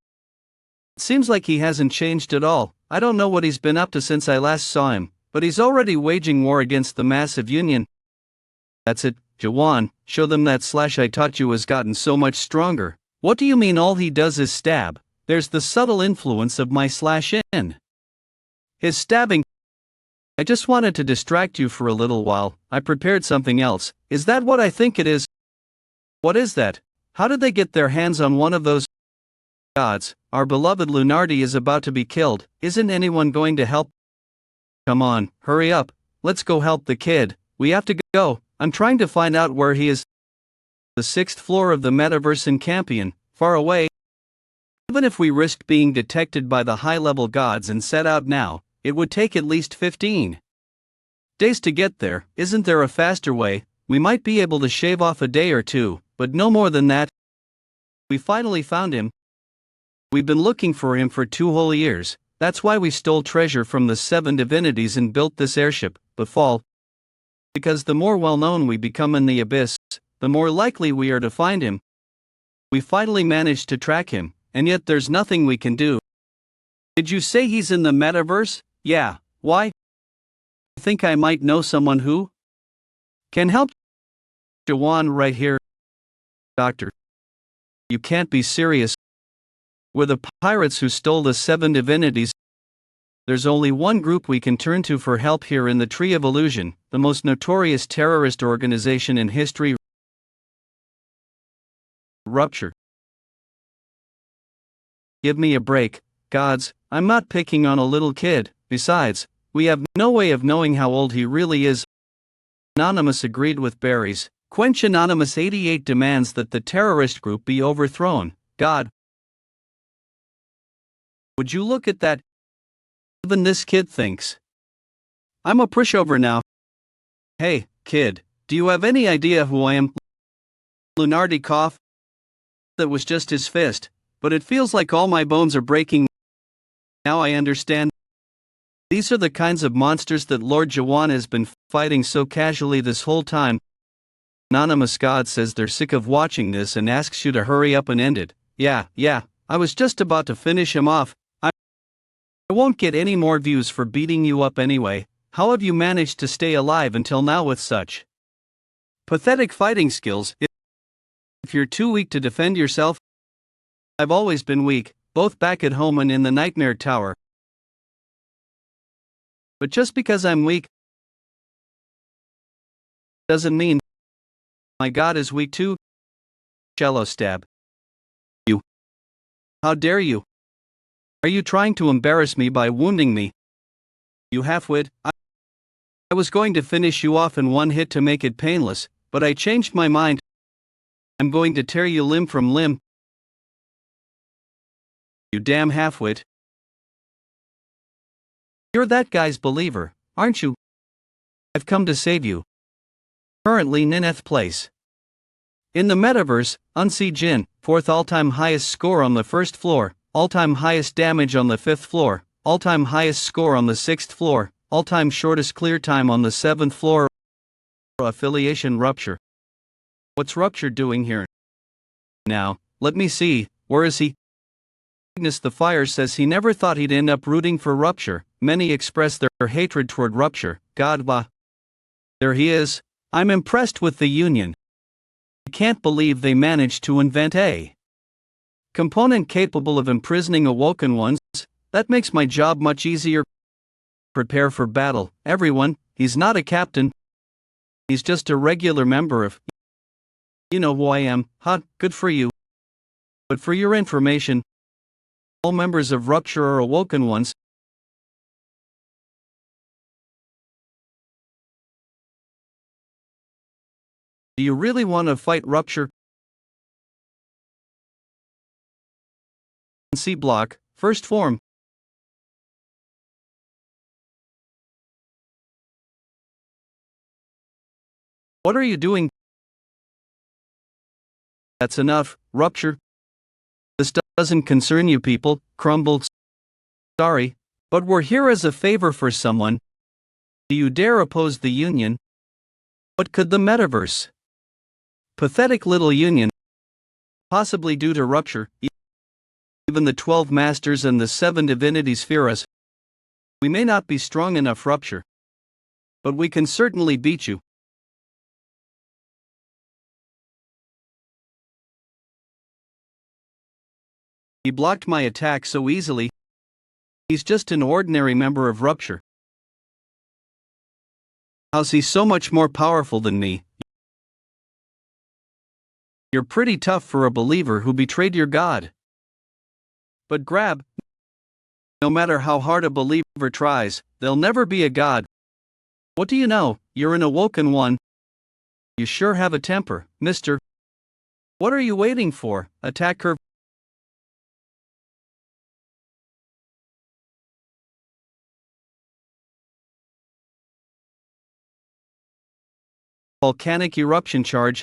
A: It seems like he hasn't changed at all. I don't know what he's been up to since I last saw him, but he's already waging war against the massive union. That's it, Jaehwan, show them that slash I taught you has gotten so much stronger. What do you mean all he does is stab? There's the subtle influence of my slash in his stabbing. I just wanted to distract you for a little while. I prepared something else. Is that what I think it is? What is that? How did they get their hands on one of those gods? Our beloved Lunardi is about to be killed. Isn't anyone going to help? Come on, hurry up. Let's go help the kid. We have to go. I'm trying to find out where he is. The 6th floor of the metaverse in Campion, far away. Even if we risked being detected by the high-level gods and set out now, it would take at least 15 days to get there. Isn't there a faster way? We might be able to shave off a day or two, but no more than that. We finally found him. We've been looking for him for 2 whole years. That's why we stole treasure from the 7 divinities and built this airship, Befall. Because the more well-known we become in the Abyss, the more likely we are to find him. We finally managed to track him, and yet there's nothing we can do. Did you say he's in the metaverse? Yeah, why? I think I might know someone who can help. Jaehwan right here. Doctor. You can't be serious. We're the pirates who stole the 7 divinities. There's only one group we can turn to for help here in the Tree of Illusion, the most notorious terrorist organization in history. Rupture. Give me a break, gods, I'm not picking on a little kid. Besides, we have no way of knowing how old he really is. Anonymous agreed with Barry's. Quench Anonymous 88 demands that the terrorist group be overthrown. God, would you look at that? Even this kid thinks I'm a pushover now. Hey, kid, do you have any idea who I am? Lunardi coughed. That was just his fist, but it feels like all my bones are breaking. Now I understand. These are the kinds of monsters that Lord Jaehwan has been fighting so casually this whole time. Anonymous God says they're sick of watching this and asks you to hurry up and end it. Yeah, I was just about to finish him off. I won't get any more views for beating you up anyway. How have you managed to stay alive until now with such pathetic fighting skills? If you're too weak to defend yourself, I've always been weak, both back at home and in the Nightmare Tower. But just because I'm weak doesn't mean my God is weak too. Shallow stab. You. How dare you? Are you trying to embarrass me by wounding me? You half-wit. I was going to finish you off in one hit to make it painless, but I changed my mind. I'm going to tear you limb from limb. You damn half-wit. You're that guy's believer, aren't you? I've come to save you. Currently Nineth place. In the metaverse, Unsee Jin, 4th all-time highest score on the 1st floor, all-time highest damage on the 5th floor, all-time highest score on the 6th floor, all-time shortest clear time on the 7th floor. Affiliation rupture. What's Rupture doing here? Now, let me see, where is he? Ignis the Fire says he never thought he'd end up rooting for Rupture. Many express their hatred toward Rupture. God, there he is. I'm impressed with the Union. I can't believe they managed to invent a component capable of imprisoning awoken ones. That makes my job much easier. Prepare for battle, everyone. He's not a captain. He's just a regular member of. You know who I am. Good for you. But for your information, all members of Rupture are awoken ones. Do you really want to fight Rupture? C block, first form. What are you doing? That's enough, Rupture. This doesn't concern you people, crumbled. Sorry, but we're here as a favor for someone. Do you dare oppose the Union? What could the metaverse? Pathetic little Union. Possibly due to Rupture. Even the 12 Masters and the 7 Divinities fear us. We may not be strong enough, Rupture. But we can certainly beat you. He blocked my attack so easily. He's just an ordinary member of Rupture. How's he so much more powerful than me? You're pretty tough for a believer who betrayed your God. But grab. No matter how hard a believer tries, they'll never be a god. What do you know? You're an awoken one. You sure have a temper, mister. What are you waiting for? Attack her. Volcanic eruption charge.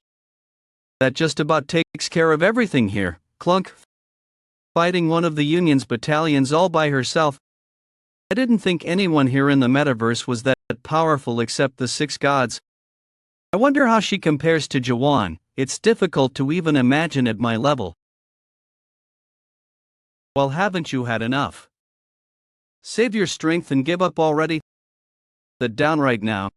A: That just about takes care of everything here. Clunk. Fighting one of the Union's battalions all by herself. I didn't think anyone here in the metaverse was that powerful except the 6 gods. I wonder how she compares to Jaehwan. It's difficult to even imagine at my level. Well, haven't you had enough? Save your strength and give up already. That down right now.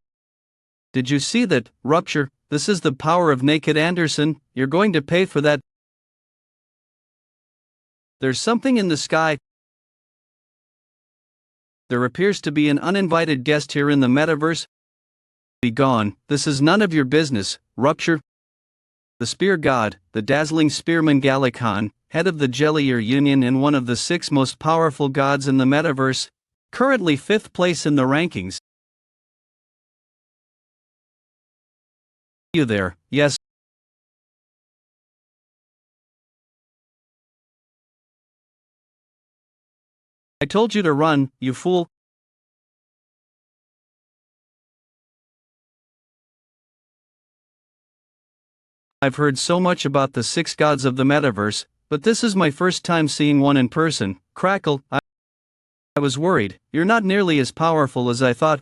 A: Did you see that, Rupture? This is the power of Naked Anderson. You're going to pay for that. There's something in the sky. There appears to be an uninvited guest here in the metaverse. Be gone, this is none of your business, Rupture. The Spear God, the dazzling spearman Gallican, head of the Jellier Union and one of the 6 most powerful gods in the metaverse. currently 5th place in the rankings. You there, yes. I told you to run, you fool. I've heard so much about the 6 gods of the metaverse, but this is my first time seeing one in person. Crackle, I was worried. You're not nearly as powerful as I thought.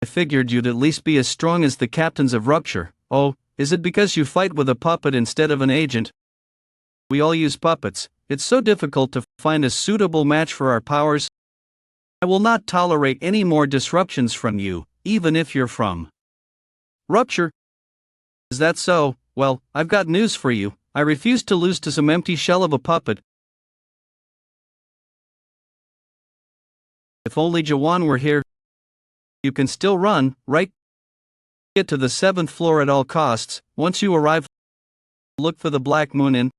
A: I figured you'd at least be as strong as the captains of Rupture. Oh, is it because you fight with a puppet instead of an agent? We all use puppets. It's so difficult to find a suitable match for our powers. I will not tolerate any more disruptions from you, even if you're from Rupture. Is that so? Well, I've got news for you. I refuse to lose to some empty shell of a puppet. If only Jaehwan were here. You can still run, right? Get to the 7th floor at all costs. Once you arrive, look for the Black Moon Inn.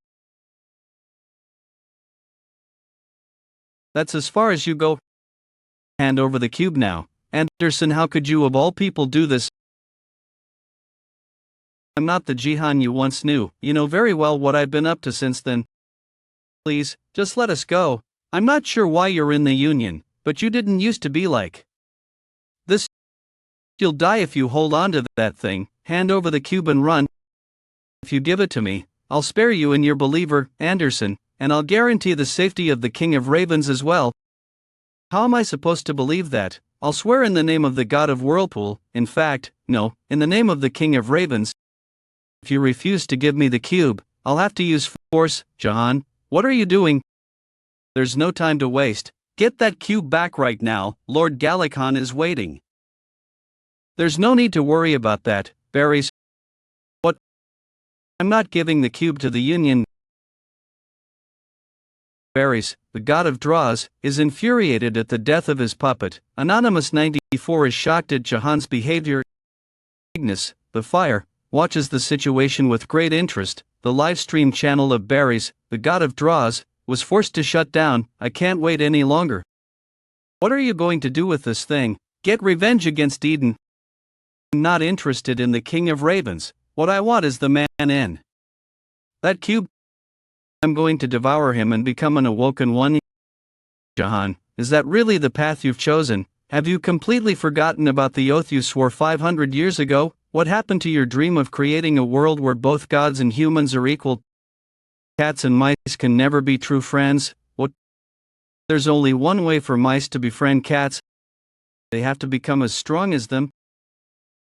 A: That's as far as you go. Hand over the cube now. Anderson, how could you of all people do this? I'm not the Jaehwan you once knew. You know very well what I've been up to since then. Please, just let us go. I'm not sure why you're in the Union, but you didn't used to be like this. You'll die if you hold on to that thing. Hand over the cube and run. If you give it to me, I'll spare you and your believer, Anderson, and I'll guarantee the safety of the King of Ravens as well. How am I supposed to believe that? I'll swear in the name of the God of Whirlpool. In fact, no, in the name of the King of Ravens. If you refuse to give me the cube, I'll have to use force. Jaehwan, what are you doing? There's no time to waste. Get that cube back right now. Lord Galakhan is waiting. There's no need to worry about that, Berries. What? I'm not giving the cube to the Union. Berries, the god of draws, is infuriated at the death of his puppet. Anonymous 94 is shocked at Jaehwan's behavior. Ignis, the fire, watches the situation with great interest. The livestream channel of Berries, the god of draws, was forced to shut down. I can't wait any longer. What are you going to do with this thing? Get revenge against Eden? I'm not interested in the King of Ravens. What I want is the man in that cube. I'm going to devour him and become an awoken one. Jaehwan, is that really the path you've chosen? Have you completely forgotten about the oath you swore 500 years ago? What happened to your dream of creating a world where both gods and humans are equal? Cats and mice can never be true friends. What? There's only one way for mice to befriend cats. They have to become as strong as them.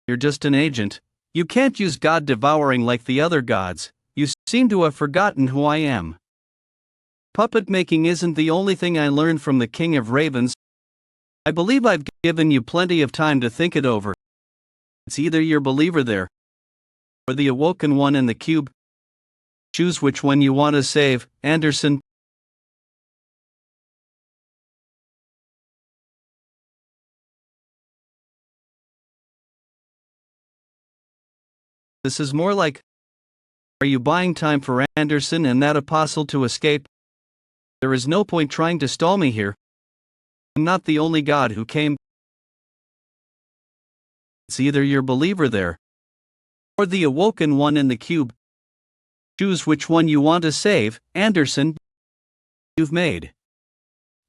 A: You're just an agent. You can't use God devouring like the other gods. You seem to have forgotten who I am. Puppet making isn't the only thing I learned from the King of Ravens. I believe I've given you plenty of time to think it over. It's either your believer there, or the awoken one in the cube. Choose which one you want to save, Anderson. This is more like, are you buying time for Anderson and that apostle to escape? There is no point trying to stall me here. I'm not the only god who came. It's either your believer there, or the awoken one in the cube. Choose which one you want to save, Anderson. You've made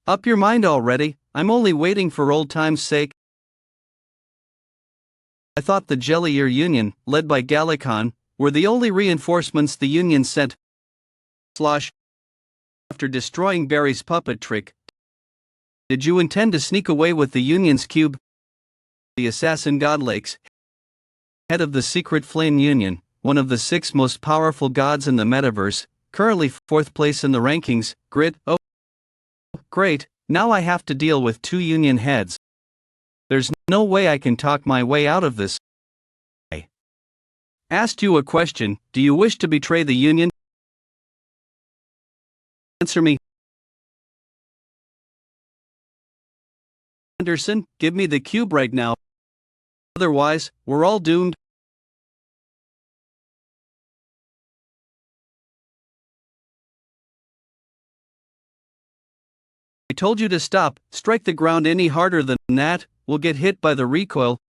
A: up your mind already. I'm only waiting for old time's sake. I thought the Jellier Union, led by Galakhan, were the only reinforcements the Union sent. After destroying Barry's puppet trick, did you intend to sneak away with the Union's cube? The assassin Godlakes, head of the secret Flame Union, one of the 6 most powerful gods in the metaverse, currently 4th place in the rankings. Grid. Oh, great, now I have to deal with 2 Union heads. There's no way I can talk my way out of this. I asked you a question. Do you wish to betray the Union? Answer me. Anderson, give me the cube right now. Otherwise, we're all doomed. I told you to stop. Strike the ground any harder than that, we'll get hit by the recoil.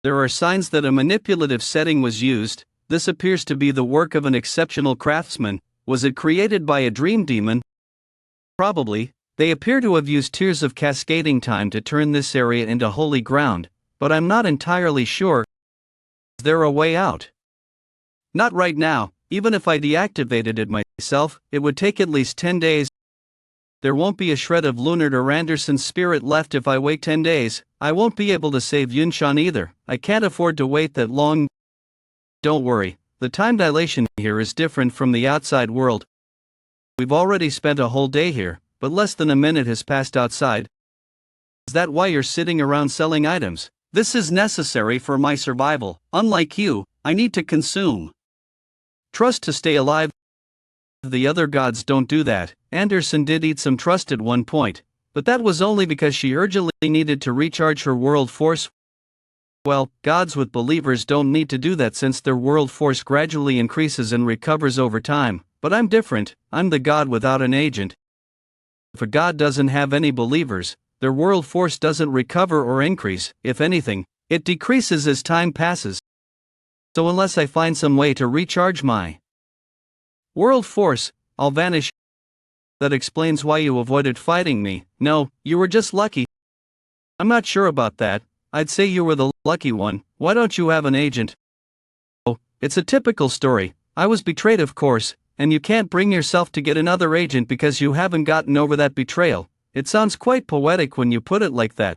A: There are signs that a manipulative setting was used. This appears to be the work of an exceptional craftsman. Was it created by a dream demon? Probably. They appear to have used tiers of cascading time to turn this area into holy ground, but I'm not entirely sure. Is there a way out? Not right now. Even if I deactivated it myself, it would take at least 10 days. There won't be a shred of Leonard or Anderson's spirit left if I wait 10 days. I won't be able to save Yunshan either. I can't afford to wait that long. Don't worry, the time dilation here is different from the outside world. We've already spent a whole day here, but less than a minute has passed outside. Is that why you're sitting around selling items? This is necessary for my survival. Unlike you, I need to consume trust to stay alive. The other gods don't do that. Anderson did eat some trust at one point, but that was only because she urgently needed to recharge her world force. Well, gods with believers don't need to do that since their world force gradually increases and recovers over time, but I'm different. I'm the god without an agent. If a god doesn't have any believers, their world force doesn't recover or increase. If anything, it decreases as time passes. So unless I find some way to recharge my world force, I'll vanish. That explains why you avoided fighting me. No, you were just lucky. I'm not sure about that. I'd say you were the lucky one. Why don't you have an agent? Oh, it's a typical story. I was betrayed, of course, and you can't bring yourself to get another agent because you haven't gotten over that betrayal. It sounds quite poetic when you put it like that.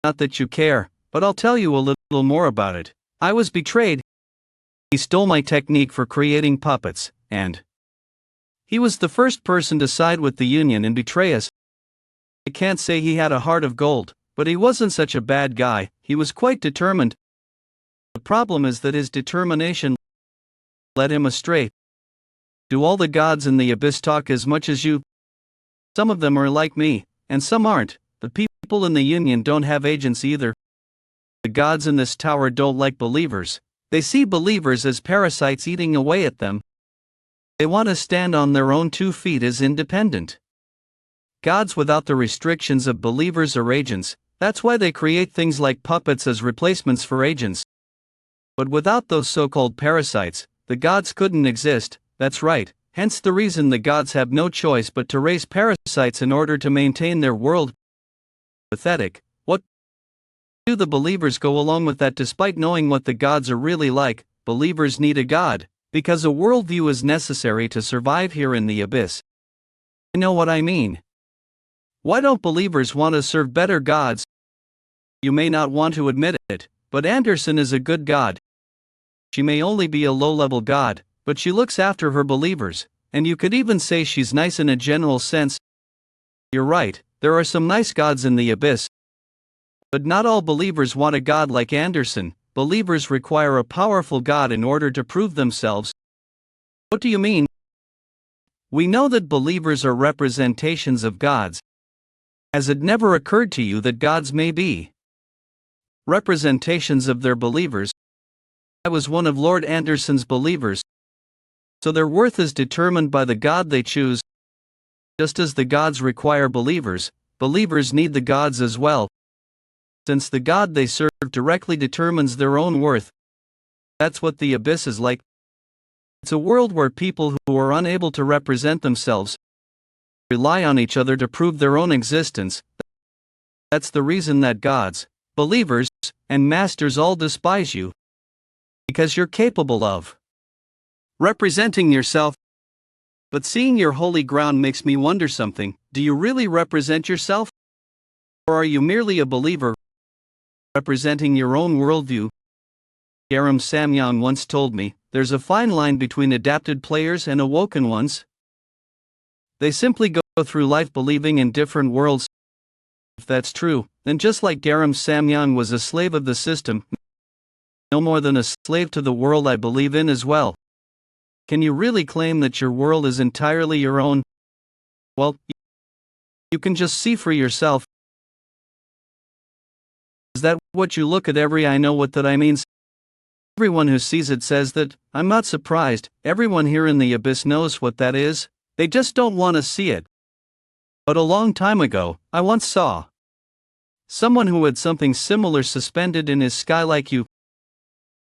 A: Not that you care, but I'll tell you a little more about it. I was betrayed. He stole my technique for creating puppets, and he was the first person to side with the Union and betray us. I can't say he had a heart of gold, but he wasn't such a bad guy. He was quite determined. The problem is that his determination led him astray. Do all the gods in the abyss talk as much as you? Some of them are like me, and some aren't. The people in the Union don't have agents either. The gods in this tower don't like believers. They see believers as parasites eating away at them. They want to stand on their own 2 feet as independent gods without the restrictions of believers or agents. That's why they create things like puppets as replacements for agents. But without those so-called parasites, the gods couldn't exist. That's right, hence the reason the gods have no choice but to raise parasites in order to maintain their world. Pathetic. What do the believers go along with that despite knowing what the gods are really like? Believers need a god, because a worldview is necessary to survive here in the abyss. You know what I mean? Why don't believers want to serve better gods? You may not want to admit it, but Anderson is a good god. She may only be a low-level god, but she looks after her believers, and you could even say she's nice in a general sense. You're right, there are some nice gods in the abyss. But not all believers want a god like Anderson. Believers require a powerful god in order to prove themselves. What do you mean? We know that believers are representations of gods. Has it never occurred to you that gods may be representations of their believers? I was one of Lord Anderson's believers. So their worth is determined by the god they choose. Just as the gods require believers, believers need the gods as well. Since the god they serve directly determines their own worth. That's what the abyss is like. It's a world where people who are unable to represent themselves rely on each other to prove their own existence. That's the reason that gods, believers, and masters all despise you. Because you're capable of representing yourself. But seeing your holy ground makes me wonder something. Do you really represent yourself? Or are you merely a believer representing your own worldview? Garam Samyang once told me, there's a fine line between adapted players and awoken ones. They simply go through life believing in different worlds. If that's true, then just like Garam Samyang was a slave of the system, no more than a slave to the world I believe in as well. Can you really claim that your world is entirely your own? Well, you can just see for yourself. Is that what you look at every I know what that I means? Everyone who sees it says that. I'm not surprised. Everyone here in the abyss knows what that is. They just don't want to see it. But a long time ago, I once saw someone who had something similar suspended in his sky like you.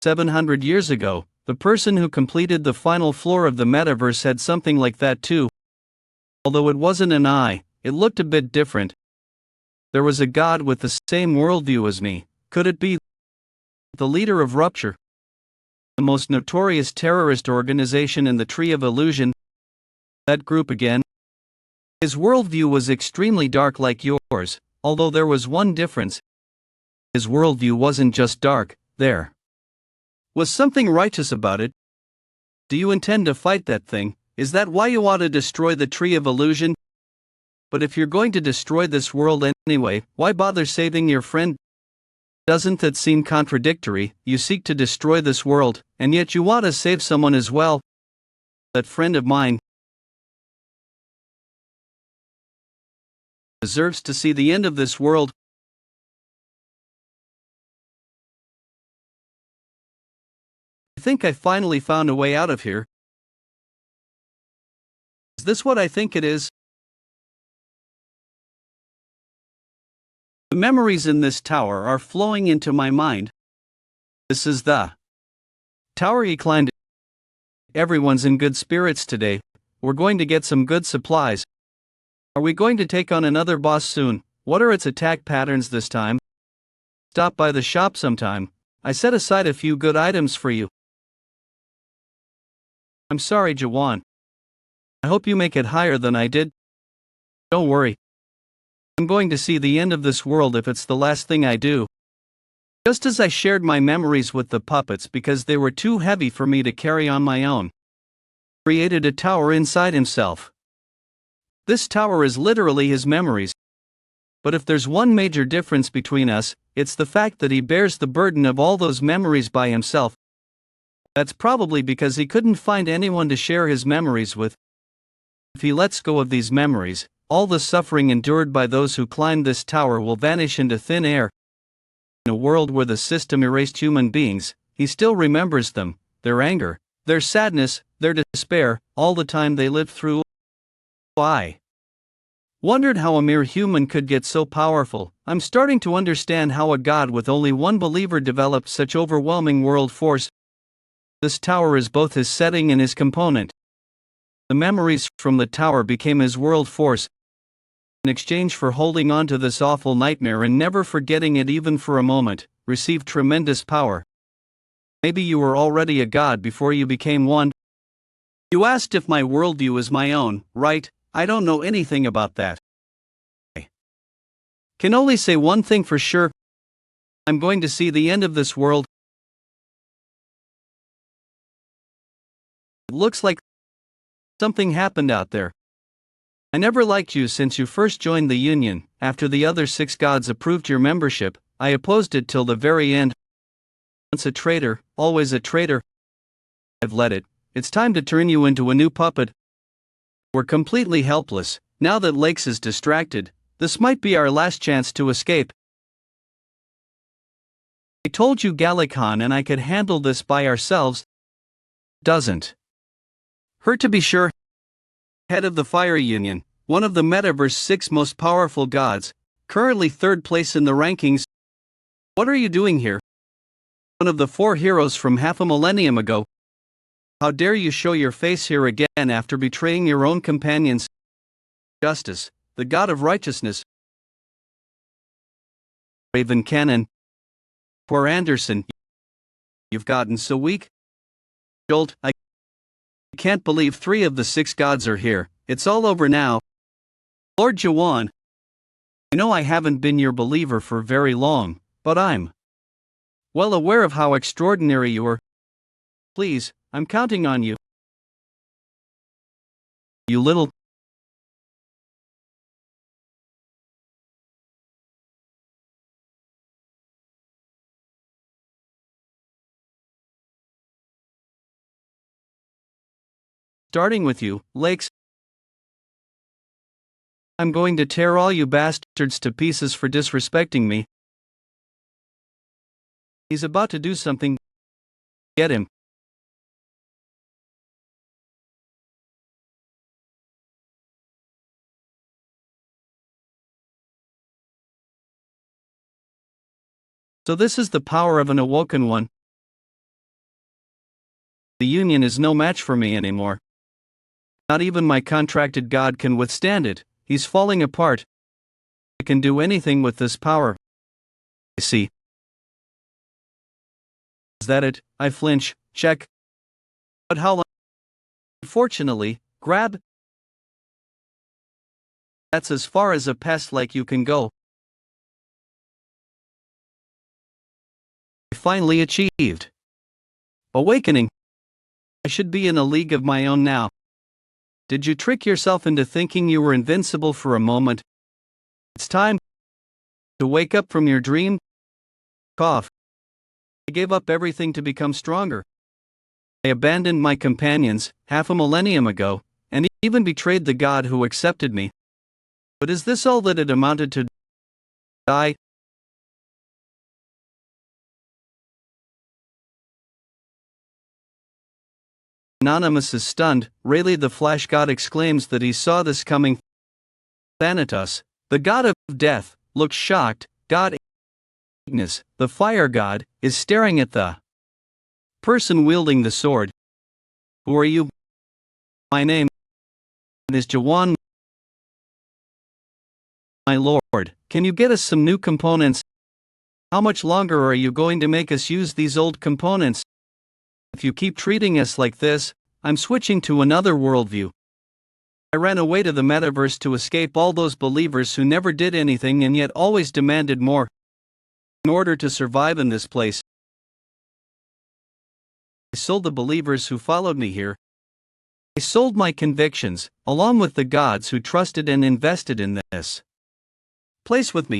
A: 700 years ago, the person who completed the final floor of the metaverse had something like that too. Although it wasn't an eye, it looked a bit different. There was a god with the same worldview as me. Could it be the leader of Rupture? The most notorious terrorist organization in the Tree of Illusion? That group again? His worldview was extremely dark like yours, although there was one difference. His worldview wasn't just dark, there was something righteous about it. Do you intend to fight that thing? Is that why you ought to destroy the Tree of Illusion? But if you're going to destroy this world anyway, why bother saving your friend? Doesn't that seem contradictory? You seek to destroy this world, and yet you want to save someone as well. That friend of mine deserves to see the end of this world. I think I finally found a way out of here. Is this what I think it is? The memories in this tower are flowing into my mind. This is the tower he climbed. Everyone's in good spirits today. We're going to get some good supplies. Are we going to take on another boss soon? What are its attack patterns this time? Stop by the shop sometime. I set aside a few good items for you. I'm sorry, Jaehwan. I hope you make it higher than I did. Don't worry. I'm going to see the end of this world if it's the last thing I do. Just as I shared my memories with the puppets because they were too heavy for me to carry on my own. Created a tower inside himself. This tower is literally his memories. But if there's one major difference between us, it's the fact that he bears the burden of all those memories by himself. That's probably because he couldn't find anyone to share his memories with. If he lets go of these memories, all the suffering endured by those who climbed this tower will vanish into thin air. In a world where the system erased human beings, he still remembers them, their anger, their sadness, their despair, all the time they lived through. I wondered how a mere human could get so powerful. I'm starting to understand how a god with only one believer developed such overwhelming world force. This tower is both his setting and his component. The memories from the tower became his world force. In exchange for holding on to this awful nightmare and never forgetting it even for a moment, received tremendous power. Maybe you were already a god before you became one. You asked if my worldview is my own, right? I don't know anything about that. I can only say one thing for sure. I'm going to see the end of this world. It looks like something happened out there. I never liked you since you first joined the Union. After the other 6 gods approved your membership, I opposed it till the very end. Once a traitor, always a traitor. I've let it. It's time to turn you into a new puppet. We're completely helpless. Now that Lakes is distracted, this might be our last chance to escape. I told you Gallican and I could handle this by ourselves. Doesn't hurt to be sure. Head of the Fire Union, one of the Metaverse's 6 most powerful gods, currently 3rd place in the rankings. What are you doing here? One of the 4 heroes from half a millennium ago. How dare you show your face here again after betraying your own companions? Justice, the god of righteousness. Raven Cannon. Poor Anderson. You've gotten so weak. Jolt, I can't believe 3 of the 6 gods are here. It's all over now. Lord Jaehwan. I know I haven't been your believer for very long, but I'm well aware of how extraordinary you are. Please, I'm counting on you. You little. Starting with you, Lakes. I'm going to tear all you bastards to pieces for disrespecting me. He's about to do something. Get him. So this is the power of an awoken one. The union is no match for me anymore. Not even my contracted god can withstand it. He's falling apart. I can do anything with this power. I see. Is that it? I flinch. Check. But how long? Unfortunately, grab. That's as far as a pest like you can go. I finally achieved awakening. I should be in a league of my own now. Did you trick yourself into thinking you were invincible for a moment? It's time to wake up from your dream. Cough. I gave up everything to become stronger. I abandoned my companions, half a millennium ago, and even betrayed the god who accepted me. But is this all that it amounted to? Die? Anonymous is stunned. Rayleigh the Flash God exclaims that he saw this coming. Thanatos, the god of death, looks shocked. God Ignis, the fire god, is staring at the person wielding the sword. Who are you? My name is Jaehwan. My lord, can you get us some new components? How much longer are you going to make us use these old components? If you keep treating us like this, I'm switching to another worldview. I ran away to the metaverse to escape all those believers who never did anything and yet always demanded more. In order to survive in this place, I sold the believers who followed me here. I sold my convictions, along with the gods who trusted and invested in this place with me.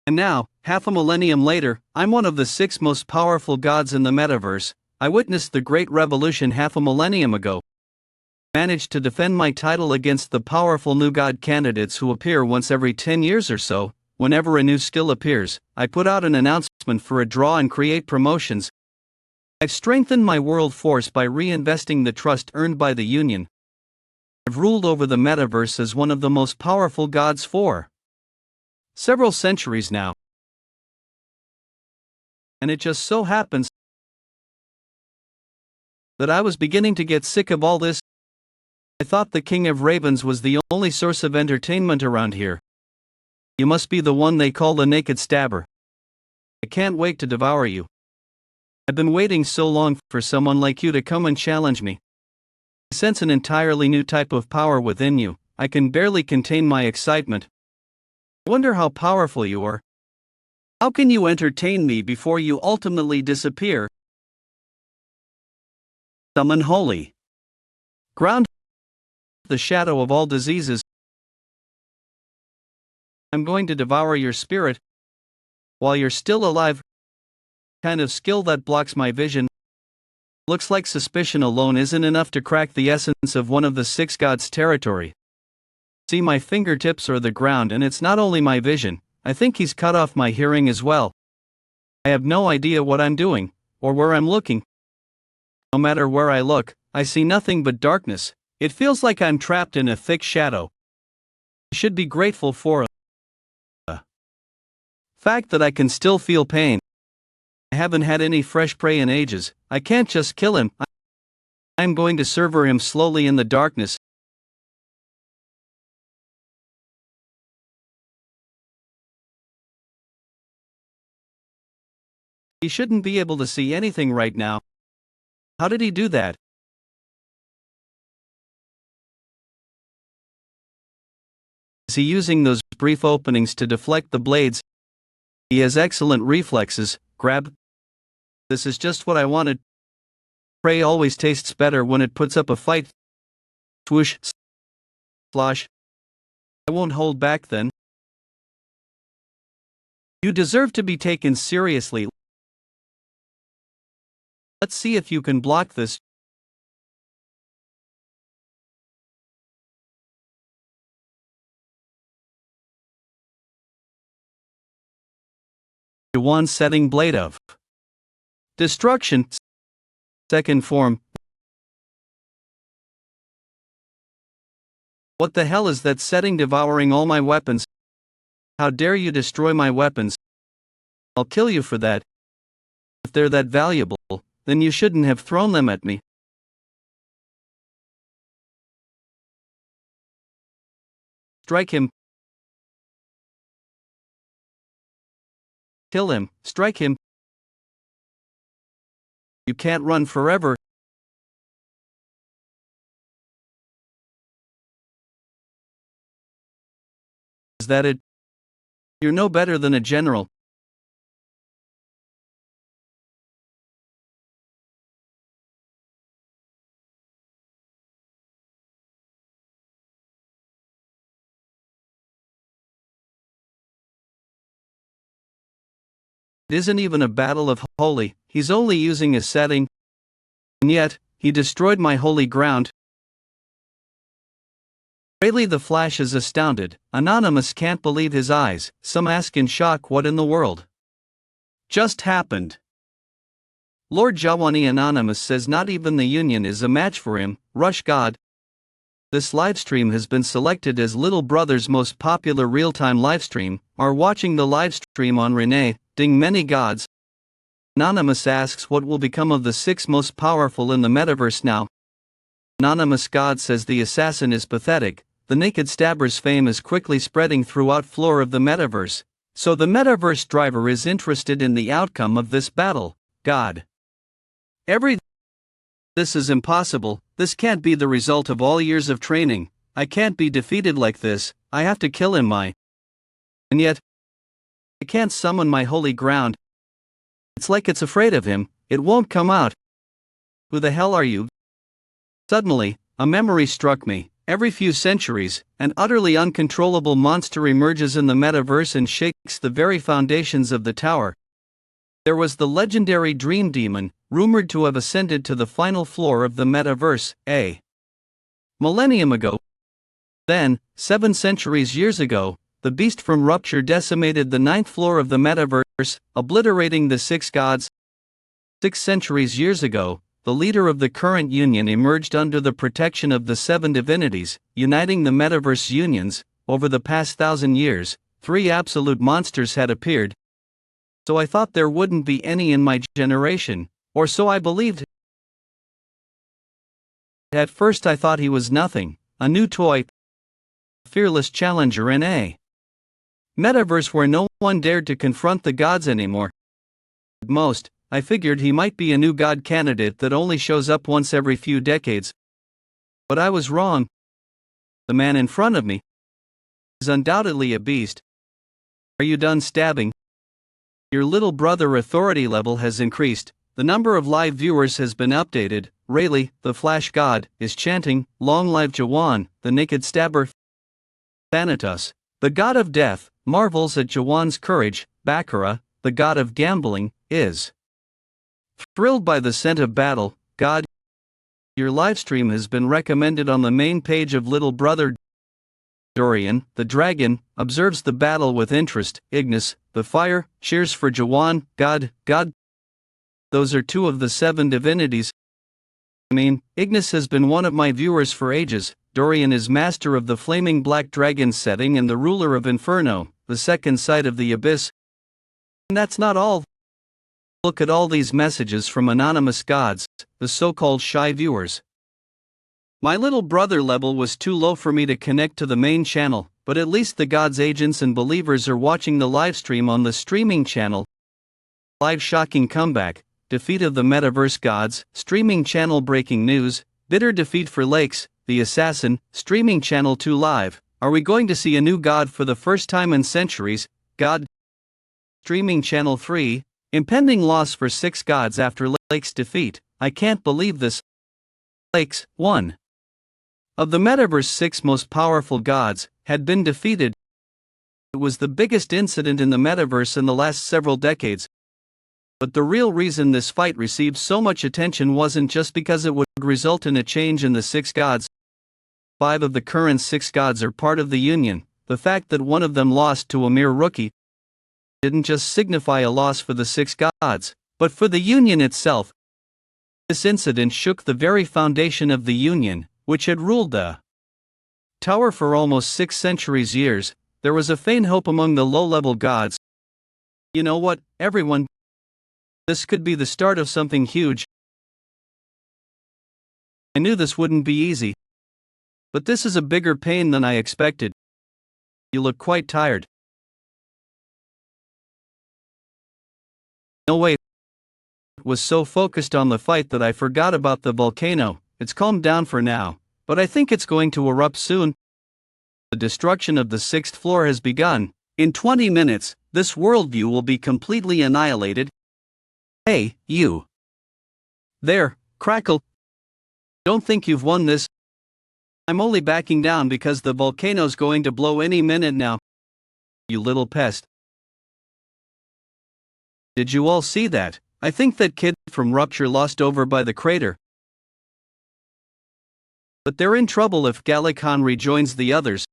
A: And now, half a millennium later, I'm one of the 6 most powerful gods in the metaverse. I witnessed the Great Revolution half a millennium ago. Managed to defend my title against the powerful new god candidates who appear once every 10 years or so. Whenever a new skill appears, I put out an announcement for a draw and create promotions. I've strengthened my world force by reinvesting the trust earned by the Union. I've ruled over the metaverse as one of the most powerful gods for several centuries now. And it just so happens that I was beginning to get sick of all this. I thought the King of Ravens was the only source of entertainment around here. You must be the one they call the Naked Stabber. I can't wait to devour you. I've been waiting so long for someone like you to come and challenge me. I sense an entirely new type of power within you. I can barely contain my excitement. I wonder how powerful you are. How can you entertain me before you ultimately disappear? Summon holy ground, the shadow of all diseases. I'm going to devour your spirit while you're still alive. Kind of skill that blocks my vision. Looks like suspicion alone isn't enough to crack the essence of one of the 6 gods' territory. See, my fingertips are the ground, and it's not only my vision. I think he's cut off my hearing as well. I have no idea what I'm doing, or where I'm looking. No matter where I look, I see nothing but darkness. It feels like I'm trapped in a thick shadow. I should be grateful for the fact that I can still feel pain. I haven't had any fresh prey in ages. I can't just kill him. I'm going to sever him slowly in the darkness. He shouldn't be able to see anything right now. How did he do that? Is he using those brief openings to deflect the blades? He has excellent reflexes. Grab. This is just what I wanted. Prey always tastes better when it puts up a fight. Swoosh. Slosh. I won't hold back then. You deserve to be taken seriously. Let's see if you can block this. Jaehwan setting blade of destruction. Second form. What the hell is that setting devouring all my weapons? How dare you destroy my weapons? I'll kill you for that. If they're that valuable, then you shouldn't have thrown them at me. Strike him. Kill him, strike him. You can't run forever. Is that it? You're no better than a general. It isn't even a battle of holy, he's only using a setting. And yet, he destroyed my holy ground. Rayleigh the Flash is astounded. Anonymous can't believe his eyes. Some ask in shock what in the world just happened. Lord Jaehwan Anonymous says not even the Union is a match for him. Rush God. This livestream has been selected as Little Brother's most popular real-time livestream. Are watching the livestream on Renee, ding many gods. Anonymous asks what will become of the 6 most powerful in the metaverse now. Anonymous God says the assassin is pathetic. The naked stabber's fame is quickly spreading throughout floor of the metaverse. So the metaverse driver is interested in the outcome of this battle. God. This is impossible. This can't be the result of all years of training. I can't be defeated like this. I have to kill him. And yet, I can't summon my holy ground. It's like it's afraid of him. It won't come out. Who the hell are you? Suddenly, a memory struck me. Every few centuries, an utterly uncontrollable monster emerges in the metaverse and shakes the very foundations of the tower. There was the legendary Dream Demon, rumored to have ascended to the final floor of the metaverse, a millennium ago. Then, 7 centuries years ago, the beast from Rupture decimated the 9th floor of the metaverse, obliterating the 6 gods. 6 centuries years ago, the leader of the current union emerged under the protection of the 7 divinities, uniting the metaverse unions. Over the past 1,000 years, 3 absolute monsters had appeared. So I thought there wouldn't be any in my generation, or so I believed. At first I thought he was nothing, a new toy, fearless challenger in a metaverse where no one dared to confront the gods anymore. At most, I figured he might be a new god candidate that only shows up once every few decades. But I was wrong. The man in front of me is undoubtedly a beast. Are you done stabbing? Your little brother authority level has increased. The number of live viewers has been updated. Rayleigh, the Flash God, is chanting, "Long live Jaehwan, the naked stabber." Thanatos, the god of death, marvels at Jaehwan's courage. Baccarat, the god of gambling, is thrilled by the scent of battle. God, your livestream has been recommended on the main page of Little Brother. Dorian, the dragon, observes the battle with interest. Ignis, the fire, cheers for Jaehwan. God. Those are 2 of the 7 divinities. Ignis has been one of my viewers for ages. Dorian is master of the flaming black dragon setting and the ruler of Inferno, the second side of the abyss. And that's not all. Look at all these messages from anonymous gods, the so-called shy viewers. My little brother level was too low for me to connect to the main channel, but at least the gods' agents and believers are watching the livestream on the streaming channel. Live shocking comeback, defeat of the metaverse gods, streaming channel breaking news, bitter defeat for Lakes, the assassin, streaming channel 2 live. Are we going to see a new god for the first time in centuries? God. Streaming channel 3. Impending loss for 6 gods after Lake's defeat. I can't believe this. Lakes, 1 of the metaverse 6 most powerful gods, had been defeated. It was the biggest incident in the metaverse in the last several decades. But the real reason this fight received so much attention wasn't just because it would result in a change in the 6 gods. 5 of the current 6 gods are part of the Union. The fact that one of them lost to a mere rookie didn't just signify a loss for the 6 gods, but for the Union itself. This incident shook the very foundation of the Union, which had ruled the tower for almost 6 centuries years. There was a faint hope among the low-level gods. You know what, everyone? This could be the start of something huge. I knew this wouldn't be easy. But this is a bigger pain than I expected. You look quite tired. No way. Was so focused on the fight that I forgot about the volcano. It's calmed down for now, but I think it's going to erupt soon. The destruction of the sixth floor has begun. In 20 minutes, this worldview will be completely annihilated. Hey, you. There, Crackle. Don't think you've won this. I'm only backing down because the volcano's going to blow any minute now. You little pest. Did you all see that? I think that kid from Rupture lost over by the crater. But they're in trouble if Gallican rejoins the others.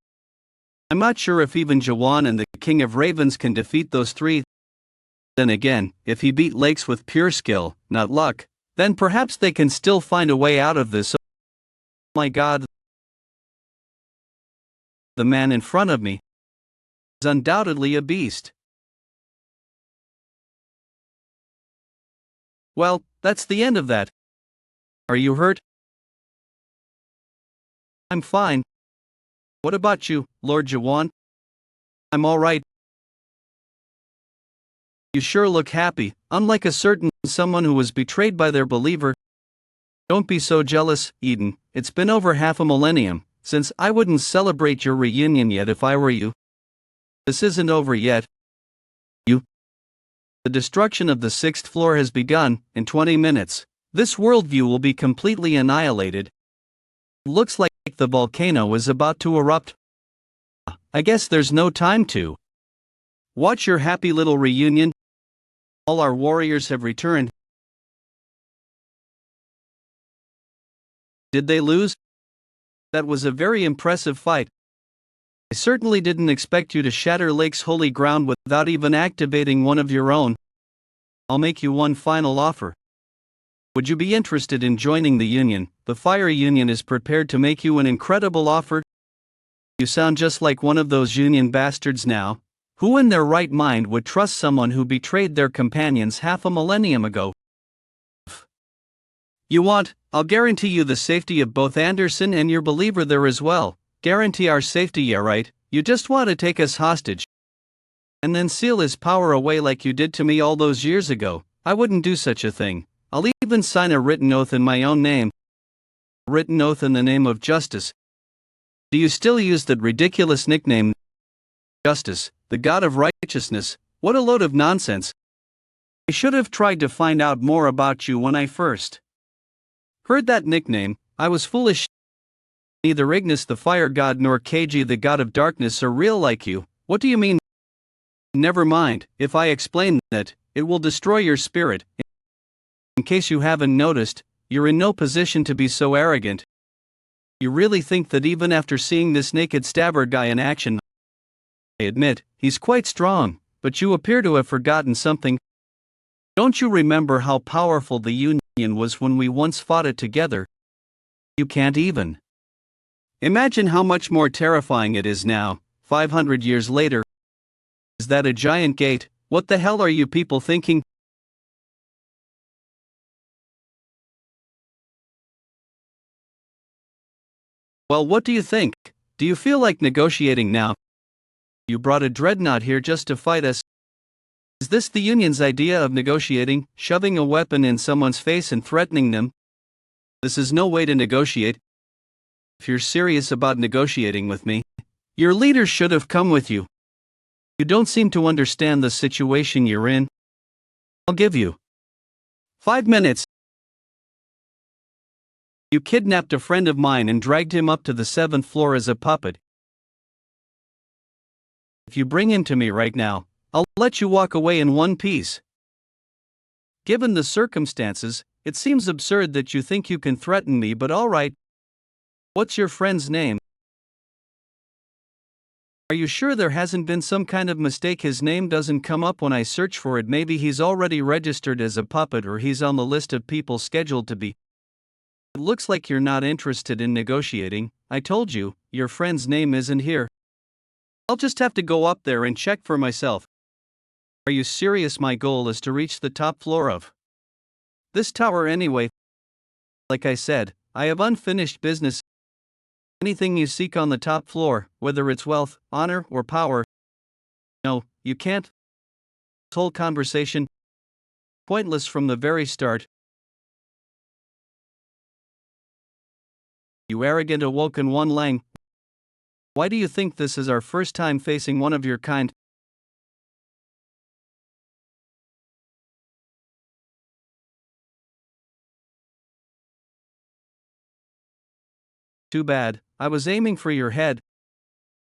A: I'm not sure if even Jaehwan and the King of Ravens can defeat those three. Then again, if he beat Lakes with pure skill, not luck, then perhaps they can still find a way out of this. Oh my God. The man in front of me is undoubtedly a beast. Well, that's the end of that. Are you hurt? I'm fine. What about you, Lord Jaehwan? I'm all right. You sure look happy, unlike a certain someone who was betrayed by their believer. Don't be so jealous, Eden. It's been over half a millennium since I wouldn't celebrate your reunion yet if I were you. This isn't over yet. The destruction of the sixth floor has begun. In 20 minutes, this worldview will be completely annihilated. Looks like the volcano is about to erupt. I guess there's no time to watch your happy little reunion. All our warriors have returned. Did they lose? That was a very impressive fight. I certainly didn't expect you to shatter Lake's holy ground without even activating one of your own. I'll make you one final offer. Would you be interested in joining the Union? The Fire Union is prepared to make you an incredible offer. You sound just like one of those Union bastards now. Who in their right mind would trust someone who betrayed their companions half a millennium ago? You want, I'll guarantee you the safety of both Anderson and your believer there as well. Guarantee our safety, yeah right, you just want to take us hostage. And then seal his power away like you did to me all those years ago. I wouldn't do such a thing. I'll even sign a written oath in my own name. A written oath in the name of justice. Do you still use that ridiculous nickname? Justice, the god of righteousness. What a load of nonsense. I should have tried to find out more about you when I first heard that nickname. I was foolish. Neither Ignis the fire god nor Keiji the god of darkness are real like you. What do you mean? Never mind, if I explain that, it will destroy your spirit. In case you haven't noticed, you're in no position to be so arrogant. You really think that even after seeing this naked stabber guy in action, I admit, he's quite strong, but you appear to have forgotten something. Don't you remember how powerful the Union was when we once fought it together? You can't even imagine how much more terrifying it is now, 500 years later. Is that a giant gate? What the hell are you people thinking? Well, what do you think? Do you feel like negotiating now? You brought a dreadnought here just to fight us. Is this the Union's idea of negotiating, shoving a weapon in someone's face and threatening them? This is no way to negotiate. If you're serious about negotiating with me, your leaders should have come with you. You don't seem to understand the situation you're in. I'll give you 5 minutes. You kidnapped a friend of mine and dragged him up to the 7th floor as a puppet. If you bring him to me right now, I'll let you walk away in one piece. Given the circumstances, it seems absurd that you think you can threaten me, but all right. What's your friend's name? Are you sure there hasn't been some kind of mistake? His name doesn't come up when I search for it. Maybe he's already registered as a puppet, or he's on the list of people scheduled to be. It looks like you're not interested in negotiating. I told you, your friend's name isn't here. I'll just have to go up there and check for myself. Are you serious? My goal is to reach the top floor of this tower anyway. Like I said, I have unfinished business. Anything you seek on the top floor, whether it's wealth, honor, or power. No, you can't. This whole conversation pointless from the very start. You arrogant awoken one Lang. Why do you think this is our first time facing one of your kind? Too bad, I was aiming for your head.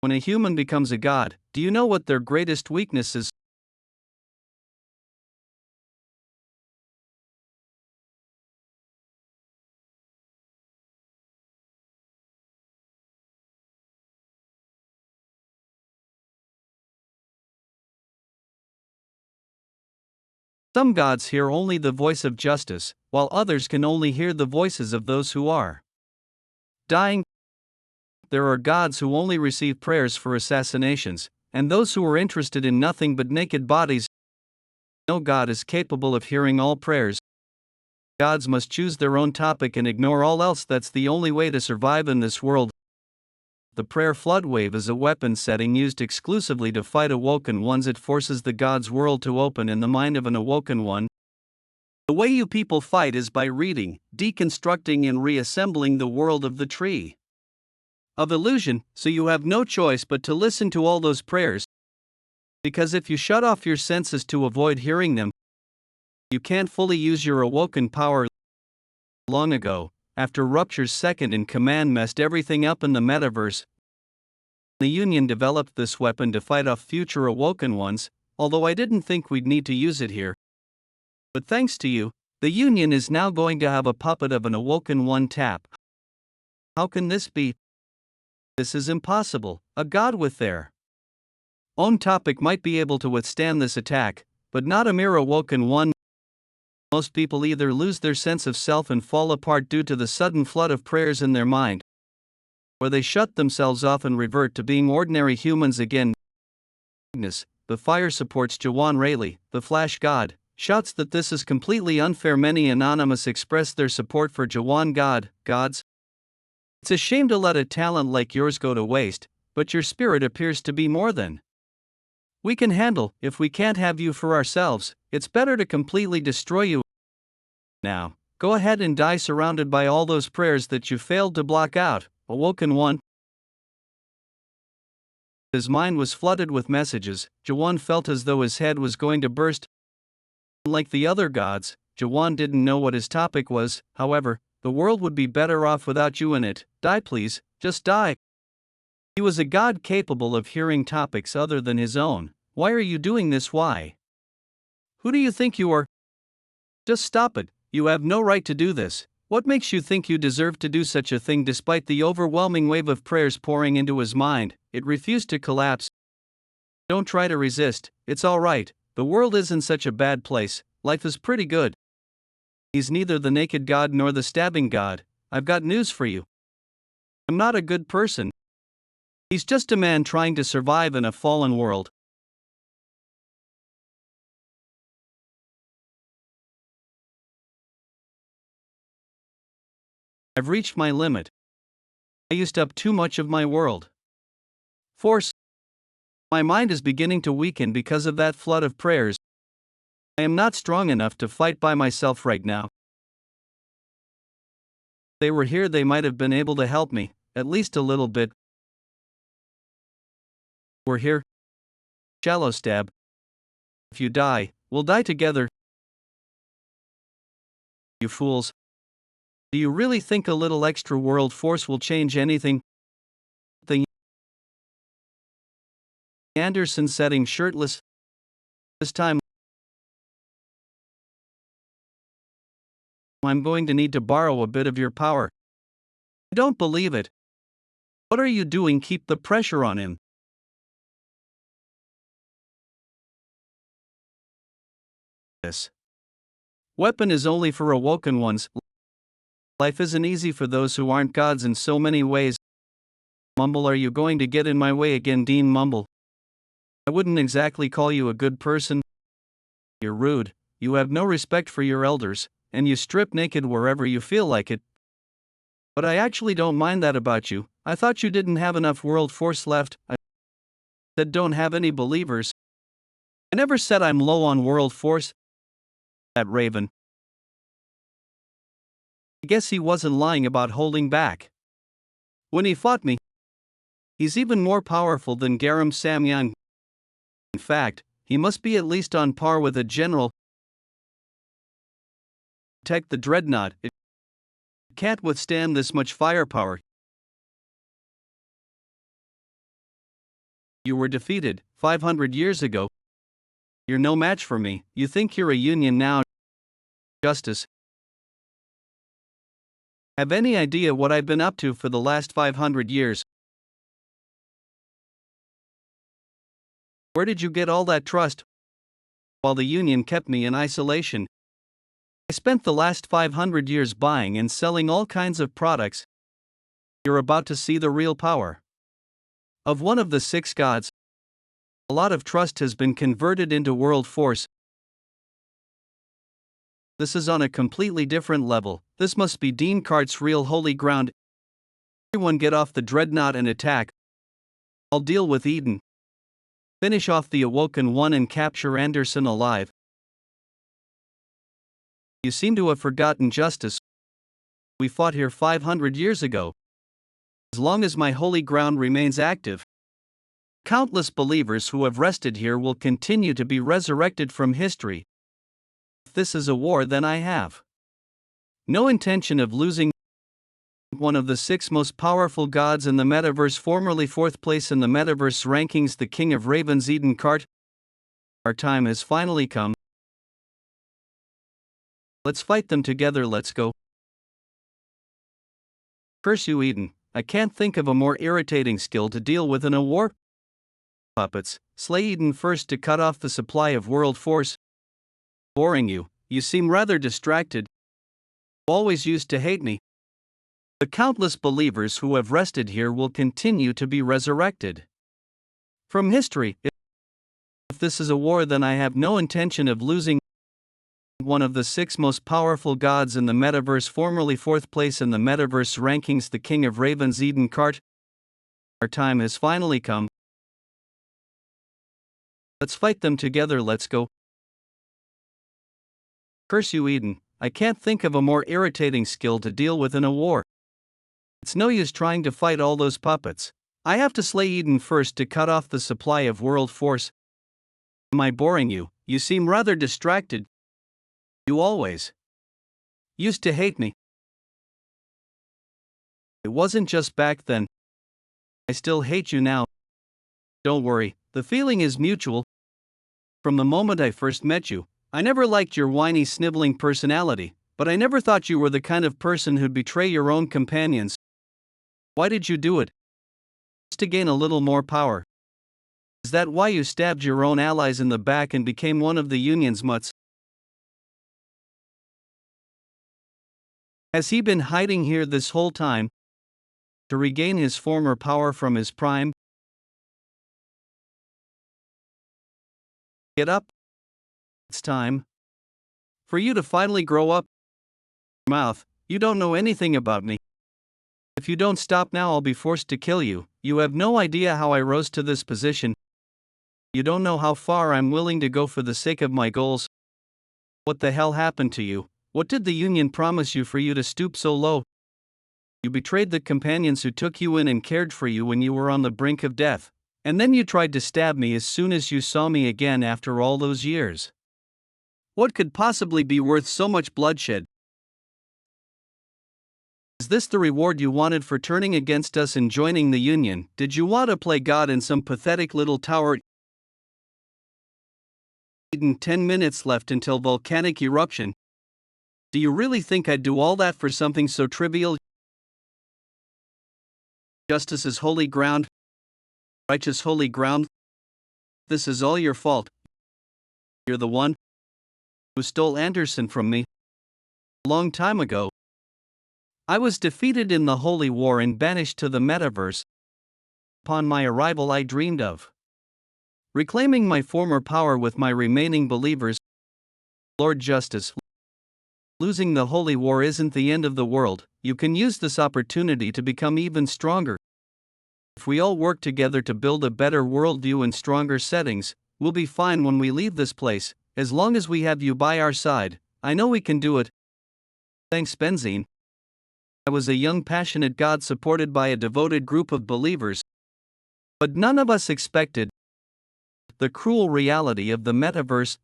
A: When a human becomes a god, do you know what their greatest weakness is? Some gods hear only the voice of justice, while others can only hear the voices of those who are dying. There are gods who only receive prayers for assassinations, and those who are interested in nothing but naked bodies. No god is capable of hearing all prayers. Gods must choose their own topic and ignore all else. That's the only way to survive in this world. The prayer flood wave is a weapon setting used exclusively to fight awoken ones. It forces the god's world to open in the mind of an awoken one. The way you people fight is by reading, deconstructing, and reassembling the world of the tree of illusion, so you have no choice but to listen to all those prayers. Because if you shut off your senses to avoid hearing them, you can't fully use your awoken power. Long ago, after Rupture's second in command messed everything up in the metaverse, the Union developed this weapon to fight off future awoken ones, although I didn't think we'd need to use it here. But thanks to you, the Union is now going to have a puppet of an awoken one tap. How can this be? This is impossible. A god with their own topic might be able to withstand this attack, but not a mere awoken one. Most people either lose their sense of self and fall apart due to the sudden flood of prayers in their mind, or they shut themselves off and revert to being ordinary humans again. The fire supports Jaehwan Rayleigh, the Flash God, shouts that this is completely unfair. Many anonymous express their support for Jaehwan gods. It's a shame to let a talent like yours go to waste, but your spirit appears to be more than we can handle. If we can't have you for ourselves, it's better to completely destroy you. Now, go ahead and die surrounded by all those prayers that you failed to block out, awoken one. His mind was flooded with messages. Jaehwan felt as though his head was going to burst. Like the other gods, Jaehwan didn't know what his topic was. However, the world would be better off without you in it. Die, please, just die. He was a god capable of hearing topics other than his own. Why are you doing this? Why? Who do you think you are? Just stop it. You have no right to do this. What makes you think you deserve to do such a thing? Despite the overwhelming wave of prayers pouring into his mind, it refused to collapse. Don't try to resist. It's all right. The world isn't such a bad place. Life is pretty good. He's neither the naked god nor the stabbing god. I've got news for you. I'm not a good person. He's just a man trying to survive in a fallen world. I've reached my limit. I used up too much of my world force. My mind is beginning to weaken because of that flood of prayers. I am not strong enough to fight by myself right now. If they were here, they might have been able to help me, at least a little bit. We're here. Shallow stab. If you die, we'll die together. You fools. Do you really think a little extra world force will change anything? The Anderson setting shirtless. This time, I'm going to need to borrow a bit of your power. I don't believe it. What are you doing? Keep the pressure on him. This weapon is only for awoken ones. Life isn't easy for those who aren't gods in so many ways. Mumble, are you going to get in my way again? Dean Mumble. I wouldn't exactly call you a good person. You're rude, you have no respect for your elders, and you strip naked wherever you feel like it. But I actually don't mind that about you. I thought you didn't have enough world force left. I said don't have any believers. I never said I'm low on world force. That raven. I guess he wasn't lying about holding back. When he fought me, he's even more powerful than Garam Samyang. In fact, he must be at least on par with a general. Protect the dreadnought. It can't withstand this much firepower. You were defeated 500 years ago. You're no match for me. You think you're a union now. Justice. Have any idea what I've been up to for the last 500 years? Where did you get all that trust? While the union kept me in isolation. I spent the last 500 years buying and selling all kinds of products. You're about to see the real power of one of the 6 gods. A lot of trust has been converted into world force. This is on a completely different level. This must be Dean Cart's real holy ground. Everyone get off the dreadnought and attack. I'll deal with Eden. Finish off the Awoken One and capture Anderson alive. You seem to have forgotten justice. We fought here 500 years ago. As long as my holy ground remains active, countless believers who have rested here will continue to be resurrected from history. If this is a war, then I have no intention of losing. One of the 6 most powerful gods in the metaverse, formerly 4th place in the metaverse rankings, the King of Ravens, Eden Cart. Our time has finally come. Let's fight them together, let's go. Curse you, Eden. I can't think of a more irritating skill to deal with in a war. Puppets, slay Eden first to cut off the supply of world force. Boring you, you seem rather distracted. Always used to hate me. The countless believers who have rested here will continue to be resurrected from history. If this is a war, then I have no intention of losing. One of the 6 most powerful gods in the metaverse, formerly 4th place in the metaverse rankings, the King of Ravens, Eden Cart. Our time has finally come. Let's fight them together, let's go. Curse you, Eden. I can't think of a more irritating skill to deal with in a war. It's no use trying to fight all those puppets. I have to slay Eden first to cut off the supply of world force. Am I boring you? You seem rather distracted. You always used to hate me. It wasn't just back then. I still hate you now. Don't worry, the feeling is mutual. From the moment I first met you, I never liked your whiny, sniveling personality, but I never thought you were the kind of person who'd betray your own companions. Why did you do it? Just to gain a little more power. Is that why you stabbed your own allies in the back and became one of the Union's mutts? Has he been hiding here this whole time to regain his former power from his prime? Get up. It's time for you to finally grow up. Mouth, you don't know anything about me. If you don't stop now, I'll be forced to kill you. You have no idea how I rose to this position. You don't know how far I'm willing to go for the sake of my goals. What the hell happened to you? What did the Union promise you for you to stoop so low? You betrayed the companions who took you in and cared for you when you were on the brink of death. And then you tried to stab me as soon as you saw me again after all those years. What could possibly be worth so much bloodshed? Is this the reward you wanted for turning against us and joining the Union? Did you want to play God in some pathetic little tower? 10 minutes left until volcanic eruption. Do you really think I'd do all that for something so trivial? Justice is holy ground. Righteous holy ground. This is all your fault. You're the one who stole Anderson from me. A long time ago. I was defeated in the Holy War and banished to the metaverse. Upon my arrival, I dreamed of reclaiming my former power with my remaining believers. Lord Justice. Losing the holy war isn't the end of the world. You can use this opportunity to become even stronger. If we all work together to build a better worldview and stronger settings, we'll be fine when we leave this place, as long as we have you by our side. I know we can do it. Thanks, Benzine. I was a young, passionate god supported by a devoted group of believers. But none of us expected the cruel reality of the metaverse.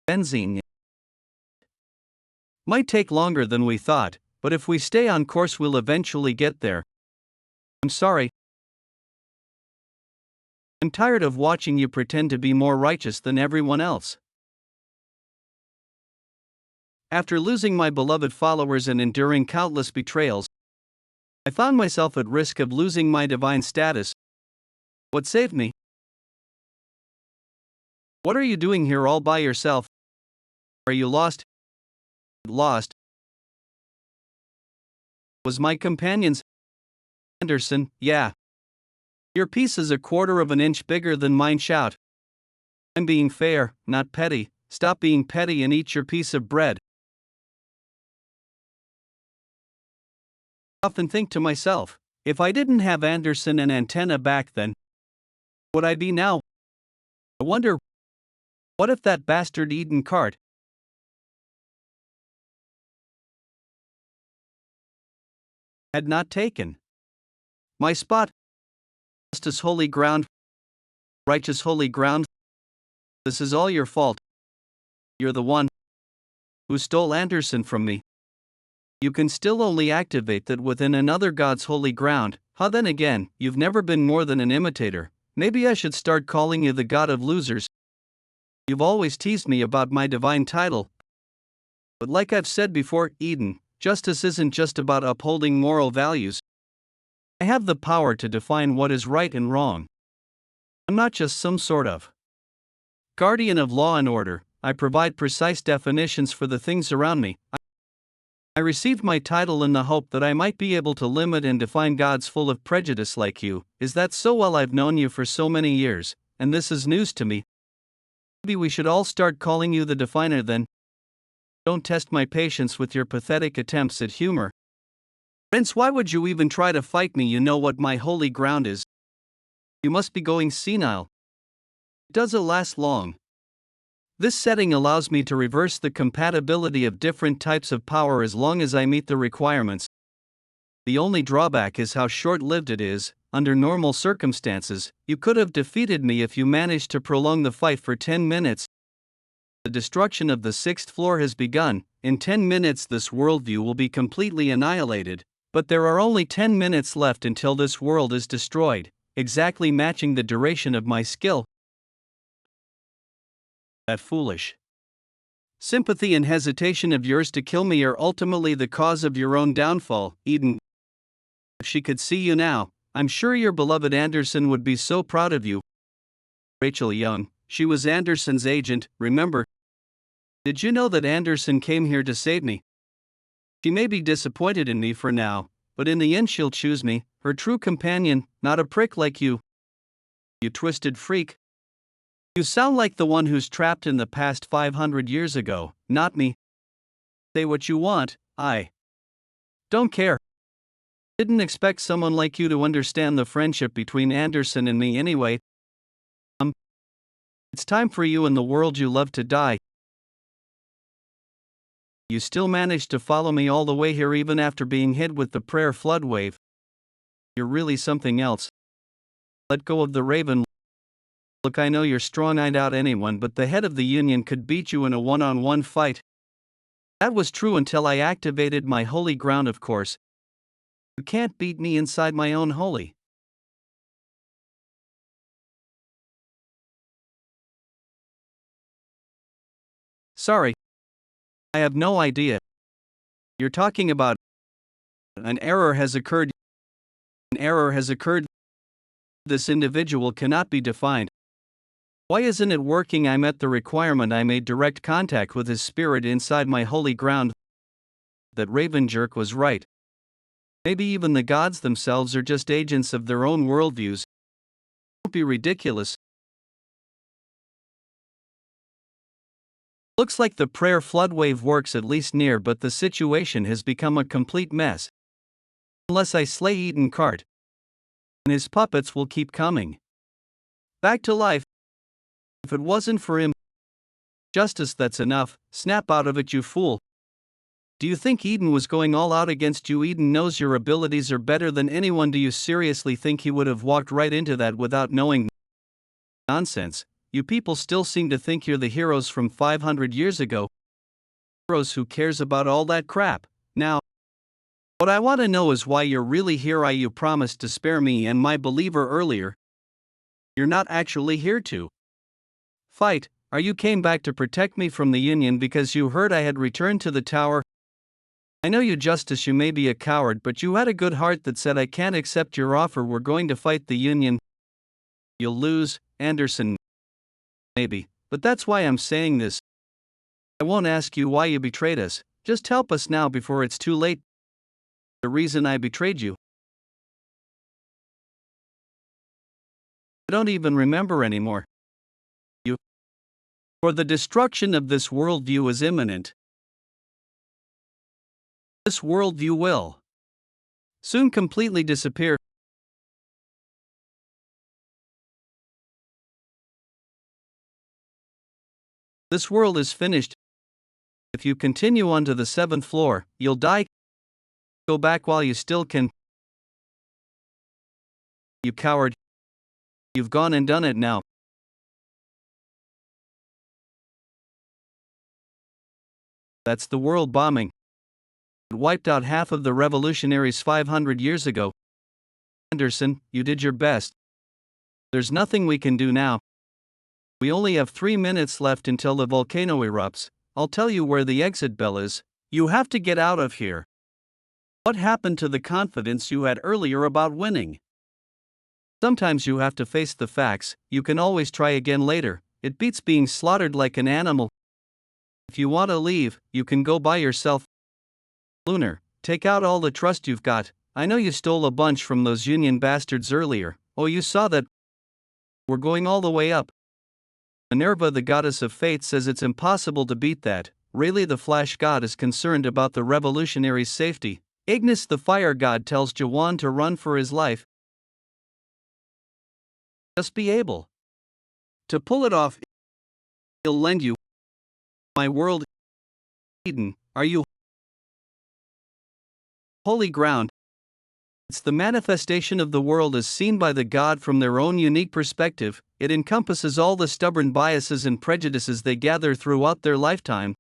A: Benzine. Might take longer than we thought, but if we stay on course, we'll eventually get there. I'm sorry. I'm tired of watching you pretend to be more righteous than everyone else. After losing my beloved followers and enduring countless betrayals, I found myself at risk of losing my divine status. What saved me? What are you doing here all by yourself? Are you lost? Lost? Was my companion's Anderson? Yeah. Your piece is 1/4 inch bigger than mine. Shout. I'm being fair, not petty. Stop being petty and eat your piece of bread. I often think to myself, if I didn't have Anderson and Antenna back then, would I be now? I wonder, what if that bastard Eden Cart had not taken my spot? Justice, holy ground, righteous holy ground. This is all your fault. You're the one who stole Anderson from me. You can still only activate that within another god's holy ground. Huh, then again, you've never been more than an imitator. Maybe I should start calling you the god of losers. You've always teased me about my divine title. But like I've said before, Eden, justice isn't just about upholding moral values. I have the power to define what is right and wrong. I'm not just some sort of guardian of law and order. I provide precise definitions for the things around me. I received my title in the hope that I might be able to limit and define gods full of prejudice like you. Is that so? Well, I've known you for so many years, and this is news to me. Maybe we should all start calling you the definer then. Don't test my patience with your pathetic attempts at humor. Prince, why would you even try to fight me? You know what my holy ground is. You must be going senile. Does it last long? This setting allows me to reverse the compatibility of different types of power as long as I meet the requirements. The only drawback is how short-lived it is. Under normal circumstances, you could have defeated me if you managed to prolong the fight for 10 minutes. The destruction of the 6th floor has begun. In 10 minutes this worldview will be completely annihilated, but there are only 10 minutes left until this world is destroyed, exactly matching the duration of my skill. That foolish sympathy and hesitation of yours to kill me are ultimately the cause of your own downfall, Eden. If she could see you now, I'm sure your beloved Anderson would be so proud of you. Rachel Young, she was Anderson's agent, remember? Did you know that Anderson came here to save me? She may be disappointed in me for now, but in the end she'll choose me, her true companion, not a prick like you. You twisted freak. You sound like the one who's trapped in the past 500 years ago, not me. Say what you want, I don't care. Didn't expect someone like you to understand the friendship between Anderson and me anyway. It's time for you and the world you love to die. You still managed to follow me all the way here even after being hit with the prayer flood wave. You're really something else. Let go of the raven. Look, I know you're strong. I'd out anyone, but the head of the union could beat you in a one-on-one fight. That was true until I activated my holy ground, of course. You can't beat me inside my own holy. Sorry. I have no idea. You're talking about. An error has occurred. An error has occurred. This individual cannot be defined. Why isn't it working? I met the requirement. I made direct contact with his spirit inside my holy ground. That raven jerk was right. Maybe even the gods themselves are just agents of their own worldviews. Don't be ridiculous. Looks like the prayer floodwave works at least near, but the situation has become a complete mess. Unless I slay Eden Cart, and his puppets will keep coming back to life. If it wasn't for him, justice, that's enough. Snap out of it, you fool. Do you think Eden was going all out against you? Eden knows your abilities are better than anyone. Do you seriously think he would have walked right into that without knowing? Nonsense. You people still seem to think you're the heroes from 500 years ago. Heroes, who cares about all that crap? Now, what I want to know is why you're really here. You promised to spare me and my believer earlier. You're not actually here to fight. You came back to protect me from the Union because you heard I had returned to the tower. I know you, Justice, you may be a coward, but you had a good heart that said I can't accept your offer. We're going to fight the Union. You'll lose, Anderson. Maybe, but that's why I'm saying this. I won't ask you why you betrayed us. Just help us now before it's too late. The reason I betrayed you, I don't even remember anymore. For the destruction of this worldview is imminent. This worldview will soon completely disappear. This world is finished. If you continue on to the 7th floor, you'll die. Go back while you still can. You coward. You've gone and done it now. That's the world bombing. It wiped out half of the revolutionaries 500 years ago. Anderson, you did your best. There's nothing we can do now. We only have 3 minutes left until the volcano erupts. I'll tell you where the exit bell is. You have to get out of here. What happened to the confidence you had earlier about winning? Sometimes you have to face the facts. You can always try again later. It beats being slaughtered like an animal. If you want to leave, you can go by yourself. Lunar, take out all the trust you've got. I know you stole a bunch from those Union bastards earlier. Oh, you saw that? We're going all the way up. Minerva, the goddess of fate, says it's impossible to beat that. Rayleigh, the flash god, is concerned about the revolutionaries' safety. Ignis, the fire god, tells Jaehwan to run for his life. Just be able to pull it off. He'll lend you my world. Eden, are you holy ground? It's the manifestation of the world as seen by the god from their own unique perspective. It encompasses all the stubborn biases and prejudices they gather throughout their lifetime.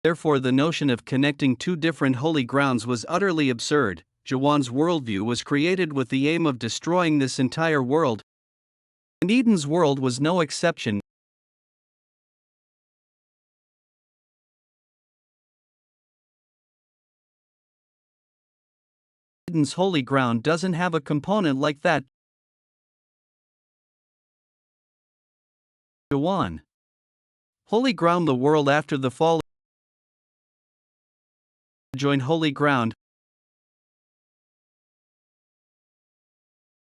A: Therefore, the notion of connecting two different holy grounds was utterly absurd. Jaehwan's worldview was created with the aim of destroying this entire world. And Eden's world was no exception. Eden's holy ground doesn't have a component like that. Jaehwan. Holy ground, the world after the fall. Join holy ground.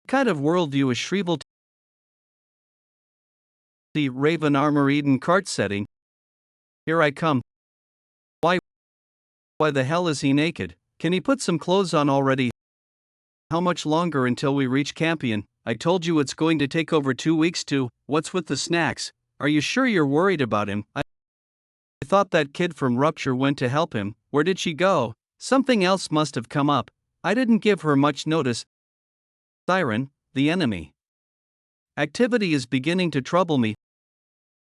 A: What kind of worldview is Shrivel? The Raven armor Eden cart setting. Here I come. Why the hell is he naked? Can he put some clothes on already? How much longer until we reach Campion? I told you it's going to take over 2 weeks to. What's with the snacks? Are you sure you're worried about him? I thought that kid from Rupture went to help him. Where did she go? Something else must have come up. I didn't give her much notice. Siren, the enemy activity is beginning to trouble me.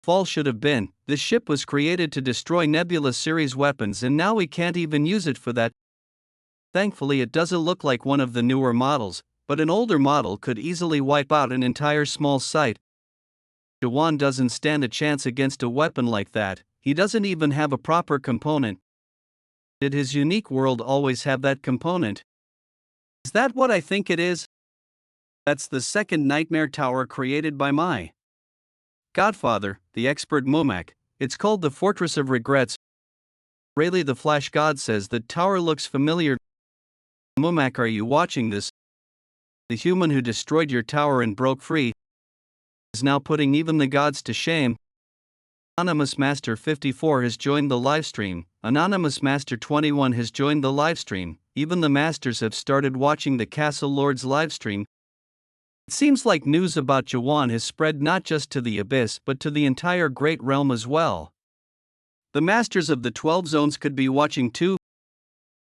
A: Fall should have been. This ship was created to destroy Nebula series weapons, and now we can't even use it for that. Thankfully, it doesn't look like one of the newer models, but an older model could easily wipe out an entire small site. Jaehwan doesn't stand a chance against a weapon like that. He doesn't even have a proper component. Did his unique world always have that component? Is that what I think it is? That's the second nightmare tower created by my godfather, the expert Momak. It's called the Fortress of Regrets. Rayleigh, the Flash God, says the tower looks familiar. Momak, are you watching this? The human who destroyed your tower and broke free is now putting even the gods to shame. Anonymous Master 54 has joined the livestream. Anonymous Master 21 has joined the livestream. Even the masters have started watching the Castle Lord's livestream. It seems like news about Jaehwan has spread not just to the Abyss but to the entire Great Realm as well. The masters of the 12 zones could be watching too.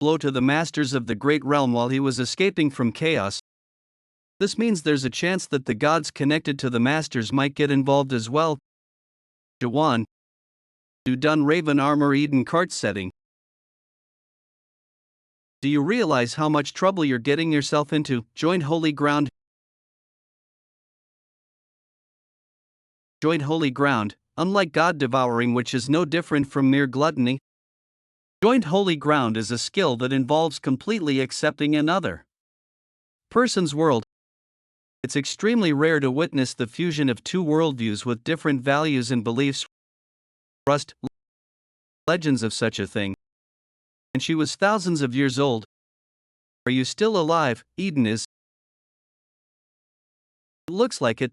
A: Blow to the masters of the Great Realm while he was escaping from chaos. This means there's a chance that the gods connected to the masters might get involved as well. Jaehwan, do done Raven Armor Eden cart setting. Do you realize how much trouble you're getting yourself into? Join Holy Ground. Join Holy Ground, unlike God devouring, which is no different from mere gluttony. Joined Holy Ground is a skill that involves completely accepting another person's world. It's extremely rare to witness the fusion of two worldviews with different values and beliefs. Rust legends of such a thing. And she was thousands of years old. Are you still alive? Eden is. Looks like it.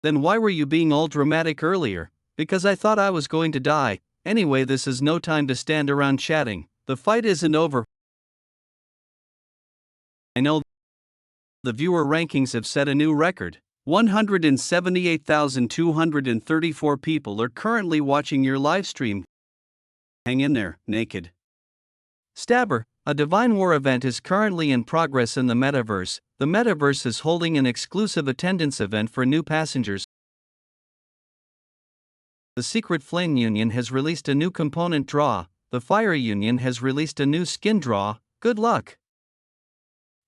A: Then why were you being all dramatic earlier? Because I thought I was going to die. Anyway, this is no time to stand around chatting. The fight isn't over. I know the viewer rankings have set a new record. 178,234 people are currently watching your live stream. Hang in there, naked. Stabber, a Divine War event is currently in progress in the metaverse. The metaverse is holding an exclusive attendance event for new passengers. The Secret Flame Union has released a new component draw. The Fire Union has released a new skin draw. Good luck.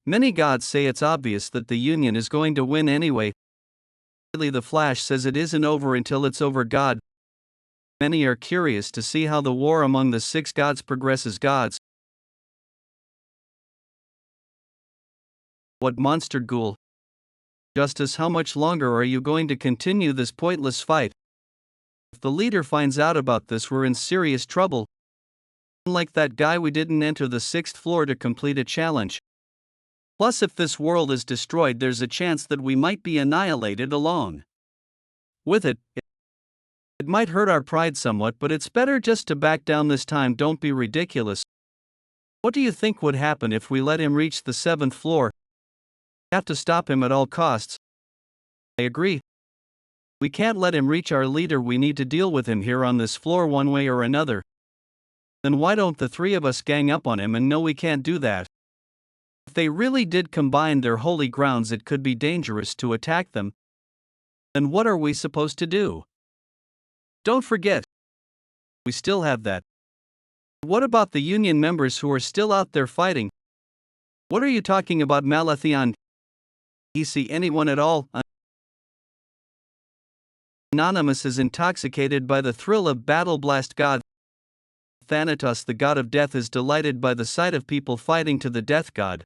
A: Many gods say it's obvious that the Union is going to win anyway. The Flash says it isn't over until it's over. God. Many are curious to see how the war among the 6 gods progresses. Gods. What monster ghoul? Justice, how much longer are you going to continue this pointless fight? If the leader finds out about this, we're in serious trouble. Like that guy, we didn't enter the 6th floor to complete a challenge. Plus, if this world is destroyed, there's a chance that we might be annihilated along with it. It might hurt our pride somewhat, but it's better just to back down this time. Don't be ridiculous. What do you think would happen if we let him reach the 7th floor? We have to stop him at all costs. I agree. We can't let him reach our leader. We need to deal with him here on this floor one way or another. Then why don't the 3 of us gang up on him? And no, we can't do that. If they really did combine their holy grounds, it could be dangerous to attack them. Then what are we supposed to do? Don't forget, we still have that. What about the Union members who are still out there fighting? What are you talking about, Malathion? You see anyone at all? Anonymous is intoxicated by the thrill of battle. Blast God. Thanatos, the god of death, is delighted by the sight of people fighting to the death god.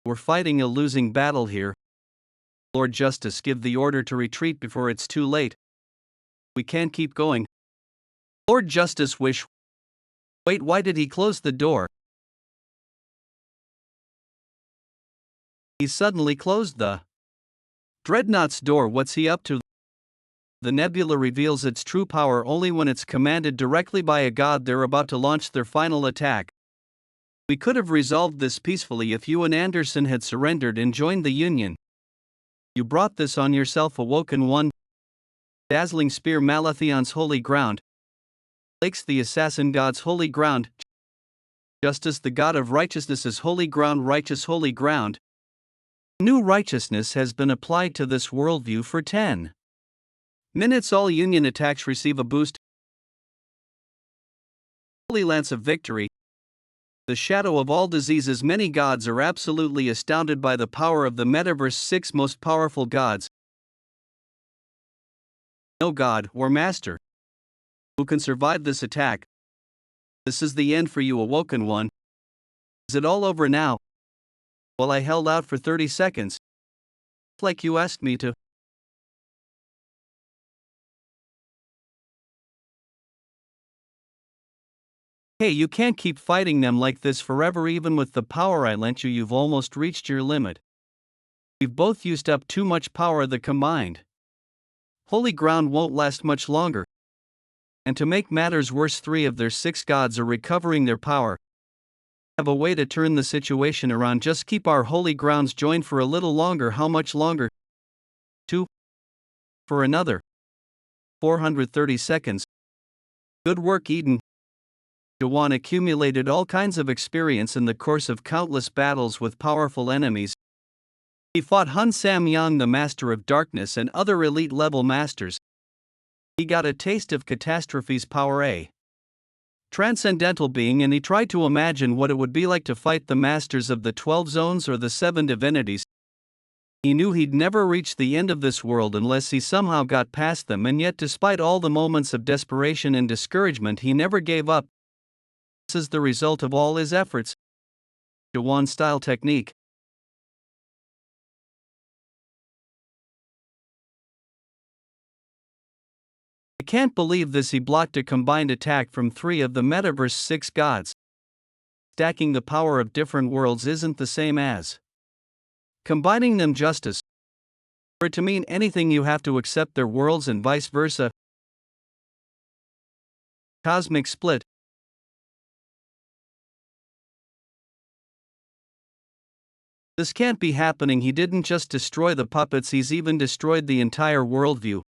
A: We're fighting a losing battle here. Lord Justice, give the order to retreat before it's too late. We can't keep going. Lord Justice, wish. Wait, why did he close the door? He suddenly closed the Dreadnought's door. What's he up to? The nebula reveals its true power only when it's commanded directly by a god. They're about to launch their final attack. We could have resolved this peacefully if you and Anderson had surrendered and joined the Union. You brought this on yourself, Awoken One. Dazzling Spear, Malathion's holy ground. Lakes, the assassin god's holy ground. Justice, the god of righteousness' holy ground. Righteous holy ground. New righteousness has been applied to this worldview for 10 minutes. All Union attacks receive a boost. Holy Lance of Victory. The shadow of all diseases. Many gods are absolutely astounded by the power of the metaverse. 6 most powerful gods. No god or master who can survive this attack. This is the end for you, Awoken One. Is it all over now? Well, I held out for 30 seconds. Like you asked me to. Hey, you can't keep fighting them like this forever. Even with the power I lent you, you've almost reached your limit. We've both used up too much power. The combined holy ground won't last much longer. And to make matters worse, 3 of their 6 gods are recovering their power. Have a way to turn the situation around. Just keep our holy grounds joined for a little longer. How much longer? 2. For another 430 seconds. Good work, Eden. Jaehwan accumulated all kinds of experience in the course of countless battles with powerful enemies. He fought Hun Samyang, the Master of Darkness, and other elite-level masters. He got a taste of Catastrophe's power, a transcendental being, and he tried to imagine what it would be like to fight the masters of the 12 zones or the 7 divinities. He knew he'd never reach the end of this world unless he somehow got past them, and yet despite all the moments of desperation and discouragement, he never gave up. This is the result of all his efforts. Jaehwan-style technique. I can't believe this. He blocked a combined attack from 3 of the metaverse 6 gods. Stacking the power of different worlds isn't the same as combining them. Justice. For it to mean anything, you have to accept their worlds and vice versa. Cosmic split. This can't be happening. He didn't just destroy the puppets, he's even destroyed the entire worldview.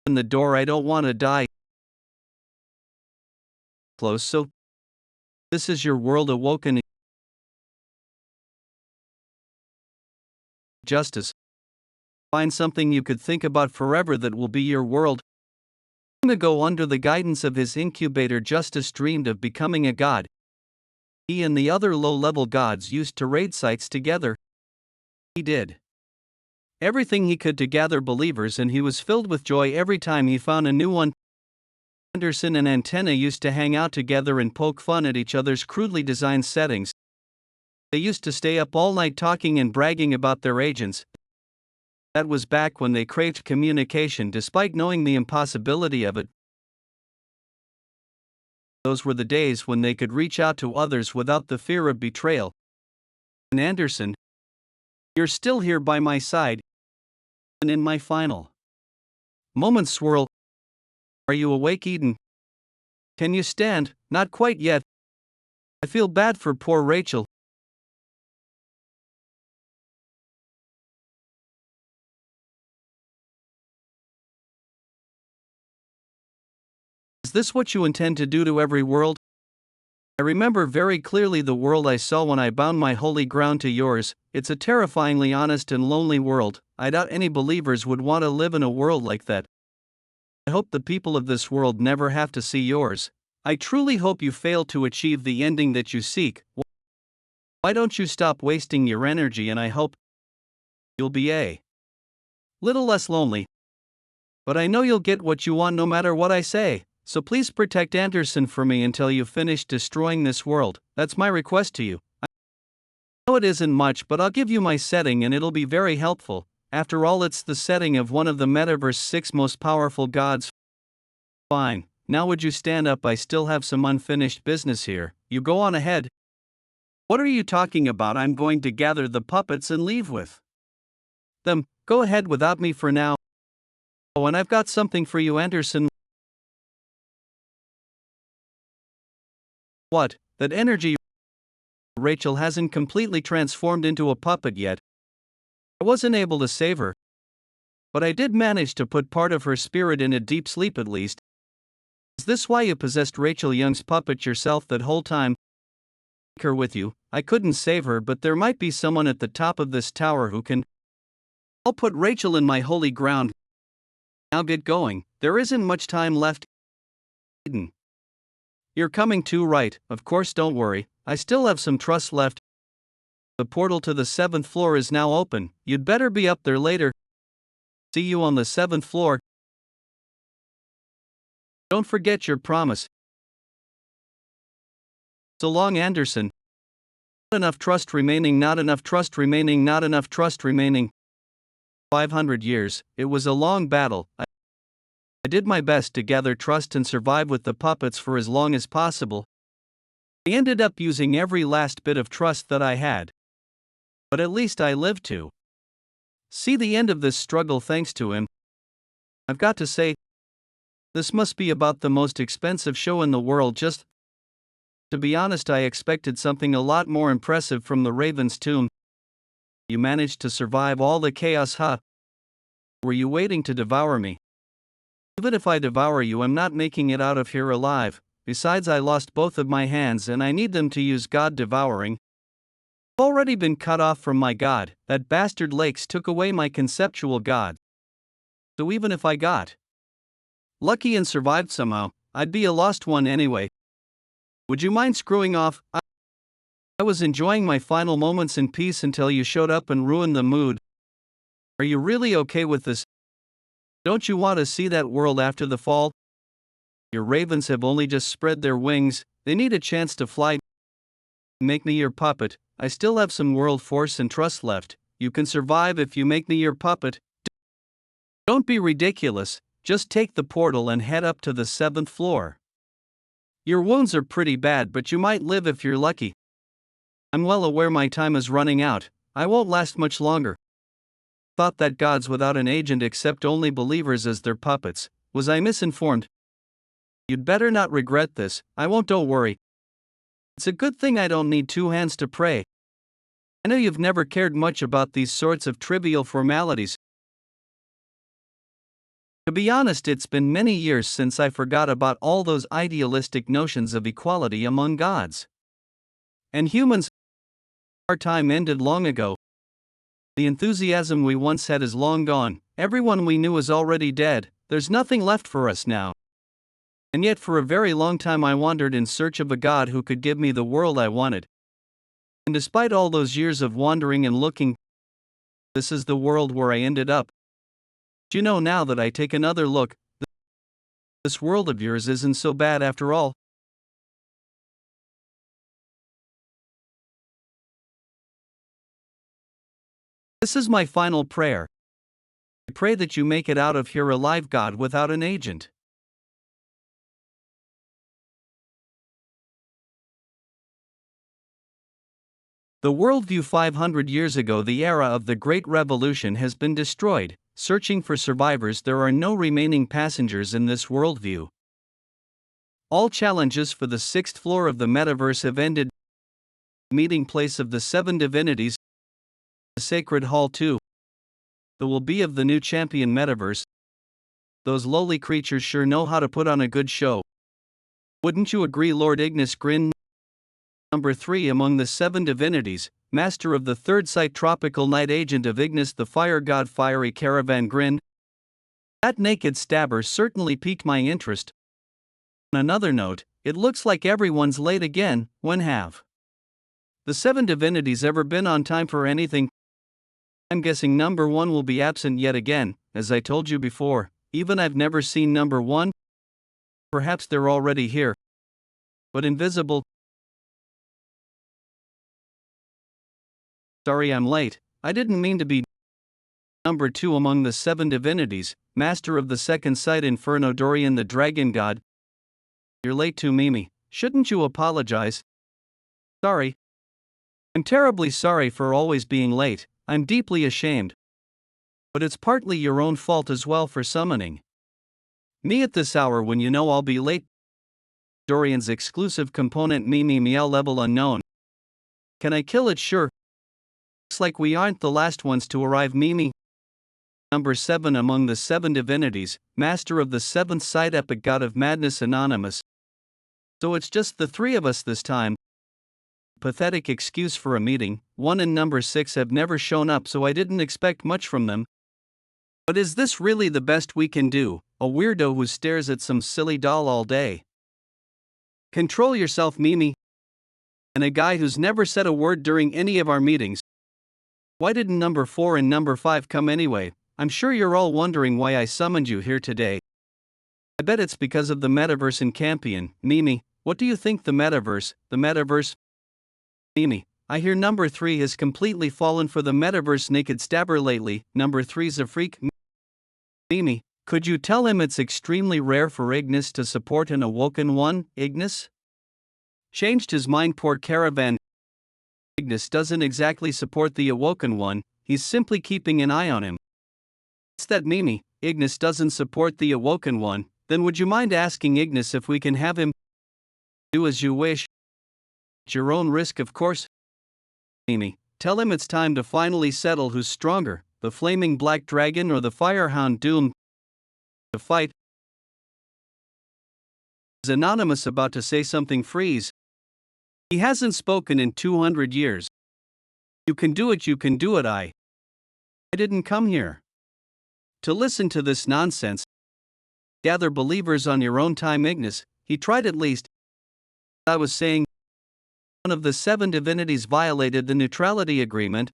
A: In the door, I don't want to die. Close, so this is your world awoken. Justice. Find something you could think about forever that will be your world. Long ago, under the guidance of his incubator, Justice dreamed of becoming a god. He and the other low-level gods used to raid sites together. He did everything he could to gather believers, and he was filled with joy every time he found a new one. Anderson and Antenna used to hang out together and poke fun at each other's crudely designed settings. They used to stay up all night talking and bragging about their agents. That was back when they craved communication despite knowing the impossibility of it. Those were the days when they could reach out to others without the fear of betrayal. And Anderson, you're still here by my side. And in my final moments swirl. Are you awake, Eden? Can you stand? Not quite yet. I feel bad for poor Rachel. Is this what you intend to do to every world? I remember very clearly the world I saw when I bound my holy ground to yours. It's a terrifyingly honest and lonely world. I doubt any believers would want to live in a world like that. I hope the people of this world never have to see yours. I truly hope you fail to achieve the ending that you seek. Why don't you stop wasting your energy, and I hope you'll be a little less lonely. But I know you'll get what you want no matter what I say. So please protect Anderson for me until you finish destroying this world. That's my request to you. I know it isn't much, but I'll give you my setting and it'll be very helpful. After all, it's the setting of one of the metaverse 6 most powerful gods. Fine. Now would you stand up? I still have some unfinished business here. You go on ahead. What are you talking about? I'm going to gather the puppets and leave with them. Go ahead without me for now. Oh, and I've got something for you, Anderson. What? That energy? Rachel hasn't completely transformed into a puppet yet. I wasn't able to save her. But I did manage to put part of her spirit in a deep sleep at least. Is this why you possessed Rachel Young's puppet yourself that whole time? Take her with you. I couldn't save her, but there might be someone at the top of this tower who can. I'll put Rachel in my holy ground. Now get going. There isn't much time left. Eden. You're coming too, right? Of course, don't worry. I still have some trust left. The portal to the 7th floor is now open. You'd better be up there later. See you on the 7th floor. Don't forget your promise. So long, Anderson. Not enough trust remaining, not enough trust remaining, not enough trust remaining. 500 years. It was a long battle. I did my best to gather trust and survive with the puppets for as long as possible. I ended up using every last bit of trust that I had. But at least I lived to see the end of this struggle thanks to him. I've got to say, this must be about the most expensive show in the world. Just to be honest, I expected something a lot more impressive from the Raven's tomb. You managed to survive all the chaos, huh? Were you waiting to devour me? Even if I devour you, I'm not making it out of here alive. Besides, I lost both of my hands and I need them to use God devouring. I've already been cut off from my God. That bastard Lakes took away my conceptual God. So even if I got lucky and survived somehow, I'd be a lost one anyway. Would you mind screwing off? I was enjoying my final moments in peace until you showed up and ruined the mood. Are you really okay with this? Don't you want to see that world after the fall? Your ravens have only just spread their wings, they need a chance to fly. Make me your puppet. I still have some world force and trust left. You can survive if you make me your puppet. Don't be ridiculous, just take the portal and head up to the 7th floor. Your wounds are pretty bad, but you might live if you're lucky. I'm well aware my time is running out, I won't last much longer. Thought that gods without an agent accept only believers as their puppets. Was I misinformed? You'd better not regret this. I won't, don't worry. It's a good thing I don't need 2 hands to pray. I know you've never cared much about these sorts of trivial formalities. To be honest, it's been many years since I forgot about all those idealistic notions of equality among gods and humans. Our time ended long ago. The enthusiasm we once had is long gone. Everyone we knew is already dead. There's nothing left for us now. And yet for a very long time I wandered in search of a god who could give me the world I wanted. And despite all those years of wandering and looking, this is the world where I ended up. Do you know, now that I take another look, this world of yours isn't so bad after all. This is my final prayer. I pray that you make it out of here alive, God without an agent. The worldview 500 years ago, the era of the Great Revolution, has been destroyed. Searching for survivors, there are no remaining passengers in this worldview. All challenges for the 6th floor of the metaverse have ended. Meeting place of the 7 divinities, the sacred hall too. The will be of the new champion metaverse. Those lowly creatures sure know how to put on a good show. Wouldn't you agree? Lord Ignis grinned. Number 3 among the 7 divinities, master of the 3rd sight, tropical night, agent of Ignis the fire god, fiery caravan grinned. That naked stabber certainly piqued my interest. On another note, it looks like everyone's late again. When have the 7 divinities ever been on time for anything? I'm guessing number 1 will be absent yet again. As I told you before, even I've never seen number 1. Perhaps they're already here, but invisible. Sorry I'm late, I didn't mean to be. Number 2 among the 7 divinities, master of the 2nd sight, Inferno, Dorian the dragon god. You're late too, Mimi. Shouldn't you apologize? Sorry. I'm terribly sorry for always being late. I'm deeply ashamed. But it's partly your own fault as well for summoning me at this hour when you know I'll be late. Dorian's exclusive component, Mimi Meow, level unknown. Can I kill it? Sure. Looks like we aren't the last ones to arrive, Mimi. Number 7 among the 7 divinities, master of the 7th sight, epic god of madness, anonymous. So it's just the 3 of us this time. Pathetic excuse for a meeting. 1 and number 6 have never shown up, so I didn't expect much from them. But is this really the best we can do? A weirdo who stares at some silly doll all day. Control yourself, Mimi. And a guy who's never said a word during any of our meetings. Why didn't number 4 and number 5 come anyway? I'm sure you're all wondering why I summoned you here today. I bet it's because of the metaverse in Campion. Mimi, what do you think? The metaverse? Mimi, I hear number 3 has completely fallen for the metaverse naked stabber lately. Number 3's a freak. Mimi, could you tell him it's extremely rare for Ignis to support an awoken one? Ignis changed his mind, poor caravan. Ignis doesn't exactly support the awoken one, he's simply keeping an eye on him. It's that, Mimi, Ignis doesn't support the Awoken One, then would you mind asking Ignis if we can have him do as you wish? At your own risk, of course. Mimi, tell him it's time to finally settle who's stronger, the flaming black dragon or the firehound doomed to fight. Is Anonymous about to say something? Freeze. He hasn't spoken in 200 years. You can do it, I didn't come here to listen to this nonsense. Gather believers on your own time, Ignis. He tried at least. I was saying, one of the 7 divinities violated the neutrality agreement.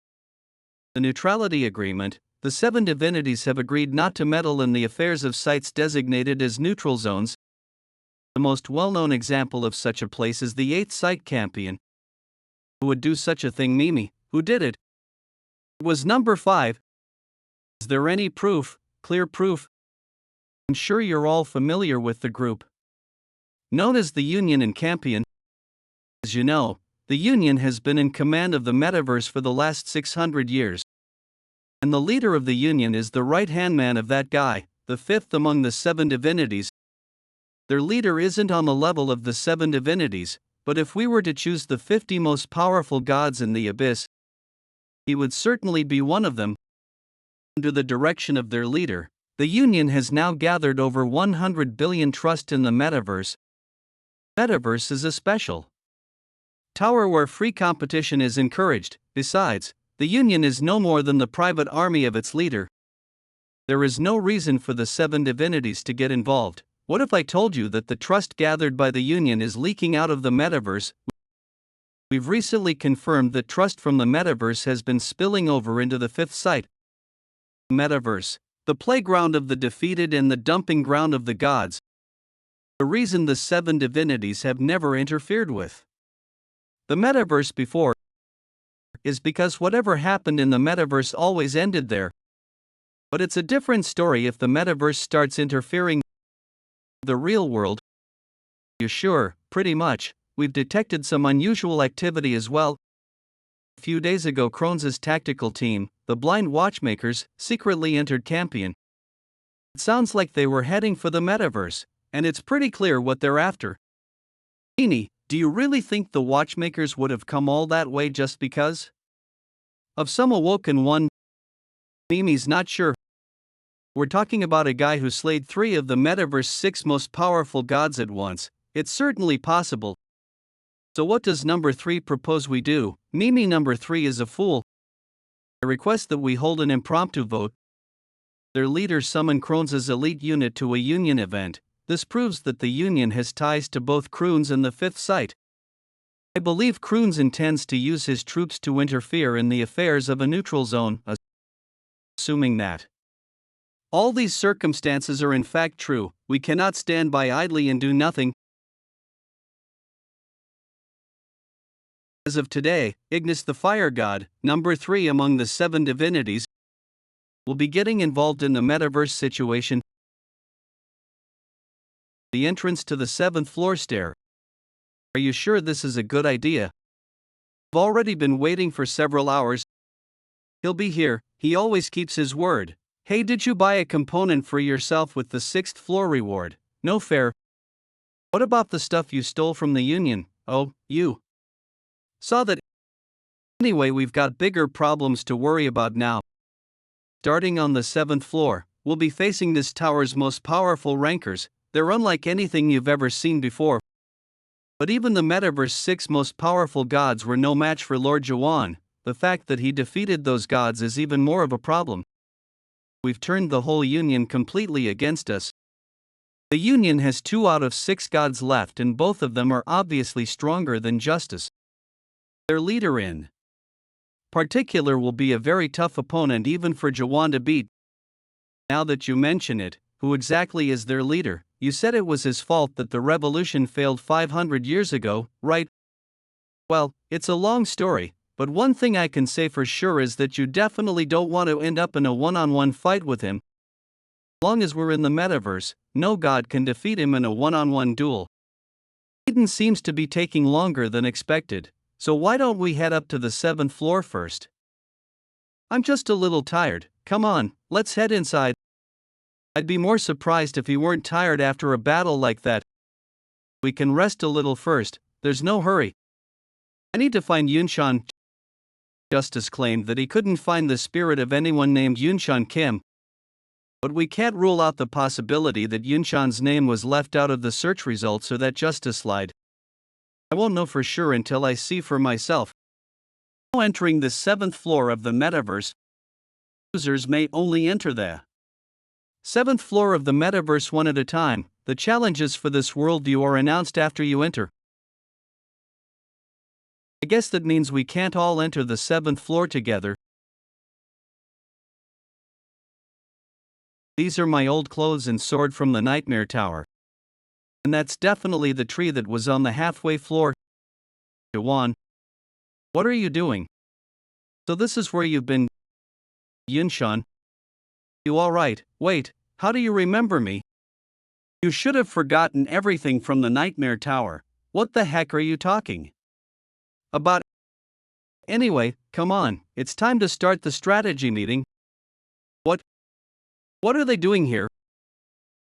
A: The neutrality agreement, the 7 divinities have agreed not to meddle in the affairs of sites designated as neutral zones. The most well-known example of such a place is the 8th site Campion. Who would do such a thing? Mimi. Who did it? It was number 5. Is there any proof, clear proof? I'm sure you're all familiar with the group known as the Union in Campion. As you know, the Union has been in command of the metaverse for the last 600 years. And the leader of the Union is the right-hand man of that guy, the 5th among the 7 divinities. Their leader isn't on the level of the 7 divinities, but if we were to choose the 50 most powerful gods in the abyss, he would certainly be one of them. Under the direction of their leader, the Union has now gathered over 100 billion trust in the metaverse. Metaverse is a special tower where free competition is encouraged. Besides, the Union is no more than the private army of its leader. There is no reason for the 7 divinities to get involved. What if I told you that the trust gathered by the Union is leaking out of the metaverse? We've recently confirmed that trust from the metaverse has been spilling over into the 5th site. Metaverse, the playground of the defeated and the dumping ground of the gods. The reason the 7 divinities have never interfered with the metaverse before is because whatever happened in the metaverse always ended there. But it's a different story if the metaverse starts interfering with the real world. You sure? Pretty much. We've detected some unusual activity as well. A few days ago, Krones' tactical team, the Blind Watchmakers, secretly entered Campion. It sounds like they were heading for the metaverse, and it's pretty clear what they're after. Eni, do you really think the Watchmakers would have come all that way just because of some Awoken One? Mimi's not sure. We're talking about a guy who slayed 3 of the metaverse's 6 most powerful gods at once. It's certainly possible. So what does number 3 propose we do? Mimi, number 3 is a fool. I request that we hold an impromptu vote. Their leader summoned Krones' elite unit to a Union event. This proves that the Union has ties to both Krones and the 5th site. I believe Krones intends to use his troops to interfere in the affairs of a neutral zone, assuming that all these circumstances are in fact true. We cannot stand by idly and do nothing. As of today, Ignis the Fire God, number 3 among the 7 divinities, will be getting involved in the metaverse situation. The entrance to the 7th floor stair. Are you sure this is a good idea? I've already been waiting for several hours. He'll be here, he always keeps his word. Hey, did you buy a component for yourself with the 6th floor reward? No fair. What about the stuff you stole from the Union? Oh, you saw that. Anyway, we've got bigger problems to worry about now. Starting on the 7th floor, we'll be facing this tower's most powerful rankers. They're unlike anything you've ever seen before. But even the metaverse's 6 most powerful gods were no match for Lord Jaehwan. The fact that he defeated those gods is even more of a problem. We've turned the whole Union completely against us. The Union has 2 out of 6 gods left, and both of them are obviously stronger than Justice. Their leader in particular will be a very tough opponent even for Jaehwan to beat. Now that you mention it, who exactly is their leader? You said it was his fault that the revolution failed 500 years ago, right? Well, it's a long story, but one thing I can say for sure is that you definitely don't want to end up in a one-on-one fight with him. As long as we're in the metaverse, no god can defeat him in a one-on-one duel. Eden seems to be taking longer than expected. So why don't we head up to the 7th floor first? I'm just a little tired. Come on, let's head inside. I'd be more surprised if he weren't tired after a battle like that. We can rest a little first, there's no hurry. I need to find Yunshan. Justice claimed that he couldn't find the spirit of anyone named Yunshan Kim. But we can't rule out the possibility that Yunshan's name was left out of the search results or that Justice lied. I won't know for sure until I see for myself. Now entering the 7th floor of the metaverse, users may only enter the 7th floor of the metaverse one at a time. The challenges for this worldview are announced after you enter. I guess that means we can't all enter the 7th floor together. These are my old clothes and sword from the Nightmare Tower. And that's definitely the tree that was on the halfway floor. Jaehwan, what are you doing? So this is where you've been, Yunshan? You alright? Wait, how do you remember me? You should have forgotten everything from the Nightmare Tower. What the heck are you talking about? Anyway, come on, it's time to start the strategy meeting. What are they doing here?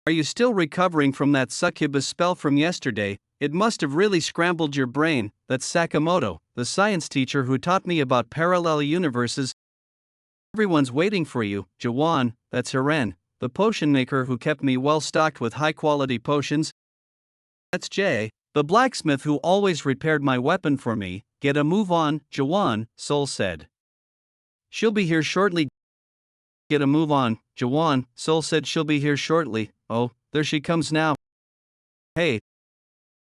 A: Are you still recovering from that succubus spell from yesterday? It must have really scrambled your brain. That's Sakamoto, the science teacher who taught me about parallel universes. Everyone's waiting for you. Jaehwan, that's Hiren, the potion maker who kept me well stocked with high quality potions. That's Jay, the blacksmith who always repaired my weapon for me. Get a move on, Jaehwan, Sol said. She'll be here shortly. Get a move on, Jaehwan, Sol said. She'll be here shortly. Oh, there she comes now. Hey,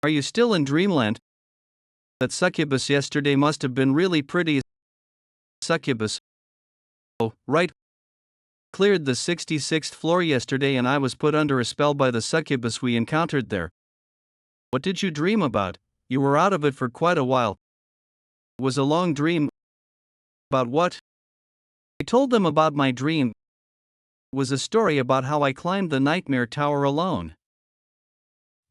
A: are you still in dreamland? That succubus yesterday must have been really pretty. Succubus. Oh, right. Cleared the 66th floor yesterday and I was put under a spell by the succubus we encountered there. What did you dream about? You were out of it for quite a while. It was a long dream. About what? I told them about my dream. It was a story about how I climbed the Nightmare Tower alone.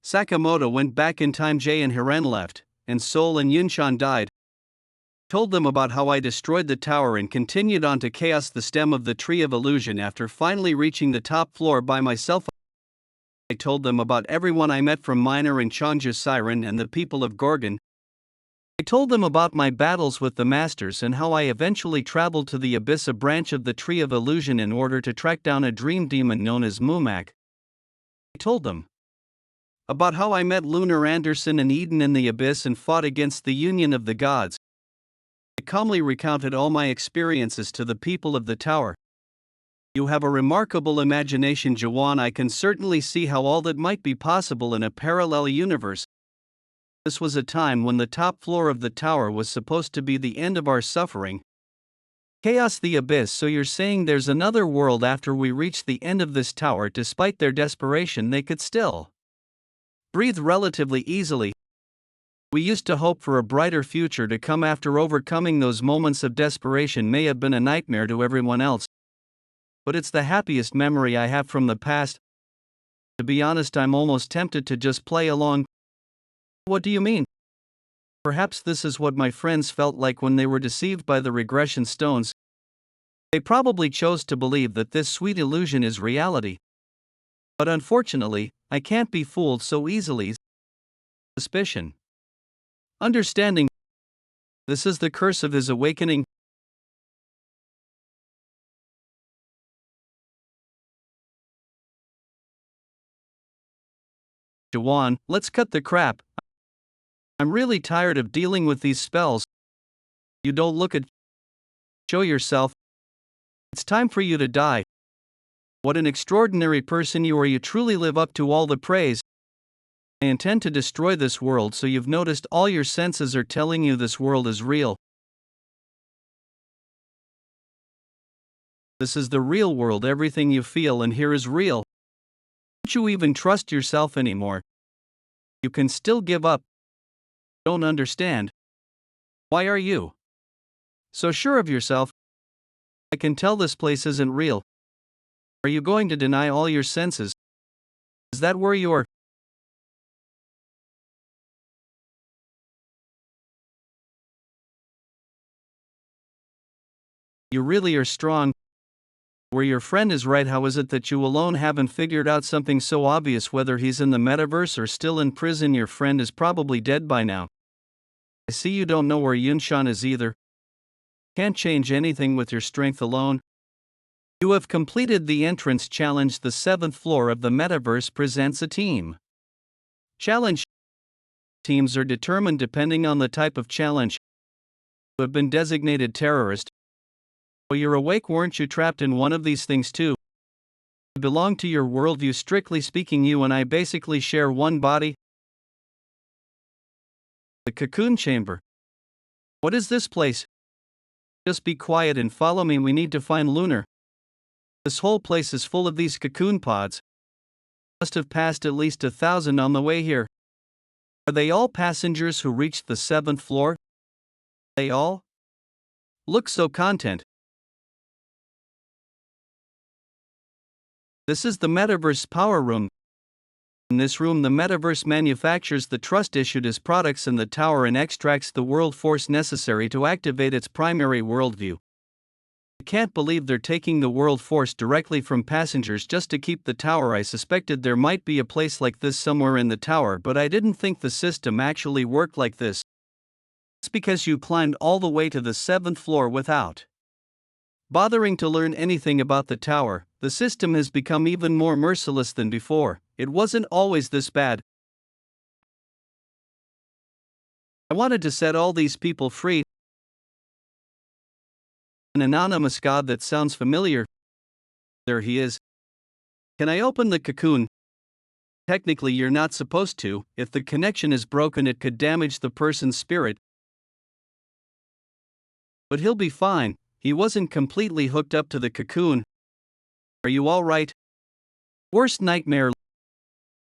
A: Sakamoto went back in time. Jay and Hiren left, and Sol and Yunshan died. Told them about how I destroyed the tower and continued on to chaos the stem of the Tree of Illusion after finally reaching the top floor by myself. I told them about everyone I met from Minor and Changja Siren and the people of Gorgon. I told them about my battles with the Masters and how I eventually traveled to the Abyss, a branch of the Tree of Illusion, in order to track down a dream demon known as Mumak. I told them about how I met Lunar Anderson and Eden in the Abyss and fought against the Union of the Gods. I calmly recounted all my experiences to the people of the tower. You have a remarkable imagination, Jaehwan. I can certainly see how all that might be possible in a parallel universe. This was a time when the top floor of the tower was supposed to be the end of our suffering. Chaos, the Abyss. So you're saying there's another world after we reach the end of this tower? Despite their desperation, they could still breathe relatively easily. We used to hope for a brighter future to come after overcoming those moments of desperation. May have been a nightmare to everyone else, but it's the happiest memory I have from the past. To be honest, I'm almost tempted to just play along. What do you mean? Perhaps this is what my friends felt like when they were deceived by the regression stones. They probably chose to believe that this sweet illusion is reality. But unfortunately, I can't be fooled so easily. Suspicion. Understanding. This is the curse of his awakening. Jaehwan, let's cut the crap. I'm really tired of dealing with these spells. You don't look at. Show yourself. It's time for you to die. What an extraordinary person you are. You truly live up to all the praise. I intend to destroy this world, so you've noticed all your senses are telling you this world is real. This is the real world. Everything you feel and hear is real. Don't you even trust yourself anymore? You can still give up. Don't understand. Why are you so sure of yourself? I can tell this place isn't real. Are you going to deny all your senses? Is that where you're? You really are strong. Where your friend is right, how is it that you alone haven't figured out something so obvious? Whether he's in the metaverse or still in prison, your friend is probably dead by now. I see you don't know where Yunshan is either. Can't change anything with your strength alone. You have completed the entrance challenge. The 7th floor of the metaverse presents a team challenge. Teams are determined depending on the type of challenge. You have been designated terrorist. While you're awake, weren't you trapped in one of these things too? I belong to your worldview. Strictly speaking, you and I basically share one body. The cocoon chamber. What is this place? Just be quiet and follow me. We need to find Lunar. This whole place is full of these cocoon pods. Must have passed at least 1,000 on the way here. Are they all passengers who reached the 7th floor? They all look so content. This is the Metaverse Power Room. In this room, the Metaverse manufactures the trust issued as products in the tower and extracts the world force necessary to activate its primary worldview. I can't believe they're taking the world force directly from passengers just to keep the tower. I suspected there might be a place like this somewhere in the tower, but I didn't think the system actually worked like this. It's because you climbed all the way to the 7th floor without bothering to learn anything about the tower. The system has become even more merciless than before. It wasn't always this bad. I wanted to set all these people free. An anonymous god, that sounds familiar. There he is. Can I open the cocoon? Technically, you're not supposed to. If the connection is broken, it could damage the person's spirit. But he'll be fine. He wasn't completely hooked up to the cocoon. Are you all right? Worst nightmare.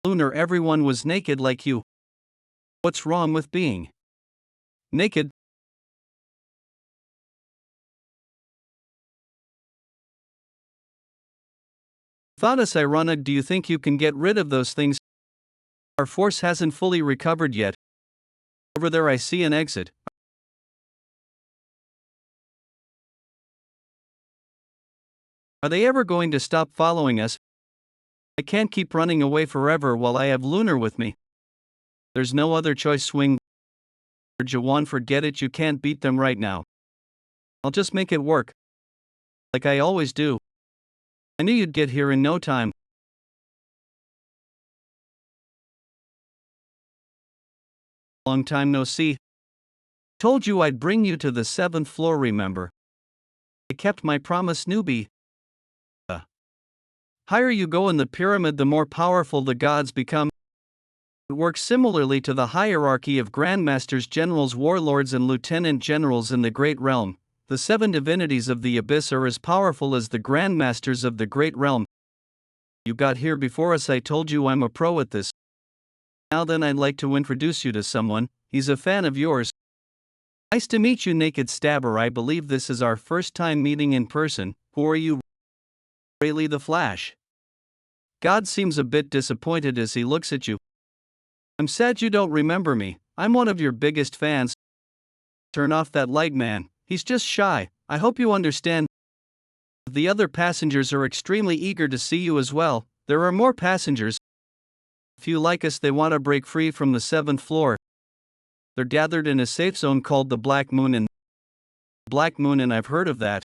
A: Lunar, everyone was naked like you. What's wrong with being naked? Thought us ironic. Do you think you can get rid of those things? Our force hasn't fully recovered yet. Over there I see an exit. Are they ever going to stop following us? I can't keep running away forever while I have Lunar with me. There's no other choice. Swing. Jaehwan, forget it. You can't beat them right now. I'll just make it work. Like I always do. I knew you'd get here in no time. Long time no see. Told you I'd bring you to the 7th floor, remember? I kept my promise, newbie. The higher you go in the pyramid, the more powerful the gods become. It works similarly to the hierarchy of grandmasters, generals, warlords, and lieutenant generals in the Great Realm. The 7 divinities of the Abyss are as powerful as the grandmasters of the Great Realm. You got here before us. I told you I'm a pro at this. Now then, I'd like to introduce you to someone. He's a fan of yours. Nice to meet you, Naked Stabber. I believe this is our first time meeting in person. Who are you? Rayleigh the Flash. God seems a bit disappointed as he looks at you. I'm sad you don't remember me. I'm one of your biggest fans. Turn off that light, man. He's just shy. I hope you understand. The other passengers are extremely eager to see you as well. There are more passengers. If you like us, they want to break free from the 7th floor. They're gathered in a safe zone called the Black Moon Inn. I've heard of that.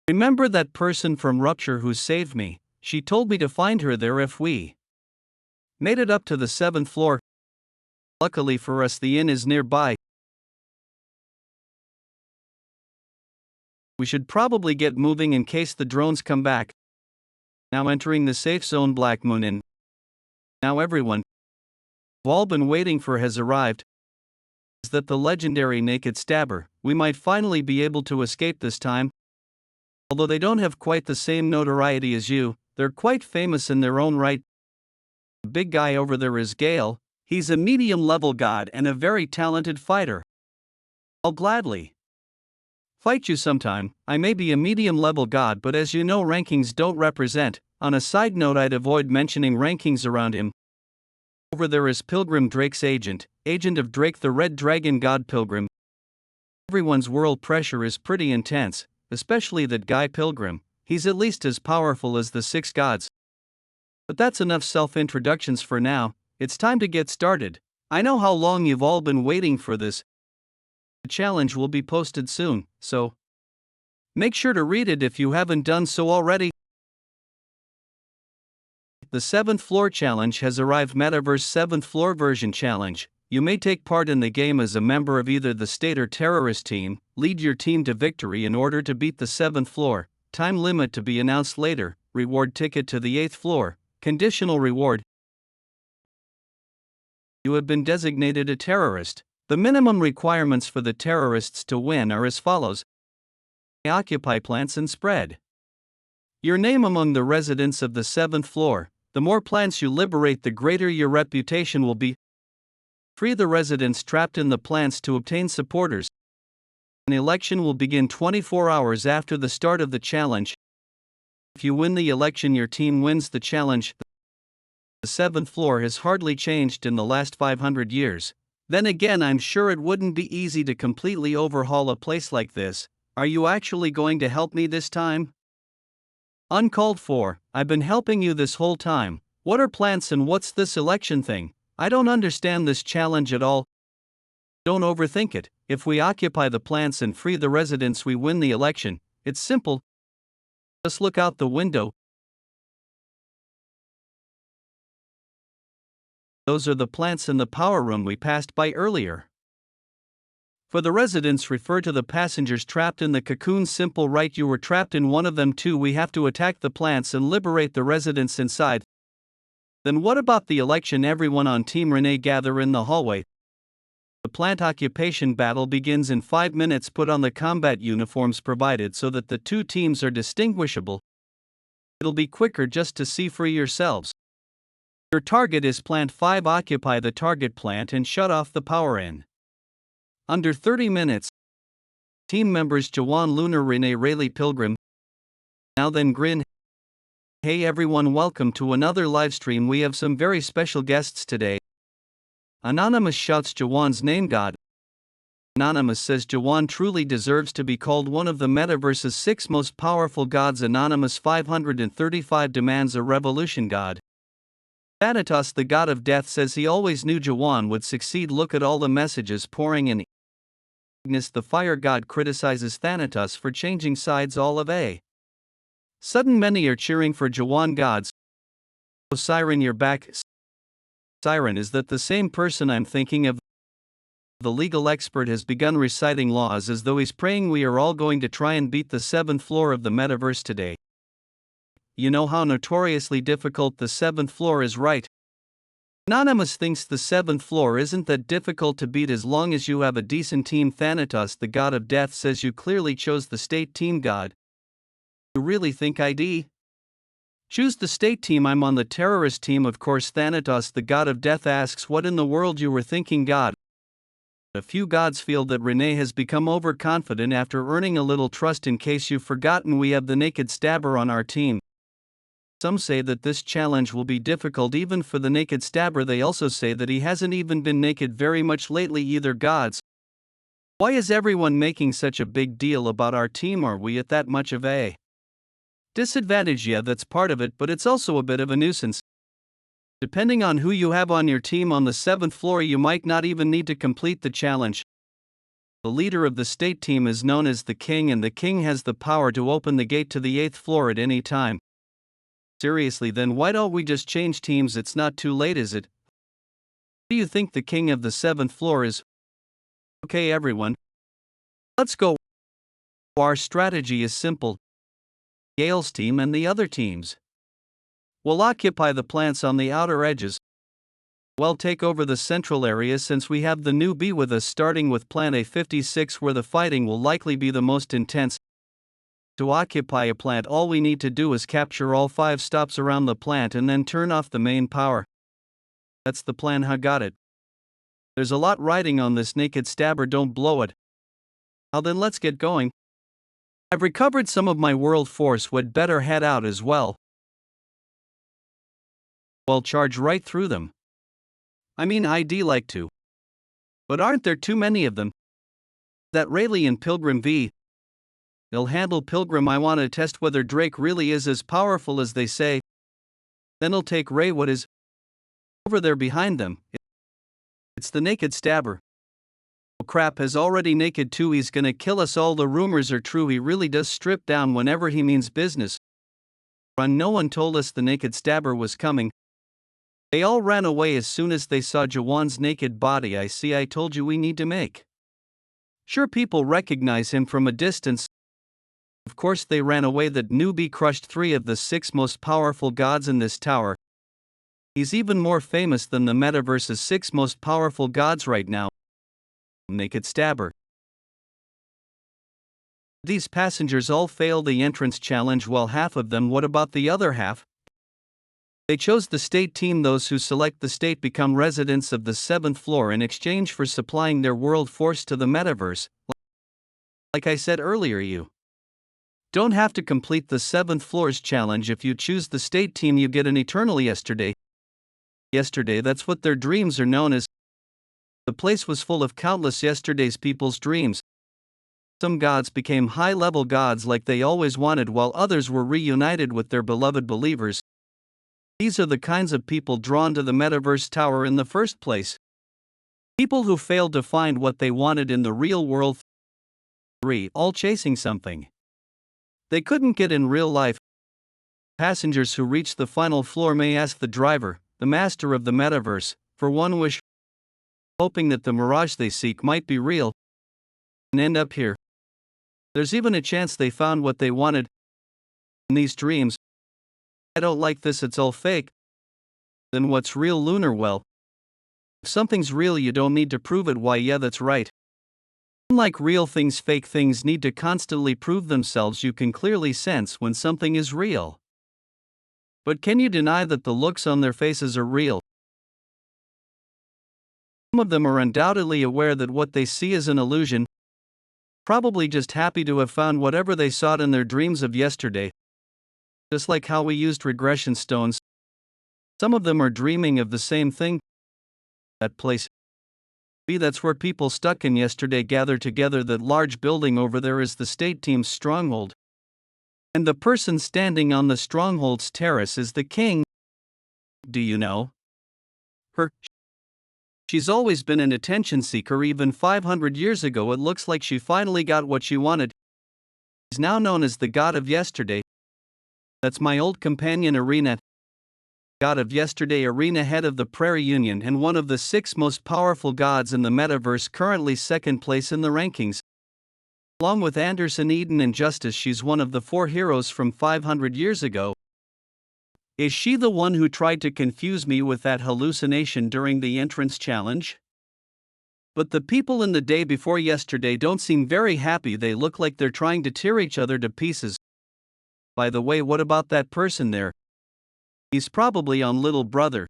A: Remember that person from Rupture who saved me? She told me to find her there if we made it up to the 7th floor. Luckily for us, the inn is nearby. We should probably get moving in case the drones come back. Now entering the safe zone, Black Moon Inn. Now everyone we've all been waiting for has arrived. Is that the legendary Naked Stabber? We might finally be able to escape this time. Although they don't have quite the same notoriety as you, they're quite famous in their own right. The big guy over there is Gale. He's a medium-level god and a very talented fighter. I'll gladly fight you sometime. I may be a medium-level god, but as you know, rankings don't represent. On a side note, I'd avoid mentioning rankings around him. Over there is Pilgrim, Drake's agent of Drake the Red Dragon God. Pilgrim. Everyone's world pressure is pretty intense, especially that guy Pilgrim. he's at least as powerful as the 6 gods. But that's enough self-introductions for now, it's time to get started. I know how long you've all been waiting for this. The challenge will be posted soon, so make sure to read it if you haven't done so already. The 7th Floor Challenge has arrived. Metaverse 7th Floor Version Challenge. You may take part in the game as a member of either the state or terrorist team, lead your team to victory in order to beat the 7th floor, time limit to be announced later, reward ticket to the 8th floor, conditional reward. You have been designated a terrorist. The minimum requirements for the terrorists to win are as follows. Occupy plants and spread your name among the residents of the 7th floor. The more plants you liberate, the greater your reputation will be. Free the residents trapped in the plants to obtain supporters. An election will begin 24 hours after the start of the challenge. If you win the election, your team wins the challenge. The 7th floor has hardly changed in the last 500 years. Then again, I'm sure it wouldn't be easy to completely overhaul a place like this. Are you actually going to help me this time? Uncalled for. I've been helping you this whole time. What are plants and what's this election thing? I don't understand this challenge at all. Don't overthink it. If we occupy the plants and free the residents, we win the election. It's simple. Just look out the window. Those are the plants in the power room we passed by earlier. For the residents, refer to the passengers trapped in the cocoon. Simple, right? You were trapped in one of them too. We have to attack the plants and liberate the residents inside. Then what about the election? Everyone on Team Renee gather in the hallway. The plant occupation battle begins in 5 minutes. Put on the combat uniforms provided so that the two teams are distinguishable. It'll be quicker just to see for yourselves. Your target is Plant 5. Occupy the target plant and shut off the power in under 30 minutes. Team members Jaehwan, Lunar, Renee, Rayleigh, Pilgrim. Now then, Grin. Hey everyone, welcome to another livestream. We have some very special guests today. Anonymous shouts Jaehwan's name. God. Anonymous says Jaehwan truly deserves to be called one of the metaverse's 6 most powerful gods. Anonymous 535 demands a revolution. God. Thanatos, the god of death, says he always knew Jaehwan would succeed. Look at all the messages pouring in. Ignis, the fire god, criticizes Thanatos for changing sides. All of a sudden, many are cheering for Jaehwan. Gods. Oh, Siren, you're back. Siren, is that the same person I'm thinking of? The legal expert has begun reciting laws as though he's praying. We are all going to try and beat the 7th floor of the metaverse today. You know how notoriously difficult the 7th floor is, right? Anonymous thinks the 7th floor isn't that difficult to beat as long as you have a decent team. Thanatos, the god of death, says you clearly chose the state team. God. You really think I'd choose the state team? I'm on the terrorist team, of course. Thanatos, the god of death, asks what in the world you were thinking. God. A few gods feel that Renee has become overconfident after earning a little trust. In case you've forgotten, we have the naked stabber on our team. Some say that this challenge will be difficult even for the naked stabber. They also say that he hasn't even been naked very much lately either. Gods. Why is everyone making such a big deal about our team? Are we at that much of a disadvantage? Yeah, that's part of it, but it's also a bit of a nuisance. Depending on who you have on your team on the 7th floor, you might not even need to complete the challenge. The leader of the state team is known as the king, and the king has the power to open the gate to the 8th floor at any time. Seriously, then why don't we just change teams? It's not too late, is it? Do you think the king of the 7th floor is? Okay everyone, let's go. Our strategy is simple. Yale's team and the other teams will occupy the plants on the outer edges. We'll take over the central area since we have the newbie with us, starting with plant A56 where the fighting will likely be the most intense. To occupy a plant, all we need to do is capture all 5 stops around the plant and then turn off the main power. That's the plan. Huh? Got it. There's a lot riding on this naked stabber. Don't blow it. Now then, let's get going. I've recovered some of my world force. We'd better head out as well. Well, charge right through them. I mean, I'd like to. But aren't there too many of them? That Rayleigh and Pilgrim v. They'll handle Pilgrim. I want to test whether Drake really is as powerful as they say. Then he'll take Ray. What is over there behind them? It's the naked stabber. Oh crap, has already naked too. He's gonna kill us all. The rumors are true. He really does strip down whenever he means business. Run, no one told us the naked stabber was coming. They all ran away as soon as they saw Jaehwan's naked body. I see, I told you we need to make sure people recognize him from a distance. Of course they ran away. That newbie crushed 3 of the 6 most powerful gods in this tower. He's even more famous than the metaverse's 6 most powerful gods right now. Naked stabber. These passengers all failed the entrance challenge. Well, half of them. What about the other half? They chose the state team. Those who select the state become residents of the 7th floor in exchange for supplying their world force to the metaverse. Like I said earlier, you don't have to complete the 7th floor's challenge. If you choose the state team, you get an eternal yesterday. Yesterday, that's what their dreams are known as. The place was full of countless yesterdays, people's dreams. Some gods became high-level gods like they always wanted, while others were reunited with their beloved believers. These are the kinds of people drawn to the Metaverse Tower in the first place. People who failed to find what they wanted in the real world. 3. All chasing something they couldn't get in real life. Passengers who reach the final floor may ask the driver, the master of the Metaverse, for one wish, hoping that the mirage they seek might be real, and end up here. There's even a chance they found what they wanted in these dreams. I don't like this, it's all fake. Then what's real, Lunar? Well, if something's real, you don't need to prove it. Why, yeah, that's right. Unlike real things, fake things need to constantly prove themselves. You can clearly sense when something is real. But can you deny that the looks on their faces are real? Some of them are undoubtedly aware that what they see is an illusion, probably just happy to have found whatever they sought in their dreams of yesterday. Just like how we used regression stones, some of them are dreaming of the same thing. That place. That's where people stuck in yesterday gather together. That large building over there is the state team's stronghold. And the person standing on the stronghold's terrace is the king. Do you know her? She's always been an attention seeker. Even 500 years ago, it looks like she finally got what she wanted. She's now known as the god of yesterday. That's my old companion Arena. God of yesterday, Arena, head of the Prairie Union and one of the 6 most powerful gods in the metaverse, currently 2nd place in the rankings. Along with Anderson, Eden, and Justice, she's one of the 4 heroes from 500 years ago. Is she the one who tried to confuse me with that hallucination during the entrance challenge? But the people in the day before yesterday don't seem very happy. They look like they're trying to tear each other to pieces. By the way, what about that person there? He's probably on Little Brother.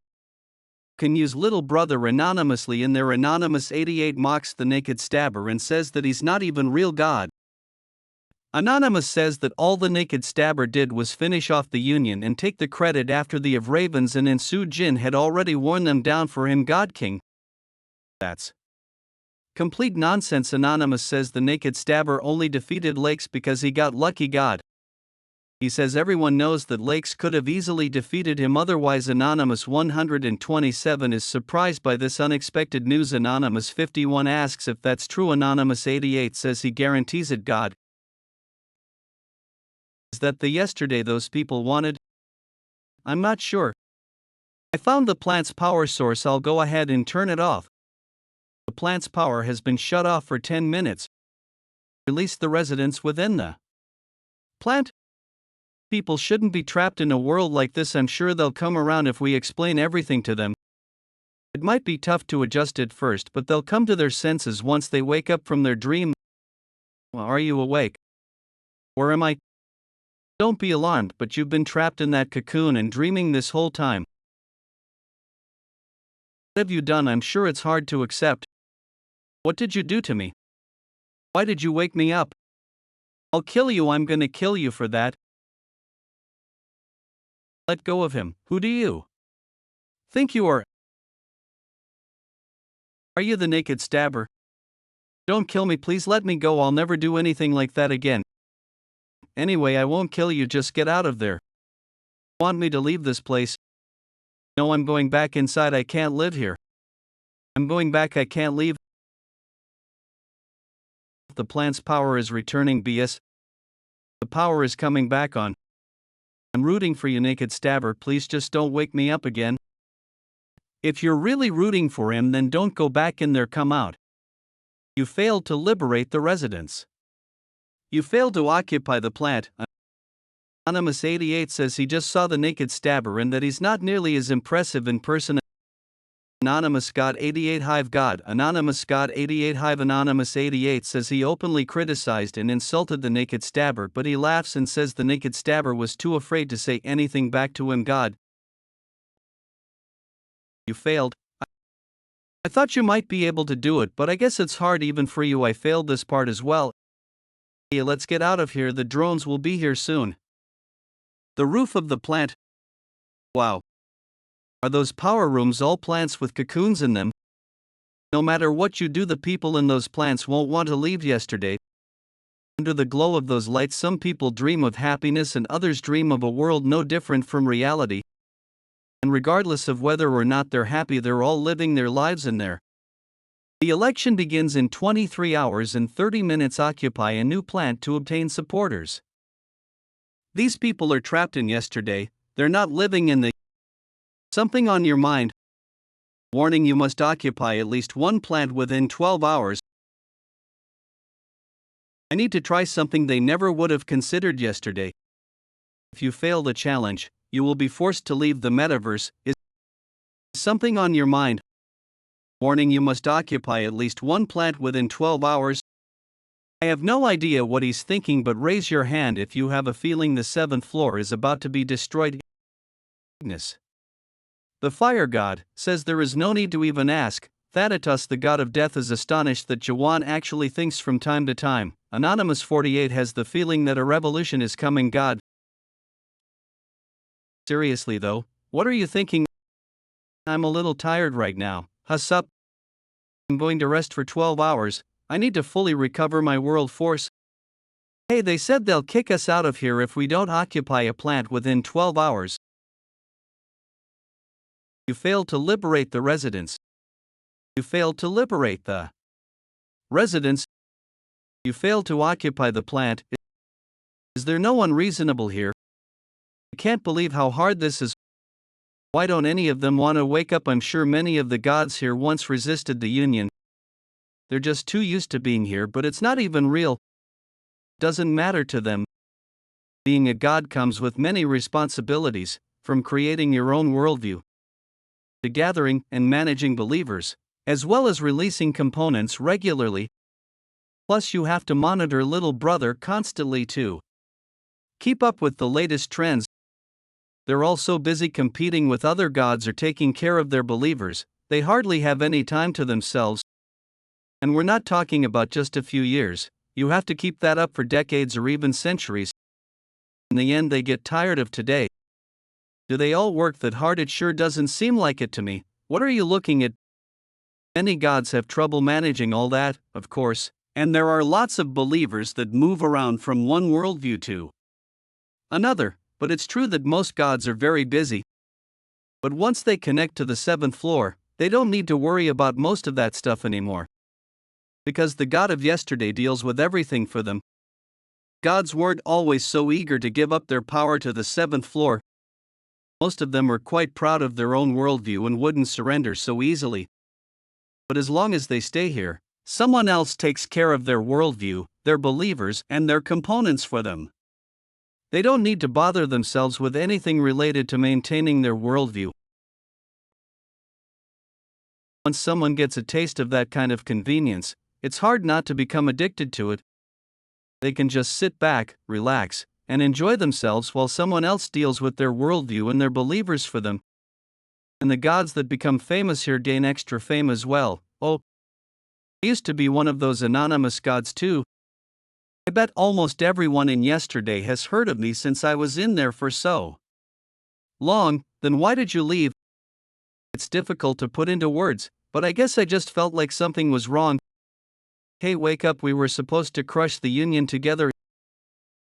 A: Can use Little Brother anonymously in there. Anonymous 88 mocks the naked stabber and says that he's not even real god. Anonymous says that all the naked stabber did was finish off the union and take the credit after the of Ravens and Insu Jin had already worn them down for him, God King. That's complete nonsense. Anonymous says the naked stabber only defeated Lakes because he got lucky, God. He says everyone knows that Lakes could have easily defeated him otherwise. Anonymous 127 is surprised by this unexpected news. Anonymous 51 asks if that's true. Anonymous 88 says he guarantees it, God. Is that the yesterday those people wanted? I'm not sure. I found the plant's power source. I'll go ahead and turn it off. The plant's power has been shut off for 10 minutes. Release the residents within the plant. People shouldn't be trapped in a world like this. I'm sure they'll come around if we explain everything to them. It might be tough to adjust at first, but they'll come to their senses once they wake up from their dream. Well, are you awake? Or am I? Don't be alarmed, but you've been trapped in that cocoon and dreaming this whole time. What have you done? I'm sure it's hard to accept. What did you do to me? Why did you wake me up? I'll kill you. I'm gonna kill you for that. Let go of him. Who do you think you are? Are you the naked stabber? Don't kill me, please let me go. I'll never do anything like that again. Anyway, I won't kill you, just get out of there. Want me to leave this place? No, I'm going back inside, I can't live here. I'm going back, I can't leave. The plant's power is returning, BS. The power is coming back on. I'm rooting for you, naked stabber, please just don't wake me up again. If you're really rooting for him, then don't go back in there, come out. You failed to liberate the residents. You failed to occupy the plant. Anonymous 88 says he just saw the naked stabber and that he's not nearly as impressive in person. Anonymous God 88 Hive God Anonymous God 88 Hive Anonymous 88 says he openly criticized and insulted the naked stabber, but he laughs and says the naked stabber was too afraid to say anything back to him. God, you failed. I thought you might be able to do it, but I guess it's hard even for you. I failed this part as well. Hey, let's get out of here, the drones will be here soon. The roof of the plant. Wow. Are those power rooms all plants with cocoons in them? No matter what you do, the people in those plants won't want to leave. Yesterday, under the glow of those lights, some people dream of happiness and others dream of a world no different from reality. And regardless of whether or not they're happy, they're all living their lives in there. The election begins in 23 hours and 30 minutes. Occupy a new plant to obtain supporters. These people are trapped in yesterday, they're not living in the something on your mind. Warning, you must occupy at least one plant within 12 hours. I need to try something they never would have considered yesterday. If you fail the challenge, you will be forced to leave the metaverse. Is something on your mind? Warning, you must occupy at least one plant within 12 hours. I have no idea what he's thinking, but raise your hand if you have a feeling the 7th floor is about to be destroyed. The fire god says there is no need to even ask. Thanatos, the god of death, is astonished that Jaehwan actually thinks from time to time. Anonymous 48 has the feeling that a revolution is coming. God. Seriously though, what are you thinking? I'm a little tired right now. Huss up. I'm going to rest for 12 hours. I need to fully recover my world force. Hey, they said they'll kick us out of here if we don't occupy a plant within 12 hours. You failed to liberate the residents. You failed to liberate the residents. You failed to occupy the plant. Is there no one reasonable here? I can't believe how hard this is. Why don't any of them want to wake up? I'm sure many of the gods here once resisted the union. They're just too used to being here, but it's not even real. Doesn't matter to them. Being a god comes with many responsibilities, from creating your own worldview to gathering and managing believers, as well as releasing components regularly. Plus, you have to monitor little brother constantly too. Keep up with the latest trends. They're all so busy competing with other gods or taking care of their believers, they hardly have any time to themselves. And we're not talking about just a few years, you have to keep that up for decades or even centuries. In the end, they get tired of today. Do they all work that hard? It sure doesn't seem like it to me. What are you looking at? Many gods have trouble managing all that, of course, and there are lots of believers that move around from one worldview to another, but it's true that most gods are very busy. But once they connect to the 7th floor, they don't need to worry about most of that stuff anymore. Because the god of yesterday deals with everything for them. Gods weren't always so eager to give up their power to the 7th floor. Most of them were quite proud of their own worldview and wouldn't surrender so easily. But as long as they stay here, someone else takes care of their worldview, their believers, and their components for them. They don't need to bother themselves with anything related to maintaining their worldview. Once someone gets a taste of that kind of convenience, it's hard not to become addicted to it. They can just sit back, relax, and enjoy themselves while someone else deals with their worldview and their believers for them. And the gods that become famous here gain extra fame as well. Oh, I used to be one of those anonymous gods too. I bet almost everyone in yesterday has heard of me since I was in there for so long. Then why did you leave? It's difficult to put into words, but I guess I just felt like something was wrong. Hey, wake up, we were supposed to crush the union together.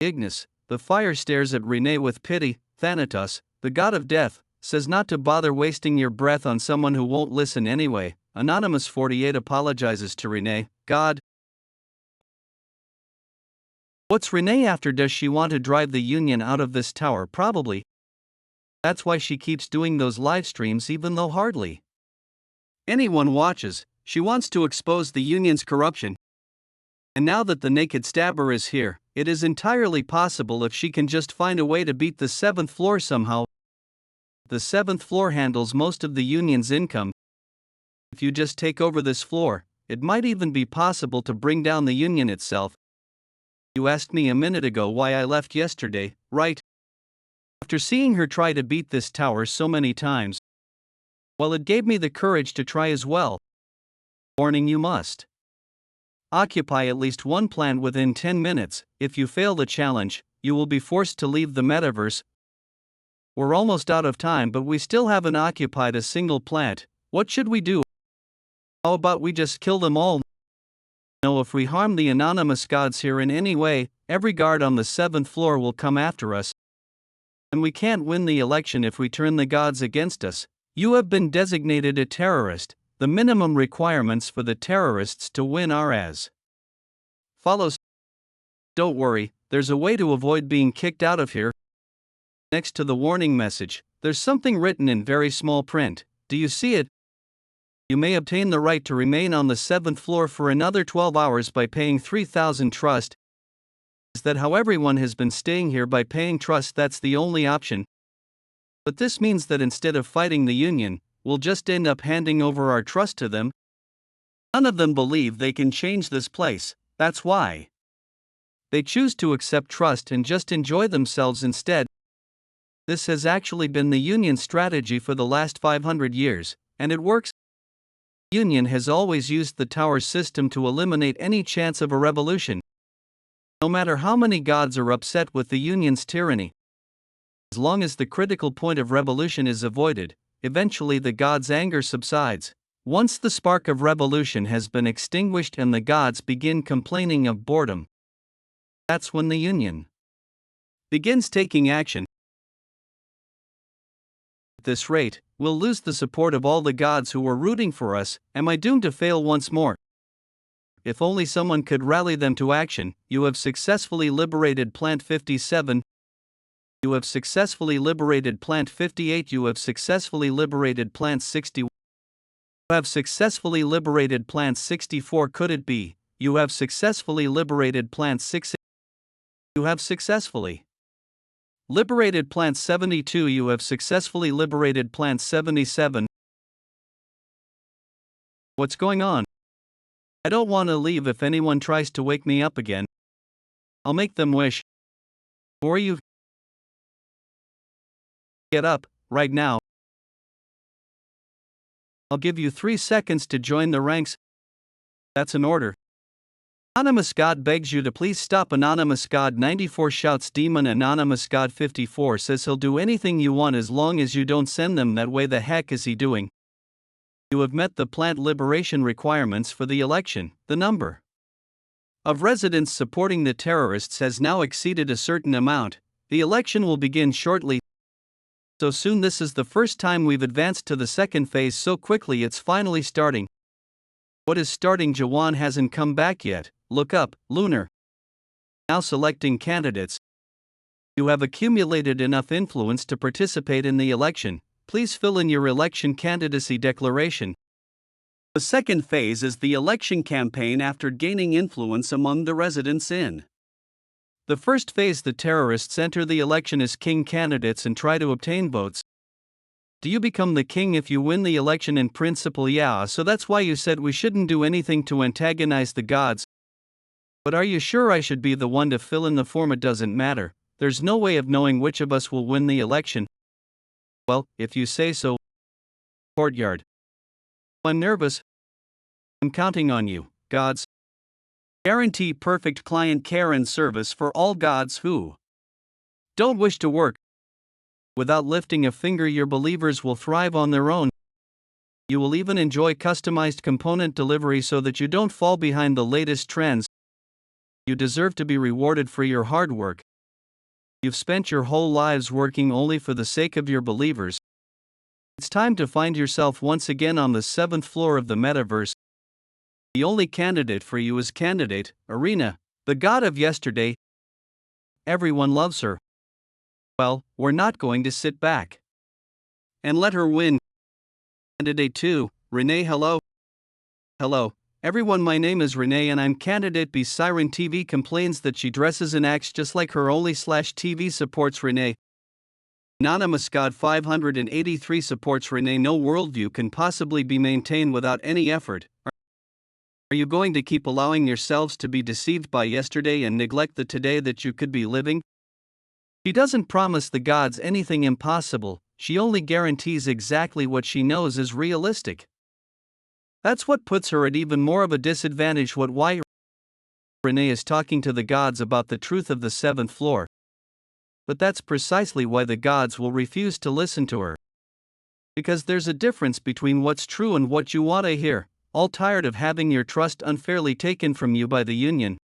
A: Ignis, The fire stares at Renee with pity. Thanatos, the god of death, says not to bother wasting your breath on someone who won't listen anyway. Anonymous 48 apologizes to Renee. God, what's Renee after? Does she want to drive the Union out of this tower? Probably. That's why she keeps doing those live streams even though hardly anyone watches. She wants to expose the Union's corruption. And now that the naked stabber is here, it is entirely possible if she can just find a way to beat the 7th floor somehow. The 7th floor handles most of the Union's income. If you just take over this floor, it might even be possible to bring down the Union itself. You asked me a minute ago why I left yesterday, right? After seeing her try to beat this tower so many times, well, it gave me the courage to try as well. Warning: you must occupy at least one plant within 10 minutes. If you fail the challenge, you will be forced to leave the metaverse. We're almost out of time, but we still haven't occupied a single plant. What should we do? How about we just kill them all? No, if we harm the anonymous gods here in any way, every guard on the 7th floor will come after us. And we can't win the election if we turn the gods against us. You have been designated a terrorist. The minimum requirements for the terrorists to win are as follows. Don't worry, there's a way to avoid being kicked out of here. Next to the warning message, there's something written in very small print. Do you see it? You may obtain the right to remain on the 7th floor for another 12 hours by paying 3,000 trust. Is that how everyone has been staying here, by paying trust? That's the only option. But this means that instead of fighting the Union, we'll just end up handing over our trust to them. None of them believe they can change this place. That's why they choose to accept trust and just enjoy themselves instead. This has actually been the Union's strategy for the last 500 years, and it works. The Union has always used the tower system to eliminate any chance of a revolution. No matter how many gods are upset with the Union's tyranny, as long as the critical point of revolution is avoided, eventually the gods' anger subsides. Once the spark of revolution has been extinguished and the gods begin complaining of boredom, that's when the Union begins taking action. At this rate, we'll lose the support of all the gods who were rooting for us. Am I doomed to fail once more? If only someone could rally them to action. You have successfully liberated Plant 57. You have successfully liberated Plant 58. You have successfully liberated Plant 60. You have successfully liberated Plant 64. Could it be? You have successfully liberated Plant 6. You have successfully liberated Plant 72. You have successfully liberated Plant 77. What's going on? I don't want to leave. If anyone tries to wake me up again, I'll make them wish. Or you get up, right now. I'll give you 3 seconds to join the ranks. That's an order. Anonymous God begs you to please stop. Anonymous God 94 shouts demon. Anonymous God 54 says he'll do anything you want as long as you don't send them that way. The heck is he doing? You have met the plant liberation requirements for the election. The number of residents supporting the terrorists has now exceeded a certain amount. The election will begin shortly. So soon. This is the first time we've advanced to the second phase so quickly. It's finally starting. What is starting? Jaehwan hasn't come back yet. Look up, Lunar. Now selecting candidates. You have accumulated enough influence to participate in the election. Please fill in your election candidacy declaration. The second phase is the election campaign after gaining influence among the residents in the first phase. The terrorists enter the election as king candidates and try to obtain votes. Do you become the king if you win the election? In principle, yeah, so that's why you said we shouldn't do anything to antagonize the gods. But are you sure I should be the one to fill in the form? It doesn't matter. There's no way of knowing which of us will win the election. Well, if you say so. Courtyard. I'm nervous. I'm counting on you, gods. Guarantee perfect client care and service for all gods who don't wish to work. Without lifting a finger, your believers will thrive on their own. You will even enjoy customized component delivery so that you don't fall behind the latest trends. You deserve to be rewarded for your hard work. You've spent your whole lives working only for the sake of your believers. It's time to find yourself once again on the seventh floor of the metaverse. The only candidate for you is candidate, Arena, the god of yesterday. Everyone loves her. Well, we're not going to sit back and let her win. Candidate 2, Renee. Hello. Hello, everyone, my name is Renee and I'm candidate B. Siren TV complains that she dresses and acts just like her only/TV supports Renee. Anonymous God 583 supports Renee. No worldview can possibly be maintained without any effort. Are you going to keep allowing yourselves to be deceived by yesterday and neglect the today that you could be living? She doesn't promise the gods anything impossible, she only guarantees exactly what she knows is realistic. That's what puts her at even more of a disadvantage. Why Renee is talking to the gods about the truth of the seventh floor. But that's precisely why the gods will refuse to listen to her. Because there's a difference between what's true and what you want to hear, all tired of having your trust unfairly taken from you by the union.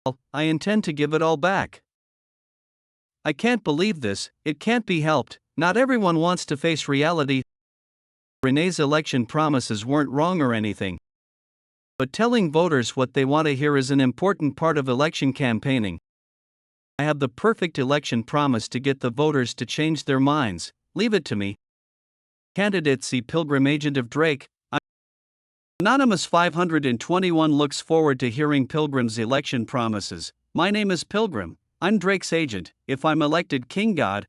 A: Well, I intend to give it all back. I can't believe this, it can't be helped, not everyone wants to face reality. Renee's election promises weren't wrong or anything. But telling voters what they want to hear is an important part of election campaigning. I have the perfect election promise to get the voters to change their minds. Leave it to me. Candidate C. Pilgrim, agent of Drake. Anonymous 521 looks forward to hearing Pilgrim's election promises. My name is Pilgrim. I'm Drake's agent. If I'm elected King God,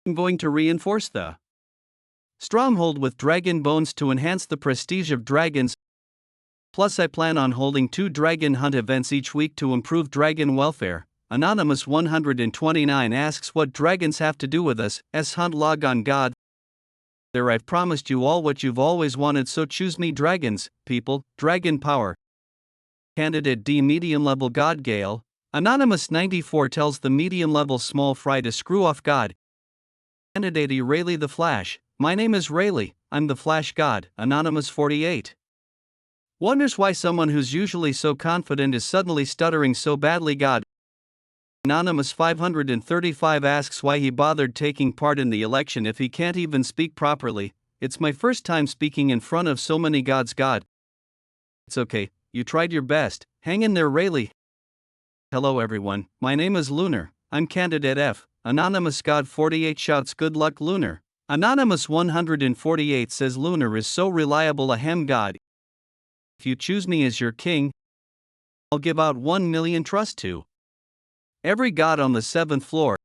A: I'm going to reinforce the stronghold with dragon bones to enhance the prestige of dragons. Plus, I plan on holding 2 dragon hunt events each week to improve dragon welfare. Anonymous 129 asks what dragons have to do with us. Hunt log on God. There, I've promised you all what you've always wanted, so choose me, dragons, people, dragon power. Candidate D. Medium level God Gale. Anonymous 94 tells the medium level small fry to screw off God. Candidate E. Rayleigh the Flash. My name is Rayleigh, I'm the Flash God. Anonymous 48 wonders why someone who's usually so confident is suddenly stuttering so badly. God. Anonymous 535 asks why he bothered taking part in the election if he can't even speak properly. It's my first time speaking in front of so many gods. God. It's okay, you tried your best, hang in there, Rayleigh. Hello everyone, my name is Lunar, I'm candidate F. Anonymous God 48 shouts good luck, Lunar. Anonymous 148 says Lunar is so reliable, a hem god. If you choose me as your king, I'll give out 1 million trust to every god on the 7th floor.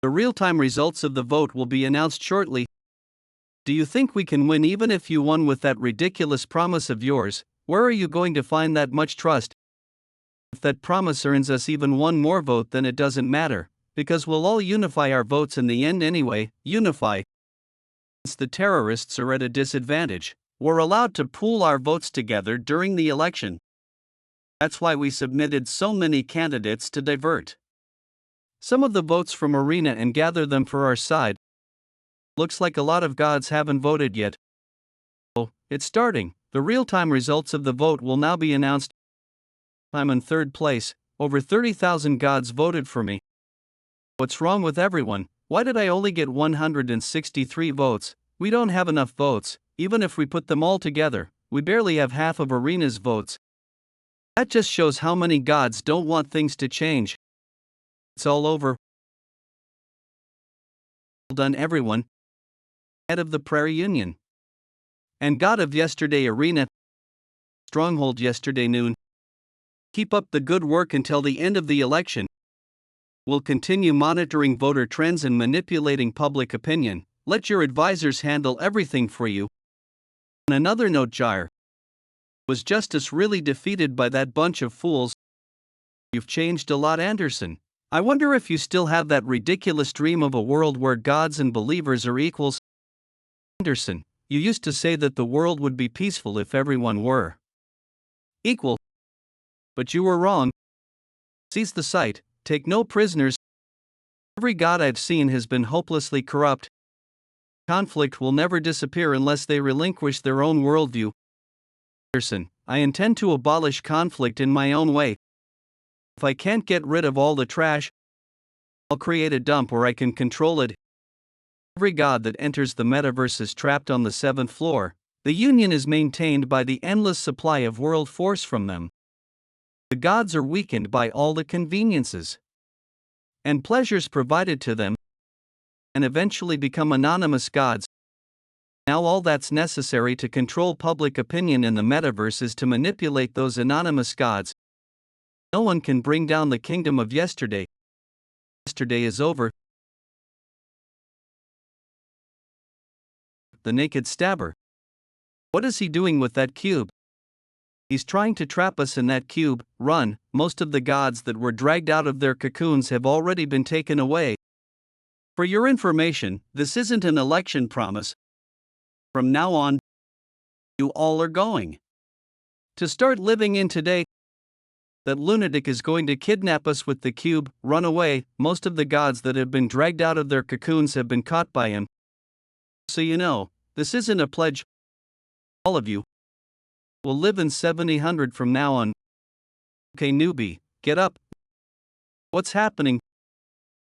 A: The real-time results of the vote will be announced shortly. Do you think we can win even if you won with that ridiculous promise of yours? Where are you going to find that much trust? If that promise earns us even one more vote, then it doesn't matter, because we'll all unify our votes in the end anyway. Unify. Since the terrorists are at a disadvantage, we're allowed to pool our votes together during the election. That's why we submitted so many candidates to divert some of the votes from Arena and gather them for our side. Looks like a lot of gods haven't voted yet. Oh, it's starting. The real-time results of the vote will now be announced. I'm in 3rd place. Over 30,000 gods voted for me. What's wrong with everyone? Why did I only get 163 votes? We don't have enough votes. Even if we put them all together, we barely have half of Arena's votes. That just shows how many gods don't want things to change. It's all over. Well done, everyone. Head of the Prairie Union and God of yesterday, Arena. Stronghold yesterday noon. Keep up the good work until the end of the election. We'll continue monitoring voter trends and manipulating public opinion. Let your advisors handle everything for you. On another note, Jair, was justice really defeated by that bunch of fools? You've changed a lot, Anderson. I wonder if you still have that ridiculous dream of a world where gods and believers are equals. Anderson, you used to say that the world would be peaceful if everyone were equal. But you were wrong. Seize the site, take no prisoners. Every god I've seen has been hopelessly corrupt. Conflict will never disappear unless they relinquish their own worldview. Anderson, I intend to abolish conflict in my own way. If I can't get rid of all the trash, I'll create a dump where I can control it. Every god that enters the metaverse is trapped on the 7th floor. The union is maintained by the endless supply of world force from them. The gods are weakened by all the conveniences and pleasures provided to them, and eventually become anonymous gods. Now all that's necessary to control public opinion in the metaverse is to manipulate those anonymous gods. No one can bring down the kingdom of yesterday. Yesterday is over. The naked stabber. What is he doing with that cube? He's trying to trap us in that cube. Run. Most of the gods that were dragged out of their cocoons have already been taken away. For your information, this isn't an election promise. From now on, you all are going to start living in today. That lunatic is going to kidnap us with the cube. Run away. Most of the gods that have been dragged out of their cocoons have been caught by him. So you know, this isn't a pledge. All of you will live in 7000 from now on. Okay, newbie, get up. What's happening?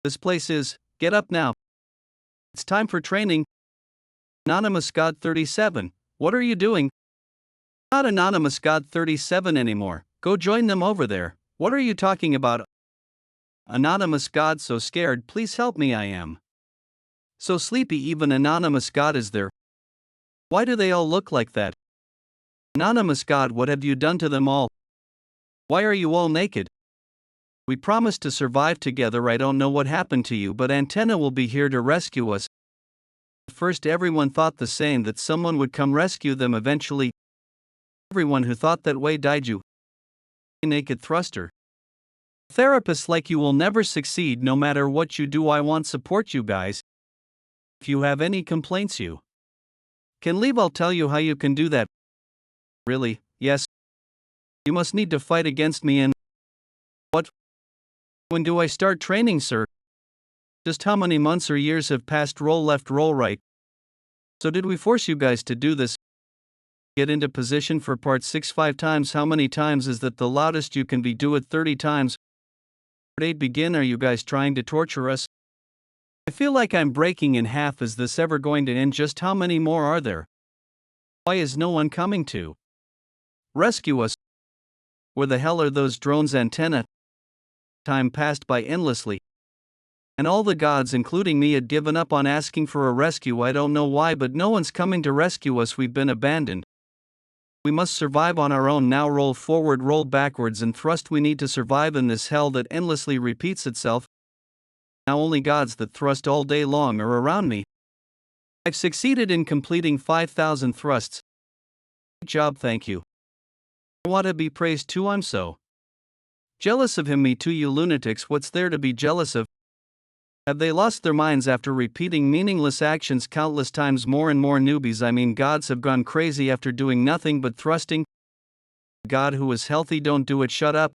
A: This place is, get up now. It's time for training. Anonymous God 37, what are you doing? Not Anonymous God 37 anymore. Go join them over there. What are you talking about? Anonymous God so scared, please help me, I am so sleepy, even Anonymous God is there. Why do they all look like that? Anonymous God, what have you done to them all? Why are you all naked? We promised to survive together. I don't know what happened to you, but Antenna will be here to rescue us. At first everyone thought the same, that someone would come rescue them eventually. Everyone who thought that way died. You naked thruster. Therapists like you will never succeed no matter what you do. I want support, you guys. If you have any complaints you can leave. I'll tell you how you can do that. Really? Yes. You must need to fight against me and what? When do I start training, sir? Just how many months or years have passed? Roll left, roll right. So did we force you guys to do this? Get into position for part 6 5 times. How many times is that the loudest you can be? Do it 30 times. Part 8 begin. Are you guys trying to torture us? I feel like I'm breaking in half. Is this ever going to end? Just how many more are there? Why is no one coming to rescue us? Where the hell are those drones? Antenna? Time passed by endlessly, and all the gods, including me, had given up on asking for a rescue. I don't know why, but no one's coming to rescue us. We've been abandoned. We must survive on our own now. Roll forward, roll backwards, and thrust. We need to survive in this hell that endlessly repeats itself. Now only gods that thrust all day long are around me. I've succeeded in completing 5,000 thrusts. Good job, thank you. I want to be praised too. I'm so jealous of him. Me too, you lunatics. What's there to be jealous of? Have they lost their minds after repeating meaningless actions countless times? More and more newbies, I mean gods, have gone crazy after doing nothing but thrusting. God who is healthy, don't do it, shut up.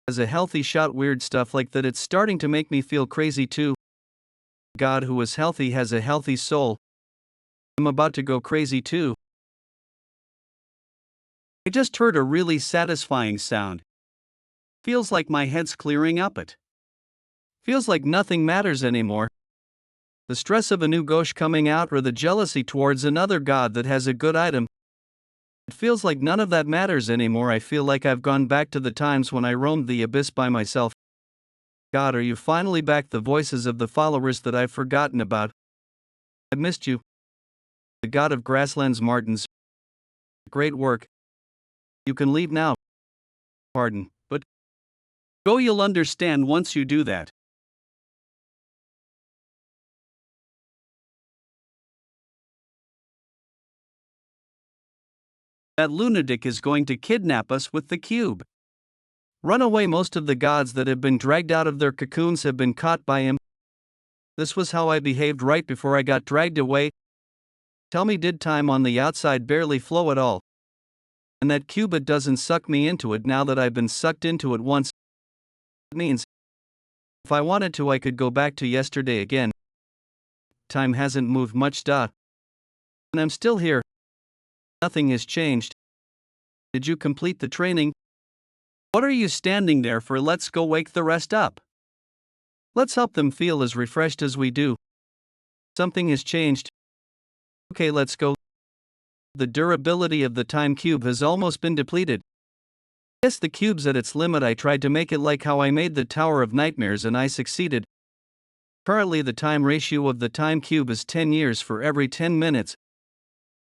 A: As a healthy shot, weird stuff like that. It's starting to make me feel crazy too. God who is healthy has a healthy soul. I'm about to go crazy too. I just heard a really satisfying sound. Feels like my head's clearing up. It feels like nothing matters anymore. The stress of a new ghosh coming out, or the jealousy towards another god that has a good item. It feels like none of that matters anymore. I feel like I've gone back to the times when I roamed the abyss by myself. God, are you finally back? The voices of the followers that I've forgotten about. I've missed you. The god of grasslands, Martins. Great work. You can leave now. Pardon, but go, you'll understand once you do that. That lunatic is going to kidnap us with the cube. Run away. Most of the gods that have been dragged out of their cocoons have been caught by him. This was how I behaved right before I got dragged away. Tell me, did time on the outside barely flow at all? And that cube, it doesn't suck me into it now that I've been sucked into it once. It means if I wanted to, I could go back to yesterday again. Time hasn't moved much, and I'm still here. Nothing has changed. Did you complete the training? What are you standing there for? Let's go wake the rest up. Let's help them feel as refreshed as we do. Something has changed. Okay, let's go. The durability of the time cube has almost been depleted. Yes, the cube's at its limit. I tried to make it like how I made the Tower of Nightmares and I succeeded. Currently the time ratio of the time cube is 10 years for every 10 minutes.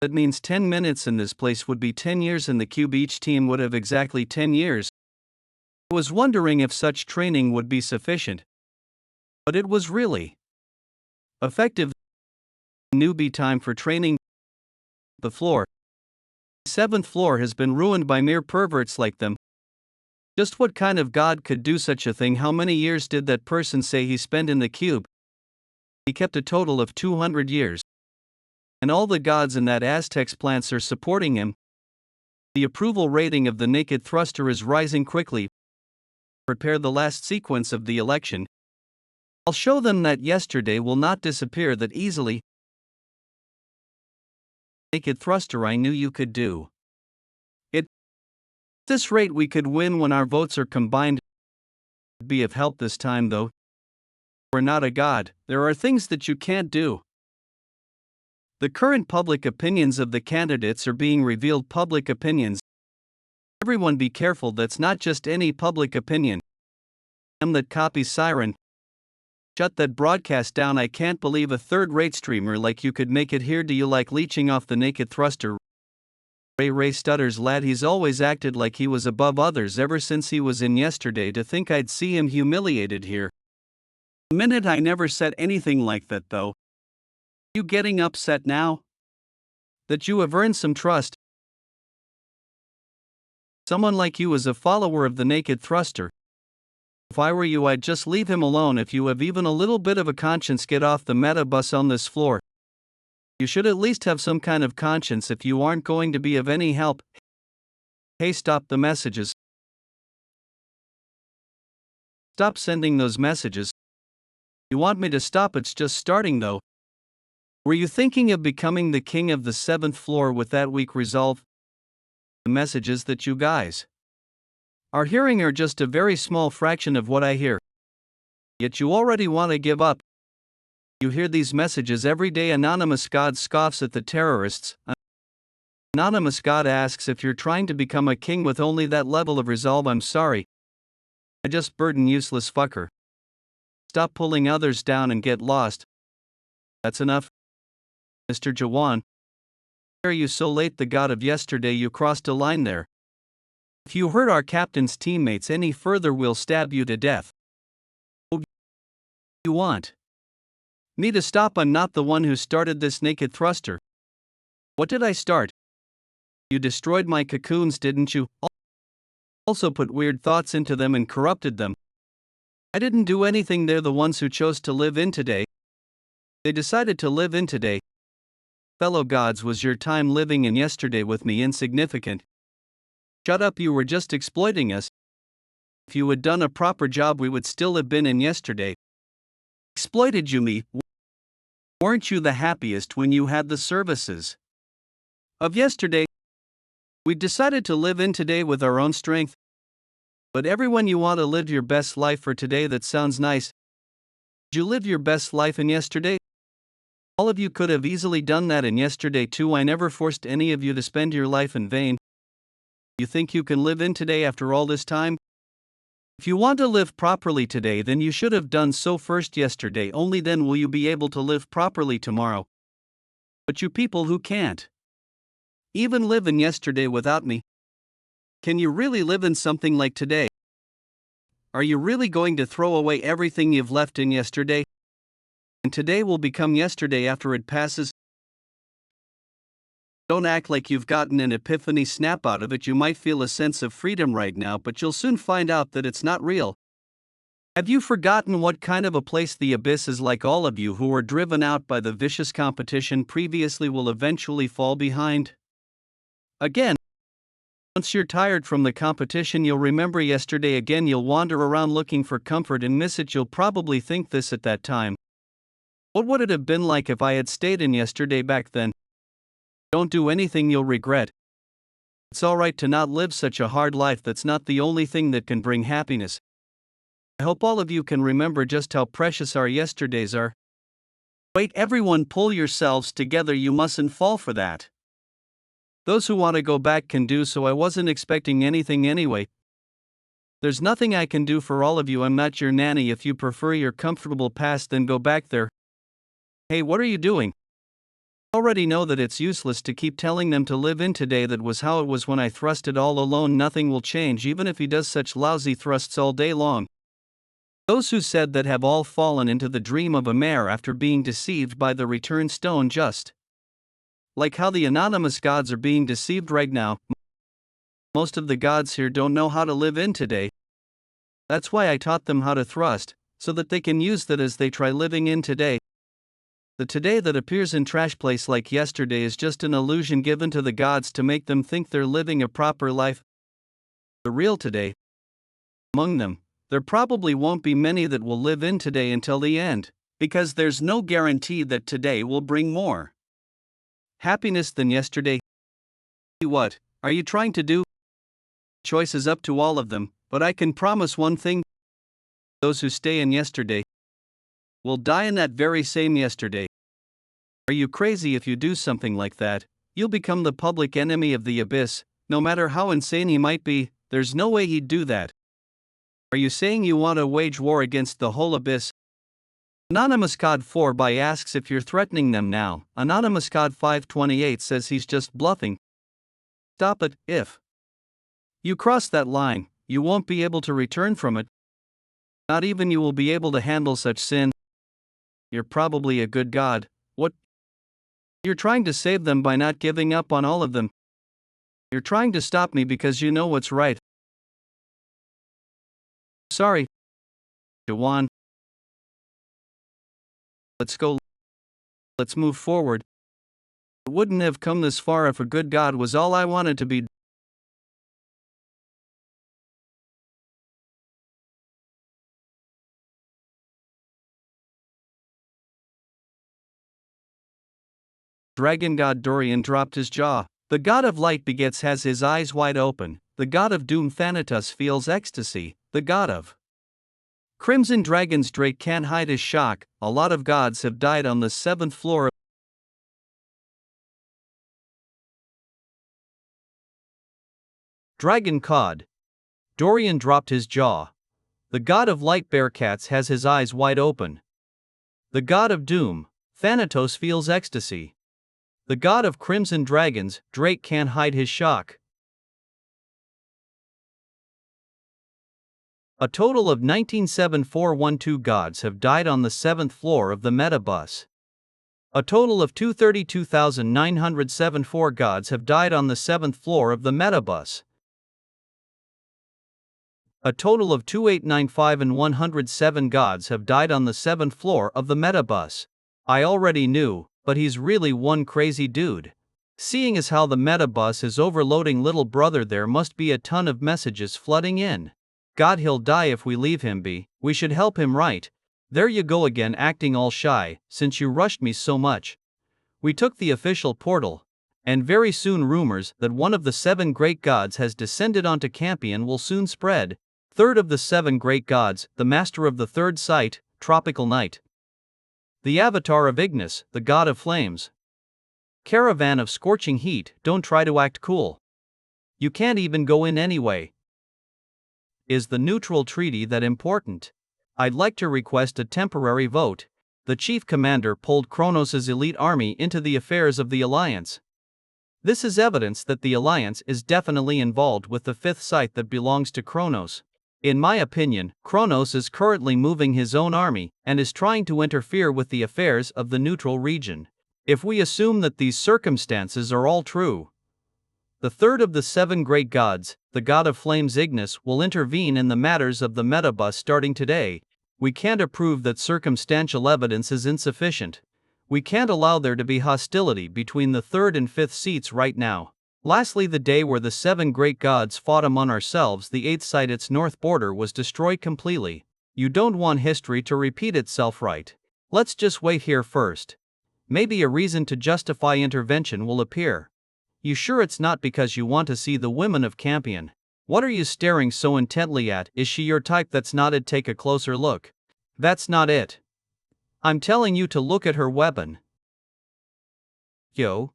A: That means 10 minutes in this place would be 10 years in the cube. Each team would have exactly 10 years. I was wondering if such training would be sufficient. But it was really effective. Newbie time for training. The floor. The 7th floor has been ruined by mere perverts like them. Just what kind of god could do such a thing? How many years did that person say he spent in the cube? He kept a total of 200 years. And all the gods in that Aztec's plants are supporting him. The approval rating of the naked thruster is rising quickly. Prepare the last sequence of the election. I'll show them that yesterday will not disappear that easily. Naked thruster, I knew you could do it. At this rate we could win when our votes are combined. Be of help this time though. We're not a god, there are things that you can't do. The current public opinions of the candidates are being revealed. Public opinions. Everyone be careful, that's not just any public opinion. That copies Scion. Shut that broadcast down. I can't believe a third-rate streamer like you could make it here. Do you like leeching off the naked thruster? Ray stutters. Lad, he's always acted like he was above others ever since he was in yesterday. To think I'd see him humiliated here. A minute, I never said anything like that though. You getting upset now? That you have earned some trust. Someone like you is a follower of the naked thruster. If I were you, I'd just leave him alone. If you have even a little bit of a conscience, get off the meta bus on this floor. You should at least have some kind of conscience if you aren't going to be of any help. Hey, stop the messages. Stop sending those messages. You want me to stop? It's just starting though. Were you thinking of becoming the king of the 7th floor with that weak resolve? The messages that you guys are hearing are just a very small fraction of what I hear. Yet you already want to give up. You hear these messages every day. Anonymous God scoffs at the terrorists. Anonymous God asks if you're trying to become a king with only that level of resolve. I'm sorry. I just burden useless fucker. Stop pulling others down and get lost. That's enough. Mr. Jaehwan. Why are you so late? The god of yesterday, you crossed a line there. If you hurt our captain's teammates any further, we'll stab you to death. Oh, you want me to stop? I'm not the one who started this naked thruster. What did I start? You destroyed my cocoons, didn't you? Also put weird thoughts into them and corrupted them. I didn't do anything. They're the ones who chose to live in today. They decided to live in today. Fellow gods, was your time living in yesterday with me insignificant? Shut up, you were just exploiting us. If you had done a proper job, we would still have been in yesterday. Exploited you me? Weren't you the happiest when you had the services of yesterday? We decided to live in today with our own strength. But everyone, you want to live your best life for today. That sounds nice. Did you live your best life in yesterday? All of you could have easily done that in yesterday too. I never forced any of you to spend your life in vain. You think you can live in today after all this time? If you want to live properly today, then you should have done so first yesterday. Only then will you be able to live properly tomorrow. But you people who can't even live in yesterday without me, can you really live in something like today? Are you really going to throw away everything you've left in yesterday? And today will become yesterday after it passes? Don't act like you've gotten an epiphany. Snap out of it. You might feel a sense of freedom right now, but you'll soon find out that it's not real. Have you forgotten what kind of a place the abyss is like? All of you who were driven out by the vicious competition previously will eventually fall behind. Again, once you're tired from the competition, you'll remember yesterday again. You'll wander around looking for comfort and miss it. You'll probably think this at that time. What would it have been like if I had stayed in yesterday back then? Don't do anything you'll regret. It's alright to not live such a hard life. That's not the only thing that can bring happiness. I hope all of you can remember just how precious our yesterdays are. Wait, everyone, pull yourselves together, you mustn't fall for that. Those who want to go back can do so. I wasn't expecting anything anyway. There's nothing I can do for all of you. I'm not your nanny. If you prefer your comfortable past, then go back there. Hey, what are you doing? I already know that it's useless to keep telling them to live in today. That was how it was when I thrusted all alone. Nothing will change, even if he does such lousy thrusts all day long. Those who said that have all fallen into the dream of a mare after being deceived by the return stone, just like how the anonymous gods are being deceived right now. Most of the gods here don't know how to live in today. That's why I taught them how to thrust, so that they can use that as they try living in today. The today that appears in trash place like yesterday is just an illusion given to the gods to make them think they're living a proper life. The real today, among them, there probably won't be many that will live in today until the end, because there's no guarantee that today will bring more happiness than yesterday. What are you trying to do? Choice is up to all of them, but I can promise one thing: those who stay in yesterday will die in that very same yesterday. Are you crazy? If you do something like that, you'll become the public enemy of the abyss. No matter how insane he might be, there's no way he'd do that. Are you saying you want to wage war against the whole abyss? Anonymous God 4 by asks if you're threatening them now. Anonymous God 528 says he's just bluffing. Stop it. If you cross that line, you won't be able to return from it. Not even you will be able to handle such sin. You're probably a good god. What? You're trying to save them by not giving up on all of them. You're trying to stop me because you know what's right. Sorry, Jaehwan. Let's go. Let's move forward. It wouldn't have come this far if a good god was all I wanted to be. Dragon god Dorian dropped his jaw. The god of light begets has his eyes wide open. The god of doom Thanatos feels ecstasy. The god of crimson dragons Drake can't hide his shock. A lot of gods have died on the 7th floor. Dragon cod Dorian dropped his jaw. The god of light Bearcats has his eyes wide open. The god of doom Thanatos feels ecstasy. The god of crimson dragons, Drake can't hide his shock. A total of 19,7412 gods have died on the 7th floor of the Metabus. A total of 232,974 gods have died on the 7th floor of the Metabus. A total of 2895 and 107 gods have died on the 7th floor of the Metabus. I already knew, but he's really one crazy dude. Seeing as how the Metabus is overloading little brother, there must be a ton of messages flooding in. God, he'll die if we leave him be. We should help him, right? There you go again, acting all shy, since you rushed me so much. We took the official portal, and very soon rumors that one of the 7 great gods has descended onto Campion will soon spread. Third of the 7 great gods, the master of the third sight, tropical night. The avatar of Ignis, the god of flames. Caravan of scorching heat, don't try to act cool. You can't even go in anyway. Is the neutral treaty that important? I'd like to request a temporary vote. The chief commander pulled Kronos' elite army into the affairs of the Alliance. This is evidence that the Alliance is definitely involved with the 5th site that belongs to Kronos. In my opinion, Kronos is currently moving his own army and is trying to interfere with the affairs of the neutral region. If we assume that these circumstances are all true, the third of the 7 great gods, the god of flames Ignis, will intervene in the matters of the Metabus starting today. We can't approve that circumstantial evidence is insufficient. We can't allow there to be hostility between the 3rd and 5th seats right now. Lastly, the day where the 7 great gods fought among ourselves, the 8th site, its north border was destroyed completely. You don't want history to repeat itself, right? Let's just wait here first. Maybe a reason to justify intervention will appear. You sure it's not because you want to see the women of Campion? What are you staring so intently at? Is she your type? That's not it. Take a closer look. That's not it. I'm telling you to look at her weapon. Yo.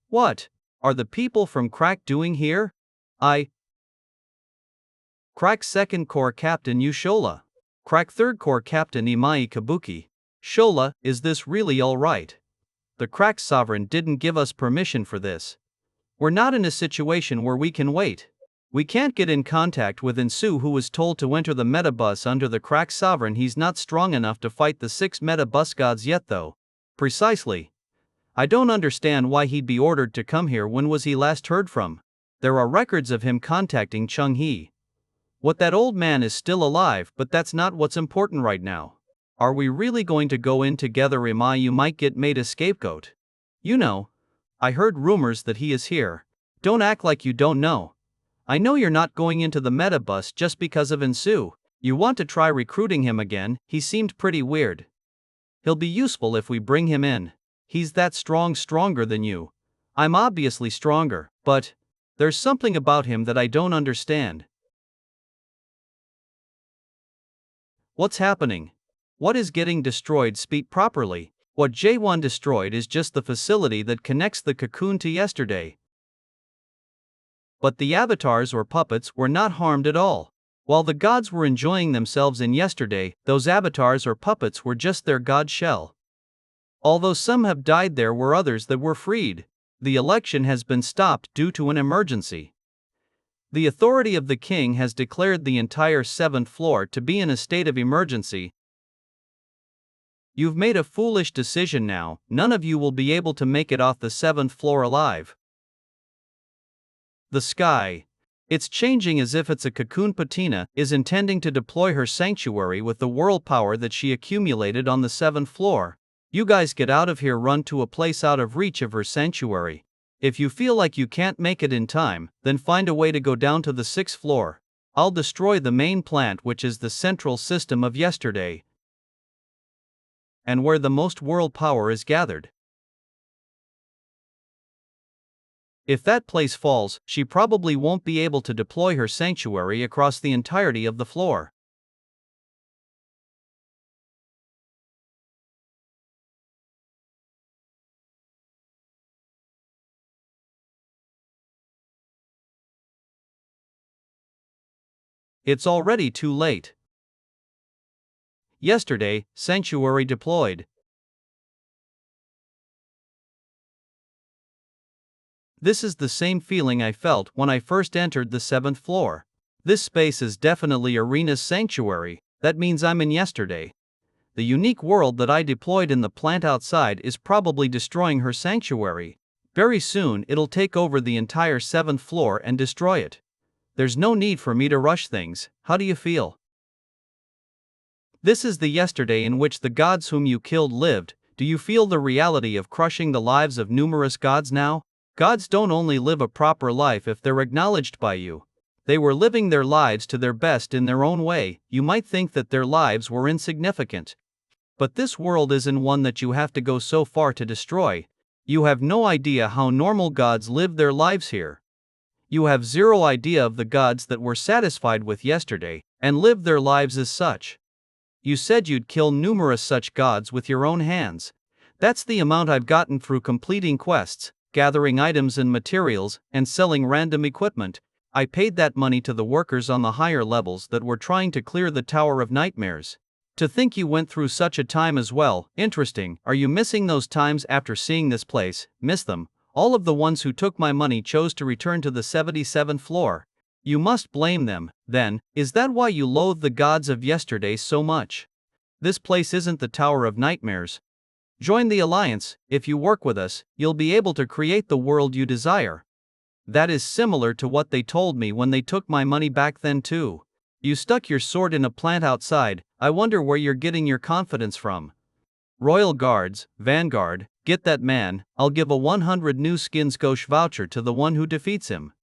A: What are the people from Crack doing here? Crack 2nd Corps Captain Yushola. Crack 3rd Corps Captain Imai Kabuki. Shola, is this really alright? The Crack Sovereign didn't give us permission for this. We're not in a situation where we can wait. We can't get in contact with Insu, who was told to enter the metabus under the Crack Sovereign. He's not strong enough to fight the 6 metabus gods yet though. Precisely. I don't understand why he'd be ordered to come here. When was he last heard from? There are records of him contacting Chung He. What, that old man is still alive, but that's not what's important right now. Are we really going to go in together? Imai, you might get made a scapegoat. You know, I heard rumors that he is here. Don't act like you don't know. I know you're not going into the metabus just because of Insu. You want to try recruiting him again. He seemed pretty weird. He'll be useful if we bring him in. He's that strong, stronger than you. I'm obviously stronger, but there's something about him that I don't understand. What's happening? What is getting destroyed? Speak properly. What Jaehwan destroyed is just the facility that connects the cocoon to yesterday. But the avatars or puppets were not harmed at all. While the gods were enjoying themselves in yesterday, those avatars or puppets were just their god shell. Although some have died, there were others that were freed. The election has been stopped due to an emergency. The authority of the king has declared the entire 7th floor to be in a state of emergency. You've made a foolish decision now. None of you will be able to make it off the 7th floor alive. The sky. It's changing as if it's a cocoon. Patina is intending to deploy her sanctuary with the world power that she accumulated on the 7th floor. You guys get out of here, run to a place out of reach of her sanctuary. If you feel like you can't make it in time, then find a way to go down to the 6th floor. I'll destroy the main plant, which is the central system of yesterday, and where the most world power is gathered. If that place falls, she probably won't be able to deploy her sanctuary across the entirety of the floor. It's already too late. Yesterday, sanctuary deployed. This is the same feeling I felt when I first entered the 7th floor. This space is definitely Arena's sanctuary. That means I'm in yesterday. The unique world that I deployed in the plant outside is probably destroying her sanctuary. Very soon it'll take over the entire 7th floor and destroy it. There's no need for me to rush things. How do you feel? This is the yesterday in which the gods whom you killed lived. Do you feel the reality of crushing the lives of numerous gods now? Gods don't only live a proper life if they're acknowledged by you. They were living their lives to their best in their own way. You might think that their lives were insignificant. But this world isn't one that you have to go so far to destroy. You have no idea how normal gods live their lives here. You have zero idea of the gods that were satisfied with yesterday and lived their lives as such. You said you'd kill numerous such gods with your own hands. That's the amount I've gotten through completing quests, gathering items and materials, and selling random equipment. I paid that money to the workers on the higher levels that were trying to clear the Tower of Nightmares. To think you went through such a time as well. Interesting. Are you missing those times after seeing this place? Miss them. All of the ones who took my money chose to return to the 77th floor. You must blame them, then. Is that why you loathe the gods of yesterday so much? This place isn't the Tower of Nightmares. Join the Alliance. If you work with us, you'll be able to create the world you desire. That is similar to what they told me when they took my money back then too. You stuck your sword in a plant outside. I wonder where you're getting your confidence from. Royal Guards, Vanguard, get that man. I'll give a 100 new skins gauche voucher to the one who defeats him.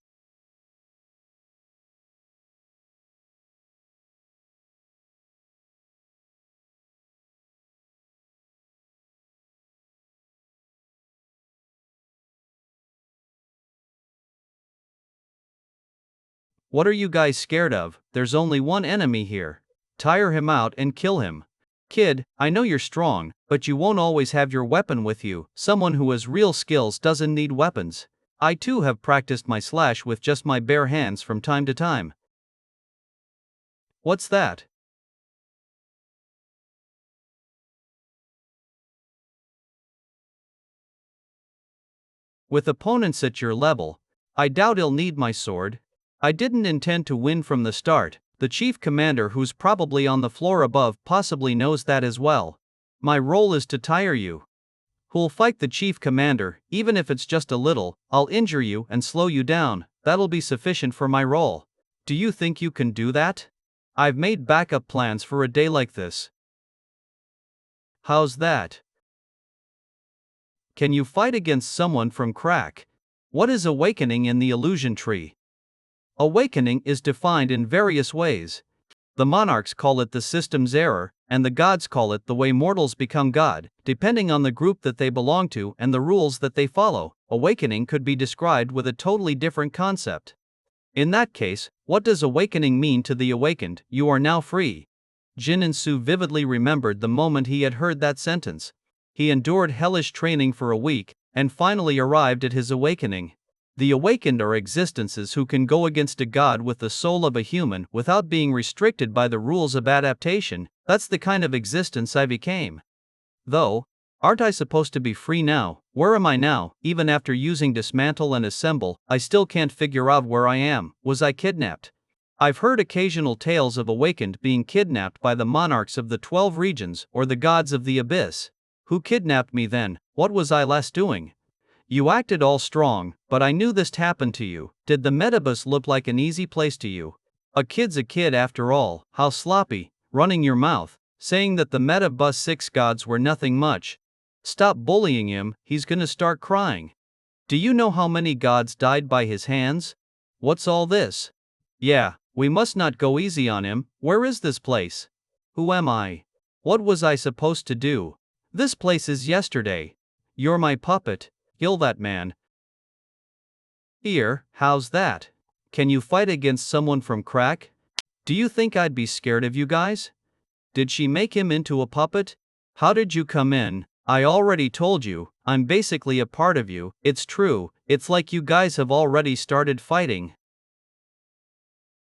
A: What are you guys scared of? There's only one enemy here. Tire him out and kill him. Kid, I know you're strong, but you won't always have your weapon with you. Someone who has real skills doesn't need weapons. I too have practiced my slash with just my bare hands from time to time. What's that? With opponents at your level, I doubt he'll need my sword. I didn't intend to win from the start. The chief commander, who's probably on the floor above, possibly knows that as well. My role is to tire you. Who'll fight the chief commander, even if it's just a little. I'll injure you and slow you down. That'll be sufficient for my role. Do you think you can do that? I've made backup plans for a day like this. How's that? Can you fight against someone from crack? What is awakening in the illusion tree? Awakening is defined in various ways. The monarchs call it the system's error, and the gods call it the way mortals become God, depending on the group that they belong to and the rules that they follow. Awakening could be described with a totally different concept. In that case, what does awakening mean to the awakened? You are now free. Jin and Su vividly remembered the moment he had heard that sentence. He endured hellish training for a week, and finally arrived at his awakening. The awakened are existences who can go against a god with the soul of a human without being restricted by the rules of adaptation. That's the kind of existence I became. Though, aren't I supposed to be free now? Where am I now? Even after using dismantle and assemble, I still can't figure out where I am. Was I kidnapped? I've heard occasional tales of awakened being kidnapped by the monarchs of the 12 regions or the gods of the abyss. Who kidnapped me then? What was I last doing? You acted all strong, but I knew this'd happen to you. Did the metabus look like an easy place to you? A kid's a kid after all. How sloppy, running your mouth, saying that the metabus 6 gods were nothing much. Stop bullying him, he's gonna start crying. Do you know how many gods died by his hands? What's all this? Yeah, we must not go easy on him. Where is this place? Who am I? What was I supposed to do? This place is yesterday. You're my puppet. Kill that man. Here, how's that? Can you fight against someone from crack? Do you think I'd be scared of you guys? Did she make him into a puppet? How did you come in? I already told you, I'm basically a part of you. It's true, it's like you guys have already started fighting.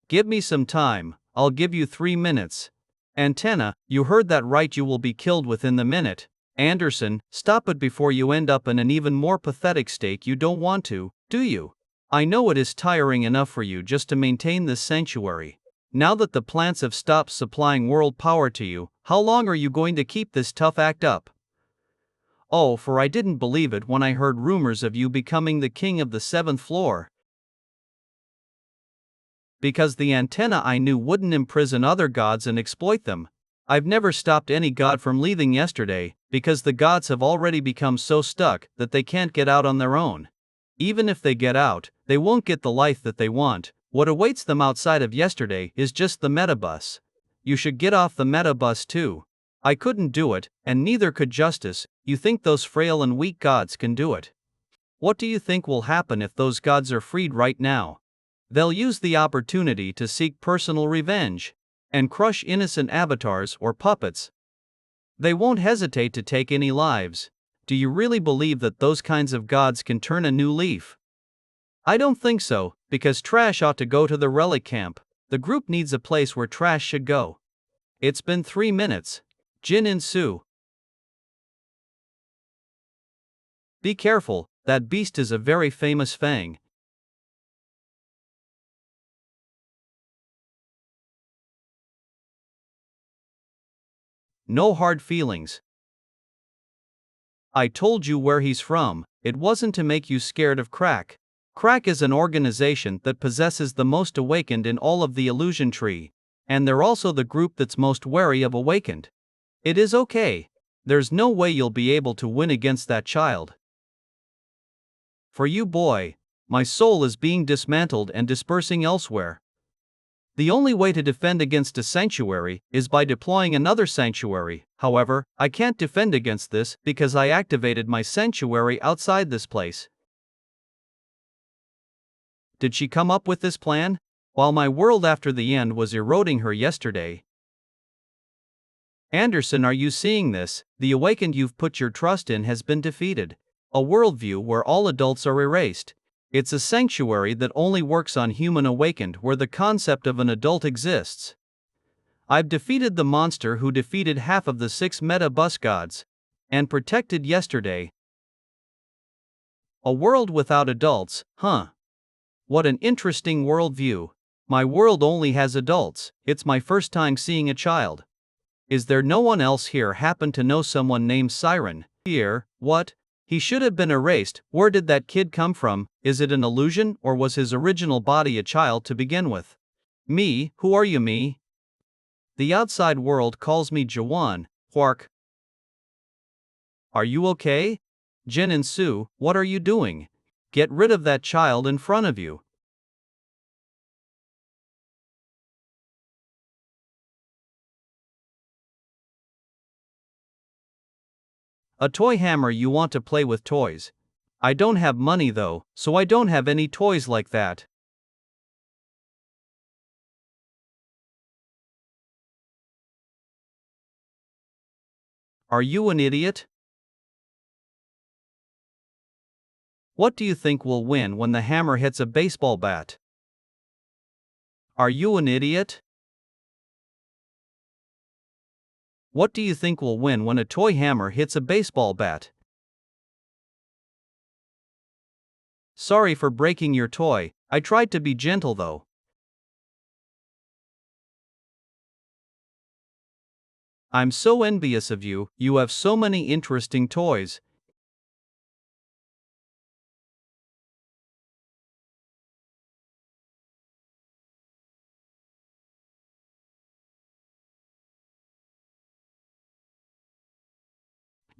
A: Give me some time, I'll give you 3 minutes. Antenna, you heard that right, you will be killed within the minute. Anderson, stop it before you end up in an even more pathetic state. You don't want to, do you? I know it is tiring enough for you just to maintain this sanctuary. Now that the plants have stopped supplying world power to you, how long are you going to keep this tough act up? Oh, for I didn't believe it when I heard rumors of you becoming the king of the 7th floor. Because the antenna I knew wouldn't imprison other gods and exploit them. I've never stopped any god from leaving yesterday, because the gods have already become so stuck that they can't get out on their own. Even if they get out, they won't get the life that they want. What awaits them outside of yesterday is just the metabus. You should get off the metabus too. I couldn't do it, and neither could Justice. You think those frail and weak gods can do it? What do you think will happen if those gods are freed right now? They'll use the opportunity to seek personal revenge and crush innocent avatars or puppets. They won't hesitate to take any lives. Do you really believe that those kinds of gods can turn a new leaf? I don't think so, because trash ought to go to the relic camp. The group needs a place where trash should go. It's been 3 minutes. Jin and Su. Be careful, that beast is a very famous fang. No hard feelings. I told you where he's from. It wasn't to make you scared of Crack. Crack is an organization that possesses the most awakened in all of the illusion tree, and they're also the group that's most wary of awakened. It is okay. There's no way you'll be able to win against that child. For you, boy, my soul is being dismantled and dispersing elsewhere. The only way to defend against a sanctuary is by deploying another sanctuary. However, I can't defend against this because I activated my sanctuary outside this place. Did she come up with this plan? while my world after the end was eroding her yesterday. Anderson, are you seeing this? The awakened you've put your trust in has been defeated. A worldview where all adults are erased. It's a sanctuary that only works on human awakened where the concept of an adult exists. I've defeated the monster who defeated half of the 6 meta bus gods. And protected yesterday. A world without adults, huh? What an interesting worldview. My world only has adults. It's my first time seeing a child. Is there no one else here happen to know someone named Siren? Here, what? He should have been erased. Where did that kid come from? Is it an illusion or was his original body a child to begin with? Me, who are you, me? The outside world calls me Jaehwan, Quark. Are you okay? Jin and Sue, what are you doing? Get rid of that child in front of you. A toy hammer. You want to play with toys? I don't have money though, so I don't have any toys like that. Are you an idiot? What do you think will win when the hammer hits a baseball bat? Are you an idiot? What do you think will win when a toy hammer hits a baseball bat? Sorry for breaking your toy. I tried to be gentle though. I'm so envious of you. You have so many interesting toys.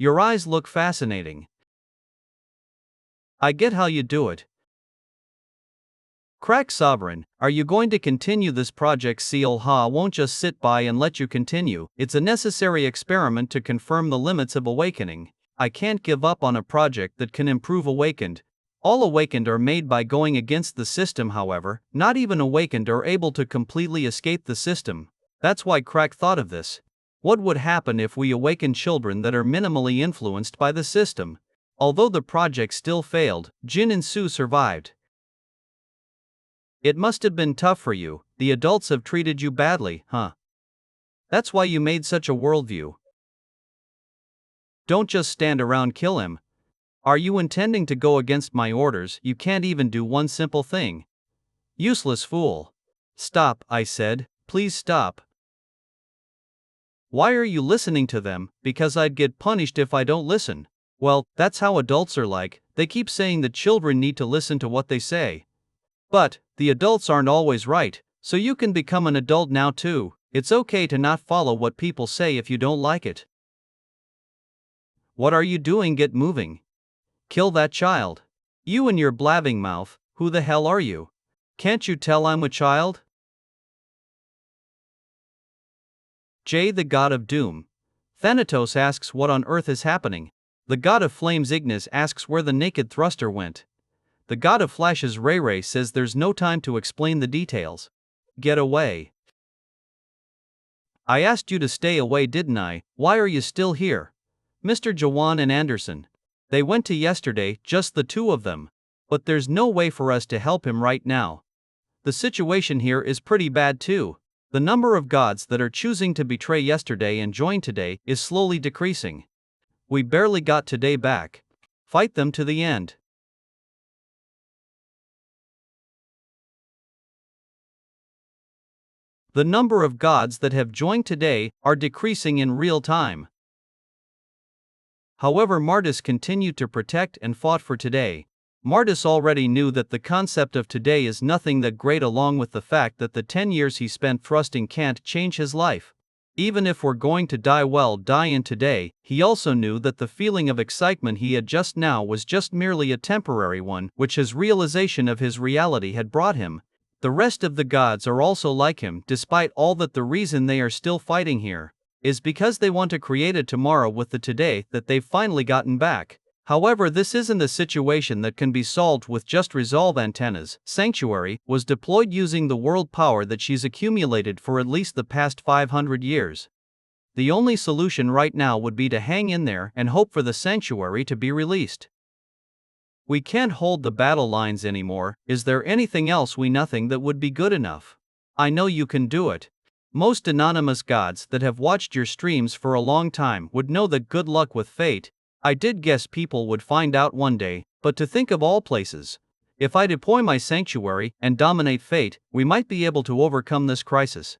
A: Your eyes look fascinating. I get how you do it. Crack Sovereign, are you going to continue this project? Seal Ha won't just sit by and let you continue. It's a necessary experiment to confirm the limits of awakening. I can't give up on a project that can improve awakened. All awakened are made by going against the system, however, not even awakened are able to completely escape the system. That's why Crack thought of this. What would happen if we awaken children that are minimally influenced by the system? Although the project still failed, Jin and Sue survived. It must have been tough for you. The adults have treated you badly, huh? That's why you made such a worldview. Don't just stand around, kill him. Are you intending to go against my orders? You can't even do one simple thing. Useless fool. Stop, I said, please stop. Why are you listening to them? Because I'd get punished if I don't listen. Well, that's how adults are like. They keep saying that children need to listen to what they say. But the adults aren't always right, so you can become an adult now too. It's okay to not follow what people say if you don't like it. What are you doing? Get moving. Kill that child. You and your blabbing mouth, who the hell are you? Can't you tell I'm a child? Jay, the god of doom. Thanatos asks what on earth is happening. The god of flames Ignis asks where the naked thruster went. The god of flashes Ray Ray says there's no time to explain the details. Get away. I asked you to stay away, didn't I? Why are you still here? Mr. Jaehwan and Anderson. They went to yesterday, just the two of them. But there's no way for us to help him right now. The situation here is pretty bad too. The number of gods that are choosing to betray yesterday and join today is slowly decreasing. We barely got today back. Fight them to the end. The number of gods that have joined today are decreasing in real time. However, Martis continued to protect and fought for today. Martis already knew that the concept of today is nothing that great, along with the fact that the 10 years he spent thrusting can't change his life. Even if we're going to die, well, die in today, he also knew that the feeling of excitement he had just now was just merely a temporary one, which his realization of his reality had brought him. The rest of the gods are also like him, despite all that. The reason they are still fighting here is because they want to create a tomorrow with the today that they've finally gotten back. However, this isn't a situation that can be solved with just resolve antennas. Sanctuary was deployed using the world power that she's accumulated for at least the past 500 years. The only solution right now would be to hang in there and hope for the sanctuary to be released. We can't hold the battle lines anymore. Is there anything else we nothing that would be good enough? I know you can do it. Most anonymous gods that have watched your streams for a long time would know that good luck with fate. I did guess people would find out one day, but to think of all places. If I deploy my sanctuary and dominate fate, we might be able to overcome this crisis.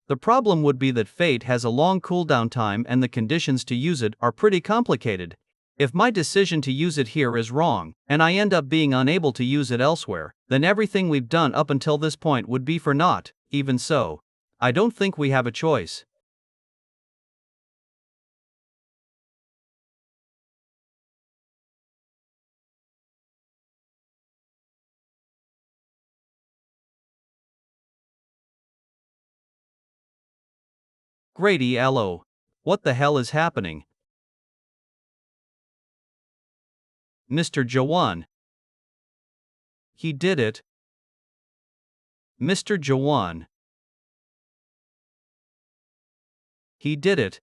A: The problem would be that fate has a long cooldown time and the conditions to use it are pretty complicated. If my decision to use it here is wrong, and I end up being unable to use it elsewhere, then everything we've done up until this point would be for naught. Even so, I don't think we have a choice. Grady Allo. What the hell is happening? Mr. Jaehwan. He did it. Mr. Jaehwan. He did it.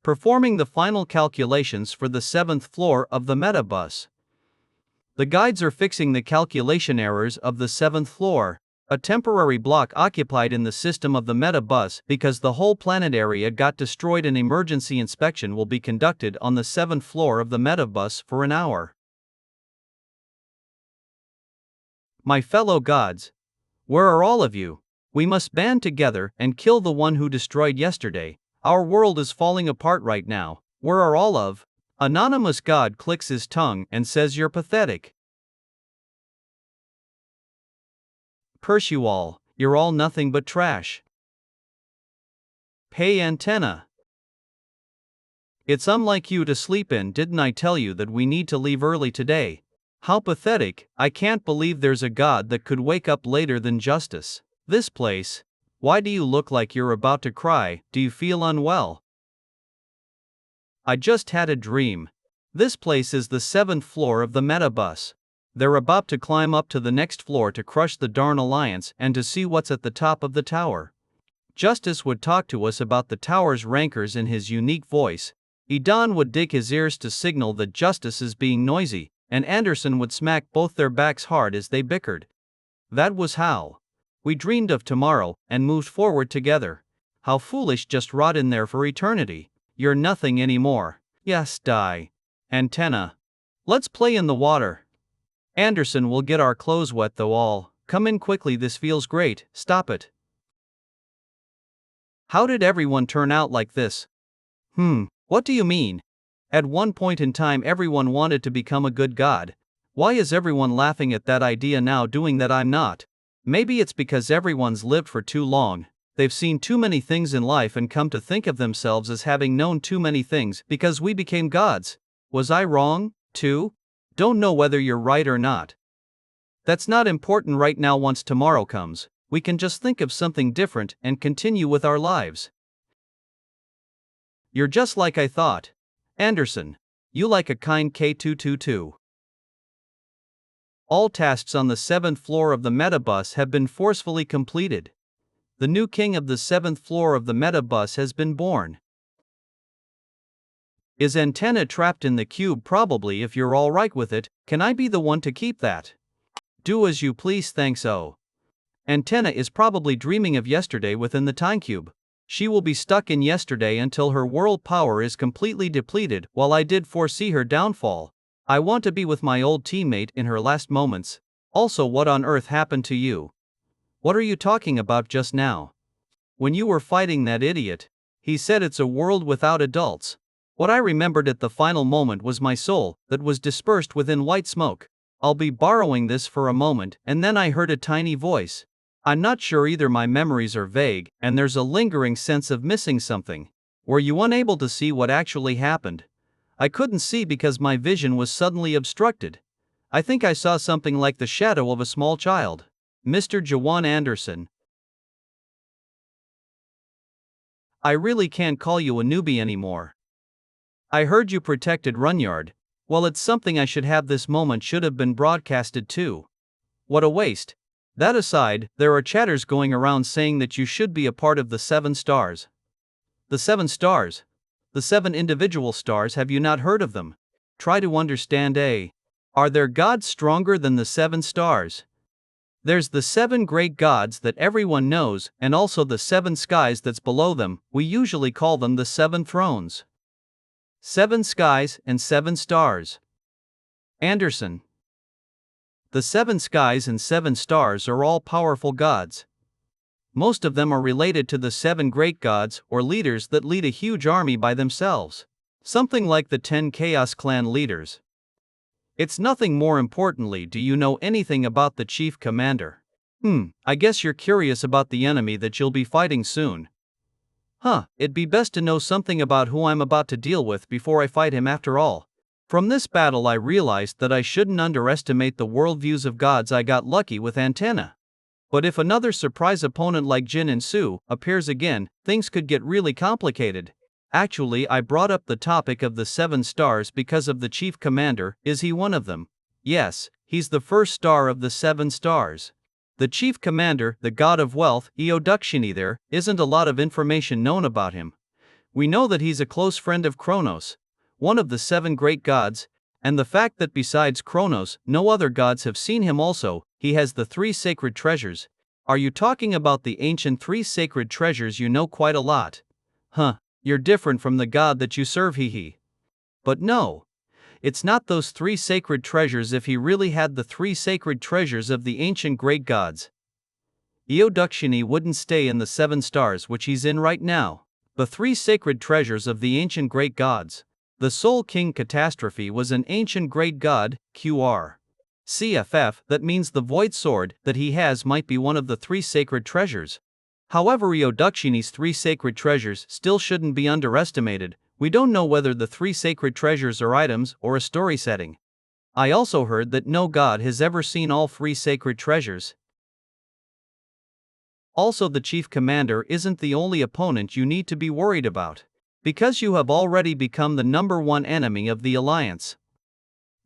A: Performing the final calculations for the 7th floor of the metabus. The guides are fixing the calculation errors of the 7th floor, a temporary block occupied in the system of the metabus because the whole planet area got destroyed. An emergency inspection will be conducted on the 7th floor of the metabus for an hour. My fellow gods, where are all of you? We must band together and kill the one who destroyed yesterday. Our world is falling apart right now. Where are all of? Anonymous God clicks his tongue and says, "You're pathetic. Curse you all, you're all nothing but trash. Hey antenna. It's unlike you to sleep in. Didn't I tell you that we need to leave early today? How pathetic. I can't believe there's a god that could wake up later than justice. This place. Why do you look like you're about to cry? Do you feel unwell? I just had a dream. This place is the 7th floor of the metabus. They're about to climb up to the next floor to crush the darn alliance and to see what's at the top of the tower. Justice would talk to us about the tower's rankers in his unique voice. Edan would dig his ears to signal that Justice is being noisy, and Anderson would smack both their backs hard as they bickered. That was how we dreamed of tomorrow and moved forward together. How foolish, just rot in there for eternity. You're nothing anymore. Yes, die. Antenna. Let's play in the water. Anderson will get our clothes wet though. All, come in quickly, this feels great. Stop it. How did everyone turn out like this? What do you mean? At one point in time everyone wanted to become a good god. Why is everyone laughing at that idea now? Doing that? I'm not. Maybe it's because everyone's lived for too long. They've seen too many things in life and come to think of themselves as having known too many things because we became gods. Was I wrong, too? Don't know whether you're right or not. That's not important right now. Once tomorrow comes, we can just think of something different and continue with our lives. You're just like I thought. Anderson, you like a kind K222. All tasks on the 7th floor of the metabus have been forcefully completed. The new king of the 7th floor of the metabus has been born. Is antenna trapped in the cube? Probably. If you're alright with it, can I be the one to keep that? Do as you please, thanks. Oh. Antenna is probably dreaming of yesterday within the time cube. She will be stuck in yesterday until her world power is completely depleted. While I did foresee her downfall, I want to be with my old teammate in her last moments. Also, what on earth happened to you? What are you talking about just now? When you were fighting that idiot, he said it's a world without adults. What I remembered at the final moment was my soul that was dispersed within white smoke. I'll be borrowing this for a moment, and then I heard a tiny voice. I'm not sure either. My memories are vague, and there's a lingering sense of missing something. Were you unable to see what actually happened? I couldn't see because my vision was suddenly obstructed. I think I saw something like the shadow of a small child. Mr. Jaehwan Anderson. I really can't call you a newbie anymore. I heard you protected Runyard. Well, it's something I should have. This moment should have been broadcasted too. What a waste. That aside, there are chatters going around saying that you should be a part of the 7 stars. The 7 stars? The 7 individual stars, have you not heard of them? Try to understand. Are there gods stronger than the 7 stars? There's the 7 great gods that everyone knows, and also the 7 skies that's below them. We usually call them the 7 thrones. 7 skies and 7 stars. Anderson. The 7 skies and 7 stars are all powerful gods. Most of them are related to the 7 great gods or leaders that lead a huge army by themselves. Something like the 10 Chaos Clan leaders. It's nothing more. Importantly, do you know anything about the chief commander? I guess you're curious about the enemy that you'll be fighting soon. It'd be best to know something about who I'm about to deal with before I fight him. After all, from this battle I realized that I shouldn't underestimate the worldviews of gods. I got lucky with Antenna. But if another surprise opponent like Jin and Su appears again, things could get really complicated. Actually, I brought up the topic of the 7 stars because of the chief commander. Is he one of them? Yes, he's the first star of the 7 stars. The chief commander, the god of wealth, Eodukshini. There isn't a lot of information known about him. We know that he's a close friend of Kronos, one of the 7 great gods, and the fact that besides Kronos, no other gods have seen him. Also, he has the 3 sacred treasures. Are you talking about the ancient 3 sacred treasures? You know quite a lot. You're different from the god that you serve, hee. But no, it's not those 3 sacred treasures. If he really had the 3 sacred treasures of the ancient great gods, Eodukshini wouldn't stay in the 7 stars which he's in right now. The 3 sacred treasures of the ancient great gods. The Soul King Catastrophe was an ancient great god, CFF, that means the void sword that he has might be one of the 3 sacred treasures. However, Eodukshini's 3 sacred treasures still shouldn't be underestimated. We don't know whether the 3 sacred treasures are items or a story setting. I also heard that no god has ever seen all 3 sacred treasures. Also, the chief commander isn't the only opponent you need to be worried about, because you have already become the #1 enemy of the Alliance.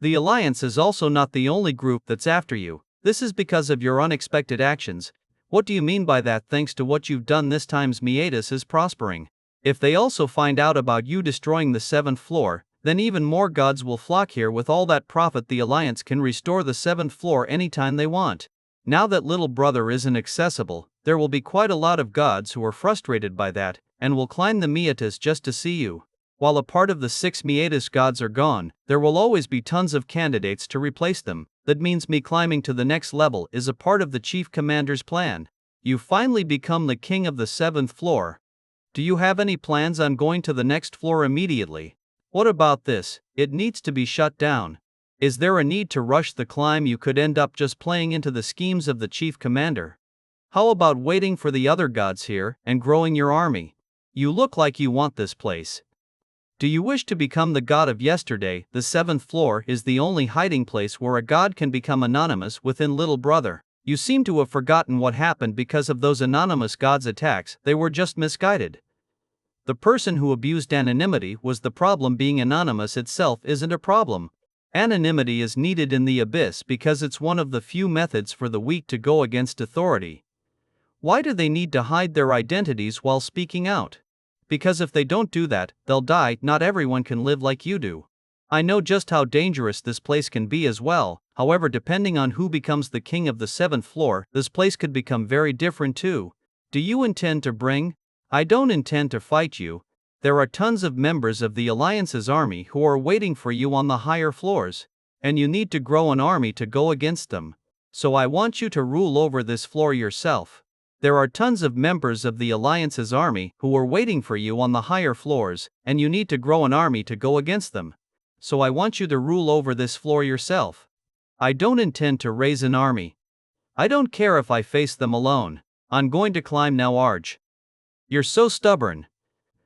A: The Alliance is also not the only group that's after you. This is because of your unexpected actions. What do you mean by that? Thanks to what you've done this time, Miatus is prospering. If they also find out about you destroying the 7th floor, then even more gods will flock here. With all that profit, the Alliance can restore the 7th floor anytime they want. Now that little brother isn't accessible, there will be quite a lot of gods who are frustrated by that, and will climb the Miatus just to see you. While a part of the 6 Miatus gods are gone, there will always be tons of candidates to replace them. That means me climbing to the next level is a part of the chief commander's plan. You finally become the king of the 7th floor. Do you have any plans on going to the next floor immediately? What about this? It needs to be shut down. Is there a need to rush the climb? You could end up just playing into the schemes of the chief commander. How about waiting for the other gods here and growing your army? You look like you want this place. Do you wish to become the god of yesterday? The 7th floor is the only hiding place where a god can become anonymous within Little Brother. You seem to have forgotten what happened because of those anonymous gods' attacks. They were just misguided. The person who abused anonymity was the problem. Being anonymous itself isn't a problem. Anonymity is needed in the abyss because it's one of the few methods for the weak to go against authority. Why do they need to hide their identities while speaking out? Because if they don't do that, they'll die. Not everyone can live like you do. I know just how dangerous this place can be as well. However, depending on who becomes the king of the 7th floor, this place could become very different too. Do you intend to bring? I don't intend to fight you. There are tons of members of the Alliance's army who are waiting for you on the higher floors, and you need to grow an army to go against them. So I want you to rule over this floor yourself. There are tons of members of the Alliance's army who are waiting for you on the higher floors, and you need to grow an army to go against them. So I want you to rule over this floor yourself. I don't intend to raise an army. I don't care if I face them alone. I'm going to climb now, Arj. You're so stubborn.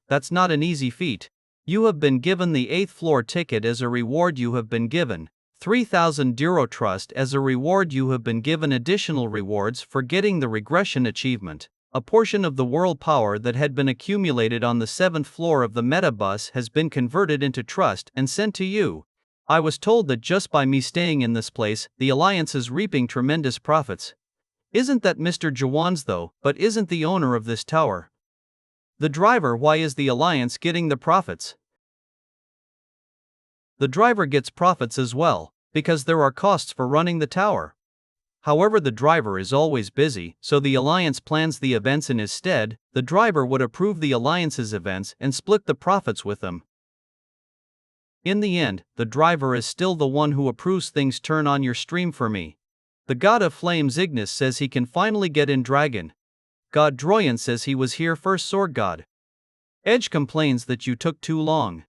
A: That's not an easy feat. You have been given the 8th floor ticket as a reward. You have been given 3,000 Euro trust as a reward. You have been given additional rewards for getting the regression achievement. A portion of the world power that had been accumulated on the 7th floor of the metabus has been converted into trust and sent to you. I was told that just by me staying in this place, the Alliance is reaping tremendous profits. Isn't that Mr. Jaehwan's though, but isn't the owner of this tower the driver? Why is the Alliance getting the profits? The driver gets profits as well, because there are costs for running the tower. However, the driver is always busy, so the Alliance plans the events in his stead. The driver would approve the Alliance's events and split the profits with them. In the end, the driver is still the one who approves things. Turn on your stream for me. The god of flames Ignis says he can finally get in dragon. God Droyan says he was here first. Sword god Edge complains that you took too long.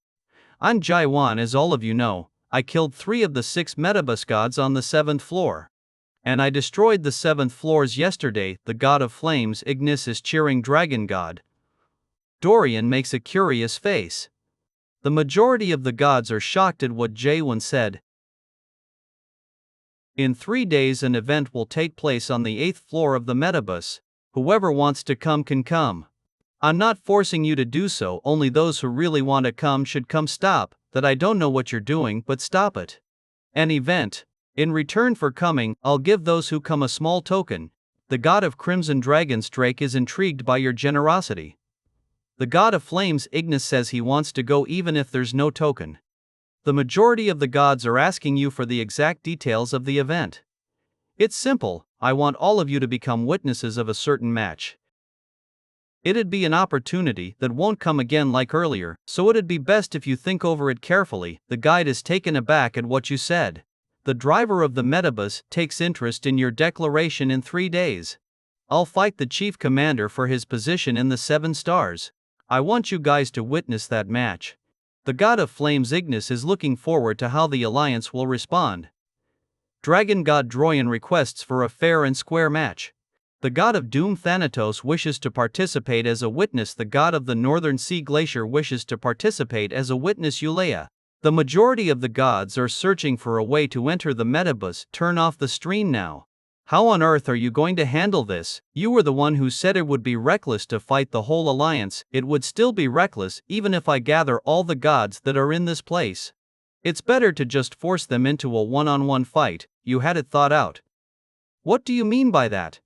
A: I'm Jaehwan. As all of you know, I killed 3 of the 6 metabus gods on the 7th floor. And I destroyed the 7th floors yesterday. The god of flames Ignis is cheering. Dragon god Dorian makes a curious face. The majority of the gods are shocked at what Jaehwan said. In 3 days an event will take place on the 8th floor of the metabus. Whoever wants to come can come. I'm not forcing you to do so, only those who really want to come should come. Stop that. I don't know what you're doing, but stop it. An event. In return for coming, I'll give those who come a small token. The god of crimson dragons Drake is intrigued by your generosity. The god of flames Ignis says he wants to go even if there's no token. The majority of the gods are asking you for the exact details of the event. It's simple. I want all of you to become witnesses of a certain match. It'd be an opportunity that won't come again like earlier, so it'd be best if you think over it carefully. The guide is taken aback at what you said. The driver of the metabus takes interest in your declaration. In 3 days, I'll fight the chief commander for his position in the 7 stars. I want you guys to witness that match. The god of flames Ignis is looking forward to how the Alliance will respond. Dragon god Droyan requests for a fair and square match. The god of doom Thanatos wishes to participate as a witness. The god of the northern sea glacier wishes to participate as a witness. Eulea. The majority of the gods are searching for a way to enter the metabus. Turn off the stream now. How on earth are you going to handle this? You were the one who said it would be reckless to fight the whole Alliance. It would still be reckless even if I gather all the gods that are in this place. It's better to just force them into a one-on-one fight. You had it thought out. What do you mean by that?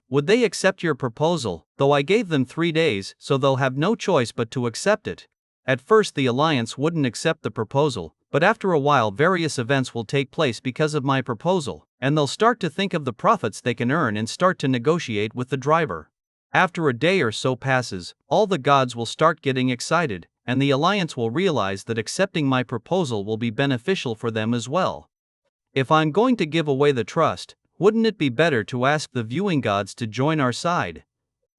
A: Would they accept your proposal? Though I gave them 3 days, so they'll have no choice but to accept it. At first the Alliance wouldn't accept the proposal, but after a while various events will take place because of my proposal, and they'll start to think of the profits they can earn and start to negotiate with the driver. After a day or so passes, all the gods will start getting excited, and the Alliance will realize that accepting my proposal will be beneficial for them as well. If I'm going to give away the trust, wouldn't it be better to ask the viewing gods to join our side?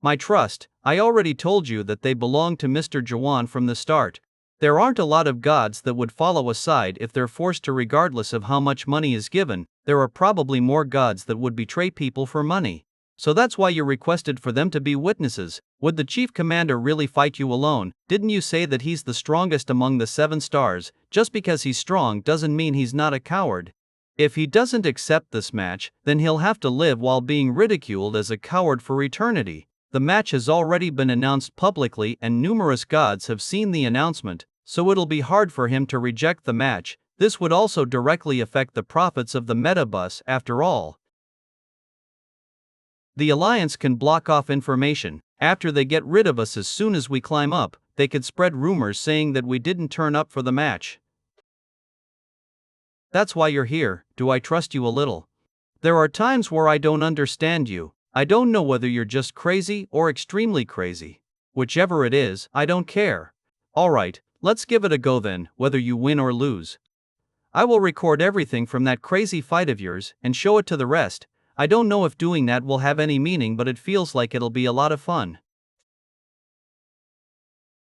A: My trust, I already told you that they belong to Mr. Jaehwan from the start. There aren't a lot of gods that would follow a side if they're forced to, regardless of how much money is given. There are probably more gods that would betray people for money. So that's why you requested for them to be witnesses. Would the chief commander really fight you alone? Didn't you say that he's the strongest among the 7 stars? Just because he's strong doesn't mean he's not a coward. If he doesn't accept this match, then he'll have to live while being ridiculed as a coward for eternity. The match has already been announced publicly and numerous gods have seen the announcement, so it'll be hard for him to reject the match. This would also directly affect the profits of the metabus. After all, the Alliance can block off information. After they get rid of us as soon as we climb up, they could spread rumors saying that we didn't turn up for the match. That's why you're here. Do I trust you a little? There are times where I don't understand you. I don't know whether you're just crazy or extremely crazy. Whichever it is, I don't care. Alright, let's give it a go then, whether you win or lose. I will record everything from that crazy fight of yours and show it to the rest. I don't know if doing that will have any meaning, but it feels like it'll be a lot of fun.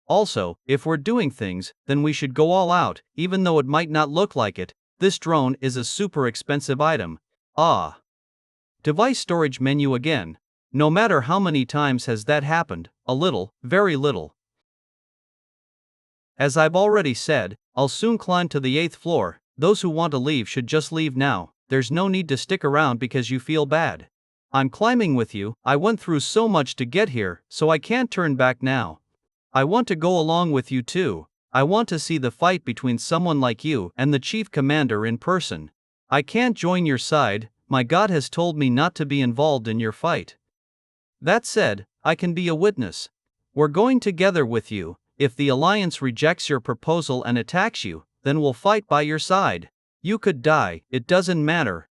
A: Also, if we're doing things, then we should go all out, even though it might not look like it. This drone is a super expensive item. Ah. Device storage menu again. No matter how many times has that happened, a little, very little. As I've already said, I'll soon climb to the 8th floor. Those who want to leave should just leave now. There's no need to stick around because you feel bad. I'm climbing with you. I went through so much to get here, so I can't turn back now. I want to go along with you too. I want to see the fight between someone like you and the chief commander in person. I can't join your side, my god has told me not to be involved in your fight. That said, I can be a witness. We're going together with you. If the Alliance rejects your proposal and attacks you, then we'll fight by your side. You could die, it doesn't matter.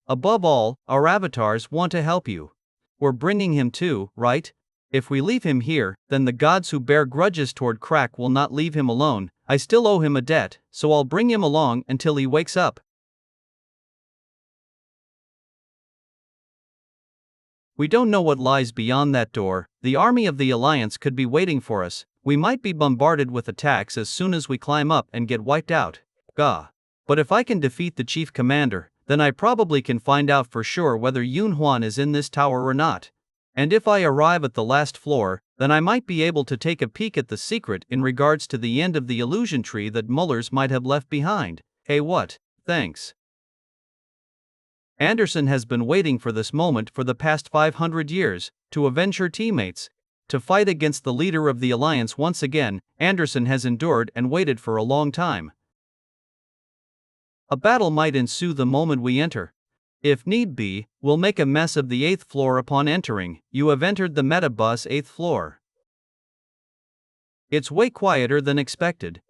A: Above all, our avatars want to help you. We're bringing him too, right? If we leave him here, then the gods who bear grudges toward Crack will not leave him alone. I still owe him a debt, so I'll bring him along until he wakes up. We don't know what lies beyond that door. The army of the Alliance could be waiting for us. We might be bombarded with attacks as soon as we climb up and get wiped out. Gah. But if I can defeat the chief commander, then I probably can find out for sure whether Yunhuan is in this tower or not. And if I arrive at the last floor, then I might be able to take a peek at the secret in regards to the end of the illusion tree that Mullers might have left behind. Hey what? Thanks. Anderson has been waiting for this moment for the past 500 years, to avenge her teammates. To fight against the leader of the Alliance once again, Anderson has endured and waited for a long time. A battle might ensue the moment we enter. If need be, we'll make a mess of the 8th floor upon entering. You have entered the Metabus 8th floor. It's way quieter than expected.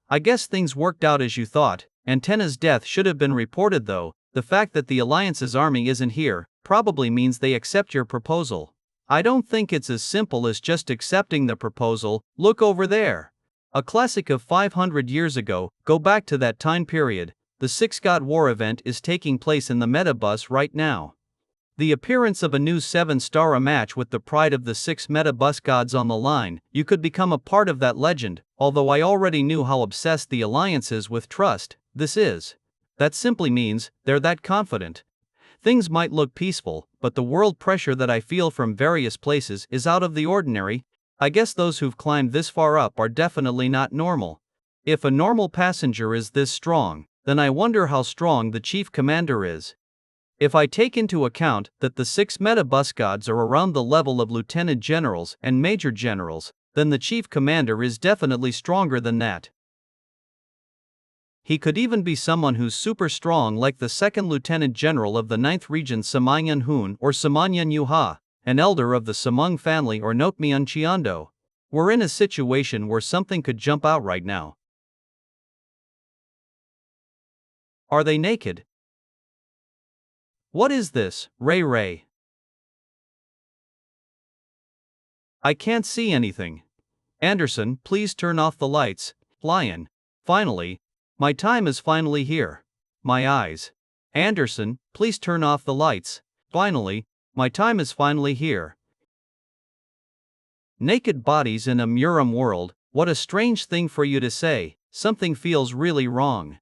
A: I guess things worked out as you thought. Antenna's death should have been reported though. The fact that the Alliance's army isn't here probably means they accept your proposal. I don't think it's as simple as just accepting the proposal. Look over there. A classic of 500 years ago. Go back to that time period. The Six God War event is taking place in the Metabus right now. The appearance of a new 7-star match with the pride of the 6 Metabus gods on the line. You could become a part of that legend, although I already knew how obsessed the Alliance is with trust. This is. That simply means they're that confident. Things might look peaceful, but the world pressure that I feel from various places is out of the ordinary. I guess those who've climbed this far up are definitely not normal. If a normal passenger is this strong, then I wonder how strong the chief commander is. If I take into account that the 6 Metabus gods are around the level of lieutenant generals and major generals, then the chief commander is definitely stronger than that. He could even be someone who's super strong like the 2nd Lieutenant General of the 9th Region Samanyan Hun or Samanyan Yuha, an elder of the Samung family or Notmian Chiando. We're in a situation where something could jump out right now. Are they naked? What is this, Ray? I can't see anything. Anderson, please turn off the lights. Lion. Finally. My time is finally here. My eyes. Anderson, please turn off the lights. Finally. My time is finally here. Naked bodies in a Muram world, what a strange thing for you to say. Something feels really wrong.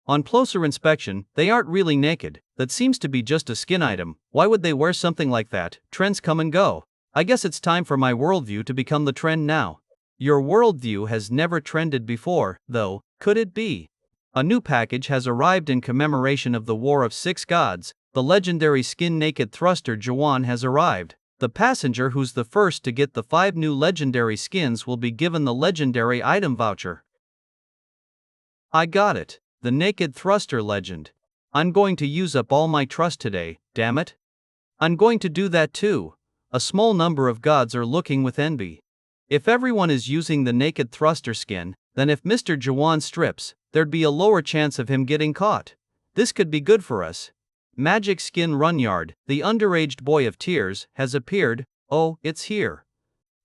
A: On closer inspection, they aren't really naked. That seems to be just a skin item. Why would they wear something like that? Trends come and go. I guess it's time for my worldview to become the trend now. Your worldview has never trended before, though, could it be? A new package has arrived in commemoration of the War of 6 Gods. The legendary skin-naked thruster Jaehwan has arrived. The passenger who's the first to get the 5 new legendary skins will be given the legendary item voucher. I got it. The naked thruster legend. I'm going to use up all my trust today, damn it. I'm going to do that too. A small number of gods are looking with envy. If everyone is using the naked thruster skin, then if Mr. Jaehwan strips, there'd be a lower chance of him getting caught. This could be good for us. Magic Skin Runyard, the underaged boy of tears, has appeared. Oh, it's here.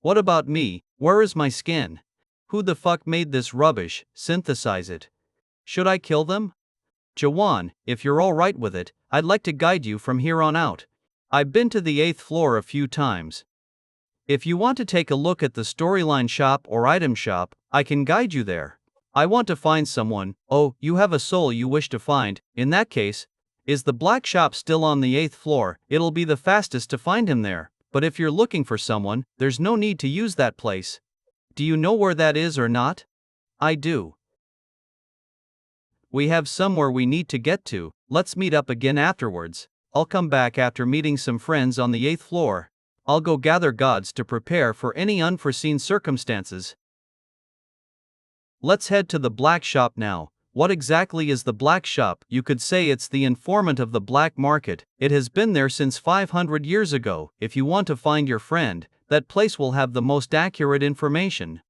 A: What about me? Where is my skin? Who the fuck made this rubbish? Synthesize it. Should I kill them? Jaehwan, if you're alright with it, I'd like to guide you from here on out. I've been to the 8th floor a few times. If you want to take a look at the storyline shop or item shop, I can guide you there. I want to find someone. Oh, you have a soul you wish to find. In that case, is the black shop still on the 8th floor? It'll be the fastest to find him there. But if you're looking for someone, there's no need to use that place. Do you know where that is or not? I do. We have somewhere we need to get to, let's meet up again afterwards. I'll come back after meeting some friends on the 8th floor. I'll go gather gods to prepare for any unforeseen circumstances. Let's head to the black shop now. What exactly is the black shop? You could say it's the informant of the black market. It has been there since 500 years ago. If you want to find your friend, that place will have the most accurate information.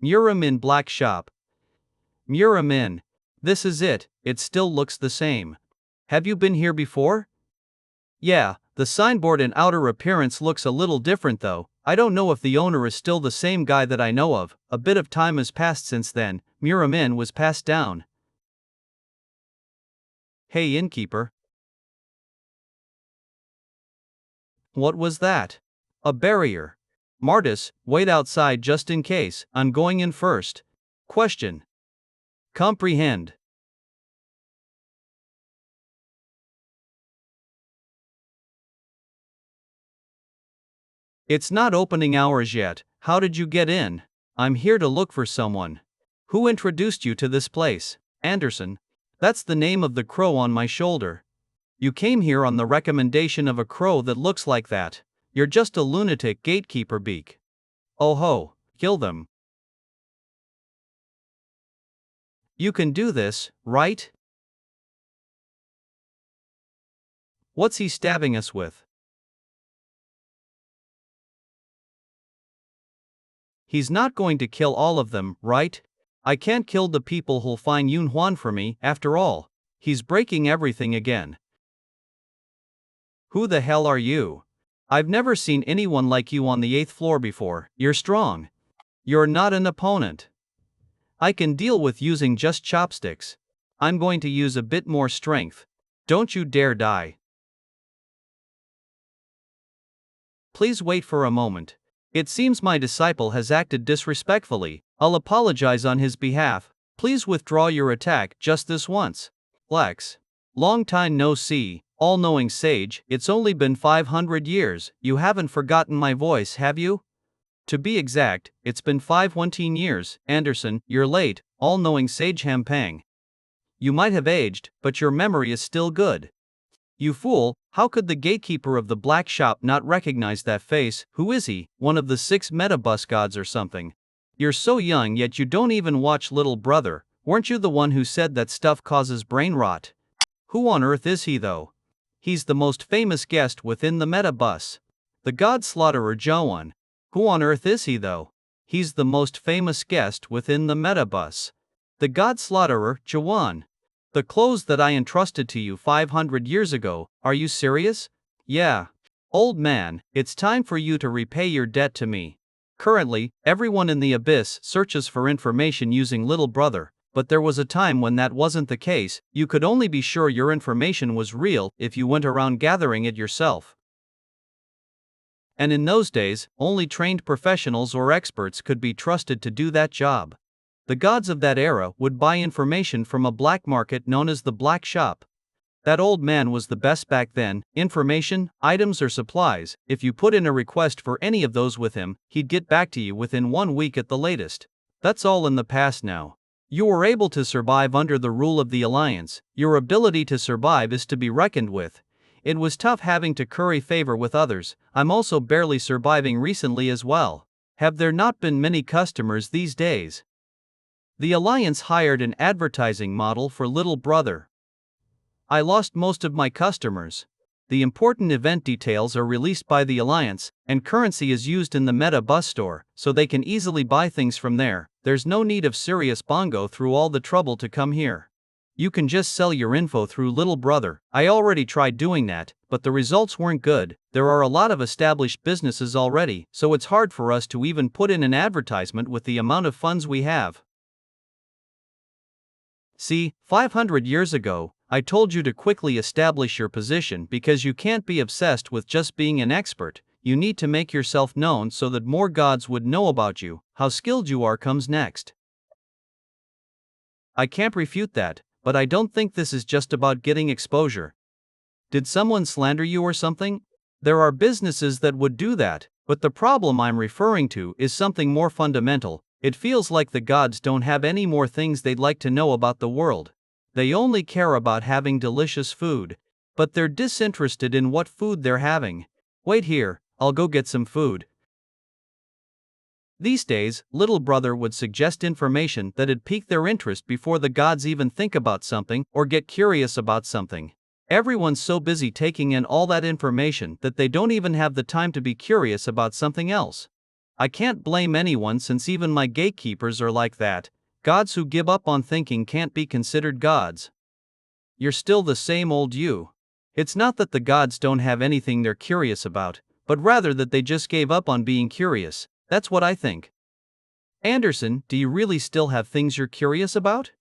A: Muramin Black Shop. Muramin. This is it, it still looks the same. Have you been here before? Yeah, the signboard and outer appearance looks a little different though. I don't know if the owner is still the same guy that I know of. A bit of time has passed since then. Muramin was passed down. Hey innkeeper. What was that? A barrier. Martis, wait outside just in case. I'm going in first. Question. Comprehend. It's not opening hours yet. How did you get in? I'm here to look for someone. Who introduced you to this place? Anderson. That's the name of the crow on my shoulder. You came here on the recommendation of a crow that looks like that. You're just a lunatic gatekeeper beak. Oh ho, kill them. You can do this, right? What's he stabbing us with? He's not going to kill all of them, right? I can't kill the people who'll find Yun Huan for me, after all. He's breaking everything again. Who the hell are you? I've never seen anyone like you on the 8th floor before. You're strong. You're not an opponent. I can deal with using just chopsticks. I'm going to use a bit more strength. Don't you dare die. Please wait for a moment. It seems my disciple has acted disrespectfully. I'll apologize on his behalf. Please withdraw your attack just this once. Lex. Long time no see, all-knowing sage. It's only been 500 years. You haven't forgotten my voice, have you? To be exact, it's been 514 years. Anderson, you're late, all-knowing sage Hampang. You might have aged, but your memory is still good. You fool, how could the gatekeeper of the black shop not recognize that face? Who is he, one of the 6 metabus gods or something? You're so young yet you don't even watch Little Brother. Weren't you the one who said that stuff causes brain rot? Who on earth is he though? He's the most famous guest within the metabus. The god slaughterer Jaehwan. Who on earth is he though? He's the most famous guest within the metabus. The god slaughterer Jaehwan. The clothes that I entrusted to you 500 years ago, are you serious? Yeah. Old man, it's time for you to repay your debt to me. Currently, everyone in the abyss searches for information using Little Brother, but there was a time when that wasn't the case. You could only be sure your information was real if you went around gathering it yourself. And in those days, only trained professionals or experts could be trusted to do that job. The gods of that era would buy information from a black market known as the Black Shop. That old man was the best back then. Information, items or supplies. If you put in a request for any of those with him, he'd get back to you within 1 week at the latest. That's all in the past now. You were able to survive under the rule of the Alliance. Your ability to survive is to be reckoned with. It was tough having to curry favor with others. I'm also barely surviving recently as well. Have there not been many customers these days? The Alliance hired an advertising model for Little Brother. I lost most of my customers. The important event details are released by the Alliance, and currency is used in the Meta Bus store, so they can easily buy things from there. There's no need of serious bongo through all the trouble to come here. You can just sell your info through Little Brother. I already tried doing that, but the results weren't good. There are a lot of established businesses already, so it's hard for us to even put in an advertisement with the amount of funds we have. See, 500 years ago, I told you to quickly establish your position because you can't be obsessed with just being an expert. You need to make yourself known so that more gods would know about you. How skilled you are comes next. I can't refute that, but I don't think this is just about getting exposure. Did someone slander you or something? There are businesses that would do that, but the problem I'm referring to is something more fundamental. It feels like the gods don't have any more things they'd like to know about the world. They only care about having delicious food, but they're disinterested in what food they're having. Wait here, I'll go get some food. These days, little brother would suggest information that'd pique their interest before the gods even think about something or get curious about something. Everyone's so busy taking in all that information that they don't even have the time to be curious about something else. I can't blame anyone since even my gatekeepers are like that. Gods who give up on thinking can't be considered gods. You're still the same old you. It's not that the gods don't have anything they're curious about, but rather that they just gave up on being curious. That's what I think. Anderson, do you really still have things you're curious about?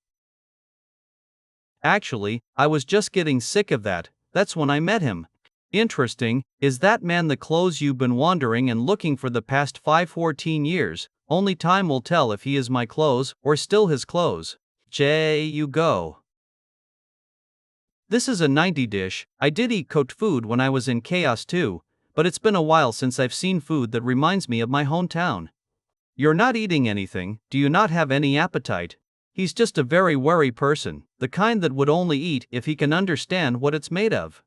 A: Actually, I was just getting sick of that. That's when I met him. Interesting, is that man the clothes you've been wandering and looking for the past 14 years? Only time will tell if he is my clothes or still his clothes. You go. This is a 90 dish. I did eat cooked food when I was in Chaos too, but it's been a while since I've seen food that reminds me of my hometown. You're not eating anything, do you not have any appetite? He's just a very wary person, the kind that would only eat if he can understand what it's made of.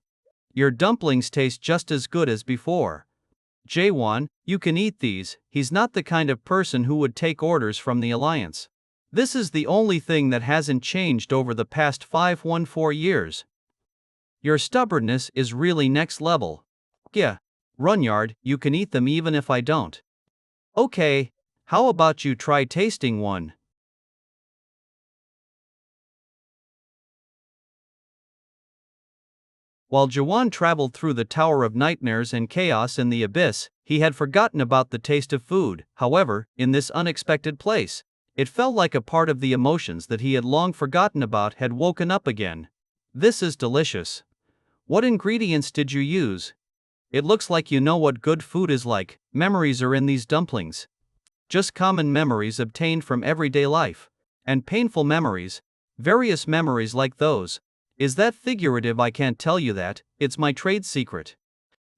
A: Your dumplings taste just as good as before. Jaehwan, you can eat these. He's not the kind of person who would take orders from the Alliance. This is the only thing that hasn't changed over the past 514 years. Your stubbornness is really next level. Yeah, Runyard, you can eat them even if I don't. Okay, how about you try tasting one? While Jaehwan traveled through the Tower of Nightmares and Chaos in the Abyss, he had forgotten about the taste of food. However, in this unexpected place, it felt like a part of the emotions that he had long forgotten about had woken up again. This is delicious. What ingredients did you use? It looks like you know what good food is like. Memories are in these dumplings. Just common memories obtained from everyday life. And painful memories. Various memories like those. Is that figurative? I can't tell you that, it's my trade secret.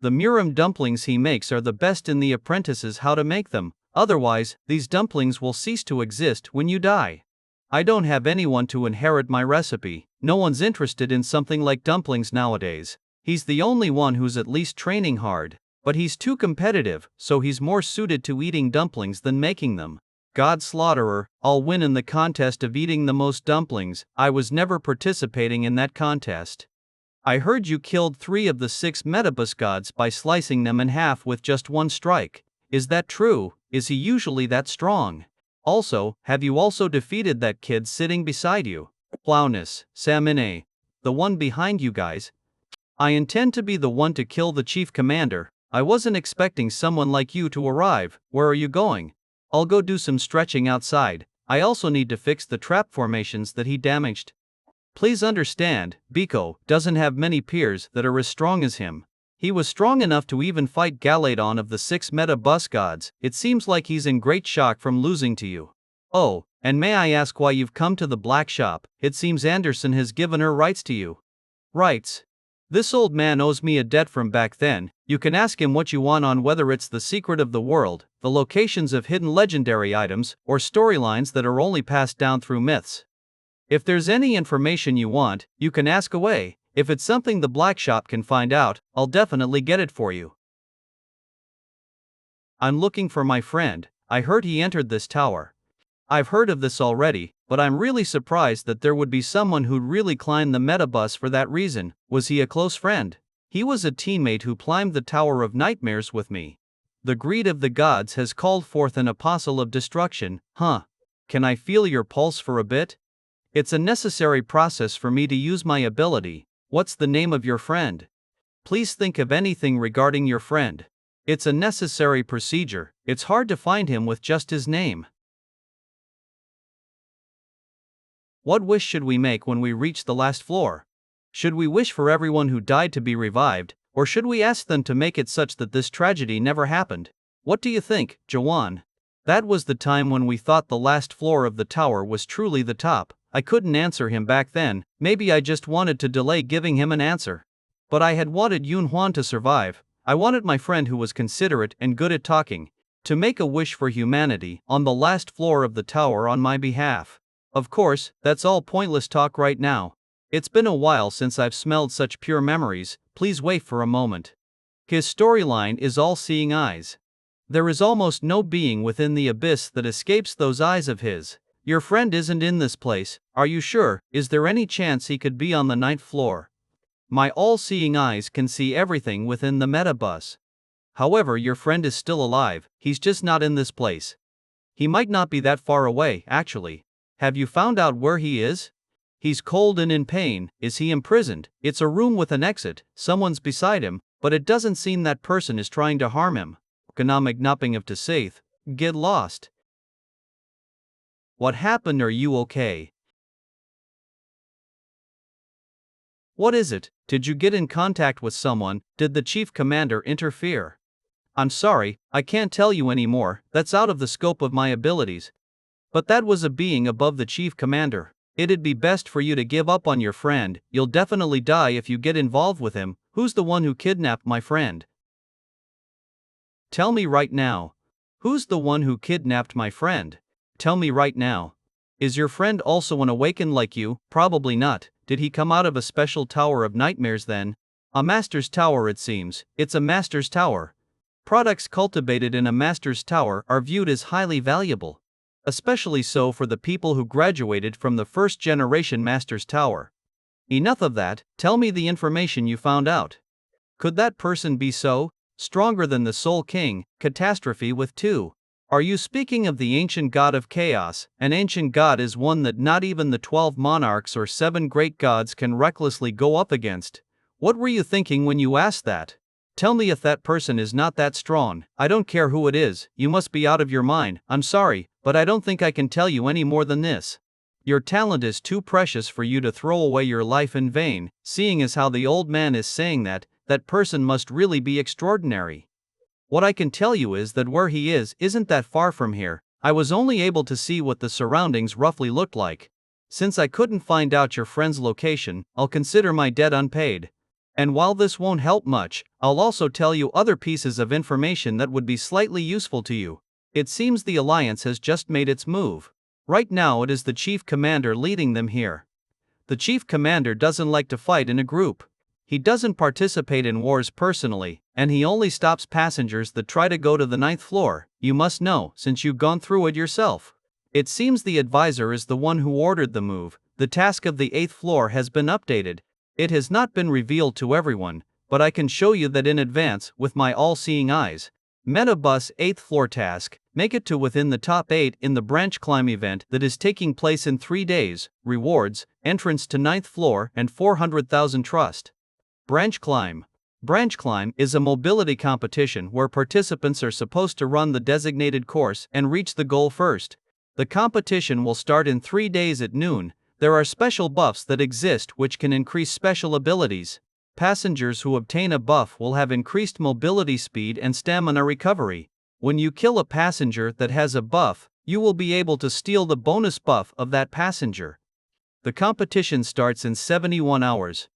A: The muram dumplings he makes are the best in the apprentices how to make them, otherwise, these dumplings will cease to exist when you die. I don't have anyone to inherit my recipe, no one's interested in something like dumplings nowadays. He's the only one who's at least training hard, but he's too competitive, so he's more suited to eating dumplings than making them. God Slaughterer, I'll win in the contest of eating the most dumplings. I was never participating in that contest. I heard you killed 3 of the 6 Metabus gods by slicing them in half with just one strike. Is that true? Is he usually that strong? Also, have you also defeated that kid sitting beside you? Plowness, Samine. The one behind you guys? I intend to be the one to kill the chief commander. I wasn't expecting someone like you to arrive. Where are you going? I'll go do some stretching outside. I also need to fix the trap formations that he damaged. Please understand, Biko doesn't have many peers that are as strong as him. He was strong enough to even fight Galadon of the 6 Meta-Bus gods. It seems like he's in great shock from losing to you. Oh, and may I ask why you've come to the black shop? It seems Anderson has given her rights to you. Rights? This old man owes me a debt from back then. You can ask him what you want on whether it's the secret of the world, the locations of hidden legendary items, or storylines that are only passed down through myths. If there's any information you want, you can ask away. If it's something the black shop can find out, I'll definitely get it for you. I'm looking for my friend. I heard he entered this tower. I've heard of this already, but I'm really surprised that there would be someone who'd really climb the metabus for that reason. Was he a close friend? He was a teammate who climbed the Tower of Nightmares with me. The greed of the gods has called forth an apostle of destruction, huh? Can I feel your pulse for a bit? It's a necessary process for me to use my ability. What's the name of your friend? Please think of anything regarding your friend. It's a necessary procedure. It's hard to find him with just his name. What wish should we make when we reach the last floor? Should we wish for everyone who died to be revived, or should we ask them to make it such that this tragedy never happened? What do you think, Jaehwan? That was the time when we thought the last floor of the tower was truly the top. I couldn't answer him back then, maybe I just wanted to delay giving him an answer. But I had wanted Yunhuan to survive. I wanted my friend who was considerate and good at talking. To make a wish for humanity on the last floor of the tower on my behalf. Of course, that's all pointless talk right now. It's been a while since I've smelled such pure memories, please wait for a moment. His storyline is all-seeing eyes. There is almost no being within the abyss that escapes those eyes of his. Your friend isn't in this place, are you sure? Is there any chance he could be on the 9th floor? My all-seeing eyes can see everything within the metabus. However, your friend is still alive, he's just not in this place. He might not be that far away, actually. Have you found out where he is? He's cold and in pain. Is he imprisoned? It's a room with an exit, someone's beside him, but it doesn't seem that person is trying to harm him. Economic nopping of to safe. Get lost. What happened? Are you okay? What is it? Did you get in contact with someone? Did the chief commander interfere? I'm sorry, I can't tell you anymore, that's out of the scope of my abilities. But that was a being above the chief commander. It'd be best for you to give up on your friend, you'll definitely die if you get involved with him. Who's the one who kidnapped my friend? Tell me right now. Who's the one who kidnapped my friend? Tell me right now. Is your friend also an awakened like you? Probably not. Did he come out of a special tower of nightmares then? A master's tower it seems, it's a master's tower. Products cultivated in a master's tower are viewed as highly valuable. Especially so for the people who graduated from the first generation master's tower. Enough of that, tell me the information you found out. Could that person be so stronger than the Soul King, catastrophe with 2? Are you speaking of the ancient god of chaos? An ancient god is one that not even the 12 monarchs or 7 great gods can recklessly go up against. What were you thinking when you asked that? Tell me if that person is not that strong. I don't care who it is, you must be out of your mind. I'm sorry, but I don't think I can tell you any more than this. Your talent is too precious for you to throw away your life in vain. Seeing as how the old man is saying that person must really be extraordinary. What I can tell you is that where he is isn't that far from here. I was only able to see what the surroundings roughly looked like. Since I couldn't find out your friend's location, I'll consider my debt unpaid. And while this won't help much, I'll also tell you other pieces of information that would be slightly useful to you. It seems the Alliance has just made its move. Right now it is the Chief Commander leading them here. The Chief Commander doesn't like to fight in a group. He doesn't participate in wars personally, and he only stops passengers that try to go to the 9th floor. You must know, since you've gone through it yourself. It seems the advisor is the one who ordered the move. The task of the 8th floor has been updated. It has not been revealed to everyone, but I can show you that in advance with my all-seeing eyes. Metabus 8th floor task, make it to within the top 8 in the branch climb event that is taking place in 3 days, rewards, entrance to 9th floor and 400,000 trust. Branch climb. Branch climb is a mobility competition where participants are supposed to run the designated course and reach the goal first. The competition will start in 3 days at noon. There are special buffs that exist which can increase special abilities. Passengers who obtain a buff will have increased mobility speed and stamina recovery. When you kill a passenger that has a buff, you will be able to steal the bonus buff of that passenger. The competition starts in 71 hours.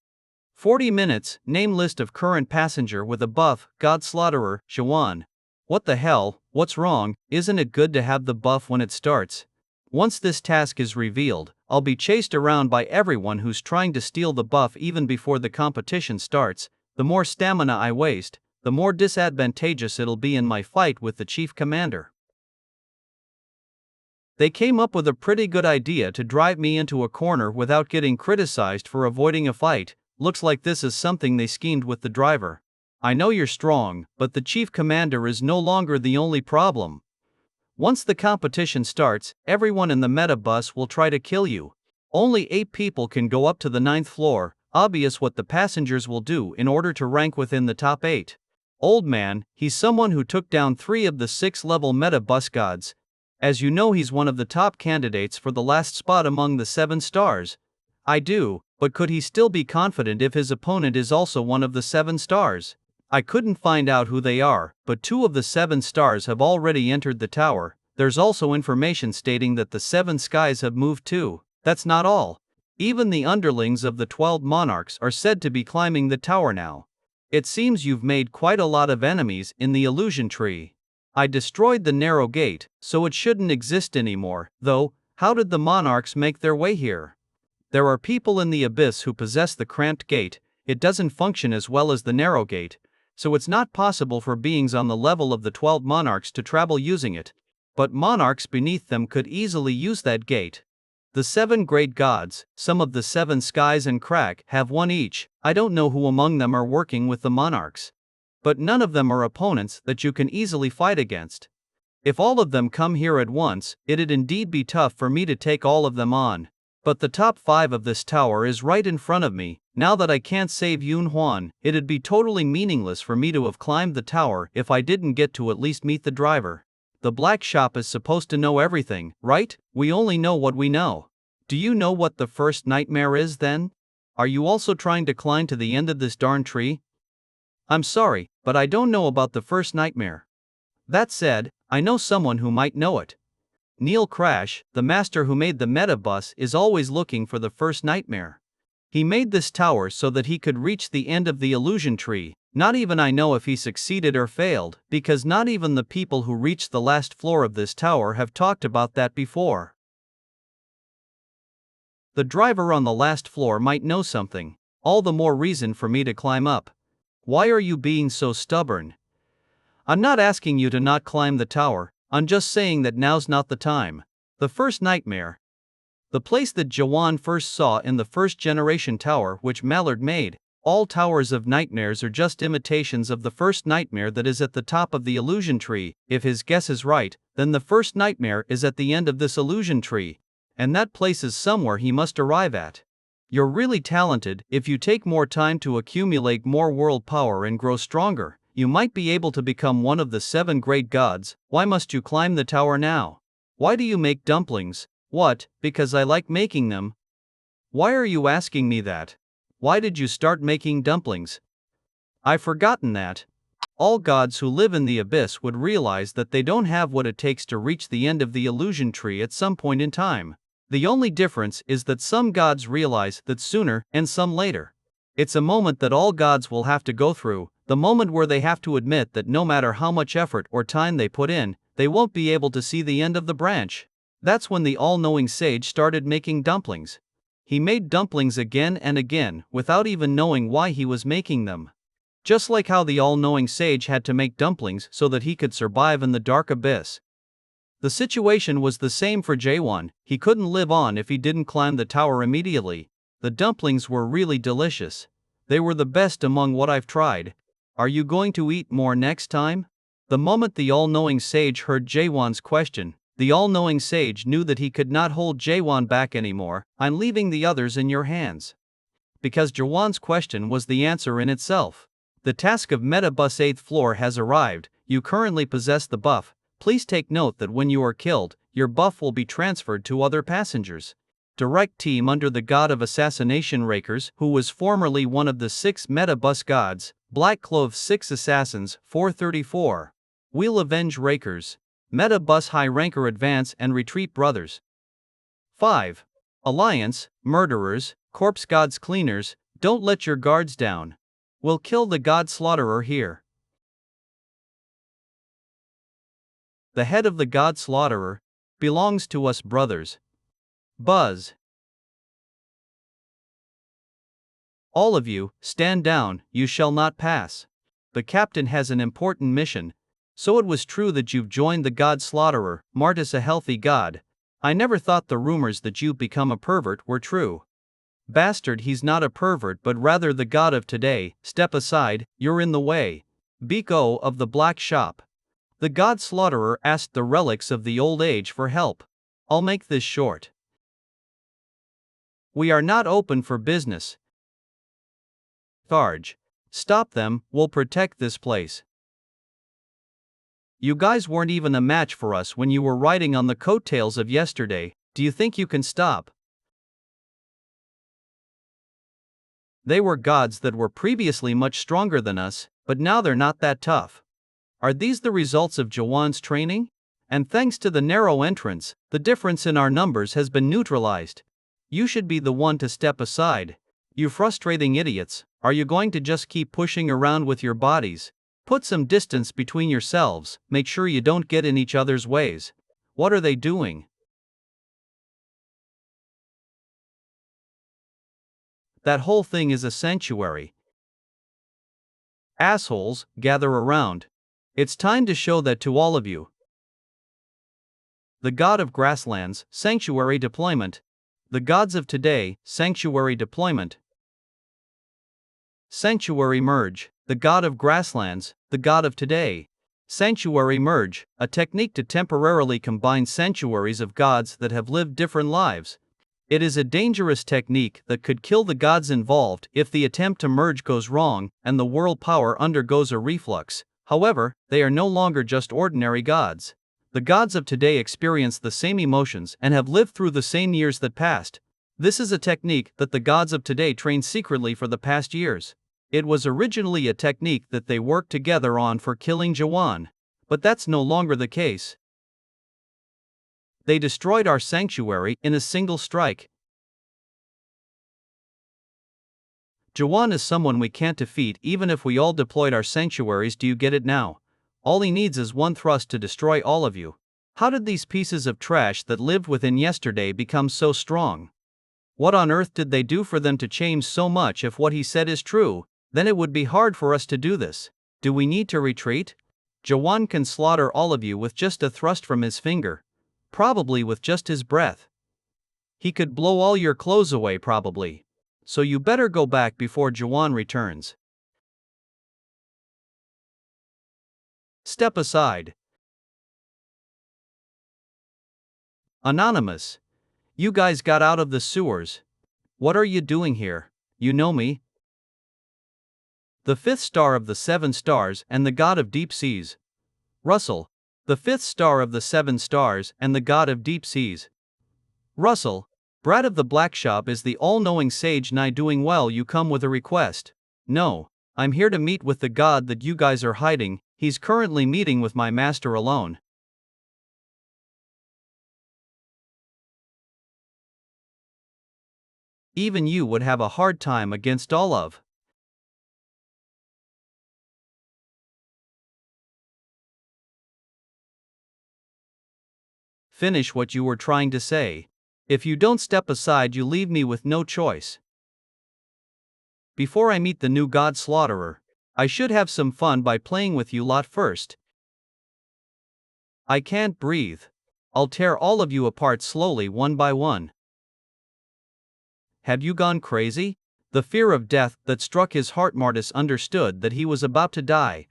A: 40 minutes, name list of current passenger with a buff, God Slaughterer, Jaehwan. What the hell, what's wrong, isn't it good to have the buff when it starts? Once this task is revealed, I'll be chased around by everyone who's trying to steal the buff even before the competition starts. The more stamina I waste, the more disadvantageous it'll be in my fight with the Chief Commander. They came up with a pretty good idea to drive me into a corner without getting criticized for avoiding a fight. Looks like this is something they schemed with the driver. I know you're strong, but the Chief Commander is no longer the only problem. Once the competition starts, everyone in the metabus will try to kill you. Only 8 people can go up to the 9th floor, obvious what the passengers will do in order to rank within the top 8. Old man, he's someone who took down 3 of the 6-level metabus gods. As you know, he's one of the top candidates for the last spot among the 7 stars. I do, but could he still be confident if his opponent is also one of the 7 stars? I couldn't find out who they are, but 2 of the 7 stars have already entered the tower. There's also information stating that the 7 skies have moved too. That's not all. Even the underlings of the 12 monarchs are said to be climbing the tower now. It seems you've made quite a lot of enemies in the illusion tree. I destroyed the narrow gate, so it shouldn't exist anymore, though. How did the monarchs make their way here? There are people in the abyss who possess the cramped gate. It doesn't function as well as the narrow gate, so it's not possible for beings on the level of the 12 monarchs to travel using it. But monarchs beneath them could easily use that gate. The 7 great gods, some of the 7 skies and crack, have one each. I don't know who among them are working with the monarchs. But none of them are opponents that you can easily fight against. If all of them come here at once, it'd indeed be tough for me to take all of them on. But the top 5 of this tower is right in front of me. Now that I can't save Yun Huan, it'd be totally meaningless for me to have climbed the tower if I didn't get to at least meet the driver. The black shop is supposed to know everything, right? We only know what we know. Do you know what the first nightmare is then? Are you also trying to climb to the end of this darn tree? I'm sorry, but I don't know about the first nightmare. That said, I know someone who might know it. Neil Crash, the master who made the metabus, is always looking for the first nightmare. He made this tower so that he could reach the end of the illusion tree. Not even I know if he succeeded or failed, because not even the people who reached the last floor of this tower have talked about that before. The driver on the last floor might know something. All the more reason for me to climb up. Why are you being so stubborn? I'm not asking you to not climb the tower, I'm just saying that now's not the time. The first nightmare. The place that Jaehwan first saw in the first generation tower which Mallard made. All towers of nightmares are just imitations of the first nightmare that is at the top of the illusion tree. If his guess is right, then the first nightmare is at the end of this illusion tree. And that place is somewhere he must arrive at. You're really talented. If you take more time to accumulate more world power and grow stronger, you might be able to become one of the 7 great gods. Why must you climb the tower now? Why do you make dumplings? What, because I like making them? Why are you asking me that? Why did you start making dumplings? I've forgotten that. All gods who live in the abyss would realize that they don't have what it takes to reach the end of the illusion tree at some point in time. The only difference is that some gods realize that sooner and some later. It's a moment that all gods will have to go through, the moment where they have to admit that no matter how much effort or time they put in, they won't be able to see the end of the branch. That's when the all-knowing sage started making dumplings. He made dumplings again and again without even knowing why he was making them. Just like how the all-knowing sage had to make dumplings so that he could survive in the dark abyss. The situation was the same for Jaehwan. He couldn't live on if he didn't climb the tower immediately. The dumplings were really delicious. They were the best among what I've tried. Are you going to eat more next time? The moment the all-knowing sage heard Jaehwan's question, the all-knowing sage knew that he could not hold Jaehwan back anymore. I'm leaving the others in your hands. Because Jaehwan's question was the answer in itself. The task of Metabus 8th floor has arrived. You currently possess the buff. Please take note that when you are killed, your buff will be transferred to other passengers. Direct team under the god of assassination Rakers, who was formerly one of the 6 Metabus gods. Black Clothed 6 Assassins, 434. We'll avenge Rakers. Metabus High Ranker Advance and Retreat Brothers. 5. Alliance, Murderers, Corpse Gods Cleaners, don't let your guards down. We'll kill the God Slaughterer here. The head of the God Slaughterer belongs to us brothers. Buzz. All of you, stand down, you shall not pass. The captain has an important mission. So it was true that you've joined the God Slaughterer, Martis a healthy god. I never thought the rumors that you've become a pervert were true. Bastard, he's not a pervert but rather the god of today. Step aside, you're in the way. Biko of the Black Shop. The God Slaughterer asked the relics of the old age for help. I'll make this short. We are not open for business. Charge. Stop them, we'll protect this place. You guys weren't even a match for us when you were riding on the coattails of yesterday. Do you think you can stop? They were gods that were previously much stronger than us, but now they're not that tough. Are these the results of Jaehwan's training? And thanks to the narrow entrance, the difference in our numbers has been neutralized. You should be the one to step aside. You frustrating idiots, are you going to just keep pushing around with your bodies? Put some distance between yourselves, make sure you don't get in each other's ways. What are they doing? That whole thing is a sanctuary. Assholes, gather around. It's time to show that to all of you. The god of grasslands, sanctuary deployment. The gods of today, sanctuary deployment. Sanctuary merge. The god of grasslands, the god of today. Sanctuary merge, a technique to temporarily combine sanctuaries of gods that have lived different lives. It is a dangerous technique that could kill the gods involved if the attempt to merge goes wrong and the world power undergoes a reflux. However, they are no longer just ordinary gods. The gods of today experience the same emotions and have lived through the same years that passed. This is a technique that the gods of today trained secretly for the past years. It was originally a technique that they worked together on for killing Jaehwan. But that's no longer the case. They destroyed our sanctuary in a single strike. Jaehwan is someone we can't defeat even if we all deployed our sanctuaries. Do you get it now? All he needs is one thrust to destroy all of you. How did these pieces of trash that lived within yesterday become so strong? What on earth did they do for them to change so much? If what he said is true, then it would be hard for us to do this. Do we need to retreat? Jaehwan can slaughter all of you with just a thrust from his finger. Probably with just his breath. He could blow all your clothes away probably. So you better go back before Jaehwan returns. Step aside. Anonymous. You guys got out of the sewers. What are you doing here? You know me. The fifth star of the 7 stars and the god of deep seas. Russell. The fifth star of the 7 stars and the god of deep seas. Russell. Brad of the Black Shop is the all-knowing sage. Nigh doing well. You come with a request. No. I'm here to meet with the god that you guys are hiding. He's currently meeting with my master alone. Even you would have a hard time against all of. Finish what you were trying to say. If you don't step aside, you leave me with no choice. Before I meet the new god slaughterer, I should have some fun by playing with you lot first. I can't breathe. I'll tear all of you apart slowly one by one. Had you gone crazy? The fear of death that struck his heart. Martis understood that he was about to die.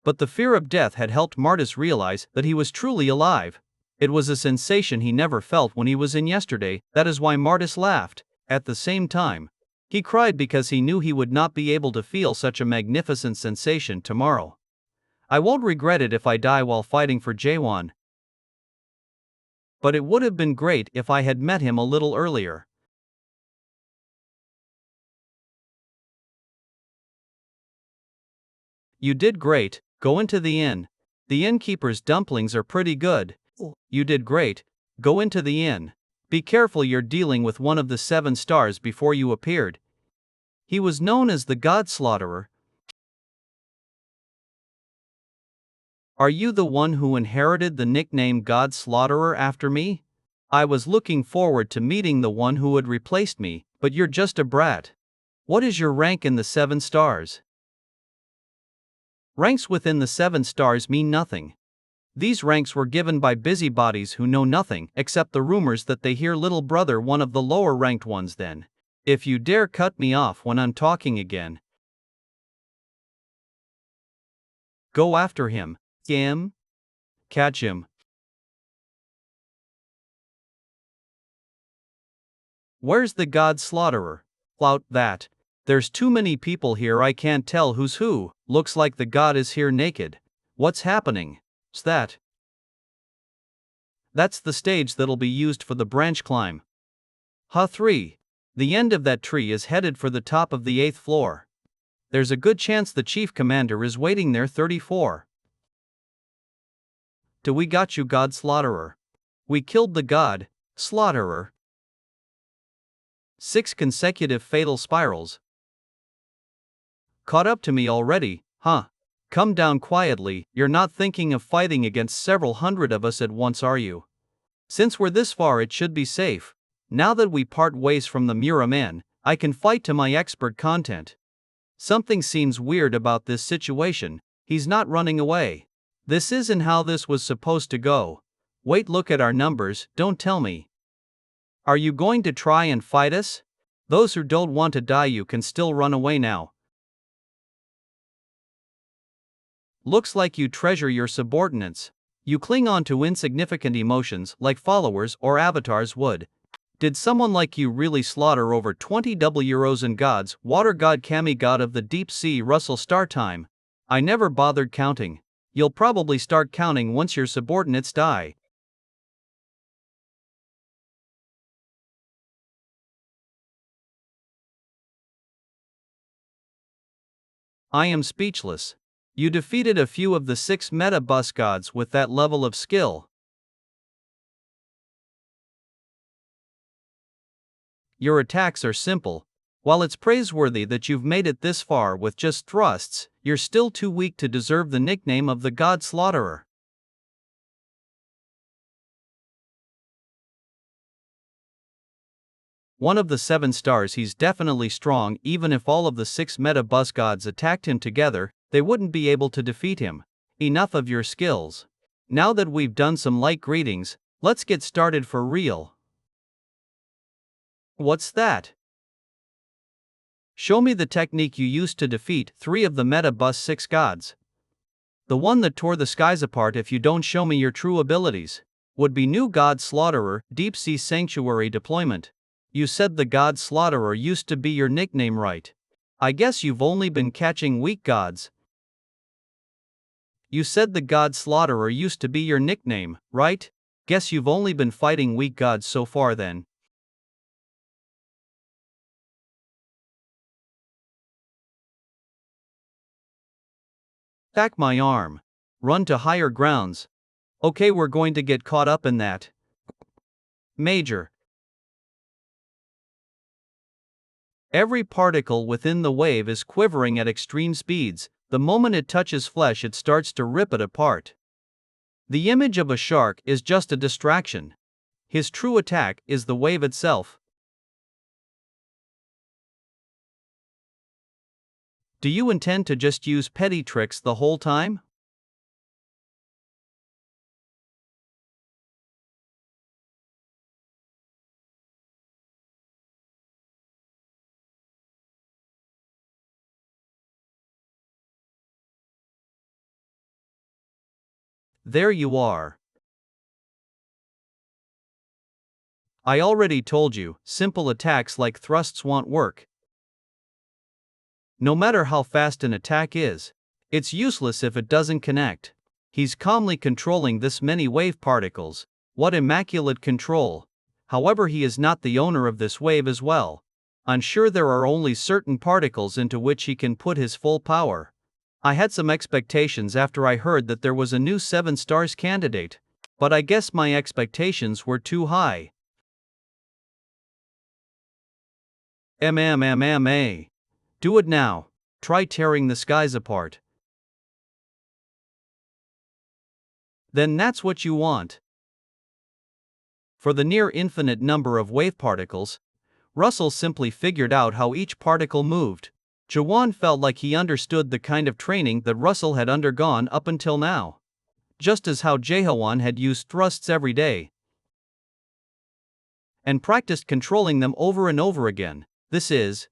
A: But the fear of death had helped Martis realize that he was truly alive. It was a sensation he never felt when he was in yesterday. That is why Martis laughed. At the same time, he cried because he knew he would not be able to feel such a magnificent sensation tomorrow. I won't regret it if I die while fighting for Jaehwan. But it would have been great if I had met him a little earlier. You did great. Go into the inn. The innkeeper's dumplings are pretty good. You did great. Go into the inn. Be careful, you're dealing with one of the 7 stars. Before you appeared, he was known as the God Slaughterer. Are you the one who inherited the nickname God Slaughterer after me? I was looking forward to meeting the one who had replaced me, but you're just a brat. What is your rank in the 7 stars? Ranks within the 7 stars mean nothing. These ranks were given by busybodies who know nothing except the rumors that they hear. Little brother, one of the lower ranked ones. Then, if you dare cut me off when I'm talking again, go after him. Catch him. Where's the God Slaughterer? Flout that. There's too many people here, I can't tell who's who. Looks like the god is here naked. What's happening? What's that? That's the stage that'll be used for the branch climb. Ha-3. The end of that tree is headed for the top of the 8th floor. There's a good chance the chief commander is waiting there. 34. We got you, God Slaughterer. We killed the God Slaughterer. 6 consecutive fatal spirals. Caught up to me already, huh? Come down quietly, you're not thinking of fighting against several hundred of us at once, are you? Since we're this far, it should be safe. Now that we part ways from the Mura man, I can fight to my expert content. Something seems weird about this situation. He's not running away. This isn't how this was supposed to go. Wait, look at our numbers, don't tell me. Are you going to try and fight us? Those who don't want to die, you can still run away now. Looks like you treasure your subordinates. You cling on to insignificant emotions like followers or avatars would. Did someone like you really slaughter over 20 euros in gods, water god, Kami god of the deep sea, Russell? Start time. I never bothered counting. You'll probably start counting once your subordinates die. I am speechless. You defeated a few of the 6 meta bus gods with that level of skill. Your attacks are simple. While it's praiseworthy that you've made it this far with just thrusts, you're still too weak to deserve the nickname of the God Slaughterer. One of the 7 stars, he's definitely strong. Even if all of the 6 meta bus gods attacked him together, they wouldn't be able to defeat him. Enough of your skills. Now that we've done some light greetings, let's get started for real. What's that? Show me the technique you used to defeat 3 of the meta bus 6 gods. The one that tore the skies apart. If you don't show me your true abilities. Would be new God Slaughterer, Deep Sea Sanctuary deployment. You said the God Slaughterer used to be your nickname, right? I guess you've only been catching weak gods. You said the God Slaughterer used to be your nickname, right? Guess you've only been fighting weak gods so far then. Back my arm. Run to higher grounds. Okay, we're going to get caught up in that. Major. Every particle within the wave is quivering at extreme speeds. The moment it touches flesh, it starts to rip it apart. The image of a shark is just a distraction. His true attack is the wave itself. Do you intend to just use petty tricks the whole time? There you are. I already told you, simple attacks like thrusts won't work. No matter how fast an attack is, it's useless if it doesn't connect. He's calmly controlling this many wave particles. What immaculate control! However, he is not the owner of this wave as well. I'm sure there are only certain particles into which he can put his full power. I had some expectations after I heard that there was a new 7 stars candidate, but I guess my expectations were too high. MMA. Do it now. Try tearing the skies apart. Then that's what you want. For the near infinite number of wave particles, Russell simply figured out how each particle moved. Jaehwan felt like he understood the kind of training that Russell had undergone up until now. Just as how Jaehwan had used thrusts every day and practiced controlling them over and over again. This is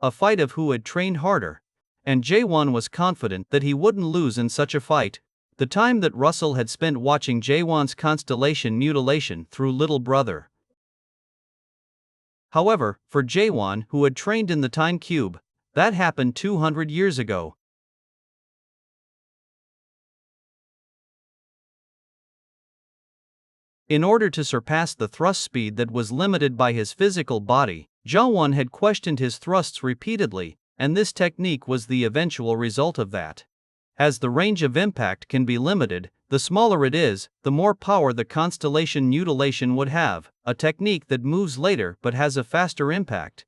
A: a fight of who had trained harder. And Jaehwan was confident that he wouldn't lose in such a fight. The time that Russell had spent watching Jaehwan's constellation mutilation through Little Brother. However, for Jaehwan, who had trained in the time cube, that happened 200 years ago. In order to surpass the thrust speed that was limited by his physical body, Jaehwan had questioned his thrusts repeatedly, and this technique was the eventual result of that. As the range of impact can be limited, The smaller it is, the more power the constellation mutilation would have, a technique that moves later but has a faster impact.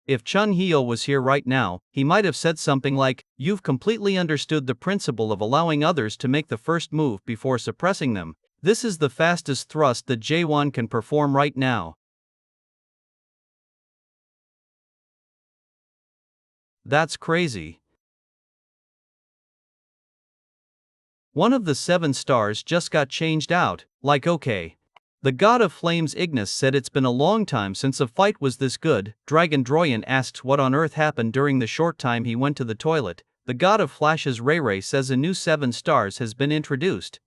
A: If Chun Hyo was here right now, he might have said something like, "You've completely understood the principle of allowing others to make the first move before suppressing them. This is the fastest thrust that Jaehwan can perform right now." That's crazy. One of the 7 stars just got changed out, like okay. The god of flames Ignis said it's been a long time since a fight was this good. Dragon Droyan asks what on earth happened during the short time he went to the toilet. The god of flashes Ray Ray says a new 7 stars has been introduced.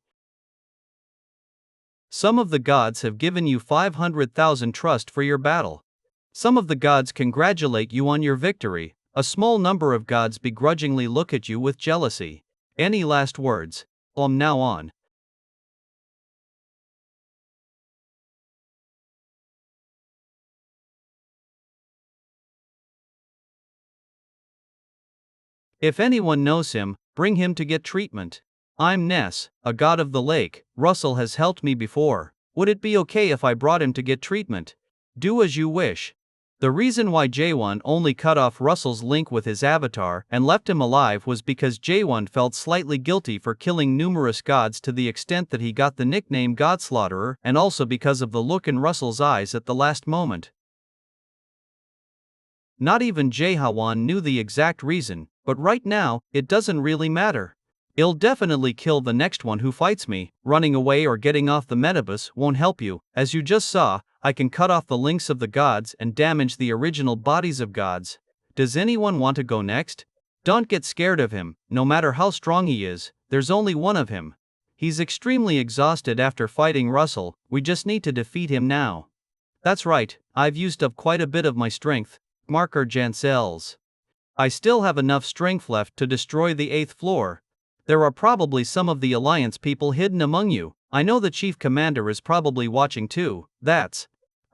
A: Some of the gods have given you 500,000 trust for your battle. Some of the gods congratulate you on your victory. A small number of gods begrudgingly look at you with jealousy. Any last words? Now on. If anyone knows him, bring him to get treatment. I'm Ness, a god of the lake. Russell has helped me before. Would it be okay if I brought him to get treatment? Do as you wish. The reason why Jaehwan only cut off Russell's link with his avatar and left him alive was because Jaehwan felt slightly guilty for killing numerous gods to the extent that he got the nickname Godslaughterer, and also because of the look in Russell's eyes at the last moment. Not even Jaehwan knew the exact reason, but right now, it doesn't really matter. I'll definitely kill the next one who fights me. Running away or getting off the metabus won't help you. As you just saw, I can cut off the links of the gods and damage the original bodies of gods. Does anyone want to go next? Don't get scared of him. No matter how strong he is, there's only one of him. He's extremely exhausted after fighting Russell. We just need to defeat him now. That's right, I've used up quite a bit of my strength. Marker Jancels. I still have enough strength left to destroy the 8th floor. There are probably some of the Alliance people hidden among you. I know the Chief Commander is probably watching too.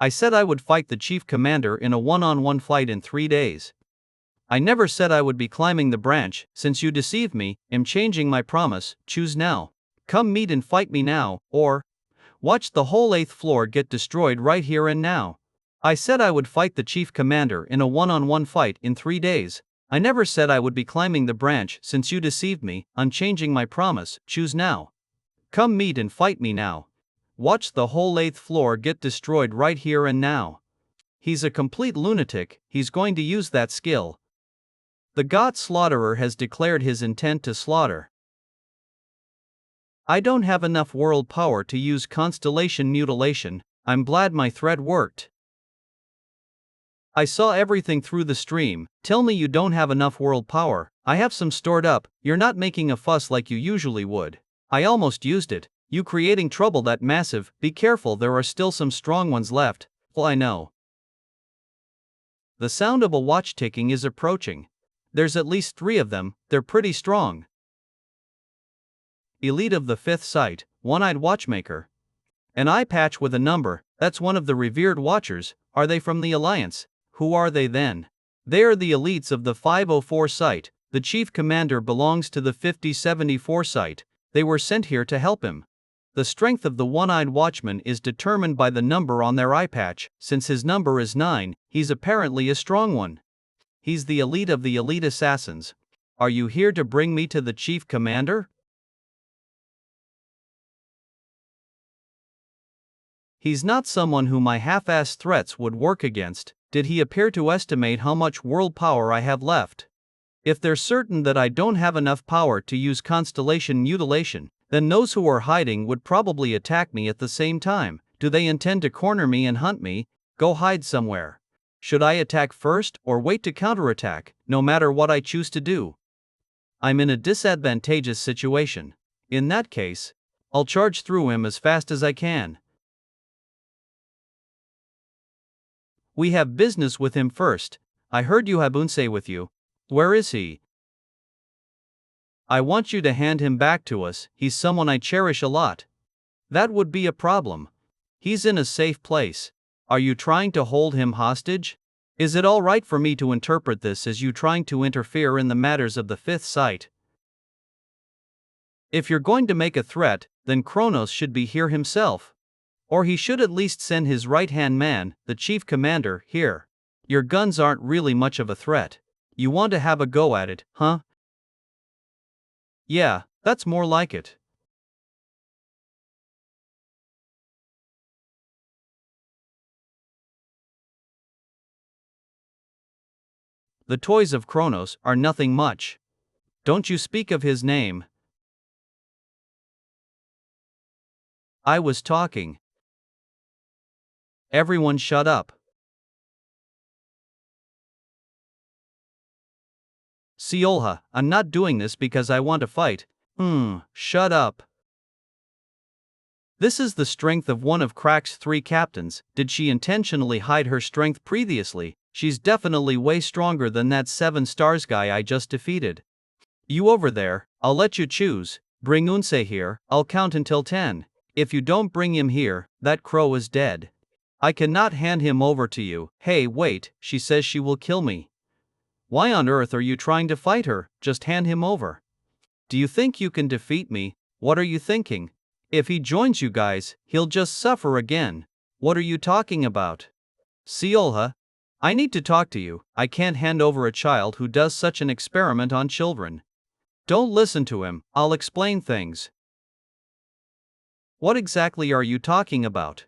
A: I said I would fight the Chief Commander in a one-on-one fight in 3 days. I never said I would be climbing the branch. Since you deceived me, I'm changing my promise. Choose now. Come meet and fight me now, or watch the whole 8th floor get destroyed right here and now. I said I would fight the Chief Commander in a one-on-one fight in 3 days. I never said I would be climbing the branch. Since you deceived me, I'm changing my promise. Choose now. Come meet and fight me now. Watch the whole 8th floor get destroyed right here and now. He's a complete lunatic. He's going to use that skill. The god slaughterer has declared his intent to slaughter. I don't have enough world power to use constellation mutilation. I'm glad my thread worked. I saw everything through the stream. Tell me you don't have enough world power. I have some stored up. You're not making a fuss like you usually would. I almost used it. You creating trouble that massive. Be careful, there are still some strong ones left. Well, I know. The sound of a watch ticking is approaching. There's at least 3 of them. They're pretty strong. Elite of the 5th site, one-eyed watchmaker. An eye patch with a number. That's one of the revered watchers. Are they from the Alliance? Who are they then? They are the elites of the 504 site. The Chief Commander belongs to the 5074 site. They were sent here to help him. The strength of the one-eyed watchman is determined by the number on their eye patch. Since his number is 9, he's apparently a strong one. He's the elite of the elite assassins. Are you here to bring me to the Chief Commander? He's not someone whom my half-assed threats would work against. Did he appear to estimate how much world power I have left? If they're certain that I don't have enough power to use constellation mutilation, then those who are hiding would probably attack me at the same time. Do they intend to corner me and hunt me? Go hide somewhere. Should I attack first or wait to counterattack? No matter what I choose to do, I'm in a disadvantageous situation. In that case, I'll charge through him as fast as I can. We have business with him first. I heard you have Unsei with you. Where is he? I want you to hand him back to us. He's someone I cherish a lot. That would be a problem. He's in a safe place. Are you trying to hold him hostage? Is it all right for me to interpret this as you trying to interfere in the matters of the 5th site? If you're going to make a threat, then Kronos should be here himself. Or he should at least send his right-hand man, the chief commander, here. Your guns aren't really much of a threat. You want to have a go at it, huh? Yeah, that's more like it. The toys of Kronos are nothing much. Don't you speak of his name. I was talking. Everyone shut up. Ciolha, I'm not doing this because I want to fight. Shut up. This is the strength of one of Crack's 3 captains. Did she intentionally hide her strength previously? She's definitely way stronger than that 7 stars guy I just defeated. You over there, I'll let you choose. Bring Unse here, I'll count until 10. If you don't bring him here, that crow is dead. I cannot hand him over to you. Hey, wait, she says she will kill me. Why on earth are you trying to fight her? Just hand him over. Do you think you can defeat me? What are you thinking? If he joins you guys, he'll just suffer again. What are you talking about? Ciolha, I need to talk to you. I can't hand over a child who does such an experiment on children. Don't listen to him, I'll explain things. What exactly are you talking about?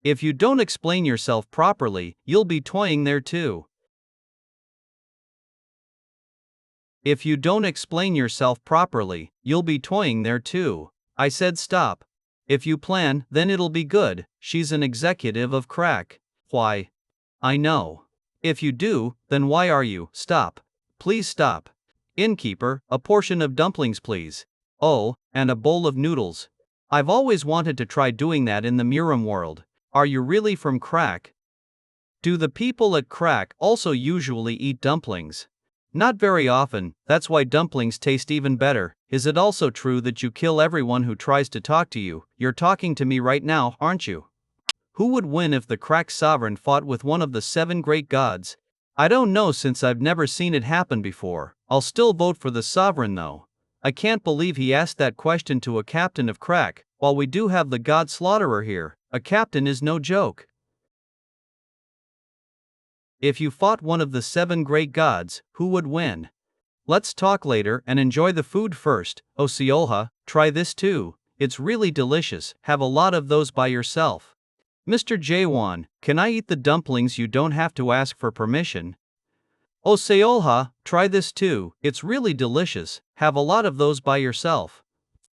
A: If you don't explain yourself properly, you'll be toying there too. If you don't explain yourself properly, you'll be toying there too. I said stop. If you plan, then it'll be good. She's an executive of Crack. Why? I know. If you do, then why are you? Stop. Please stop. Innkeeper, a portion of dumplings please. Oh, and a bowl of noodles. I've always wanted to try doing that in the Muram world. Are you really from Crack? Do the people at Crack also usually eat dumplings? Not very often, that's why dumplings taste even better. Is it also true that you kill everyone who tries to talk to you? You're talking to me right now, aren't you? Who would win if the Crack sovereign fought with one of the 7 great gods? I don't know since I've never seen it happen before. I'll still vote for the sovereign though. I can't believe he asked that question to a captain of Crack. While we do have the god slaughterer here, a captain is no joke. If you fought one of the 7 great gods, who would win? Let's talk later and enjoy the food first. Oh Ciolha, try this too. It's really delicious. Have a lot of those by yourself. Mr. Jaehwan, can I eat the dumplings? You don't have to ask for permission. Oh Ciolha, try this too. It's really delicious. Have a lot of those by yourself.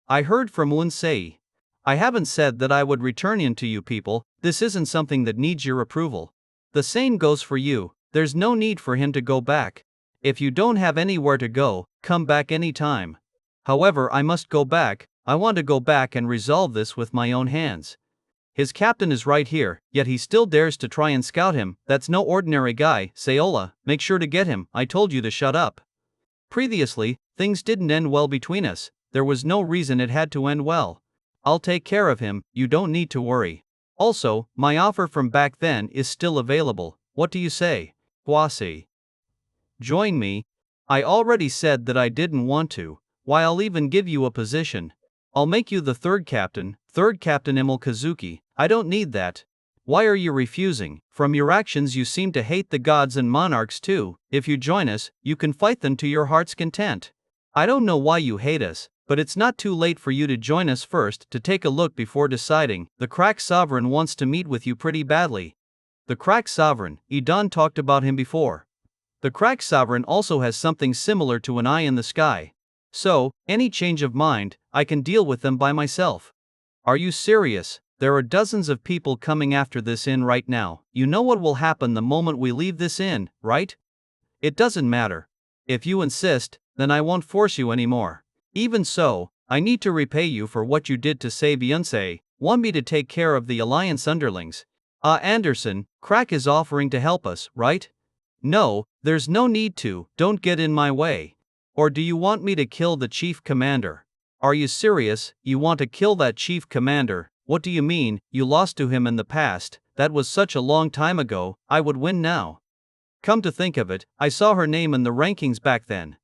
A: I heard from Unsei. I haven't said that I would return him to you people. This isn't something that needs your approval. The same goes for you. There's no need for him to go back. If you don't have anywhere to go, come back anytime. However, I must go back. I want to go back and resolve this with my own hands. His captain is right here, yet he still dares to try and scout him. That's no ordinary guy. Ciolha, make sure to get him. I told you to shut up. Previously, things didn't end well between us. There was no reason it had to end well. I'll take care of him, you don't need to worry. Also, my offer from back then is still available. What do you say? Huasi. Join me. I already said that I didn't want to. Why, I'll even give you a position. I'll make you the 3rd captain Emil Kazuki. I don't need that. Why are you refusing? From your actions you seem to hate the gods and monarchs too. If you join us, you can fight them to your heart's content. I don't know why you hate us, but it's not too late for you to join us first to take a look before deciding. The Crack sovereign wants to meet with you pretty badly. The Crack sovereign, Idan talked about him before. The Crack sovereign also has something similar to an eye in the sky. So, any change of mind, I can deal with them by myself. Are you serious? There are dozens of people coming after this inn right now. You know what will happen the moment we leave this inn, right? It doesn't matter. If you insist, then I won't force you anymore. Even so, I need to repay you for what you did to save Beyonce. Want me to take care of the Alliance underlings? Anderson, Crack is offering to help us, right? No, there's no need to. Don't get in my way. Or do you want me to kill the chief commander? Are you serious? You want to kill that chief commander? What do you mean? You lost to him in the past. That was such a long time ago. I would win now. Come to think of it, I saw her name in the rankings back then.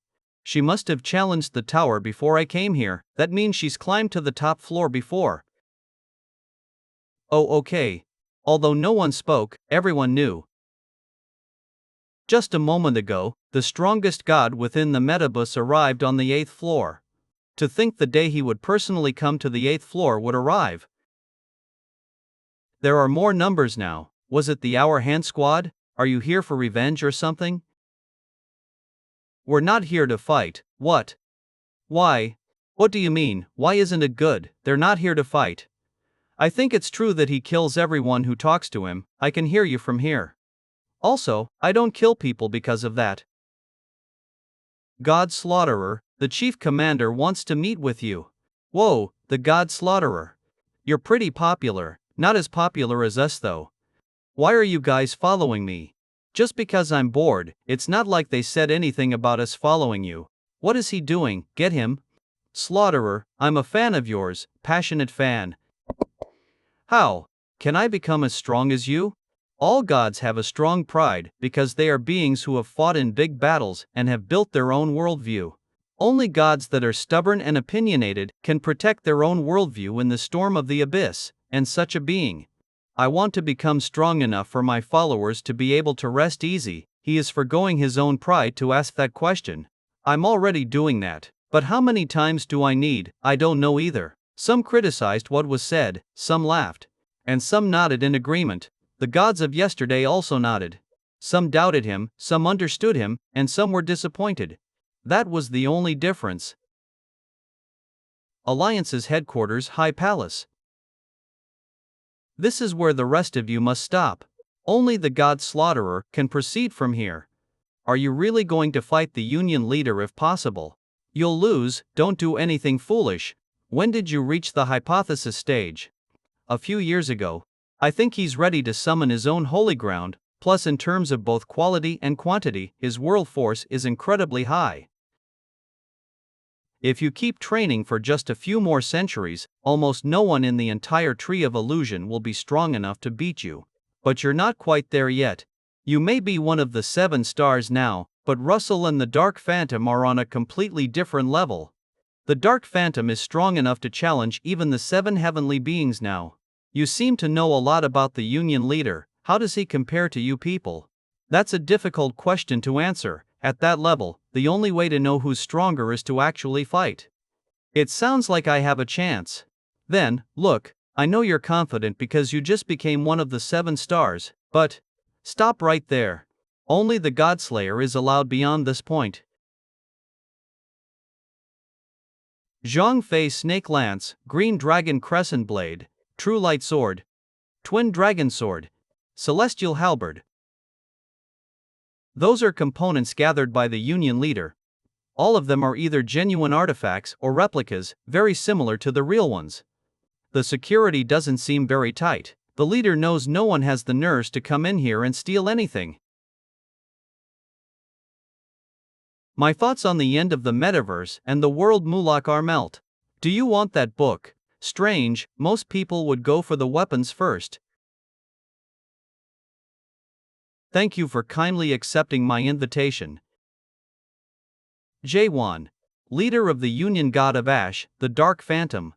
A: She must have challenged the tower before I came here. That means she's climbed to the top floor before. Oh, okay. Although no one spoke, everyone knew. Just a moment ago, the strongest god within the metabus arrived on the 8th floor. To think the day he would personally come to the 8th floor would arrive. There are more numbers now. Was it the Hour Hand Squad? Are you here for revenge or something? We're not here to fight. What? Why? What do you mean? Why isn't it good? They're not here to fight. I think it's true that he kills everyone who talks to him. I can hear you from here. Also, I don't kill people because of that. God Slaughterer, the chief commander wants to meet with you. Whoa, the God Slaughterer. You're pretty popular, not as popular as us though. Why are you guys following me? Just because I'm bored. It's not like they said anything about us following you. What is he doing? Get him? Slaughterer, I'm a fan of yours, passionate fan. How? Can I become as strong as you? All gods have a strong pride because they are beings who have fought in big battles and have built their own worldview. Only gods that are stubborn and opinionated can protect their own worldview in the storm of the abyss, and such a being. I want to become strong enough for my followers to be able to rest easy. He is forgoing his own pride to ask that question. I'm already doing that, but how many times do I need? I don't know either. Some criticized what was said, some laughed, and some nodded in agreement. The gods of yesterday also nodded. Some doubted him, some understood him, and some were disappointed. That was the only difference. Alliance's headquarters, High Palace. This is where the rest of you must stop. Only the God Slaughterer can proceed from here. Are you really going to fight the Union leader if possible? You'll lose, don't do anything foolish. When did you reach the hypothesis stage? A few years ago. I think he's ready to summon his own holy ground, plus in terms of both quality and quantity, his world force is incredibly high. If you keep training for just a few more centuries, almost no one in the entire tree of illusion will be strong enough to beat you. But you're not quite there yet. You may be one of the 7 stars now, but Russell and the Dark Phantom are on a completely different level. The Dark Phantom is strong enough to challenge even the 7 heavenly beings now. You seem to know a lot about the Union leader. How does he compare to you people? That's a difficult question to answer. At that level, the only way to know who's stronger is to actually fight. It sounds like I have a chance. Then, look, I know you're confident because you just became one of the 7 stars, but stop right there. Only the Godslayer is allowed beyond this point. Zhang Fei Snake Lance, Green Dragon Crescent Blade, True Light Sword, Twin Dragon Sword, Celestial Halberd. Those are components gathered by the Union leader. All of them are either genuine artifacts or replicas, very similar to the real ones. The security doesn't seem very tight. The leader knows no one has the nerves to come in here and steal anything. My thoughts on the end of the metaverse and the world Mulak are melt. Do you want that book? Strange, most people would go for the weapons first. Thank you for kindly accepting my invitation. Jaehwan, leader of the Union God of Ash, the Dark Phantom.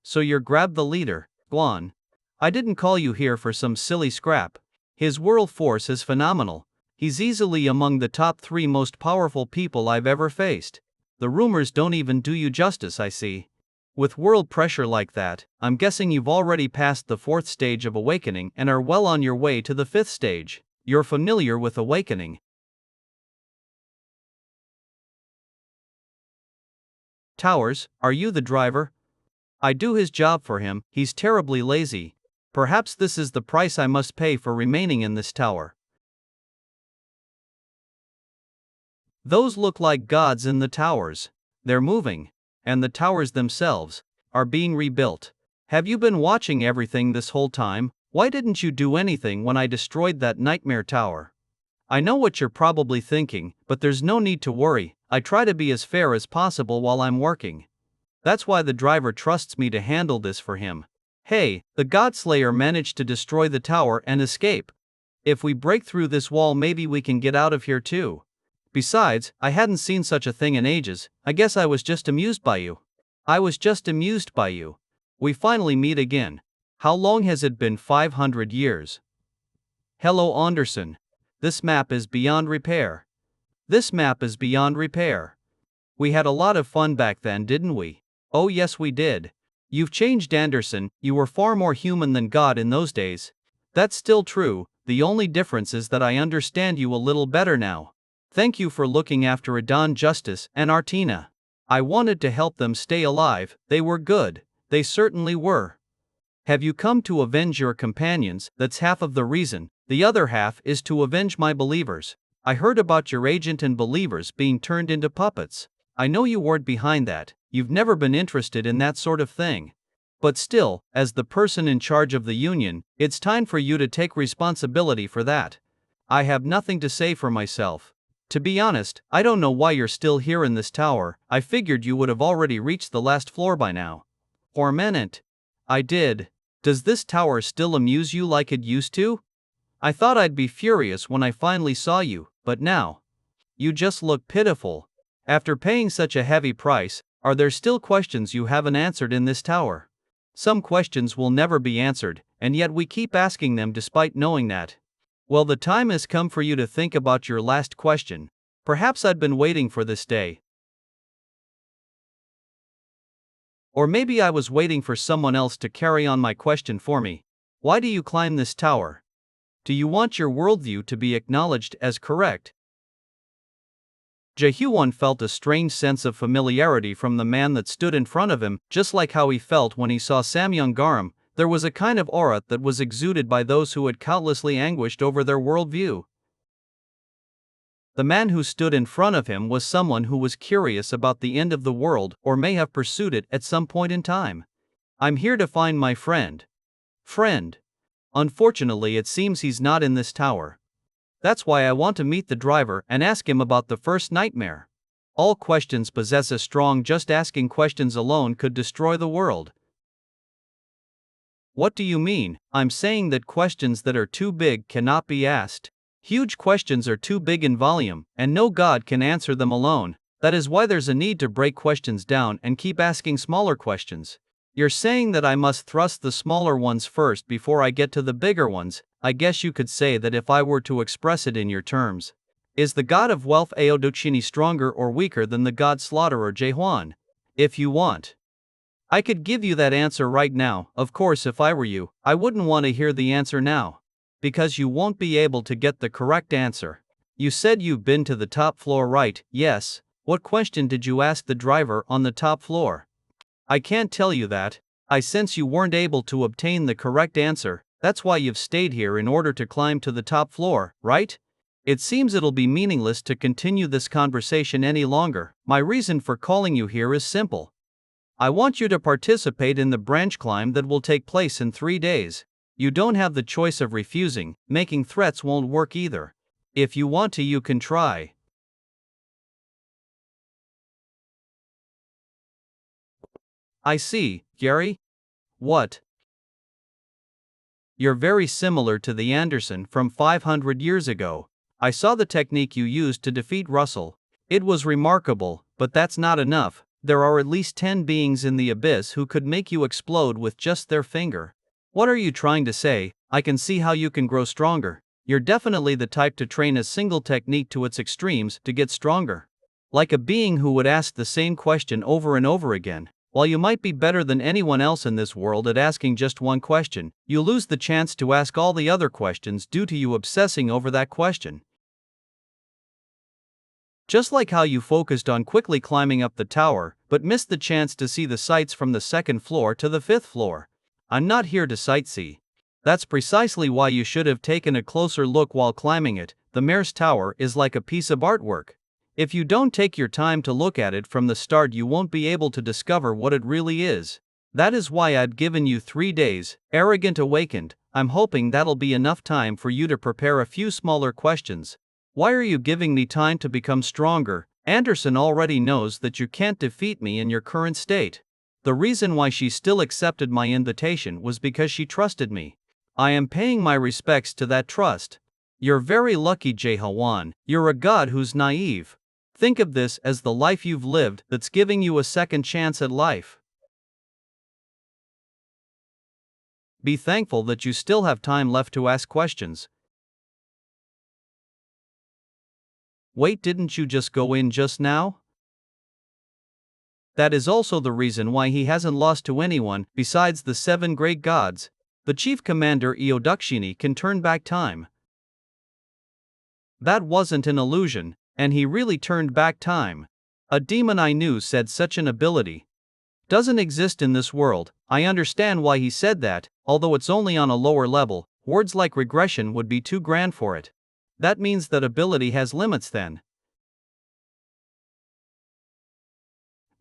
A: So you're Grab the leader, Guan. I didn't call you here for some silly scrap. His world force is phenomenal. He's easily among the top 3 most powerful people I've ever faced. The rumors don't even do you justice, I see. With world pressure like that, I'm guessing you've already passed the 4th stage of awakening and are well on your way to the 5th stage. You're familiar with awakening. Towers, are you the driver? I do his job for him, he's terribly lazy. Perhaps this is the price I must pay for remaining in this tower. Those look like gods in the towers. They're moving. And the towers themselves are being rebuilt. Have you been watching everything this whole time? Why didn't you do anything when I destroyed that nightmare tower? I know what you're probably thinking, but there's no need to worry. I try to be as fair as possible while I'm working. That's why the driver trusts me to handle this for him. Hey, the Godslayer managed to destroy the tower and escape. If we break through this wall, maybe we can get out of here too. Besides, I hadn't seen such a thing in ages. I guess I was just amused by you. I was just amused by you. We finally meet again. How long has it been? 500 years. Hello, Anderson. This map is beyond repair. This map is beyond repair. We had a lot of fun back then, didn't we? Oh, yes, we did. You've changed, Anderson. You were far more human than God in those days. That's still true. The only difference is that I understand you a little better now. Thank you for looking after Adon, Justice, and Artina. I wanted to help them stay alive. They were good. They certainly were. Have you come to avenge your companions? That's half of the reason. The other half is to avenge my believers. I heard about your agent and believers being turned into puppets. I know you weren't behind that. You've never been interested in that sort of thing. But still, as the person in charge of the Union, it's time for you to take responsibility for that. I have nothing to say for myself. To be honest, I don't know why you're still here in this tower. I figured you would have already reached the last floor by now. For a minute. I did. Does this tower still amuse you like it used to? I thought I'd be furious when I finally saw you, but now. You just look pitiful. After paying such a heavy price, are there still questions you haven't answered in this tower? Some questions will never be answered, and yet we keep asking them despite knowing that. Well, the time has come for you to think about your last question. Perhaps I'd been waiting for this day. Or maybe I was waiting for someone else to carry on my question for me. Why do you climb this tower? Do you want your worldview to be acknowledged as correct? Jaehwan felt a strange sense of familiarity from the man that stood in front of him, just like how he felt when he saw Samyang Garam. There was a kind of aura that was exuded by those who had countlessly anguished over their worldview. The man who stood in front of him was someone who was curious about the end of the world or may have pursued it at some point in time. I'm here to find my friend. Friend. Unfortunately, it seems he's not in this tower. That's why I want to meet the driver and ask him about the first nightmare. All questions possess a strong. Just asking questions alone could destroy the world. What do you mean? I'm saying that questions that are too big cannot be asked. Huge questions are too big in volume, and no God can answer them alone. That is why there's a need to break questions down and keep asking smaller questions. You're saying that I must thrust the smaller ones first before I get to the bigger ones. I guess you could say that if I were to express it in your terms. Is the god of wealth Aodochini stronger or weaker than the god slaughterer Jaehwan? If you want, I could give you that answer right now. Of course, if I were you, I wouldn't want to hear the answer now. Because you won't be able to get the correct answer. You said you've been to the top floor, right? Yes. What question did you ask the driver on the top floor? I can't tell you that. I sense you weren't able to obtain the correct answer. That's why you've stayed here in order to climb to the top floor, right? It seems it'll be meaningless to continue this conversation any longer. My reason for calling you here is simple. I want you to participate in the branch climb that will take place in 3 days. You don't have the choice of refusing. Making threats won't work either. If you want to, you can try. I see, Gary. What? You're very similar to the Anderson from 500 years ago. I saw the technique you used to defeat Russell. It was remarkable, but that's not enough. There are at least 10 beings in the abyss who could make you explode with just their finger. What are you trying to say? I can see how you can grow stronger. You're definitely the type to train a single technique to its extremes to get stronger. Like a being who would ask the same question over and over again. While you might be better than anyone else in this world at asking just one question, you lose the chance to ask all the other questions due to you obsessing over that question. Just like how you focused on quickly climbing up the tower, but missed the chance to see the sights from the 2nd floor to the 5th floor. I'm not here to sightsee. That's precisely why you should have taken a closer look while climbing it. The mayor's tower is like a piece of artwork. If you don't take your time to look at it from the start, you won't be able to discover what it really is. That is why I'd given you 3 days. Arrogant awakened. I'm hoping that'll be enough time for you to prepare a few smaller questions. Why are you giving me time to become stronger? Anderson already knows that you can't defeat me in your current state. The reason why she still accepted my invitation was because she trusted me. I am paying my respects to that trust. You're very lucky, Jaehwan. You're a god who's naive. Think of this as the life you've lived that's giving you a second chance at life. Be thankful that you still have time left to ask questions. Wait, didn't you just go in just now? That is also the reason why he hasn't lost to anyone besides the 7 great gods. The chief commander Iodukshini can turn back time. That wasn't an illusion, and he really turned back time. A demon I knew said such an ability doesn't exist in this world. I understand why he said that, although it's only on a lower level. Words like regression would be too grand for it. That means that ability has limits then.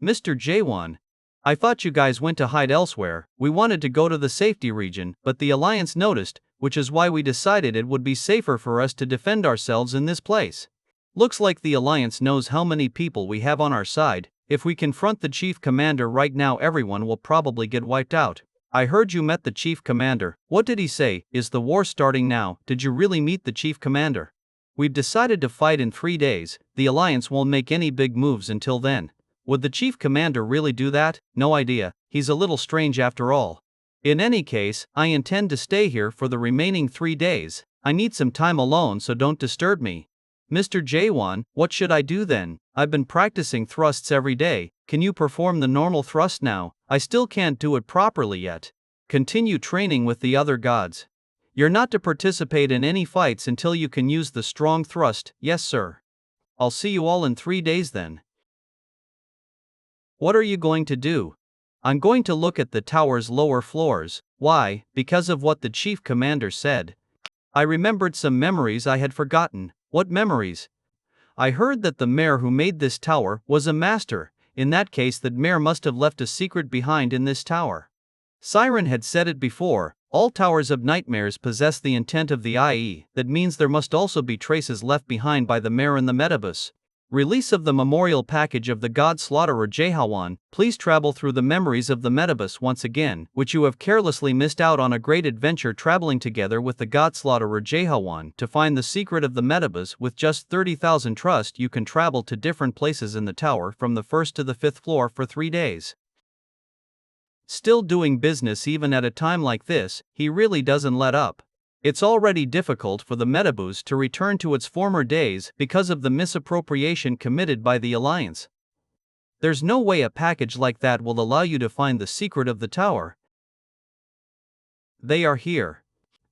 A: Mr. Jaehwan, I thought you guys went to hide elsewhere. We wanted to go to the safety region, but the Alliance noticed, which is why we decided it would be safer for us to defend ourselves in this place. Looks like the Alliance knows how many people we have on our side. If we confront the chief commander right now, everyone will probably get wiped out. I heard you met the chief commander. What did he say? Is the war starting now? Did you really meet the chief commander? We've decided to fight in 3 days. The Alliance won't make any big moves until then. Would the chief commander really do that? No idea. He's a little strange after all. In any case, I intend to stay here for the remaining 3 days. I need some time alone, so don't disturb me. Mr. Jaehwan, what should I do then? I've been practicing thrusts every day. Can you perform the normal thrust now? I still can't do it properly yet. Continue training with the other gods. You're not to participate in any fights until you can use the strong thrust. Yes, sir. I'll see you all in 3 days then. What are you going to do? I'm going to look at the tower's lower floors. Why? Because of what the chief commander said. I remembered some memories I had forgotten. What memories? I heard that the mayor who made this tower was a master. In that case, the mayor must have left a secret behind in this tower. Scion had said it before. All towers of nightmares possess the intent of the IE. That means there must also be traces left behind by the mayor in the metabus. Release of the memorial package of the god slaughterer Jaehwan. Please travel through the memories of the metabus once again, which you have carelessly missed out on a great adventure traveling together with the god slaughterer Jaehwan to find the secret of the metabus. With just 30,000 trust, you can travel to different places in the tower from the 1st to the 5th floor for 3 days. Still doing business even at a time like this, he really doesn't let up. It's already difficult for the metabus to return to its former days because of the misappropriation committed by the Alliance. There's no way a package like that will allow you to find the secret of the tower. They are here.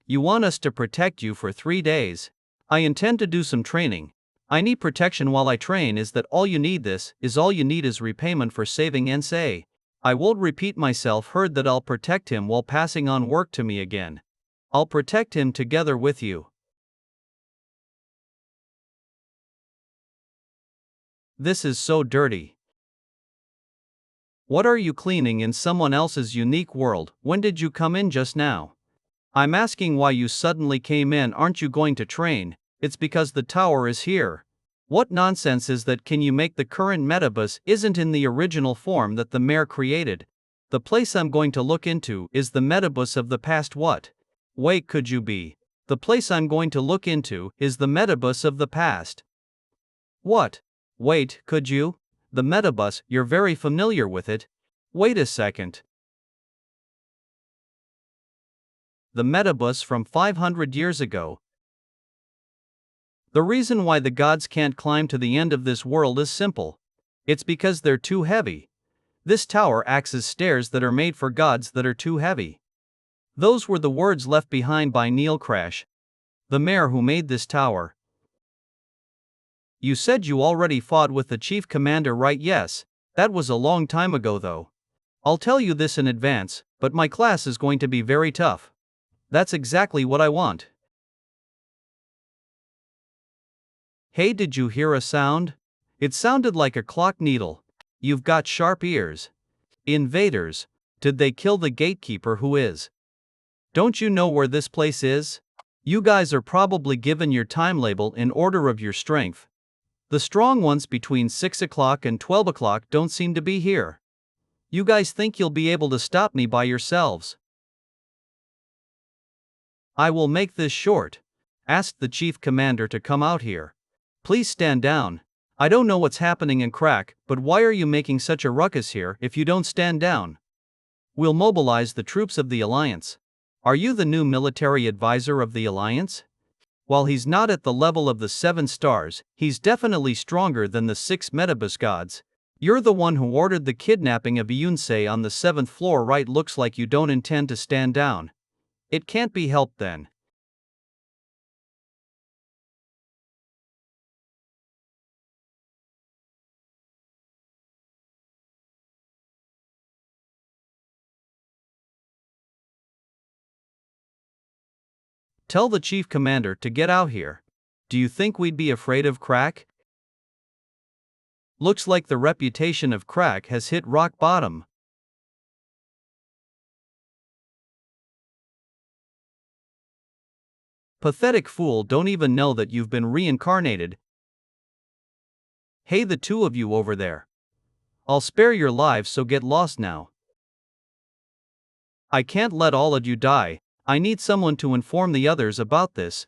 A: You want us to protect you for 3 days. I intend to do some training. I need protection while I train. Is that all you need? This is all you need is repayment for saving Ensei. I won't repeat myself. Heard that I'll protect him while passing on work to me again. I'll protect him together with you. This is so dirty. What are you cleaning in someone else's unique world? When did you come in just now? I'm asking why you suddenly came in. Aren't you going to train? It's because the tower is here. What nonsense is that? Can you make the current metabus isn't in the original form that the mayor created? The place I'm going to look into is the metabus of the past. What? Wait, could you be? The place I'm going to look into is the metabus of the past. What? Wait, could you? The metabus, you're very familiar with it. Wait a second. The metabus from 500 years ago. The reason why the gods can't climb to the end of this world is simple. It's because they're too heavy. This tower acts as stairs that are made for gods that are too heavy. Those were the words left behind by Neil Crash, the mayor who made this tower. You said you already fought with the chief commander, right? Yes, that was a long time ago though. I'll tell you this in advance, but my class is going to be very tough. That's exactly what I want. Hey, did you hear a sound? It sounded like a clock needle. You've got sharp ears. Invaders. Did they kill the gatekeeper? Who is? Don't you know where this place is? You guys are probably given your time label in order of your strength. The strong ones between 6 o'clock and 12 o'clock don't seem to be here. You guys think you'll be able to stop me by yourselves? I will make this short. asked the chief commander to come out here. Please stand down. I don't know what's happening in Crack, but why are you making such a ruckus here if you don't stand down? We'll mobilize the troops of the Alliance. Are you the new military advisor of the Alliance? While he's not at the level of the 7 stars, he's definitely stronger than the 6 Metabus gods. You're the one who ordered the kidnapping of Yunsei on the 7th floor, right? Looks like you don't intend to stand down. It can't be helped then. Tell the chief commander to get out here. Do you think we'd be afraid of Crack? Looks like the reputation of Crack has hit rock bottom. Pathetic fool, don't even know that you've been reincarnated. Hey, the two of you over there. I'll spare your lives, so get lost now. I can't let all of you die. I need someone to inform the others about this.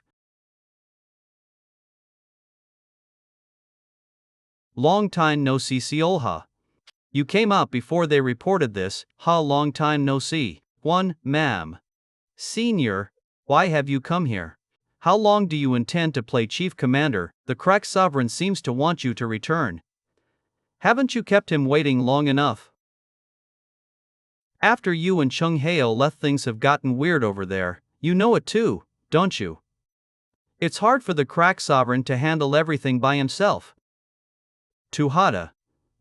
A: Long time no see, Seolha. You came out before they reported this. Ha, long time no see. One, ma'am. Senior, why have you come here? How long do you intend to play chief commander? The Crack sovereign seems to want you to return. Haven't you kept him waiting long enough? After you and Chung Heo left, things have gotten weird over there. You know it too, don't you? It's hard for the Crack sovereign to handle everything by himself. Tuhada,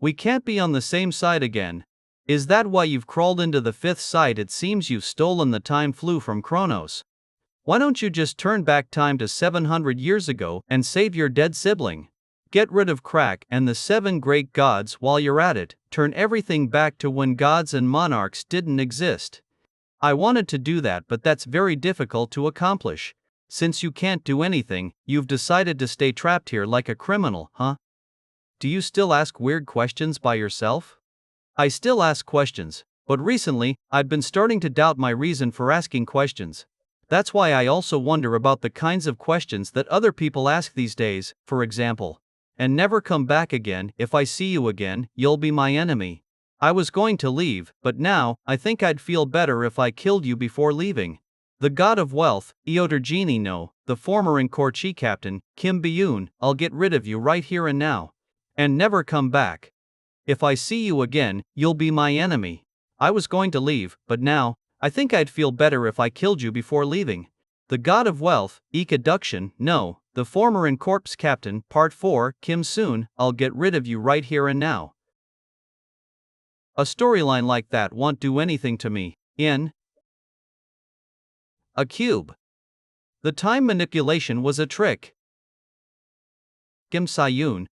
A: we can't be on the same side again. Is that why you've crawled into the 5th side? It seems you've stolen the time flu from Kronos. Why don't you just turn back time to 700 years ago and save your dead sibling? Get rid of Crack and the 7 great gods while you're at it. Turn everything back to when gods and monarchs didn't exist. I wanted to do that, but that's very difficult to accomplish. Since you can't do anything, you've decided to stay trapped here like a criminal, huh? Do you still ask weird questions by yourself? I still ask questions, but recently, I've been starting to doubt my reason for asking questions. That's why I also wonder about the kinds of questions that other people ask these days. For example, and never come back again. If I see you again, you'll be my enemy. I was going to leave, but now, I think I'd feel better if I killed you before leaving. The god of wealth, Iotergini no, the former Inkorchi captain, Kim Byun, I'll get rid of you right here and now. And never come back. If I see you again, you'll be my enemy. I was going to leave, but now, I think I'd feel better if I killed you before leaving. The god of wealth, Ikaduction, no, the former Incorpse captain, part 4, Kim Soon, I'll get rid of you right here and now. A storyline like that won't do anything to me. In a cube. The time manipulation was a trick. Kim Sayun.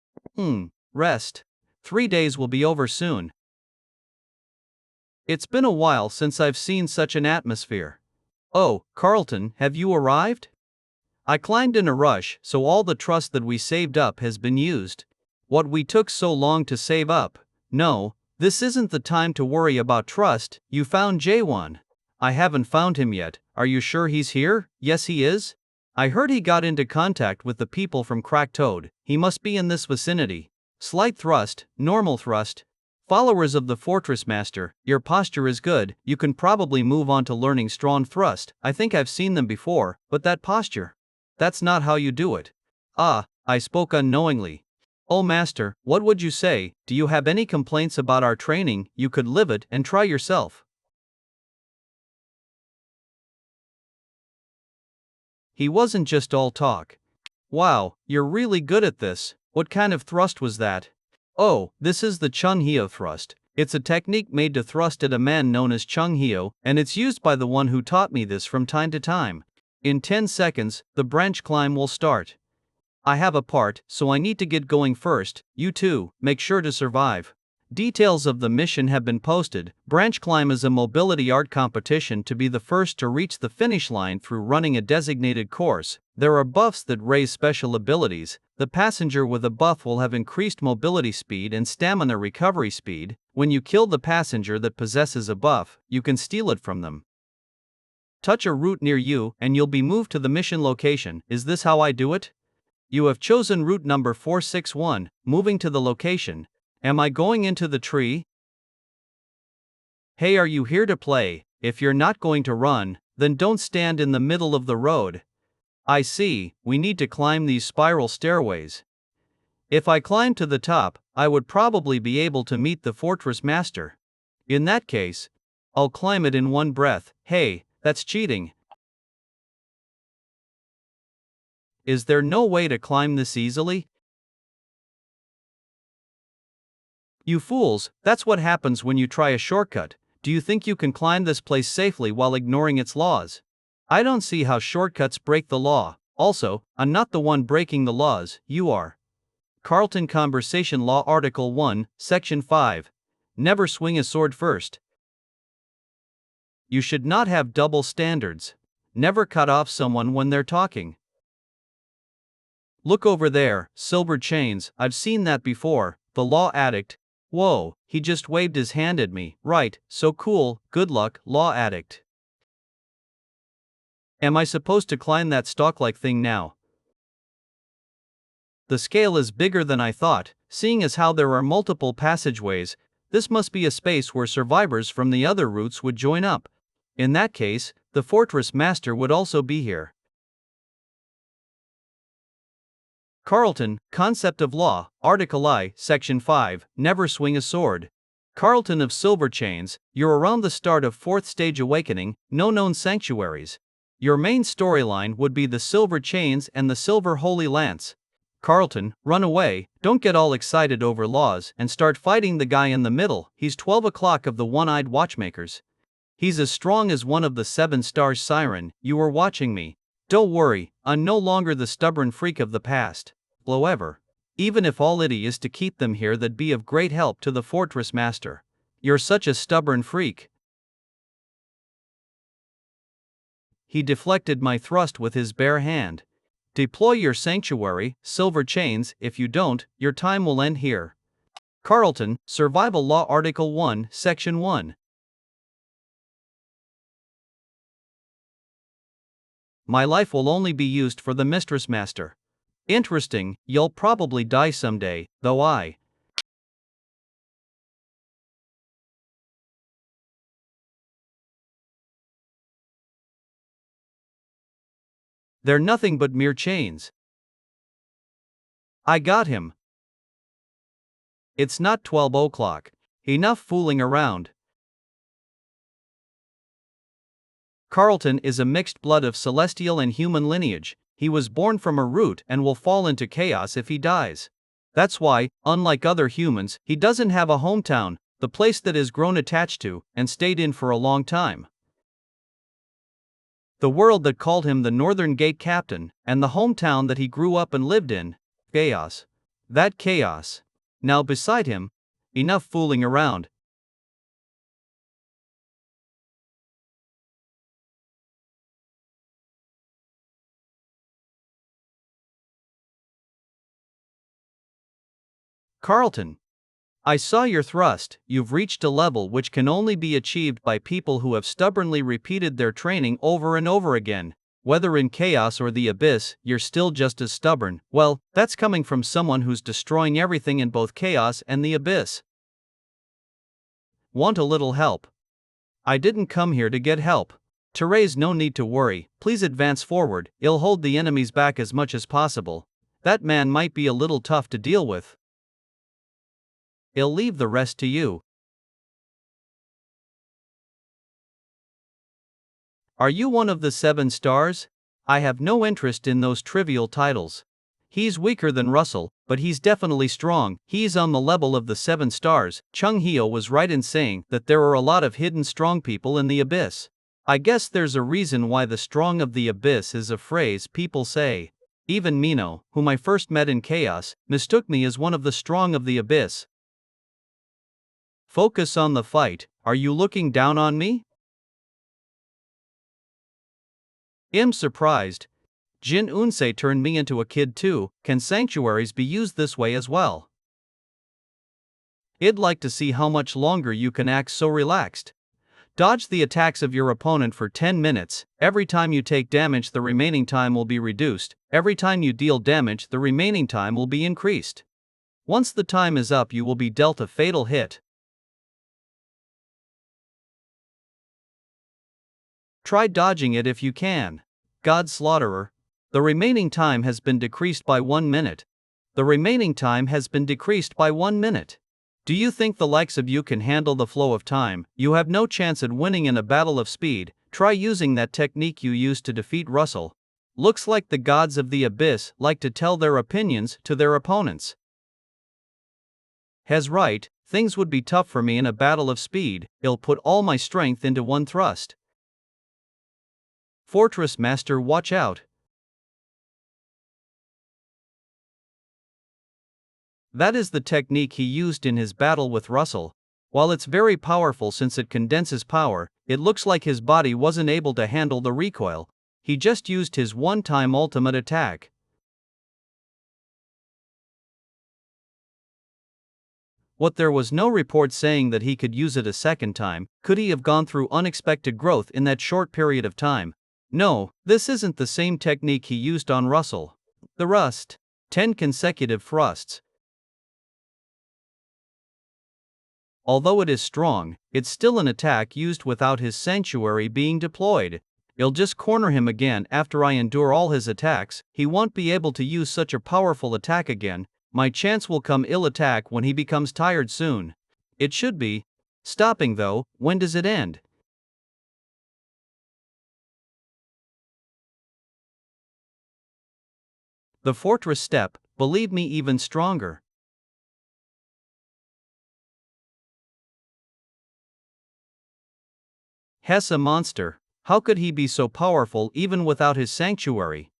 A: Rest. 3 days will be over soon. It's been a while since I've seen such an atmosphere. Oh, Carlton, have you arrived? I climbed in a rush, so all the trust that we saved up has been used. What we took so long to save up? No, this isn't the time to worry about trust. You found Jaehwan. I haven't found him yet. Are you sure he's here? Yes, he is. I heard he got into contact with the people from Crack Toad. He must be in this vicinity. Slight thrust, normal thrust. Followers of the Fortress Master, your posture is good. You can probably move on to learning strong thrust. I think I've seen them before, but that posture. That's not how you do it. Ah, I spoke unknowingly. Oh Master, what would you say? Do you have any complaints about our training? You could live it and try yourself. He wasn't just all talk. Wow, you're really good at this. What kind of thrust was that? Oh, this is the Chung Heo thrust. It's a technique made to thrust at a man known as Chung Heo, and it's used by the one who taught me this from time to time. In 10 seconds, the branch climb will start. I have a part, so I need to get going first. You too, make sure to survive. Details of the mission have been posted. Branch climb is a mobility art competition to be the first to reach the finish line through running a designated course. There are buffs that raise special abilities. The passenger with a buff will have increased mobility speed and stamina recovery speed. When you kill the passenger that possesses a buff, you can steal it from them. Touch a route near you and you'll be moved to the mission location. Is this how I do it? You have chosen route number 461, moving to the location. Am I going into the tree? Hey, are you here to play? If you're not going to run, then don't stand in the middle of the road. I see, we need to climb these spiral stairways. If I climbed to the top, I would probably be able to meet the fortress master. In that case, I'll climb it in one breath. Hey, that's cheating. Is there no way to climb this easily? You fools, that's what happens when you try a shortcut. Do you think you can climb this place safely while ignoring its laws? I don't see how shortcuts break the law. Also, I'm not the one breaking the laws, you are. Carlton Conversation Law Article 1, Section 5. Never swing a sword first. You should not have double standards. Never cut off someone when they're talking. Look over there, silver chains, I've seen that before. The law addict. Whoa, he just waved his hand at me. Right, so cool, good luck, law addict. Am I supposed to climb that stalk-like thing now? The scale is bigger than I thought, seeing as how there are multiple passageways. This must be a space where survivors from the other routes would join up. In that case, the fortress master would also be here. Carlton, Concept of Law, Article I, Section 5, Never swing a sword. Carlton of Silver Chains, you're around the start of 4th Stage Awakening, no known sanctuaries. Your main storyline would be the Silver Chains and the Silver Holy Lance. Carlton, run away, don't get all excited over laws and start fighting the guy in the middle. He's 12 o'clock of the One-Eyed Watchmakers. He's as strong as one of the 7 stars. Siren, you were watching me. Don't worry, I'm no longer the stubborn freak of the past. However, even if all it is to keep them here, that'd be of great help to the fortress master. You're such a stubborn freak. He deflected my thrust with his bare hand. Deploy your sanctuary, Silver Chains. If you don't, your time will end here. Carlton, Survival Law Article 1, Section 1. My life will only be used for the mistress master. Interesting, you'll probably die someday, though I. They're nothing but mere chains. I got him. It's not 12 o'clock. Enough fooling around. Carlton is a mixed blood of celestial and human lineage. He was born from a root and will fall into chaos if he dies. That's why, unlike other humans, he doesn't have a hometown, the place that has grown attached to and stayed in for a long time. The world that called him the Northern Gate Captain, and the hometown that he grew up and lived in. Chaos. That chaos. Now beside him. Enough fooling around. Carlton. I saw your thrust. You've reached a level which can only be achieved by people who have stubbornly repeated their training over and over again. Whether in chaos or the abyss, you're still just as stubborn. Well, that's coming from someone who's destroying everything in both chaos and the abyss. Want a little help? I didn't come here to get help. Therese, no need to worry. Please advance forward. I'll hold the enemies back as much as possible. That man might be a little tough to deal with. I'll leave the rest to you. Are you one of the 7 stars? I have no interest in those trivial titles. He's weaker than Russell, but he's definitely strong. He's on the level of the 7 stars. Chung Hyo was right in saying that there are a lot of hidden strong people in the abyss. I guess there's a reason why the strong of the abyss is a phrase people say. Even Mino, whom I first met in chaos, mistook me as one of the strong of the abyss. Focus on the fight. Are you looking down on me? I'm surprised. Jin Unsei turned me into a kid too. Can sanctuaries be used this way as well? I'd like to see how much longer you can act so relaxed. Dodge the attacks of your opponent for 10 minutes. Every time you take damage, the remaining time will be reduced. Every time you deal damage, the remaining time will be increased. Once the time is up, you will be dealt a fatal hit. Try dodging it if you can. God Slaughterer. The remaining time has been decreased by 1 minute. The remaining time has been decreased by 1 minute. Do you think the likes of you can handle the flow of time? You have no chance at winning in a battle of speed. Try using that technique you used to defeat Russell. Looks like the gods of the abyss like to tell their opinions to their opponents. Has right, things would be tough for me in a battle of speed. I'll put all my strength into one thrust. Fortress Master, watch out. That is the technique he used in his battle with Russell. While it's very powerful since it condenses power, it looks like his body wasn't able to handle the recoil. He just used his one-time ultimate attack. What, there was no report saying that he could use it a second time? Could he have gone through unexpected growth in that short period of time? No, this isn't the same technique he used on Russell. The Rust. 10 consecutive thrusts. Although it is strong, it's still an attack used without his sanctuary being deployed. I'll just corner him again after I endure all his attacks. He won't be able to use such a powerful attack again. My chance will come. Ill attack when he becomes tired soon. It should be stopping though. When does it end? The fortress step, believe me, even stronger. Hess, a monster. How could he be so powerful even without his sanctuary?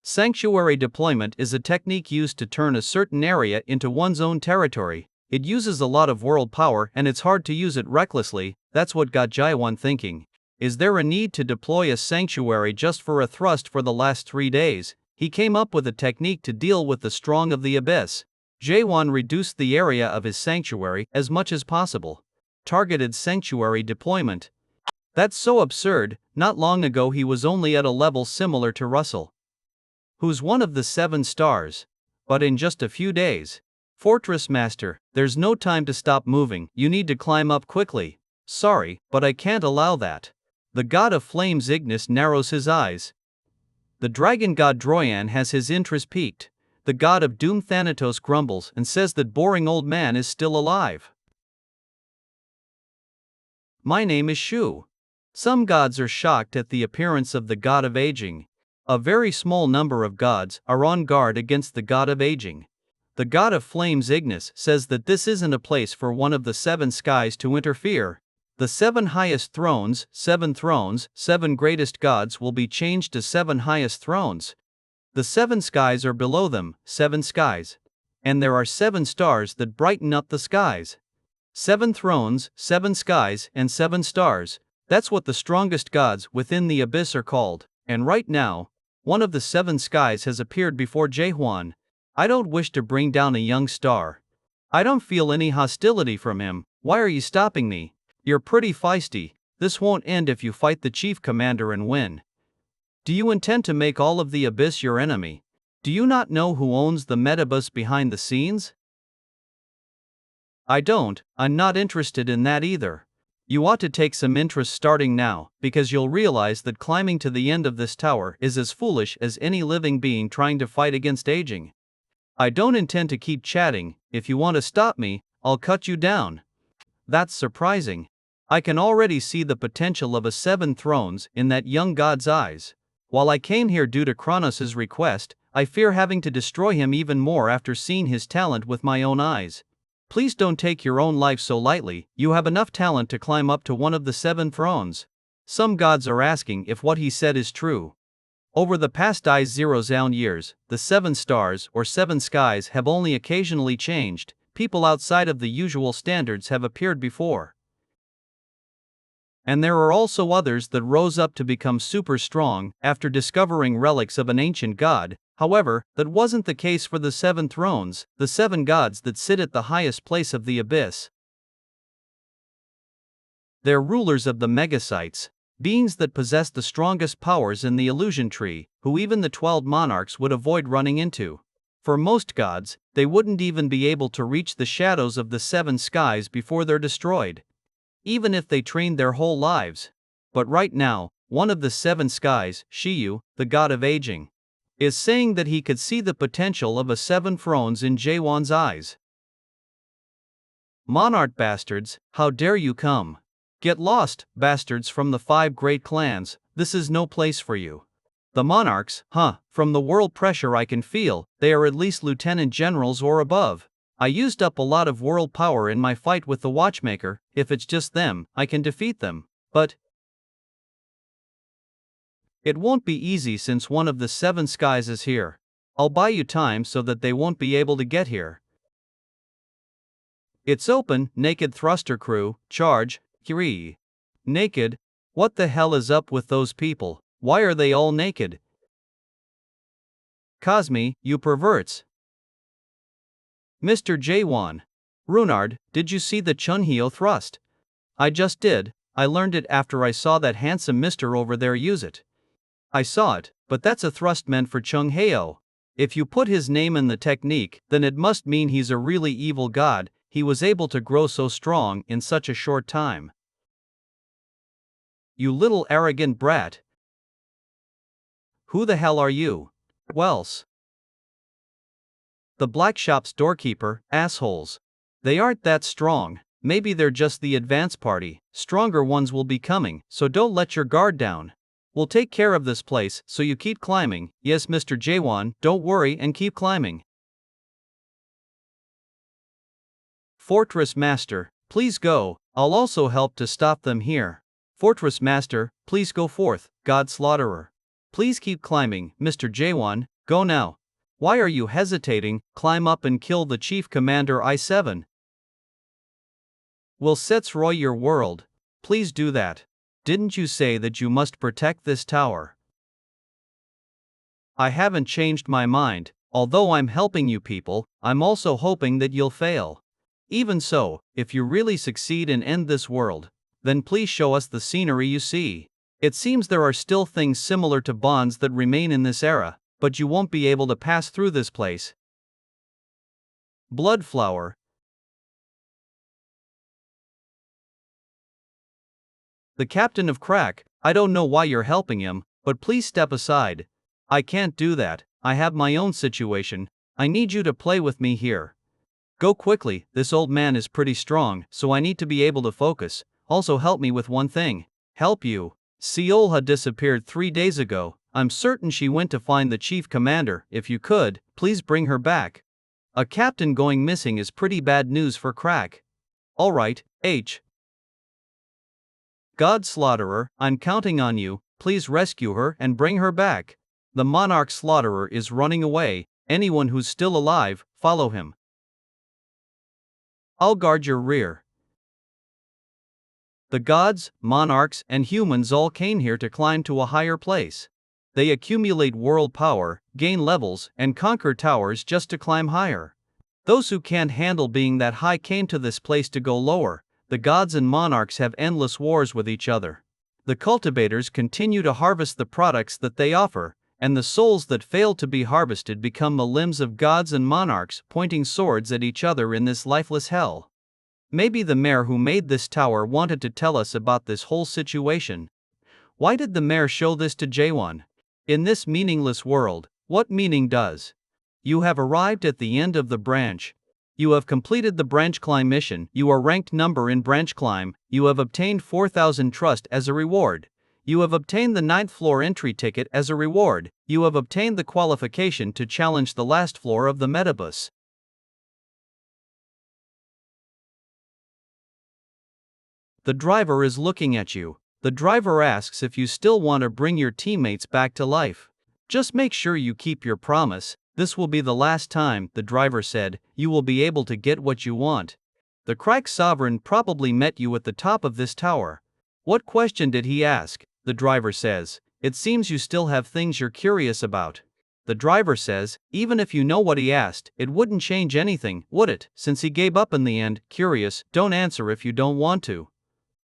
A: Sanctuary deployment is a technique used to turn a certain area into one's own territory. It uses a lot of world power and it's hard to use it recklessly. That's what got Jaehwan thinking. Is there a need to deploy a sanctuary just for a thrust for the last 3 days? He came up with a technique to deal with the strong of the abyss. Jaehwan reduced the area of his sanctuary as much as possible. Targeted sanctuary deployment. That's so absurd. Not long ago he was only at a level similar to Russell, who's one of the 7 stars. But in just a few days. Fortress Master, there's no time to stop moving. You need to climb up quickly. Sorry, but I can't allow that. The god of flames Ignis narrows his eyes. The dragon god Droyan has his interest piqued. The god of doom Thanatos grumbles and says that boring old man is still alive. My name is Shu. Some gods are shocked at the appearance of the god of aging. A very small number of gods are on guard against the god of aging. The god of flames Ignis says that this isn't a place for one of the 7 skies to interfere. The 7 highest thrones, 7 thrones, 7 greatest gods will be changed to 7 highest thrones. The 7 skies are below them, 7 skies. And there are 7 stars that brighten up the skies. 7 thrones, 7 skies, and 7 stars. That's what the strongest gods within the abyss are called. And right now, one of the 7 skies has appeared before Jaehwan. I don't wish to bring down a young star. I don't feel any hostility from him. Why are you stopping me? You're pretty feisty. This won't end if you fight the chief commander and win. Do you intend to make all of the abyss your enemy? Do you not know who owns the metabus behind the scenes? I don't. I'm not interested in that either. You ought to take some interest starting now, because you'll realize that climbing to the end of this tower is as foolish as any living being trying to fight against aging. I don't intend to keep chatting. If you want to stop me, I'll cut you down. That's surprising. I can already see the potential of a 7 thrones in that young god's eyes. While I came here due to Kronos' request, I fear having to destroy him even more after seeing his talent with my own eyes. Please don't take your own life so lightly. You have enough talent to climb up to one of the 7 thrones. Some gods are asking if what he said is true. Over the past 0,000 years, the 7 stars or 7 skies have only occasionally changed. People outside of the usual standards have appeared before. And there are also others that rose up to become super strong after discovering relics of an ancient god. However, that wasn't the case for the 7 thrones, the 7 gods that sit at the highest place of the abyss. They're rulers of the megasites, beings that possess the strongest powers in the illusion tree, who even the 12 monarchs would avoid running into. For most gods, they wouldn't even be able to reach the shadows of the 7 skies before they're destroyed, even if they trained their whole lives. But right now, one of the 7 skies, Shiyu, the god of aging, is saying that he could see the potential of a 7 thrones in Jaehwan's eyes. Monarch bastards, how dare you come? Get lost, bastards from the 5 great clans, this is no place for you. The monarchs, from the world pressure I can feel, they are at least lieutenant generals or above. I used up a lot of world power in my fight with the watchmaker. If it's just them, I can defeat them, but it won't be easy since one of the 7 skies is here. I'll buy you time so that they won't be able to get here. It's open, naked thruster crew, charge, Kiri. Naked? What the hell is up with those people? Why are they all naked? Cosme, you perverts. Mr. Jaehwan. Runard, did you see the Chunhyo thrust? I just did, I learned it after I saw that handsome mister over there use it. I saw it, but that's a thrust meant for Chung Heo. If you put his name in the technique, then it must mean he's a really evil god. He was able to grow so strong in such a short time. You little arrogant brat. Who the hell are you? Wells. The black shop's doorkeeper, assholes. They aren't that strong, maybe they're just the advance party, stronger ones will be coming, so don't let your guard down. We'll take care of this place, so you keep climbing. Yes, Mr. Jaehwan, don't worry and keep climbing. Fortress Master, please go, I'll also help to stop them here. Fortress Master, please go forth, God Slaughterer. Please keep climbing, Mr. Jaehwan, go now. Why are you hesitating? Climb up and kill the Chief Commander I-7. Will destroy your world. Please do that. Didn't you say that you must protect this tower? I haven't changed my mind. Although I'm helping you people, I'm also hoping that you'll fail. Even so, if you really succeed and end this world, then please show us the scenery you see. It seems there are still things similar to bonds that remain in this era, but you won't be able to pass through this place. Bloodflower. The captain of Crack, I don't know why you're helping him, but please step aside. I can't do that, I have my own situation, I need you to play with me here. Go quickly, this old man is pretty strong, so I need to be able to focus. Also help me with one thing. Help you. Seolha disappeared 3 days ago, I'm certain she went to find the chief commander. If you could, please bring her back. A captain going missing is pretty bad news for Crack. Alright, H. God Slaughterer, I'm counting on you, please rescue her and bring her back. The Monarch Slaughterer is running away, anyone who's still alive, follow him. I'll guard your rear. The gods, monarchs, and humans all came here to climb to a higher place. They accumulate world power, gain levels, and conquer towers just to climb higher. Those who can't handle being that high came to this place to go lower. The gods and monarchs have endless wars with each other. The cultivators continue to harvest the products that they offer, and the souls that fail to be harvested become the limbs of gods and monarchs, pointing swords at each other in this lifeless hell. Maybe the mayor who made this tower wanted to tell us about this whole situation. Why did the mayor show this to Jaehwan? In this meaningless world, what meaning does? You have arrived at the end of the branch. You have completed the branch climb mission. You are ranked number in branch climb. You have obtained 4,000 trust as a reward. You have obtained the 9th floor entry ticket as a reward. You have obtained the qualification to challenge the last floor of the metabus. The driver is looking at you. The driver asks if you still want to bring your teammates back to life. Just make sure you keep your promise. This will be the last time, the driver said, you will be able to get what you want. The Crack Sovereign probably met you at the top of this tower. What question did he ask? The driver says, it seems you still have things you're curious about. The driver says, even if you know what he asked, it wouldn't change anything, would it? Since he gave up in the end. Curious, don't answer if you don't want to.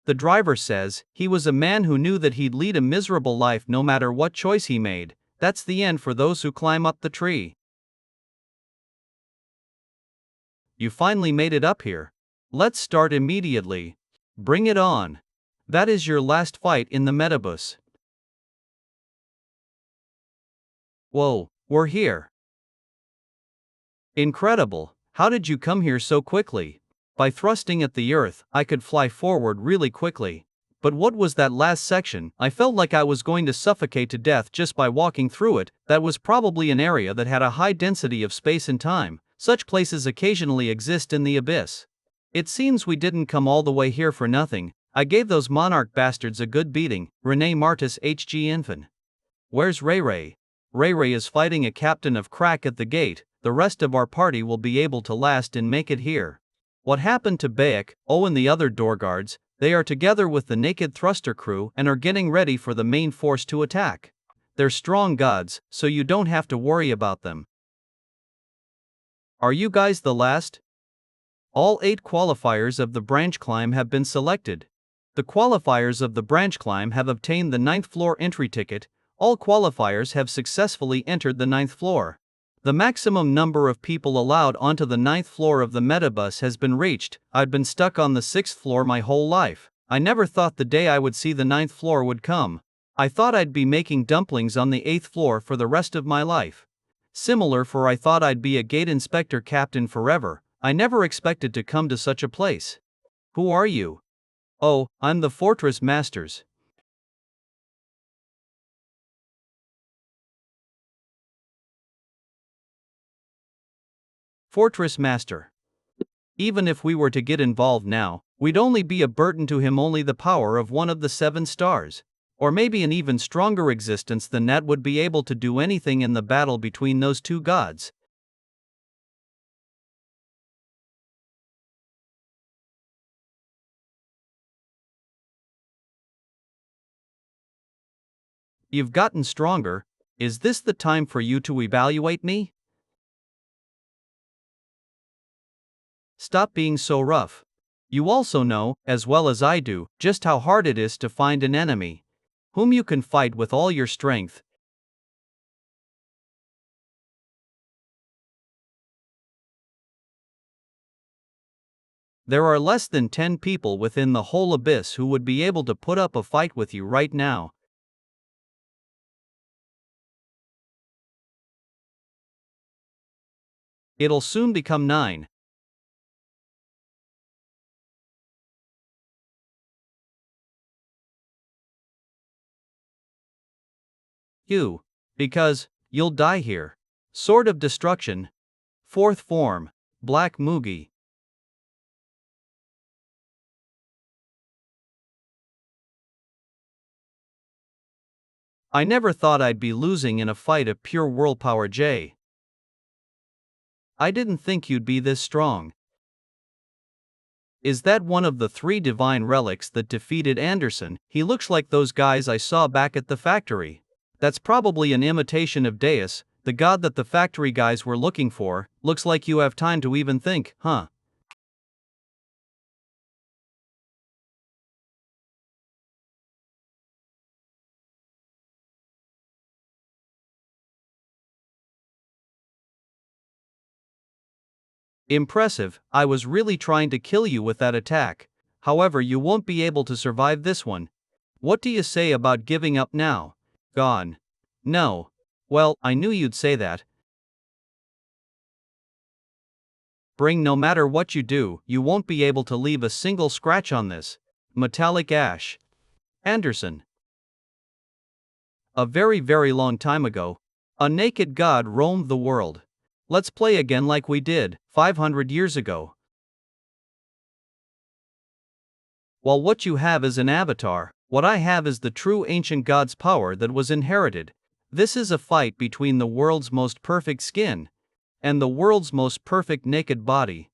A: The driver says, he was a man who knew that he'd lead a miserable life no matter what choice he made. That's the end for those who climb up the tree. You finally made it up here. Let's start immediately. Bring it on. That is your last fight in the metabus. Whoa, we're here. Incredible. How did you come here so quickly? By thrusting at the earth, I could fly forward really quickly. But what was that last section? I felt like I was going to suffocate to death just by walking through it. That was probably an area that had a high density of space and time. Such places occasionally exist in the abyss. It seems we didn't come all the way here for nothing. I gave those monarch bastards a good beating. Rene Martis HG Infant. Where's Ray Ray? Ray Ray is fighting a captain of crack at the gate. The rest of our party will be able to last and make it here. What happened to Bayek, and the other door guards? They are together with the naked thruster crew and are getting ready for the main force to attack. They're strong gods, so you don't have to worry about them. Are you guys the last? All 8 qualifiers of the branch climb have been selected. The qualifiers of the branch climb have obtained the 9th floor entry ticket. All qualifiers have successfully entered the 9th floor. The maximum number of people allowed onto the 9th floor of the metabus has been reached. I'd been stuck on the 6th floor my whole life. I never thought the day I would see the 9th floor would come. I thought I'd be making dumplings on the 8th floor for the rest of my life. Similar for I thought I'd be a gate inspector captain forever. I never expected to come to such a place. Who are you? Oh, I'm the Fortress Masters. Fortress Master. Even if we were to get involved now, we'd only be a burden to him. Only the power of one of the 7 stars, or maybe an even stronger existence than that, would be able to do anything in the battle between those 2 gods. You've gotten stronger. Is this the time for you to evaluate me? Stop being so rough. You also know, as well as I do, just how hard it is to find an enemy whom you can fight with all your strength. There are less than 10 people within the whole abyss who would be able to put up a fight with you right now. It'll soon become 9. You. Because you'll die here. Sword of Destruction. 4th form. Black Mugi. I never thought I'd be losing in a fight of pure world power, Jay. I didn't think you'd be this strong. Is that one of the 3 divine relics that defeated Anderson? He looks like those guys I saw back at the factory. That's probably an imitation of Deus, the god that the factory guys were looking for. Looks like you have time to even think, huh? Impressive. I was really trying to kill you with that attack. However, you won't be able to survive this one. What do you say about giving up now? Gone. No. Well, I knew you'd say that. Bring, no matter what you do, you won't be able to leave a single scratch on this. Metallic ash. Anderson. A very, very long time ago, a naked god roamed the world. Let's play again like we did 500 years ago. While what you have is an avatar, what I have is the true ancient god's power that was inherited. This is a fight between the world's most perfect skin and the world's most perfect naked body.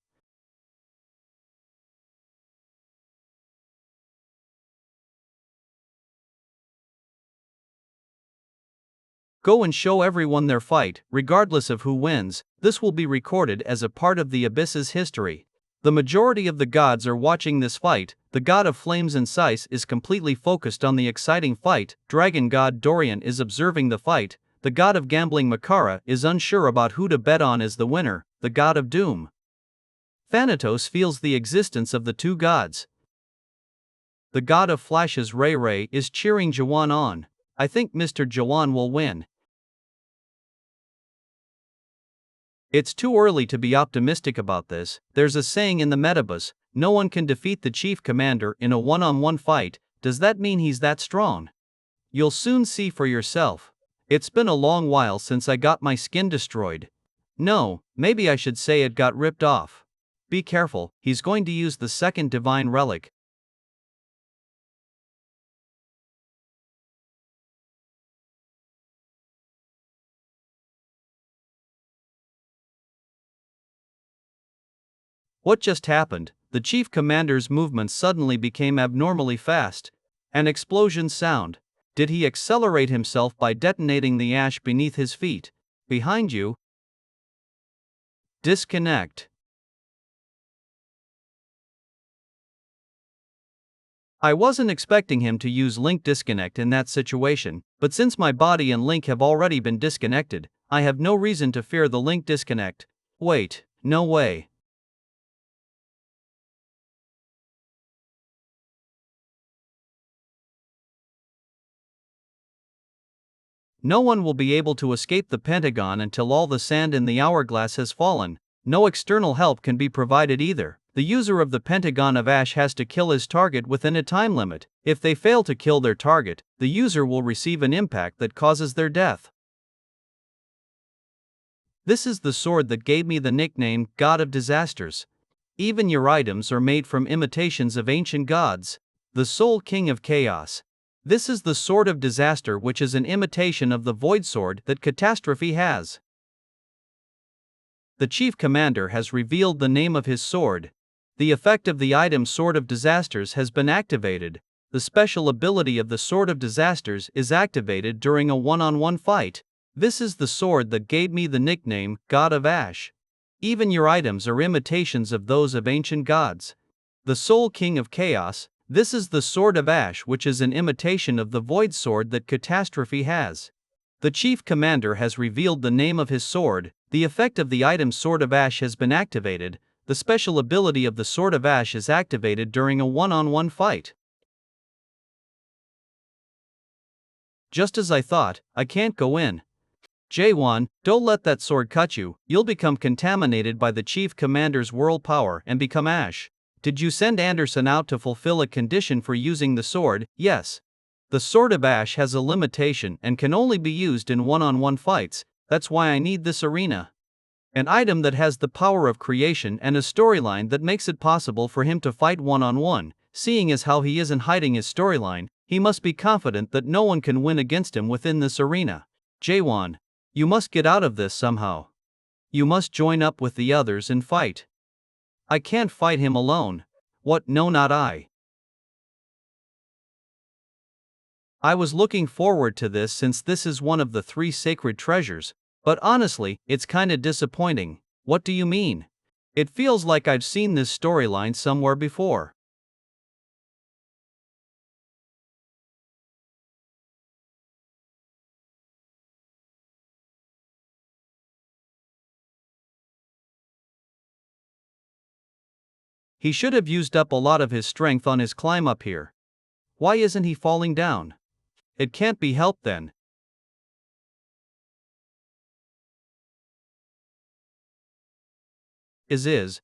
A: Go and show everyone their fight, regardless of who wins. This will be recorded as a part of the Abyss's history. The majority of the gods are watching this fight. The god of flames and Sice is completely focused on the exciting fight. Dragon god Dorian is observing the fight. The god of gambling Makara is unsure about who to bet on as the winner. The god of doom Thanatos feels the existence of the two gods. The god of flashes Ray Ray is cheering Jaehwan on. I think Mr. Jaehwan will win. It's too early to be optimistic about this. There's a saying in the metabus, no one can defeat the chief commander in a one-on-one fight. Does that mean he's that strong? You'll soon see for yourself. It's been a long while since I got my skin destroyed. No, maybe I should say it got ripped off. Be careful, he's going to use the second divine relic. What just happened? The chief commander's movements suddenly became abnormally fast. An explosion sound. Did he accelerate himself by detonating the ash beneath his feet? Behind you. Disconnect. I wasn't expecting him to use link disconnect in that situation, but since my body and link have already been disconnected, I have no reason to fear the link disconnect. Wait, no way. No one will be able to escape the Pentagon until all the sand in the hourglass has fallen. No external help can be provided either. The user of the Pentagon of Ash has to kill his target within a time limit. If they fail to kill their target, the user will receive an impact that causes their death. This is the sword that gave me the nickname God of Disasters. Even your items are made from imitations of ancient gods. The Soul King of Chaos. This is the Sword of Disaster, which is an imitation of the Void Sword that Catastrophe has. The Chief Commander has revealed the name of his sword. The effect of the item Sword of Disasters has been activated. The special ability of the Sword of Disasters is activated during a one-on-one fight. This is the sword that gave me the nickname God of Ash. Even your items are imitations of those of ancient gods. The Soul King of Chaos. This is the Sword of Ash, which is an imitation of the Void Sword that Catastrophe has. The Chief Commander has revealed the name of his sword. The effect of the item Sword of Ash has been activated. The special ability of the Sword of Ash is activated during a one-on-one fight. Just as I thought, I can't go in. Jaehwan, don't let that sword cut you. You'll become contaminated by the Chief Commander's world power and become ash. Did you send Anderson out to fulfill a condition for using the sword? Yes. The Sword of Ash has a limitation and can only be used in one-on-one fights. That's why I need this arena. An item that has the power of creation and a storyline that makes it possible for him to fight one-on-one. Seeing as how he isn't hiding his storyline, he must be confident that no one can win against him within this arena. Jaehwan, you must get out of this somehow. You must join up with the others and fight. I can't fight him alone. What? No, not I. I was looking forward to this since this is one of the 3 sacred treasures, but honestly, it's kinda disappointing. What do you mean? It feels like I've seen this storyline somewhere before. He should have used up a lot of his strength on his climb up here. Why isn't he falling down? It can't be helped then. Is.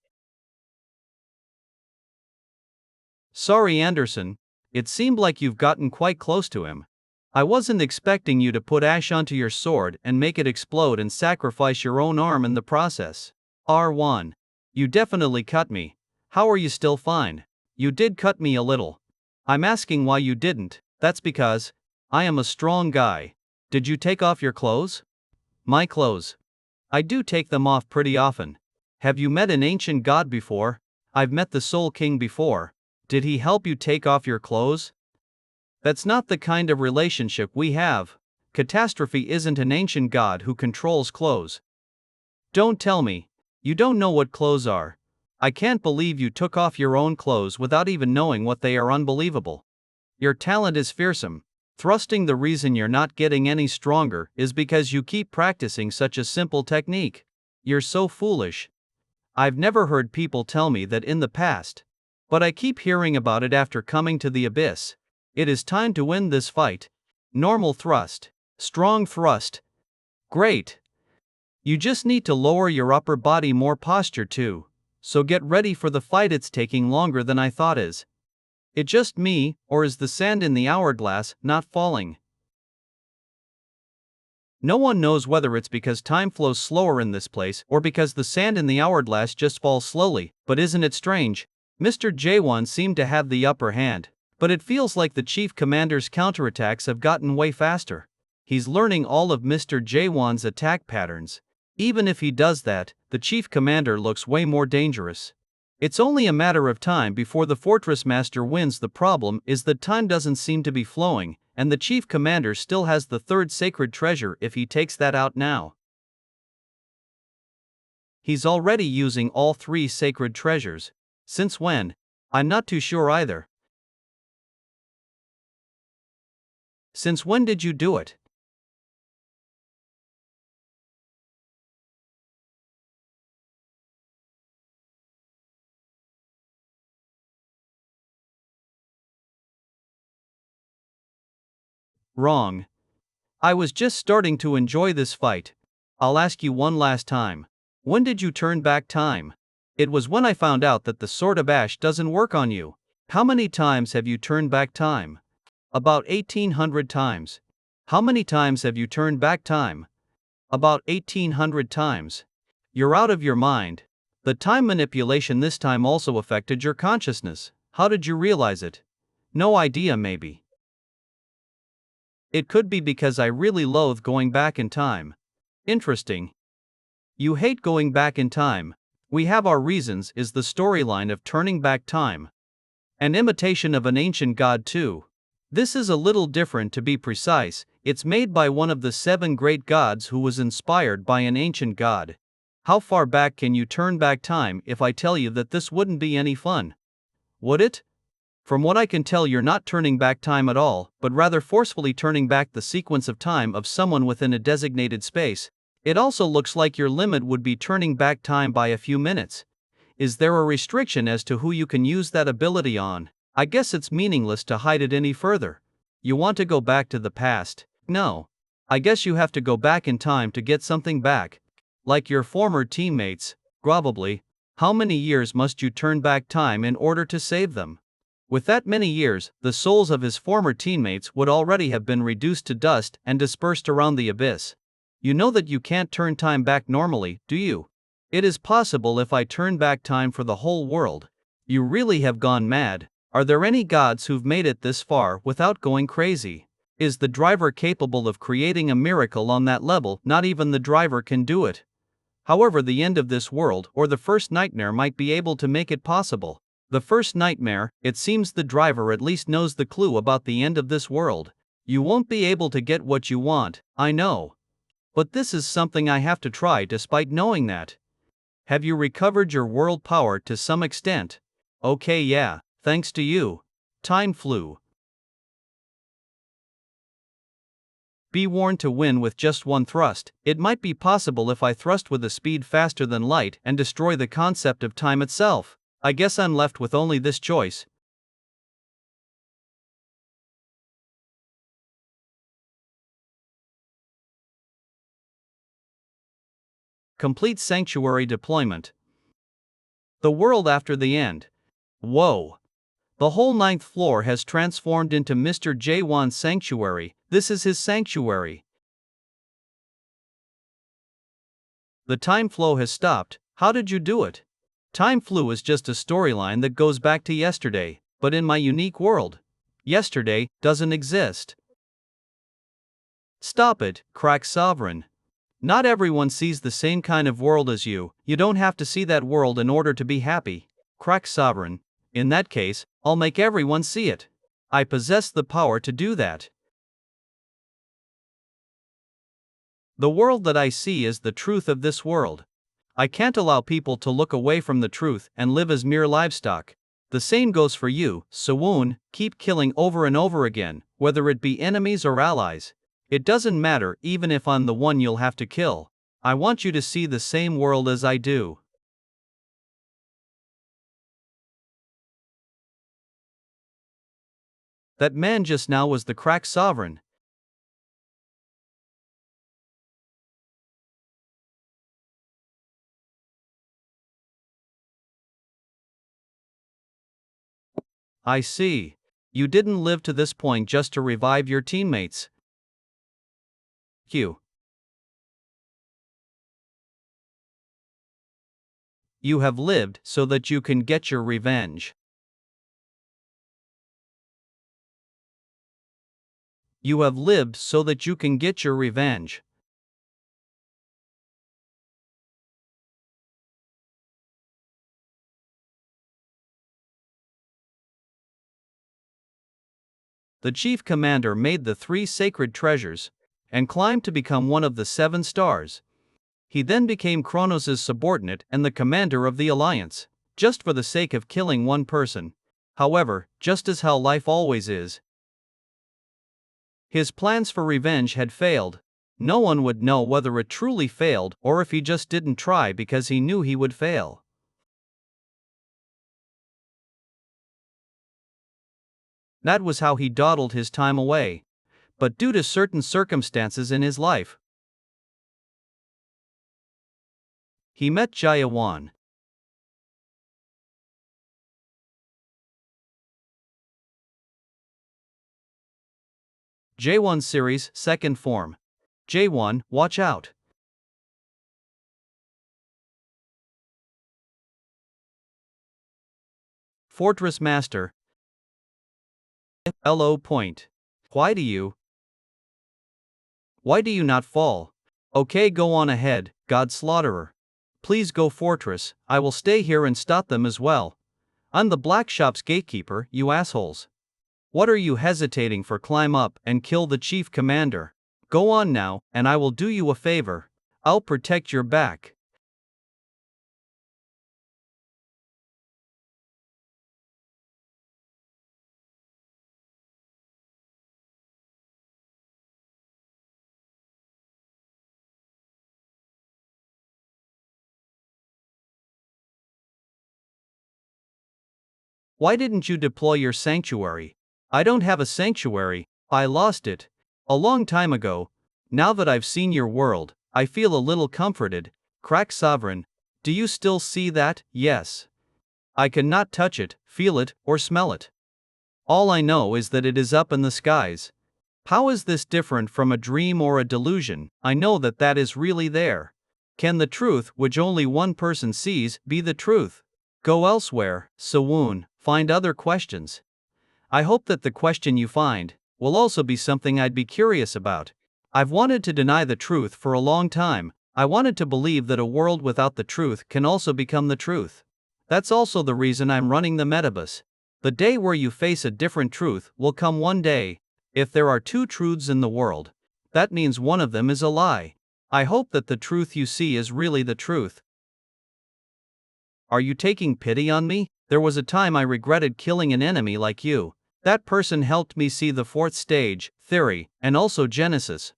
A: Sorry, Anderson. It seemed like you've gotten quite close to him. I wasn't expecting you to put ash onto your sword and make it explode and sacrifice your own arm in the process. R1. You definitely cut me. How are you still fine? You did cut me a little. I'm asking why you didn't. That's because I am a strong guy. Did you take off your clothes? My clothes. I do take them off pretty often. Have you met an ancient god before? I've met the Soul King before. Did he help you take off your clothes? That's not the kind of relationship we have. Catastrophe isn't an ancient god who controls clothes. Don't tell me. You don't know what clothes are. I can't believe you took off your own clothes without even knowing what they are. Unbelievable. Your talent is fearsome. Thrusting. The reason you're not getting any stronger is because you keep practicing such a simple technique. You're so foolish. I've never heard people tell me that in the past. But I keep hearing about it after coming to the abyss. It is time to win this fight. Normal thrust. Strong thrust. Great. You just need to lower your upper body more posture too. So get ready for the fight. It's taking longer than I thought. Is it just me, or is the sand in the hourglass not falling? No one knows whether it's because time flows slower in this place or because the sand in the hourglass just falls slowly, but isn't it strange? Mr. Jaehwan seemed to have the upper hand, but it feels like the chief commander's counterattacks have gotten way faster. He's learning all of Mr. Jaehwan's attack patterns. Even if he does that, the chief commander looks way more dangerous. It's only a matter of time before the fortress master wins. The problem is that time doesn't seem to be flowing, and the chief commander still has the third sacred treasure. If he takes that out now, he's already using all three sacred treasures. Since when? I'm not too sure either. Since when did you do it? Wrong. I was just starting to enjoy this fight. I'll ask you one last time. When did you turn back time? It was when I found out that the Sword of Ash doesn't work on you. How many times have you turned back time? About 1800 times. How many times have you turned back time? About 1800 times. You're out of your mind. The time manipulation this time also affected your consciousness. How did you realize it? No idea. Maybe it could be because I really loathe going back in time. Interesting. You hate going back in time. We have our reasons. Is the storyline of turning back time an imitation of an ancient god too? This is a little different. To be precise, it's made by one of the 7 great gods who was inspired by an ancient god. How far back can you turn back time? If I tell you that this wouldn't be any fun, would it? From what I can tell, you're not turning back time at all, but rather forcefully turning back the sequence of time of someone within a designated space. It also looks like your limit would be turning back time by a few minutes. Is there a restriction as to who you can use that ability on? I guess it's meaningless to hide it any further. You want to go back to the past? No. I guess you have to go back in time to get something back. Like your former teammates, probably. How many years must you turn back time in order to save them? With that many years, the souls of his former teammates would already have been reduced to dust and dispersed around the abyss. You know that you can't turn time back normally, do you? It is possible if I turn back time for the whole world. You really have gone mad. Are there any gods who've made it this far without going crazy? Is the driver capable of creating a miracle on that level? Not even the driver can do it. However, the end of this world or the first nightmare might be able to make it possible. The first nightmare, it seems the driver at least knows the clue about the end of this world. You won't be able to get what you want, I know. But this is something I have to try despite knowing that. Have you recovered your world power to some extent? Okay, yeah, thanks to you. Time flew. Be warned, to win with just one thrust, it might be possible if I thrust with a speed faster than light and destroy the concept of time itself. I guess I'm left with only this choice. Complete sanctuary deployment. The world after the end. Whoa. The whole 9th floor has transformed into Mr. Jaehwan's sanctuary. This is his sanctuary. The time flow has stopped. How did you do it? Time flew is just a storyline that goes back to yesterday, but in my unique world, yesterday doesn't exist. Stop it, crack sovereign. Not everyone sees the same kind of world as you. You don't have to see that world in order to be happy. Crack sovereign. In that case, I'll make everyone see it. I possess the power to do that. The world that I see is the truth of this world. I can't allow people to look away from the truth and live as mere livestock. The same goes for you, Scion. Keep killing over and over again, whether it be enemies or allies. It doesn't matter even if I'm the one you'll have to kill. I want you to see the same world as I do. That man just now was the crack sovereign. I see. You didn't live to this point just to revive your teammates. You. You have lived so that you can get your revenge. You have lived so that you can get your revenge. The chief commander made the 3 sacred treasures and climbed to become one of the 7 stars. He then became Kronos' subordinate and the commander of the alliance, just for the sake of killing one person. However, just as how life always is, his plans for revenge had failed. No one would know whether it truly failed or if he just didn't try because he knew he would fail. That was how he dawdled his time away. But due to certain circumstances in his life, he met Jaehwan. Jaehwan series, second form. Jaehwan, watch out. Fortress Master. LO point. Why do you not fall? Okay, go on ahead, God Slaughterer. Please go Fortress, I will stay here and stop them as well. I'm the Black Shop's gatekeeper, you assholes. What are you hesitating for? Climb up and kill the chief commander. Go on now, and I will do you a favor. I'll protect your back. Why didn't you deploy your sanctuary? I don't have a sanctuary, I lost it a long time ago. Now that I've seen your world, I feel a little comforted. Crack Sovereign, do you still see that? Yes. I cannot touch it, feel it, or smell it. All I know is that it is up in the skies. How is this different from a dream or a delusion? I know that that is really there. Can the truth, which only one person sees, be the truth? Go elsewhere, Scion, find other questions. I hope that the question you find will also be something I'd be curious about. I've wanted to deny the truth for a long time. I wanted to believe that a world without the truth can also become the truth. That's also the reason I'm running the Metabus. The day where you face a different truth will come one day. If there are 2 truths in the world, that means one of them is a lie. I hope that the truth you see is really the truth. Are you taking pity on me? There was a time I regretted killing an enemy like you. That person helped me see the 4th stage, theory, and also Genesis.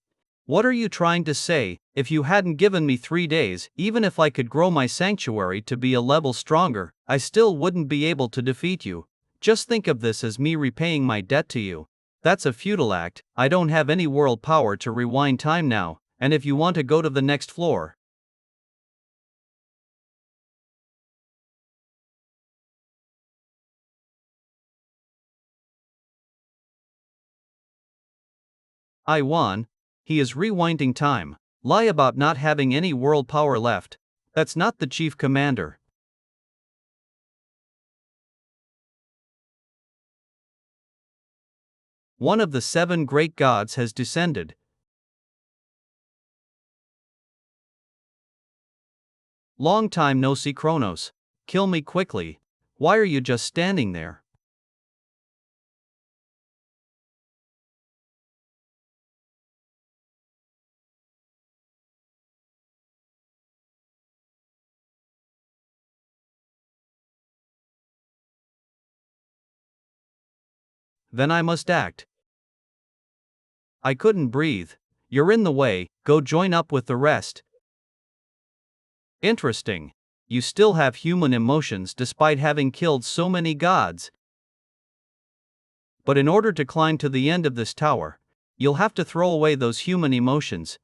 A: What are you trying to say? If you hadn't given me 3 days, even if I could grow my sanctuary to be a level stronger, I still wouldn't be able to defeat you. Just think of this as me repaying my debt to you. That's a futile act. I don't have any world power to rewind time now, and if you want to go to the next floor, I won. He is rewinding time. Lie about not having any world power left. That's not the chief commander. One of the 7 great gods has descended. Long time no see, Kronos. Kill me quickly. Why are you just standing there? then I must act. I couldn't breathe. You're in the way, go join up with the rest. Interesting. You still have human emotions despite having killed so many gods. But in order to climb to the end of this tower, you'll have to throw away those human emotions.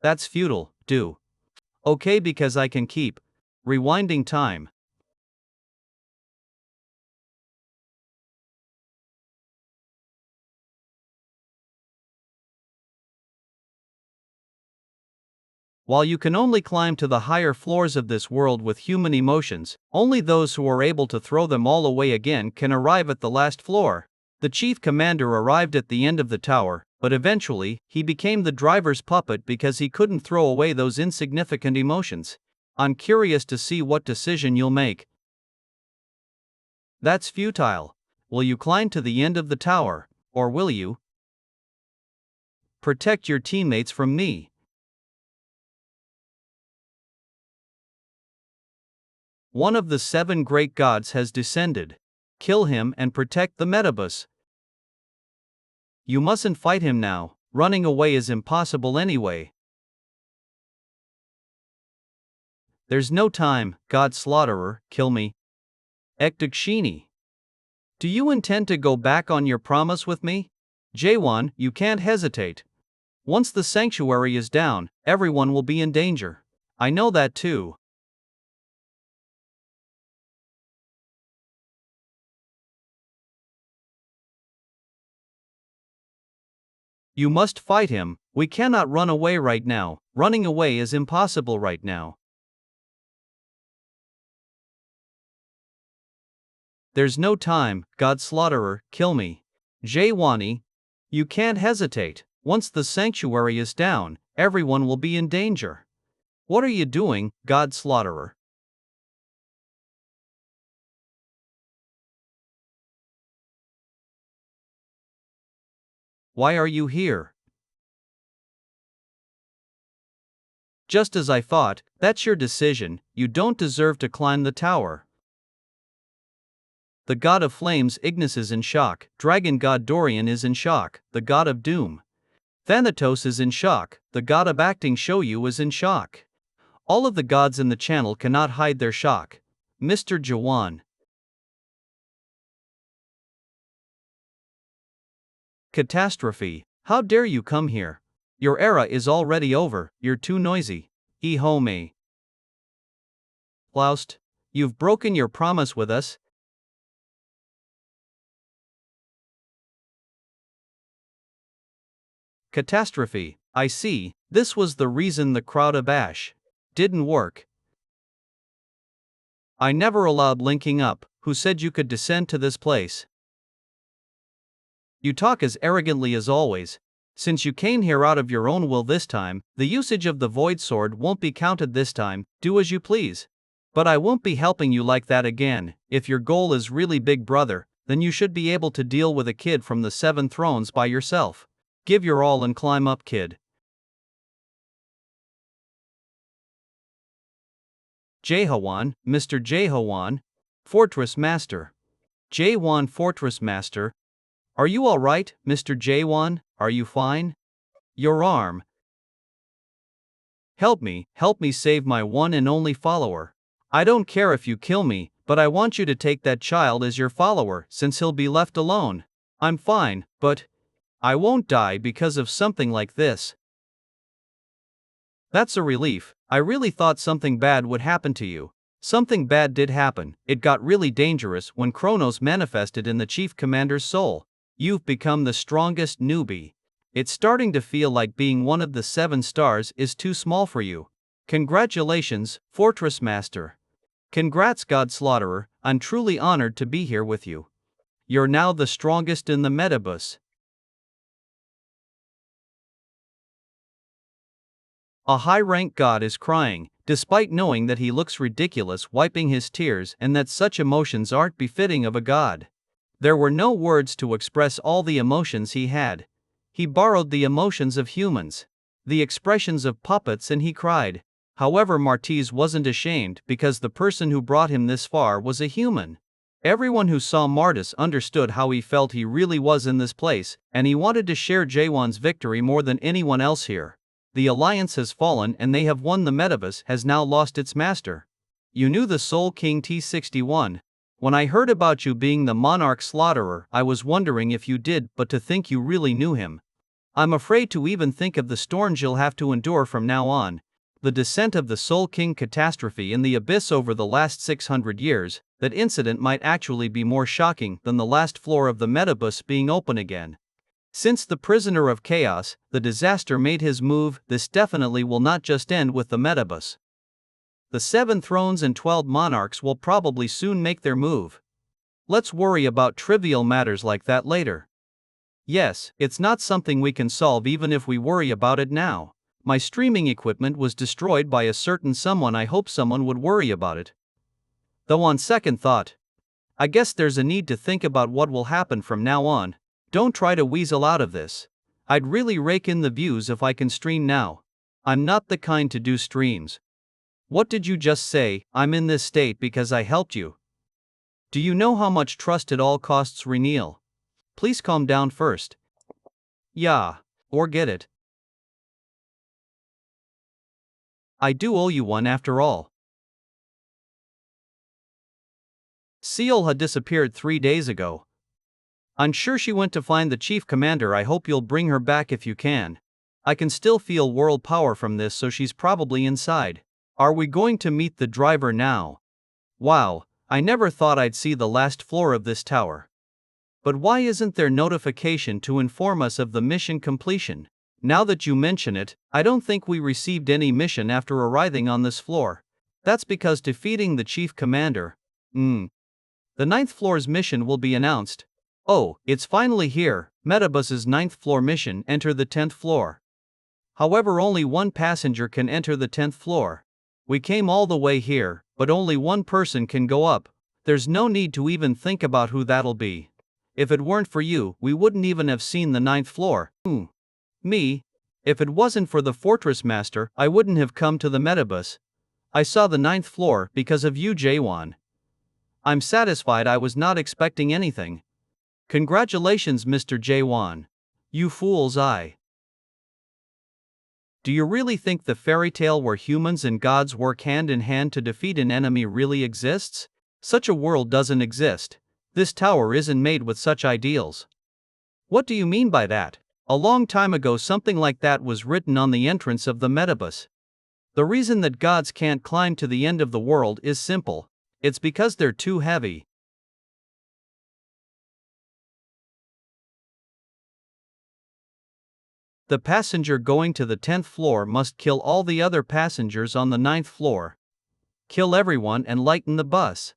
A: That's futile, do. Okay, because I can keep rewinding time. While you can only climb to the higher floors of this world with human emotions, only those who are able to throw them all away again can arrive at the last floor. The chief commander arrived at the end of the tower, but eventually, he became the driver's puppet because he couldn't throw away those insignificant emotions. I'm curious to see what decision you'll make. That's futile. Will you climb to the end of the tower, or will you protect your teammates from me? One of the 7 great gods has descended. Kill him and protect the Metabus. You mustn't fight him now, running away is impossible anyway. There's no time, God Slaughterer, kill me. Ekdakshini. Do you intend to go back on your promise with me? Jaehwan, you can't hesitate. Once the sanctuary is down, everyone will be in danger. I know that too. You must fight him, we cannot run away right now, running away is impossible right now. There's no time, God Slaughterer, kill me. Jaehwani, you can't hesitate, once the sanctuary is down, everyone will be in danger. What are you doing, God Slaughterer? Why are you here? Just as I thought, that's your decision, you don't deserve to climb the tower. The god of flames Ignis is in shock, dragon god Dorian is in shock, the god of doom Thanatos is in shock, the god of acting Shoyu is in shock. All of the gods in the channel cannot hide their shock. Mr. Jaehwan. Catastrophe. How dare you come here? Your era is already over, you're too noisy. Ihome. Laust. You've broken your promise with us. Catastrophe. I see, this was the reason the crowd of Ash didn't work. I never allowed linking up. Who said you could descend to this place? You talk as arrogantly as always. Since you came here out of your own will this time, the usage of the Void Sword won't be counted this time, do as you please. But I won't be helping you like that again. If your goal is really Big Brother, then you should be able to deal with a kid from the 7 thrones by yourself. Give your all and climb up, kid. Jaehwan, Mr. Jaehwan, Fortress Master. Jaehwan Fortress Master. Are you alright, Mr. Jaehwan? Are you fine? Your arm. Help me save my one and only follower. I don't care if you kill me, but I want you to take that child as your follower since he'll be left alone. I'm fine, but I won't die because of something like this. That's a relief. I really thought something bad would happen to you. Something bad did happen. It got really dangerous when Kronos manifested in the chief commander's soul. You've become the strongest newbie. It's starting to feel like being one of the 7 stars is too small for you. Congratulations, Fortress Master. Congrats, God Slaughterer, I'm truly honored to be here with you. You're now the strongest in the Metabus. A high-rank god is crying, despite knowing that he looks ridiculous wiping his tears and that such emotions aren't befitting of a god. There were no words to express all the emotions he had. He borrowed the emotions of humans, the expressions of puppets, and he cried. However, Martiz wasn't ashamed because the person who brought him this far was a human. Everyone who saw Martis understood how he felt he really was in this place, and he wanted to share Jaehwan's victory more than anyone else here. The alliance has fallen and they have won. The metaverse has now lost its master. You knew the Soul King T61. When I heard about you being the Monarch Slaughterer, I was wondering if you did, but to think you really knew him. I'm afraid to even think of the storms you'll have to endure from now on. The descent of the Soul King catastrophe in the abyss over the last 600 years, that incident might actually be more shocking than the last floor of the metabus being open again. Since the prisoner of chaos, the disaster made his move, this definitely will not just end with the metabus. The 7 thrones and 12 monarchs will probably soon make their move. Let's worry about trivial matters like that later. Yes, it's not something we can solve even if we worry about it now. My streaming equipment was destroyed by a certain someone. I hope someone would worry about it. Though on second thought, I guess there's a need to think about what will happen from now on. Don't try to weasel out of this. I'd really rake in the views if I can stream now. I'm not the kind to do streams. What did you just say? I'm in this state because I helped you. Do you know how much trust it all costs, Renil? Please calm down first. Yeah, or get it. I do owe you one after all. Seal had disappeared 3 days ago. I'm sure she went to find the chief commander. I hope you'll bring her back if you can. I can still feel world power from this, so she's probably inside. Are we going to meet the driver now? Wow, I never thought I'd see the last floor of this tower. But why isn't there notification to inform us of the mission completion? Now that you mention it, I don't think we received any mission after arriving on this floor. That's because defeating the chief commander. The 9th floor's mission will be announced. Oh, it's finally here. Metabus's 9th floor mission: enter the 10th floor. However, only one passenger can enter the 10th floor. We came all the way here, but only one person can go up. There's no need to even think about who that'll be. If it weren't for you, we wouldn't even have seen the 9th floor. Me? If it wasn't for the Fortress Master, I wouldn't have come to the metabus. I saw the 9th floor because of you, Jaehwan. I'm satisfied. I was not expecting anything. Congratulations, Mr. Jaehwan. You fool's eye. Do you really think the fairy tale where humans and gods work hand in hand to defeat an enemy really exists? Such a world doesn't exist. This tower isn't made with such ideals. What do you mean by that? A long time ago something like that was written on the entrance of the metabus. The reason that gods can't climb to the end of the world is simple. It's because they're too heavy. The passenger going to the 10th floor must kill all the other passengers on the 9th floor. Kill everyone and lighten the bus.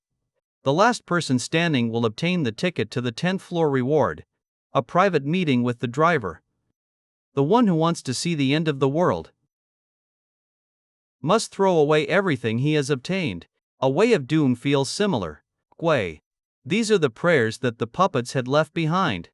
A: The last person standing will obtain the ticket to the 10th floor reward. A private meeting with the driver. The one who wants to see the end of the world must throw away everything he has obtained. A way of doom feels similar. Way. These are the prayers that the puppets had left behind.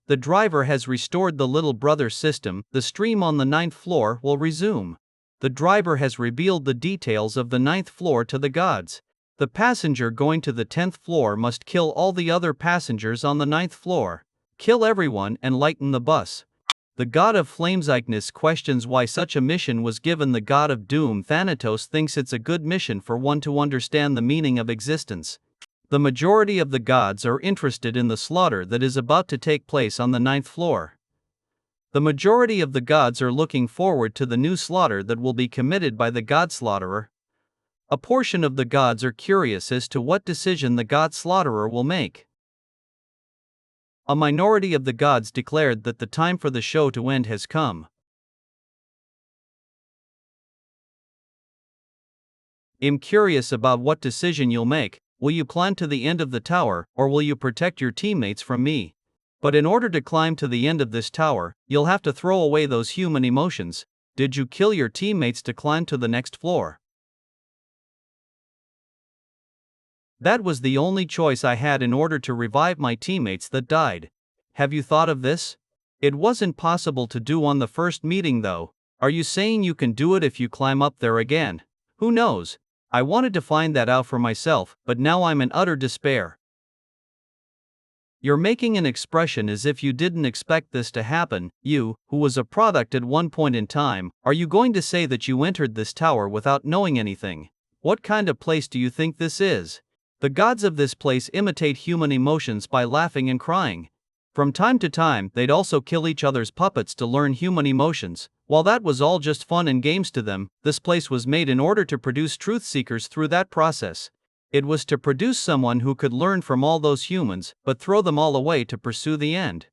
A: The driver has restored the little brother system. The stream on the 9th floor will resume. The driver has revealed the details of the 9th floor to the gods. The passenger going to the 10th floor must kill all the other passengers on the 9th floor. Kill everyone and lighten the bus. The god of flames Ignis questions why such a mission was given. The god of doom Thanatos thinks it's a good mission for one to understand the meaning of existence. The majority of the gods are interested in the slaughter that is about to take place on the 9th floor. The majority of the gods are looking forward to the new slaughter that will be committed by the god slaughterer. A portion of the gods are curious as to what decision the god slaughterer will make. A minority of the gods declared that the time for the show to end has come. I'm curious about what decision you'll make. Will you climb to the end of the tower, or will you protect your teammates from me? But in order to climb to the end of this tower, you'll have to throw away those human emotions. Did you kill your teammates to climb to the next floor? That was the only choice I had in order to revive my teammates that died. Have you thought of this? It wasn't possible to do on the first meeting though. Are you saying you can do it if you climb up there again? Who knows? I wanted to find that out for myself, but now I'm in utter despair. You're making an expression as if you didn't expect this to happen. You, who was a product at one point in time, are you going to say that you entered this tower without knowing anything? What kind of place do you think this is? The gods of this place imitate human emotions by laughing and crying. From time to time, they'd also kill each other's puppets to learn human emotions. While that was all just fun and games to them, this place was made in order to produce truth seekers through that process. It was to produce someone who could learn from all those humans, but throw them all away to pursue the end.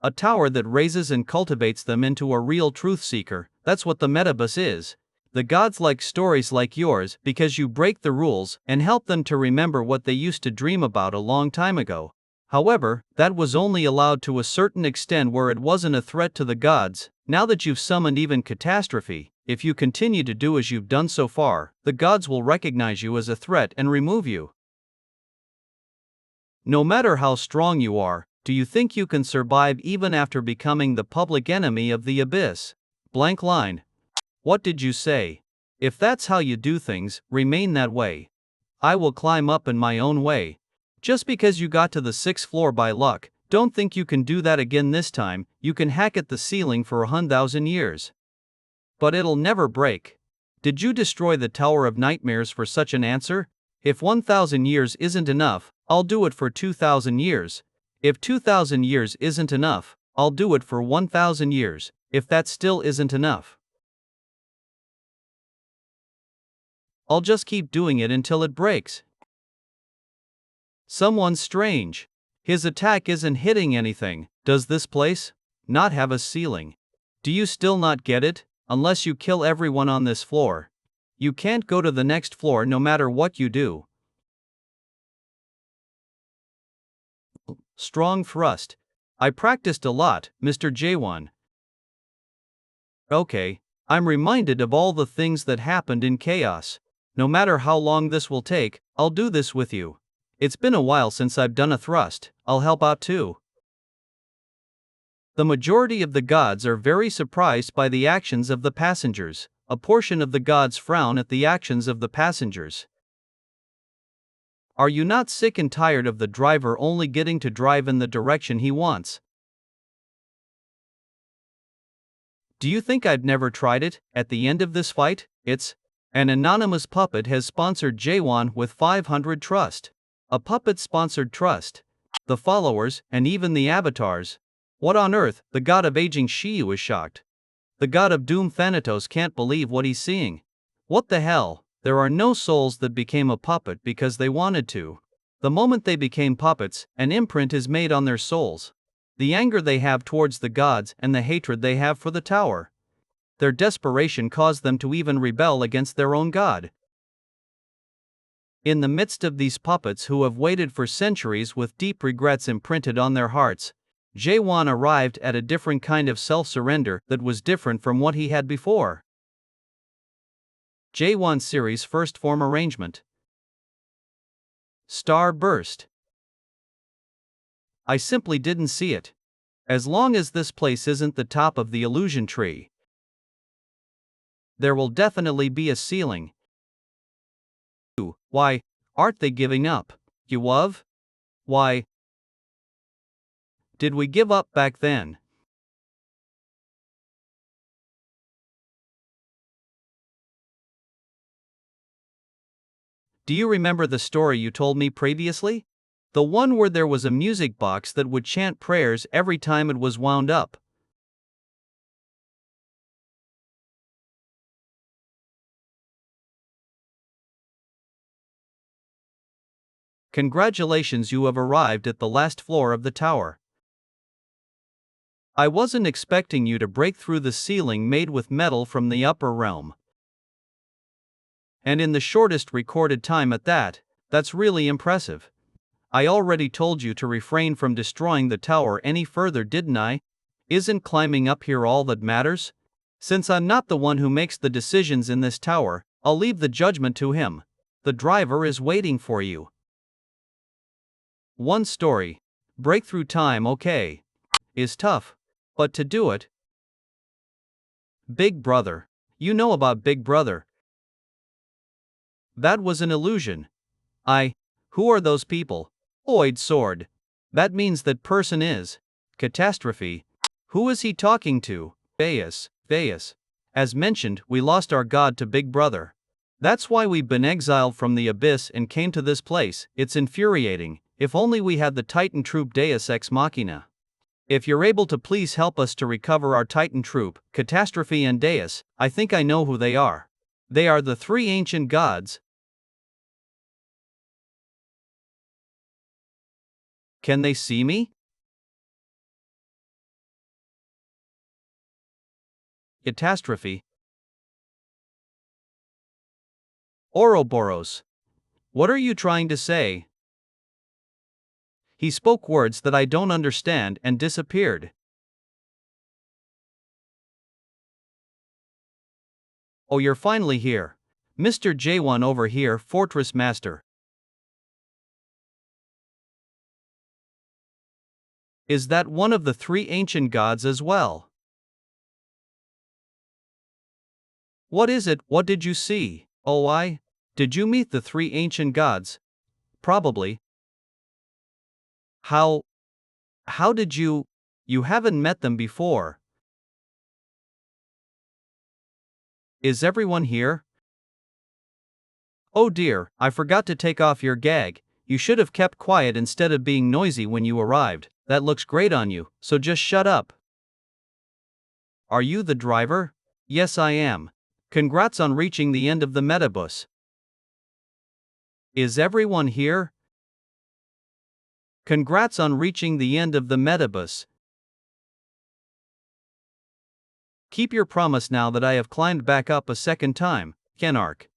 A: A tower that raises and cultivates them into a real truth seeker. That's what the metabus is. The gods like stories like yours because you break the rules and help them to remember what they used to dream about a long time ago. However, that was only allowed to a certain extent where it wasn't a threat to the gods. Now that you've summoned even catastrophe, if you continue to do as you've done so far, the gods will recognize you as a threat and remove you. No matter how strong you are, do you think you can survive even after becoming the public enemy of the abyss? Blank line. What did you say? If that's how you do things, remain that way. I will climb up in my own way. Just because you got to the 6th floor by luck, don't think you can do that again this time. You can hack at the ceiling for 1,000 years. But it'll never break. Did you destroy the Tower of Nightmares for such an answer? If 1,000 years isn't enough, I'll do it for 2,000 years. If 2,000 years isn't enough, I'll do it for 1,000 years, if that still isn't enough. I'll just keep doing it until it breaks. Someone's strange. His attack isn't hitting anything. Does this place not have a ceiling? Do you still not get it? Unless you kill everyone on this floor, you can't go to the next floor no matter what you do. Strong thrust. I practiced a lot, Mr. Jaehwan. Okay, I'm reminded of all the things that happened in chaos. No matter how long this will take, I'll do this with you. It's been a while since I've done a thrust. I'll help out too. The majority of the gods are very surprised by the actions of the passengers. A portion of the gods frown at the actions of the passengers. Are you not sick and tired of the driver only getting to drive in the direction he wants? Do you think I've never tried it? At the end of this fight, it's an anonymous puppet has sponsored Jaehwan with 500 trust. A puppet-sponsored trust. The followers, and even the avatars. What on earth? The god of aging Shiyu is shocked. The god of doom Thanatos can't believe what he's seeing. What the hell? There are no souls that became a puppet because they wanted to. The moment they became puppets, an imprint is made on their souls. The anger they have towards the gods and the hatred they have for the tower. Their desperation caused them to even rebel against their own god. In the midst of these puppets who have waited for centuries with deep regrets imprinted on their hearts, Jaehwan arrived at a different kind of self-surrender that was different from what he had before. Jaehwan series first form arrangement. Star burst. I simply didn't see it. As long as this place isn't the top of the illusion tree, there will definitely be a ceiling. Why aren't they giving up? You love? Why did we give up back then? Do you remember the story you told me previously? The one where there was a music box that would chant prayers every time it was wound up. Congratulations, you have arrived at the last floor of the tower. I wasn't expecting you to break through the ceiling made with metal from the upper realm. And in the shortest recorded time at that, that's really impressive. I already told you to refrain from destroying the tower any further, didn't I? Isn't climbing up here all that matters? Since I'm not the one who makes the decisions in this tower, I'll leave the judgment to him. The driver is waiting for you. One story. Breakthrough time, okay, is tough. But to do it, Big Brother. You know about Big Brother. That was an illusion. Who are those people? Oid sword. That means that person is. Catastrophe. Who is he talking to? Bayas. As mentioned, we lost our god to Big Brother. That's why we've been exiled from the abyss and came to this place. It's infuriating. If only we had the Titan troop Deus Ex Machina. If you're able to please help us to recover our Titan troop, Catastrophe and Deus, I think I know who they are. They are the three ancient gods. Can they see me? Catastrophe. Ouroboros. What are you trying to say? He spoke words that I don't understand and disappeared. Oh, you're finally here. Mr. Jaehwan over here, Fortress Master. Is that one of the three ancient gods as well? What is it? What did you see? Oh, did you meet the three ancient gods? Probably. How did you haven't met them before? Is everyone here? Oh dear, I forgot to take off your gag. You should have kept quiet instead of being noisy when you arrived. That looks great on you, so just shut up. Are you the driver? Yes, I am. Congrats on reaching the end of the metabus. Is everyone here? Congrats on reaching the end of the metabus. Keep your promise now that I have climbed back up a second time, Canarch.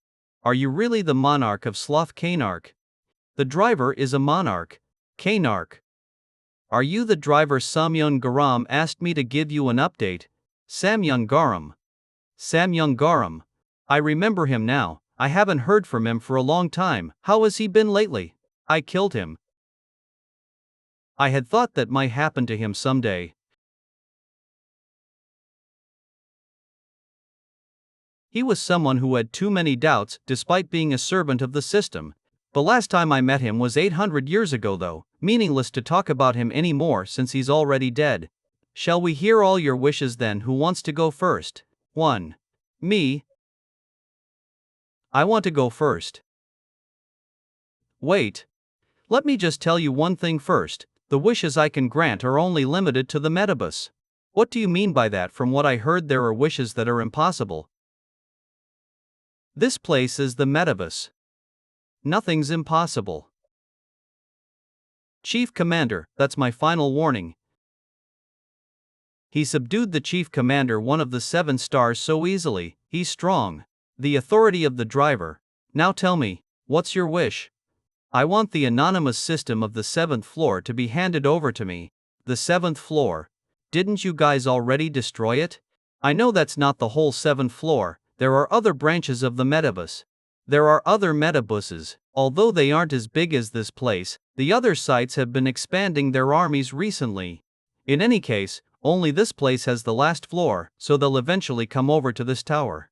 A: Are you really the monarch of Sloth Canarch? The driver is a monarch. Canarch. Are you the driver? Samyun Garam asked me to give you an update. Samyun Garam. Samyun Garam. I remember him now. I haven't heard from him for a long time. How has he been lately? I killed him. I had thought that might happen to him someday. He was someone who had too many doubts, despite being a servant of the system. The last time I met him was 800 years ago though, meaningless to talk about him anymore since he's already dead. Shall we hear all your wishes then? Who wants to go first? 1. Me. I want to go first. Wait. Let me just tell you one thing first. The wishes I can grant are only limited to the metabus. What do you mean by that? From what I heard, there are wishes that are impossible. This place is the metabus. Nothing's impossible. Chief Commander, that's my final warning. He subdued the Chief Commander, one of the 7 stars, so easily. He's strong. The authority of the driver. Now tell me, what's your wish? I want the anonymous system of the 7th floor to be handed over to me. The 7th floor? Didn't you guys already destroy it? I know that's not the whole 7th floor. There are other branches of the metabus. There are other metabuses, although they aren't as big as this place. The other sites have been expanding their armies recently. In any case, only this place has the last floor, so they'll eventually come over to this tower.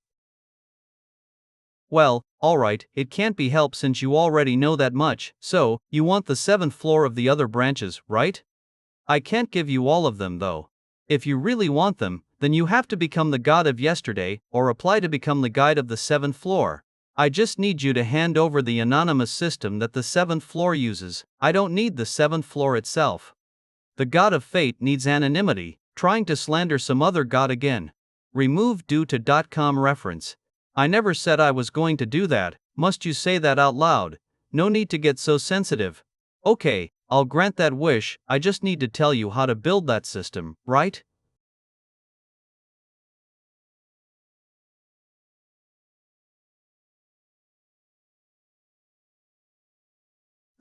A: Well, alright, it can't be helped since you already know that much. So, you want the 7th floor of the other branches, right? I can't give you all of them though. If you really want them, then you have to become the god of yesterday, or apply to become the guide of the 7th floor. I just need you to hand over the anonymous system that the 7th floor uses. I don't need the 7th floor itself. The god of fate needs anonymity, trying to slander some other god again. Removed due to .com reference. I never said I was going to do that. Must you say that out loud? No need to get so sensitive. Okay, I'll grant that wish. I just need to tell you how to build that system, right?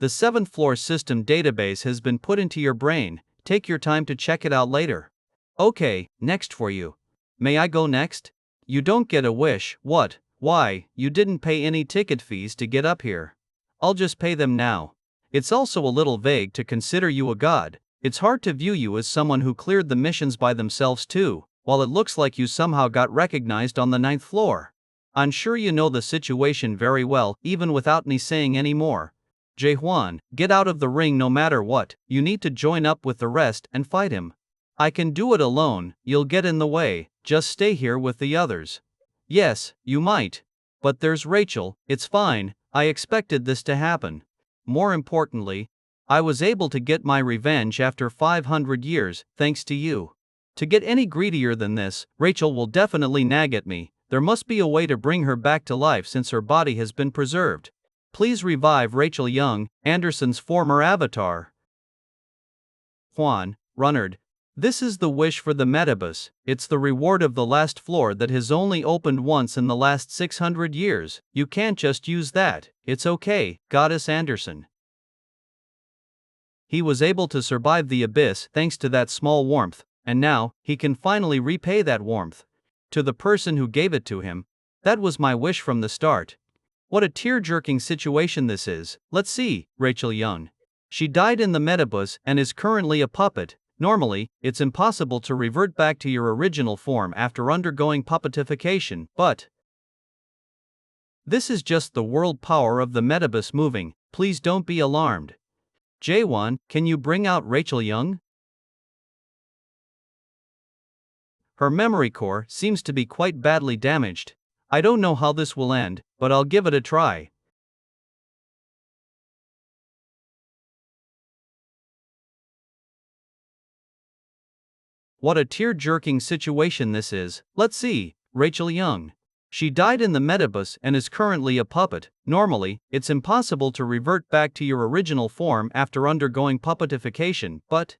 A: The 7th floor system database has been put into your brain. Take your time to check it out later. Okay, next for you. May I go next? You don't get a wish. What? Why? You didn't pay any ticket fees to get up here. I'll just pay them now. It's also a little vague to consider you a god. It's hard to view you as someone who cleared the missions by themselves too. while it looks like you somehow got recognized on the 9th floor. I'm sure you know the situation very well, even without me saying any more. Jaehwan, get out of the ring no matter what, you need to join up with the rest and fight him. I can do it alone, you'll get in the way, just stay here with the others. Yes, you might. But there's Rachel, it's fine, I expected this to happen. More importantly, I was able to get my revenge after 500 years, thanks to you. To get any greedier than this, Rachel will definitely nag at me. There must be a way to bring her back to life since her body has been preserved. Please revive Rachel Young, Anderson's former avatar. Juan, Runnard. This is the wish for the Metabus. It's the reward of the last floor that has only opened once in the last 600 years. You can't just use that. It's okay, Goddess Anderson. He was able to survive the abyss thanks to that small warmth, and now, he can finally repay that warmth to the person who gave it to him. That was my wish from the start. What a tear-jerking situation this is. Let's see, Rachel Young. She died in the Metabus and is currently a puppet. Normally, it's impossible to revert back to your original form after undergoing puppetification, but this is just the world power of the Metabus moving. Please don't be alarmed. Jaehwan, can you bring out Rachel Young? Her memory core seems to be quite badly damaged. I don't know how this will end, but I'll give it a try. What a tear-jerking situation this is. Let's see, Rachel Young. She died in the Metabus and is currently a puppet. Normally, it's impossible to revert back to your original form after undergoing puppetification, but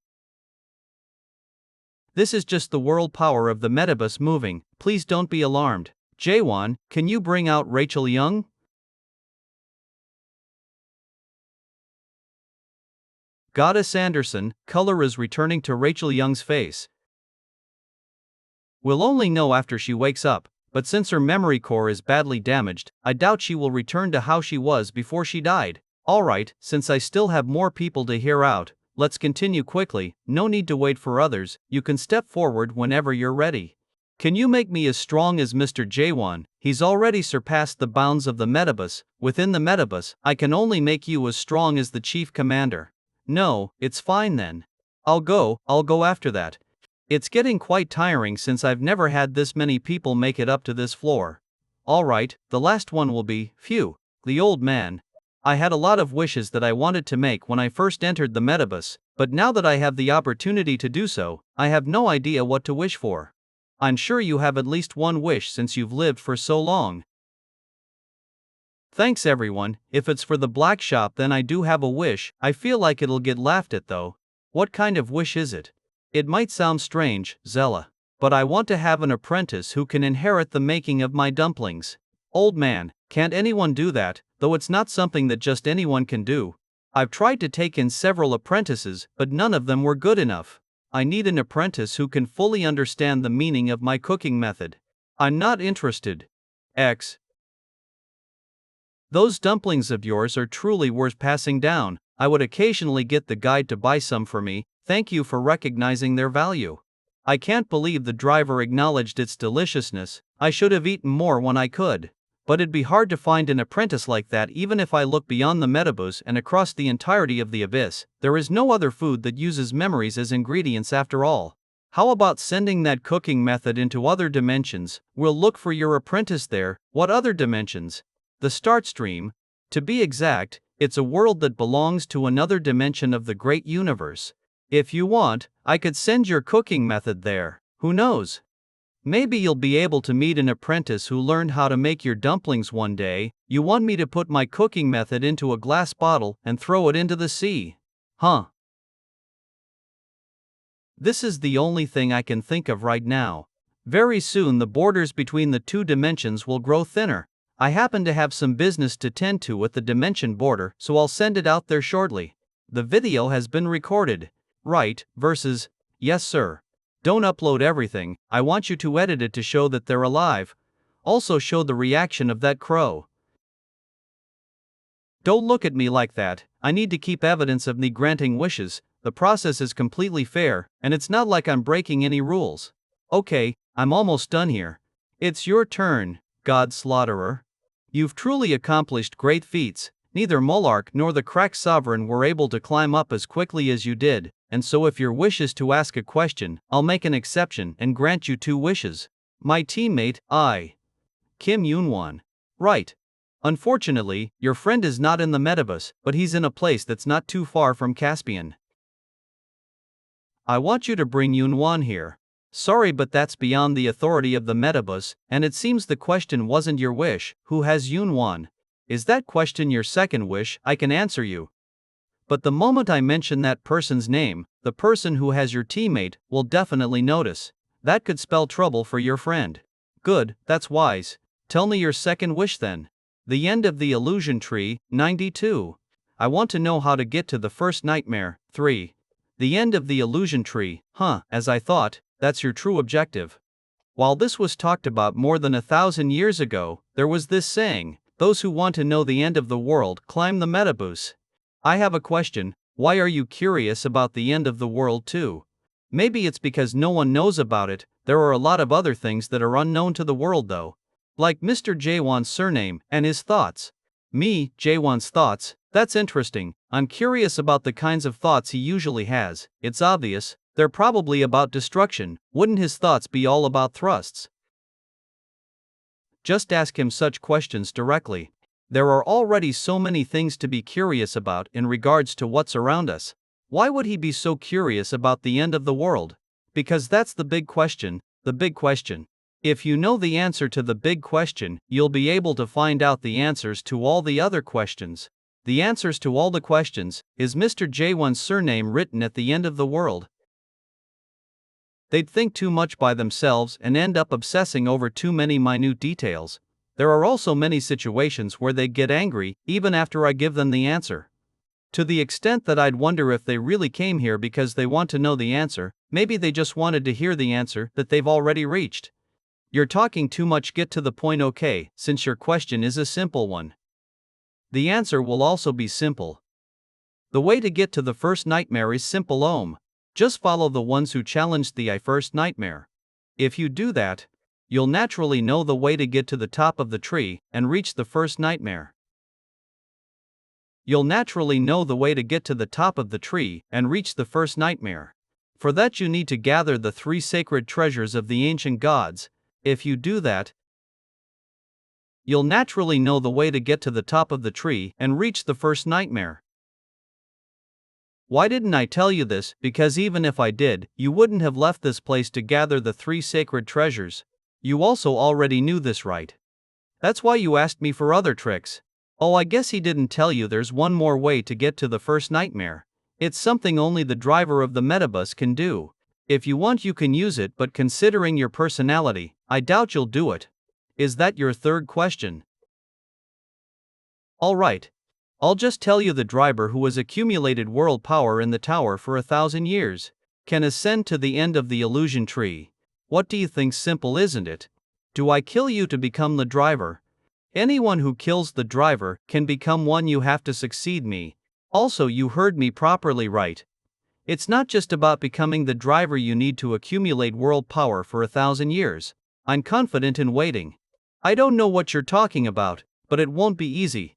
A: this is just the world power of the Metabus moving. Please don't be alarmed. Jaehwan, can you bring out Rachel Young? Goddess Anderson, color is returning to Rachel Young's face. We'll only know after she wakes up, but since her memory core is badly damaged, I doubt she will return to how she was before she died. Alright, since I still have more people to hear out, let's continue quickly, no need to wait for others, you can step forward whenever you're ready. Can you make me as strong as Mr. Jaehwan? He's already surpassed the bounds of the Metabus. Within the Metabus, I can only make you as strong as the chief commander. No, it's fine then. I'll go after that. It's getting quite tiring since I've never had this many people make it up to this floor. Alright, the last one will be, phew, the old man. I had a lot of wishes that I wanted to make when I first entered the Metabus, but now that I have the opportunity to do so, I have no idea what to wish for. I'm sure you have at least one wish since you've lived for so long. Thanks everyone. If it's for the black shop, then I do have a wish. I feel like it'll get laughed at though. What kind of wish is it? It might sound strange, Zella, but I want to have an apprentice who can inherit the making of my dumplings. Old man, can't anyone do that, though it's not something that just anyone can do. I've tried to take in several apprentices, but none of them were good enough. I need an apprentice who can fully understand the meaning of my cooking method. I'm not interested. X. Those dumplings of yours are truly worth passing down. I would occasionally get the guide to buy some for me. Thank you for recognizing their value. I can't believe the driver acknowledged its deliciousness. I should have eaten more when I could. But it'd be hard to find an apprentice like that even if I look beyond the Metabus and across the entirety of the abyss. There is no other food that uses memories as ingredients after all. How about sending that cooking method into other dimensions? We'll look for your apprentice there. What other dimensions? The start stream. To be exact, it's a world that belongs to another dimension of the great universe. If you want, I could send your cooking method there. Who knows? Maybe you'll be able to meet an apprentice who learned how to make your dumplings one day. You want me to put my cooking method into a glass bottle and throw it into the sea? Huh? This is the only thing I can think of right now. Very soon the borders between the two dimensions will grow thinner. I happen to have some business to tend to at the dimension border, so I'll send it out there shortly. The video has been recorded. Right, versus, yes sir. Don't upload everything, I want you to edit it to show that they're alive. Also show the reaction of that crow. Don't look at me like that, I need to keep evidence of me granting wishes. The process is completely fair, and it's not like I'm breaking any rules. Okay, I'm almost done here. It's your turn, God Slaughterer. You've truly accomplished great feats. Neither Monarch nor the crack sovereign were able to climb up as quickly as you did, and so if your wish is to ask a question, I'll make an exception and grant you 2 wishes. My teammate, Kim Yoonwon. Right. Unfortunately, your friend is not in the Metabus, but he's in a place that's not too far from Caspian. I want you to bring Yoonwon here. Sorry, but that's beyond the authority of the Metabus, and it seems the question wasn't your wish. Who has Yoonwon? Is that question your second wish? I can answer you. But the moment I mention that person's name, the person who has your teammate will definitely notice. That could spell trouble for your friend. Good, that's wise. Tell me your second wish then. The end of the illusion tree, 92. I want to know how to get to the first nightmare, 3. The end of the illusion tree, as I thought, that's your true objective. While this was talked about more than 1,000 years ago, there was this saying, those who want to know the end of the world climb the Metabus. I have a question, why are you curious about the end of the world too? Maybe it's because no one knows about it. There are a lot of other things that are unknown to the world though. Like Mr. Jaehwan's surname and his thoughts. Me, Jaehwan's thoughts, that's interesting. I'm curious about the kinds of thoughts he usually has. It's obvious, they're probably about destruction. Wouldn't his thoughts be all about thrusts? Just ask him such questions directly. There are already so many things to be curious about in regards to what's around us. Why would he be so curious about the end of the world? Because that's the big question, the big question. If you know the answer to the big question, you'll be able to find out the answers to all the other questions. The answers to all the questions is Mr. Jaehwan's surname written at the end of the world. They'd think too much by themselves and end up obsessing over too many minute details. There are also many situations where they get angry, even after I give them the answer. To the extent that I'd wonder if they really came here because they want to know the answer, maybe they just wanted to hear the answer that they've already reached. You're talking too much, get to the point. Okay, since your question is a simple one. The answer will also be simple. The way to get to the first nightmare is simple. Just follow the ones who challenged the first nightmare. If you do that, you'll naturally know the way to get to the top of the tree and reach the first nightmare. You'll naturally know the way to get to the top of the tree and reach the first nightmare. For that you need to gather the 3 sacred treasures of the ancient gods. If you do that, you'll naturally know the way to get to the top of the tree and reach the first nightmare. Why didn't I tell you this? Because even if I did, you wouldn't have left this place to gather the 3 sacred treasures. You also already knew this, right? That's why you asked me for other tricks. Oh, I guess he didn't tell you there's one more way to get to the first nightmare. It's something only the driver of the Metabus can do. If you want you can use it, but considering your personality, I doubt you'll do it. Is that your third question? Alright. I'll just tell you the driver who has accumulated world power in the tower for 1,000 years can ascend to the end of the illusion tree. What do you think? Simple, isn't it? Do I kill you to become the driver? Anyone who kills the driver can become one. You have to succeed me. Also, you heard me properly, right? It's not just about becoming the driver, you need to accumulate world power for 1,000 years. I'm confident in waiting. I don't know what you're talking about, but it won't be easy.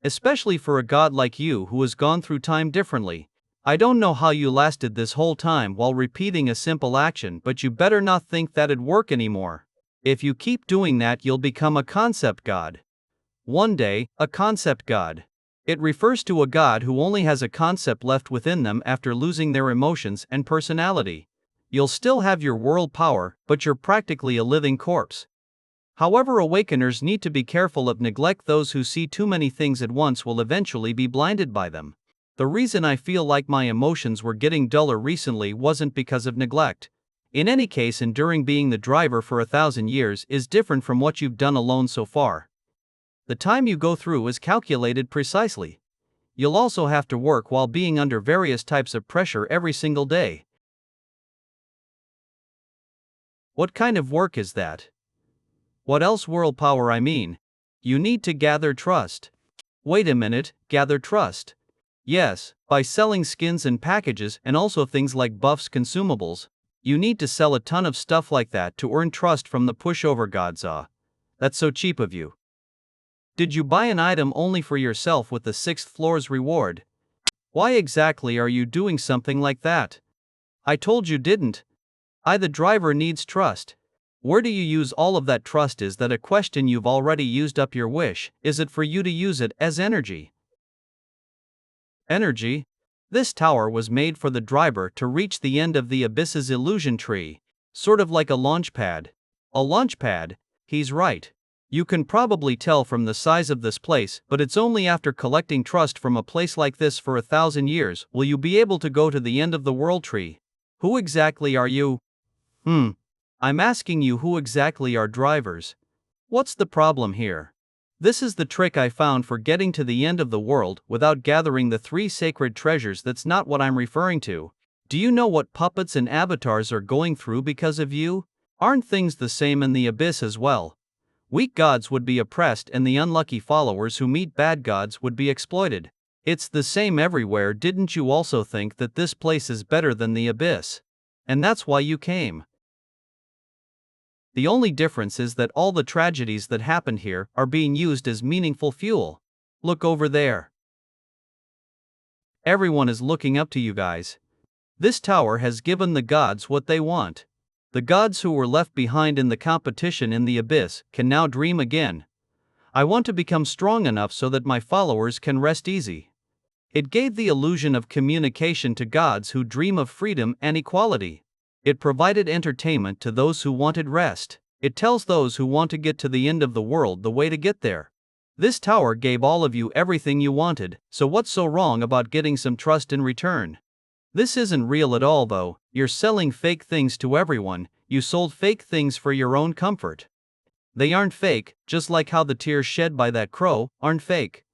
A: Especially for a god like you who has gone through time differently. I don't know how you lasted this whole time while repeating a simple action, but you better not think that'd work anymore. If you keep doing that, you'll become a concept god. One day, a concept god. It refers to a god who only has a concept left within them after losing their emotions and personality. You'll still have your world power, but you're practically a living corpse. However, awakeners need to be careful of neglect. Those who see too many things at once will eventually be blinded by them. The reason I feel like my emotions were getting duller recently wasn't because of neglect. In any case, enduring being the driver for 1,000 years is different from what you've done alone so far. The time you go through is calculated precisely. You'll also have to work while being under various types of pressure every single day. What kind of work is that? What else? World power, I mean. You need to gather trust. Wait a minute, gather trust? Yes, by selling skins and packages and also things like buffs, consumables. You need to sell a ton of stuff like that to earn trust from the pushover gods. That's so cheap of you. Did you buy an item only for yourself with the 6th floor's reward? Why exactly are you doing something like that? I told you didn't. The driver needs trust. Where do you use all of that trust? Is that a question? You've already used up your wish. Is it for you to use it as energy? Energy? This tower was made for the driver to reach the end of the abyss's illusion tree, sort of like a launch pad. A launch pad? He's right. You can probably tell from the size of this place, but it's only after collecting trust from a place like this for 1,000 years will you be able to go to the end of the world tree. Who exactly are you? I'm asking you, who exactly are drivers? What's the problem here? This is the trick I found for getting to the end of the world without gathering the 3 sacred treasures. That's not what I'm referring to. Do you know what puppets and avatars are going through because of you? Aren't things the same in the abyss as well? Weak gods would be oppressed and the unlucky followers who meet bad gods would be exploited. It's the same everywhere. Didn't you also think that this place is better than the abyss? And that's why you came. The only difference is that all the tragedies that happened here are being used as meaningful fuel. Look over there. Everyone is looking up to you guys. This tower has given the gods what they want. The gods who were left behind in the competition in the abyss can now dream again. I want to become strong enough so that my followers can rest easy. It gave the illusion of communication to gods who dream of freedom and equality. It provided entertainment to those who wanted rest. It tells those who want to get to the end of the world the way to get there. This tower gave all of you everything you wanted, so what's so wrong about getting some trust in return? This isn't real at all though. You're selling fake things to everyone. You sold fake things for your own comfort. They aren't fake, just like how the tears shed by that crow aren't fake.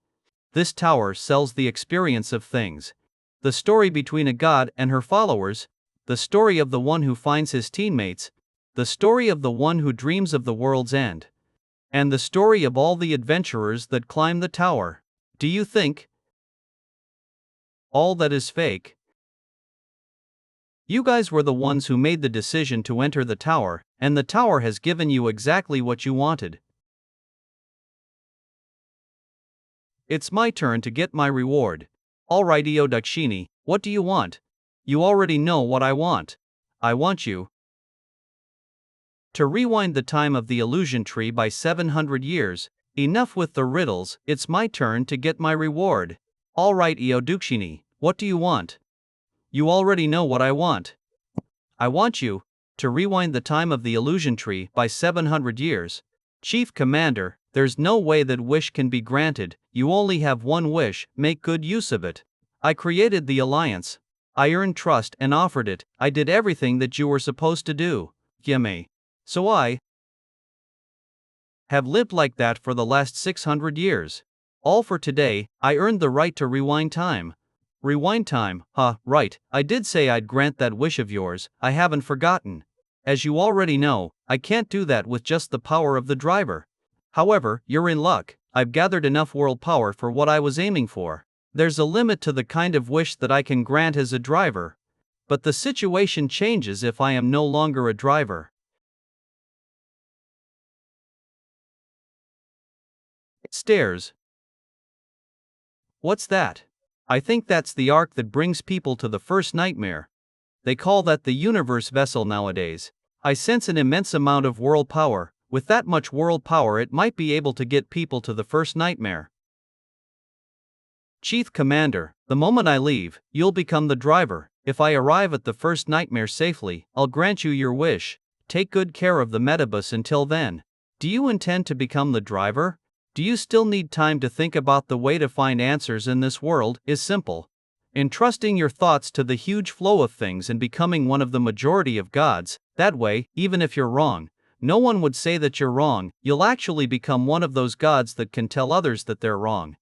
A: This tower sells the experience of things. The story between a god and her followers, the story of the one who finds his teammates, the story of the one who dreams of the world's end, and the story of all the adventurers that climb the tower. Do you think all that is fake? You guys were the ones who made the decision to enter the tower, and the tower has given you exactly what you wanted. It's my turn to get my reward. Alright, Io Dakshini, what do you want? You already know what I want. I want you to rewind the time of the illusion tree by 700 years. Enough with the riddles, it's my turn to get my reward. Alright, Io Dakshini, what do you want? You already know what I want. I want you to rewind the time of the illusion tree by 700 years. Chief Commander, there's no way that wish can be granted. You only have one wish, make good use of it. I created the alliance. I earned trust and offered it. I did everything that you were supposed to do. Gimme. So I have lived like that for the last 600 years. All for today. I earned the right to rewind time. Rewind time, right, I did say I'd grant that wish of yours. I haven't forgotten. As you already know, I can't do that with just the power of the driver. However, you're in luck. I've gathered enough world power for what I was aiming for. There's a limit to the kind of wish that I can grant as a driver. But the situation changes if I am no longer a driver. Stairs. What's that? I think that's the arc that brings people to the first nightmare. They call that the universe vessel nowadays. I sense an immense amount of world power. With that much world power, it might be able to get people to the first nightmare. Chief Commander, the moment I leave, you'll become the driver. If I arrive at the first nightmare safely, I'll grant you your wish. Take good care of the metabus until then. Do you intend to become the driver? Do you still need time to think about the way to find answers in this world? Is simple. Entrusting your thoughts to the huge flow of things and becoming one of the majority of gods. That way, even if you're wrong, no one would say that you're wrong. You'll actually become one of those gods that can tell others that they're wrong.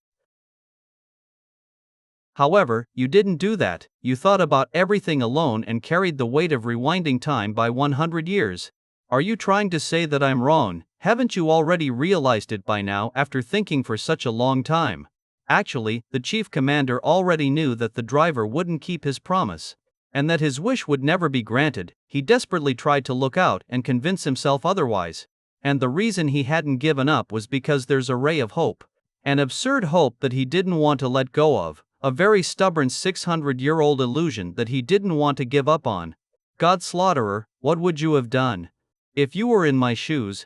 A: However, you didn't do that. You thought about everything alone and carried the weight of rewinding time by 100 years. Are you trying to say that I'm wrong? Haven't you already realized it by now after thinking for such a long time? Actually, the chief commander already knew that the driver wouldn't keep his promise. and that his wish would never be granted, he desperately tried to look out and convince himself otherwise. And the reason he hadn't given up was because there's a ray of hope. An absurd hope that he didn't want to let go of, a very stubborn 600-year-old illusion that he didn't want to give up on. God Slaughterer, what would you have done? If you were in my shoes,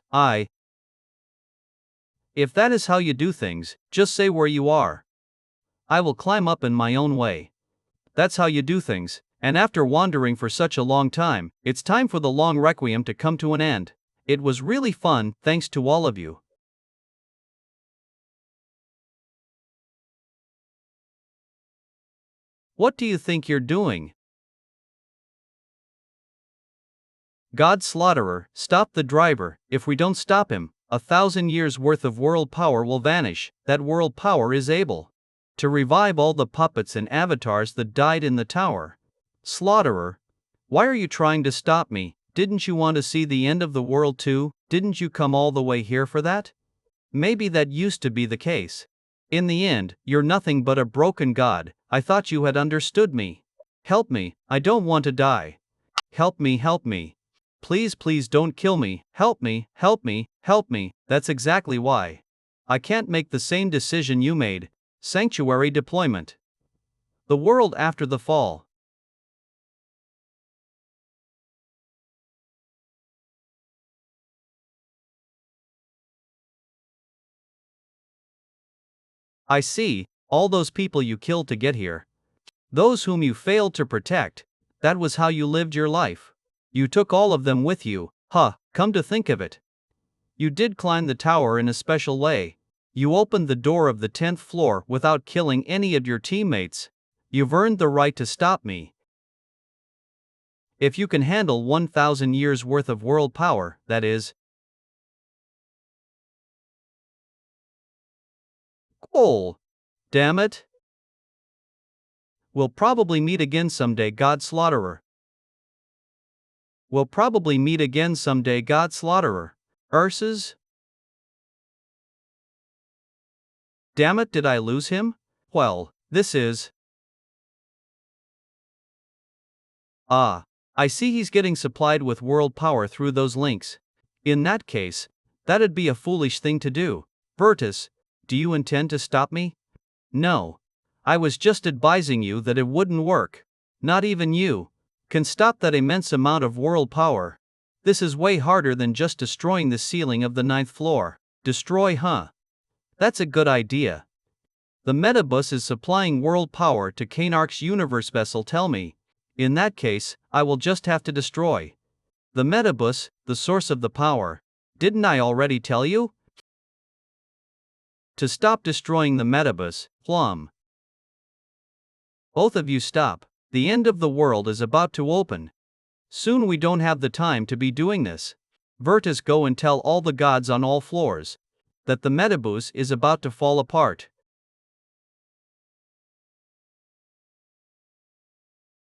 A: If that is how you do things, just say where you are. I will climb up in my own way. That's how you do things, and after wandering for such a long time, it's time for the long requiem to come to an end. It was really fun, thanks to all of you. What do you think you're doing? God Slaughterer, stop the driver. If we don't stop him, 1,000 years worth of world power will vanish. That world power is able to revive all the puppets and avatars that died in the tower. Slaughterer, why are you trying to stop me? Didn't you want to see the end of the world too? Didn't you come all the way here for that? Maybe that used to be the case. In the end, you're nothing but a broken god. I thought you had understood me. Help me, I don't want to die. Help me, help me. Please, please don't kill me. Help me, help me, help me. That's exactly why I can't make the same decision you made. Sanctuary deployment. The world after the fall. I see, all those people you killed to get here. Those whom you failed to protect. That was how you lived your life. You took all of them with you, come to think of it. You did climb the tower in a special way. You opened the door of the 10th floor without killing any of your teammates. You've earned the right to stop me. If you can handle 1,000 years worth of world power, that is. Ghoul. Damn it. We'll probably meet again someday, God Slaughterer. We'll probably meet again someday, God Slaughterer. Urses? Damn it, did I lose him? Well, this is. I see he's getting supplied with world power through those links. In that case, that'd be a foolish thing to do. Virtus, do you intend to stop me? No. I was just advising you that it wouldn't work. Not even you can stop that immense amount of world power. This is way harder than just destroying the ceiling of the 9th floor. Destroy, huh? That's a good idea. The Metabus is supplying world power to Kanark's universe vessel, tell me. In that case, I will just have to destroy the Metabus, the source of the power. Didn't I already tell you? To stop destroying the Metabus, Plum. Both of you stop. The end of the world is about to open. Soon we don't have the time to be doing this. Virtus, go and tell all the gods on all floors that the Metabus is about to fall apart.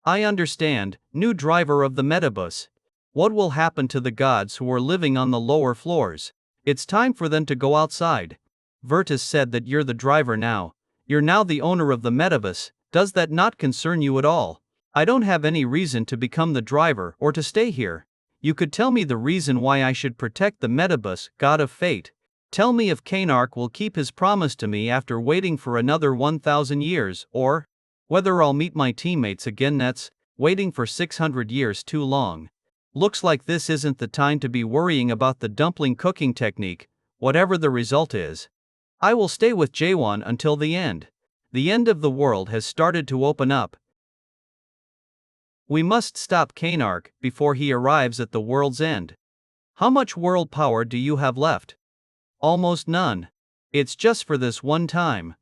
A: I understand, new driver of the Metabus. What will happen to the gods who are living on the lower floors? It's time for them to go outside. Virtus said that you're the driver now. You're now the owner of the Metabus. Does that not concern you at all? I don't have any reason to become the driver or to stay here. You could tell me the reason why I should protect the Metabus, god of fate. Tell me if Kanark will keep his promise to me after waiting for another 1,000 years, or whether I'll meet my teammates again. That's waiting for 600 years too long. Looks like this isn't the time to be worrying about the dumpling cooking technique, whatever the result is. I will stay with Jaehwan until the end. The end of the world has started to open up. We must stop Kanark before he arrives at the world's end. How much world power do you have left? Almost none. It's just for this one time.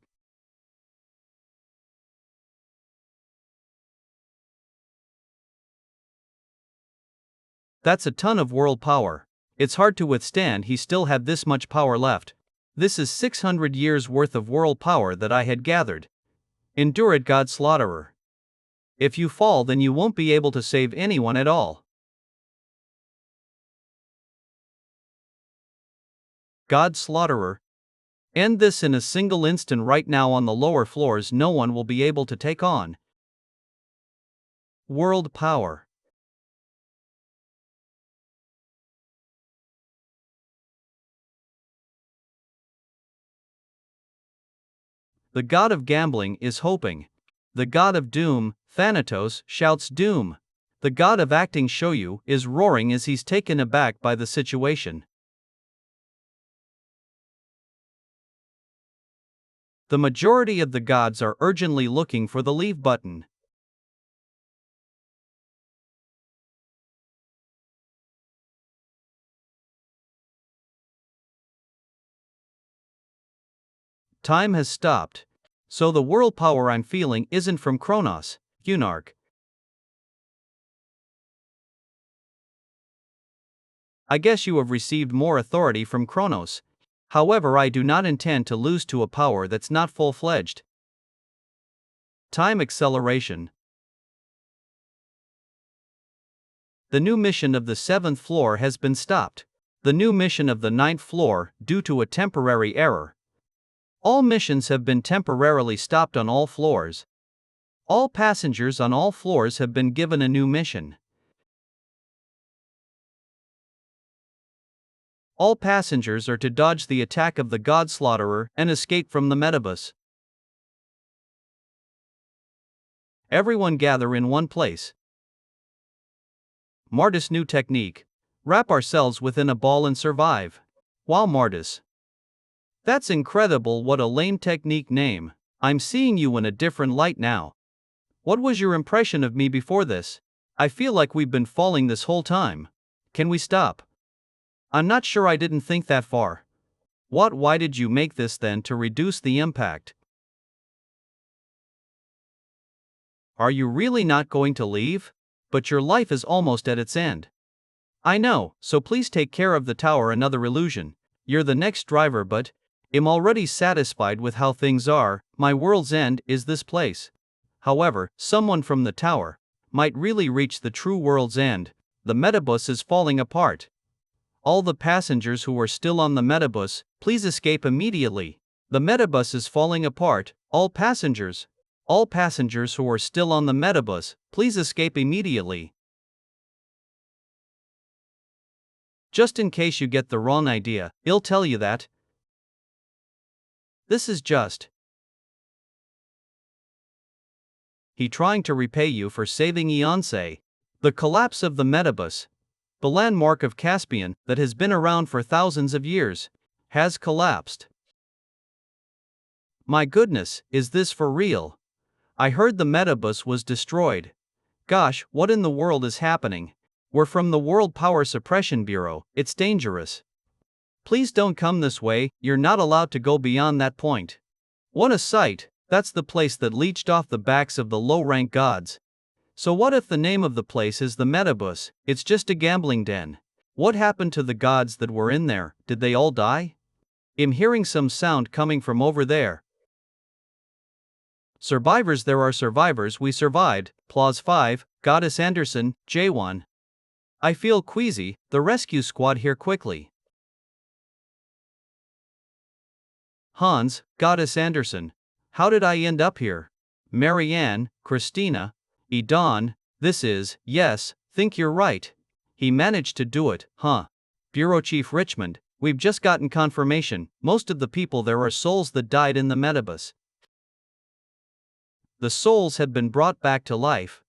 A: That's a ton of world power. It's hard to withstand he still had this much power left. This is 600 years worth of world power that I had gathered. Endure it, God Slaughterer. If you fall, then you won't be able to save anyone at all. God Slaughterer. End this in a single instant right now. On the lower floors no one will be able to take on World power. The god of gambling is hoping. The god of doom, Thanatos, shouts doom. The god of acting Shoyu is roaring as he's taken aback by the situation. The majority of the gods are urgently looking for the leave button. Time has stopped. So the world power I'm feeling isn't from Kronos, Unarch. I guess you have received more authority from Kronos. However, I do not intend to lose to a power that's not full-fledged. Time acceleration. The new mission of the 7th floor has been stopped. The new mission of the 9th floor, due to a temporary error. All missions have been temporarily stopped on all floors. All passengers on all floors have been given a new mission. All passengers are to dodge the attack of the God Slaughterer and escape from the metabus. Everyone gather in one place. Martis new technique. Wrap ourselves within a ball and survive. Wow, Martis. That's incredible, what a lame technique name. I'm seeing you in a different light now. What was your impression of me before this? I feel like we've been falling this whole time. Can we stop? I'm not sure, I didn't think that far. Why did you make this then, to reduce the impact? Are you really not going to leave? But your life is almost at its end. I know, so please take care of the tower, another illusion. You're the next driver, but I'm already satisfied with how things are. My world's end is this place. However, someone from the tower might really reach the true world's end. The metabus is falling apart. All the passengers who are still on the metabus, please escape immediately. The metabus is falling apart. All passengers who are still on the metabus, please escape immediately. Just in case you get the wrong idea, I'll tell you that this is just he trying to repay you for saving Eonse. The collapse of the metabus, the landmark of Caspian that has been around for thousands of years, has collapsed. My goodness, is this for real? I heard the metabus was destroyed. Gosh, what in the world is happening? We're from the World Power Suppression Bureau, it's dangerous. Please don't come this way, you're not allowed to go beyond that point. What a sight, that's the place that leached off the backs of the low-rank gods. So what if the name of the place is the metabus? It's just a gambling den. What happened to the gods that were in there? Did they all die? I'm hearing some sound coming from over there. Survivors, there are survivors, we survived. Clause 5, Goddess Anderson, Jaehwan. I feel queasy, the rescue squad here quickly. Hans, Goddess Anderson. How did I end up here? Marianne, Christina, Edon, this is, yes, think you're right. He managed to do it, huh? Bureau Chief Richmond, we've just gotten confirmation, most of the people there are souls that died in the metabus. The souls had been brought back to life.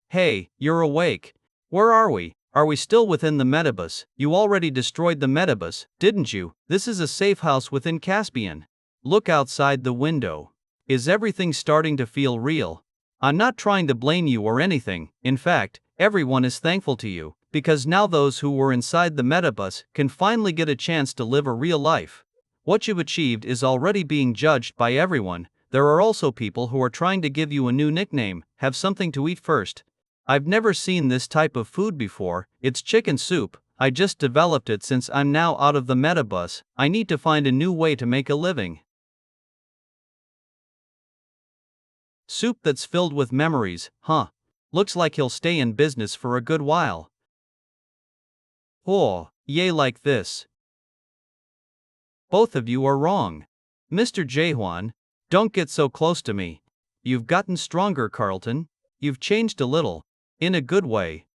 A: Hey, you're awake. Where are we? Are we still within the metabus? You already destroyed the metabus, didn't you? This is a safe house within Caspian. Look outside the window. Is everything starting to feel real? I'm not trying to blame you or anything. In fact, everyone is thankful to you, because now those who were inside the metabus can finally get a chance to live a real life. What you've achieved is already being judged by everyone. There are also people who are trying to give you a new nickname. Have something to eat first. I've never seen this type of food before, it's chicken soup. I just developed it since I'm now out of the metabus. I need to find a new way to make a living. Soup that's filled with memories, huh? Looks like he'll stay in business for a good while. Oh, yay, like this. Both of you are wrong. Mr. Jaehwan, don't get so close to me. You've gotten stronger, Carlton. You've changed a little. In a good way.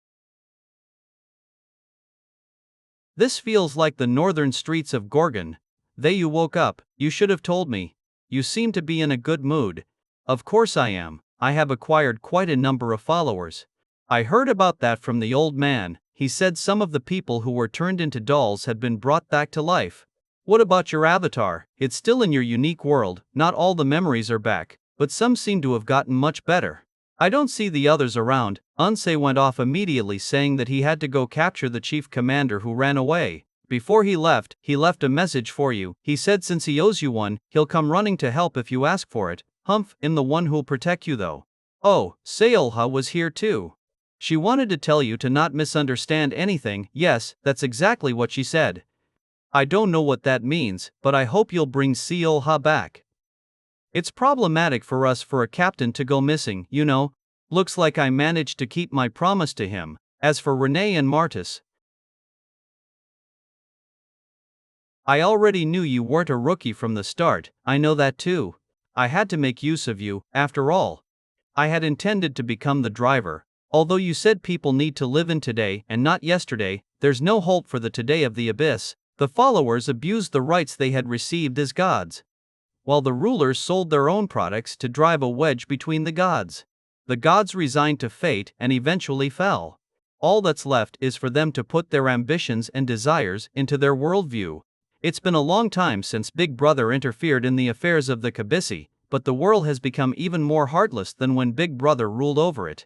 A: This feels like the northern streets of Gorgon. You woke up, you should have told me. You seem to be in a good mood. Of course I am. I have acquired quite a number of followers. I heard about that from the old man. He said some of the people who were turned into dolls had been brought back to life. What about your avatar? It's still in your unique world, not all the memories are back, but some seem to have gotten much better. I don't see the others around. Unsay went off immediately saying that he had to go capture the chief commander who ran away. Before he left a message for you. He said since he owes you one, he'll come running to help if you ask for it. Humph, in the one who'll protect you though. Oh, Seolha was here too. She wanted to tell you to not misunderstand anything. Yes, that's exactly what she said. I don't know what that means, but I hope you'll bring Seolha back. It's problematic for us for a captain to go missing, you know. Looks like I managed to keep my promise to him. As for Renee and Martis, I already knew you weren't a rookie from the start. I know that too. I had to make use of you, after all. I had intended to become the driver. Although you said people need to live in today and not yesterday, there's no hope for the today of the abyss. The followers abused the rights they had received as gods, while the rulers sold their own products to drive a wedge between the gods. The gods resigned to fate and eventually fell. All that's left is for them to put their ambitions and desires into their worldview. It's been a long time since Big Brother interfered in the affairs of the Kabisi, but the world has become even more heartless than when Big Brother ruled over it.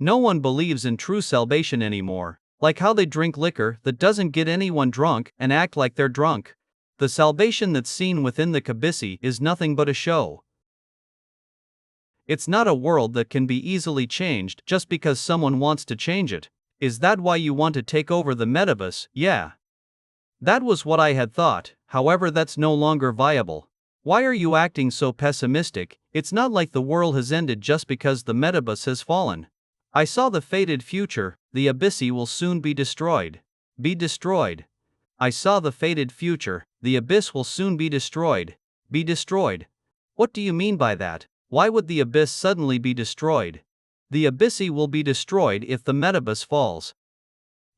A: No one believes in true salvation anymore, like how they drink liquor that doesn't get anyone drunk and act like they're drunk. The salvation that's seen within the Kabisi is nothing but a show. It's not a world that can be easily changed just because someone wants to change it. Is that why you want to take over the metaverse? Yeah. That was what I had thought, however that's no longer viable. Why are you acting so pessimistic? It's not like the world has ended just because the metaverse has fallen. I saw the fated future. The Abyssi will soon be destroyed. Be destroyed. I saw the fated future. The abyss will soon be destroyed. Be destroyed. What do you mean by that? Why would the abyss suddenly be destroyed? The Abyssi will be destroyed if the metaverse falls.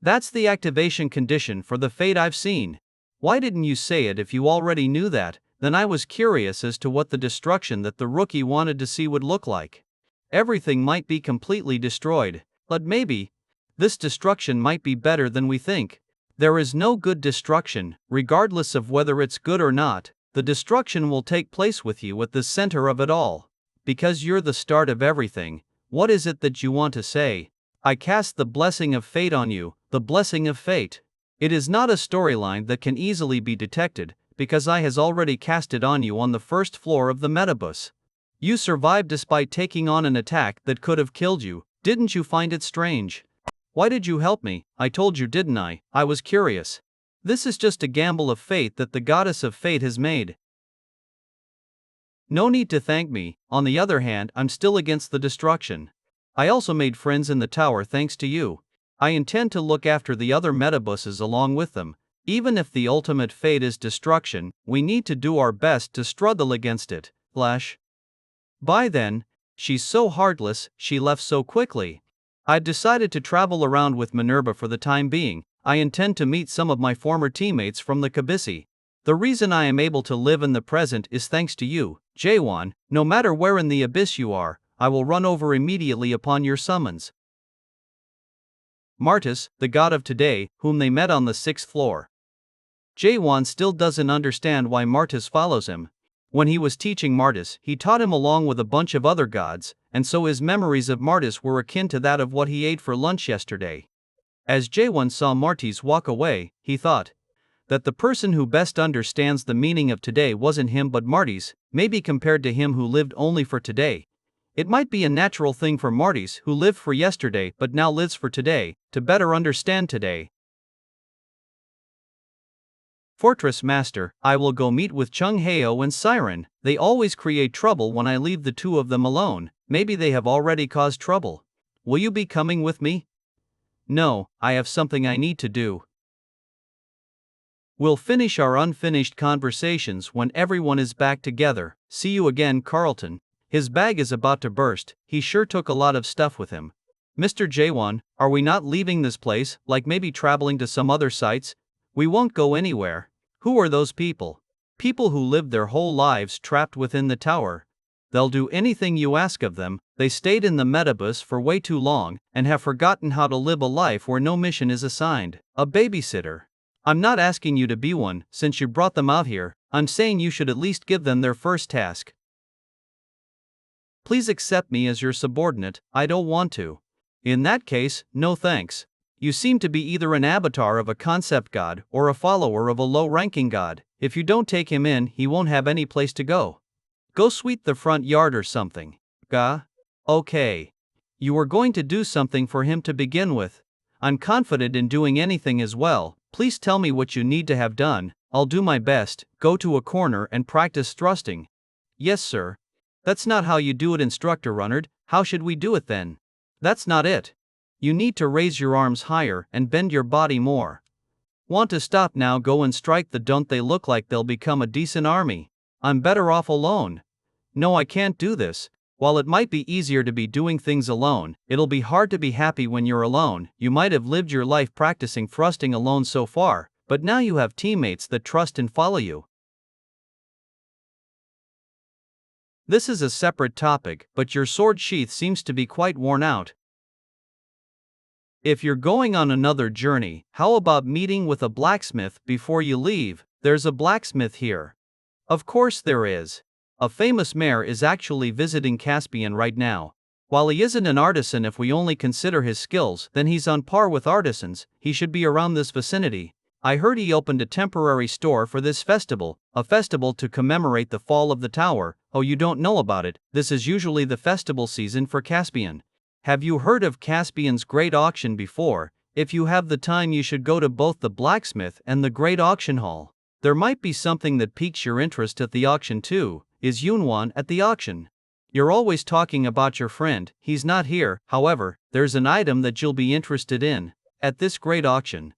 A: That's the activation condition for the fate I've seen. Why didn't you say it if you already knew that? Then I was curious as to what the destruction that the rookie wanted to see would look like. Everything might be completely destroyed, but maybe this destruction might be better than we think. There is no good destruction, regardless of whether it's good or not. The destruction will take place with you at the center of it all. Because you're the start of everything. What is it that you want to say? I cast the blessing of fate on you, the blessing of fate. It is not a storyline that can easily be detected, because I has already cast it on you on the first floor of the metabus. You survived despite taking on an attack that could have killed you. Didn't you find it strange? Why did you help me? I told you, didn't I? I was curious. This is just a gamble of fate that the goddess of fate has made. No need to thank me. On the other hand, I'm still against the destruction. I also made friends in the tower thanks to you. I intend to look after the other metabuses along with them. Even if the ultimate fate is destruction, we need to do our best to struggle against it. Flash. By then, she's so heartless, she left so quickly. I'd decided to travel around with Minerva for the time being. I intend to meet some of my former teammates from the Kabisi. The reason I am able to live in the present is thanks to you, Jaehwan. No matter where in the abyss you are, I will run over immediately upon your summons. Martis, the god of today, whom they met on the 6th floor. Jaehwan still doesn't understand why Martis follows him. When he was teaching Martis, he taught him along with a bunch of other gods, and so his memories of Martis were akin to that of what he ate for lunch yesterday. As Jaehwan saw Martis walk away, he thought that the person who best understands the meaning of today wasn't him but Martis, maybe compared to him who lived only for today. It might be a natural thing for Martis who lived for yesterday but now lives for today, to better understand today. Fortress Master, I will go meet with Chung Heo and Siren. They always create trouble when I leave the two of them alone. Maybe they have already caused trouble. Will you be coming with me? No, I have something I need to do. We'll finish our unfinished conversations when everyone is back together. See you again, Carlton. His bag is about to burst, he sure took a lot of stuff with him. Mr. Jaehwan, are we not leaving this place, like maybe traveling to some other sites? We won't go anywhere. Who are those people? People who lived their whole lives trapped within the tower. They'll do anything you ask of them. They stayed in the metabus for way too long, and have forgotten how to live a life where no mission is assigned. A babysitter. I'm not asking you to be one, since you brought them out here. I'm saying you should at least give them their first task. Please accept me as your subordinate. I don't want to. In that case, no thanks. You seem to be either an avatar of a concept god or a follower of a low-ranking god. If you don't take him in, he won't have any place to go. Go sweep the front yard or something. Okay. You were going to do something for him to begin with. I'm confident in doing anything as well. Please tell me what you need to have done. I'll do my best. Go to a corner and practice thrusting. Yes, sir. That's not how you do it, Instructor Runnard. How should we do it then? That's not it. You need to raise your arms higher and bend your body more. Want to stop now? Go and strike the. Don't they look like they'll become a decent army? I'm better off alone. No, I can't do this. While it might be easier to be doing things alone, it'll be hard to be happy when you're alone. You might have lived your life practicing thrusting alone so far, but now you have teammates that trust and follow you. This is a separate topic, but your sword sheath seems to be quite worn out. If you're going on another journey, how about meeting with a blacksmith before you leave? There's a blacksmith here. Of course there is. A famous mayor is actually visiting Caspian right now. While he isn't an artisan, if we only consider his skills, then he's on par with artisans. He should be around this vicinity. I heard he opened a temporary store for this festival, a festival to commemorate the fall of the tower. Oh, you don't know about it? This is usually the festival season for Caspian. Have you heard of Caspian's Great Auction before? If you have the time, you should go to both the Blacksmith and the Great Auction Hall. There might be something that piques your interest at the auction too. Is Yunwan at the auction? You're always talking about your friend. He's not here. However, there's an item that you'll be interested in at this great auction.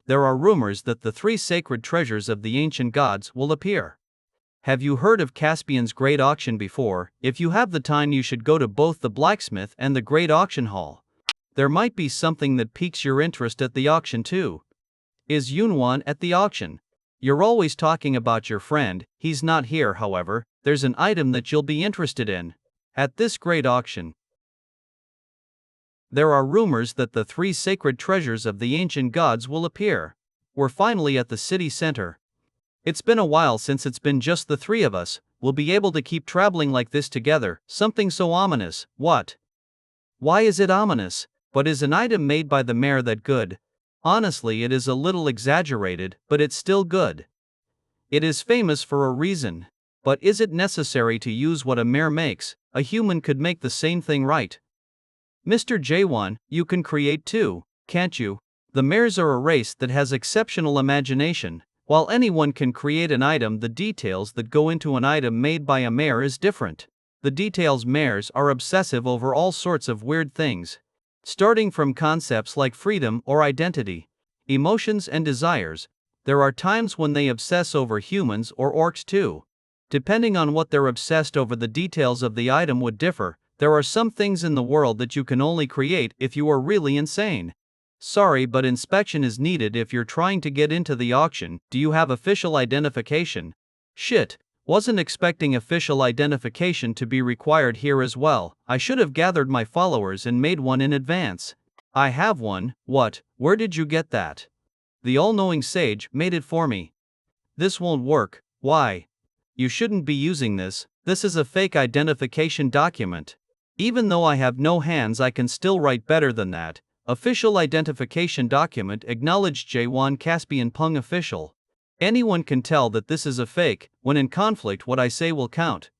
A: There are rumors that the 3 sacred treasures of the ancient gods will appear. Have you heard of Caspian's Great Auction before? If you have the time, you should go to both the Blacksmith and the Great Auction Hall. There might be something that piques your interest at the auction too. Is Yunwan at the auction? You're always talking about your friend. He's not here. However, there's an item that you'll be interested in at this great auction. There are rumors that the 3 sacred treasures of the ancient gods will appear. We're finally at the city center. It's been a while since it's been just the 3 of us. We'll be able to keep traveling like this together. Something so ominous. What? Why is it ominous? But is an item made by the mayor that good? Honestly, it is a little exaggerated, but it's still good. It is famous for a reason. But is it necessary to use what a mayor makes? A human could make the same thing, right? Mr. Jaehwan, you can create too, can't you? The mayors are a race that has exceptional imagination. While anyone can create an item, the details that go into an item made by a mayor is different. The details. Mayors are obsessive over all sorts of weird things. Starting from concepts like freedom or identity, emotions and desires. There are times when they obsess over humans or orcs too. Depending on what they're obsessed over, the details of the item would differ. There are some things in the world that you can only create if you are really insane. Sorry, but inspection is needed if you're trying to get into the auction. Do you have official identification? Shit, wasn't expecting official identification to be required here as well. I should have gathered my followers and made one in advance. I have one. What? Where did you get that? The all-knowing sage made it for me. This won't work. Why? You shouldn't be using this. This is a fake identification document. Even though I have no hands, I can still write better than that. Official identification document acknowledged Jaehwan Caspian Pung official. Anyone can tell that this is a fake. When in conflict, what I say will count.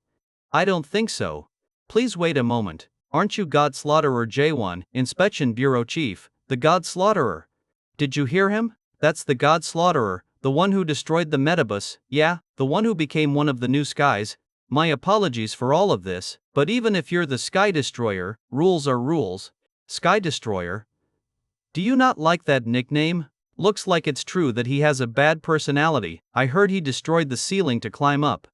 A: I don't think so. Please wait a moment. Aren't you God Slaughterer Jaehwan, Inspection Bureau Chief, the God Slaughterer? Did you hear him? That's the God Slaughterer, the one who destroyed the Metabus. Yeah, the one who became one of the new skies. My apologies for all of this, but even if you're the Sky Destroyer, rules are rules. Sky Destroyer? Do you not like that nickname? Looks like it's true that he has a bad personality. I heard he destroyed the ceiling to climb up.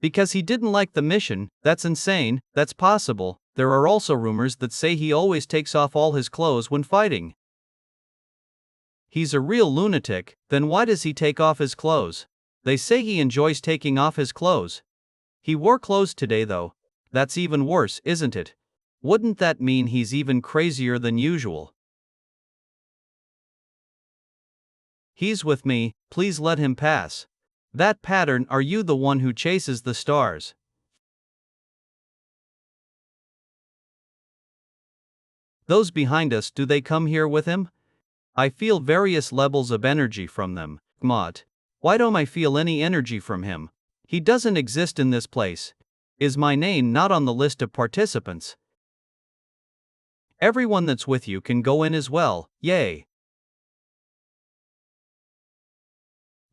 A: Because he didn't like the mission. That's insane. That's possible. There are also rumors that say he always takes off all his clothes when fighting. He's a real lunatic. Then why does he take off his clothes? They say he enjoys taking off his clothes. He wore clothes today though. That's even worse, isn't it? Wouldn't that mean he's even crazier than usual? He's with me, please let him pass. That pattern, are you the one who chases the stars? Those behind us, do they come here with him? I feel various levels of energy from them. Mott. Why don't I feel any energy from him? He doesn't exist in this place. Is my name not on the list of participants? Everyone that's with you can go in as well, yay.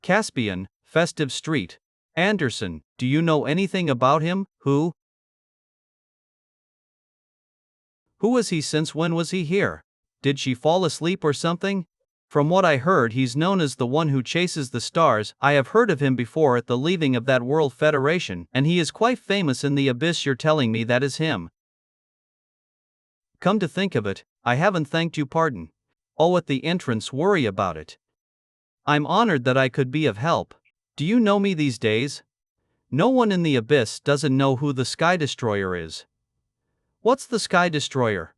A: Caspian, Festive Street. Anderson, do you know anything about him? Who was he? Since when was he here? Did she fall asleep or something? From what I heard, he's known as the one who chases the stars. I have heard of him before at the leaving of that World Federation, and he is quite famous in the abyss. You're telling me that is him? Come to think of it, I haven't thanked you. Pardon. Oh, at the entrance, worry about it. I'm honored that I could be of help. Do you know me these days? No one in the abyss doesn't know who the Sky Destroyer is. What's the Sky Destroyer?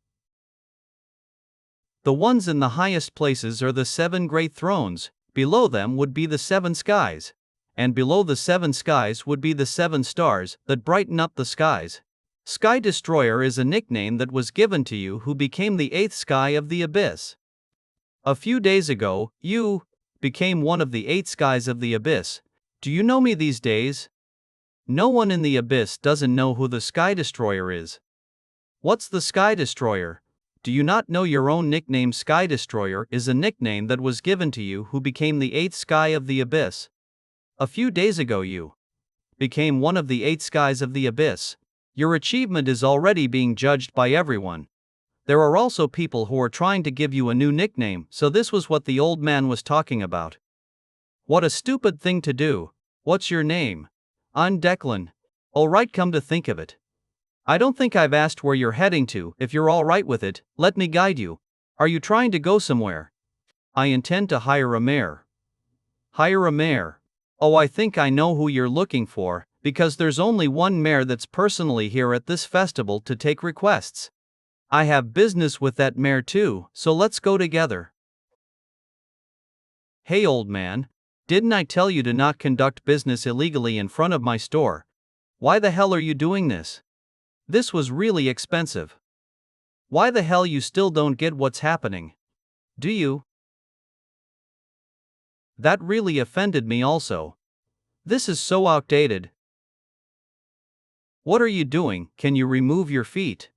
A: The ones in the highest places are the 7 great thrones, below them would be the 7 skies. And below the 7 skies would be the 7 stars that brighten up the skies. Sky Destroyer is a nickname that was given to you who became the 8th sky of the abyss. A few days ago, you became one of the 8 skies of the abyss. Do you know me these days? No one in the abyss doesn't know who the Sky Destroyer is. What's the Sky Destroyer? Do you not know your own nickname? Sky Destroyer is a nickname that was given to you who became the 8th sky of the abyss. A few days ago you became one of the 8 skies of the abyss. Your achievement is already being judged by everyone. There are also people who are trying to give you a new nickname, so this was what the old man was talking about. What a stupid thing to do. What's your name? I'm Declan. Alright, come to think of it. I don't think I've asked where you're heading to. If you're alright with it, let me guide you. Are you trying to go somewhere? I intend to hire a mare. Hire a mare? Oh, I think I know who you're looking for, because there's only one mare that's personally here at this festival to take requests. I have business with that mare too, so let's go together. Hey old man, didn't I tell you to not conduct business illegally in front of my store? Why the hell are you doing this? This was really expensive. Why the hell you still don't get what's happening? Do you? That really offended me also. This is so outdated. What are you doing? Can you remove your feet?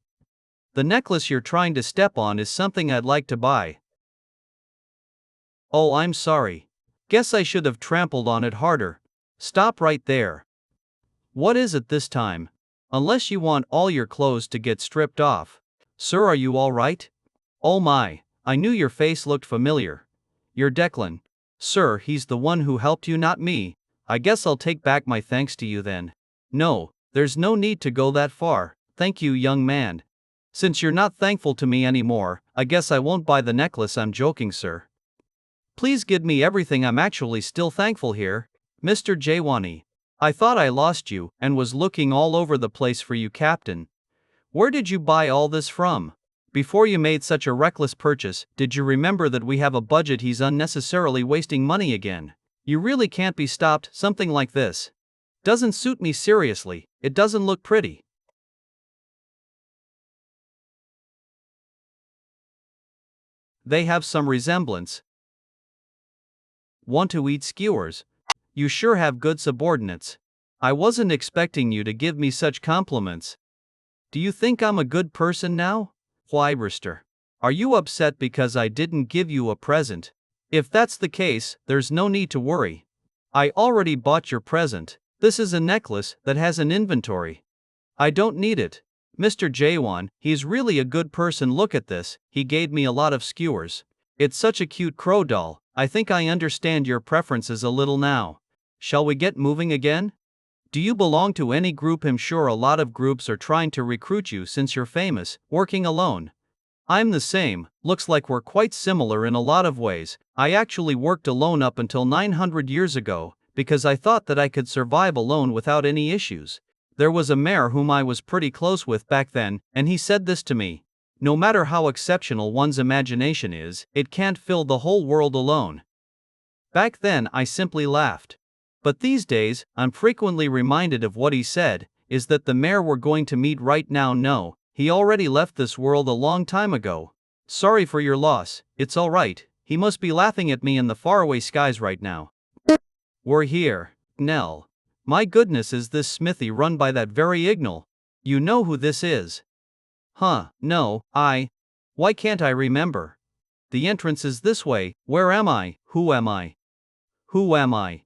A: The necklace you're trying to step on is something I'd like to buy. Oh, I'm sorry. Guess I should have trampled on it harder. Stop right there. What is it this time? Unless you want all your clothes to get stripped off. Sir, are you all right? Oh my, I knew your face looked familiar. You're Declan. Sir, he's the one who helped you, not me. I guess I'll take back my thanks to you then. No, there's no need to go that far. Thank you, young man. Since you're not thankful to me anymore, I guess I won't buy the necklace. I'm joking, sir. Please give me everything. I'm actually still thankful here. Mr. Jaehwan. I thought I lost you and was looking all over the place for you, Captain. Where did you buy all this from? Before you made such a reckless purchase, did you remember that we have a budget? He's unnecessarily wasting money again. You really can't be stopped. Something like this doesn't suit me. Seriously, it doesn't look pretty. They have some resemblance. Want to eat skewers? You sure have good subordinates. I wasn't expecting you to give me such compliments. Do you think I'm a good person now? Why, Brister? Are you upset because I didn't give you a present? If that's the case, there's no need to worry. I already bought your present. This is a necklace that has an inventory. I don't need it. Mr. Jaehwan, he's really a good person. Look at this, he gave me a lot of skewers. It's such a cute crow doll. I think I understand your preferences a little now. Shall we get moving again? Do you belong to any group? I'm sure a lot of groups are trying to recruit you since you're famous, working alone. I'm the same, looks like we're quite similar in a lot of ways. I actually worked alone up until 900 years ago, because I thought that I could survive alone without any issues. There was a mayor whom I was pretty close with back then, and he said this to me: no matter how exceptional one's imagination is, it can't fill the whole world alone. Back then I simply laughed. But these days, I'm frequently reminded of what he said. Is that the mayor we're going to meet right now? No, he already left this world a long time ago. Sorry for your loss, it's alright, he must be laughing at me in the faraway skies right now. We're here, Nell. My goodness, is this smithy run by that very Ignal? You know who this is? Huh, no, why can't I remember? The entrance is this way. Where am I? Who am I? Who am I?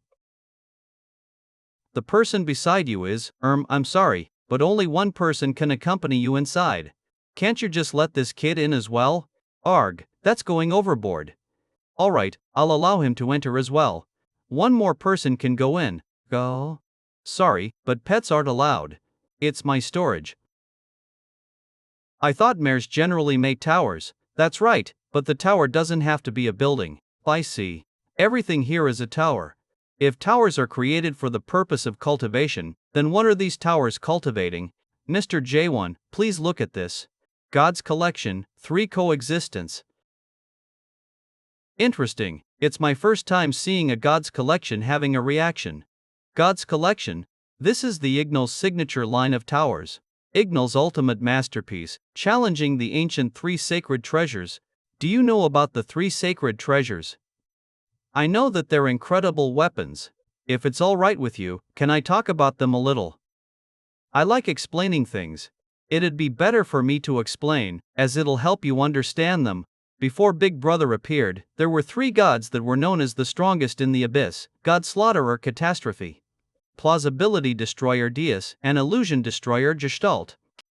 A: The person beside you is, I'm sorry, but only one person can accompany you inside. Can't you just let this kid in as well? Arg, that's going overboard. Alright, I'll allow him to enter as well. One more person can go in. Go? Sorry, but pets aren't allowed. It's my storage. I thought mayors generally made towers. That's right, but the tower doesn't have to be a building. I see. Everything here is a tower. If towers are created for the purpose of cultivation, then what are these towers cultivating? Mr. Jaehwan, please look at this. God's collection, 3 coexistence. Interesting, it's my first time seeing a God's collection having a reaction. God's collection? This is the Ignal's signature line of towers. Ignal's ultimate masterpiece, challenging the ancient 3 sacred treasures. Do you know about the 3 sacred treasures? I know that they're incredible weapons. If it's alright with you, can I talk about them a little? I like explaining things. It'd be better for me to explain, as it'll help you understand them. Before Big Brother appeared, there were 3 gods that were known as the strongest in the abyss: God Slaughterer Catastrophe, Plausibility Destroyer Deus, and Illusion Destroyer Gestalt.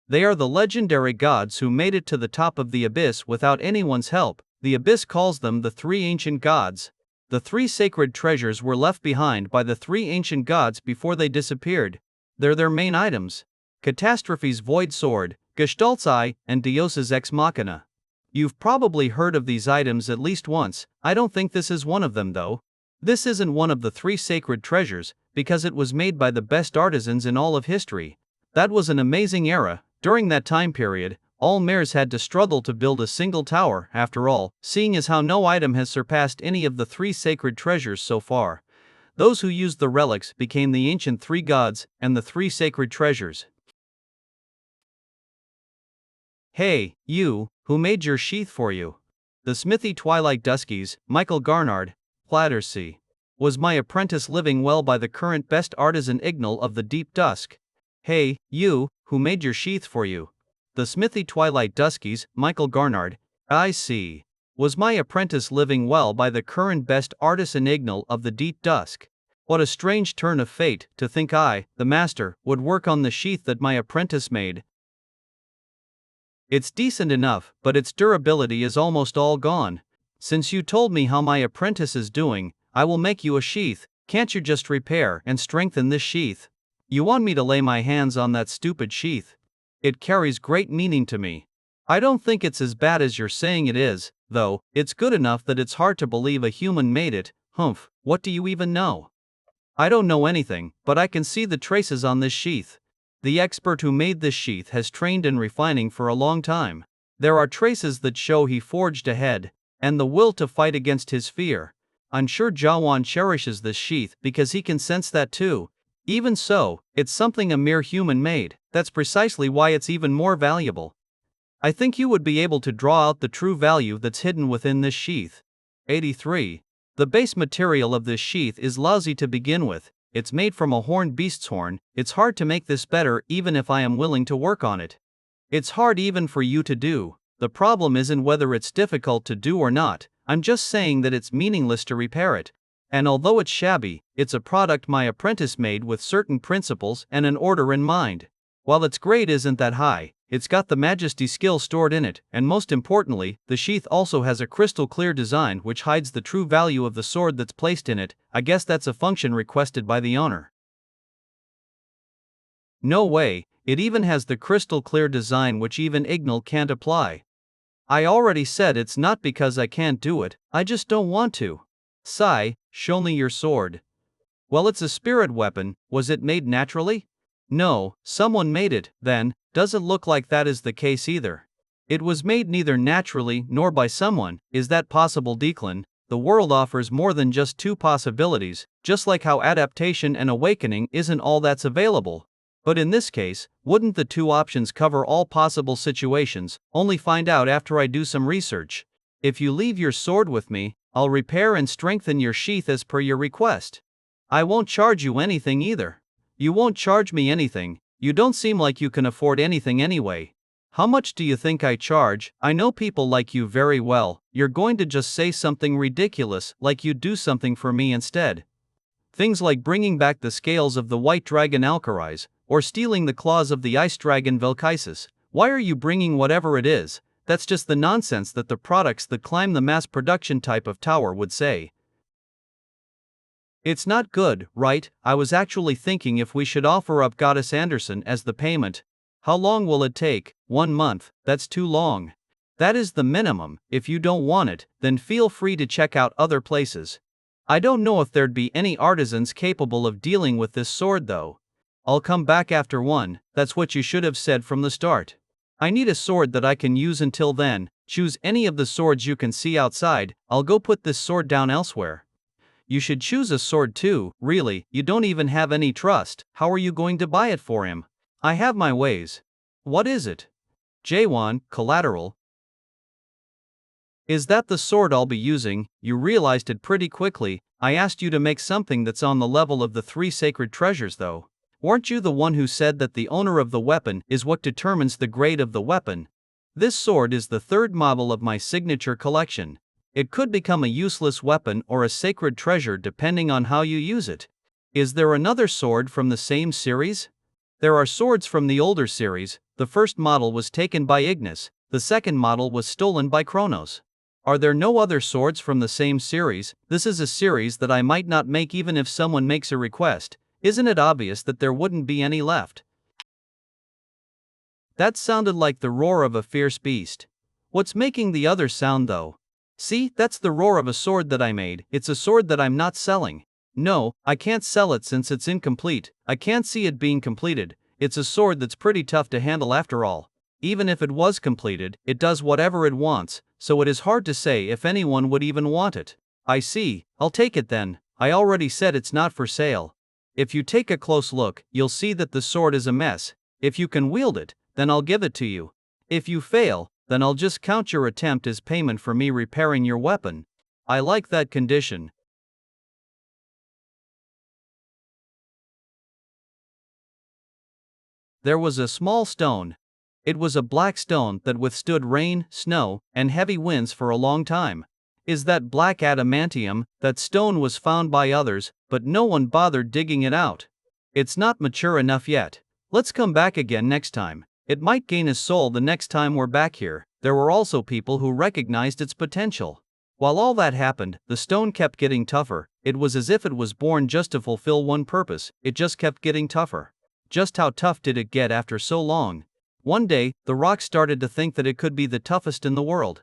A: They are the legendary gods who made it to the top of the abyss without anyone's help. The abyss calls them the 3 ancient gods. The 3 sacred treasures were left behind by the 3 ancient gods before they disappeared. They're their main items: Catastrophe's Void Sword, Gestalt's Eye, and Deus's Ex Machina. You've probably heard of these items at least once. I don't think this is one of them though. This isn't one of the 3 sacred treasures, because it was made by the best artisans in all of history. That was an amazing era. During that time period, all mayors had to struggle to build a single tower. After all, seeing as how no item has surpassed any of the 3 sacred treasures so far. Those who used the relics became the ancient 3 gods and the 3 sacred treasures. Hey, you, who made your sheath for you? The smithy Twilight Duskies, Michael Garnard, Plattersea, was my apprentice, living well by the current best artisan Ignal of the Deep Dusk. Hey, you, who made your sheath for you? The smithy Twilight Duskies, Michael Garnard, I see, was my apprentice, living well by the current best artisan Ignal of the Deep Dusk. What a strange turn of fate, to think I, the master, would work on the sheath that my apprentice made. It's decent enough, but its durability is almost all gone. Since you told me how my apprentice is doing, I will make you a sheath. Can't you just repair and strengthen this sheath? You want me to lay my hands on that stupid sheath? It carries great meaning to me. I don't think it's as bad as you're saying it is, though. It's good enough that it's hard to believe a human made it. Humph, what do you even know? I don't know anything, but I can see the traces on this sheath. The expert who made this sheath has trained in refining for a long time. There are traces that show he forged ahead, and the will to fight against his fear. I'm sure Jaehwan cherishes this sheath because he can sense that too. Even so, it's something a mere human made. That's precisely why it's even more valuable. I think you would be able to draw out the true value that's hidden within this sheath. 83. The base material of this sheath is lousy to begin with. It's made from a horned beast's horn. It's hard to make this better, even if I am willing to work on it. It's hard even for you to do. The problem isn't whether it's difficult to do or not. I'm just saying that it's meaningless to repair it. And although it's shabby, it's a product my apprentice made with certain principles and an order in mind. While its grade isn't that high, It's got the Majesty skill stored in it, and most importantly, the sheath also has a crystal clear design which hides the true value of the sword that's placed in it. I guess that's a function requested by the owner. No way, it even has the crystal clear design which even Ignal can't apply. I already said it's not because I can't do it, I just don't want to. Sigh, show me your sword. Well, it's a spirit weapon. Was it made naturally? No, someone made it. Then, doesn't look like that is the case either. It was made neither naturally nor by someone. Is that possible, Declan? The world offers more than just two possibilities, just like how adaptation and awakening isn't all that's available. But in this case, wouldn't the two options cover all possible situations? Only find out after I do some research. If you leave your sword with me, I'll repair and strengthen your sheath as per your request. I won't charge you anything either. You won't charge me anything. You don't seem like you can afford anything anyway. How much do you think I charge? I know people like you very well. You're going to just say something ridiculous, like you'd do something for me instead. Things like bringing back the scales of the white dragon Alcaraz, or stealing the claws of the ice dragon Velkaisis. Why are you bringing whatever it is? That's just the nonsense that the products that climb the mass production type of tower would say. It's not good, right? I was actually thinking if we should offer up Goddess Anderson as the payment. How long will it take? 1 month, that's too long. That is the minimum. If you don't want it, then feel free to check out other places. I don't know if there'd be any artisans capable of dealing with this sword though. I'll come back after one. That's what you should have said from the start. I need a sword that I can use until then. Choose any of the swords you can see outside. I'll go put this sword down elsewhere. You should choose a sword too. Really, you don't even have any trust. How are you going to buy it for him? I have my ways. What is it? Jaehwan, collateral. Is that the sword I'll be using? You realized it pretty quickly. I asked you to make something that's on the level of the 3 sacred treasures though. Weren't you the one who said that the owner of the weapon is what determines the grade of the weapon? This sword is the 3rd model of my signature collection. It could become a useless weapon or a sacred treasure depending on how you use it. Is there another sword from the same series? There are swords from the older series. The first model was taken by Ignis, the second model was stolen by Kronos. Are there no other swords from the same series? This is a series that I might not make even if someone makes a request. Isn't it obvious that there wouldn't be any left? That sounded like the roar of a fierce beast. What's making the other sound though? See, that's the roar of a sword that I made. It's a sword that I'm not selling. No, I can't sell it since it's incomplete. I can't see it being completed. It's a sword that's pretty tough to handle after all. Even if it was completed, it does whatever it wants, so it is hard to say if anyone would even want it. I see, I'll take it then. I already said it's not for sale. If you take a close look, you'll see that the sword is a mess. If you can wield it, then I'll give it to you. If you fail, then I'll just count your attempt as payment for me repairing your weapon. I like that condition. There was a small stone. It was a black stone that withstood rain, snow, and heavy winds for a long time. Is that black adamantium? That stone was found by others, but no one bothered digging it out. It's not mature enough yet. Let's come back again next time. It might gain a soul the next time we're back here. There were also people who recognized its potential. While all that happened, the stone kept getting tougher. It was as if it was born just to fulfill one purpose. It just kept getting tougher. Just how tough did it get after so long? One day, the rock started to think that it could be the toughest in the world.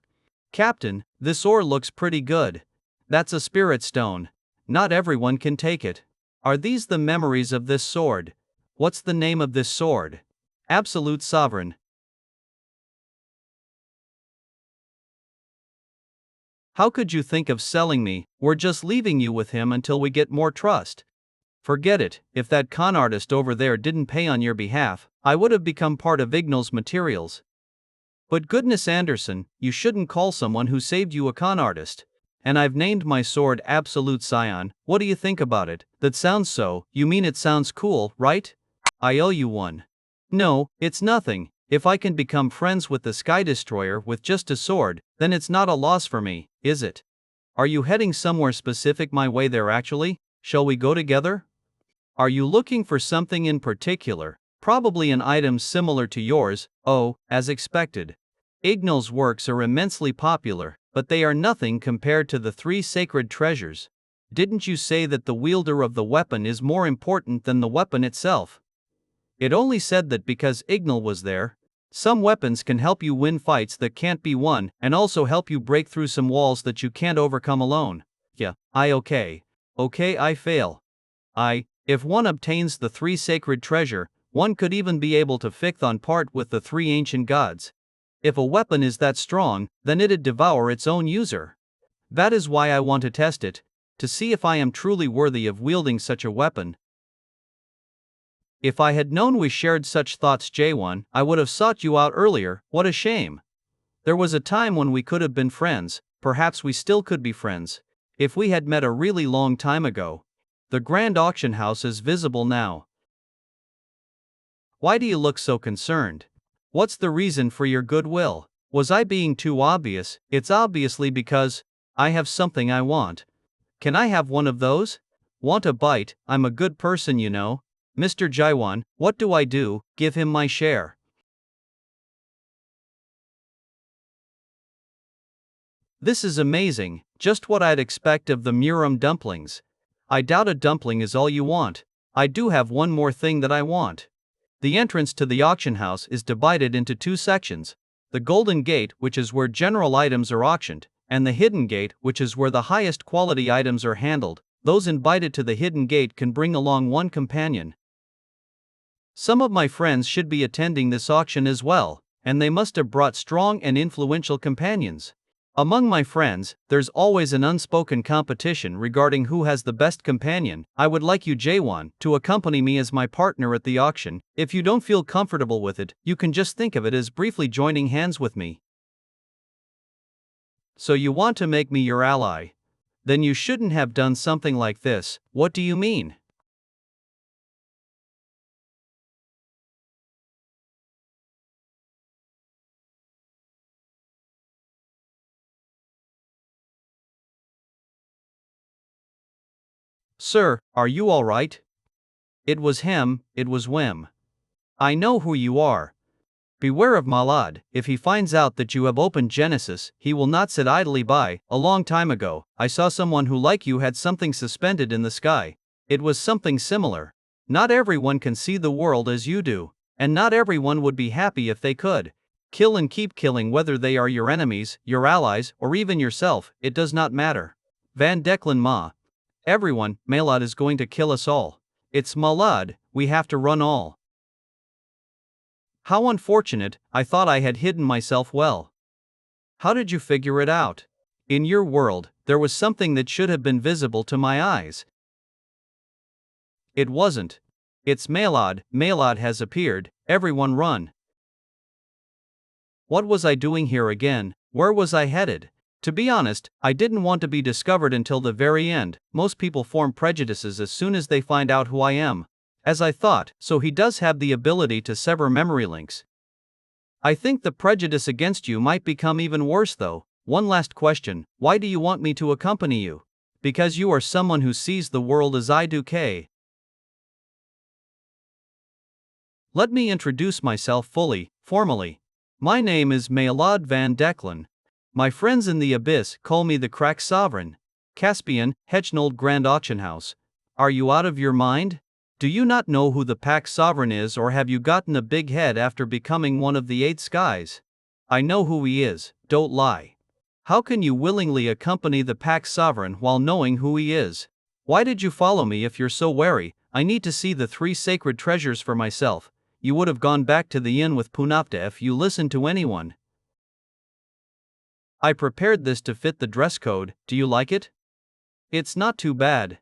A: Captain, this ore looks pretty good. That's a spirit stone. Not everyone can take it. Are these the memories of this sword? What's the name of this sword? Absolute Sovereign. How could you think of selling me? We're just leaving you with him until we get more trust. Forget it. If that con artist over there didn't pay on your behalf, I would have become part of Ignal's materials. But goodness Anderson, you shouldn't call someone who saved you a con artist. And I've named my sword Absolute Scion. What do you think about it? That sounds so, you mean it sounds cool, right? I owe you one. No, it's nothing. If I can become friends with the Sky Destroyer with just a sword, then it's not a loss for me, is it? Are you heading somewhere specific my way there actually? Shall we go together? Are you looking for something in particular? Probably an item similar to yours. Oh, as expected. Ignal's works are immensely popular, but they are nothing compared to the 3 sacred treasures. Didn't you say that the wielder of the weapon is more important than the weapon itself? It only said that because Ignal was there. Some weapons can help you win fights that can't be won, and also help you break through some walls that you can't overcome alone. Yeah, okay, I fail. If one obtains the 3 sacred treasure, one could even be able to fight on part with the 3 ancient gods. If a weapon is that strong, then it'd devour its own user. That is why I want to test it, to see if I am truly worthy of wielding such a weapon. If I had known we shared such thoughts, Jaehwan, I would have sought you out earlier. What a shame. There was a time when we could have been friends, perhaps we still could be friends. If we had met a really long time ago. The grand auction house is visible now. Why do you look so concerned? What's the reason for your goodwill? Was I being too obvious? It's obviously because I have something I want. Can I have one of those? Want a bite? I'm a good person, you know. Mr. Jaehwan, what do I do? Give him my share. This is amazing, just what I'd expect of the Murum dumplings. I doubt a dumpling is all you want. I do have one more thing that I want. The entrance to the auction house is divided into 2 sections. The Golden Gate, which is where general items are auctioned, and the Hidden Gate, which is where the highest quality items are handled. Those invited to the Hidden Gate can bring along one companion. Some of my friends should be attending this auction as well, and they must have brought strong and influential companions. Among my friends, there's always an unspoken competition regarding who has the best companion. I would like you, Jaehwan, to accompany me as my partner at the auction. If you don't feel comfortable with it, you can just think of it as briefly joining hands with me. So you want to make me your ally? Then you shouldn't have done something like this. What do you mean? Sir, are you all right? It was him, it was Wim. I know who you are. Beware of Malad. If he finds out that you have opened Genesis, he will not sit idly by. A long time ago, I saw someone who, like you, had something suspended in the sky. It was something similar. Not everyone can see the world as you do, and not everyone would be happy if they could. Kill and keep killing, whether they are your enemies, your allies, or even yourself, it does not matter. Van Declan Ma. Everyone, Malad is going to kill us all. It's Malad, we have to run all. How unfortunate, I thought I had hidden myself well. How did you figure it out? In your world, there was something that should have been visible to my eyes. It wasn't. It's Malad. Malad has appeared, everyone run. What was I doing here again? Where was I headed? To be honest, I didn't want to be discovered until the very end. Most people form prejudices as soon as they find out who I am. As I thought, so he does have the ability to sever memory links. I think the prejudice against you might become even worse though. One last question, why do you want me to accompany you? Because you are someone who sees the world as I do. Let me introduce myself fully, formally. My name is Malad Van Declan. My friends in the Abyss call me the Crack Sovereign. Caspian, Hechnold Grand Auction House. Are you out of your mind? Do you not know who the Pack Sovereign is, or have you gotten a big head after becoming one of the 8 skies? I know who he is, don't lie. How can you willingly accompany the Pack Sovereign while knowing who he is? Why did you follow me if you're so wary? I need to see the 3 sacred treasures for myself. You would have gone back to the inn with Punapta if you listened to anyone. I prepared this to fit the dress code, do you like it? It's not too bad.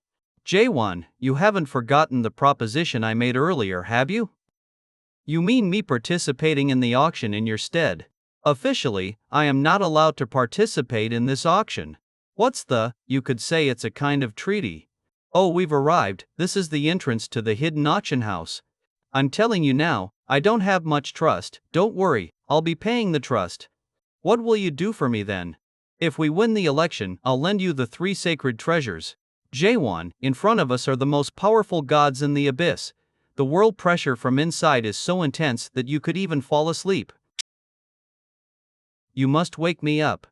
A: Jaehwan, you haven't forgotten the proposition I made earlier, have you? You mean me participating in the auction in your stead? Officially, I am not allowed to participate in this auction. You could say it's a kind of treaty. Oh, we've arrived, this is the entrance to the hidden auction house. I'm telling you now, I don't have much trust. Don't worry, I'll be paying the trust. What will you do for me then? If we win the election, I'll lend you the 3 sacred treasures. Jaehwan, in front of us are the most powerful gods in the Abyss. The whirl pressure from inside is so intense that you could even fall asleep. You must wake me up.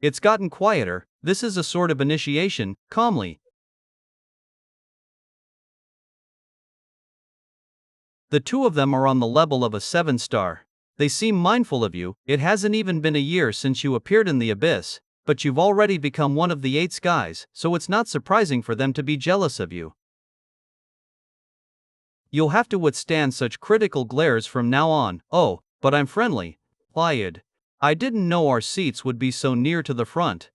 A: It's gotten quieter, this is a sort of initiation, calmly. The two of them are on the level of a 7-star. They seem mindful of you. It hasn't even been a year since you appeared in the abyss, but you've already become one of the 8 skies, so it's not surprising for them to be jealous of you. You'll have to withstand such critical glares from now on. Oh, but I'm friendly. Plied. I didn't know our seats would be so near to the front.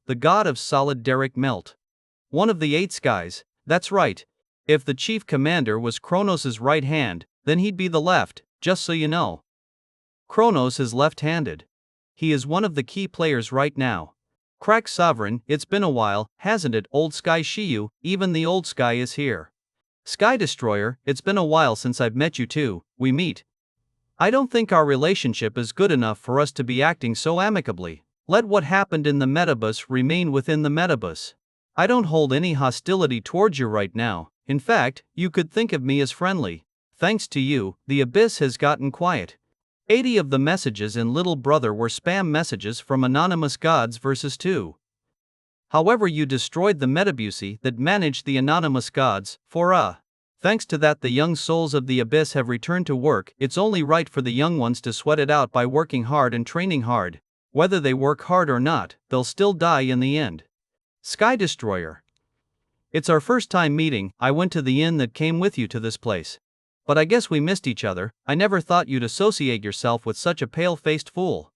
A: The god of solid Derek Melt. One of the 8 skies, that's right. If the chief commander was Kronos' right hand, then he'd be the left, just so you know. Kronos is left-handed. He is one of the key players right now. Crack Sovereign, it's been a while, hasn't it, old Sky Shiyu? Even the old Sky is here. Sky Destroyer, it's been a while since I've met you too. We meet. I don't think our relationship is good enough for us to be acting so amicably. Let what happened in the metabus remain within the metabus. I don't hold any hostility towards you right now. In fact, you could think of me as friendly. Thanks to you, the abyss has gotten quiet. 80 of the messages in Little Brother were spam messages from anonymous gods versus 2. However, you destroyed the metabusi that managed the anonymous gods. Thanks to that, the young souls of the abyss have returned to work. It's only right for the young ones to sweat it out by working hard and training hard. Whether they work hard or not, they'll still die in the end. Sky Destroyer. It's our first time meeting. I went to the inn that came with you to this place. But I guess we missed each other. I never thought you'd associate yourself with such a pale-faced fool.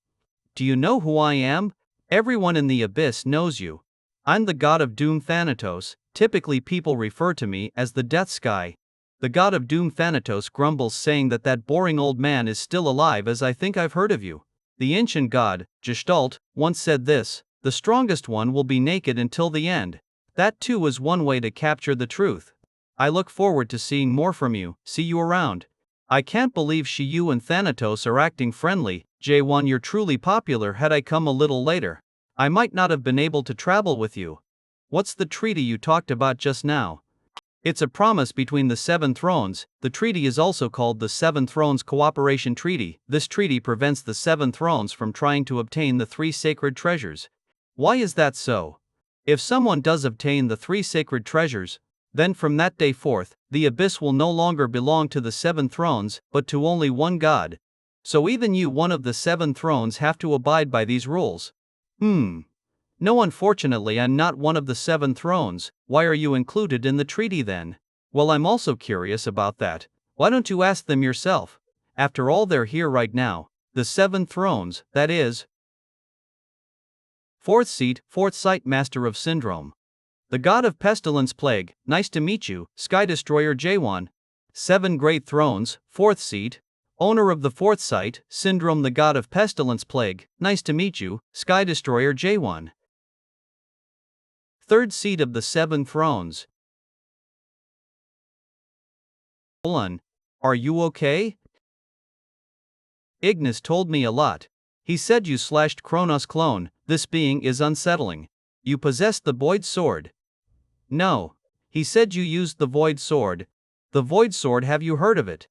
A: Do you know who I am? Everyone in the abyss knows you. I'm the god of doom Thanatos. Typically people refer to me as the Death Sky. The god of doom Thanatos grumbles, saying that boring old man is still alive, as I think I've heard of you. The ancient god, Gestalt, once said this: the strongest one will be naked until the end. That too is one way to capture the truth. I look forward to seeing more from you. See you around. I can't believe Shiyu and Thanatos are acting friendly. Jaehwan, you're truly popular. Had I come a little later, I might not have been able to travel with you. What's the treaty you talked about just now? It's a promise between the 7 thrones. The treaty is also called the 7 Thrones Cooperation Treaty. This treaty prevents the 7 thrones from trying to obtain the 3 sacred treasures. Why is that so? If someone does obtain the 3 sacred treasures, then from that day forth, the abyss will no longer belong to the 7 thrones, but to only one god. So even you, one of the 7 thrones, have to abide by these rules. No, unfortunately I'm not one of the 7 thrones. Why are you included in the treaty then? Well, I'm also curious about that. Why don't you ask them yourself? After all, they're here right now. The 7 thrones, that is. 4th seat, 4th sight, master of syndrome. The god of pestilence plague. Nice to meet you, Sky Destroyer Jaehwan. 7 great thrones, 4th seat. Owner of the 4th sight, syndrome, the god of pestilence plague. Nice to meet you, Sky Destroyer Jaehwan. 3rd seat of the 7 thrones. Are you okay? Ignis told me a lot. He said you slashed Kronos' clone. This being is unsettling. You possessed the Void Sword. No. He said you used the Void Sword. The Void Sword, have you heard of it?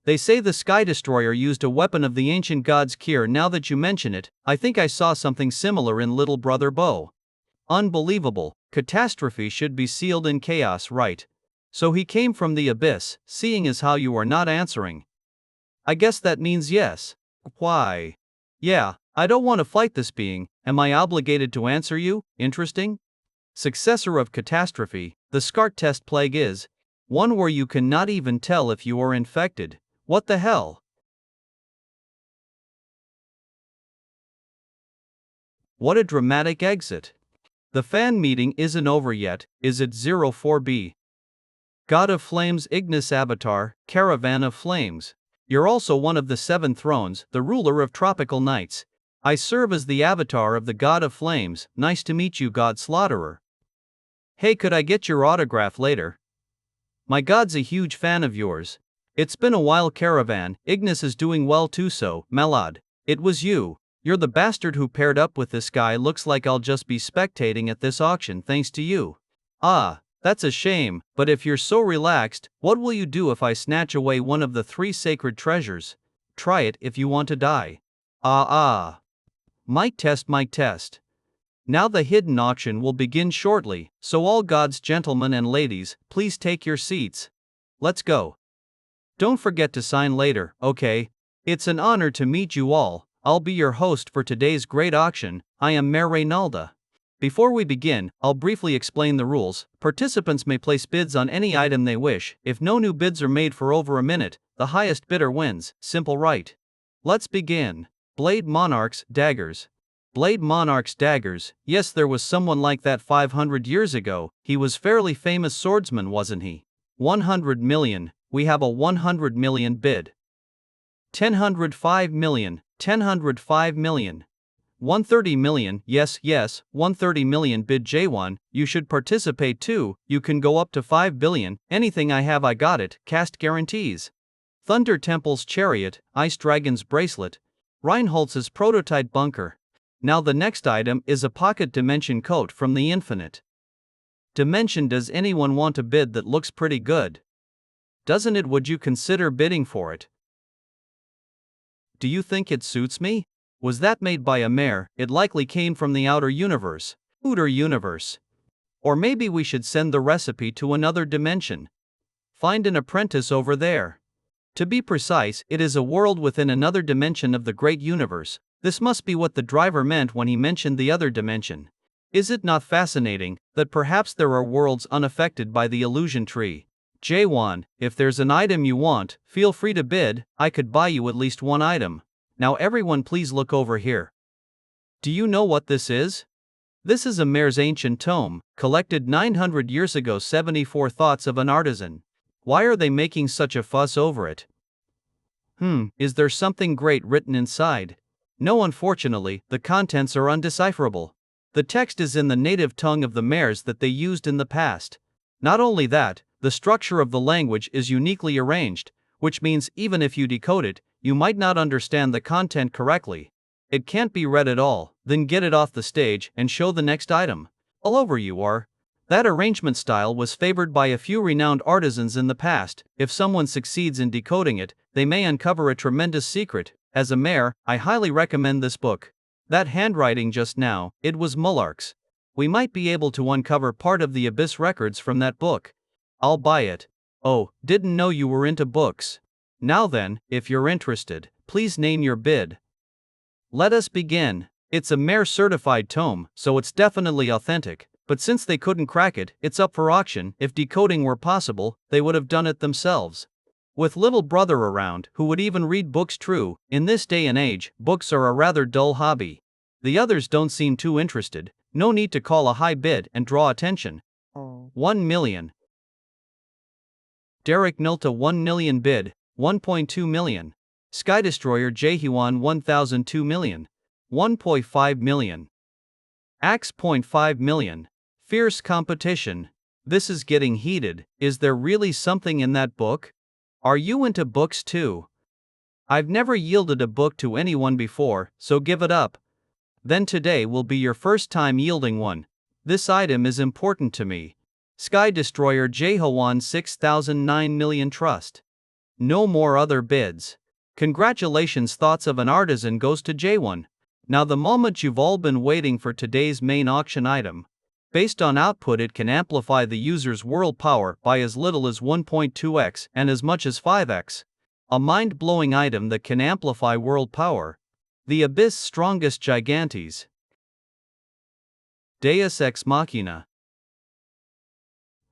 A: They say the Sky Destroyer used a weapon of the ancient god's Kyr. Now that you mention it, I think I saw something similar in Little Brother Bo. Unbelievable. Catastrophe should be sealed in chaos, right? So he came from the abyss, seeing as how you are not answering. I guess that means yes. Why? Yeah, I don't want to fight this being. Am I obligated to answer you? Interesting. Successor of catastrophe, the Skart test plague is one where you cannot even tell if you are infected. What the hell? What a dramatic exit. The fan meeting isn't over yet, is it? 04B. God of Flames, Ignis Avatar, Caravan of Flames. You're also one of the 7 thrones, the ruler of tropical nights. I serve as the avatar of the God of Flames. Nice to meet you, God Slaughterer. Hey, could I get your autograph later? My god's a huge fan of yours. It's been a while, Caravan. Ignis is doing well too, so, Melod. It was you. You're the bastard who paired up with this guy. Looks like I'll just be spectating at this auction thanks to you. Ah, that's a shame, but if you're so relaxed, what will you do if I snatch away one of the 3 sacred treasures? Try it if you want to die. Ah. Mic test, mic test. Now the hidden auction will begin shortly, so all God's gentlemen and ladies, please take your seats. Let's go. Don't forget to sign later, okay? It's an honor to meet you all. I'll be your host for today's great auction. I am Mayor Reynalda. Before we begin, I'll briefly explain the rules. Participants may place bids on any item they wish. If no new bids are made for over a minute, the highest bidder wins. Simple, right? Let's begin. Blade Monarch's daggers. Blade Monarch's daggers. Yes, there was someone like that 500 years ago. He was fairly famous swordsman, wasn't he? 100 million. We have a 100 million bid. 1005 million. 1005 million. 130 million. Yes, 130 million bid. Jaehwan, you should participate too. You can go up to 5 billion. Anything I have, I got it. Cast guarantees. Thunder Temple's chariot, Ice Dragon's bracelet, Reinhold's prototype bunker. Now the next item is a pocket dimension coat from the infinite dimension. Does anyone want a bid that looks pretty good? Doesn't it? Would you consider bidding for it? Do you think it suits me? Was that made by a mare? It likely came from the outer universe. Outer universe. Or maybe we should send the recipe to another dimension. Find an apprentice over there. To be precise, it is a world within another dimension of the great universe. This must be what the driver meant when he mentioned the other dimension. Is it not fascinating that perhaps there are worlds unaffected by the illusion tree? Jaehwan, if there's an item you want, feel free to bid. I could buy you at least one item. Now everyone please look over here. Do you know what this is? This is a mare's ancient tome, collected 900 years ago. 74 Thoughts of an Artisan. Why are they making such a fuss over it? Is there something great written inside? No, unfortunately, the contents are undecipherable. The text is in the native tongue of the mares that they used in the past. Not only that, the structure of the language is uniquely arranged, which means even if you decode it, you might not understand the content correctly. It can't be read at all. Then get it off the stage and show the next item. All over you are. That arrangement style was favored by a few renowned artisans in the past. If someone succeeds in decoding it, they may uncover a tremendous secret. As a mayor, I highly recommend this book. That handwriting just now, it was Mullark's. We might be able to uncover part of the Abyss records from that book. I'll buy it. Oh, didn't know you were into books. Now then, if you're interested, please name your bid. Let us begin. It's a mayor certified tome, so it's definitely authentic. But since they couldn't crack it, it's up for auction. If decoding were possible, they would have done it themselves. With little brother around, who would even read books? True, in this day and age, books are a rather dull hobby. The others don't seem too interested. No need to call a high bid and draw attention. 1 million. Derek Nilta 1 million bid, 1.2 million. Sky Destroyer Jaehwan 1002 million. 1.5 million. Axe 0.5 million. Fierce competition. This is getting heated. Is there really something in that book? Are you into books too? I've never yielded a book to anyone before, so give it up. Then today will be your first time yielding one. This item is important to me. Sky Destroyer Jaehwan 6009 million trust. No more other bids. Congratulations, Thoughts of an Artisan goes to Jaehwan. Now the moment you've all been waiting for, today's main auction item. Based on output, it can amplify the user's world power by as little as 1.2x and as much as 5x. A mind-blowing item that can amplify world power. The Abyss Strongest Gigantes. Deus Ex Machina.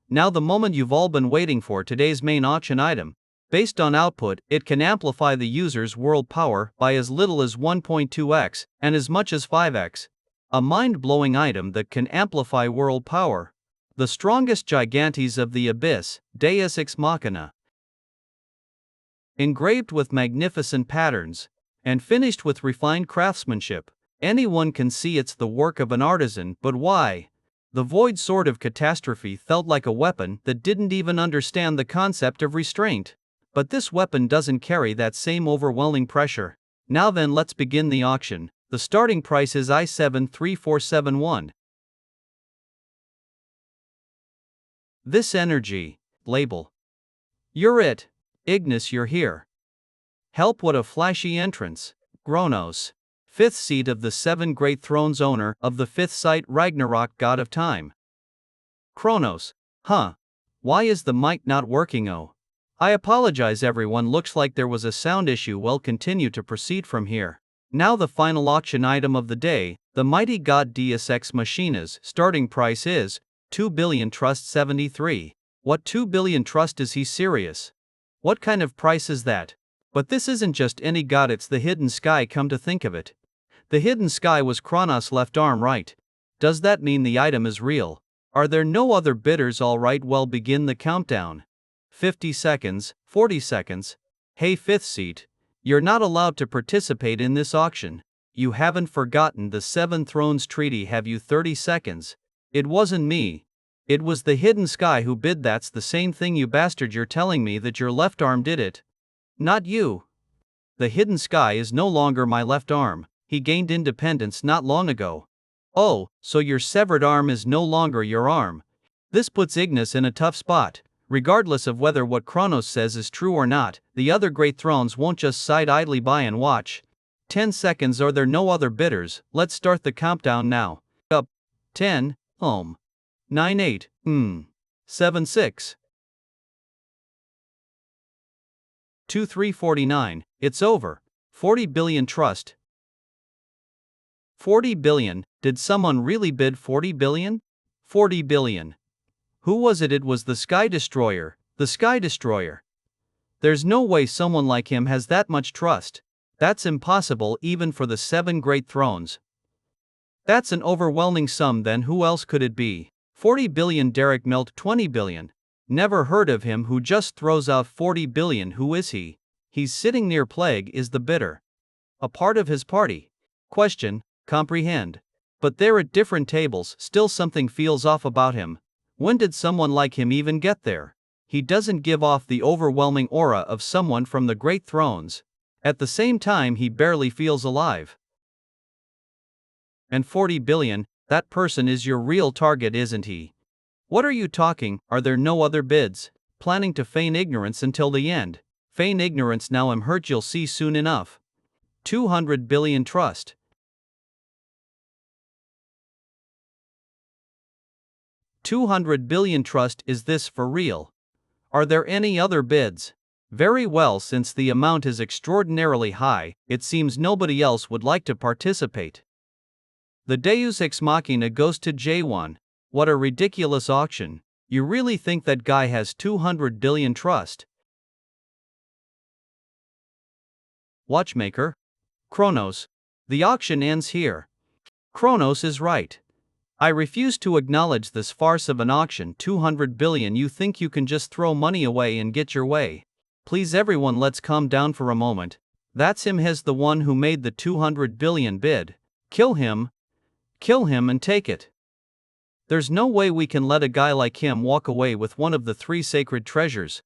A: Now the moment you've all been waiting for, today's main auction item. Based on output, it can amplify the user's world power by as little as 1.2x and as much as 5x. A mind-blowing item that can amplify world power. The Strongest Gigantes of the Abyss, Deus Ex Machina. Engraved with magnificent patterns and finished with refined craftsmanship. Anyone can see it's the work of an artisan, but why? The void sword of catastrophe felt like a weapon that didn't even understand the concept of restraint. But this weapon doesn't carry that same overwhelming pressure. Now then, let's begin the auction. The starting price is I73471. This energy. Label. You're it. Ignis, you're here. Help, what a flashy entrance. Gronos. Fifth seat of the 7 great thrones, owner of the 5th sight, Ragnarok, god of time. Kronos. Huh. Why is the mic not working? Oh. I apologize everyone, looks like there was a sound issue. Well, continue to proceed from here. Now the final auction item of the day, the mighty god Deus Ex Machina's starting price is 2 billion trust 73. What, 2 billion trust? Is he serious? What kind of price is that? But this isn't just any god, it's the hidden sky, come to think of it. The hidden sky was Kronos' left arm, right? Does that mean the item is real? Are there no other bidders? Alright, well, begin the countdown. 50 seconds, 40 seconds. Hey, 5th seat, you're not allowed to participate in this auction. You haven't forgotten the 7 Thrones Treaty, have you? 30 seconds. It wasn't me. It was the hidden sky who bid. That's the same thing, you bastard. You're telling me that your left arm did it? Not you. The hidden sky is no longer my left arm. He gained independence not long ago. Oh, so your severed arm is no longer your arm. This puts Ignis in a tough spot. Regardless of whether what Kronos says is true or not, the other great thrones won't just sit idly by and watch. 10 seconds. Are there no other bidders? Let's start the countdown now. Up. 10, 9, 8, 7, 6, 2, 3, 49. It's over. 40 billion trust. 40 billion. Did someone really bid 40 billion? 40 billion. Who was it? It was the Sky Destroyer. The Sky Destroyer. There's no way someone like him has that much trust. That's impossible even for the 7 great thrones. That's an overwhelming sum. Then who else could it be? 40 billion. Derek Melt. 20 billion. Never heard of him. Who just throws out 40 billion? Who is he? He's sitting near Plague. Is the bidder a part of his party? Question. Comprehend. But they're at different tables. Still something feels off about him. When did someone like him even get there? He doesn't give off the overwhelming aura of someone from the great thrones. At the same time, he barely feels alive. And 40 billion, that person is your real target, isn't he? What are you talking? Are there no other bids? Planning to feign ignorance until the end. Feign ignorance now. I'm hurt, you'll see soon enough. 200 billion trust. 200 billion trust. Is this for real? Are there any other bids? Very well, since the amount is extraordinarily high, it seems nobody else would like to participate. The Deus Ex Machina goes to Jaehwan. What a ridiculous auction. You really think that guy has 200 billion trust? Watchmaker? Kronos. The auction ends here. Kronos is right. I refuse to acknowledge this farce of an auction. 200 billion. You think you can just throw money away and get your way? Please everyone, let's calm down for a moment. That's him, has the one who made the 200 billion bid. Kill him. Kill him and take it. There's no way we can let a guy like him walk away with one of the 3 sacred treasures.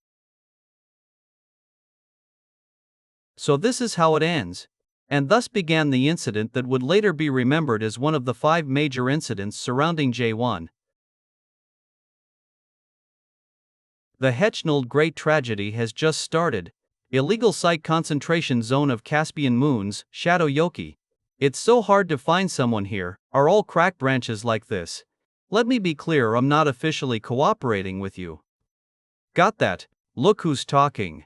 A: So this is how it ends. And thus began the incident that would later be remembered as one of the 5 major incidents surrounding Jaehwan. The Hechnald Great Tragedy has just started. Illegal site concentration zone of Caspian Moons, Shadow Yoki. It's so hard to find someone here. Are all crack branches like this? Let me be clear, I'm not officially cooperating with you. Got that? Look who's talking.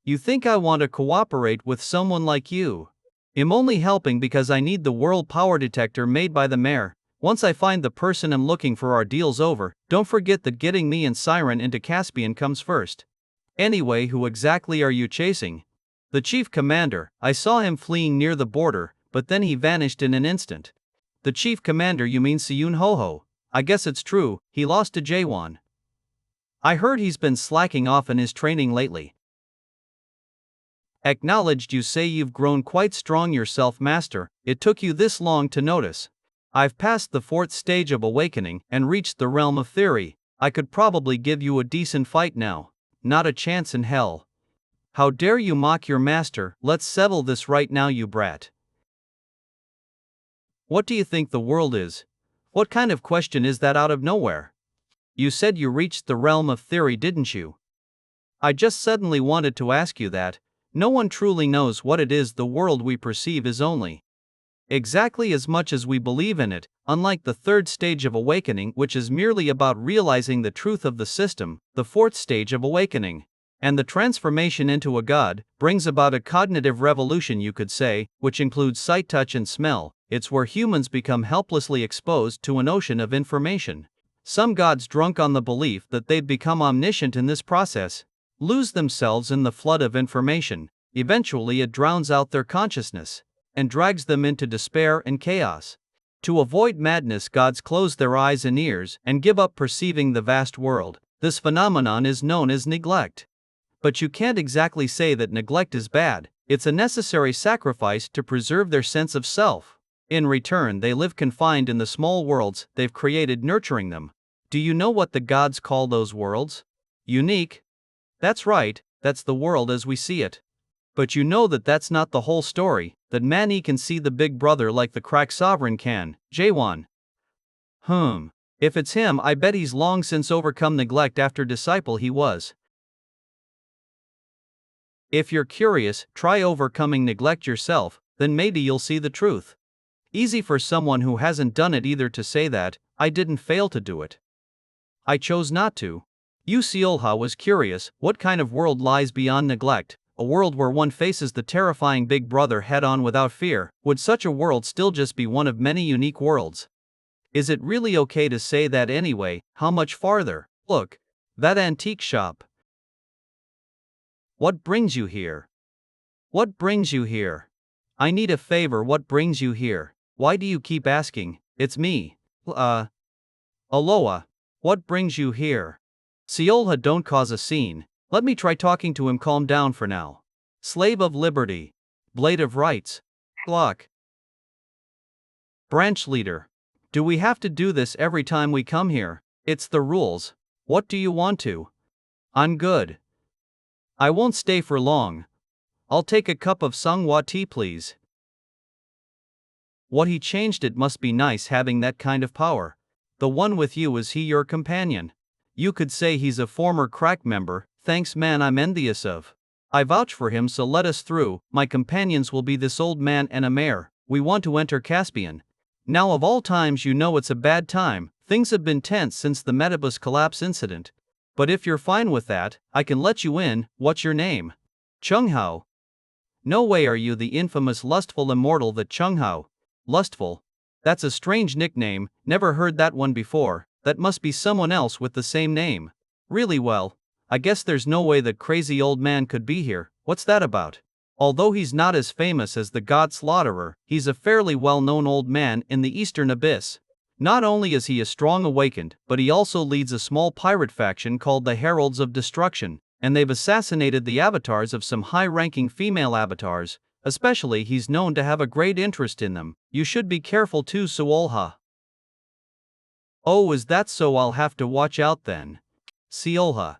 A: You think I want to cooperate with someone like you? I'm only helping because I need the world power detector made by the mayor. Once I find the person I'm looking for, our deal's over. Don't forget that getting me and Siren into Caspian comes first. Anyway, who exactly are you chasing? The chief commander. I saw him fleeing near the border, but then he vanished in an instant. The chief commander, you mean Scion? Ho. I guess it's true, he lost to Jaehwan. I heard he's been slacking off in his training lately. Acknowledged. You say you've grown quite strong yourself, master. It took you this long to notice. I've passed the 4th stage of awakening and reached the realm of theory. I could probably give you a decent fight now. Not a chance in hell. How dare you mock your master? Let's settle this right now, you brat. What do you think the world is? What kind of question is that out of nowhere? You said you reached the realm of theory, didn't you? I just suddenly wanted to ask you that. No one truly knows what it is. The world we perceive is only exactly as much as we believe in it, unlike the third stage of awakening, which is merely about realizing the truth of the system. The fourth stage of awakening, and the transformation into a god, brings about a cognitive revolution, you could say, which includes sight, touch, and smell. It's where humans become helplessly exposed to an ocean of information. Some gods, drunk on the belief that they've become omniscient in this process, lose themselves in the flood of information. Eventually, it drowns out their consciousness and drags them into despair and chaos. To avoid madness, gods close their eyes and ears and give up perceiving the vast world. This phenomenon is known as neglect. But you can't exactly say that neglect is bad. It's a necessary sacrifice to preserve their sense of self. In return, they live confined in the small worlds they've created, nurturing them. Do you know what the gods call those worlds? Unique. That's right, that's the world as we see it. But you know that that's not the whole story, that Mani can see the big brother like the crack sovereign can, Jaehwan. If it's him, I bet he's long since overcome neglect after disciple he was. If you're curious, try overcoming neglect yourself, then maybe you'll see the truth. Easy for someone who hasn't done it either to say that. I didn't fail to do it. I chose not to. Usiolha was curious, what kind of world lies beyond neglect? A world where one faces the terrifying big brother head-on without fear. Would such a world still just be one of many unique worlds? Is it really okay to say that anyway? How much farther? Look, that antique shop. What brings you here? What brings you here? I need a favor. What brings you here? Why do you keep asking? It's me. Aloha. What brings you here? Seolha, don't cause a scene. Let me try talking to him. Calm down for now. Slave of liberty. Blade of rights. Glock. Branch leader. Do we have to do this every time we come here? It's the rules. What do you want to? I'm good. I won't stay for long. I'll take a cup of Songhua tea, please. What, he changed? It must be nice having that kind of power. The one with you, is he your companion? You could say he's a former crack member. Thanks, man, I'm envious of. I vouch for him, so let us through. My companions will be this old man and a mare. We want to enter Caspian. Now, of all times, you know it's a bad time. Things have been tense since the Metabus collapse incident. But if you're fine with that, I can let you in. What's your name? Chunghao. No way, are you the infamous lustful immortal? That Chunghao? Lustful? That's a strange nickname, never heard that one before. That must be someone else with the same name. Really? Well, I guess there's no way that crazy old man could be here. What's that about? Although he's not as famous as the God Slaughterer, he's a fairly well-known old man in the Eastern Abyss. Not only is he a strong awakened, but he also leads a small pirate faction called the Heralds of Destruction, and they've assassinated the avatars of some high-ranking female avatars. Especially, he's known to have a great interest in them. You should be careful too, Seolha. Oh, is that so? I'll have to watch out then. Seolha.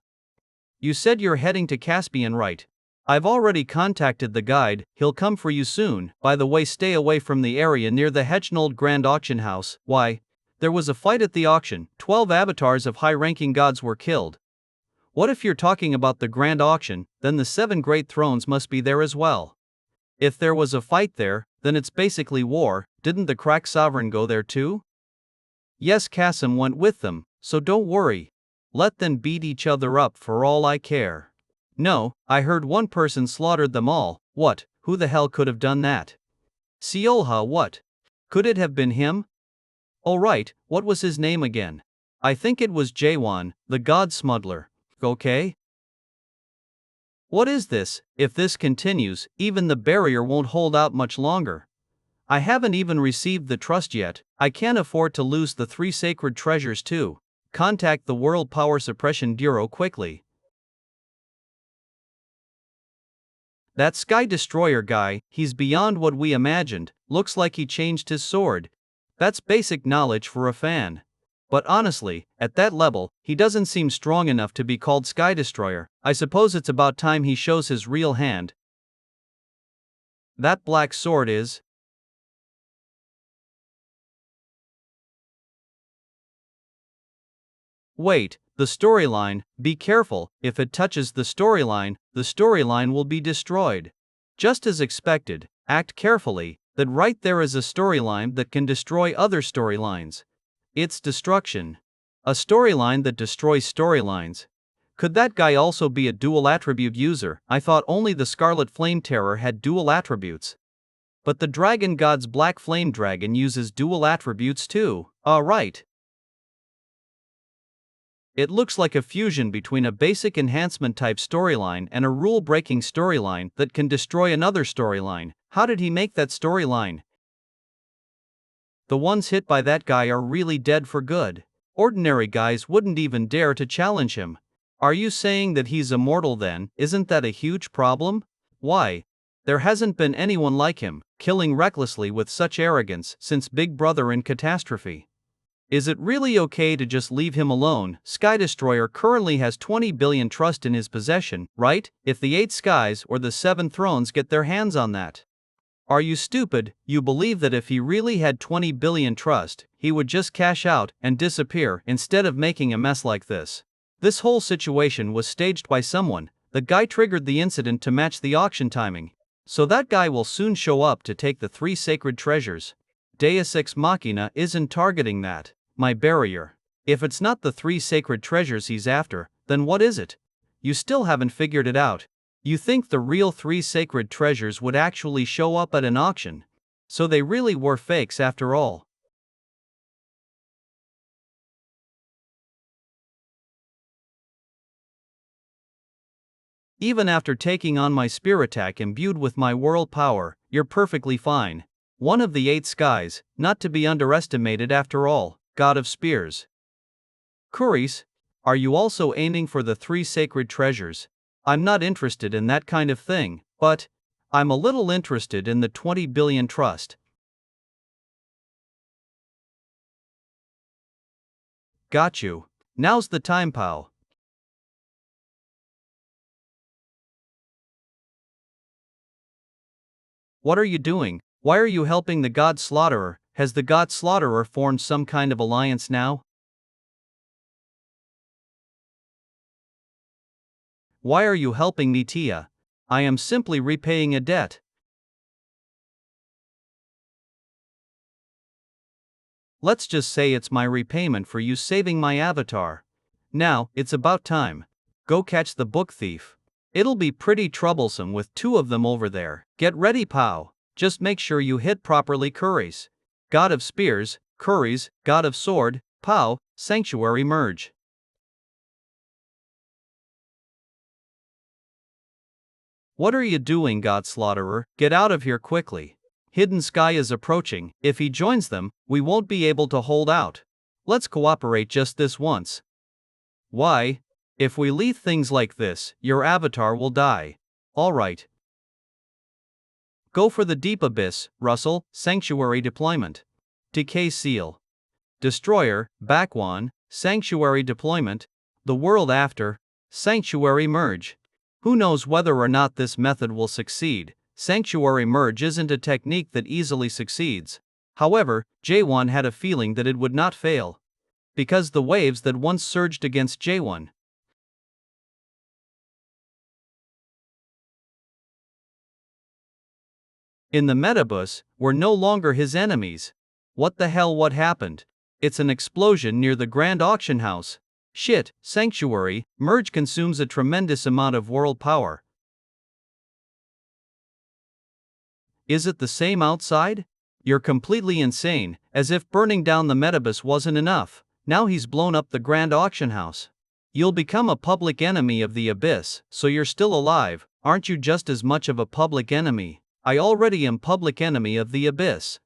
A: You said you're heading to Caspian, right? I've already contacted the guide, he'll come for you soon. By the way, stay away from the area near the Hechnold Grand Auction House. Why? There was a fight at the auction. 12 avatars of high-ranking gods were killed. What if you're talking about the Grand Auction? Then the 7 Great Thrones must be there as well. If there was a fight there, then it's basically war. Didn't the crack sovereign go there too? Yes, Kasim went with them, so don't worry. Let them beat each other up for all I care. No, I heard one person slaughtered them all. What? Who the hell could have done that? Seolha, what? Could it have been him? Oh right, what was his name again? I think it was Jaehwan, the god smuggler. Okay? What is this? If this continues, even the barrier won't hold out much longer. I haven't even received the trust yet. I can't afford to lose the 3 sacred treasures too. Contact the World Power Suppression Bureau quickly. That Sky Destroyer guy, he's beyond what we imagined. Looks like he changed his sword. That's basic knowledge for a fan. But honestly, at that level, he doesn't seem strong enough to be called Sky Destroyer. I suppose it's about time he shows his real hand. That black sword is Wait, the storyline, be careful, if it touches the storyline will be destroyed. Just as expected, act carefully, that right there is a storyline that can destroy other storylines. It's destruction. A storyline that destroys storylines. Could that guy also be a dual attribute user? I thought only the Scarlet Flame Terror had dual attributes. But the Dragon God's Black Flame Dragon uses dual attributes too. Right. It looks like a fusion between a basic enhancement type storyline and a rule-breaking storyline that can destroy another storyline. How did he make that storyline? The ones hit by that guy are really dead for good. Ordinary guys wouldn't even dare to challenge him. Are you saying that he's immortal then? Isn't that a huge problem? Why? There hasn't been anyone like him, killing recklessly with such arrogance since Big Brother in Catastrophe. Is it really okay to just leave him alone? Sky Destroyer currently has 20 billion trust in his possession, right? If the 8 skies or the 7 thrones get their hands on that. Are you stupid? You believe that if he really had 20 billion trust, he would just cash out and disappear instead of making a mess like this? This whole situation was staged by someone. The guy triggered the incident to match the auction timing. So that guy will soon show up to take the 3 sacred treasures. Deus Ex Machina isn't targeting that. My barrier. If it's not the 3 sacred treasures he's after, then what is it? You still haven't figured it out. You think the real 3 sacred treasures would actually show up at an auction? So they really were fakes after all. Even after taking on my spear attack imbued with my world power, you're perfectly fine. One of the 8 skies, not to be underestimated after all. God of Spears. Curies, are you also aiming for the 3 sacred treasures? I'm not interested in that kind of thing, but I'm a little interested in the 20 billion trust. Got you. Now's the time, pal. What are you doing? Why are you helping the God Slaughterer? Has the God Slaughterer formed some kind of alliance now? Why are you helping me, Tia? I am simply repaying a debt. Let's just say it's my repayment for you saving my avatar. Now, it's about time. Go catch the book thief. It'll be pretty troublesome with 2 of them over there. Get ready, pal. Just make sure you hit properly. Curies. God of Spears, Curies, God of Sword, Pow, Sanctuary merge. What are you doing, God Slaughterer? Get out of here quickly. Hidden Sky is approaching. If he joins them, we won't be able to hold out. Let's cooperate just this once. Why? If we leave things like this, your avatar will die. Alright. Go for the deep abyss, Russell. Sanctuary deployment. Decay seal. Destroyer, Jaehwan, Sanctuary deployment. The world after. Sanctuary merge. Who knows whether or not this method will succeed? Sanctuary merge isn't a technique that easily succeeds. However, Jaehwan had a feeling that it would not fail. Because the waves that once surged against Jaehwan in the metabus were no longer his enemies. What the hell, what happened? It's an explosion near the Grand Auction House. Shit, Sanctuary merge consumes a tremendous amount of world power. Is it the same outside? You're completely insane, as if burning down the metabus wasn't enough. Now he's blown up the Grand Auction House. You'll become a public enemy of the Abyss, so you're still alive. Aren't you just as much of a public enemy? I already am public enemy of the Abyss.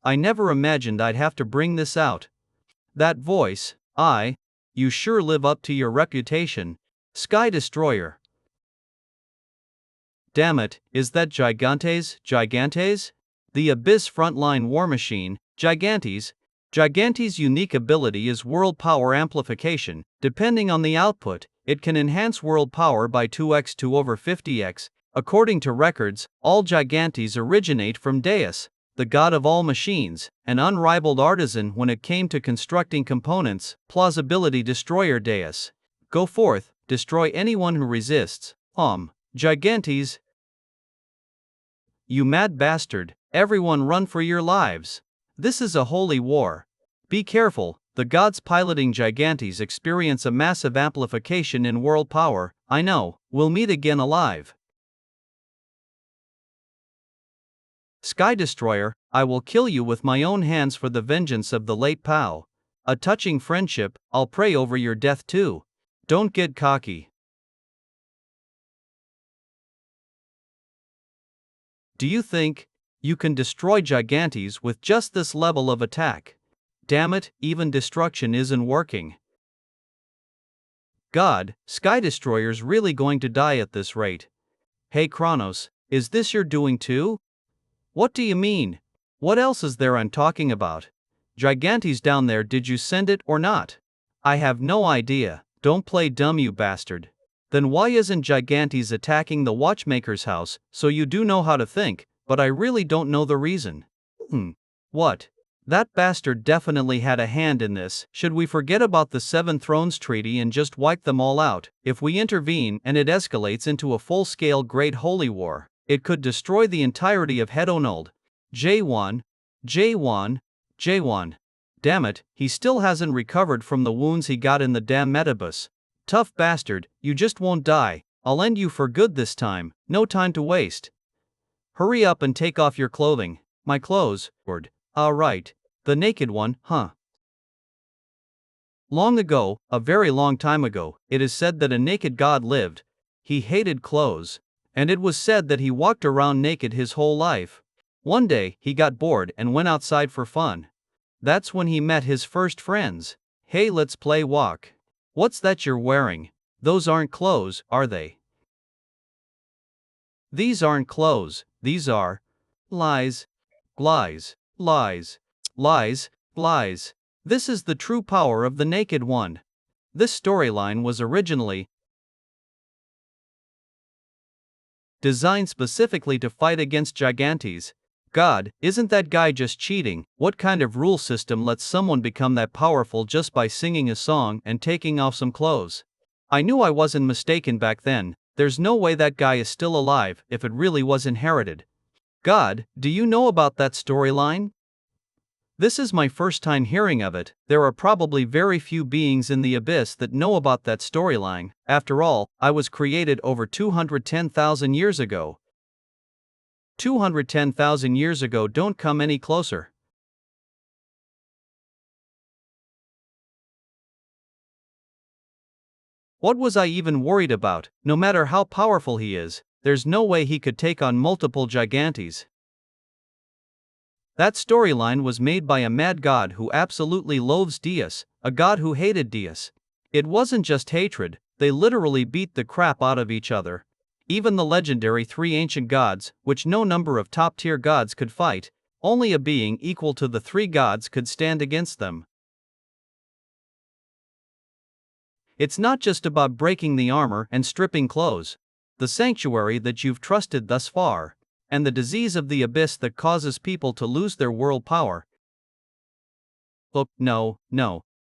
A: I never imagined I'd have to bring this out. That voice, you sure live up to your reputation. Sky Destroyer. Damn it, is that Gigantes? Gigantes? The Abyss frontline war machine, Gigantes. Gigantes' unique ability is world power amplification. Depending on the output, it can enhance world power by 2x to over 50x. According to records, all Gigantes originate from Deus. the god of all machines, an unrivaled artisan when it came to constructing components, plausibility destroyer deus. Go forth, destroy anyone who resists. Gigantes. You mad bastard, everyone run for your lives. This is a holy war. Be careful, the gods piloting Gigantes experience a massive amplification in world power. I know, we'll meet again alive. Sky Destroyer, I will kill you with my own hands for the vengeance of the late Pao. A touching friendship, I'll pray over your death too. Don't get cocky. Do you think you can destroy Gigantes with just this level of attack? Damn it, even destruction isn't working. God, Sky Destroyer's really going to die at this rate. Hey Kronos, is this your doing too? What do you mean? What else is there I'm talking about? Gigantes down there, did you send it or not? I have no idea. Don't play dumb, you bastard. Then why isn't Gigantes attacking the watchmaker's house? So you do know how to think, but I really don't know the reason. What? That bastard definitely had a hand in this. Should we forget about the Seven Thrones Treaty and just wipe them all out? If we intervene and it escalates into a full-scale Great Holy War, it could destroy the entirety of Hedonald. Jaehwan. Damn it, he still hasn't recovered from the wounds he got in the damn metabus. Tough bastard, you just won't die. I'll end you for good this time, no time to waste. Hurry up and take off your clothing. My clothes, word. Right. The naked one, huh? Long ago, a very long time ago, it is said that a naked god lived. He hated clothes. And it was said that he walked around naked his whole life. One day, he got bored and went outside for fun. That's when he met his first friends. Hey, let's play walk. What's that you're wearing? Those aren't clothes, are they? These aren't clothes, these are lies. Lies. Lies. Lies. Lies. This is the true power of the naked one. This storyline was originally designed specifically to fight against Gigantes. God, isn't that guy just cheating? What kind of rule system lets someone become that powerful just by singing a song and taking off some clothes? I knew I wasn't mistaken back then. There's no way that guy is still alive if it really was inherited. God, do you know about that storyline? This is my first time hearing of it. There are probably very few beings in the abyss that know about that storyline. After all, I was created over 210,000 years ago. 210,000 years ago, don't come any closer. What was I even worried about? No matter how powerful he is, there's no way he could take on multiple Gigantes. That storyline was made by a mad god who absolutely loathes Deus, a god who hated Deus. It wasn't just hatred, they literally beat the crap out of each other. Even the legendary three ancient gods, which no number of top-tier gods could fight, only a being equal to the three gods could stand against them. It's not just about breaking the armor and stripping clothes. The sanctuary that you've trusted thus far, and the disease of the abyss that causes people to lose their world power. Look, no.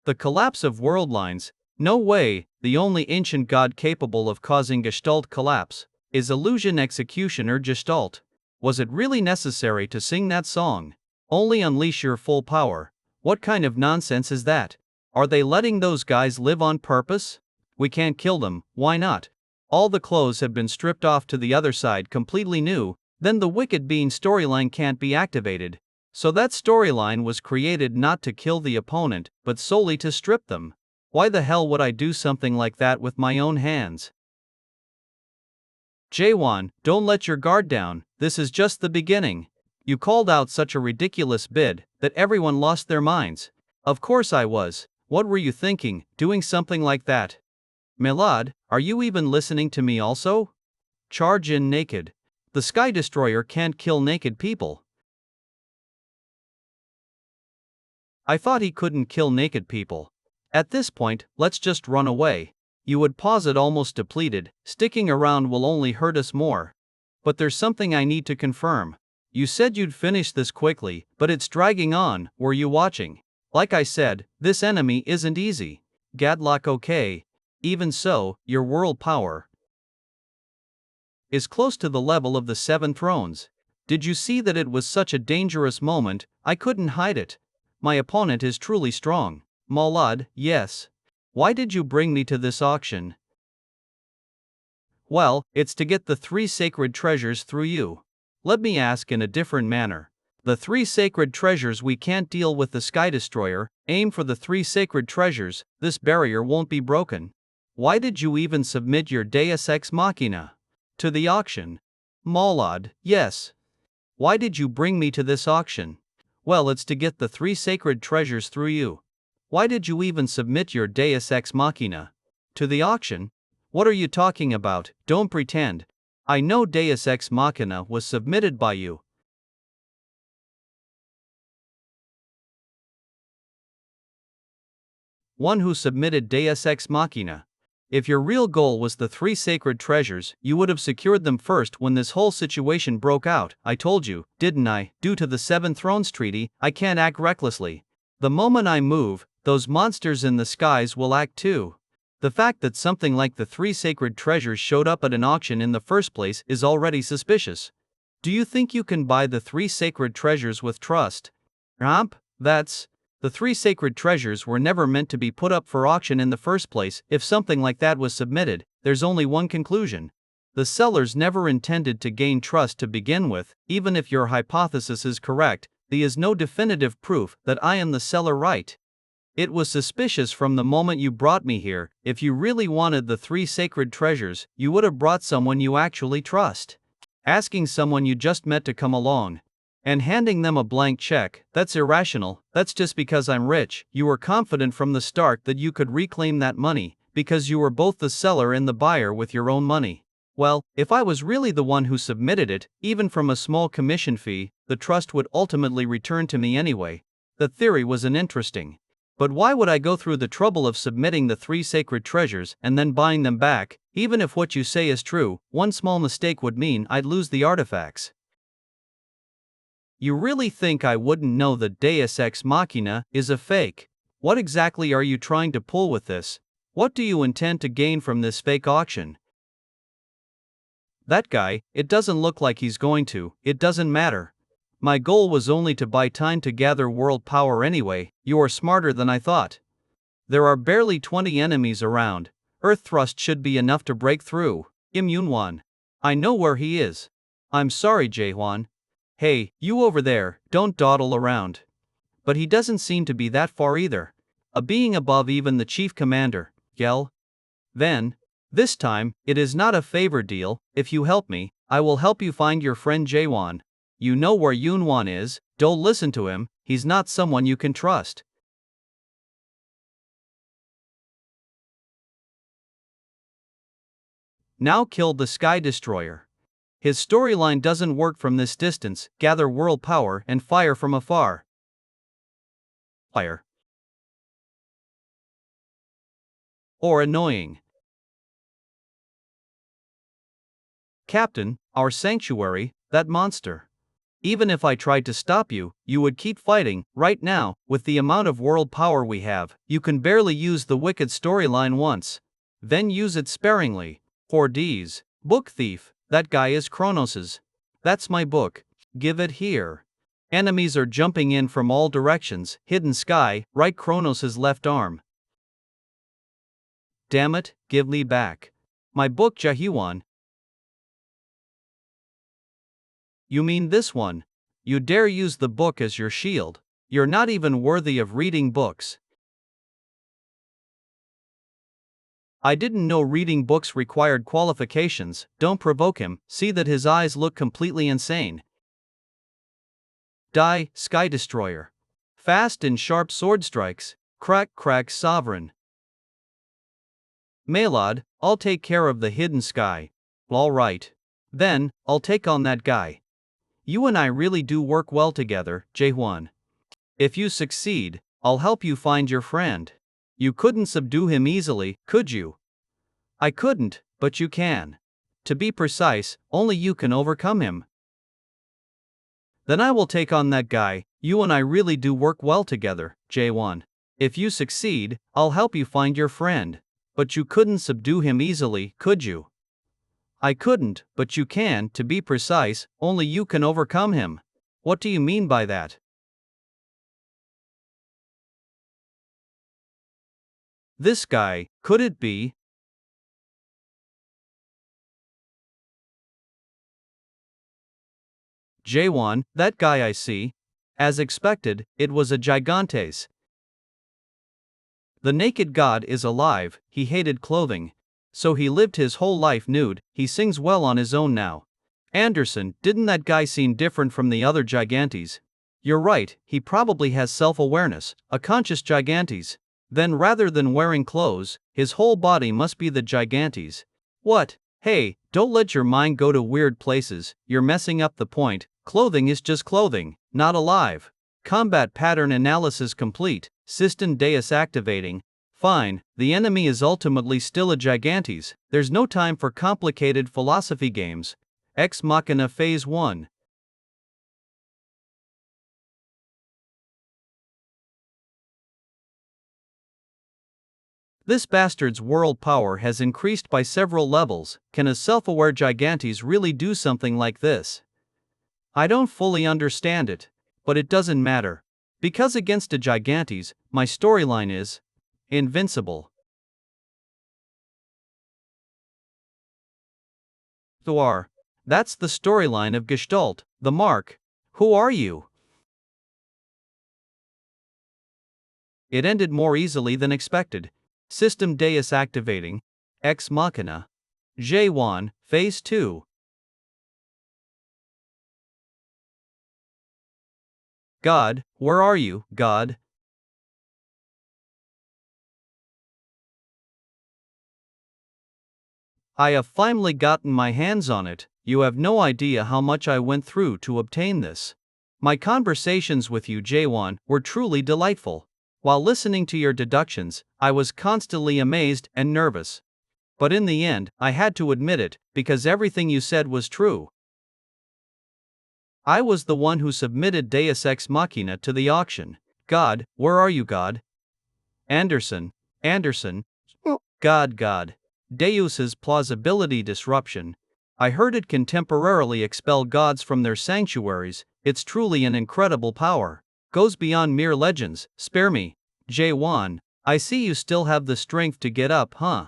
A: The collapse of world lines, no way. The only ancient god capable of causing Gestalt collapse is Illusion Executioner Gestalt. Was it really necessary to sing that song? Only unleash your full power. What kind of nonsense is that? Are they letting those guys live on purpose? We can't kill them, why not? All the clothes have been stripped off to the other side completely new, then the Wicked Being storyline can't be activated. So that storyline was created not to kill the opponent, but solely to strip them. Why the hell would I do something like that with my own hands? Jaehwan, don't let your guard down, this is just the beginning. You called out such a ridiculous bid that everyone lost their minds. Of course I was. What were you thinking, doing something like that? Milad, are you even listening to me also? Charge in naked. The Sky Destroyer can't kill naked people. I thought he couldn't kill naked people. At this point, let's just run away. You would pause it almost depleted, sticking around will only hurt us more. But there's something I need to confirm. You said you'd finish this quickly, but it's dragging on. Were you watching? Like I said, this enemy isn't easy. Gadlock okay. Even so, your world power is close to the level of the Seven Thrones. Did you see that it was such a dangerous moment? I couldn't hide it. My opponent is truly strong. Maulad, yes. Why did you bring me to this auction? Well, it's to get the three sacred treasures through you. Let me ask in a different manner. The three sacred treasures, we can't deal with the Sky Destroyer. Aim for the three sacred treasures, this barrier won't be broken. Why did you even submit your Deus Ex Machina to the auction? Maulad, yes. Why did you bring me to this auction? Well, it's to get the three sacred treasures through you. Why did you even submit your Deus Ex Machina to the auction? What are you talking about? Don't pretend. I know Deus Ex Machina was submitted by you. One who submitted Deus Ex Machina. If your real goal was the three sacred treasures, you would have secured them first when this whole situation broke out. I told you, didn't I? Due to the Seven Thrones Treaty, I can't act recklessly. The moment I move, those monsters in the skies will act too. The fact that something like the three sacred treasures showed up at an auction in the first place is already suspicious. Do you think you can buy the three sacred treasures with trust? The three sacred treasures were never meant to be put up for auction in the first place. If something like that was submitted, there's only one conclusion. The sellers never intended to gain trust to begin with. Even if your hypothesis is correct, there is no definitive proof that I am the seller, right? It was suspicious from the moment you brought me here. If you really wanted the three sacred treasures, you would have brought someone you actually trust. Asking someone you just met to come along and handing them a blank check, that's irrational. That's just because I'm rich. You were confident from the start that you could reclaim that money, because you were both the seller and the buyer with your own money. Well, if I was really the one who submitted it, even from a small commission fee, the trust would ultimately return to me anyway. The theory was interesting. But why would I go through the trouble of submitting the three sacred treasures and then buying them back? Even if what you say is true, one small mistake would mean I'd lose the artifacts. You really think I wouldn't know that Deus Ex Machina is a fake? What exactly are you trying to pull with this? What do you intend to gain from this fake auction? That guy, it doesn't look like he's going to. It doesn't matter. My goal was only to buy time to gather world power anyway. You are smarter than I thought. There are barely 20 enemies around. Earth thrust should be enough to break through. Immune one. I know where he is. I'm sorry, Jaehwan. Hey, you over there, don't dawdle around. But he doesn't seem to be that far either. A being above even the chief commander. Yell. Then, this time, it is not a favor deal. If you help me, I will help you find your friend Jaehwan. You know where Yunwan is. Don't listen to him. He's not someone you can trust. Now kill the Sky Destroyer. His storyline doesn't work from this distance. Gather world power and fire from afar. Fire. Or annoying. Captain, our sanctuary, that monster. Even if I tried to stop you, you would keep fighting. Right now, with the amount of world power we have, you can barely use the wicked storyline once. Then use it sparingly. 4Ds. Book thief. That guy is Kronos's. That's my book. Give it here. Enemies are jumping in from all directions. Hidden sky, right, Kronos's left arm. Damn it, give me back my book, Jaehwan. You mean this one? You dare use the book as your shield? You're not even worthy of reading books. I didn't know reading books required qualifications. Don't provoke him. See that his eyes look completely insane. Die, Sky Destroyer. Fast and sharp sword strikes. Crack, crack, sovereign. Maelad, I'll take care of the hidden sky. All right. Then, I'll take on that guy. You and I really do work well together, Jaehwan. If you succeed, I'll help you find your friend. You couldn't subdue him easily, could you? I couldn't, but you can. To be precise, only you can overcome him. Then I will take on that guy. You and I really do work well together, Jaehwan. If you succeed, I'll help you find your friend. But you couldn't subdue him easily, could you? I couldn't, but you can, to be precise, only you can overcome him. What do you mean by that? This guy, could it be? Jaehwan, that guy I see. As expected, it was a gigantes. The naked god is alive, he hated clothing. So he lived his whole life nude, he sings well on his own now. Anderson, didn't that guy seem different from the other gigantes? You're right, he probably has self-awareness, a conscious gigantes. Then rather than wearing clothes, his whole body must be the gigantes. What? Hey, don't let your mind go to weird places, you're messing up the point. Clothing is just clothing, not alive. Combat pattern analysis complete, system deus activating. Fine, the enemy is ultimately still a gigantes, there's no time for complicated philosophy games. Ex Machina Phase 1. This bastard's world power has increased by several levels. Can a self-aware gigantes really do something like this? I don't fully understand it, but it doesn't matter. Because against a gigantes, my storyline is invincible. Thor. That's the storyline of Gestalt, the mark. Who are you? It ended more easily than expected. System deus activating. Ex Machina. Jaehwan, Phase 2. God, where are you, God? I have finally gotten my hands on it. You have no idea how much I went through to obtain this. My conversations with you, Jaehwan, were truly delightful. While listening to your deductions, I was constantly amazed and nervous. But in the end, I had to admit it, because everything you said was true. I was the one who submitted Deus Ex Machina to the auction. God, where are you, God? Anderson. Anderson. God. Deus's plausibility disruption. I heard it can temporarily expel gods from their sanctuaries. It's truly an incredible power. Goes beyond mere legends. Spare me. Jaehwan, I see you still have the strength to get up, huh?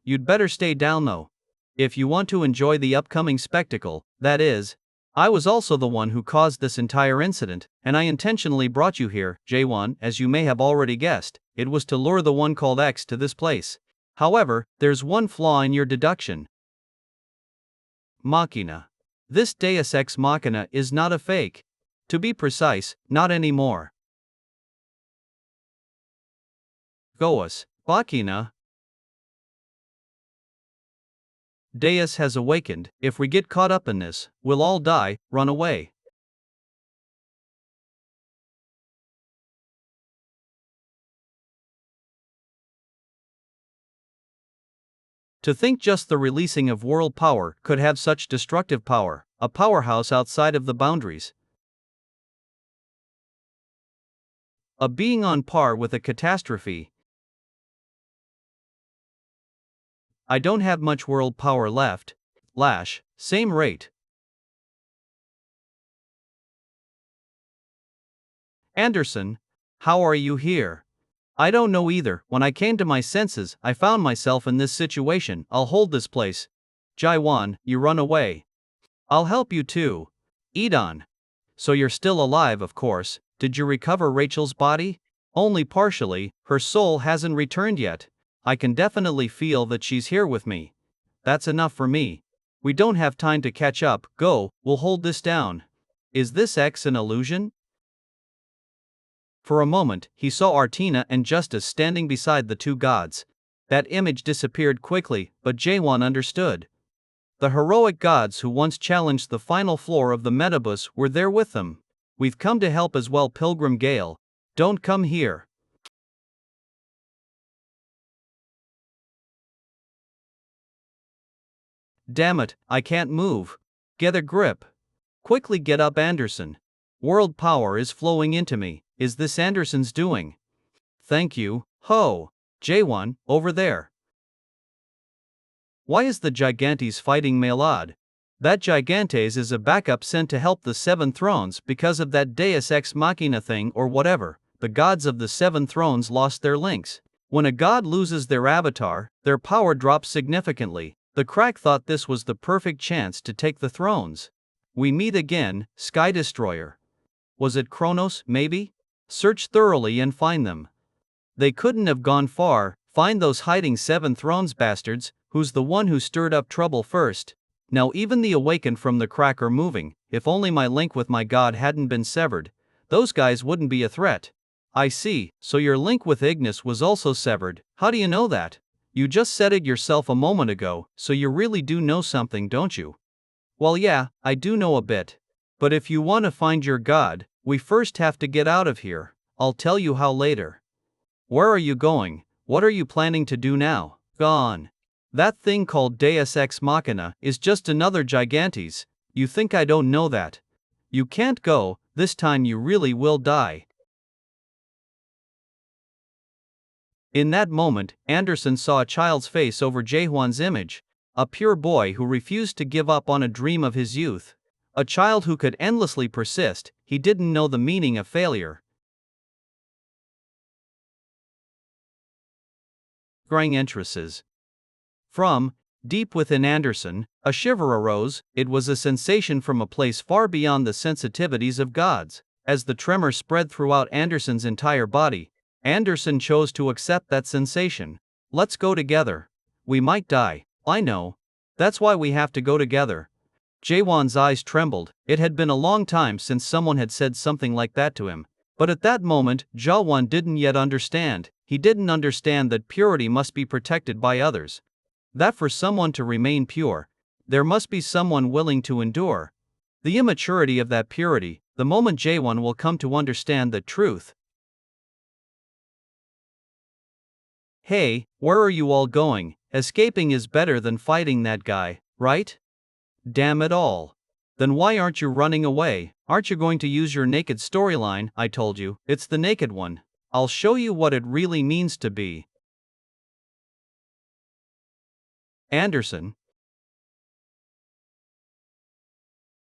A: You'd better stay down though. If you want to enjoy the upcoming spectacle, that is. I was also the one who caused this entire incident, and I intentionally brought you here, Jaehwan, as you may have already guessed. It was to lure the one called X to this place. However, there's one flaw in your deduction. Machina. This Deus Ex Machina is not a fake. To be precise, not anymore. Goas, Machina. Deus has awakened. If we get caught up in this, we'll all die. Run away. To think just the releasing of world power could have such destructive power, a powerhouse outside of the boundaries. A being on par with a catastrophe. I don't have much world power left. Lash, same rate. Anderson, how are you here? I don't know either. When I came to my senses, I found myself in this situation. I'll hold this place. Jaehwan, you run away. I'll help you too. Edon. So you're still alive, of course. Did you recover Rachel's body? Only partially, her soul hasn't returned yet. I can definitely feel that she's here with me. That's enough for me. We don't have time to catch up. Go, we'll hold this down. Is this X an illusion? For a moment, he saw Artina and Justice standing beside the two gods. That image disappeared quickly, but Jaehwan understood. The heroic gods who once challenged the final floor of the Metabus were there with them. We've come to help as well, Pilgrim Gale. Don't come here. Damn it, I can't move. Get a grip. Quickly get up, Anderson. World power is flowing into me. Is this Anderson's doing? Thank you. Ho! Jaehwan, over there. Why is the Gigantes fighting Malad? That Gigantes is a backup sent to help the Seven Thrones because of that Deus Ex Machina thing or whatever. The gods of the Seven Thrones lost their links. When a god loses their avatar, their power drops significantly. The crack thought this was the perfect chance to take the thrones. We meet again, Sky Destroyer. Was it Kronos, maybe? Search thoroughly and find them. They couldn't have gone far. Find those hiding Seven Thrones bastards. Who's the one who stirred up trouble first? Now even the awakened from the crack are moving. If only my link with my god hadn't been severed, those guys wouldn't be a threat. I see, so your link with Ignis was also severed. How do you know that? You just said it yourself a moment ago, so you really do know something, don't you? Well, yeah, I do know a bit. But if you want to find your god, we first have to get out of here. I'll tell you how later. Where are you going? What are you planning to do now? Gone. That thing called Deus Ex Machina is just another Gigantes. You think I don't know that? You can't go, this time you really will die. In that moment, Anderson saw a child's face over Jaehwan's image, a pure boy who refused to give up on a dream of his youth. A child who could endlessly persist. He didn't know the meaning of failure. Growing entrances. From deep within Anderson, a shiver arose. It was a sensation from a place far beyond the sensitivities of gods. As the tremor spread throughout Anderson's entire body, Anderson chose to accept that sensation. Let's go together. We might die. I know. That's why we have to go together. Jaehwan's eyes trembled. It had been a long time since someone had said something like that to him. But at that moment, Jaehwan didn't yet understand. He didn't understand that purity must be protected by others. That for someone to remain pure, there must be someone willing to endure. The immaturity of that purity, the moment Jaehwan will come to understand the truth. Hey, where are you all going? Escaping is better than fighting that guy, right? Damn it all. Then why aren't you running away? Aren't you going to use your naked storyline? I told you, it's the naked one. I'll show you what it really means to be Anderson.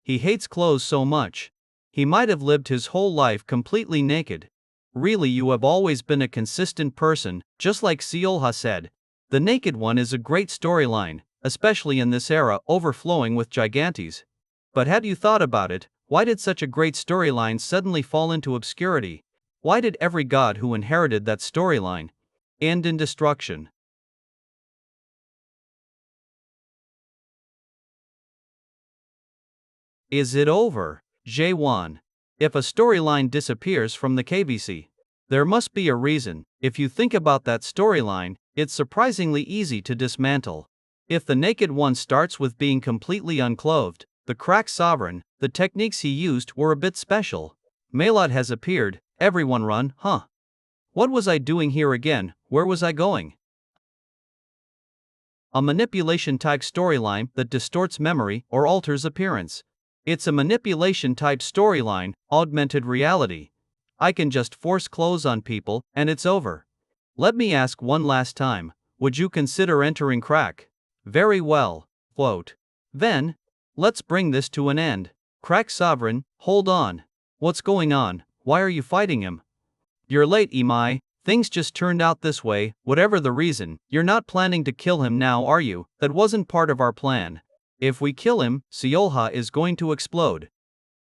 A: He hates clothes so much. He might have lived his whole life completely naked. Really, you have always been a consistent person, just like Seolha said. The naked one is a great storyline, especially in this era overflowing with Gigantes. But had you thought about it, why did such a great storyline suddenly fall into obscurity? Why did every god who inherited that storyline end in destruction? Is it over? Jaehwan. If a storyline disappears from the KBC, there must be a reason. If you think about that storyline, it's surprisingly easy to dismantle. If the naked one starts with being completely unclothed, the crack sovereign, the techniques he used were a bit special. Malad has appeared, everyone run, huh? What was I doing here again? Where was I going? A manipulation type storyline that distorts memory or alters appearance. It's a manipulation type storyline, augmented reality. I can just force clothes on people, and it's over. Let me ask one last time, would you consider entering crack? Very well. Quote. Then, let's bring this to an end. Crack Sovereign, hold on. What's going on? Why are you fighting him? You're late, Imai. Things just turned out this way. Whatever the reason, you're not planning to kill him now, are you? That wasn't part of our plan. If we kill him, Seolha is going to explode.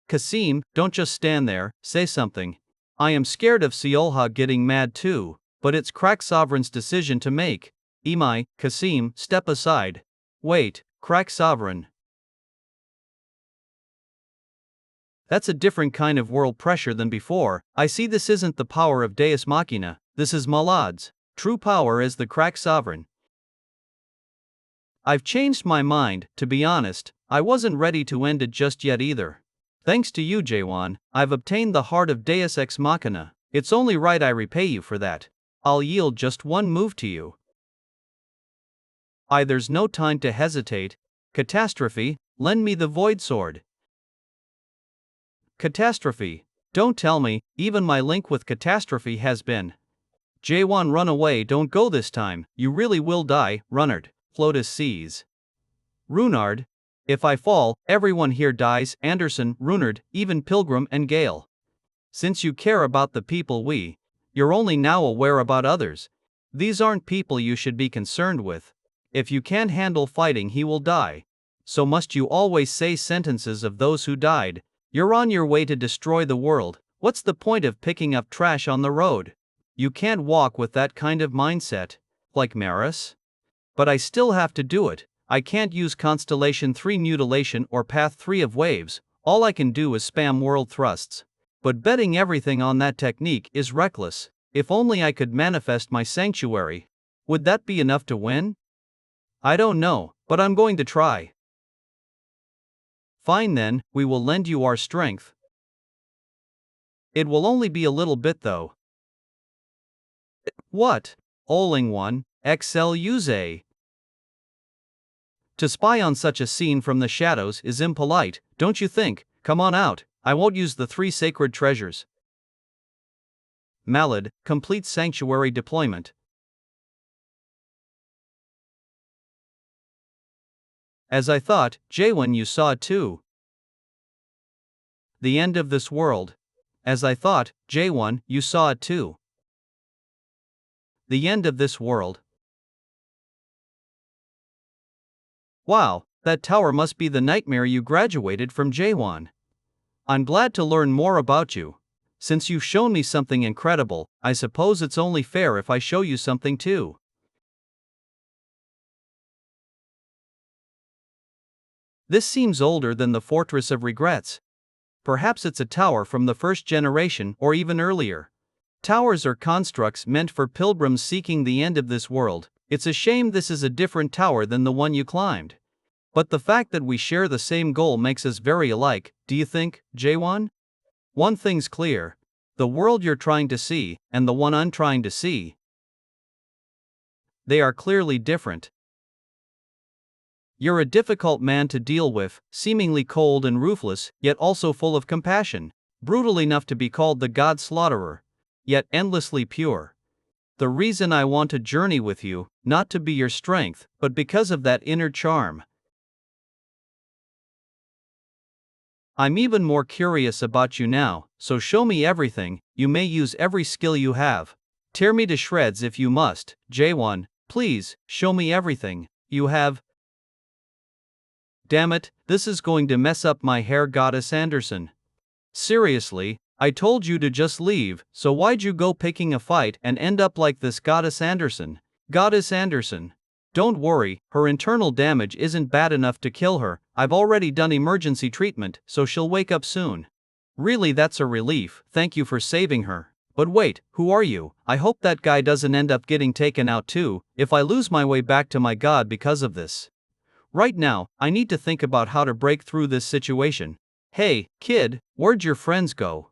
A: Kasim, don't just stand there, say something. I am scared of Seolha getting mad too, but it's Crack Sovereign's decision to make. Imai, Kasim, step aside. Wait, Crack Sovereign. That's a different kind of world pressure than before. I see this isn't the power of Deus Machina, this is Malad's true power as the Crack Sovereign. I've changed my mind, to be honest. I wasn't ready to end it just yet either. Thanks to you, Jaehwan, I've obtained the heart of Deus Ex Machina. It's only right I repay you for that. I'll yield just one move to you. There's no time to hesitate. Catastrophe, lend me the Void Sword. Catastrophe. Don't tell me, even my link with catastrophe has been. Jaehwan, run away, don't go this time, you really will die, Runnard. Flotus sees. Runard. If I fall, everyone here dies, Anderson, Runard, even Pilgrim and Gale. Since you care about the people you're only now aware about others. These aren't people you should be concerned with. If you can't handle fighting, he will die. So must you always say sentences of those who died? You're on your way to destroy the world. What's the point of picking up trash on the road? You can't walk with that kind of mindset. Like Maris? But I still have to do it. I can't use Constellation 3 mutilation or Path 3 of waves. All I can do is spam world thrusts. But betting everything on that technique is reckless. If only I could manifest my sanctuary. Would that be enough to win? I don't know, but I'm going to try. Fine then, we will lend you our strength. It will only be a little bit though. What? Oling 1, XLUZA. To spy on such a scene from the shadows is impolite, don't you think? Come on out, I won't use the 3 sacred treasures. Malad, complete sanctuary deployment. As I thought, Jaehwan, you saw it too. The end of this world. As I thought, Jaehwan, you saw it too. The end of this world. Wow, that tower must be the nightmare you graduated from, Jaehwan. I'm glad to learn more about you. Since you've shown me something incredible, I suppose it's only fair if I show you something too. This seems older than the Fortress of Regrets. Perhaps it's a tower from the first generation or even earlier. Towers are constructs meant for pilgrims seeking the end of this world. It's a shame this is a different tower than the one you climbed. But the fact that we share the same goal makes us very alike, do you think, Jaehwan? One thing's clear. The world you're trying to see, and the one I'm trying to see, they are clearly different. You're a difficult man to deal with, seemingly cold and ruthless, yet also full of compassion. Brutal enough to be called the God Slaughterer, yet endlessly pure. The reason I want to journey with you, not to be your strength, but because of that inner charm. I'm even more curious about you now, so show me everything. You may use every skill you have. Tear me to shreds if you must, Jaehwan, please, show me everything you have. Damn it, this is going to mess up my hair, Goddess Anderson. Seriously, I told you to just leave, so why'd you go picking a fight and end up like this, Goddess Anderson? Goddess Anderson. Don't worry, her internal damage isn't bad enough to kill her. I've already done emergency treatment, so she'll wake up soon. Really, that's a relief, thank you for saving her. But wait, who are you? I hope that guy doesn't end up getting taken out too, if I lose my way back to my god because of this. Right now, I need to think about how to break through this situation. Hey, kid, where'd your friends go?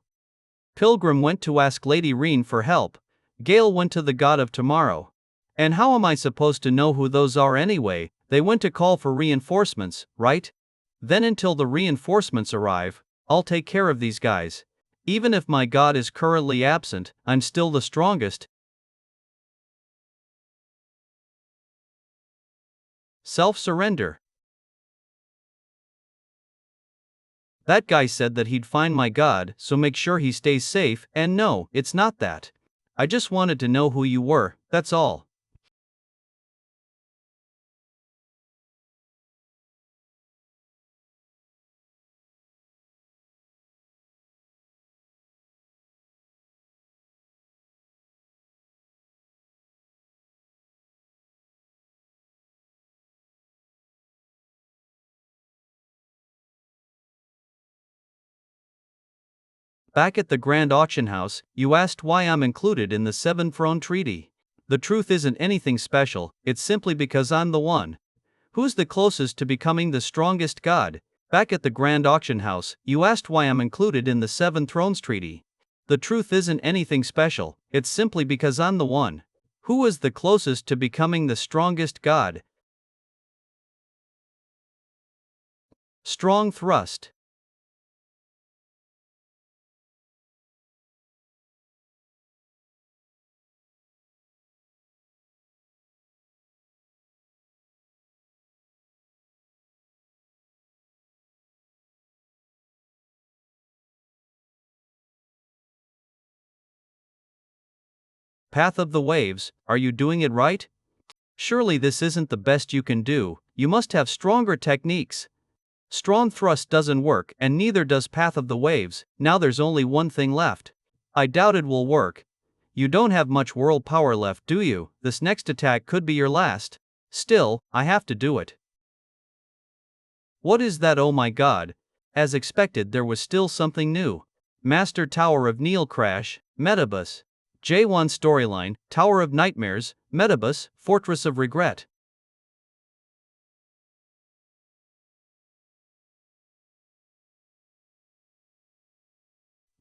A: Pilgrim went to ask Lady Reen for help. Gale went to the God of Tomorrow. And how am I supposed to know who those are anyway? They went to call for reinforcements, right? Then until the reinforcements arrive, I'll take care of these guys. Even if my god is currently absent, I'm still the strongest. Self-surrender. That guy said that he'd find my god, so make sure he stays safe, and no, it's not that. I just wanted to know who you were, that's all. Back at the Grand Auction House, you asked why I'm included in the Seven Throne Treaty. The truth isn't anything special, it's simply because I'm the one. Who's the closest to becoming the strongest god? Back at the Grand Auction House, you asked why I'm included in the Seven Thrones Treaty. The truth isn't anything special, it's simply because I'm the one. Who is the closest to becoming the strongest god? Strong thrust. Path of the waves, are you doing it right? Surely this isn't the best you can do, you must have stronger techniques. Strong thrust doesn't work, and neither does Path of the Waves. Now there's only one thing left. I doubt it will work. You don't have much world power left, do you? This next attack could be your last. Still, I have to do it. What is that? Oh my god. As expected, there was still something new. Master Tower of Neil Crash, Metabus. Jaehwan storyline, Tower of Nightmares, Metabus, Fortress of Regret.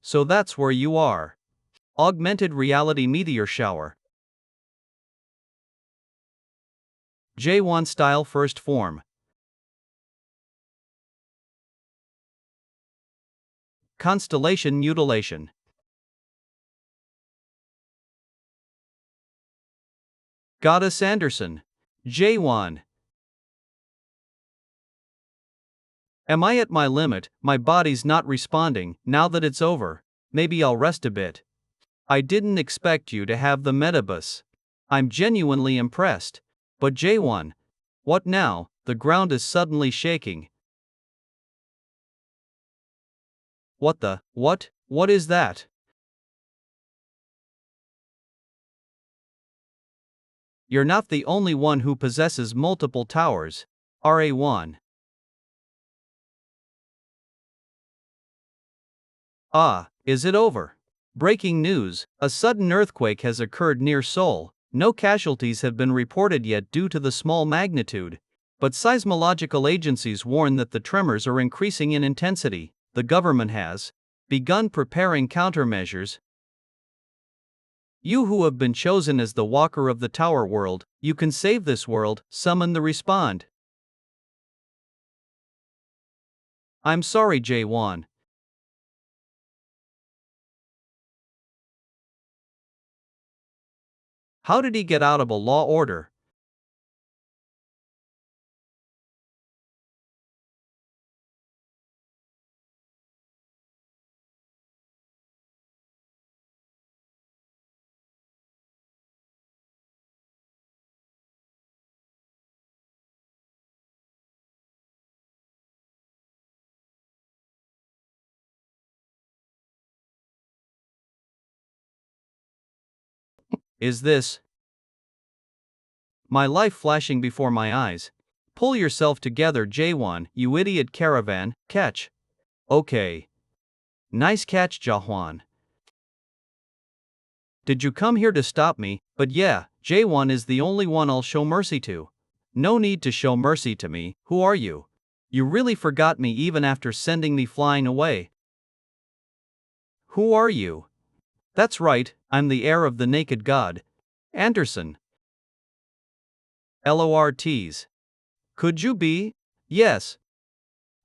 A: So that's where you are. Augmented reality meteor shower. Jaehwan style first form. Constellation mutilation. Goddess Anderson. Jaehwan. Am I at my limit? My body's not responding. Now that it's over, maybe I'll rest a bit. I didn't expect you to have the Metabus. I'm genuinely impressed. But Jaehwan, what now? The ground is suddenly shaking. What the? What? What is that? You're not the only one who possesses multiple towers. RA1. Ah, is it over? Breaking news, a sudden earthquake has occurred near Seoul. No casualties have been reported yet due to the small magnitude. But seismological agencies warn that the tremors are increasing in intensity. The government has begun preparing countermeasures. You who have been chosen as the walker of the tower world, you can save this world, summon the respond. I'm sorry, Jaehwan. How did he get out of a law order? Is this my life flashing before my eyes? Pull yourself together, Jaehwan, you idiot caravan, catch. Okay. Nice catch, Jaehwan. Did you come here to stop me? But yeah, Jaehwan is the only one I'll show mercy to. No need to show mercy to me, who are you? You really forgot me even after sending me flying away. Who are you? That's right, I'm the heir of the naked god. Anderson. LORTs. Could you be? Yes.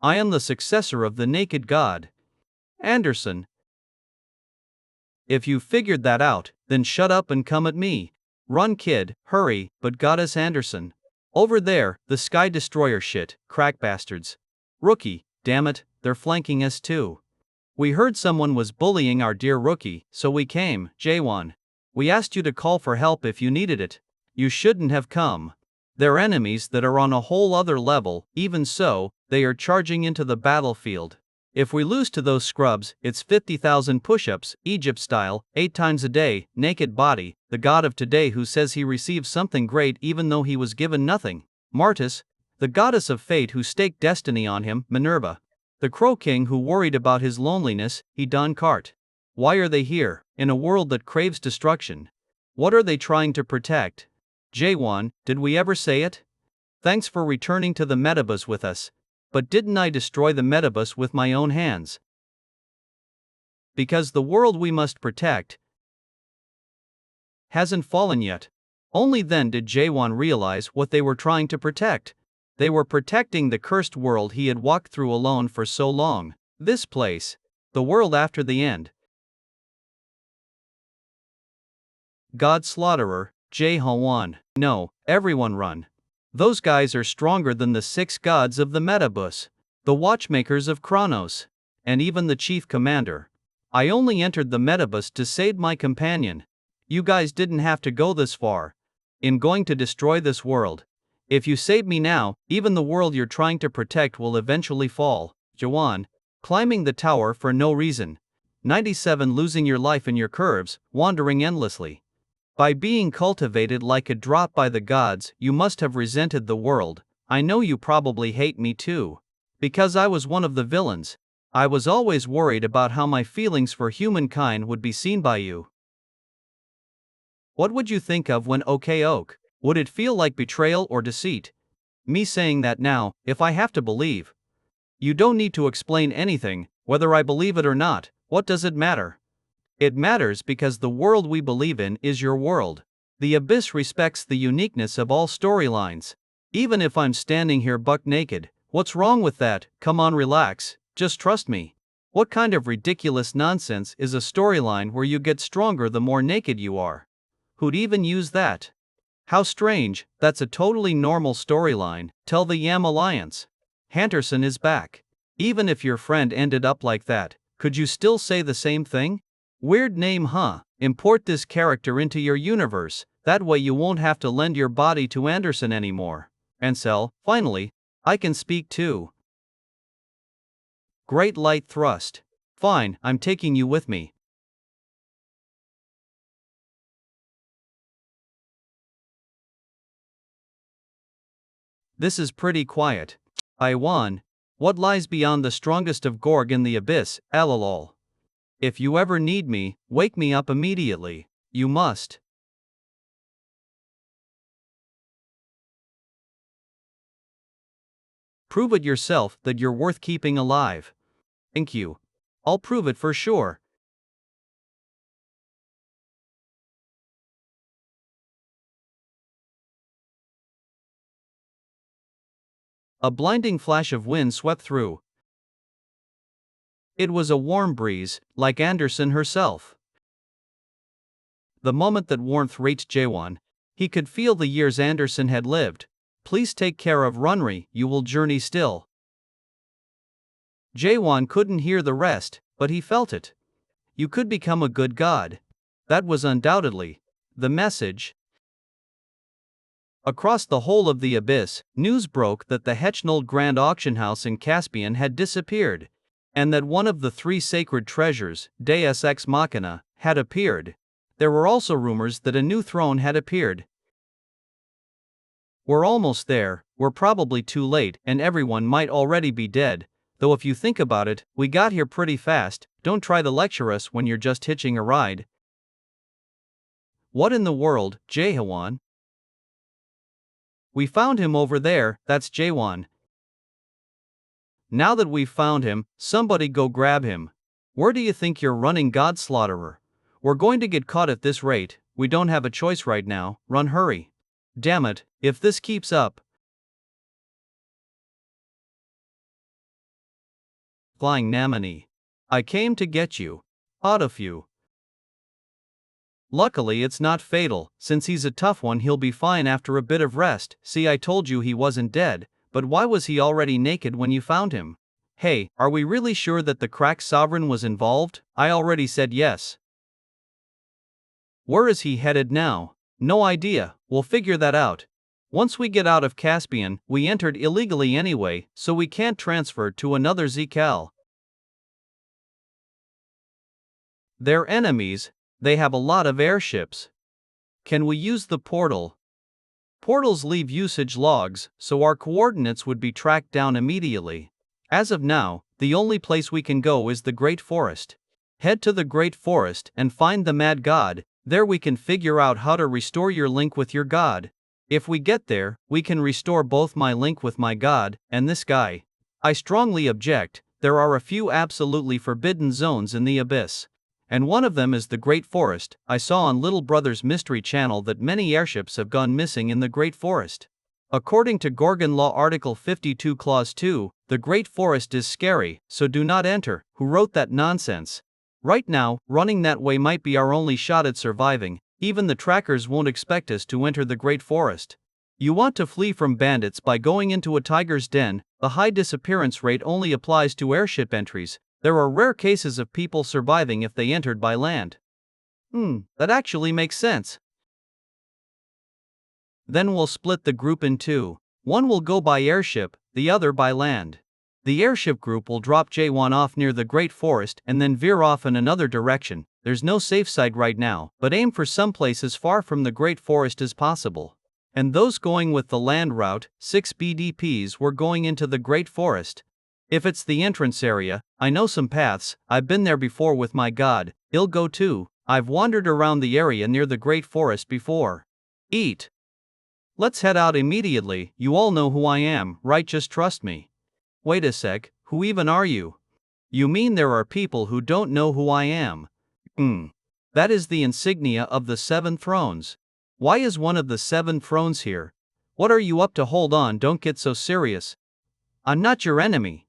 A: I am the successor of the naked god. Anderson. If you figured that out, then shut up and come at me. Run, kid, hurry. But Goddess Anderson. Over there, the Sky Destroyer shit, crack bastards. Rookie, damn it, they're flanking us too. We heard someone was bullying our dear rookie, so we came. Jaehwan. We asked you to call for help if you needed it. You shouldn't have come. They're enemies that are on a whole other level. Even so, they are charging into the battlefield. If we lose to those scrubs, it's 50,000 push-ups, Egypt style, 8 times a day, naked body, the god of today who says he received something great even though he was given nothing. Martis, the goddess of fate who staked destiny on him. Minerva, the crow king who worried about his loneliness. He Don Cart. Why are they here, in a world that craves destruction? What are they trying to protect? Jaehwan, did we ever say it? Thanks for returning to the Metabus with us. But didn't I destroy the Metabus with my own hands? Because the world we must protect hasn't fallen yet. Only then did Jaehwan realize what they were trying to protect. They were protecting the cursed world he had walked through alone for so long. This place. The world after the end. God Slaughterer, Jaehwan. No, everyone run. Those guys are stronger than the 6 gods of the Metabus, the watchmakers of Kronos, and even the chief commander. I only entered the Metabus to save my companion. You guys didn't have to go this far. In going to destroy this world. If you save me now, even the world you're trying to protect will eventually fall. Jaehwan, climbing the tower for no reason. 97 Losing your life in your curves, wandering endlessly. By being cultivated like a drop by the gods, you must have resented the world. I know you probably hate me too. Because I was one of the villains. I was always worried about how my feelings for humankind would be seen by you. What would you think of when OK Oak? Would it feel like betrayal or deceit? Me saying that now, if I have to believe. You don't need to explain anything, whether I believe it or not, what does it matter? It matters because the world we believe in is your world. The Abyss respects the uniqueness of all storylines. Even if I'm standing here buck naked, what's wrong with that? Come on, relax, just trust me. What kind of ridiculous nonsense is a storyline where you get stronger the more naked you are? Who'd even use that? How strange, that's a totally normal storyline. Tell the Yam Alliance. Handerson is back. Even if your friend ended up like that, could you still say the same thing? Weird name, huh? Import this character into your universe, that way you won't have to lend your body to Anderson anymore. Ansel, finally, I can speak too. Great light thrust. Fine, I'm taking you with me. This is pretty quiet. I won. What lies beyond the strongest of Gorgon the Abyss, lol. If you ever need me, wake me up immediately. You must. Prove it yourself that you're worth keeping alive. Thank you. I'll prove it for sure. A blinding flash of wind swept through. It was a warm breeze, like Anderson herself. The moment that warmth reached Jaehwan, he could feel the years Anderson had lived. Please take care of Runri, you will journey still. Jaehwan couldn't hear the rest, but he felt it. You could become a good god. That was undoubtedly the message. Across the whole of the Abyss, news broke that the Hetchnold Grand Auction House in Caspian had disappeared, and that one of the three sacred treasures, Deus Ex Machina, had appeared. There were also rumors that a new throne had appeared. We're almost there, we're probably too late, and everyone might already be dead, though if you think about it, we got here pretty fast. Don't try to lecture us when you're just hitching a ride. What in the world, Jaehwan? We found him over there, that's Jaehwan. Now that we've found him, somebody go grab him. Where do you think you're running, God Slaughterer? We're going to get caught at this rate, we don't have a choice right now, run, hurry. Damn it, if this keeps up. Flying Namani. I came to get you. Out of you. Luckily it's not fatal, since he's a tough one he'll be fine after a bit of rest. See, I told you he wasn't dead, but why was he already naked when you found him? Hey, are we really sure that the crack sovereign was involved? I already said yes. Where is he headed now? No idea, we'll figure that out. Once we get out of Caspian, we entered illegally anyway, so we can't transfer to another Zcal. They're enemies. They have a lot of airships. Can we use the portal? Portals leave usage logs, so our coordinates would be tracked down immediately. As of now, the only place we can go is the Great Forest. Head to the Great Forest and find the Mad God. There we can figure out how to restore your link with your god. If we get there, we can restore both my link with my god and this guy. I strongly object. There are a few absolutely forbidden zones in the Abyss. And one of them is the Great Forest. I saw on Little Brother's Mystery Channel that many airships have gone missing in the Great Forest. According to Gorgon Law Article 52 Clause 2, the Great Forest is scary, so do not enter. Who wrote that nonsense? Right now, running that way might be our only shot at surviving. Even the trackers won't expect us to enter the Great Forest. You want to flee from bandits by going into a tiger's den. The high disappearance rate only applies to airship entries. There are rare cases of people surviving if they entered by land. That actually makes sense. Then we'll split the group in two. One will go by airship, the other by land. The airship group will drop Jaehwan off near the Great Forest and then veer off in another direction. There's no safe side right now, but aim for someplace as far from the Great Forest as possible. And those going with the land route, 6 BDPs were going into the Great Forest. If it's the entrance area, I know some paths, I've been there before with my god, he'll go too. I've wandered around the area near the Great Forest before. Eat. Let's head out immediately, you all know who I am, right? Just trust me. Wait a sec, who even are you? You mean there are people who don't know who I am? That is the insignia of the 7 thrones. Why is one of the 7 thrones here? What are you up to? Hold on, don't get so serious. I'm not your enemy.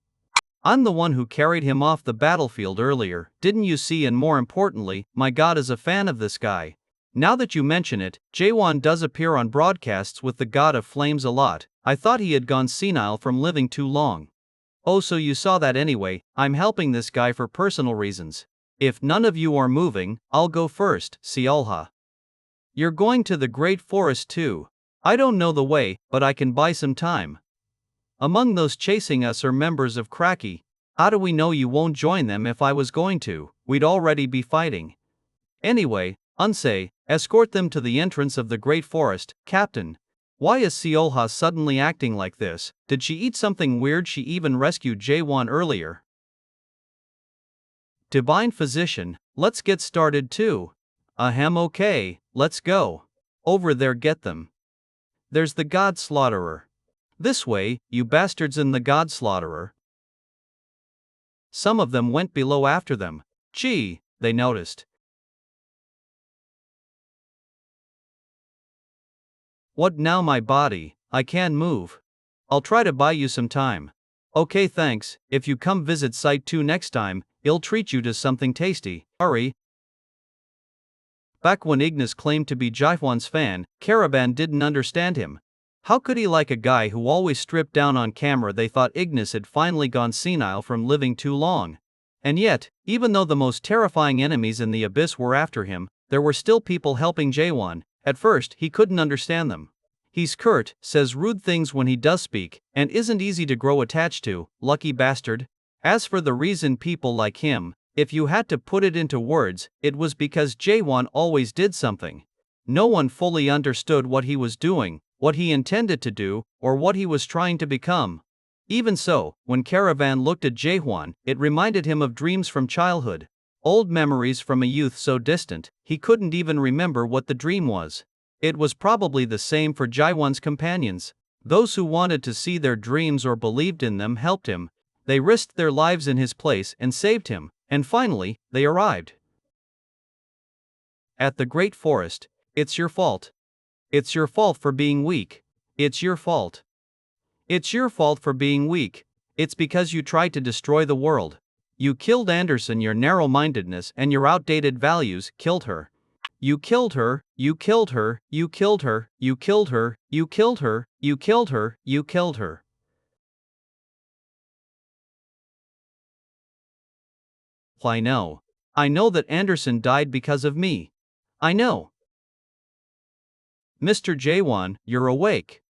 A: I'm the one who carried him off the battlefield earlier, didn't you see? And more importantly, my god is a fan of this guy. Now that you mention it, Jaehwan does appear on broadcasts with the God of Flames a lot. I thought he had gone senile from living too long. Oh, so you saw that anyway. I'm helping this guy for personal reasons. If none of you are moving, I'll go first, Siolha. You're going to the Great Forest too. I don't know the way, but I can buy some time. Among those chasing us are members of Kraki. How do we know you won't join them? If I was going to, we'd already be fighting. Anyway, Unsay, escort them to the entrance of the Great Forest, Captain. Why is Siolha suddenly acting like this? Did she eat something weird? She even rescued Jaehwan earlier. Divine Physician, let's get started too. Ahem, okay, let's go. Over there, get them. There's the God Slaughterer. This way, you bastards, in the God Slaughterer. Some of them went below after them. Gee, they noticed. What now? My body, I can't move. I'll try to buy you some time. Okay, thanks. If you come visit Site 2 next time, he'll treat you to something tasty. Hurry. Back when Ignis claimed to be Jaehwan's fan, Caravan didn't understand him. How could he like a guy who always stripped down on camera? They thought Ignis had finally gone senile from living too long. And yet, even though the most terrifying enemies in the abyss were after him, there were still people helping Jaehwan. At first, he couldn't understand them. He's curt, says rude things when he does speak, and isn't easy to grow attached to, lucky bastard. As for the reason people like him, if you had to put it into words, it was because Jaehwan always did something. No one fully understood what he was doing, what he intended to do, or what he was trying to become. Even so, when Caravan looked at Jaehwan, it reminded him of dreams from childhood. Old memories from a youth so distant, he couldn't even remember what the dream was. It was probably the same for Jaehwan's companions. Those who wanted to see their dreams or believed in them helped him. They risked their lives in his place and saved him, and finally, they arrived. At the Great Forest. It's your fault. It's your fault for being weak. It's your fault. It's your fault for being weak. It's because you tried to destroy the world. You killed Anderson. Your narrow-mindedness and your outdated values killed her. You killed her, you killed her, you killed her, you killed her, you killed her, you killed her, you killed her. I know. I know that Anderson died because of me. I know. Mr. Jaehwan, you're awake.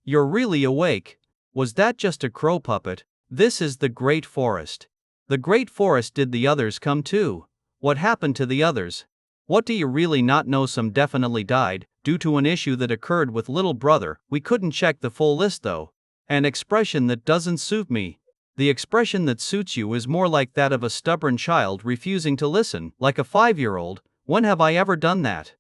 A: You're really awake. Was that just a crow puppet? This is the Great Forest. The Great Forest. Did the others come too? What happened to the others? What do you really not know? Some definitely died, due to an issue that occurred with little brother. We couldn't check the full list though. An expression that doesn't suit me. The expression that suits you is more like that of a stubborn child refusing to listen, like a 5-year-old. When have I ever done that?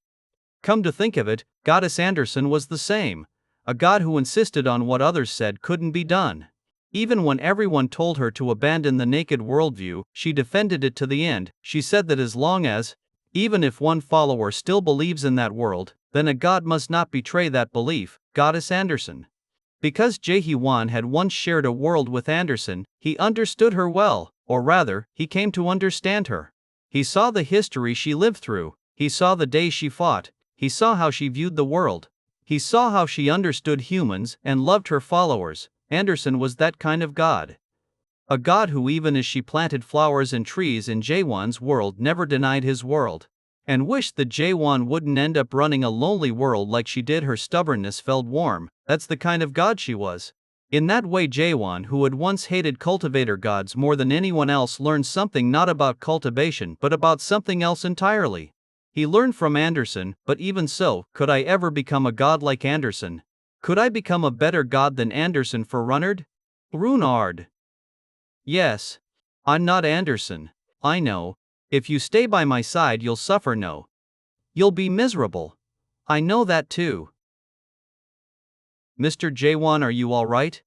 A: Come to think of it, Goddess Anderson was the same. A god who insisted on what others said couldn't be done. Even when everyone told her to abandon the naked worldview, she defended it to the end. She said that as long as, even if one follower still believes in that world, then a god must not betray that belief. Goddess Anderson. Because Jaehwan had once shared a world with Anderson, he understood her well, or rather, he came to understand her. He saw the history she lived through, he saw the days she fought, he saw how she viewed the world. He saw how she understood humans and loved her followers. Anderson was that kind of god. A god who, even as she planted flowers and trees in Jaehwan's world, never denied his world. and wished that Jaehwan wouldn't end up running a lonely world like she did. Her stubbornness felt warm. That's the kind of god she was. In that way, Jaehwan, who had once hated cultivator gods more than anyone else, learned something not about cultivation but about something else entirely. He learned from Anderson, but even so, could I ever become a god like Anderson? Could I become a better god than Anderson for Runnard? Runard. Yes. I'm not Anderson. I know. If you stay by my side, you'll suffer. No. You'll be miserable. I know that too. Mr. Jaehwan, are you alright?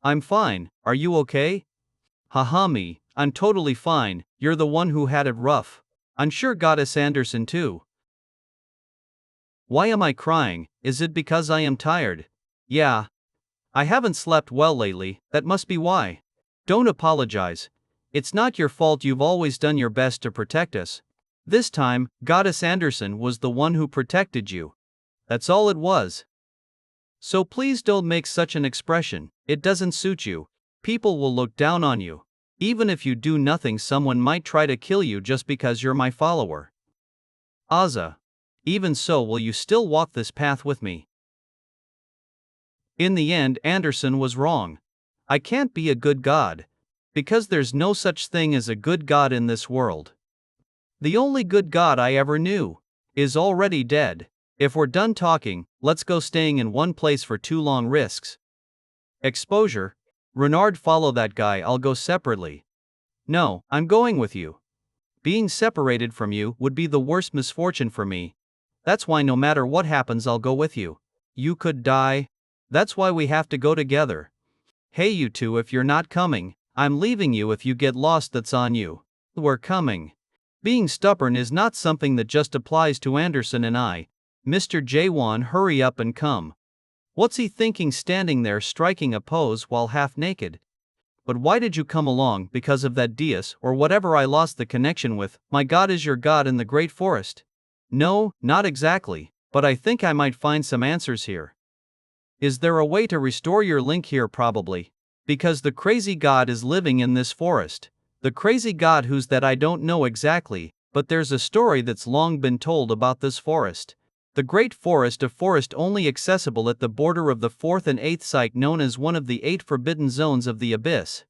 A: I'm fine. Are you okay? Haha, me. I'm totally fine. You're the one who had it rough. I'm sure Goddess Anderson too. Why am I crying? Is it because I am tired? Yeah. I haven't slept well lately, that must be why. Don't apologize. It's not your fault, you've always done your best to protect us. This time, Goddess Anderson was the one who protected you. That's all it was. So please don't make such an expression, it doesn't suit you. People will look down on you. Even if you do nothing, someone might try to kill you just because you're my follower. Azza. Even so, will you still walk this path with me? In the end, Anderson was wrong. I can't be a good god. Because there's no such thing as a good god in this world. The only good god I ever knew is already dead. If we're done talking, let's go. Staying in one place for too long risks exposure. Renard, follow that guy, I'll go separately. No, I'm going with you. Being separated from you would be the worst misfortune for me. That's why no matter what happens, I'll go with you. You could die. That's why we have to go together. Hey you two, if you're not coming, I'm leaving you. If you get lost, that's on you. We're coming. Being stubborn is not something that just applies to Anderson and I. Mr. Jaehwan, hurry up and come. What's he thinking, standing there striking a pose while half naked? But why did you come along? Because of that Deus or whatever I lost the connection with. My god is your god in the great forest? No, not exactly, but I think I might find some answers here. Is there a way to restore your link here? Probably. Because the crazy god is living in this forest. The crazy god, who's that? I don't know exactly, but there's a story that's long been told about this forest. The Great Forest, a forest only accessible at the border of the 4th and 8th site, known as one of the 8 forbidden zones of the abyss.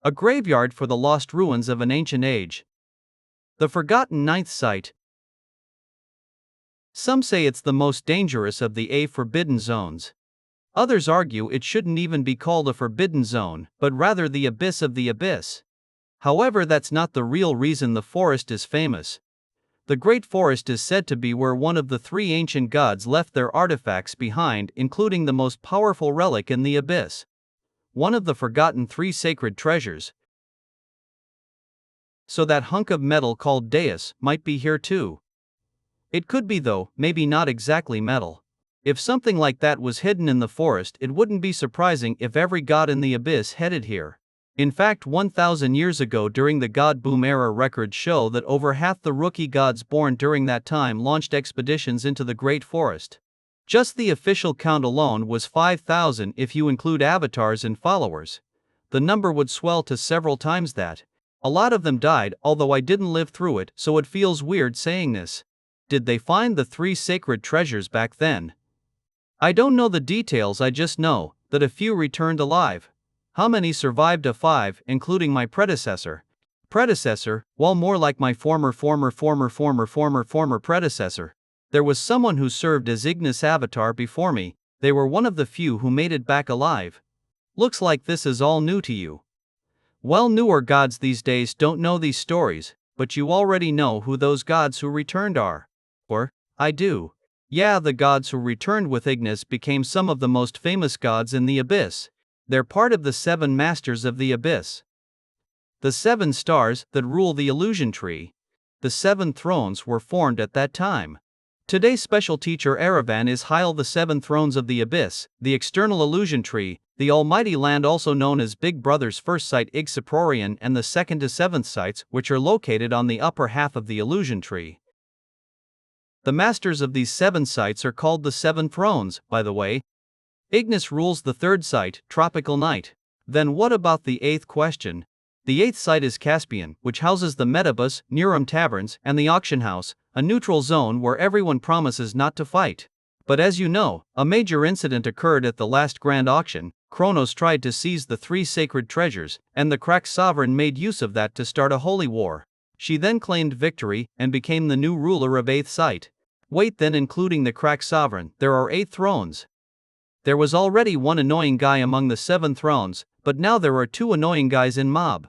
A: A graveyard for the lost ruins of an ancient age. The forgotten 9th site. Some say it's the most dangerous of the 8 forbidden zones. Others argue it shouldn't even be called a forbidden zone, but rather the abyss of the abyss. However, that's not the real reason the forest is famous. The Great Forest is said to be where one of the 3 ancient gods left their artifacts behind, including the most powerful relic in the abyss. One of the forgotten 3 sacred treasures. So that hunk of metal called Deus might be here too. It could be though, maybe not exactly metal. If something like that was hidden in the forest, it wouldn't be surprising if every god in the abyss headed here. In fact, 1,000 years ago during the God Boom era, records show that over half the rookie gods born during that time launched expeditions into the Great Forest. Just the official count alone was 5,000 if you include avatars and followers. The number would swell to several times that. A lot of them died, although I didn't live through it, so it feels weird saying this. Did they find the 3 sacred treasures back then? I don't know the details, I just know that a few returned alive. How many survived? A 5, including my predecessor. Well, more like my former predecessor. There was someone who served as Ignis Avatar before me. They were one of the few who made it back alive. Looks like this is all new to you. Well, newer gods these days don't know these stories, but you already know who those gods who returned are. Or, I do. Yeah, the gods who returned with Ignis became some of the most famous gods in the abyss. They're part of the 7 masters of the abyss. The 7 stars that rule the illusion tree. The 7 thrones were formed at that time. Today's special teacher Aravan is Heil, the 7 thrones of the abyss, the external illusion tree, the almighty land also known as Big Brother's first site Ig-Saprorian, and the 2nd to 7th sites, which are located on the upper half of the illusion tree. The masters of these 7 sites are called the 7 thrones, by the way. Ignis rules the 3rd site, Tropical Night. Then what about the 8th question? The 8th site is Caspian, which houses the Metabus, Nurum taverns, and the auction house, a neutral zone where everyone promises not to fight. But as you know, a major incident occurred at the last grand auction. Kronos tried to seize the 3 sacred treasures, and the cracked sovereign made use of that to start a holy war. She then claimed victory and became the new ruler of 8th site. Wait, then including the cracked sovereign, there are 8 thrones. There was already one annoying guy among the 7 thrones, but now there are 2 annoying guys in mob.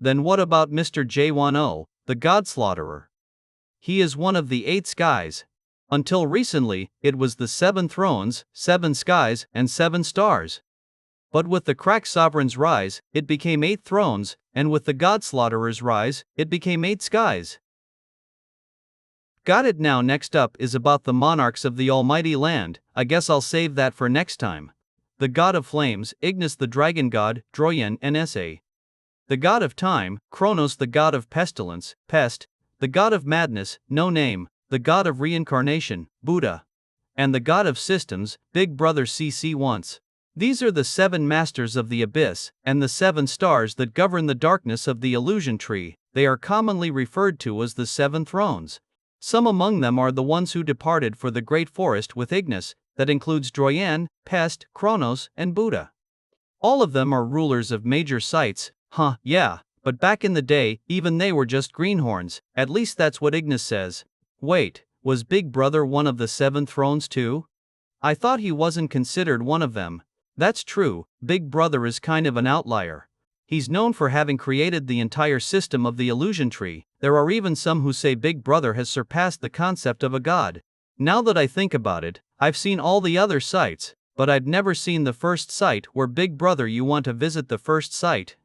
A: Then what about Mr. Jaehwan, the god slaughterer? He is one of the 8 skies. Until recently, it was the 7 thrones, 7 skies, and 7 stars. But with the cracked sovereign's rise, it became 8 thrones, and with the god slaughterer's rise, it became 8 skies. Got it. Now next up is about the monarchs of the almighty land. I guess I'll save that for next time. The god of flames, Ignis the dragon god, Droyen Nsa. The god of time, Kronos the god of pestilence, Pest. The god of madness, No Name. The god of reincarnation, Buddha. And the god of systems, Big Brother CC once. These are the 7 masters of the abyss, and the 7 stars that govern the darkness of the illusion tree. They are commonly referred to as the 7 thrones. Some among them are the ones who departed for the great forest with Ignis, that includes Droyen, Pest, Kronos, and Buddha. All of them are rulers of major sites. Yeah, but back in the day, even they were just greenhorns, at least that's what Ignis says. Wait, was Big Brother one of the 7 thrones too? I thought he wasn't considered one of them. That's true, Big Brother is kind of an outlier. He's known for having created the entire system of the illusion tree. There are even some who say Big Brother has surpassed the concept of a god. Now that I think about it, I've seen all the other sites, but I'd never seen the first site where Big Brother. You want to visit the first site?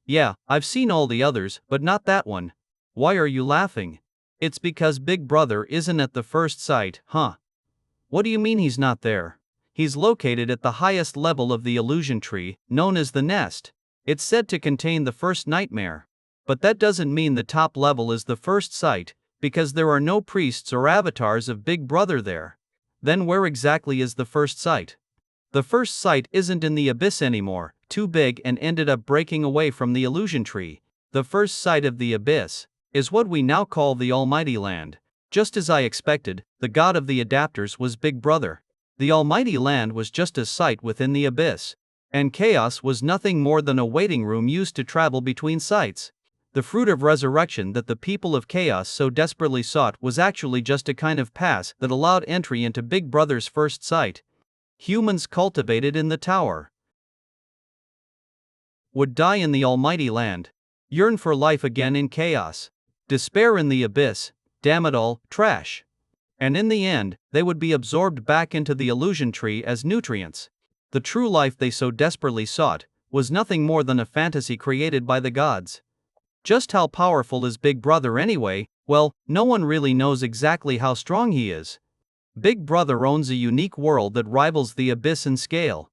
A: Yeah, I've seen all the others, but not that one. Why are you laughing? It's because Big Brother isn't at the first site, What do you mean he's not there? He's located at the highest level of the illusion tree, known as the nest. It's said to contain the first nightmare. But that doesn't mean the top level is the first site, because there are no priests or avatars of Big Brother there. Then where exactly is the first site? The first site isn't in the abyss anymore, too big, and ended up breaking away from the illusion tree. The first site of the abyss is what we now call the Almighty Land. Just as I expected, the god of the adapters was Big Brother. The Almighty Land was just a site within the abyss. And chaos was nothing more than a waiting room used to travel between sites. The fruit of resurrection that the people of chaos so desperately sought was actually just a kind of pass that allowed entry into Big Brother's first site. Humans cultivated in the tower would die in the Almighty Land, yearn for life again in chaos, despair in the abyss, damn it all, trash. And in the end, they would be absorbed back into the illusion tree as nutrients. The true life they so desperately sought was nothing more than a fantasy created by the gods. Just how powerful is Big Brother anyway? Well, no one really knows exactly how strong he is. Big Brother owns a unique world that rivals the abyss in scale.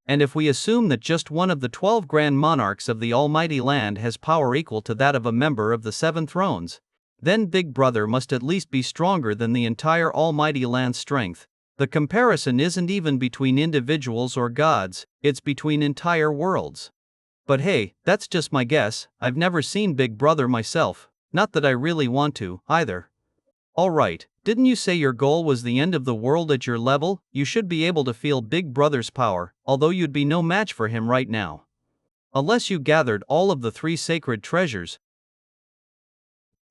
A: And if we assume that just one of the 12 grand monarchs of the Almighty Land has power equal to that of a member of the 7 thrones, then Big Brother must at least be stronger than the entire Almighty Land's strength. The comparison isn't even between individuals or gods, it's between entire worlds. But hey, that's just my guess. I've never seen Big Brother myself, not that I really want to, either. Alright, didn't you say your goal was the end of the world at your level? You should be able to feel Big Brother's power, although you'd be no match for him right now. Unless you gathered all of the 3 sacred treasures.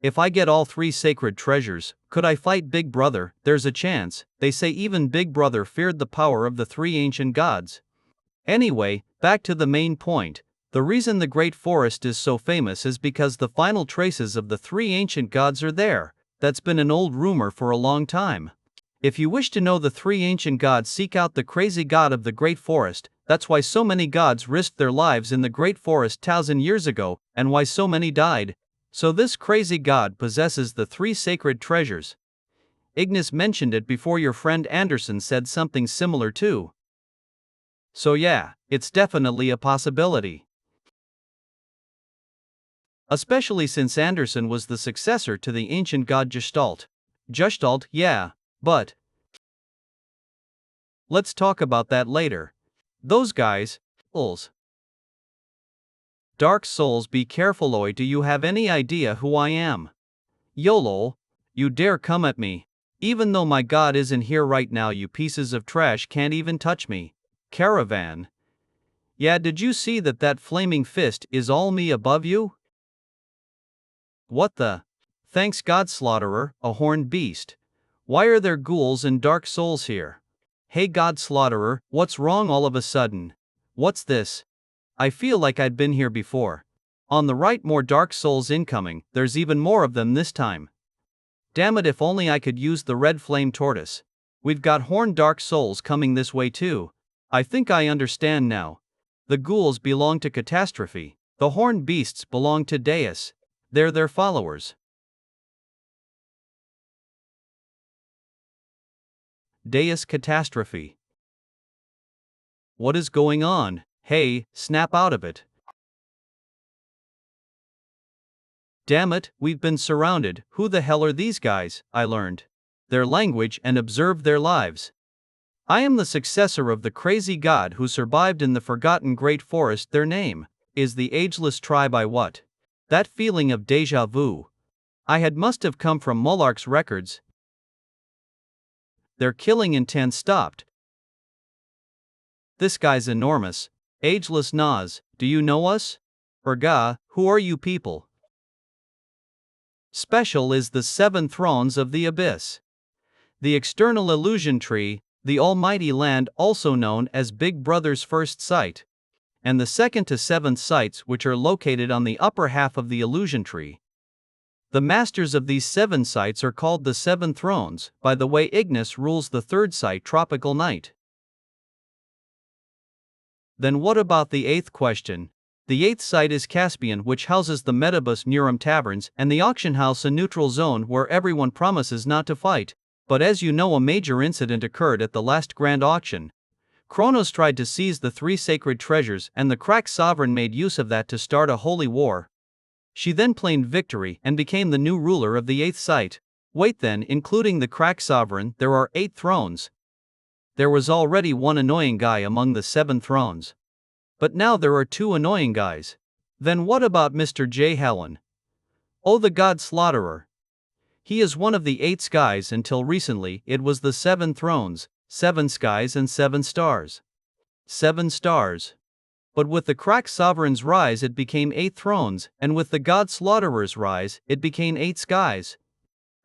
A: If I get all 3 sacred treasures, could I fight Big Brother? There's a chance. They say even Big Brother feared the power of the 3 ancient gods. Anyway, back to the main point. The reason the Great Forest is so famous is because the final traces of the 3 ancient gods are there. That's been an old rumor for a long time. If you wish to know the 3 ancient gods, seek out the crazy god of the Great Forest. That's why so many gods risked their lives in the Great Forest 1,000 years ago, and why so many died. So this crazy god possesses the 3 sacred treasures. Ignis mentioned it before. Your friend Anderson said something similar too. So yeah, it's definitely a possibility. Especially since Anderson was the successor to the ancient god Gestalt. Gestalt, yeah, but let's talk about that later. Those guys, Dark souls, be careful, oi, do you have any idea who I am? YOLO, you dare come at me. Even though my god isn't here right now, you pieces of trash can't even touch me. Caravan. Yeah, did you see that flaming fist is all me above you? What the? Thanks God, Slaughterer, a horned beast. Why are there ghouls and dark souls here? Hey God Slaughterer, what's wrong all of a sudden? What's this? I feel like I'd been here before. On the right, more dark souls incoming, there's even more of them this time. Damn it, if only I could use the red flame tortoise. We've got horned dark souls coming this way too. I think I understand now. The ghouls belong to Catastrophe, the horned beasts belong to Deus. They're their followers. Deus Catastrophe. What is going on? Hey, snap out of it. Damn it, we've been surrounded. Who the hell are these guys? I learned their language and observed their lives. I am the successor of the crazy god who survived in the forgotten great forest. Their name is the Ageless Tribe. What? That feeling of deja vu. Must have come from Mullark's records. Their killing intent stopped. This guy's enormous. Ageless Nas, do you know us? Erga, who are you people? Special is the 7 thrones of the abyss. The external illusion tree, the almighty land, also known as Big Brother's first sight, and the 2nd to 7th sights, which are located on the upper half of the illusion tree. The masters of these 7 sights are called the 7 thrones. By the way, Ignis rules the 3rd sight, Tropical Night. Then what about the 8th question? The 8th site is Caspian, which houses the Metabus Nurum taverns and the auction house, a neutral zone where everyone promises not to fight. But as you know, a major incident occurred at the last grand auction. Kronos tried to seize the 3 sacred treasures, and the cracked sovereign made use of that to start a holy war. She then claimed victory and became the new ruler of the 8th site. Wait, then, including the cracked sovereign, there are 8 thrones. There was already 1 annoying guy among the 7 thrones. But now there are 2 annoying guys. Then what about Mr. Jaehwan? Oh, the god slaughterer. He is one of the 8 skies. Until recently, it was the 7 thrones, 7 skies and 7 stars. 7 stars. But with the cracked sovereign's rise, it became 8 thrones, and with the god slaughterer's rise, it became 8 skies.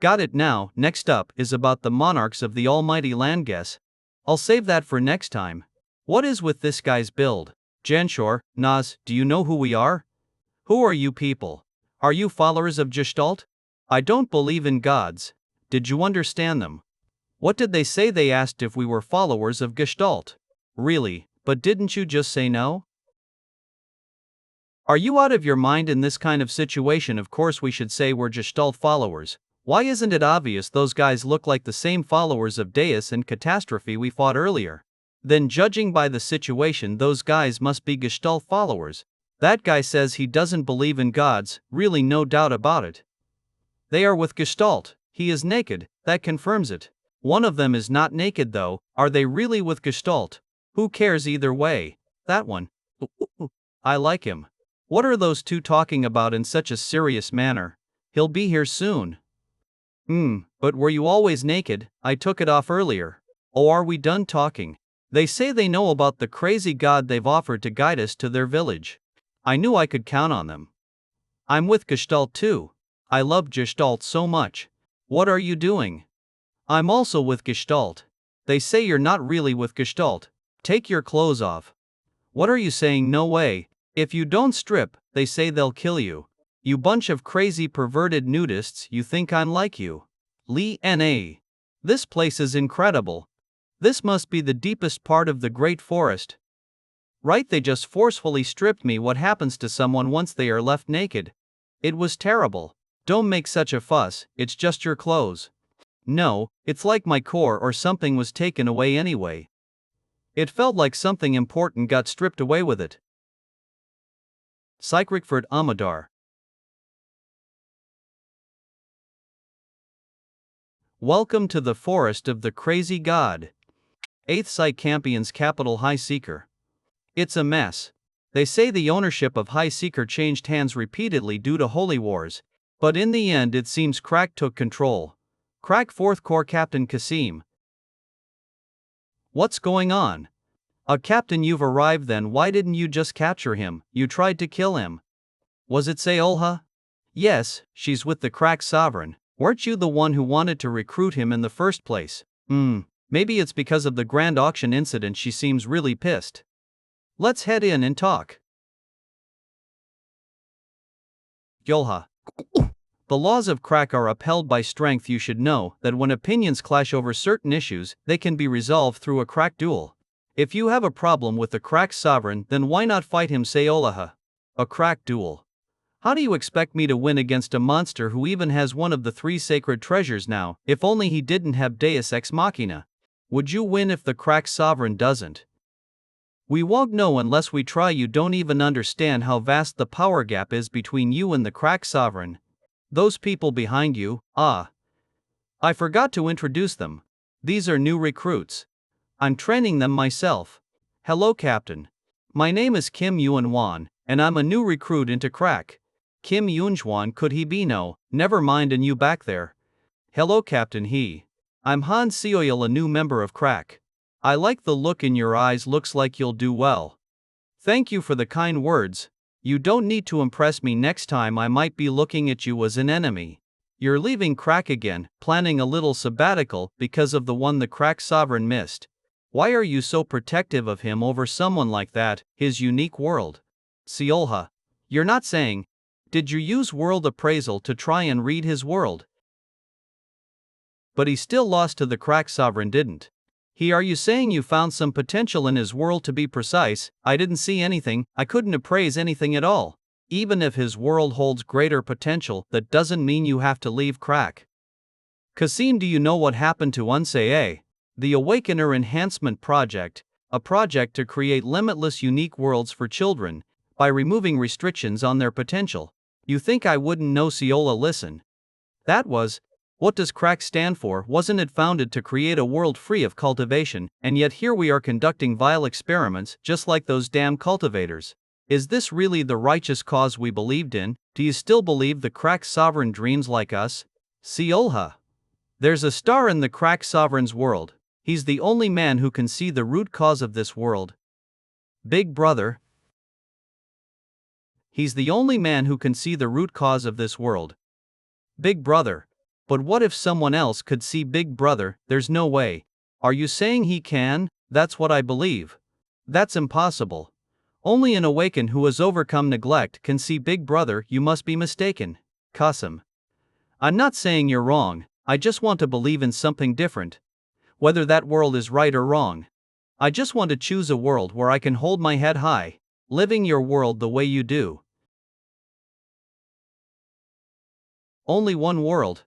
A: Got it now. Next up is about the monarchs of the almighty land. Guess I'll save that for next time. What is with this guy's build? Janshor, Nas, do you know who we are? Who are you people? Are you followers of Gestalt? I don't believe in gods. Did you understand them? What did they say? They asked if we were followers of Gestalt. Really, but didn't you just say no? Are you out of your mind in this kind of situation? Of course we should say we're Gestalt followers. Why isn't it obvious? Those guys look like the same followers of Deus and Catastrophe we fought earlier. Then judging by the situation, those guys must be Gestalt followers. That guy says he doesn't believe in gods, really no doubt about it. They are with Gestalt. He is naked, that confirms it. One of them is not naked though. Are they really with Gestalt? Who cares either way? That one. I like him. What are those 2 talking about in such a serious manner? He'll be here soon. But were you always naked? I took it off earlier. Oh, are we done talking? They say they know about the crazy god they've offered to guide us to their village. I knew I could count on them. I'm with Gestalt too. I love Gestalt so much. What are you doing? I'm also with Gestalt. They say you're not really with Gestalt. Take your clothes off. What are you saying? No way. If you don't strip, they say they'll kill you. You bunch of crazy perverted nudists, you think I'm like you. Lee N.A. This place is incredible. This must be the deepest part of the great forest. Right, they just forcefully stripped me. What happens to someone once they are left naked? It was terrible. Don't make such a fuss, it's just your clothes. No, it's like my core or something was taken away anyway. It felt like something important got stripped away with it. Psychrickford Amadar. Welcome to the forest of the crazy god. 8th Site Campion's capital High Seeker. It's a mess. They say the ownership of High Seeker changed hands repeatedly due to holy wars, but in the end it seems Crack took control. Crack 4th Corps Captain Kasim. What's going on? Captain, you've arrived then. Why didn't you just capture him? You tried to kill him. Was it Sayolha? Yes, she's with the Crack Sovereign. Weren't you the one who wanted to recruit him in the first place? Maybe it's because of the Grand Auction incident she seems really pissed. Let's head in and talk. Yolha. The laws of Crack are upheld by strength. You should know that when opinions clash over certain issues, they can be resolved through a Crack duel. If you have a problem with the Crack Sovereign, then why not fight him, Sayolaha? A Crack duel. How do you expect me to win against a monster who even has one of the 3 sacred treasures now? If only he didn't have Deus Ex Machina. Would you win if the Crack Sovereign doesn't? We won't know unless we try. You don't even understand how vast the power gap is between you and the Crack Sovereign. Those people behind you, I forgot to introduce them. These are new recruits. I'm training them myself. Hello, Captain. My name is Kim Yuan-Wan, and I'm a new recruit into Crack. Kim Yunjuan, could he be? No, never mind. And you back there? Hello, Captain. I'm Han Seoil, a new member of Crack. I like the look in your eyes. Looks like you'll do well. Thank you for the kind words. You don't need to impress me. Next time I might be looking at you as an enemy. You're leaving Crack again, planning a little sabbatical because of the one the Crack Sovereign missed. Why are you so protective of him over someone like that, his unique world? Seolha. You're not saying, did you use world appraisal to try and read his world? But he still lost to the Crack Sovereign, didn't he? Are you saying you found some potential in his world? To be precise, I didn't see anything. I couldn't appraise anything at all. Even if his world holds greater potential, that doesn't mean you have to leave Crack. Kasim, do you know what happened to Unsei? The Awakener Enhancement Project, a project to create limitless unique worlds for children, by removing restrictions on their potential. You think I wouldn't know? Seola, listen. That was, what does Crack stand for? Wasn't it founded to create a world free of cultivation, and yet here we are conducting vile experiments just like those damn cultivators. Is this really the righteous cause we believed in? Do you still believe the Crack Sovereign dreams like us? Seolha. There's a star in the Crack Sovereign's world. He's the only man who can see the root cause of this world. Big Brother. He's the only man who can see the root cause of this world. Big Brother. But what if someone else could see Big Brother? There's no way. Are you saying he can? That's what I believe. That's impossible. Only an awakened who has overcome neglect can see Big Brother. You must be mistaken. Qasim. I'm not saying you're wrong, I just want to believe in something different. Whether that world is right or wrong. I just want to choose a world where I can hold my head high, living your world the way you do. Only one world.